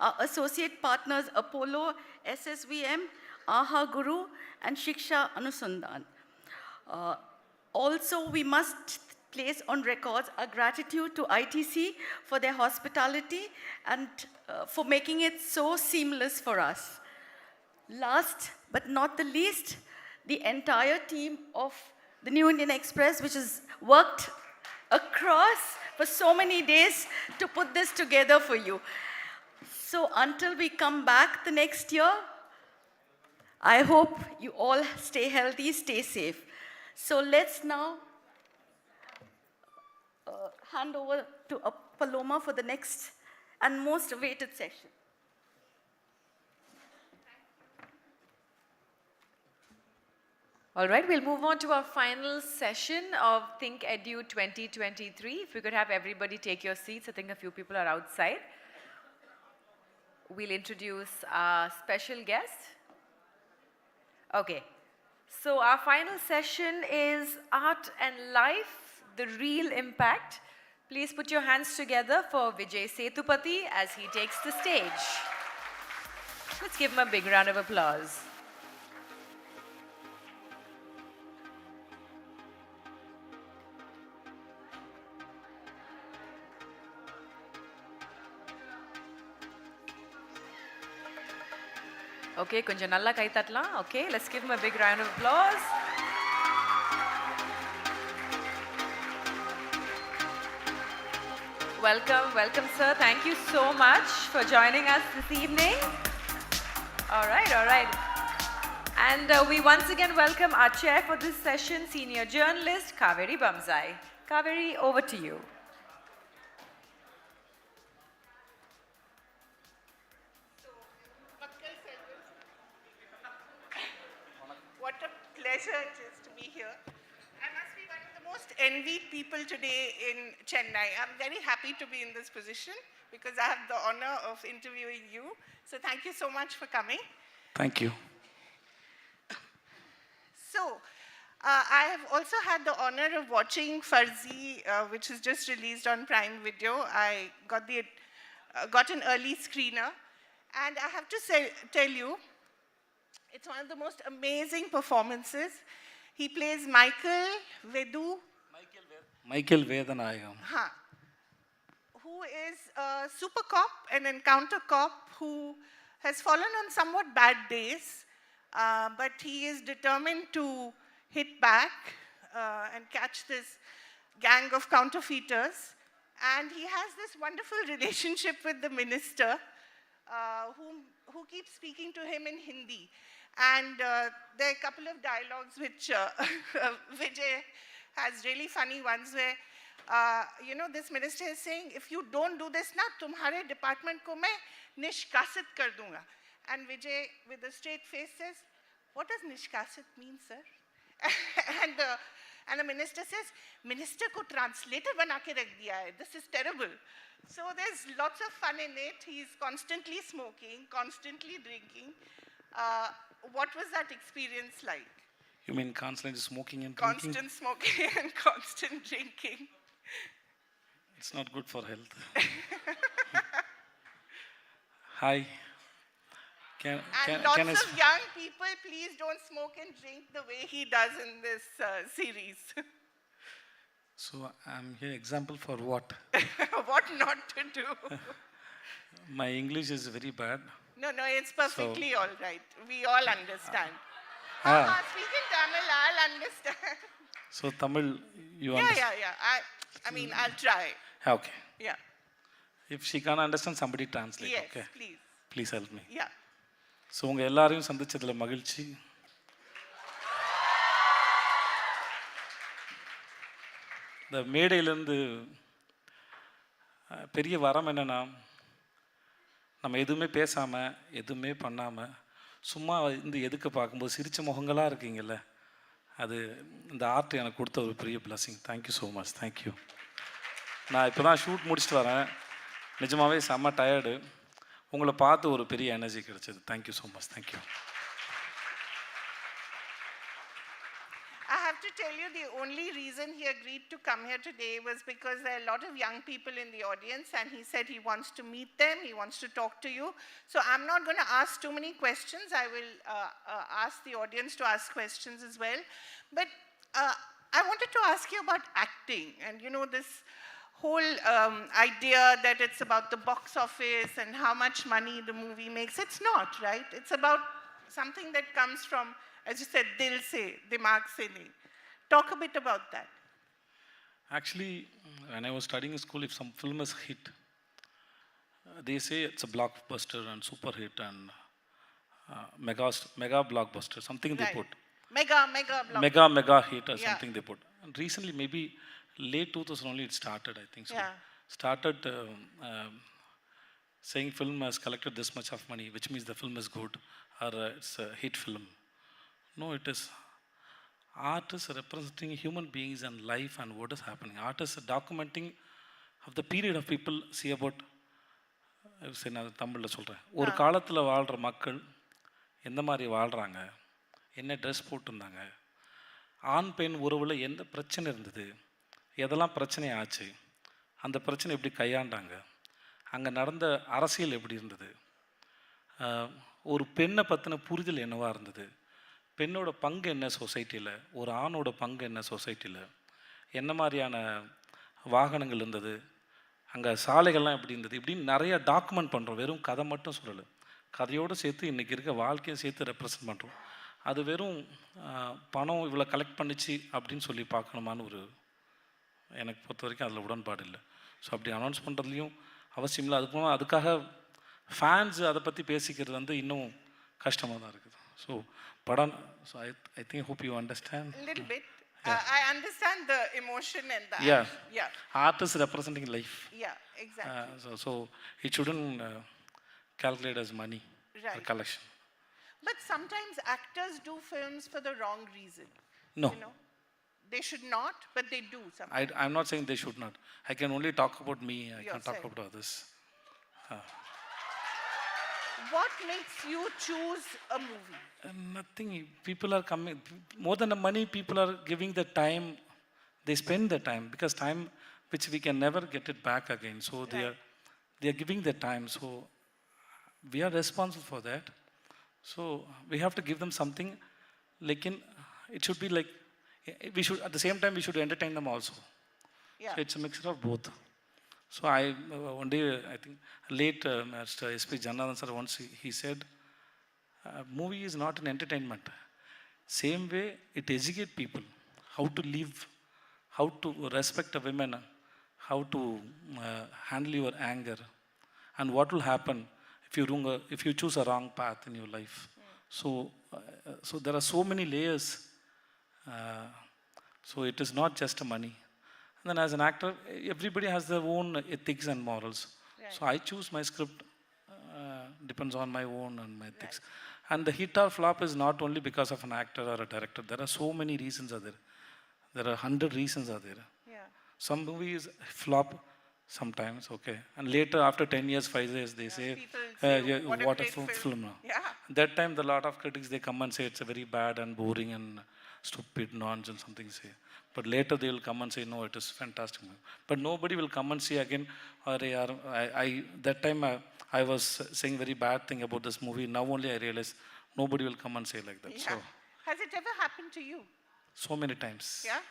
our associate partners, Apollo, SSVM, Aha Guru, and Shiksha Anusandan. Also, we must place on records our gratitude to ITC for their hospitality and for making it so seamless for us. Last but not the least, the entire team of the New Indian Express, which has worked across for so many days to put this together for you. So until we come back the next year, I hope you all stay healthy, stay safe. So let's now hand over to Paloma for the next and most awaited session. All right, we'll move on to our final session of ThinkEdu 2023. If we could have everybody take your seats. I think a few people are outside. We'll introduce our special guest. Okay, so our final session is Art and Life, the Real Impact. Please put your hands together for Vijay Sethupathi as he takes the stage. Let's give him a big round of applause. Okay, konjam nalla kai tattalaam. Okay, let's give him a big round of applause. Welcome, welcome, sir. Thank you so much for joining us this evening. All right, all right. And we once again welcome our chair for this session, senior journalist Kaveri Bamzai. Kaveri, over to you. What a pleasure it is to be here. I must be one of the most envied people today in Chennai. I'm very happy to be in this position because I have the honor of interviewing you. So thank you so much for coming. Thank you. So I have also had the honor of watching Farzi, which is just released on Prime Video. I got an early screener. And I have to tell you, it's one of the most amazing performances. He plays Michael Vedu. Michael Vedanayagam. Who is a super cop, an encounter cop who has fallen on somewhat bad days, but he is determined to hit back and catch this gang of counterfeiters. And he has this wonderful relationship with the minister who keeps speaking to him in Hindi. And there are a couple of dialogues which Vijay has really funny ones where, this minister is saying, if you don't do this na, tumhare department ko main nishkasit kar dunga. And Vijay, with a straight face, says, what does nishkasit mean, sir? and the minister says, minister ko translator bana ke rakh diya hai. This is terrible. So there's lots of fun in it. He's constantly smoking, constantly drinking. What was that experience like? You mean constantly smoking and drinking? Constant smoking and constant drinking. It's not good for health. Hi. Lots of young people, please don't smoke and drink the way he does in this series. So I'm here example for what? What not to do. My English is very bad. No, it's perfectly all right. We all understand. Speak in Tamil, I'll understand. So Tamil, you understand? Yeah. I mean, I'll try. Okay. Yeah. If she can't understand, somebody translate. Yes, okay? please. Please help me. Yeah. So உங்க எல்லாரையும் சந்திச்சதுல மகிழ்ச்சி. இந்த மேடையிலிருந்து பெரிய வரம் என்னென்னா, நம்ம எதுவுமே பேசாமல் எதுவுமே பண்ணாமல் சும்மா இந்த எதுக்கு பார்க்கும்போது சிரித்த முகங்களாக இருக்கீங்கல்ல, அது இந்த ஆர்ட் எனக்கு கொடுத்த ஒரு பெரிய blessing. Thank you so much. Thank you. நான் இப்போ தான் ஷூட் முடிச்சுட்டு வரேன். நிஜமாகவே செம்ம டயர்டு. உங்களை பார்த்து ஒரு பெரிய எனர்ஜி கிடைச்சது. Thank you so much. Thank you. I have to tell you, the only reason he agreed to come here today was because there are a lot of young people in the audience, and he said he wants to meet them, he wants to talk to you. So I'm not going to ask too many questions. I will ask the audience to ask questions as well. But I wanted to ask you about acting, and you know, this whole idea that it's about the box office and how much money the movie makes. It's not, right? It's about something that comes from, as you said, dil se, dimag se nahi. Talk a bit about that. Actually, when I was studying in school, if some film is hit, they say it's a blockbuster and super hit and mega blockbuster, something they put. Mega blockbuster. Mega hit or something they put. And recently, maybe late 2000 only it started, I think so. Yeah. Started saying film has collected this much of money, which means the film is good or it's a hit film. No, it is. Art is representing human beings and life and what is happening. Art is documenting of the period of people see about. சரி, நான் தமிழில் சொல்கிறேன். ஒரு காலத்தில் வாழ்கிற மக்கள் எந்த மாதிரி வாழ்கிறாங்க, என்ன ட்ரெஸ் போட்டிருந்தாங்க, ஆண் பெண் உறவில் எந்த பிரச்சனை இருந்தது, எதெல்லாம் பிரச்சனை ஆச்சு, அந்த பிரச்சனை எப்படி கையாண்டாங்க, அங்கே நடந்த அரசியல் எப்படி இருந்தது, ஒரு பெண்ணை பற்றின புரிதல் என்னவாக இருந்தது, பெண்ணோட பங்கு என்ன சொசைட்டியில், ஒரு ஆணோட பங்கு என்ன சொசைட்டியில், என்ன மாதிரியான வாகனங்கள் இருந்தது, அங்கே சாலைகள்லாம் எப்படி இருந்தது, இப்படின்னு நிறையா டாக்குமெண்ட் பண்ணுறோம். வெறும் கதை மட்டும் சொல்லலை, கதையோடு சேர்த்து இன்றைக்கி இருக்க வாழ்க்கையை சேர்த்து ரெப்ரசன்ட் பண்ணுறோம். அது வெறும் பணம் இவ்வளோ கலெக்ட் பண்ணிச்சு அப்படின்னு சொல்லி பார்க்கணுமான்னு ஒரு எனக்கு பொறுத்த வரைக்கும் அதில் உடன்பாடு இல்லை. ஸோ அப்படி அனௌன்ஸ் பண்ணுறதுலையும் அவசியம் இல்லை. அதுக்காக ஃபேன்ஸ் அதை பற்றி பேசிக்கிறது வந்து இன்னும் கஷ்டமாக தான் இருக்குது. ஸோ படம், so I think hope you understand. Little bit. I understand the emotion and the art is representing life. Yeah, exactly. So it shouldn't calculate as money or collection. But sometimes actors do films for the wrong reason. No. You know? They should not, but they do sometimes. I'm not saying they should not. I can only talk about me. I can't talk about others. What makes you choose a movie? Nothing. People are coming. More than the money, people are giving the time. They spend the time, because time which we can never get it back again. So they are giving the time. So we are responsible for that. So we have to give them something. Like it should be like, we should, at the same time we should entertain them also. Yeah. So it's a mixture of both. So one day, I think late Mr. S.P. Jannadan sir, once he said, movie is not an entertainment. Same way it educates people how to live, how to respect a woman, how to handle your anger, and what will happen if you choose a wrong path in your life. So there are so many layers. So it is not just money. And then as an actor, everybody has their own ethics and morals. Right. So I choose my script, depends on my own and my ethics. And the hit or flop is not only because of an actor or a director. There are so many reasons are there. There are 100 reasons are there. Yeah. Some movies flop sometimes, okay. And later, after 10 years, 5 years, they say, what a film. Yeah. That time, the lot of critics, they come and say it's a very bad and boring and stupid nonsense, something say. But later they will come and say, no, it is fantastic movie. But nobody will come and say again, that time I was saying very bad thing about this movie. Now only I realize nobody will come and say like that. Yeah. So Has it ever happened to you? so many times. Yeah.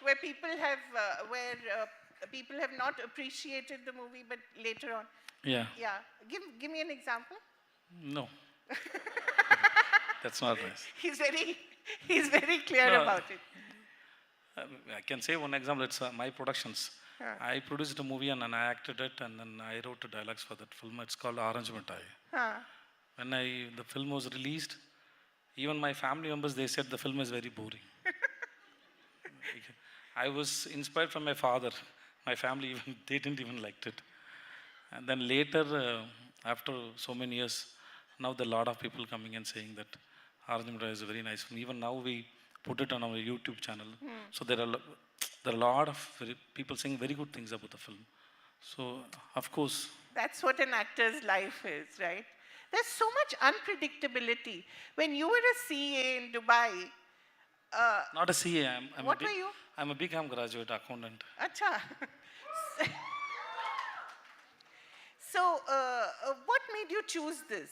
Where people have not appreciated the movie, but later on. Yeah. Yeah. Give me an example. No. That's not nice. He's very clear about it. I can say one example. It's my productions. Yeah. I produced a movie and then I acted it, and then I wrote the dialogues for that film. It's called Orange Mithai. When the film was released, even my family members, they said the film is very boring. I was inspired from my father. My family, even, they didn't even liked it. And then later, after so many years, now there are a lot of people coming and saying that Arjun is a very nice film. Even now we put it on our YouTube channel. So there are there are a lot of people saying very good things about the film. So of course. That's what an actor's life is, right? There's so much unpredictability. When you were a CA in Dubai, Not a CA. what were you? I'm a BCom graduate accountant. Acha. So, what made you choose this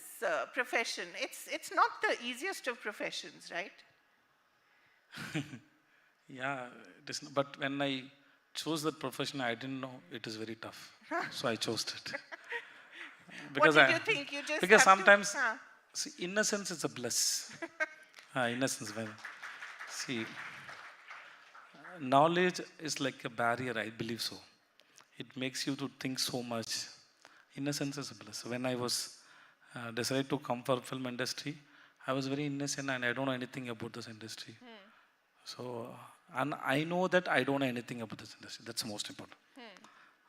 profession? It's not the easiest of professions, right? Yeah, it is, but when I chose that profession, I didn't know it is very tough. So I chose it. What did you think? You just because have sometimes, to, see, innocence is a bliss. Innocence, when, see, knowledge is like a barrier, I believe so. It makes you to think so much. Innocence is a bliss. When I was decided to come for film industry, I was very innocent and I don't know anything about this industry. So, and I know that I don't know anything about this industry. That's most important.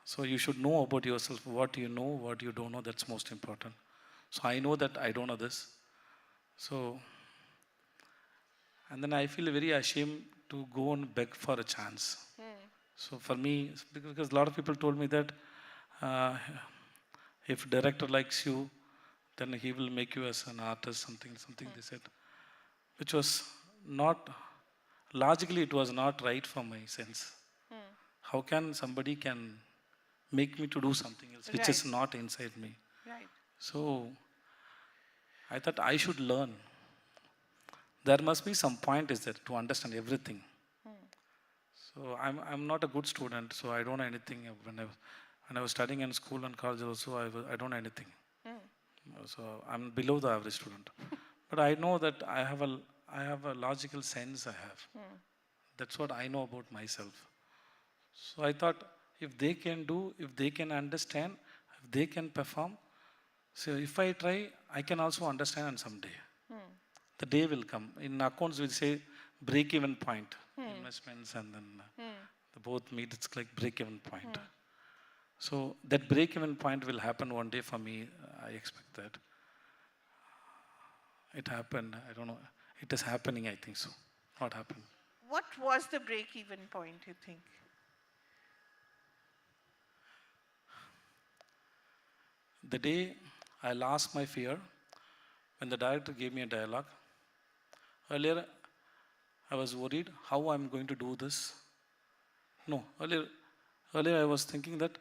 So you should know about yourself, what you know, what you don't know, that's most important. So I know that I don't know this. So, and then I feel very ashamed to go and beg for a chance. So for me, because a lot of people told me that if director likes you, then he will make you as an artist, something they said. Which was not, logically it was not right for my sense. How can somebody can make me to do something else, which is not inside me? Right. So I thought I should learn. There must be some point is there to understand everything. So I'm not a good student, so I don't know anything. When I was studying in school and college also, I don't know anything. So I'm below the average student. But I know that I have a logical sense I have. That's what I know about myself. So I thought if they can do, if they can understand, if they can perform, so if I try, I can also understand and someday. The day will come. In accounts we say break-even point. Investments and then the both meet, it's like break-even point. So that break-even point will happen one day for me. I expect that. It happened. I don't know. It is happening, I think so. What happened? What was the break-even point, you think? The day I lost my fear, when the director gave me a dialogue. Earlier, I was worried how I'm going to do this. No, earlier I was thinking that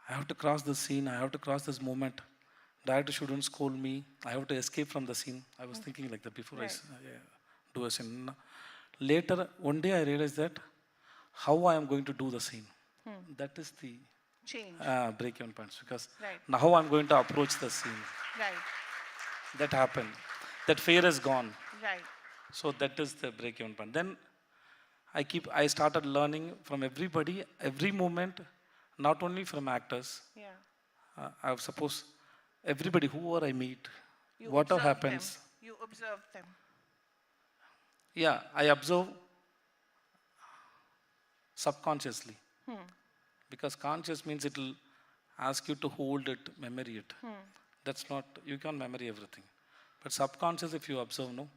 I have to cross the scene, I have to cross this moment. Director shouldn't scold me, I have to escape from the scene. I was thinking like that before I do a scene. Later, one day I realized that how I am going to do the scene. That is the change. Break-even points, because now how I'm going to approach the scene. Right. That happened. That fear is gone. Right. So that is the break-even point. Then I started learning from everybody, every moment, not only from actors. Yeah. I suppose everybody, whoever I meet, You whatever observe happens. them. You observe them. Yeah, I observe subconsciously. Because conscious means it will ask you to hold it, memory it. That's not, you can't memory everything. But subconscious, if you observe, no,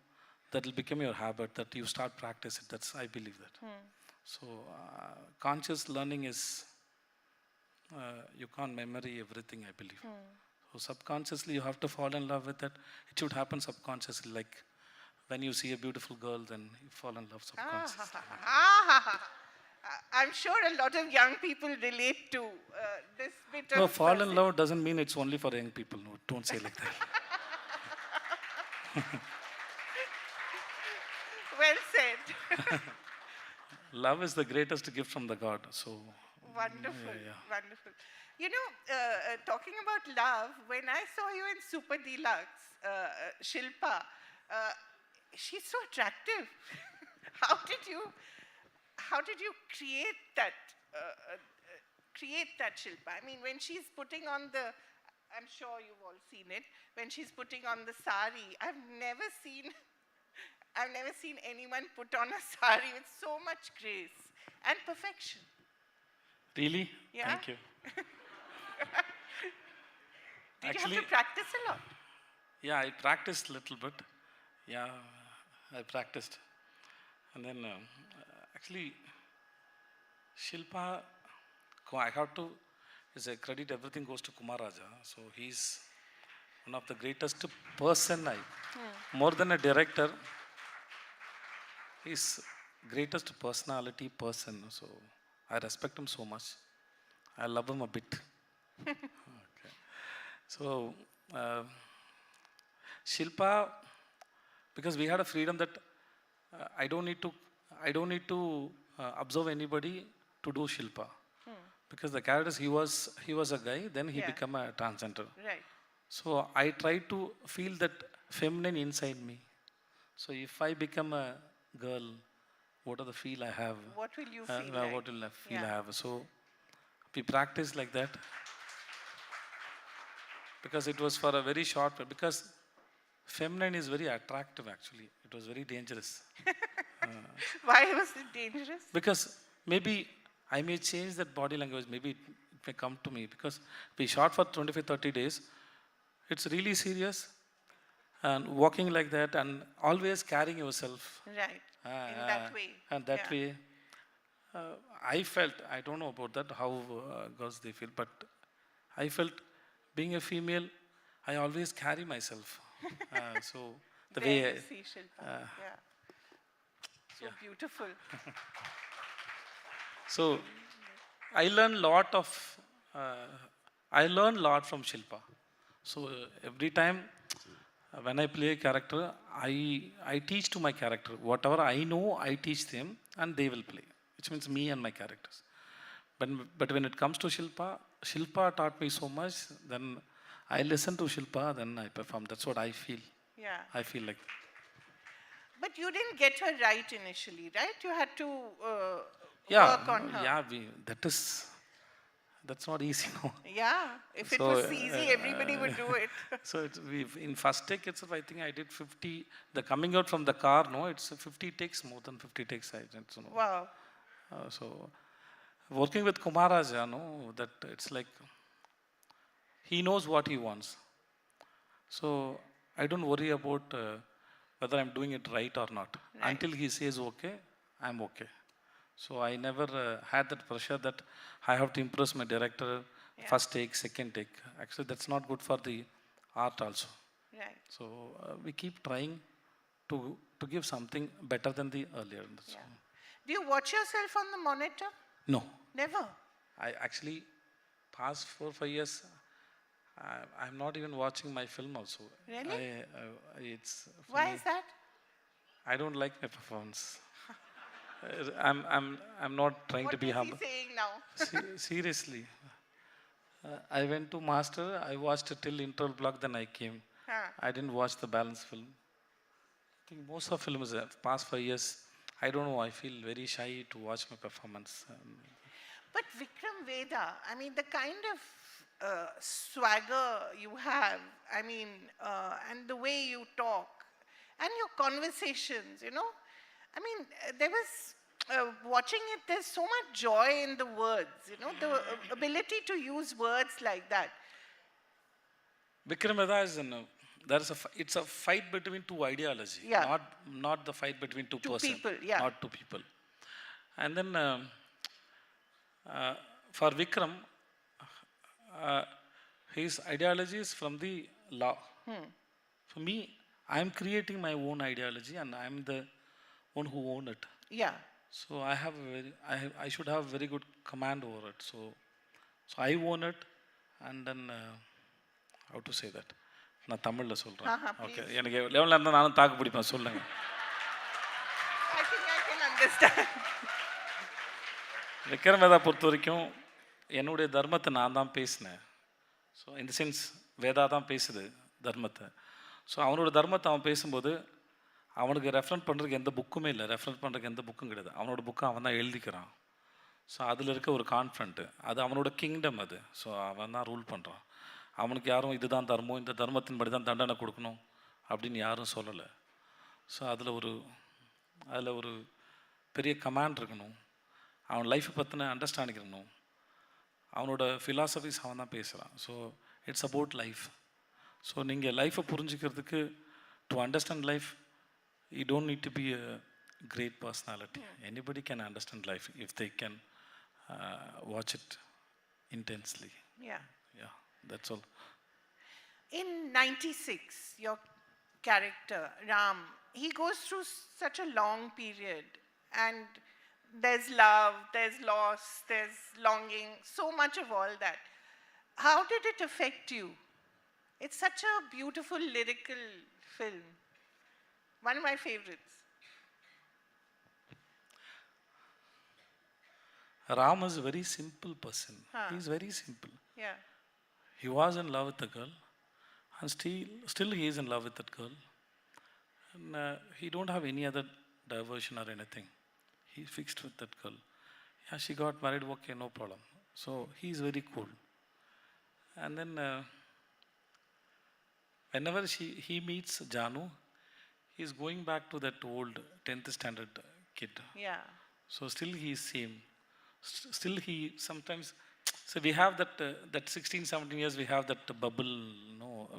that will become your habit, that you start practice it. That's, I believe that. So conscious learning is, you can't memory everything, I believe. So subconsciously, you have to fall in love with it. It should happen subconsciously, like when you see a beautiful girl, then you fall in love subconsciously. I'm sure a lot of young people relate to this bit No, of... fall in love doesn't mean it's only for young people. No, don't say like that. Well said. Love is the greatest gift from the God. So Wonderful, yeah. wonderful. You know, talking about love, when I saw you in Super Deluxe, Shilpa, she's so attractive. How did you create that? Create that Shilpa. I mean, when she's putting on the, I'm sure you've all seen it. When she's putting on the sari, I've never seen anyone put on a sari with so much grace and perfection. It Really? Yeah. Thank you. Did Actually, you have to practice a lot? yeah, I practiced a little bit. Yeah, I practiced. And then, actually, Shilpa, I have to, is a credit, everything goes to Kumaraja. So he's one of the greatest person more than a director, he's greatest personality person. So I respect him so much. I love him a bit. Okay. So, Shilpa, because we had a freedom that I don't need to observe anybody to do Shilpa. Because the characters, he was a guy, then he became a transgender. Right. So I try to feel that feminine inside me. So if I become a girl, what are the feel I have? What will you feel like? What will I feel I have? So we practice like that. Because it was for a very short, because feminine is very attractive actually. It was very dangerous. Why was it dangerous? Because maybe I may change that body language, maybe it may come to me. Because we shot for 25-30 days. It's really serious. And walking like that and always carrying yourself. Right. In that way. And that way. I felt, I don't know about that, how girls they feel, but I felt being a female, I always carry myself. So the there way you see Shilpa. So beautiful. So I learned lot from Shilpa. So every time when I play a character, I teach to my character. Whatever I know, I teach them and they will play, which means me and my characters. But when it comes to Shilpa, Shilpa taught me so much, then I listen to Shilpa, then I perform. That's what I feel. Yeah. I feel like. But you didn't get her right initially, right? You had to work on her. Yeah, that's not easy, no. Yeah, if it was easy, everybody would do it. So in first take itself, I think I did 50. The coming out from the car, no, it's 50 takes, more than 50 takes. I don't know. Wow. So working with Kumaraja, no, that it's like he knows what he wants. So I don't worry about whether I'm doing it right or not. Right. Until he says okay, I'm okay. So I never had that pressure that I have to impress my director, first take, second take. Actually, that's not good for the art also. Right. So we keep trying to give something better than the earlier. Yeah. Do you watch yourself on the monitor? No. Never? I actually, past 4-5 years, I'm not even watching my film also. Really? Why is that? I don't like my performance. I'm not trying to be humble. What is he saying now? Seriously. I went to master, I watched till interval block, then I came. I didn't watch the balance film. I think most of films, past 5 years, I don't know, I feel very shy to watch my performance. But Vikram Veda, I mean, the kind of swagger you have, I mean, and the way you talk, and your conversations, you know, I mean, there was, watching it, there's so much joy in the words, you know, the ability to use words like that. Vikram Veda is it's a fight between two ideologies, not the fight between two persons, people, not two people. And then for Vikram, his ideology is from the law. For me, I'm creating my own ideology and I'm the one who own it. Yeah. So I should have very good command over it. So I own it, and then how to say that? நான் தமிழ்ல சொல்றேன். Okay. எனக்கு லெவல்ல இருந்தா நானும் தாக்கு பிடிப்பேன், சொல்லுங்க. I think I can understand. Vikram Veda பொறுத்த வரைக்கும் என்னுடைய தர்மத்தை நான் தான் பேசினேன். ஸோ இந்த சென்ஸ் வேதா தான் பேசுது தர்மத்தை. ஸோ அவனோட தர்மத்தை அவன் பேசும்போது அவனுக்கு ரெஃபரன்ஸ் பண்ணுறதுக்கு எந்த புக்குமே இல்லை, ரெஃபரன்ஸ் பண்ணுறதுக்கு எந்த புக்கும் கிடையாது. அவனோட புக்கை அவன் தான் எழுதிக்கிறான். ஸோ அதில் இருக்க ஒரு கான்ஃபிடென்ட்டு, அது அவனோட கிங்டம் அது. ஸோ அவன் தான் ரூல் பண்ணுறான். அவனுக்கு யாரும் இதுதான் தர்மம், இந்த தர்மத்தின்படி தான் தண்டனை கொடுக்கணும் அப்படின்னு யாரும் சொல்லலை. ஸோ அதில் ஒரு பெரிய கமாண்ட் இருக்கணும். அவன் லைஃப்பை பற்றின அண்டர்ஸ்டாண்டிங் இருக்கணும். அவனோட ஃபிலாசபிஸ் அவன் தான் பேசுகிறான். So it's about life. So நீங்கள் லைஃப்பை புரிஞ்சுக்கிறதுக்கு, to understand life, you don't need to be a great personality. Anybody can understand life if they can watch it intensely. Yeah. Yeah, that's all. In 96, your character, Ram, he goes through such a long period, and there's love, there's loss, there's longing, so much of all that. How did it affect you? It's such a beautiful lyrical film. One of my favorites. Ram is a very simple person. He's very simple. Yeah. He was in love with the girl, and still he is in love with that girl. And he don't have any other diversion or anything. He's fixed with that girl. Yeah, she got married, okay, no problem. So he's very cool. And then whenever he meets Janu, he's going back to that old 10th standard kid. Yeah. So still he is same. Still he sometimes, so we have that 16, 17 years, we have that bubble,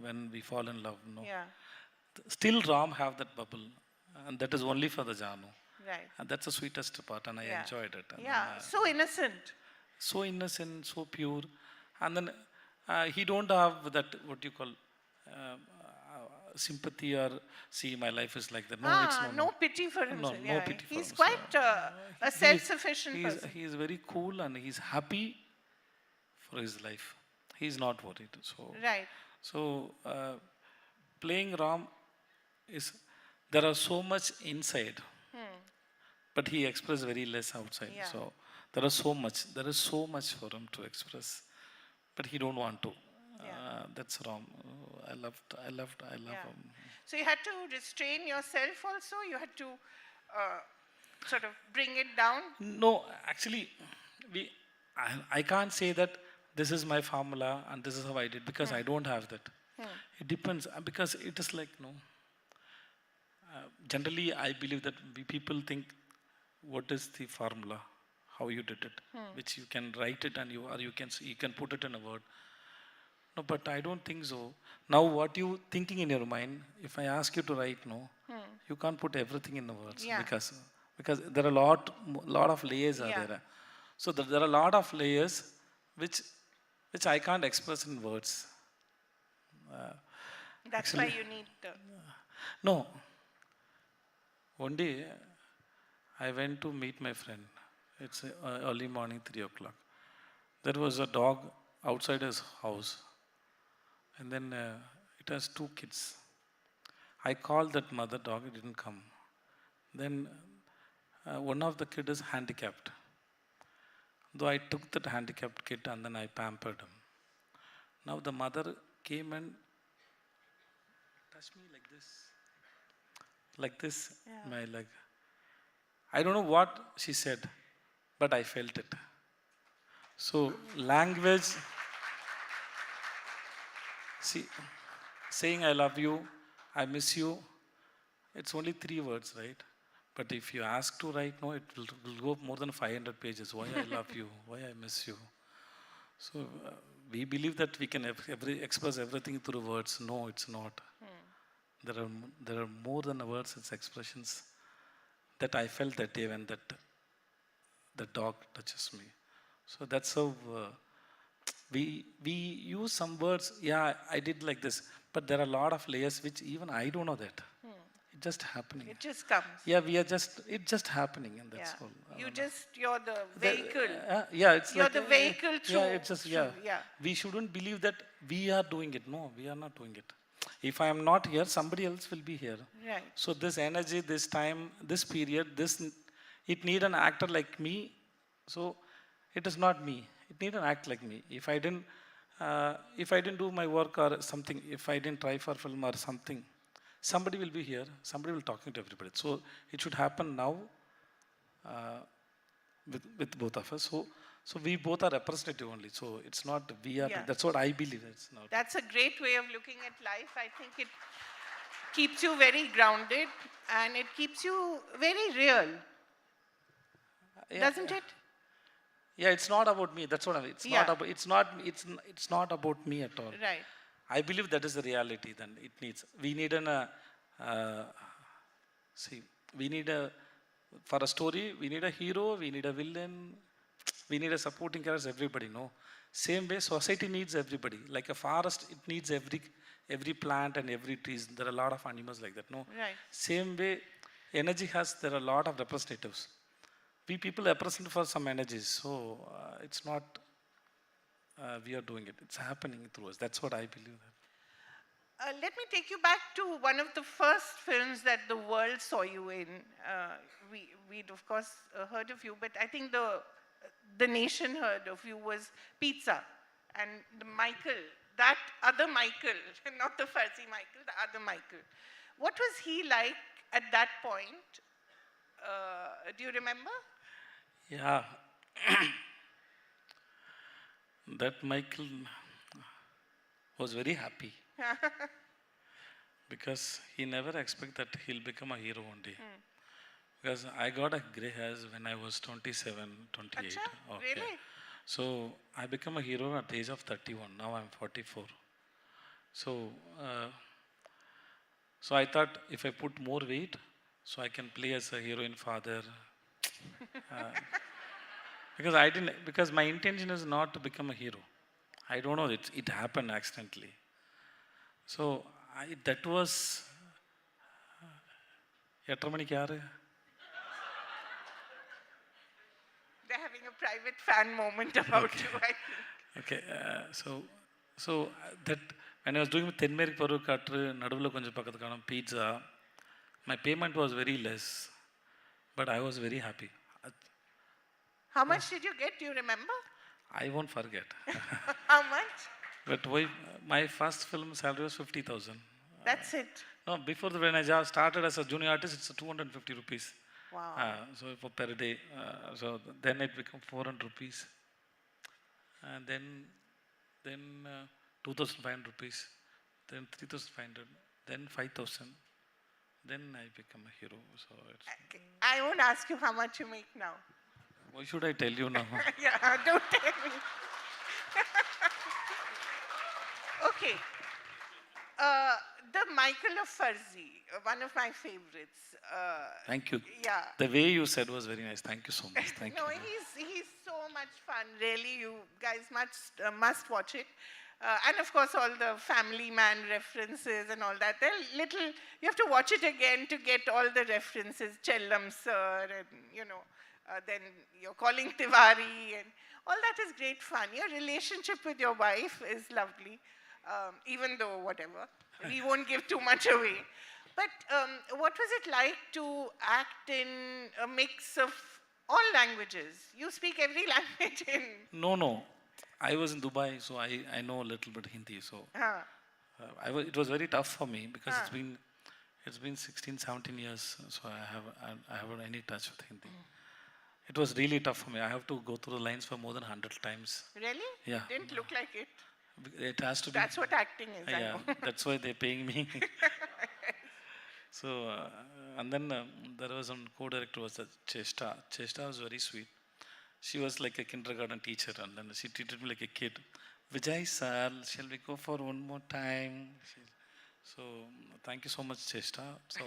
when we fall in love, Yeah. Still Ram have that bubble, and that is only for the Janu. Right. And that's the sweetest part, and I enjoyed it. And yeah, so innocent. So innocent, so pure. And then he don't have that, what you call, sympathy or see my life is like that. No, it's no pity for himself. No pity for he's himself. quite a self-sufficient person. He is very cool and he's happy for his life. He's not worried. So right. So playing Ram is, there are so much inside, but he expresses very less outside. Yeah. So there is so much for him to express, but he don't want to. That's Ram. I love him. So you had to restrain yourself also? You had to sort of bring it down? No, actually, I can't say that this is my formula and this is how I did, because I don't have that. It depends, because it is like, generally I believe that people think, what is the formula, how you did it, which you can write it and you can put it in a word. No, but I don't think so. Now what you thinking in your mind, if I ask you to write, you can't put everything in the words, because there are lot of layers are there. So there are a lot of layers which I can't express in words. That's actually, why you need no. One day I went to meet my friend. It's early morning, 3 o'clock. There was a dog outside his house. And then it has 2 kids. I called that mother dog, it didn't come. Then one of the kids is handicapped. Though I took that handicapped kid and then I pampered him. Now the mother came and touched me like this, my leg. I don't know what she said, but I felt it. So language, see, saying I love you, I miss you, it's only 3 words, right? But if you ask to write, no, it will go more than 500 pages. Why I love you, why I miss you. So we believe that we can express everything through words. No, it's not. There are more than words, it's expressions that I felt that day when the dog touches me. So that's how we use some words. Yeah, I did like this, but there are a lot of layers which even I don't know that. It's just happening. It just comes. Yeah, it's just happening, and that's all. You're the vehicle. It's you're like the vehicle through. Yeah, it's just we shouldn't believe that we are doing it. No, we are not doing it. If I am not here, somebody else will be here. Right. So this energy, this time, this period, it need an actor like me. So it is not me. It need an act like me. If I didn't do my work or something, if I didn't try for film or something, somebody will be here. Somebody will talking to everybody. So it should happen now with both of us. So we both are representative only. So it's not we are. That's what I believe. It's not. That's a great way of looking at life. I think it keeps you very grounded and it keeps you very real. Doesn't it? Yeah, it's not about me. That's what I mean. It's Yeah. not about. It's not about me at all. Right. I believe that is the reality. Then it needs. We need uh, see. We need a for a story. We need a hero. We need a villain. We need a supporting character. Everybody, no. Same way, society needs everybody. Like a forest, it needs every plant and every trees. There are a lot of animals like that. No. Right. Same way, energy has. There are a lot of representatives. We people represent for some energies. So it's not. We are doing it. It's happening through us. That's what I believe. Let me take you back to one of the first films that the world saw you in. We'd of course heard of you, but I think the nation heard of you was Pizza. And the Michael, that other Michael, not the Farsi Michael, the other Michael. What was he like at that point? Do you remember? Yeah. That Michael was very happy because he never expected that he'll become a hero one day. Because I got a gray hairs when I was 27, 28. Achha, Okay. really? So I became a hero at the age of 31. Now I'm 44. So, so I thought if I put more weight, so I can play as a heroine father. Because my intention is not to become a hero. I don't know, it happened accidentally. So that was. They're having a private fan moment about you, I think. Okay, so that when I was doing Tenmeri Paru Katru, Naduvula Konja Pakatkanam pizza, my payment was very less, but I was very happy. How much did you get? Do you remember? I won't forget. How much? But my first film salary was 50,000. That's it. No, before when I started as a junior artist, it's 250 rupees. Wow. So for per day. So then it became 400 rupees. And then 2,500 rupees. Then 3,500. Then 5,000. Then I become a hero. So it's. I won't ask you how much you make now. Why should I tell you now? Yeah, don't tell me. Okay. The Michael of Farzi, one of my favorites. Thank you. Yeah. The way you said was very nice. Thank you so much. Thank No, you. he's so much fun. Really, you guys must watch it. And of course, all the Family Man references and all that. You have to watch it again to get all the references. Chellam sir, and then you're calling Tiwari, and all that is great fun. Your relationship with your wife is lovely, even though whatever. We won't give too much away. But what was it like to act in a mix of all languages? You speak every language in... No. I was in Dubai, so I know a little bit Hindi. So it was very tough for me because it's been 16, 17 years, so I haven't any touch with Hindi. It was really tough for me. I have to go through the lines for more than 100 times. Really? Yeah. Didn't look like it. It has to be. That's what acting is, I Yeah, know. that's why they're paying me. So, and then there was one co-director was Chesta. Chesta was very sweet. She was like a kindergarten teacher, and then she treated me like a kid. Vijay sir, shall we go for one more time? So, thank you so much, Chesta. So,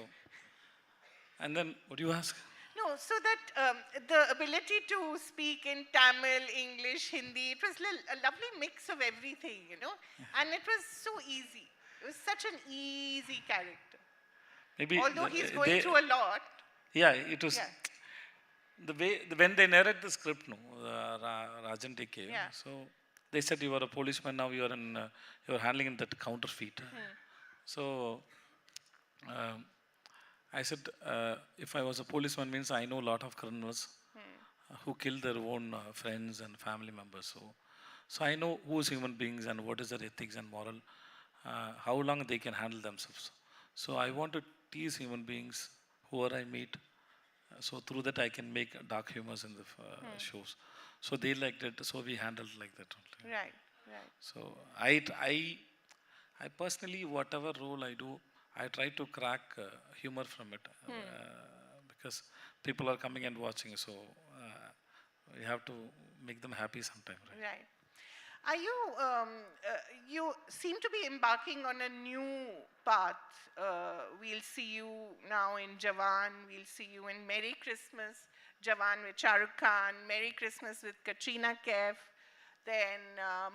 and then what do you ask? No, so that the ability to speak in Tamil, English, Hindi, it was a lovely mix of everything, and it was so easy. It was such an easy character. Maybe although he's going through a lot. Yeah, it was. Yeah. The way when they narrate the script, no, Rajan DK. Yeah. So they said you are a policeman now. You are handling that counterfeit. So I said if I was a policeman means I know a lot of criminals who kill their own friends and family members. So I know who is human beings and what is their ethics and moral, how long they can handle themselves. So I want to tease human beings whoever I meet. So through that I can make dark humors in the shows. So they liked it. So we handled like that only. Right. So I personally, whatever role I do, I try to crack humor from it because people are coming and watching. So You have to make them happy sometime, right? Right. Are you, you seem to be embarking on a new path. We'll see you now in Jawan, we'll see you in Merry Christmas, Jawan with Shah Rukh Khan, Merry Christmas with Katrina Kaif, then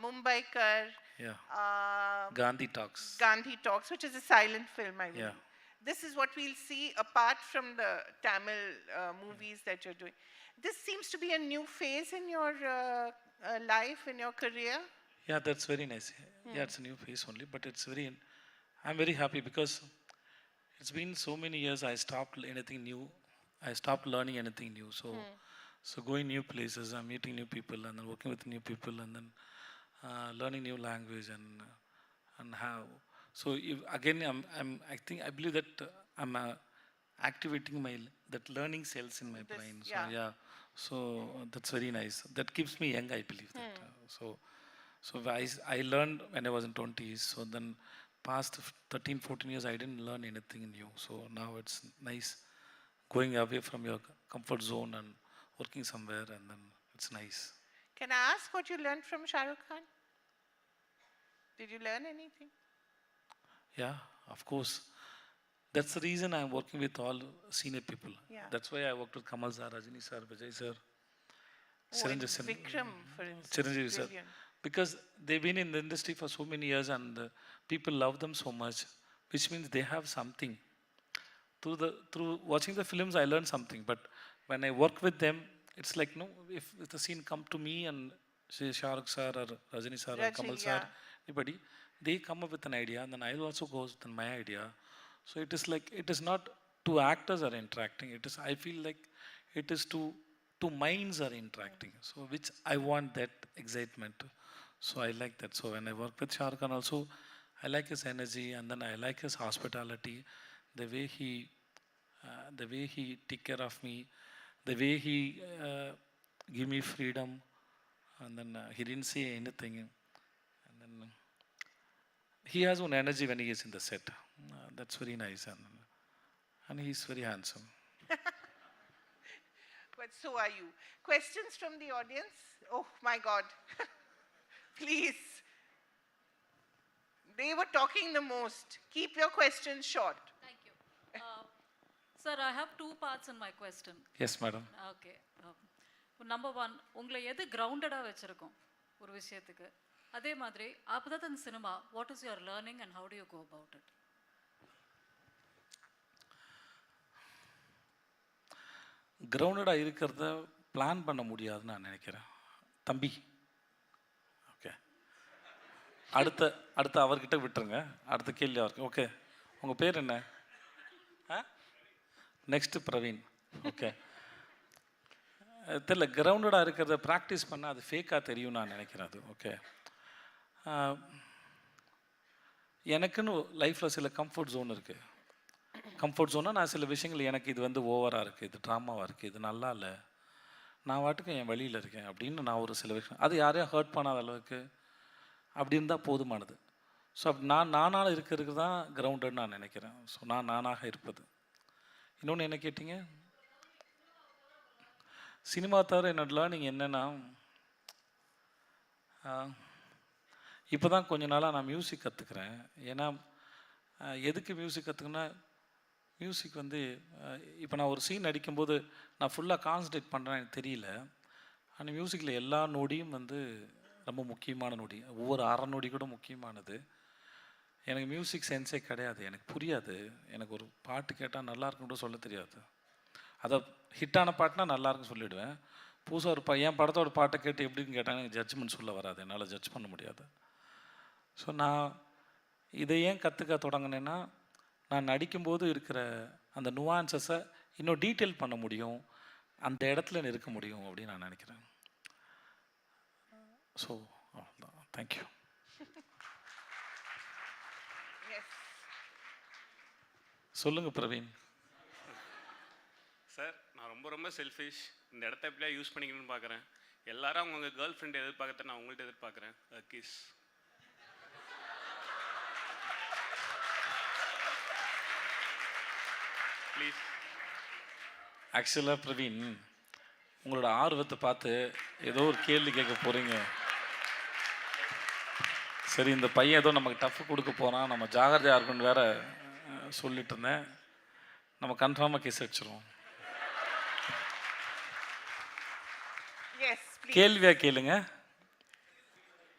Mumbaikar. Yeah. um, Gandhi Talks. Gandhi Talks, which is a silent film, I believe. Yeah. This is what we'll see apart from the Tamil movies that you're doing. This seems to be a new phase in your life, in your career. Yeah, that's very nice. Yeah, it's a new phase only, but it's very, I'm very happy because it's been so many years I stopped anything new. I stopped learning anything new. So going new places, I'm meeting new people and then working with new people and then learning new language and how. So if, again, I believe that I'm activating that learning cells in my brain. So yeah, so that's very nice. That keeps me young, I believe that. So I learned when I was in 20s. So then past 13, 14 years, I didn't learn anything new. So now it's nice going away from your comfort zone and working somewhere, and then it's nice. Can I ask what you learned from Shah Rukh Khan? Did you learn anything? Yeah, of course. That's the reason I'm working with all senior people. Yeah. That's why I worked with Kamal sir, Rajini sir, Vijay sir, And Vikram, for instance. Chiranjeevi sir. Brilliant. Because they've been in the industry for so many years and people love them so much, which means they have something. Through watching the films, I learned something. But when I work with them, it's like, no, if the scene come to me and say Shah Rukh sir or Rajini sir or Kamal sir, anybody, they come up with an idea and then I'll also go with my idea. So it is like, it is not two actors are interacting. It is, I feel like it is two minds are interacting. So which I want that excitement. So I like that. So when I work with Shah Rukh Khan also, I like his energy and then I like his hospitality, the way he take care of me, the way he give me freedom, and then he didn't say anything. And then he has one energy when he is in the set. That's very nice, and he's very handsome. But so are you. Questions from the audience? Oh my God. Please. They were talking the most. Keep your questions short. Thank you. Sir, I have two parts in my question. Yes, madam. Okay. Number one, உங்களை எது grounded-ஆ வச்சிருக்கும் ஒரு விஷயத்துக்கு? அதே மாதிரி, ஆபதத்தன் cinema, what is your learning and how do you go about it? கிரவுண்டடாக இருக்கிறத plan பண்ண முடியாதுன்னு நான் நினைக்கிறேன். தம்பி, ஓகே, அடுத்த அவர்கிட்ட விட்டுருங்க. அடுத்த கேள்வி அவருக்கு. ஓகே, உங்கள் பேர் என்ன? நெக்ஸ்ட்டு பிரவீன். ஓகே, தெரியல, கிரவுண்டடாக இருக்கிறத ப்ராக்டிஸ் பண்ணால் அது ஃபேக்காக தெரியும் நான் நினைக்கிறேன். அது ஓகே. எனக்குன்னு லைஃப்பில் சில கம்ஃபர்ட் ஜோன் இருக்குது. கம்ஃபர்ட் ஜோனாக நான் சில விஷயங்கள் எனக்கு இது வந்து ஓவராக இருக்குது, இது ட்ராமாவாக இருக்குது, இது நல்லா இல்லை, நான் வாட்டுக்கு என் வழியில் இருக்கேன் அப்படின்னு நான் ஒரு சில விஷயம், அது யாரையும் ஹர்ட் பண்ணாத அளவுக்கு அப்படி இருந்தால் போதுமானது. ஸோ அப்படி நானாக இருக்கிறதுக்கு தான் கிரவுண்டட்னு நான் நினைக்கிறேன். ஸோ நானாக இருப்பது. இன்னொன்று என்ன கேட்டிங்க? சினிமா தவிர என்னோட லேர்னிங் என்னென்னா, இப்போ தான் கொஞ்ச நாளாக நான் மியூசிக் கற்றுக்கிறேன். ஏன்னா எதுக்கு மியூசிக் கற்றுக்குன்னா, மியூசிக் வந்து இப்போ நான் ஒரு சீன் அடிக்கும்போது நான் ஃபுல்லாக கான்சன்ட்ரேட் பண்ணுறேன், எனக்கு தெரியல. ஆனால் மியூசிக்கில் எல்லா நொடியும் வந்து ரொம்ப முக்கியமான நொடி, ஒவ்வொரு அரை நொடி கூட முக்கியமானது. எனக்கு மியூசிக் சென்ஸே கிடையாது, எனக்கு புரியாது. எனக்கு ஒரு பாட்டு கேட்டால் நல்லா இருக்குன்னு கூட சொல்ல தெரியாது. அதை ஹிட்டான பாட்டுனா நல்லா இருக்குன்னு சொல்லிவிடுவேன். புதுசாக ஒரு என் படத்தோட பாட்டை கேட்டு எப்படின்னு கேட்டாங்க, எனக்கு ஜட்ஜ்மெண்ட் சொல்ல வராது, என்னால் ஜட்ஜ் பண்ண முடியாது. ஸோ நான் இதை ஏன் கற்றுக்க தொடங்கினேன்னா, நான் நடிக்கும்போது இருக்கிற அந்த நுவான்சஸை இன்னும் டீட்டெயில் பண்ண முடியும், அந்த இடத்துல இருக்க முடியும் அப்படின்னு நான் நினைக்கிறேன். So thank you. சொல்லுங்கள் பிரவீன். சார், நான் ரொம்ப செல்ஃபிஷ். இந்த இடத்த எப்படியா யூஸ் பண்ணிக்கணும்னு பார்க்குறேன். எல்லாரும் அவங்க கேர்ள் ஃப்ரெண்ட் எதிர்பார்க்கறத நான் உங்கள்கிட்ட எதிர்பார்க்குறேன். கிஸ். ப்ளீஸ். ஆக்சுவலாக பிரவீன், உங்களோட ஆர்வத்தை பார்த்து ஏதோ ஒரு கேள்வி கேட்க போகிறீங்க. சரி, இந்த பையன் ஏதோ நமக்கு டஃப் கொடுக்க போகிறான், நம்ம ஜாகிரதையாக இருக்குன்னு வேற சொல்லிட்டு இருந்தேன். நம்ம கன்ஃபார்மாக கேஸ் வச்சுருவோம். Yes, please. கேள்வியா கேளுங்க.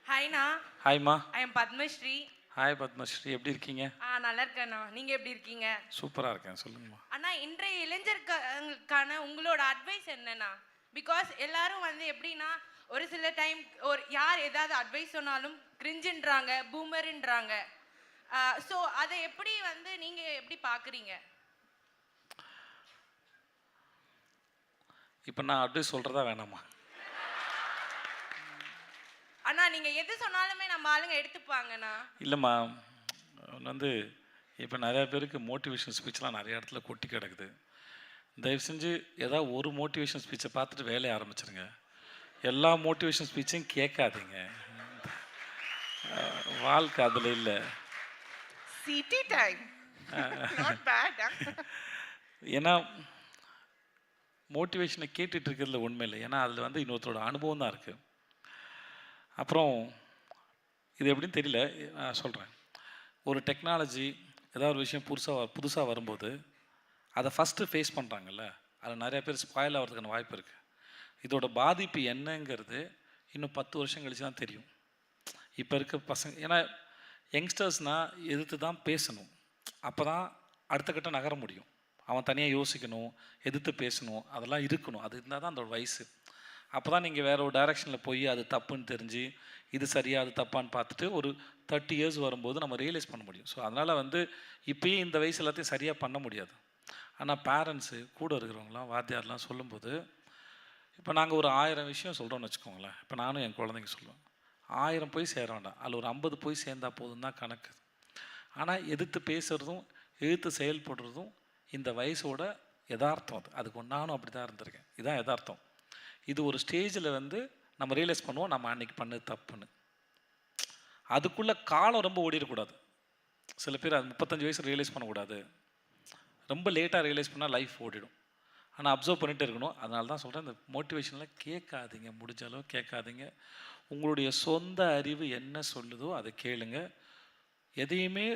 ஹாய்ண்ணா. ஹாய்மா. I am Padmashri. Hi Padmashri, எப்படி இருக்கீங்க? நல்லா இருக்கேண்ணா. நீங்கள் எப்படி இருக்கீங்க? சூப்பராக இருக்கேன், சொல்லுங்கம்மா. அண்ணா, இன்றைய இளைஞர்களுக்கான உங்களோட அட்வைஸ் என்னண்ணா? பிகாஸ் எல்லாரும் வந்து எப்படின்னா ஒரு சில டைம் யார் ஏதாவது அட்வைஸ் சொன்னாலும் கிரிஞ்சுன்றாங்க, பூமருன்றாங்க. ஸோ அதை எப்படி வந்து நீங்கள் எப்படி பார்க்குறீங்க? இப்போ நான் அட்வைஸ் சொல்கிறதா வேணாமா? அண்ணா, நீங்கள் எது சொன்னாலுமே நம்ம ஆளுங்க எடுத்துப்பாங்கண்ணா. இல்லைம்மா, வந்து இப்போ நிறையா பேருக்கு மோட்டிவேஷன் ஸ்பீச்லாம் நிறைய இடத்துல கொட்டி கிடக்குது. தயவு செஞ்சு ஏதாவது ஒரு மோட்டிவேஷன் ஸ்பீச்சை பார்த்துட்டு வேலையை ஆரம்பிச்சிருங்க. எல்லா மோட்டிவேஷன் ஸ்பீச்சையும் கேட்காதீங்க. வாழ்க்கை அதில் இல்லை. City time. Not bad. ஏன்னா மோட்டிவேஷனை கேட்டுட்டு இருக்கிறதுல உண்மை இல்லை. ஏன்னா அதில் வந்து இன்னொருத்தரோட அனுபவம் தான் இருக்குது. அப்புறம் இது எப்படின்னு தெரியல, நான் சொல்கிறேன். ஒரு டெக்னாலஜி ஏதாவது ஒரு விஷயம் புதுசாக வரும்போது அதை ஃபஸ்ட்டு ஃபேஸ் பண்ணுறாங்கல்ல, அதில் நிறைய பேர் ஸ்பாயில் ஆகிறதுக்கான வாய்ப்பு இருக்குது. இதோட பாதிப்பு என்னங்கிறது இன்னும் 10 வருஷம் கழிச்சு தான் தெரியும். இப்போ இருக்க பசங்க, ஏன்னா யங்ஸ்டர்ஸ்னால் எதிர்த்து தான் பேசணும், அப்போ தான் அடுத்த கட்டம் நகர முடியும். அவன் தனியாக யோசிக்கணும், எதிர்த்து பேசணும், அதெல்லாம் இருக்கணும். அது இருந்தால் தான் அதோட வயசு. அப்போ தான் நீங்கள் வேறு ஒரு டைரெக்ஷனில் போய் அது தப்புன்னு தெரிஞ்சு இது சரியாக அது தப்பான்னு பார்த்துட்டு ஒரு 30 years வரும்போது நம்ம ரியலைஸ் பண்ண முடியும். ஸோ அதனால் வந்து இப்போயே இந்த வயசு எல்லாத்தையும் சரியாக பண்ண முடியாது. ஆனால் பேரண்ட்ஸு கூட இருக்கிறவங்களாம் வாத்தியார்லாம் சொல்லும்போது, இப்போ நாங்கள் ஒரு 1000 விஷயம் சொல்கிறோன்னு வச்சுக்கோங்களேன். இப்போ நானும் என் குழந்தைங்க சொல்லுவேன், 1000 போய் சேர வேண்டாம், அதில் ஒரு 50 போய் சேர்ந்தால் போதும் தான் கணக்கு. ஆனால் எதிர்த்து பேசுகிறதும் எதிர்த்து செயல்படுறதும் இந்த வயசோட யதார்த்தம். அதுக்கு நானும் அப்படி தான் இருந்திருக்கேன். இதுதான் யதார்த்தம். இது ஒரு ஸ்டேஜில் வந்து நம்ம ரியலைஸ் பண்ணுவோம் நம்ம அன்றைக்கி பண்ணது தப்புன்னு. அதுக்குள்ளே காலம் ரொம்ப ஓடிடக்கூடாது. சில பேர் அது 35 வயசு ரியலைஸ் பண்ணக்கூடாது, ரொம்ப லேட்டாக ரியலைஸ் பண்ணால் லைஃப் ஓடிடும். ஆனால் அப்சர்வ் பண்ணிகிட்டே இருக்கணும். அதனால தான் சொல்கிறேன், இந்த மோட்டிவேஷனில் கேட்காதீங்க, முடிஞ்ச அளவு கேட்காதீங்க. உங்களுடைய சொந்த அறிவு என்ன சொல்லுதோ அதை கேளுங்க. எதையுமே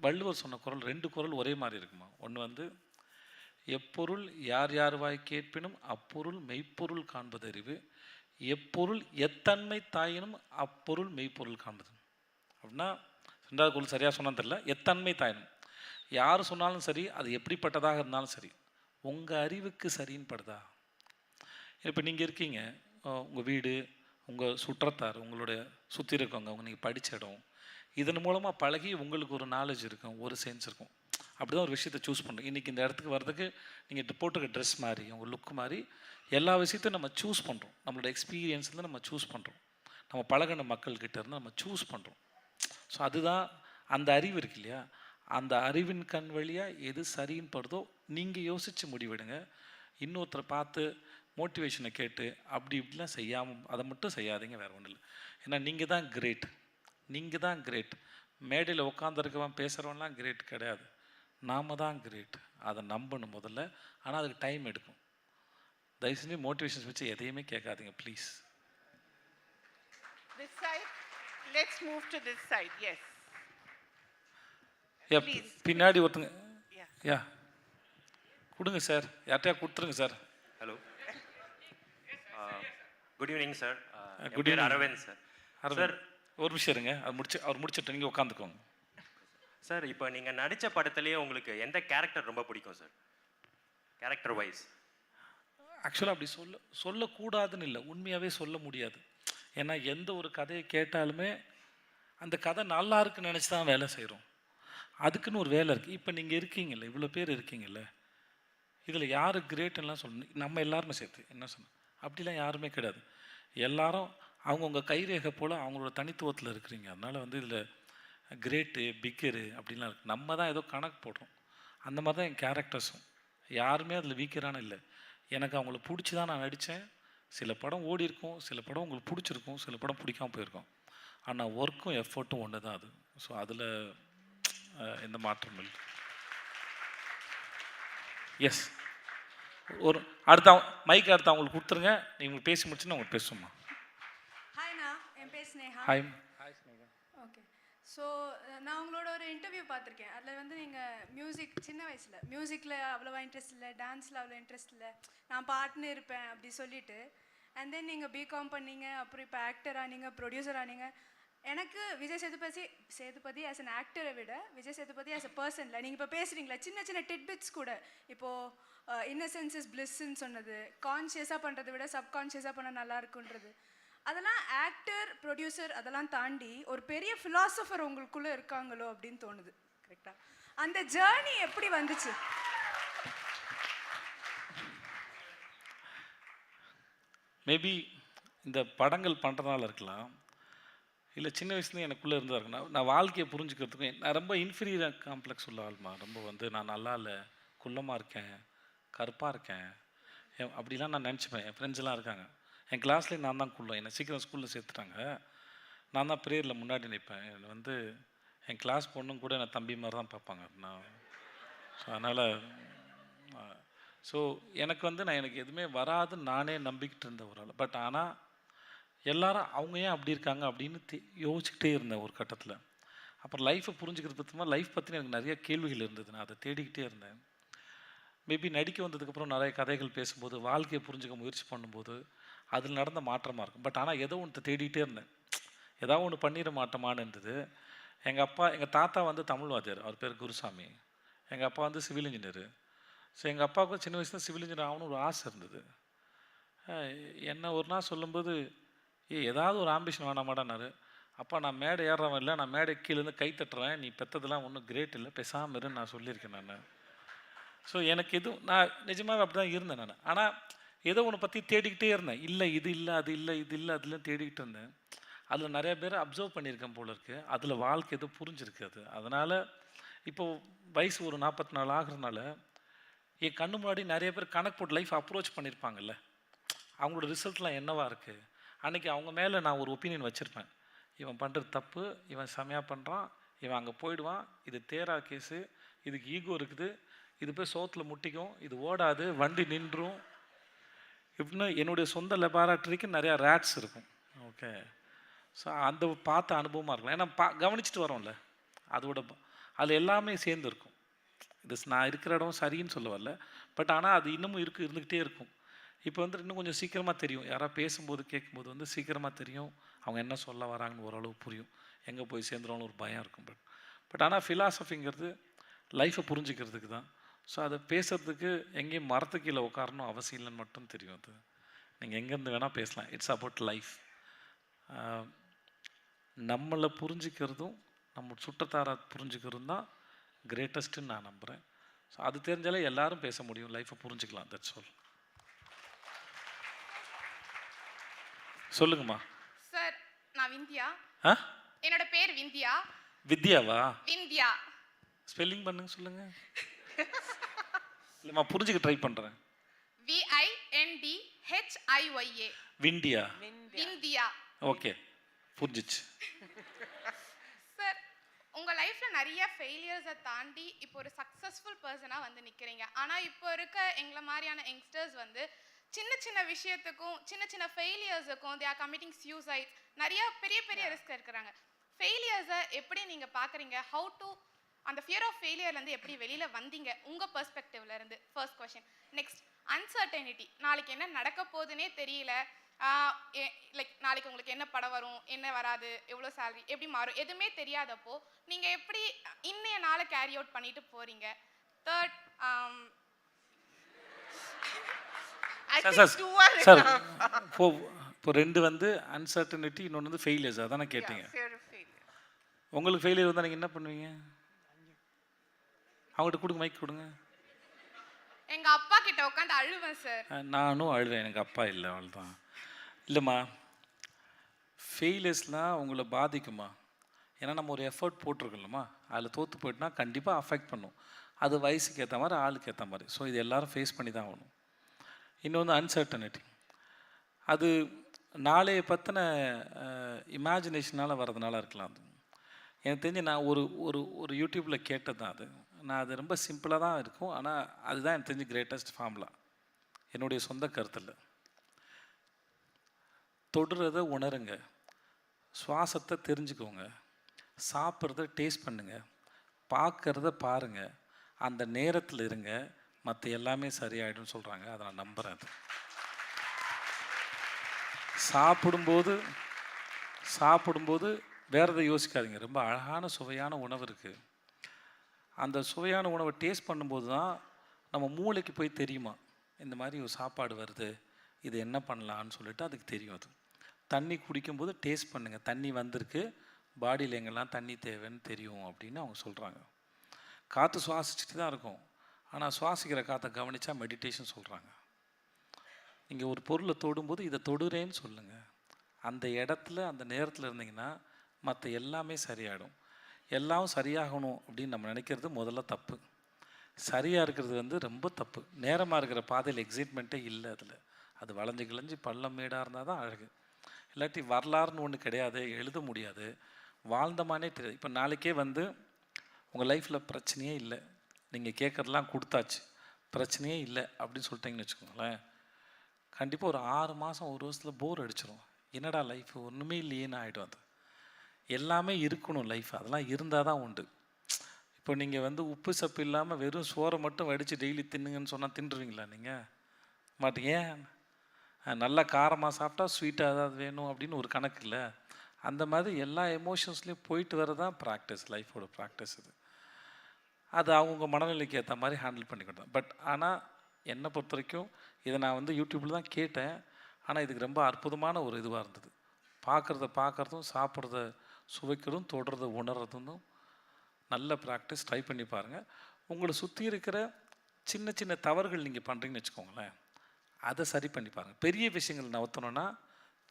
வள்ளுவர் சொன்ன குரல், 2 குரல் ஒரே மாதிரி இருக்குமா. ஒன்று வந்து, எப்பொருள் யார் யார் வாய் கேட்பினும் அப்பொருள் மெய்ப்பொருள் காண்பது அறிவு, எப்பொருள் எத்தன்மை தாயினும் அப்பொருள் மெய்ப்பொருள் காண்பது. அப்படின்னா 2வது குரல் சரியாக சொன்னான்னு தெரியல. எத்தன்மை தாயினும், யார் சொன்னாலும் சரி, அது எப்படிப்பட்டதாக இருந்தாலும் சரி, உங்கள் அறிவுக்கு சரின்னு படுதா. இப்போ நீங்கள் இருக்கீங்க, உங்கள் வீடு, உங்கள் சுற்றத்தார், உங்களுடைய சுற்றி இருக்கவங்க, நீங்கள் படித்த இடம், இதன் மூலமாக பழகி உங்களுக்கு ஒரு நாலேஜ் இருக்கும், ஒரு சென்ஸ் இருக்கும். அப்படி தான் ஒரு விஷயத்தை சூஸ் பண்ணுறோம். இன்றைக்கி இந்த இடத்துக்கு வர்றதுக்கு நீங்கள் போட்டுக்க ட்ரெஸ் மாதிரி, உங்கள் லுக் மாதிரி எல்லா விஷயத்தையும் நம்ம சூஸ் பண்ணுறோம். நம்மளோட எக்ஸ்பீரியன்ஸ்லேருந்து நம்ம சூஸ் பண்ணுறோம். நம்ம பழகின மக்கள்கிட்ட இருந்து நம்ம சூஸ் பண்ணுறோம். ஸோ அதுதான் அந்த அறிவு இருக்கு இல்லையா, அந்த அறிவின் கண் வழியாக எது சரின்னு படுதோ நீங்கள் யோசித்து முடிவெடுங்க. இன்னொருத்தரை பார்த்து மோட்டிவேஷனை கேட்டு அப்படி இப்படிலாம் செய்யாமல் அதை மட்டும் செய்யாதீங்க, வேறு ஒன்றும் இல்லை. ஏன்னா நீங்கள் தான் கிரேட், நீங்கள் தான் கிரேட். மேடையில் உட்காந்துருக்கவன் பேசுகிறவன்லாம் கிரேட் கிடையாது, நாம் தான் கிரேட். அதை நம்பணும் முதல்ல. ஆனால் அதுக்கு டைம் எடுக்கும். தயவு செஞ்சு மோட்டிவேஷன்ஸ் வச்சு எதையுமே கேட்காதீங்க please. This side. Let's move to this side. Yes. Please. பின்னாடி ஒருத்தங்க. யா கொடுங்க சார், யார்ட்டையா கொடுத்துருங்க sir. Hello, good evening sir. Good evening Aravind sir. Sir ஒரு நிமிஷம் இருங்க, அவர் முடிச்சுட்டு நீங்கள் உட்காந்துக்கோங்க. சார், இப்போ நீங்கள் நடித்த படத்துலேயே உங்களுக்கு எந்த கேரக்டர் ரொம்ப பிடிக்கும் சார், கேரக்டர் வைஸ்? ஆக்சுவலாக அப்படி சொல்லக்கூடாதுன்னு இல்லை, உண்மையாகவே சொல்ல முடியாது. ஏன்னா எந்த ஒரு கதையை கேட்டாலுமே அந்த கதை நல்லா இருக்குன்னு நினச்சி தான் வேலை செய்கிறோம். அதுக்குன்னு ஒரு வேலை இருக்குது. இப்போ நீங்கள் இருக்கீங்கல்ல, இவ்வளோ பேர் இருக்கீங்கல்ல, இதில் யார் கிரேட்டுன்னெலாம் சொல்லணும், நம்ம எல்லாருமே சேர்த்து என்ன சொன்னோம், அப்படிலாம் யாருமே கிடையாது. எல்லாரும் அவங்கவுங்க கைரேகை போல் அவங்களோட தனித்துவத்தில் இருக்கிறீங்க. அதனால் வந்து இதில் கிரேட்டு பிக்கரு அப்படின்லாம் இருக்குது. நம்ம தான் ஏதோ கணக்கு போடுறோம். அந்த மாதிரி தான் என் கேரக்டர்ஸும். யாருமே அதில் வீக்கரான இல்லை. எனக்கு அவங்கள பிடிச்சி தான் நான் நடித்தேன். சில படம் ஓடி இருக்கும், சில படம் உங்களுக்கு பிடிச்சிருக்கும், சில படம் பிடிக்காமல் போயிருக்கும். ஆனால் ஒர்க்கும் எஃபர்ட்டும் ஒன்று தான் அது. ஸோ அதில் எந்த மாற்றமும் இல்லை. எஸ், ஒரு அடுத்த மைக் அடுத்து அவங்களுக்கு கொடுத்துருங்க. நீங்கள் பேசி முடிச்சுன்னா அவங்க பேசுவோம்மா. ஹாய்ண்ணா, என் பேர் ஸ்னேகா. ஹாய். ஓகே. ஸோ நான் உங்களோட ஒரு இன்டர்வியூ பார்த்துருக்கேன். அதில் வந்து நீங்கள் மியூசிக் சின்ன வயசில் மியூசிக்கில் அவ்வளோவா இன்ட்ரெஸ்ட் இல்லை, டான்ஸில் அவ்வளோ இன்ட்ரெஸ்ட் இல்லை, நான் பாட்டுன்னு இருப்பேன் அப்படி சொல்லிட்டு, அண்ட் தென் நீங்கள் பிகாம் பண்ணீங்க, அப்புறம் இப்போ ஆக்டர் ஆனீங்க, ப்ரொடியூசர் ஆனீங்க. எனக்கு விஜய் சேதுபதி ஆஸ் அன் ஆக்டரை விட விஜய் சேதுபதி ஆஸ் அ பர்சனில் நீங்கள் இப்போ பேசுகிறீங்களா சின்ன சின்ன டிட்பிட்ஸ் கூட, இப்போது இன்னசென்ஸ் இஸ் பிளிஸ்ன்னு சொன்னது, கான்ஷியஸாக பண்ணுறதை விட சப்கான்ஷியஸாக பண்ணால் நல்லா இருக்குன்றது, அதெல்லாம் ஆக்டர் ப்ரொடியூசர் அதெல்லாம் தாண்டி ஒரு பெரிய ஃபிலாசபர் உங்களுக்குள்ளே இருக்காங்களோ அப்படின்னு தோணுது. கரெக்டாக அந்த ஜேர்னி எப்படி வந்துச்சு? மேபி இந்த படங்கள் பண்ணுறதுனால இருக்கலாம், இல்லை சின்ன வயசுலேயும் எனக்குள்ளே இருந்தால் இருக்கு. நான் வாழ்க்கையை புரிஞ்சுக்கிறதுக்கும் நான் ரொம்ப இன்ஃபீரியர் காம்ப்ளெக்ஸ் உள்ள ஆள்மா. ரொம்ப வந்து நான் நல்லா இல்லை, குள்ளமாக இருக்கேன், கருப்பாக இருக்கேன், அப்படிலாம் நான் நினச்சிப்பேன். என் ஃப்ரெண்ட்ஸ்லாம் இருக்காங்க, என் கிளாஸ்லேயே நான் தான் குள்ளம். என்னை சீக்கிரம் ஸ்கூலில் சேர்த்துட்டாங்க. நான் தான் ப்ரேயரில் முன்னாடி நிற்பேன். என்னை வந்து என் கிளாஸ் பொண்ணும் கூட என்னை தம்பி மாதிரி தான் பார்ப்பாங்க. நான் ஸோ அதனால் எனக்கு வந்து எனக்கு எதுவுமே வராதுன்னு நானே நம்பிக்கிட்டு இருந்த ஒரு ஆள். பட் ஆனால் எல்லாரும் அவங்க ஏன் அப்படி இருக்காங்க அப்படின்னு யோசிச்சுக்கிட்டே இருந்தேன் ஒரு கட்டத்தில். அப்புறம் லைஃப்பை புரிஞ்சுக்கிறது பற்றினா லைஃப் பற்றின எனக்கு நிறைய கேள்விகள் இருந்தது. நான் அதை தேடிக்கிட்டே இருந்தேன். மேபி நடிக்க வந்ததுக்கப்புறம் நிறைய கதைகள் பேசும்போது, வாழ்க்கையை புரிஞ்சுக்க முயற்சி பண்ணும்போது அதில் நடந்த மாற்றமாக இருக்கும். பட் ஆனால் ஏதோ ஒன்று தேடிக்கிட்டே இருந்தேன், ஏதாவது ஒன்று பண்ணிட மாட்டோமான்னு இருந்தது. எங்கள் தாத்தா வந்து தமிழ் வாத்தியார், அவர் பேர் குருசாமி. எங்கள் அப்பா வந்து சிவில் இன்ஜினியரு. ஸோ எங்கள் அப்பாவுக்கும் சின்ன வயசுல சிவில் இன்ஜினியர் ஆகணும்னு ஒரு ஆசை இருந்தது. என்ன ஒரு நாள் சொல்லும்போது, ஏதாவது ஒரு ஆம்பிஷன் வேணாமாடானாரு. அப்பா நான் மேடை ஏறுறவன் இல்லை, நான் மேடை கீழேருந்து கை தட்டுறேன், நீ பெற்றதெல்லாம் ஒன்றும் கிரேட் இல்லை, பேசாமல் இருன்னு நான் சொல்லியிருக்கேன் நான். ஸோ எனக்கு எதுவும் நான் நிஜமாகவே அப்படி தான் இருந்தேன் நான். ஆனால் ஏதோ ஒன்று பற்றி தேடிக்கிட்டே இருந்தேன். இல்லை இது இல்லை, அது இல்லை, இது இல்லை, அதெல்லாம் தேடிக்கிட்டு இருந்தேன். அதில் நிறைய பேரை அப்சர்வ் பண்ணியிருக்கேன் போல இருக்குது. அதில் வாழ்க்கை எதுவும் புரிஞ்சிருக்கு அது. அதனால் இப்போது வயசு ஒரு 44 ஆகிறதுனால என் கண்ணு முன்னாடி நிறைய பேர் கணக்கு போட்டு லைஃப் அப்ரோச் பண்ணியிருப்பாங்கல்ல, அவங்களோட ரிசல்ட்லாம் என்னவா இருக்குது. அன்றைக்கி அவங்க மேலே நான் ஒரு ஒப்பீனியன் வச்சுருப்பேன். இவன் பண்ணுறது தப்பு, இவன் செமையாக பண்ணுறான், இவன் அங்கே போயிடுவான், இது தேரா கேஸு, இதுக்கு ஈகோ இருக்குது, இது போய் சோத்தில் முட்டிக்கும், இது ஓடாது, வண்டி நின்றும், இப்படின்னு என்னுடைய சொந்த லெபார்ட்டரிக்கு நிறையா ரேட்ஸ் இருக்கும். ஓகே. ஸோ அந்த பார்த்த அனுபவமாக இருக்கும். ஏன்னா கவனிச்சுட்டு வரோம்ல, அதோட அதில் எல்லாமே சேர்ந்து இருக்கும். இது நான் இருக்கிற இடம் சரின்னு சொல்ல வரல, பட் ஆனால் அது இன்னமும் இருந்துக்கிட்டே இருக்கும். இப்போ வந்து இன்னும் கொஞ்சம் சீக்கிரமாக தெரியும், யாராவது பேசும்போது கேட்கும்போது வந்து சீக்கிரமாக தெரியும் அவங்க என்ன சொல்ல வராங்கன்னு ஓரளவு புரியும், எங்கே போய் சேர்ந்துருவோம்னு ஒரு பயம் இருக்கும். பட் ஆனால் ஃபிலாசபிங்கிறது லைஃப்பை புரிஞ்சுக்கிறதுக்கு தான். ஸோ அதை பேசுகிறதுக்கு எங்கேயும் மரத்து கீழே உட்காரணும் அவசியம் இல்லைன்னு மட்டும் தெரியும். அது நீங்கள் எங்கேருந்து வேணால் பேசலாம். It's about life. நம்மளை புரிஞ்சுக்கிறதும் நம்ம சுற்றத்தாரை புரிஞ்சுக்கிறதும் தான் கிரேட்டஸ்ட்டுன்னு நான் நம்புகிறேன். ஸோ அது தெரிஞ்சாலே எல்லாரும் பேச முடியும், லைஃப்பை புரிஞ்சுக்கலாம். That's all. சொல்லுங்கம்மா. சார் நான் விந்தியா. என்னோட பேர் விந்தியா. வித்யாவா? விந்தியா. ஸ்பெல்லிங் பண்ணுங்க சொல்லுங்க. இல்லைம்மா புரிஞ்சுக்க ட்ரை பண்ணுறேன். VINDHIYA. விந்தியா. விந்தியா. ஓகே புரிஞ்சிச்சு. சார் உங்க லைஃப்ல நிறைய ஃபெயிலியர்ஸை தாண்டி இப்போ ஒரு சக்ஸஸ்ஃபுல் பர்சனாக வந்து நிற்கிறீங்க. ஆனால் இப்போ இருக்க எங்களை மாதிரியான யங்ஸ்டர்ஸ் வந்து சின்ன சின்ன விஷயத்துக்கும் சின்ன சின்ன ஃபெயிலியர்ஸுக்கும் தே ஆர் கமிட்டிங் சூசைட், நிறைய பெரிய பெரிய ரிஸ்க் இருக்கிறாங்க. ஃபெயிலியர்ஸை எப்படி நீங்கள் பார்க்குறீங்க? ஹவு டு அந்த ஃபியர் ஆஃப் ஃபெயிலியர்லேருந்து எப்படி வெளியில் வந்தீங்க உங்கள் பெர்ஸ்பெக்டிவ்லேருந்து? First question. Next, uncertainty. நாளைக்கு என்ன நடக்க போகுதுன்னே தெரியல. லைக் நாளைக்கு உங்களுக்கு என்ன படம் வரும், என்ன வராது, எவ்வளோ சேலரி, எப்படி மாறும், எதுவுமே தெரியாதப்போ நீங்கள் எப்படி இன்னைய நாளை கேரி அவுட் பண்ணிட்டு போகிறீங்க? தேர்ட், சார் இப்போ ரெண்டு வந்து அன்சர்டனிட்டி, இன்னொன்று வந்து ஃபெயிலியர்ஸ், அதானே கேட்டீங்க. உங்களுக்கு ஃபெயிலியர் வந்தால் நீங்கள் என்ன பண்ணுவீங்க? அவங்ககிட்ட கொடுங்க, மைக் கொடுங்க. எங்கள் அப்பா கிட்ட உட்காந்து அழுவேன் சார். நானும் அழுவேன், எனக்கு அப்பா இல்லை, அவள் தான். இல்லைம்மா, ஃபெயிலியர்ஸ்லாம் உங்களை பாதிக்குமா? ஏன்னா நம்ம ஒரு எஃபர்ட் போட்டிருக்கோம்லம்மா, அதில் தோற்று போயிட்டுனா கண்டிப்பாக அஃபெக்ட் பண்ணும். அது வயசுக்கு ஏற்ற மாதிரி, ஆளுக்கு ஏற்ற மாதிரி. ஸோ இது எல்லோரும் ஃபேஸ் பண்ணி தான் ஆகணும். இன்னொன்று அன்சர்டனிட்டி, அது நாளைய பற்றின இமேஜினேஷனால் வர்றதுனால இருக்கலாம். அது எனக்கு தெரிஞ்சு நான் ஒரு யூடியூப்பில் கேட்டது தான் அது. நான் அது ரொம்ப சிம்பிளாக தான் இருக்கும், ஆனால் அதுதான் எனக்கு தெரிஞ்சு கிரேட்டஸ்ட் ஃபார்முலா. என்னுடைய சொந்த கருத்தில். தொடுறதை உணருங்க, சுவாசத்தை தெரிஞ்சுக்கோங்க, சாப்பிட்றத டேஸ்ட் பண்ணுங்க, பார்க்குறத பாருங்கள், அந்த நேரத்தில் இருங்க, மற்ற எல்லாமே சரியாயிடும்னு சொல்கிறாங்க. அதை நான் நம்புகிறேன். அது சாப்பிடும்போது வேறு எதை யோசிக்காதீங்க. ரொம்ப அழகான சுவையான உணவு இருக்குது. அந்த சுவையான உணவை டேஸ்ட் பண்ணும்போது தான் நம்ம மூளைக்கு போய் தெரியுமா இந்த மாதிரி ஒரு சாப்பாடு வருது, இது என்ன பண்ணலான்னு சொல்லிட்டு அதுக்கு தெரியும். அது தண்ணி குடிக்கும்போது டேஸ்ட் பண்ணுங்கள், தண்ணி வந்திருக்கு, பாடியில் எங்கெல்லாம் தண்ணி தேவைன்னு தெரியும் அப்படின்னு அவங்க சொல்கிறாங்க. காற்று சுவாசிச்சுட்டு தான் இருக்கும், ஆனால் சுவாசிக்கிற காற்றை கவனித்தா மெடிடேஷன் சொல்கிறாங்க. நீங்கள் ஒரு பொருளை தொடும்போது இதை தொடுறேன்னு சொல்லுங்கள். அந்த இடத்துல அந்த நேரத்தில் இருந்தீங்கன்னா மற்ற எல்லாமே சரியாயிடும். எல்லாம் சரியாகணும் அப்படின்னு நம்ம நினைக்கிறது முதல்ல தப்பு. சரியாக இருக்கிறது ரொம்ப தப்பு. நேரமாக இருக்கிற பாதையில் எக்ஸைட்மெண்ட்டே இல்லை. அது வளைஞ்சு கிளைஞ்சி பள்ளம் மேடாக இருந்தால் தான் அழகு. இல்லாட்டி வரலாறுன்னு ஒன்று கிடையாது, எழுத முடியாது, வாழ்ந்தமானே தெரியாது. இப்போ நாளைக்கே உங்கள் லைஃப்பில் பிரச்சனையே இல்லை, நீங்கள் கேட்குறதெல்லாம் கொடுத்தாச்சு, பிரச்சனையே இல்லை அப்படின்னு சொல்லிட்டீங்கன்னு வச்சுக்கோங்களேன், கண்டிப்பாக ஒரு 6 மாதம் 1 வருஷத்தில் போர் அடிச்சிடும். என்னடா லைஃப் ஒன்றுமே இல்லையேன்னு ஆகிடும். அது எல்லாமே இருக்கணும் லைஃப், அதெல்லாம் இருந்தால் தான் உண்டு. இப்போ நீங்கள் உப்பு சப்பு இல்லாமல் வெறும் சோறை மட்டும் வடித்து டெய்லி தின்னுங்கன்னு சொன்னால் தின்றுவீங்களா? நீங்கள் மாட்டீங்க. நல்லா காரமாக சாப்பிட்டா ஸ்வீட்டாக ஏதாவது வேணும் அப்படின்னு ஒரு கணக்கு இல்லை. அந்த மாதிரி எல்லா எமோஷன்ஸ்லேயும் போயிட்டு வரதான் ப்ராக்டிஸ், லைஃபோட ப்ராக்டிஸ். அது அவங்கவுங்க மனநிலைக்கு ஏற்ற மாதிரி ஹேண்டில் பண்ணிக்கிட்டேன். பட் ஆனால் என்னை பொறுத்த வரைக்கும் இதை நான் யூடியூப்பில் தான் கேட்டேன். ஆனால் இதுக்கு ரொம்ப அற்புதமான ஒரு இதுவாக இருந்தது. பார்க்குறதும் சாப்பிட்றத சுவைக்கிறதும் தொடுறத உணர்றதும் நல்ல ப்ராக்டிஸ். ட்ரை பண்ணி பாருங்கள். உங்களை சுற்றி இருக்கிற சின்ன சின்ன தவறுகள் நீங்கள் பண்ணுறீங்கன்னு வச்சுக்கோங்களேன், அதை சரி பண்ணி பாருங்கள். பெரிய விஷயங்கள் நவத்தணுன்னா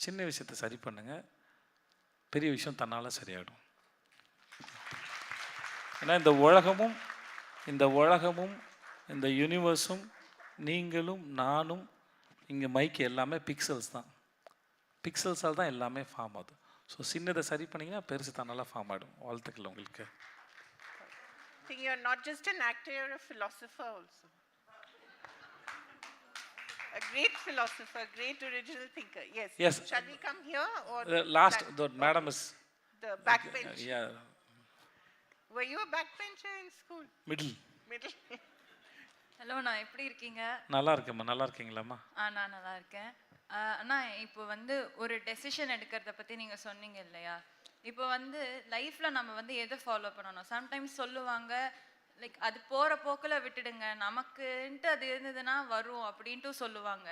சின்ன விஷயத்தை சரி பண்ணுங்கள், பெரிய விஷயம் தன்னால் சரியாயிடும். ஏன்னா இந்த உலகமும் இந்த யூனிவர்ஸும் நீங்களும் நானும் இங்கே மைக்கு எல்லாமே பிக்சல்ஸ் தான். பிக்சல்ஸால் தான் எல்லாமே ஃபார்ம் ஆகுது. ஸோ சின்னதை சரி பண்ணிங்கன்னா பெருசு தன்னால் ஃபார்ம் ஆகிடும். வாழ்த்துக்கள் உங்களுக்கு. I think you're not just an actor, you're a philosopher also. A great philosopher, great original thinker. Yes. Yes. Shall we come here or The madam is the backbench? Yeah. Were you a backbencher in school? Middle. Hello, நான் எப்படி இருக்கீங்க? நல்லா இருக்கேம்மா. நல்லா இருக்கீங்களாம்மா? நான் நல்லா இருக்கேன். அண்ணா, இப்போ ஒரு டெசிஷன் எடுக்கிறத பற்றி நீங்கள் சொன்னீங்க இல்லையா? இப்போ லைஃப்பில் நம்ம எதை ஃபாலோ பண்ணணும்? சம்டைம்ஸ் சொல்லுவாங்க லைக் அது போகிற போக்கில் விட்டுடுங்க, நமக்குன்ட்டு அது இருந்ததுன்னா வரும் அப்படின்ட்டு சொல்லுவாங்க.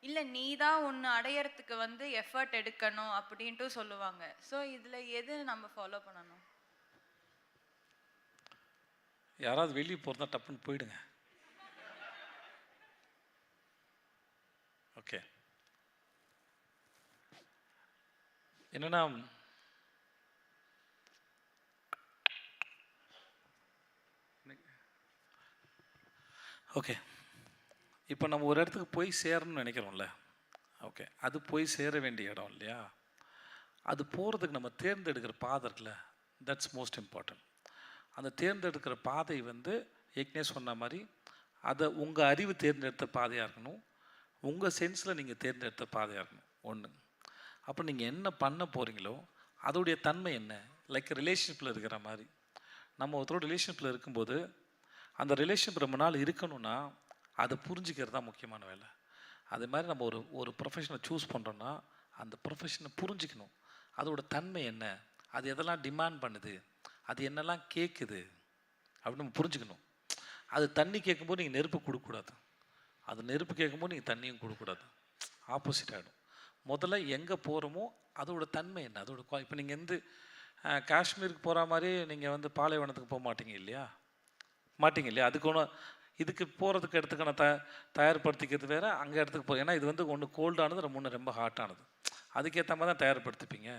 இல்லை நீ தான் ஒன்று அடையறதுக்கு எஃபர்ட் எடுக்கணும் அப்படின்ட்டு சொல்லுவாங்க. ஸோ இதில் எது நம்ம ஃபாலோ பண்ணணும்? யாராவது வெளியே போகிறதா டப்புன்னு போயிடுங்க. ஓகே. என்னன்னா ஓகே, இப்போ நம்ம ஒரு இடத்துக்கு போய் சேரணும்னு நினைக்கிறோம்ல, ஓகே, அது போய் சேர வேண்டிய இடம் இல்லையா? அது போகிறதுக்கு நம்ம தேர்ந்தெடுக்கிற பாதை இருக்குல்ல, தட்ஸ் மோஸ்ட் இம்பார்ட்டன்ட். அந்த தேர்ந்தெடுக்கிற பாதை ஏற்கனவே சொன்ன மாதிரி அதை உங்கள் அறிவு தேர்ந்தெடுத்த பாதையாக இருக்கணும், உங்கள் சென்ஸில் நீங்கள் தேர்ந்தெடுத்த பாதையாக இருக்கணும். ஒன்று. அப்போ நீங்கள் என்ன பண்ண போகிறீங்களோ அதோடைய தன்மை என்ன? லைக் ரிலேஷன்ஷிப்பில் இருக்கிற மாதிரி, நம்ம ஒருத்தரோட ரிலேஷன்ஷிப்பில் இருக்கும்போது அந்த ரிலேஷன்ஷிப் ரொம்ப நாள் இருக்கணும்னா அதை புரிஞ்சுக்கிறது தான் முக்கியமான வேலை. அதே மாதிரி நம்ம ஒரு ப்ரொஃபஷனை சூஸ் பண்ணுறோன்னா அந்த ப்ரொஃபஷனை புரிஞ்சுக்கணும். அதோட தன்மை என்ன, அது எதெல்லாம் டிமாண்ட் பண்ணுது, அது என்னெல்லாம் கேட்குது அப்படின்னு நம்ம புரிஞ்சுக்கணும். அது தண்ணி கேட்கும்போது நீங்கள் நெருப்பு கொடுக்கக்கூடாது, அது நெருப்பு கேட்கும்போது நீங்கள் தண்ணியும் கொடுக்கக்கூடாது, ஆப்போசிட் ஆகிடும். முதல்ல எங்கே போகிறோமோ அதோட தன்மை என்ன, அதோட இப்போ நீங்கள் காஷ்மீருக்கு போகிற மாதிரி நீங்கள் பாலைவனத்துக்கு போக மாட்டீங்க இல்லையா? அதுக்கு ஒன்று இதுக்கு போகிறதுக்கு இடத்துக்கான தயார்படுத்திக்கிறது வேறு, அங்கே இடத்துக்கு போய், ஏன்னா இது ஒன்று கோல்டானது, ஒன்று ரொம்ப ஹாட்டானது, அதுக்கேற்ற மாதிரி தான் தயார்படுத்திப்பீங்க.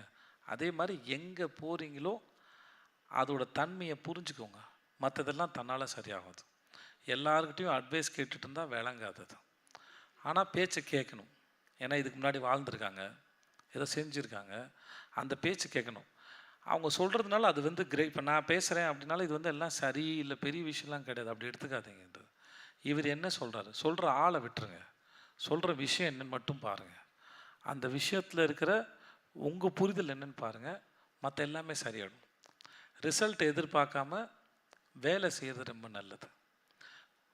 அதே மாதிரி எங்கே போகிறீங்களோ அதோட தன்மையை புரிஞ்சுக்கோங்க, மற்றதெல்லாம் தன்னால் சரியாகாது. எல்லாருக்கிட்டையும் அட்வைஸ் கேட்டுட்டு இருந்தால் விளங்காதது. ஆனால் பேச்சை கேட்கணும், ஏன்னா இதுக்கு முன்னாடி வாழ்ந்துருக்காங்க, ஏதோ செஞ்சுருக்காங்க, அந்த பேச்சு கேட்கணும். அவங்க சொல்கிறதுனால அது இப்போ நான் பேசுகிறேன் அப்படின்னால இது எல்லாம் சரி இல்லை பெரிய விஷயம்லாம் கிடையாது, அப்படி எடுத்துக்காதீங்க. இவர் என்ன சொல்கிறாரு, சொல்கிற ஆளை விட்டுருங்க, சொல்கிற விஷயம் என்னன்னு மட்டும் பாருங்கள். அந்த விஷயத்தில் இருக்கிற உங்கள் புரிதல் என்னன்னு பாருங்கள், மற்ற எல்லாமே சரியாயிடும். ரிசல்ட் எதிர்பார்க்காம வேலை செய்கிறது ரொம்ப நல்லது.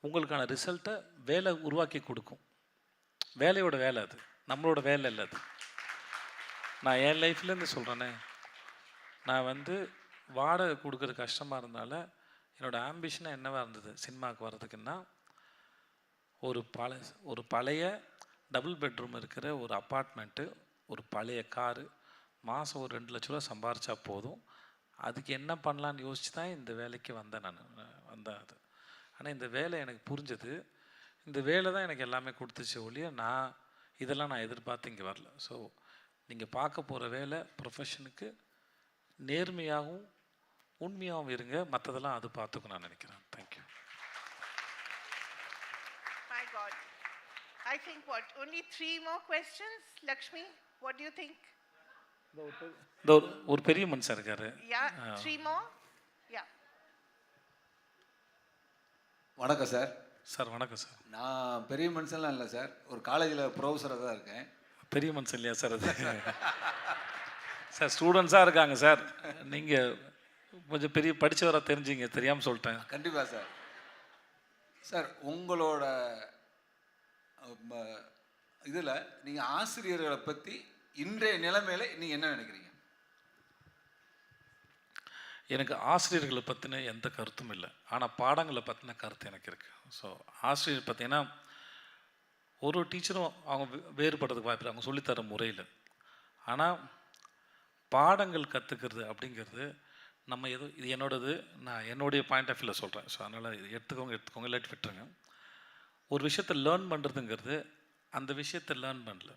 உங்களுக்கான ரிசல்ட்டை வேலை உருவாக்கி கொடுக்கும். வேலையோட வேலை அது, நம்மளோட வேலை இல்லை அது. நான் என் லைஃப்லேருந்து சொல்கிறேனே, நான் வந்து வாடகை கொடுக்குறது கஷ்டமாக இருந்தனால என்னோடய ஆம்பிஷனாக என்னவாக இருந்தது சினிமாவுக்கு வர்றதுக்குன்னா, ஒரு பழைய டபுள் பெட்ரூம் இருக்கிற ஒரு அப்பார்ட்மெண்ட்டு, ஒரு பழைய காரு, மாதம் ஒரு 2 லட்ச ரூபா சம்பாரிச்சா போதும். அதுக்கு என்ன பண்ணலான்னு யோசிச்சு தான் இந்த வேலைக்கு வந்தேன். அது ஆனால் இந்த வேலை எனக்கு புரிஞ்சது. இந்த வேலை தான் எனக்கு எல்லாமே கொடுத்துச்சு ஒழிய இதெல்லாம் நான் எதிர்பார்த்து இங்கே வரல. ஸோ நீங்கள் பார்க்க போகிற வேலை ப்ரொஃபஷனுக்கு நேர்மையாகவும் உண்மையாகவும் இருங்க, மற்றதெல்லாம் அது பார்த்துக்கும் நான் நினைக்கிறேன். Thank you. My God. I think what? Only 3 more questions, Lakshmi? What do you think? ஒரு பெரிய மனுஷன் இருக்காரு. Yeah, 3 more? Yeah. வணக்கம் சார். சார் வணக்கம் சார். நான் பெரிய மனுஷன்லாம் இல்லை சார், ஒரு காலேஜில் ப்ரொஃபஸராக தான் இருக்கேன். பெரிய மனுஷன் இல்லையா சார் அது? சார் ஸ்டூடெண்ட்ஸாக இருக்காங்க சார். நீங்கள் கொஞ்சம் பெரிய படித்தவராக தெரிஞ்சிங்க, தெரியாமல் சொல்லிட்டேன். கண்டிப்பாக சார். சார் உங்களோட இதில் நீங்கள் ஆசிரியர்களை பற்றி இன்றைய நிலைமையில் நீங்கள் என்ன நினைக்கிறீங்க? எனக்கு ஆசிரியர்களை பற்றின எந்த கருத்தும் இல்லை, ஆனால் பாடங்களை பற்றின கருத்து எனக்கு இருக்குது. ஸோ ஆசிரியர் பார்த்தீங்கன்னா ஒரு டீச்சரும் அவங்க வேறுபடுறதுக்கு வாய்ப்பு, அவங்க சொல்லித்தர முறையில். ஆனால் பாடங்கள் கற்றுக்கிறது அப்படிங்கிறது நம்ம இது என்னோடது, நான் என்னுடைய பாயிண்ட் ஆஃப் வியூவில் சொல்கிறேன். ஸோ அதனால் இது எடுத்துக்கோங்க இல்லாட்டி விட்டுருங்க. ஒரு விஷயத்தை லேர்ன் பண்ணுறதுங்கிறது அந்த விஷயத்தை லேர்ன் பண்ணல,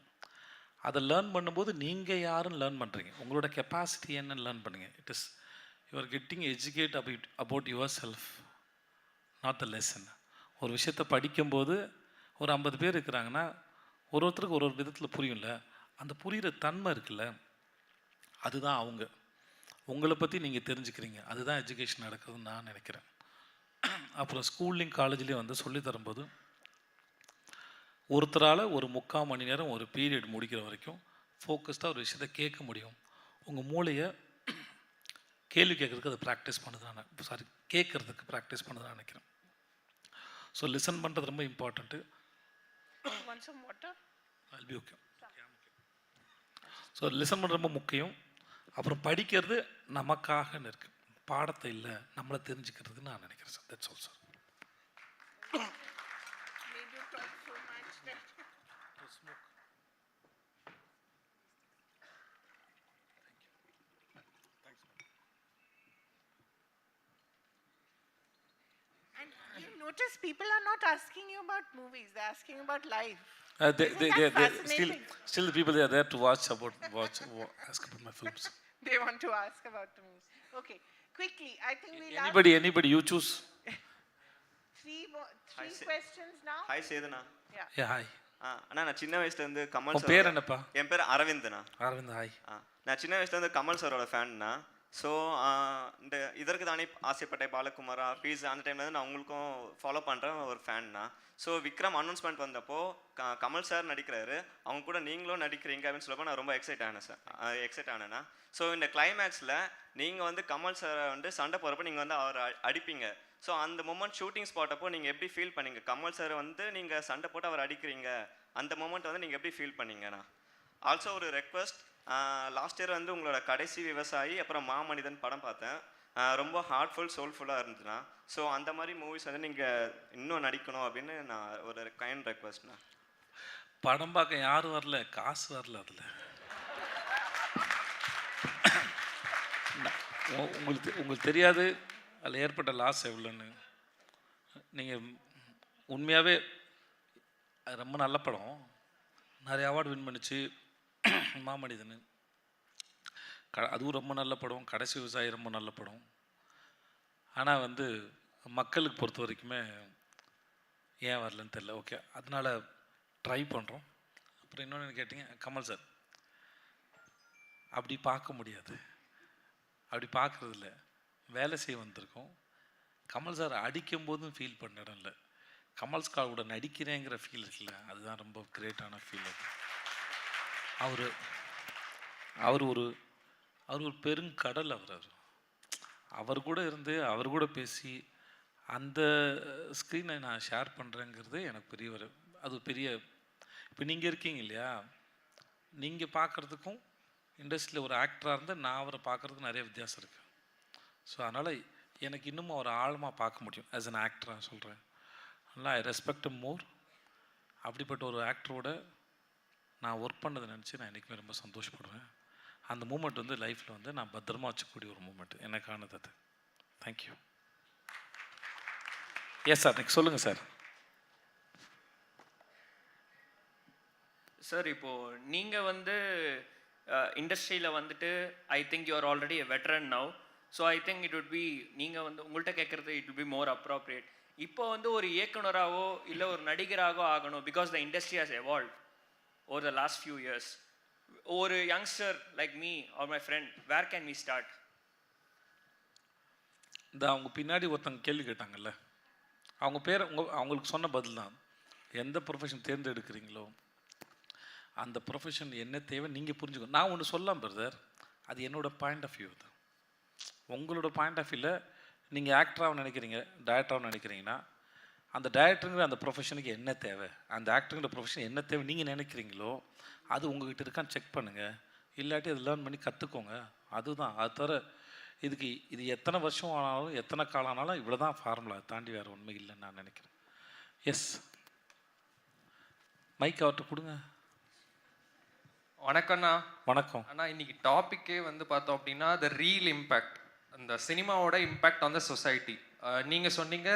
அதை லேர்ன் பண்ணும்போது நீங்கள் யாருன்னு லேர்ன் பண்ணுறீங்க, உங்களோட கெப்பாசிட்டி என்னன்னு லேர்ன் பண்ணுங்க. It is you are getting educate about your self, not the lesson. ஒரு விஷயத்தை படிக்கும்போது ஒரு 50 பேர் இருக்கிறாங்கன்னா ஒருத்தருக்கு ஒரு விதத்தில் புரியும்ல, அந்த புரிகிற தன்மை இருக்குல்ல, அதுதான் அவங்க. உங்களை பற்றி நீங்கள் தெரிஞ்சுக்கிறீங்க, அதுதான் எஜுகேஷன் நடக்குதுன்னு நான் நினைக்கிறேன். அப்புறம் ஸ்கூல்லையும் காலேஜ்லேயும் வந்து சொல்லி தரும்போது ஒருத்தரால் ஒரு 3/4 மணி நேரம் ஒரு பீரியட் முடிக்கிற வரைக்கும் ஃபோக்கஸ்டாக ஒரு விஷயத்தை கேட்க முடியும். உங்கள் மூளையை கேள்வி கேட்குறதுக்கு அதை ப்ராக்டிஸ் பண்ணுது, கேட்குறதுக்கு ப்ராக்டிஸ் பண்ணுதுன்னு நினைக்கிறேன். ஸோ லிசன் பண்ணுறது ரொம்ப இம்பார்ட்டண்ட்டு. ஓகே. ஸோ லிசன் பண்ணுறது ரொம்ப முக்கியம். அப்புறம் படிக்கிறது நமக்காகன்னு இருக்குது, பாடத்தை இல்லை நம்மளை தெரிஞ்சுக்கிறதுன்னு நான் நினைக்கிறேன் sir. That's all sir. Notice people are not asking you about movies, they're asking you about life. Still the people they are there to ask about my films. They want to ask about the movies. Okay, quickly, I think we'll anybody you choose. Three questions now. Hi Sedana. Yeah, hi. அண்ணா நான் சின்ன வயசுல இருந்து Kamal sir. பேர் என்னப்பா? என் பேர் அரவிந்த்ண்ணா. Aravind, hi. நான் சின்ன வயசுல இருந்து கமல் சாரோட ஃபேன்னா. ஸோ இந்த இதற்கு தானே ஆசைப்பட்டேன் பாலகுமாரா ப்ளீஸ் அந்த டைமில் வந்து நான் உங்களுக்கும் ஃபாலோ பண்ணுறேன் ஒரு ஃபேன்னா. ஸோ விக்ரம் அனௌன்ஸ்மெண்ட் வந்தப்போ கமல் சார் நடிக்கிறாரு, அவங்க கூட நீங்களும் நடிக்கிறீங்க அப்படின்னு சொல்லப்போ நான் ரொம்ப எக்ஸைட் ஆனேண்ணா. ஸோ இந்த கிளைமேக்ஸில் நீங்கள் வந்து கமல் சாரை வந்து சண்டை போகிறப்போ நீங்கள் வந்து அவர் அடிப்பீங்க. ஸோ அந்த மொமெண்ட் ஷூட்டிங் ஸ்பாட் அப்போ நீங்கள் எப்படி ஃபீல் பண்ணீங்க? கமல் சாரை வந்து நீங்கள் சண்டை போட்டு அவர் அடிக்கிறீங்க, அந்த மொமெண்ட் வந்து நீங்கள் எப்படி ஃபீல் பண்ணீங்கண்ணா? ஆல்சோ ஒரு ரெக்வஸ்ட், லாஸ்ட் இயர் வந்து உங்களோட கடைசி விவசாயி அப்புறம் மாமனிதன் படம் பார்த்தேன், ரொம்ப ஹார்ட்ஃபுல் சோல்ஃபுல்லாக இருந்துச்சுண்ணா. ஸோ அந்த மாதிரி மூவிஸ் வந்து நீங்கள் இன்னும் நடிக்கணும் அப்படின்னு நான் ஒரு கைண்ட் ரெக்வஸ்ட்ண்ணா. படம் பார்க்க யாரும் வரல, காசு வரல. அதில் உங்களுக்கு தெரியாது அதில் ஏற்பட்ட லாஸ் எவ்வளோன்னு. நீங்கள் உண்மையாகவே ரொம்ப நல்ல படம், நிறைய அவார்டு வின் பண்ணிச்சு. மாமனிதன் அதுவும் ரொம்ப நல்ல படம், கடைசி விவசாயி ரொம்ப நல்ல படம். ஆனால் வந்து மக்களுக்கு பொறுத்த வரைக்குமே ஏன் வரலன்னு தெரியல. ஓகே, அதனால் ட்ரை பண்ணுறோம். அப்புறம் இன்னொன்று கேட்டிங்க, கமல் சார் அப்படி பார்க்க முடியாது, அப்படி பார்க்குறதில்ல, வேலை செய்ய வந்திருக்கோம். கமல் சார் அடிக்கும் போதும் ஃபீல் பண்ண இடம் இல்லை, கமல் ஸ்காரோட நடிக்கிறேங்கிற ஃபீல் இருக்குல்ல, அதுதான் ரொம்ப கிரேட்டான ஃபீல். அவர் அவர் ஒரு அவர் ஒரு பெருங்கடல். அவர் கூட இருந்து அவர் கூட பேசி அந்த ஸ்க்ரீனை நான் ஷேர் பண்ணுறேங்கிறது எனக்கு பெரிய அது பெரிய. இப்போ நீங்கள் இருக்கீங்க இல்லையா, நீங்கள் பார்க்குறதுக்கும் இண்டஸ்ட்ரியில் ஒரு ஆக்டராக இருந்து நான் அவரை பார்க்குறதுக்கு நிறைய வித்தியாசம் இருக்குது. ஸோ அதனால் எனக்கு இன்னமும் அவரை ஆழமாக பார்க்க முடியும் ஆஸ் அன் ஆக்டராக சொல்கிறேன். அதனால் ஐ ரெஸ்பெக்ட் மோர். அப்படிப்பட்ட ஒரு ஆக்டரோட நான் ஒர்க் பண்ணதை நினச்சி நான் என்றைக்குமே ரொம்ப சந்தோஷப்படுவேன். அந்த மூமெண்ட் வந்து லைஃப்பில் வந்து நான் பத்திரமா வச்சுக்கூடிய ஒரு மூமெண்ட் எனக்கானது அது. தேங்க்யூ. எஸ் சார், நெக்ஸ்ட் சொல்லுங்கள் சார். சார், இப்போது நீங்கள் வந்து இண்டஸ்ட்ரியில் வந்துட்டு I think you are already a veteran now. So I think it would be, நீங்கள் வந்து உங்கள்கிட்ட கேட்குறது it will be more appropriate. இப்போ வந்து ஒரு இயக்குனராகவோ இல்லை ஒரு நடிகராகவோ ஆகணும், because the industry has evolve over the last few years. ஒரு youngster like me or my friend, where can we start? இந்த அவங்க பின்னாடி ஒருத்தவங்க கேள்வி கேட்டாங்கல்ல, அவங்க பேர் அவங்களுக்கு சொன்ன பதில் தான். எந்த ப்ரொஃபஷன் தேர்ந்தெடுக்கிறீங்களோ அந்த ப்ரொஃபஷன் என்ன தேவை நீங்கள் புரிஞ்சுக்கணும். நான் ஒன்று சொல்லலாம் பிரதர், அது என்னோடய பாயிண்ட் ஆஃப் வியூ. தான் உங்களோட பாயிண்ட் ஆஃப் வியூவில் நீங்கள் ஆக்டராக நினைக்கிறீங்க, டைரக்டராக நினைக்கிறீங்கன்னா அந்த டைரக்டருங்கிற அந்த ப்ரொஃபஷனுக்கு என்ன தேவை, அந்த ஆக்டருங்கிற ப்ரொஃபஷன் என்ன தேவை நீங்கள் நினைக்கிறீங்களோ அது உங்கள்கிட்ட இருக்கான்னு செக் பண்ணுங்கள். இல்லாட்டி அதை லேர்ன் பண்ணி கற்றுக்கோங்க. அதுதான். அது தவிர இது எத்தனை வருஷம் ஆனாலும் எத்தனை காலம் ஆனாலும் இவ்வளோ தான் ஃபார்முலா, தாண்டி வேறு உண்மை இல்லைன்னு நான் நினைக்கிறேன். எஸ், மைக் அவர்கிட்ட கொடுங்க. வணக்கம்ண்ணா. வணக்கம் அண்ணா, இன்னைக்கு டாப்பிக்கே வந்து பார்த்தோம் அப்படின்னா த ரீல் இம்பேக்ட், அந்த சினிமாவோட இம்பேக்ட் ஆன் த சொசைட்டி. நீங்கள் சொன்னீங்க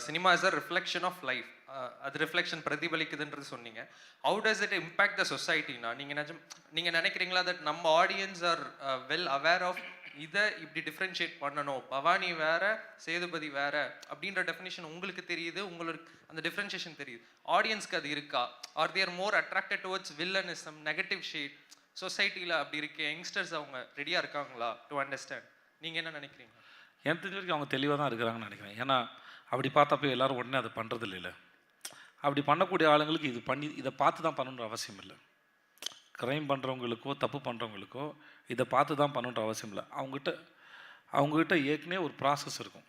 cinema is a reflection of life, அது ரிஃப்ளெக்ஷன் பிரதிபலிக்குதுன்றது சொன்னீங்க. How does it impact the சொசைட்டினா? நீங்கள் நினைக்கிறீங்களா தட் நம்ம audience are well aware of இதை இப்படி டிஃப்ரென்ஷியேட் பண்ணணும், பவானி வேற சேதுபதி வேற அப்படின்ற டெஃபினேஷன் உங்களுக்கு தெரியுது, உங்களுக்கு அந்த டிஃப்ரென்ஷியேஷன் தெரியுது, ஆடியன்ஸ்க்கு அது இருக்கா? Are there more attracted towards villainism, negative shade சொசைட்டியில் அப்படி இருக்கு? யங்ஸ்டர்ஸ் அவங்க ரெடியாக இருக்காங்களா டு அண்டர்ஸ்டாண்ட்? நீங்கள் என்ன நினைக்கிறீங்க? எனக்கு தெரிஞ்ச வரைக்கும் அவங்க தெளிவாக தான் இருக்கிறாங்கன்னு நினைக்கிறேன். ஏன்னா அப்படி பார்த்தப்போ எல்லோரும் உடனே அதை பண்ணுறது இல்லை. அப்படி பண்ணக்கூடிய ஆளுங்களுக்கு இதை பார்த்து தான் பண்ணணுன்ற அவசியம் இல்லை. க்ரைம் பண்ணுறவங்களுக்கோ தப்பு பண்ணுறவங்களுக்கோ இதை பார்த்து தான் பண்ணணுன்ற அவசியம் இல்லை. அவங்ககிட்ட ஏற்கனவே ஒரு ப்ராசஸ் இருக்கும்.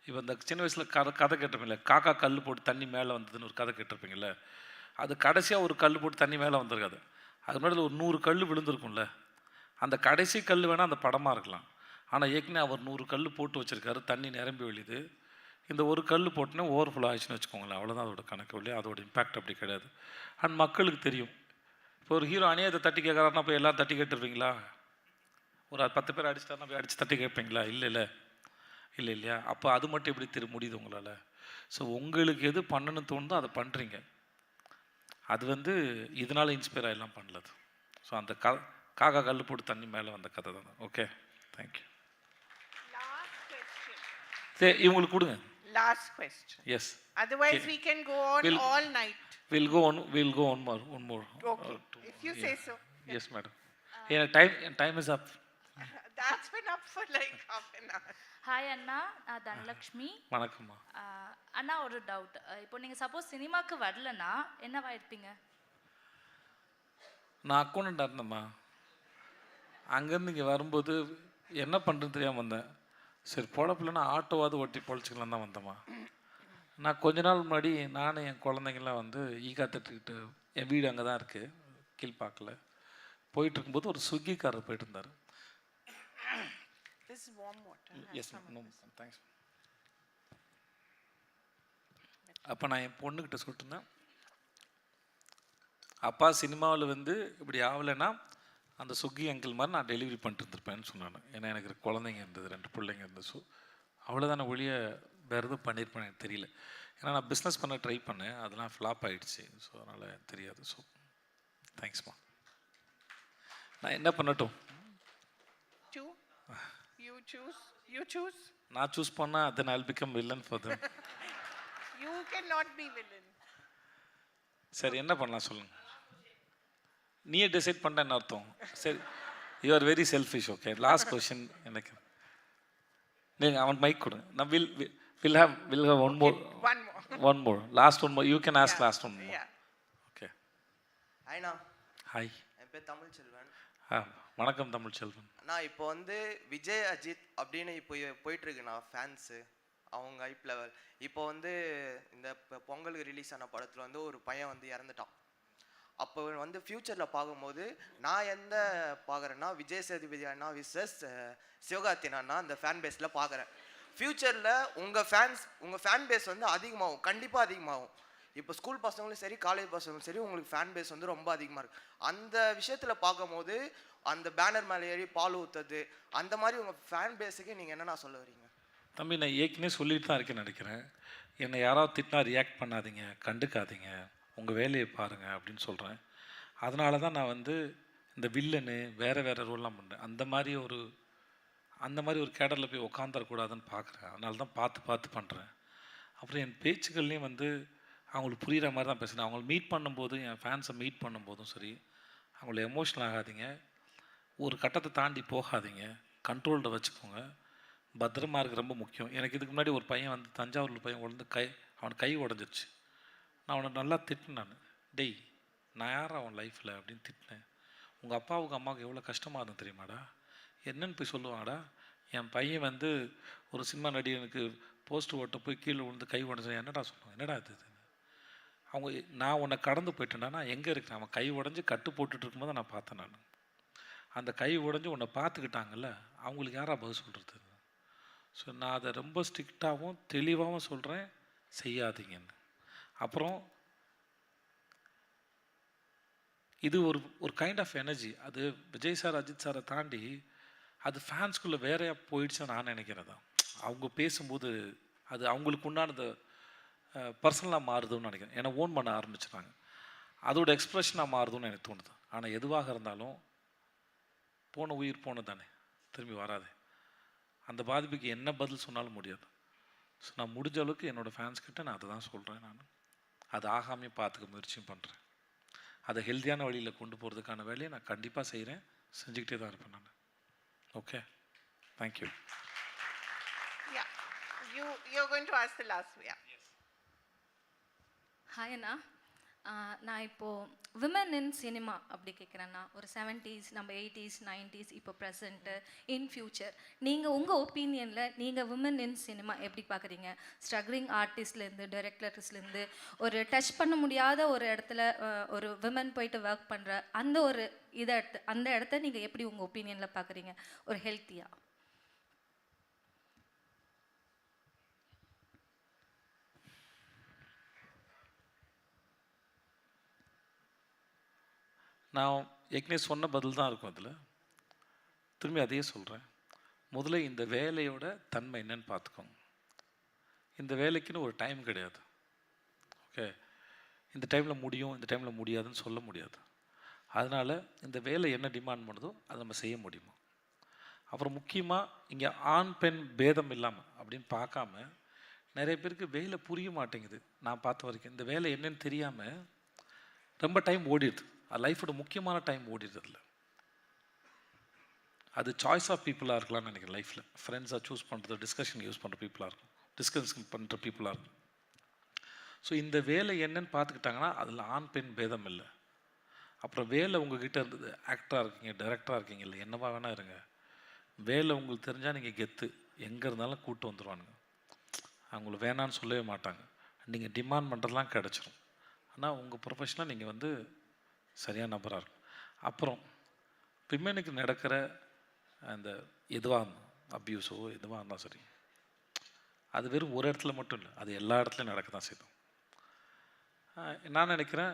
இப்போ இந்த சின்ன வயசில் கதை கேட்டிருப்பீங்களே, காக்கா கல் போட்டு தண்ணி மேலே வந்ததுன்னு ஒரு கதை கேட்டிருப்பீங்களே, அது கடைசியாக ஒரு கல் போட்டு தண்ணி மேலே வந்திருக்காது. அது முன்னாடி ஒரு 100 கல் விழுந்திருக்கும்ல, அந்த கடைசி கல் வேணால் அந்த படமாக இருக்கலாம். ஆனால் ஏற்கனவே அவர் 100 கல் போட்டு வச்சுருக்காரு, தண்ணி நிரம்பி வெளியுது. இந்த ஒரு கல் போட்டுனே ஓவர்ஃப்ளோ ஆயிடுச்சுன்னு வச்சுக்கோங்களேன், அவ்வளோதான் அதோட கணக்கு இல்லையா? அதோட இம்பேக்ட் அப்படி கிடையாது. அண்ட் மக்களுக்கு தெரியும். இப்போ ஒரு ஹீரோ அநியாயத்தை தட்டி கேட்குறாருன்னா போய் எல்லோரும் தட்டி கேட்டுருவீங்களா? ஒரு 10 பேர் அடிச்சிட்டாருன்னா போய் அடித்து தட்டி கேட்பீங்களா? இல்லை இல்லையா? அப்போ அது மட்டும் எப்படி முடியுது உங்களால்? ஸோ உங்களுக்கு எது பண்ணணும்னு தோணுதோ அதை பண்ணுறீங்க. அது இதனால் இன்ஸ்பயர் ஆகிடலாம் பண்ணலது. ஸோ அந்த காக்கா கல் போட்டு தண்ணி மேலே வந்த கதை தான். Okay, thank you. சரி, இவங்களுக்கு கொடுங்க. Last question. Yes. Otherwise we can go on all night. We'll go on more. Okay. If you say so. Yes, madam. Time is up. That's been up for like half an hour. Hi அண்ணா, நான் தனலக்ஷ்மி. வணக்கம்மா. அண்ணா, ஒரு doubt. இப்போ நீங்கள் suppose சினிமாவுக்கு வரலன்னா என்னவா இருப்பீங்க? நான் அக்கௌண்டண்டாக இருந்தேம்மா. அங்கேருந்து இங்கே வரும்போது என்ன பண்ணுறதுன்னு தெரியாமல் வந்தேன். சரி, பொழப்பில்லைன்னா ஆட்டோவாவது ஓட்டி பொழைச்சிக்கலாம் தான் வந்தேம்மா. நான் கொஞ்ச நாள் முன்னாடி நானும் என் குழந்தைங்களாம் ஈகாத்துக்கிட்டு, என் வீடு அங்கே தான் இருக்குது, கீழ்பாக்கில் போயிட்டு இருக்கும்போது ஒரு ஸ்விக்கிக்காரர் போயிட்டு இருந்தார். This is warm water. Yes, no, thanks. அப்போ நான் என் பொண்ணுக்கிட்ட சொல்லிட்டு இருந்தேன், அப்பா சினிமாவில் இப்படி ஆகலைன்னா அந்த ஸ்விக்கி அங்கிள் மாதிரி நான் டெலிவரி பண்ணிட்டு இருந்திருப்பேன்னு சொன்னான். ஏன்னா எனக்கு குழந்தைங்க இருந்தது, 2 பிள்ளைங்க இருந்தது. ஸோ அவ்வளோதான ஒழிய வேறு எதுவும் பண்ணியிருப்பேன் எனக்கு தெரியல. ஏன்னா நான் பிஸ்னஸ் பண்ண ட்ரை பண்ணேன், அதெல்லாம் ஃப்ளாப் ஆகிடுச்சு. ஸோ அதனால் தெரியாது. ஸோ தேங்க்ஸ்மா. நான் என்ன பண்ணட்டும்? You choose. நான் சூஸ் பண்ணால் then I'll become villain for them. You cannot be villain. சரி, என்ன பண்ணலாம் சொல்லுங்கள். நீயே டிசைட் பண்ண என்ன அர்த்தம்? சரி, you are very selfish. Okay, last question. எனக்கு நீங்கள் அவன் மைக் கொடுங்க. நான் will have one more. One more. Last one more. You can ask Yeah, last one more. yeah. Okay. ஹாய்ண்ணா, Hi. என் பேர் தமிழ் செல்வன். வணக்கம் தமிழ் செல்வன். நான் இப்போ வந்து விஜய் அஜித் அப்படின்னு இப்போ போயிட்டுருக்குண்ணா ஃபேன்ஸு அவங்க ஹைப் லெவல். இப்போ வந்து இந்த பொங்கலுக்கு ரிலீஸ் ஆன படத்தில் வந்து ஒரு பையன் வந்து இறந்துட்டான். அப்போ வந்து ஃப்யூச்சரில் பார்க்கும்போது நான் எந்த பார்க்குறேன்னா விஜய் சேதுபதி அண்ணா விசஸ் சிவகார்த்தின் அண்ணா அந்த ஃபேன் பேஸில் பார்க்குறேன். ஃப்யூச்சரில் உங்கள் ஃபேன் பேஸ் வந்து அதிகமாகும், கண்டிப்பாக அதிகமாகும். இப்போ ஸ்கூல் பசங்களும் சரி, காலேஜ் பசங்களும் சரி, உங்களுக்கு ஃபேன் பேஸ் வந்து ரொம்ப அதிகமாக இருக்குது. அந்த விஷயத்தில் பார்க்கும்போது அந்த பேனர் மேலே ஏறி பால் ஊற்றுறது அந்த மாதிரி உங்கள் ஃபேன் பேஸுக்கு நீங்கள் என்னென்ன சொல்ல வரீங்க? தம்பி, நான் ஏற்கனவே சொல்லிட்டு தான் இருக்கேன்னு நினைக்கிறேன். என்னை யாராவது திட்டினா ரியாக்ட் பண்ணாதீங்க, கண்டுக்காதீங்க, உங்கள் வேலையை பாருங்கள் அப்படின்னு சொல்கிறேன். அதனால தான் நான் வந்து இந்த வில்லனு வேறு ரோல்லாம் பண்ணுறேன். அந்த மாதிரி ஒரு கேடரில் போய் உட்காந்துடக்கூடாதுன்னு பார்க்குறேன். அதனால தான் பார்த்து பண்ணுறேன். அப்புறம் என் பேச்சுக்கள்லேயும் வந்து அவங்களுக்கு புரிகிற மாதிரி தான் பேசுகிறேன். அவங்கள மீட் பண்ணும்போது, என் ஃபேன்ஸை மீட் பண்ணும்போதும் சரி, அவங்கள எமோஷ்னல் ஆகாதீங்க, ஒரு கட்டத்தை தாண்டி போகாதீங்க, கண்ட்ரோலில் வச்சுக்கோங்க, பத்திரமா இருக்க ரொம்ப முக்கியம். எனக்கு இதுக்கு முன்னாடி ஒரு பையன் வந்து தஞ்சாவூரில் பையன் உடந்து அவனுக்கு கை உடஞ்சிருச்சு. நான் அவனை நல்லா திட்டினேன். டேய், நான் யார் அவன் லைஃப்பில் அப்படின்னு திட்டினேன். உங்கள் அப்பாவுக்கு அம்மாவுக்கு எவ்வளோ கஷ்டமாக இருந்தது தெரியுமாடா? என்னன்னு போய் சொல்லுவாங்கடா, என் பையன் வந்து ஒரு சினிமா நடிகனுக்கு போஸ்ட் ஓட்ட போய் கீழே விழுந்து கை உடஞ்சு என்னடா சொல்லுவாங்க, என்னடா இது? அவங்க நான் உன்னை கடந்து போயிட்டேன்டா, நான் எங்கே இருக்கிறேன்? அவன் கை உடஞ்சி கட்டு போட்டுட்டு இருக்கும்போது நான் பார்த்தேன். நான் அந்த கை உடஞ்சி உன்னை பார்த்துக்கிட்டாங்கல்ல, அவங்களுக்கு யாரா பதில் சொல்கிறது? ஸோ நான் அதை ரொம்ப ஸ்ட்ரிக்டாகவும் தெளிவாகவும் சொல்கிறேன், செய்யாதீங்கன்னு. அப்புறம் இது ஒரு கைண்ட் ஆஃப் எனர்ஜி. அது விஜய் சார், அஜித் சாரை தாண்டி அது ஃபேன்ஸ்குள்ளே வேறையாக போயிடுச்சுன்னு நான் நினைக்கிறேன் தான். அவங்க பேசும்போது அது அவங்களுக்கு உண்டானது பர்சனலாக மாறுதுன்னு நினைக்கிறேன். ஏன்னா ஓன் பண்ண ஆரம்பிச்சிட்டாங்க, அதோட எக்ஸ்ப்ரெஷனாக மாறுதுன்னு எனக்கு தோணுது. ஆனால் எதுவாக இருந்தாலும் போன உயிர் போனது தானே, திரும்பி வராது. அந்த பாதிப்புக்கு என்ன பதில் சொன்னாலும் முடியாது. ஸோ நான் முடிஞ்ச அளவுக்கு என்னோடய ஃபேன்ஸ்கிட்ட நான் அதை தான் சொல்கிறேன். நான் அது ஆகாமையும் பார்த்துக்க முயற்சியும் பண்ணுறேன். அதை ஹெல்த்தியான வழியில் கொண்டு போகிறதுக்கான வேலையை நான் கண்டிப்பாக செய்கிறேன், செஞ்சுக்கிட்டே தான் இருப்பேன் நான். Okay, thank you. You're going to ask the last one. Yeah. Hi அண்ணா, நான் இப்போது விமன் இன் சினிமா அப்படி கேட்குறேன்னா, ஒரு 70s, நம்ம 80s, 90s, இப்போ ப்ரெசண்ட்டு, இன் ஃப்யூச்சர், நீங்கள் உங்கள் ஒப்பீனியனில் நீங்கள் விமன் இன் சினிமா எப்படி பார்க்குறீங்க? ஸ்ட்ரகிளிங் ஆர்டிஸ்ட்லேருந்து, டைரக்டர்ஸ்லேருந்து, ஒரு டச் பண்ண முடியாத ஒரு இடத்துல ஒரு விமன் போயிட்டு ஒர்க் பண்ணுற அந்த இடத்த நீங்கள் எப்படி உங்கள் ஒப்பீனியனில் பார்க்குறீங்க, ஒரு ஹெல்த்தியாக? நான் ஏற்கனவே சொன்ன பதில் தான் இருக்கும் அதில். திரும்பி அதையே சொல்கிறேன். முதல்ல இந்த வேலையோட தன்மை என்னன்னு பார்த்துக்கோங்க. இந்த வேலைக்குன்னு ஒரு டைம் கிடையாது. ஓகே, இந்த டைமில் முடியும், இந்த டைமில் முடியாதுன்னு சொல்ல முடியாது. அதனால் இந்த வேலை என்ன டிமாண்ட் பண்ணுதோ அதை நம்ம செய்ய முடியுமா. அப்புறம் முக்கியமாக இங்கே ஆண் பெண் பேதம் இல்லாமல் அப்படின்னு பார்க்காம, நிறைய பேருக்கு வேலை புரிய மாட்டேங்குது. நான் பார்த்த வரைக்கும் இந்த வேலை என்னன்னு தெரியாமல் ரொம்ப டைம் ஓடிடுது. அது லைஃபோட முக்கியமான டைம் ஓடிடுது. அதில் அது சாய்ஸ் ஆஃப் பீப்புளாக இருக்கலாம்னு நினைக்கிறேன். லைஃப்பில் ஃப்ரெண்ட்ஸாக சூஸ் பண்ணுறது, டிஸ்கஷன் யூஸ் பண்ணுற பீப்புளாக இருக்கும், டிஸ்கஷன் பண்ணுற பீப்புளாக இருக்கும். ஸோ இந்த வேலை என்னன்னு பார்த்துக்கிட்டாங்கன்னா அதில் ஆண் பெண் பேதம் இல்லை. அப்புறம் வேலை உங்ககிட்ட இருந்தது, ஆக்டராக இருக்கீங்க, டைரக்டராக இருக்கீங்க, இல்லை என்னவா வேணால் இருங்க, வேலை உங்களுக்கு தெரிஞ்சால் நீங்கள் கெத்து, எங்கே இருந்தாலும் கூப்பிட்டு வந்துடுவானுங்க. அவங்கள வேணான்னு சொல்லவே மாட்டாங்க. நீங்கள் டிமாண்ட் பண்ணுறதுலாம் கிடச்சிரும். ஆனால் உங்கள் ப்ரொஃபஷனாக நீங்கள் வந்து சரியான நபராக இருக்கும். அப்புறம் விமனுக்கு நடக்கிற அந்த எதுவாக இருந்தால் அப்யூஸோ எதுவாக இருந்தால் சரி, அது வெறும் ஒரு இடத்துல மட்டும் இல்லை, அது எல்லா இடத்துலையும் நடக்க தான் செய்யும். நான் நினைக்கிறேன்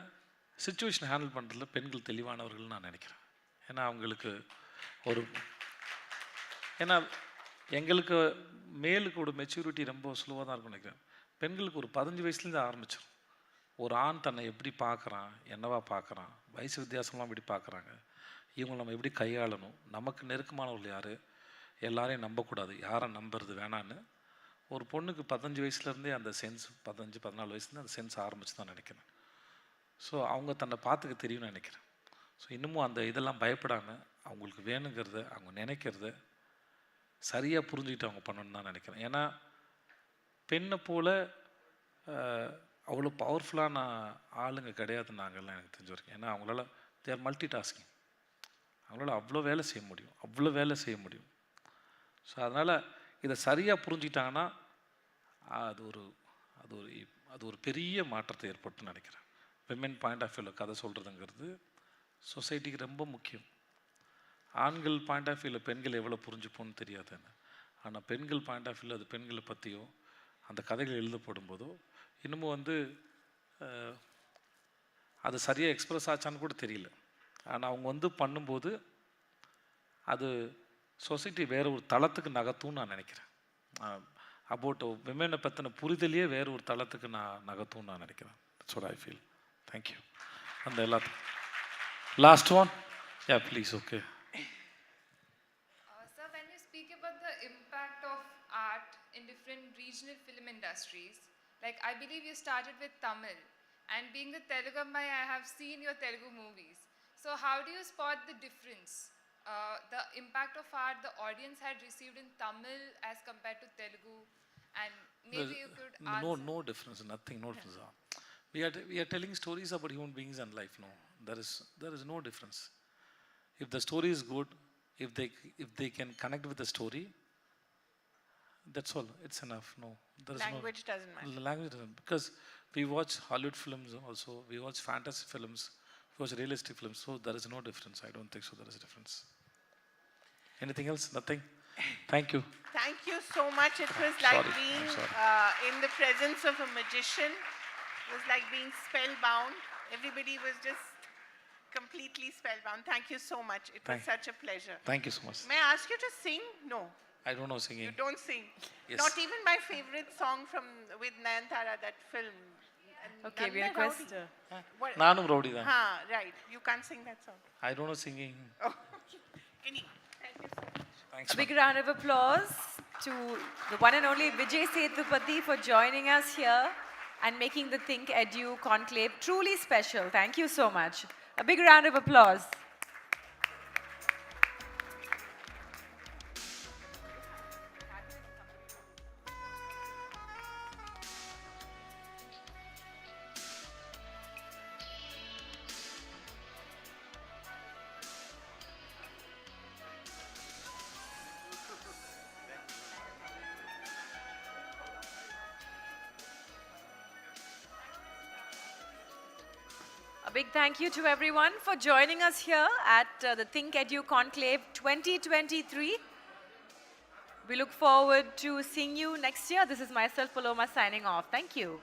சிச்சுவேஷன் ஹேண்டில் பண்ணுறதுல பெண்கள் தெளிவானவர்கள் நான் நினைக்கிறேன். ஏன்னா அவங்களுக்கு ஏன்னா எங்களுக்கு மேலுக்கு ஒரு மெச்சூரிட்டி ரொம்ப ஸ்லோவாக தான் இருக்கும்னு நினைக்கிறேன். பெண்களுக்கு ஒரு 15 வயசுலேருந்து ஆரம்பிச்சிடும். ஒரு ஆண் தன்னை எப்படி பார்க்குறான், என்னவா பார்க்குறான், வயசு வித்தியாசம்லாம் எப்படி பார்க்குறாங்க, இவங்களை நம்ம எப்படி கையாளணும், நமக்கு நெருக்கமானவர்கள் யார், எல்லாரையும் நம்பக்கூடாது, யாரை நம்புறது வேணான்னு ஒரு பொண்ணுக்கு 15 வயசுலேருந்தே அந்த சென்ஸ், 15-14 வயசுலேருந்து அந்த சென்ஸ் ஆரம்பிச்சு தான் நினைக்கிறேன். ஸோ அவங்க தன்னை பார்த்துக்க தெரியும்னு நினைக்கிறேன். ஸோ இன்னமும் அந்த இதெல்லாம் பயப்படாமல் அவங்களுக்கு வேணுங்கிறத, அவங்க நினைக்கிறத சரியாக புரிஞ்சுக்கிட்டு அவங்க பண்ணணும்னு தான் நினைக்கிறேன். ஏன்னா பெண்ணை போல் அவ்வளோ பவர்ஃபுல்லான ஆளுங்க கிடையாது நாங்கள்லாம் எனக்கு தெரிஞ்ச வரைக்கும். ஏன்னா அவங்களால தேர் மல்டி டாஸ்கிங், அவங்களால அவ்வளோ வேலை செய்ய முடியும், அவ்வளோ வேலை செய்ய முடியும். ஸோ அதனால் இதை சரியாக புரிஞ்சிட்டாங்கன்னா அது ஒரு அது ஒரு அது ஒரு பெரிய மாற்றத்தை ஏற்படுத்துன்னு நினைக்கிறேன். விமென் பாயிண்ட் ஆஃப் வியூவில் கதை சொல்கிறதுங்கிறது சொசைட்டிக்கு ரொம்ப முக்கியம். ஆண்கள் பாயிண்ட் ஆஃப் வியூவில் பெண்கள் எவ்வளோ புரிஞ்சுப்போன்னு தெரியாது. ஆனால் பெண்கள் பாயிண்ட் ஆஃப் வியூவில் அது பெண்களை பற்றியோ அந்த கதைகள் எழுதப்படும் போதோ இன்னமும் வந்து அது சரியாக எக்ஸ்பிரஸ் ஆச்சான்னு கூட தெரியல. ஆனால் அவங்க வந்து பண்ணும்போது அது சொசைட்டி வேறு ஒரு தளத்துக்கு நகர்த்தும்னு நான் நினைக்கிறேன். அபவுட் விமெனை பற்றின புரிதலையே வேறு ஒரு தளத்துக்கு நான் நகர்த்தும்னு நான் நினைக்கிறேன். That's what I feel. Thank you. அந்த எல்லாத்துக்கும் last one. Yeah please. Okay. Sir, when you speak about the impact of art in different regional film industries, like I believe you started with Tamil, and being the Telugu Mai, I have seen your Telugu movies. So how do you spot the difference? The impact of art the audience had received in Tamil as compared to Telugu, and maybe you could answer. No difference, nothing, no difference. We are telling stories about human beings and life. No, there is no difference. If the story is good, if they can connect with the story, that's all. It's enough. No, there is Language doesn't matter. The language doesn't, because we watch Hollywood films also, we watch fantasy films, we watch realistic films. So there is no difference. I don't think so. There is a difference. Anything else? Nothing. Thank you. Thank you so much. It was like being in the presence of a magician. It was like being spellbound. Everybody was just completely spellbound. Thank you so much. It was such a pleasure. Thank you so much. May I ask you to sing? No. I don't know singing. You don't sing? Yes. Not even my favorite song with Nayantara, that film. Okay, we request. Nanum Rowdy da. Right. You can't sing that song. I don't know singing. Oh, anyway, thank you so much. Thanks. A big round of applause to the one and only Vijay Sethupathi for joining us here and making the ThinkEdu conclave truly special. Thank you so much. A big round of applause. A big thank you to everyone for joining us here at the ThinkEdu Conclave 2023. We look forward to seeing you next year. This is myself, Paloma, signing off. Thank you.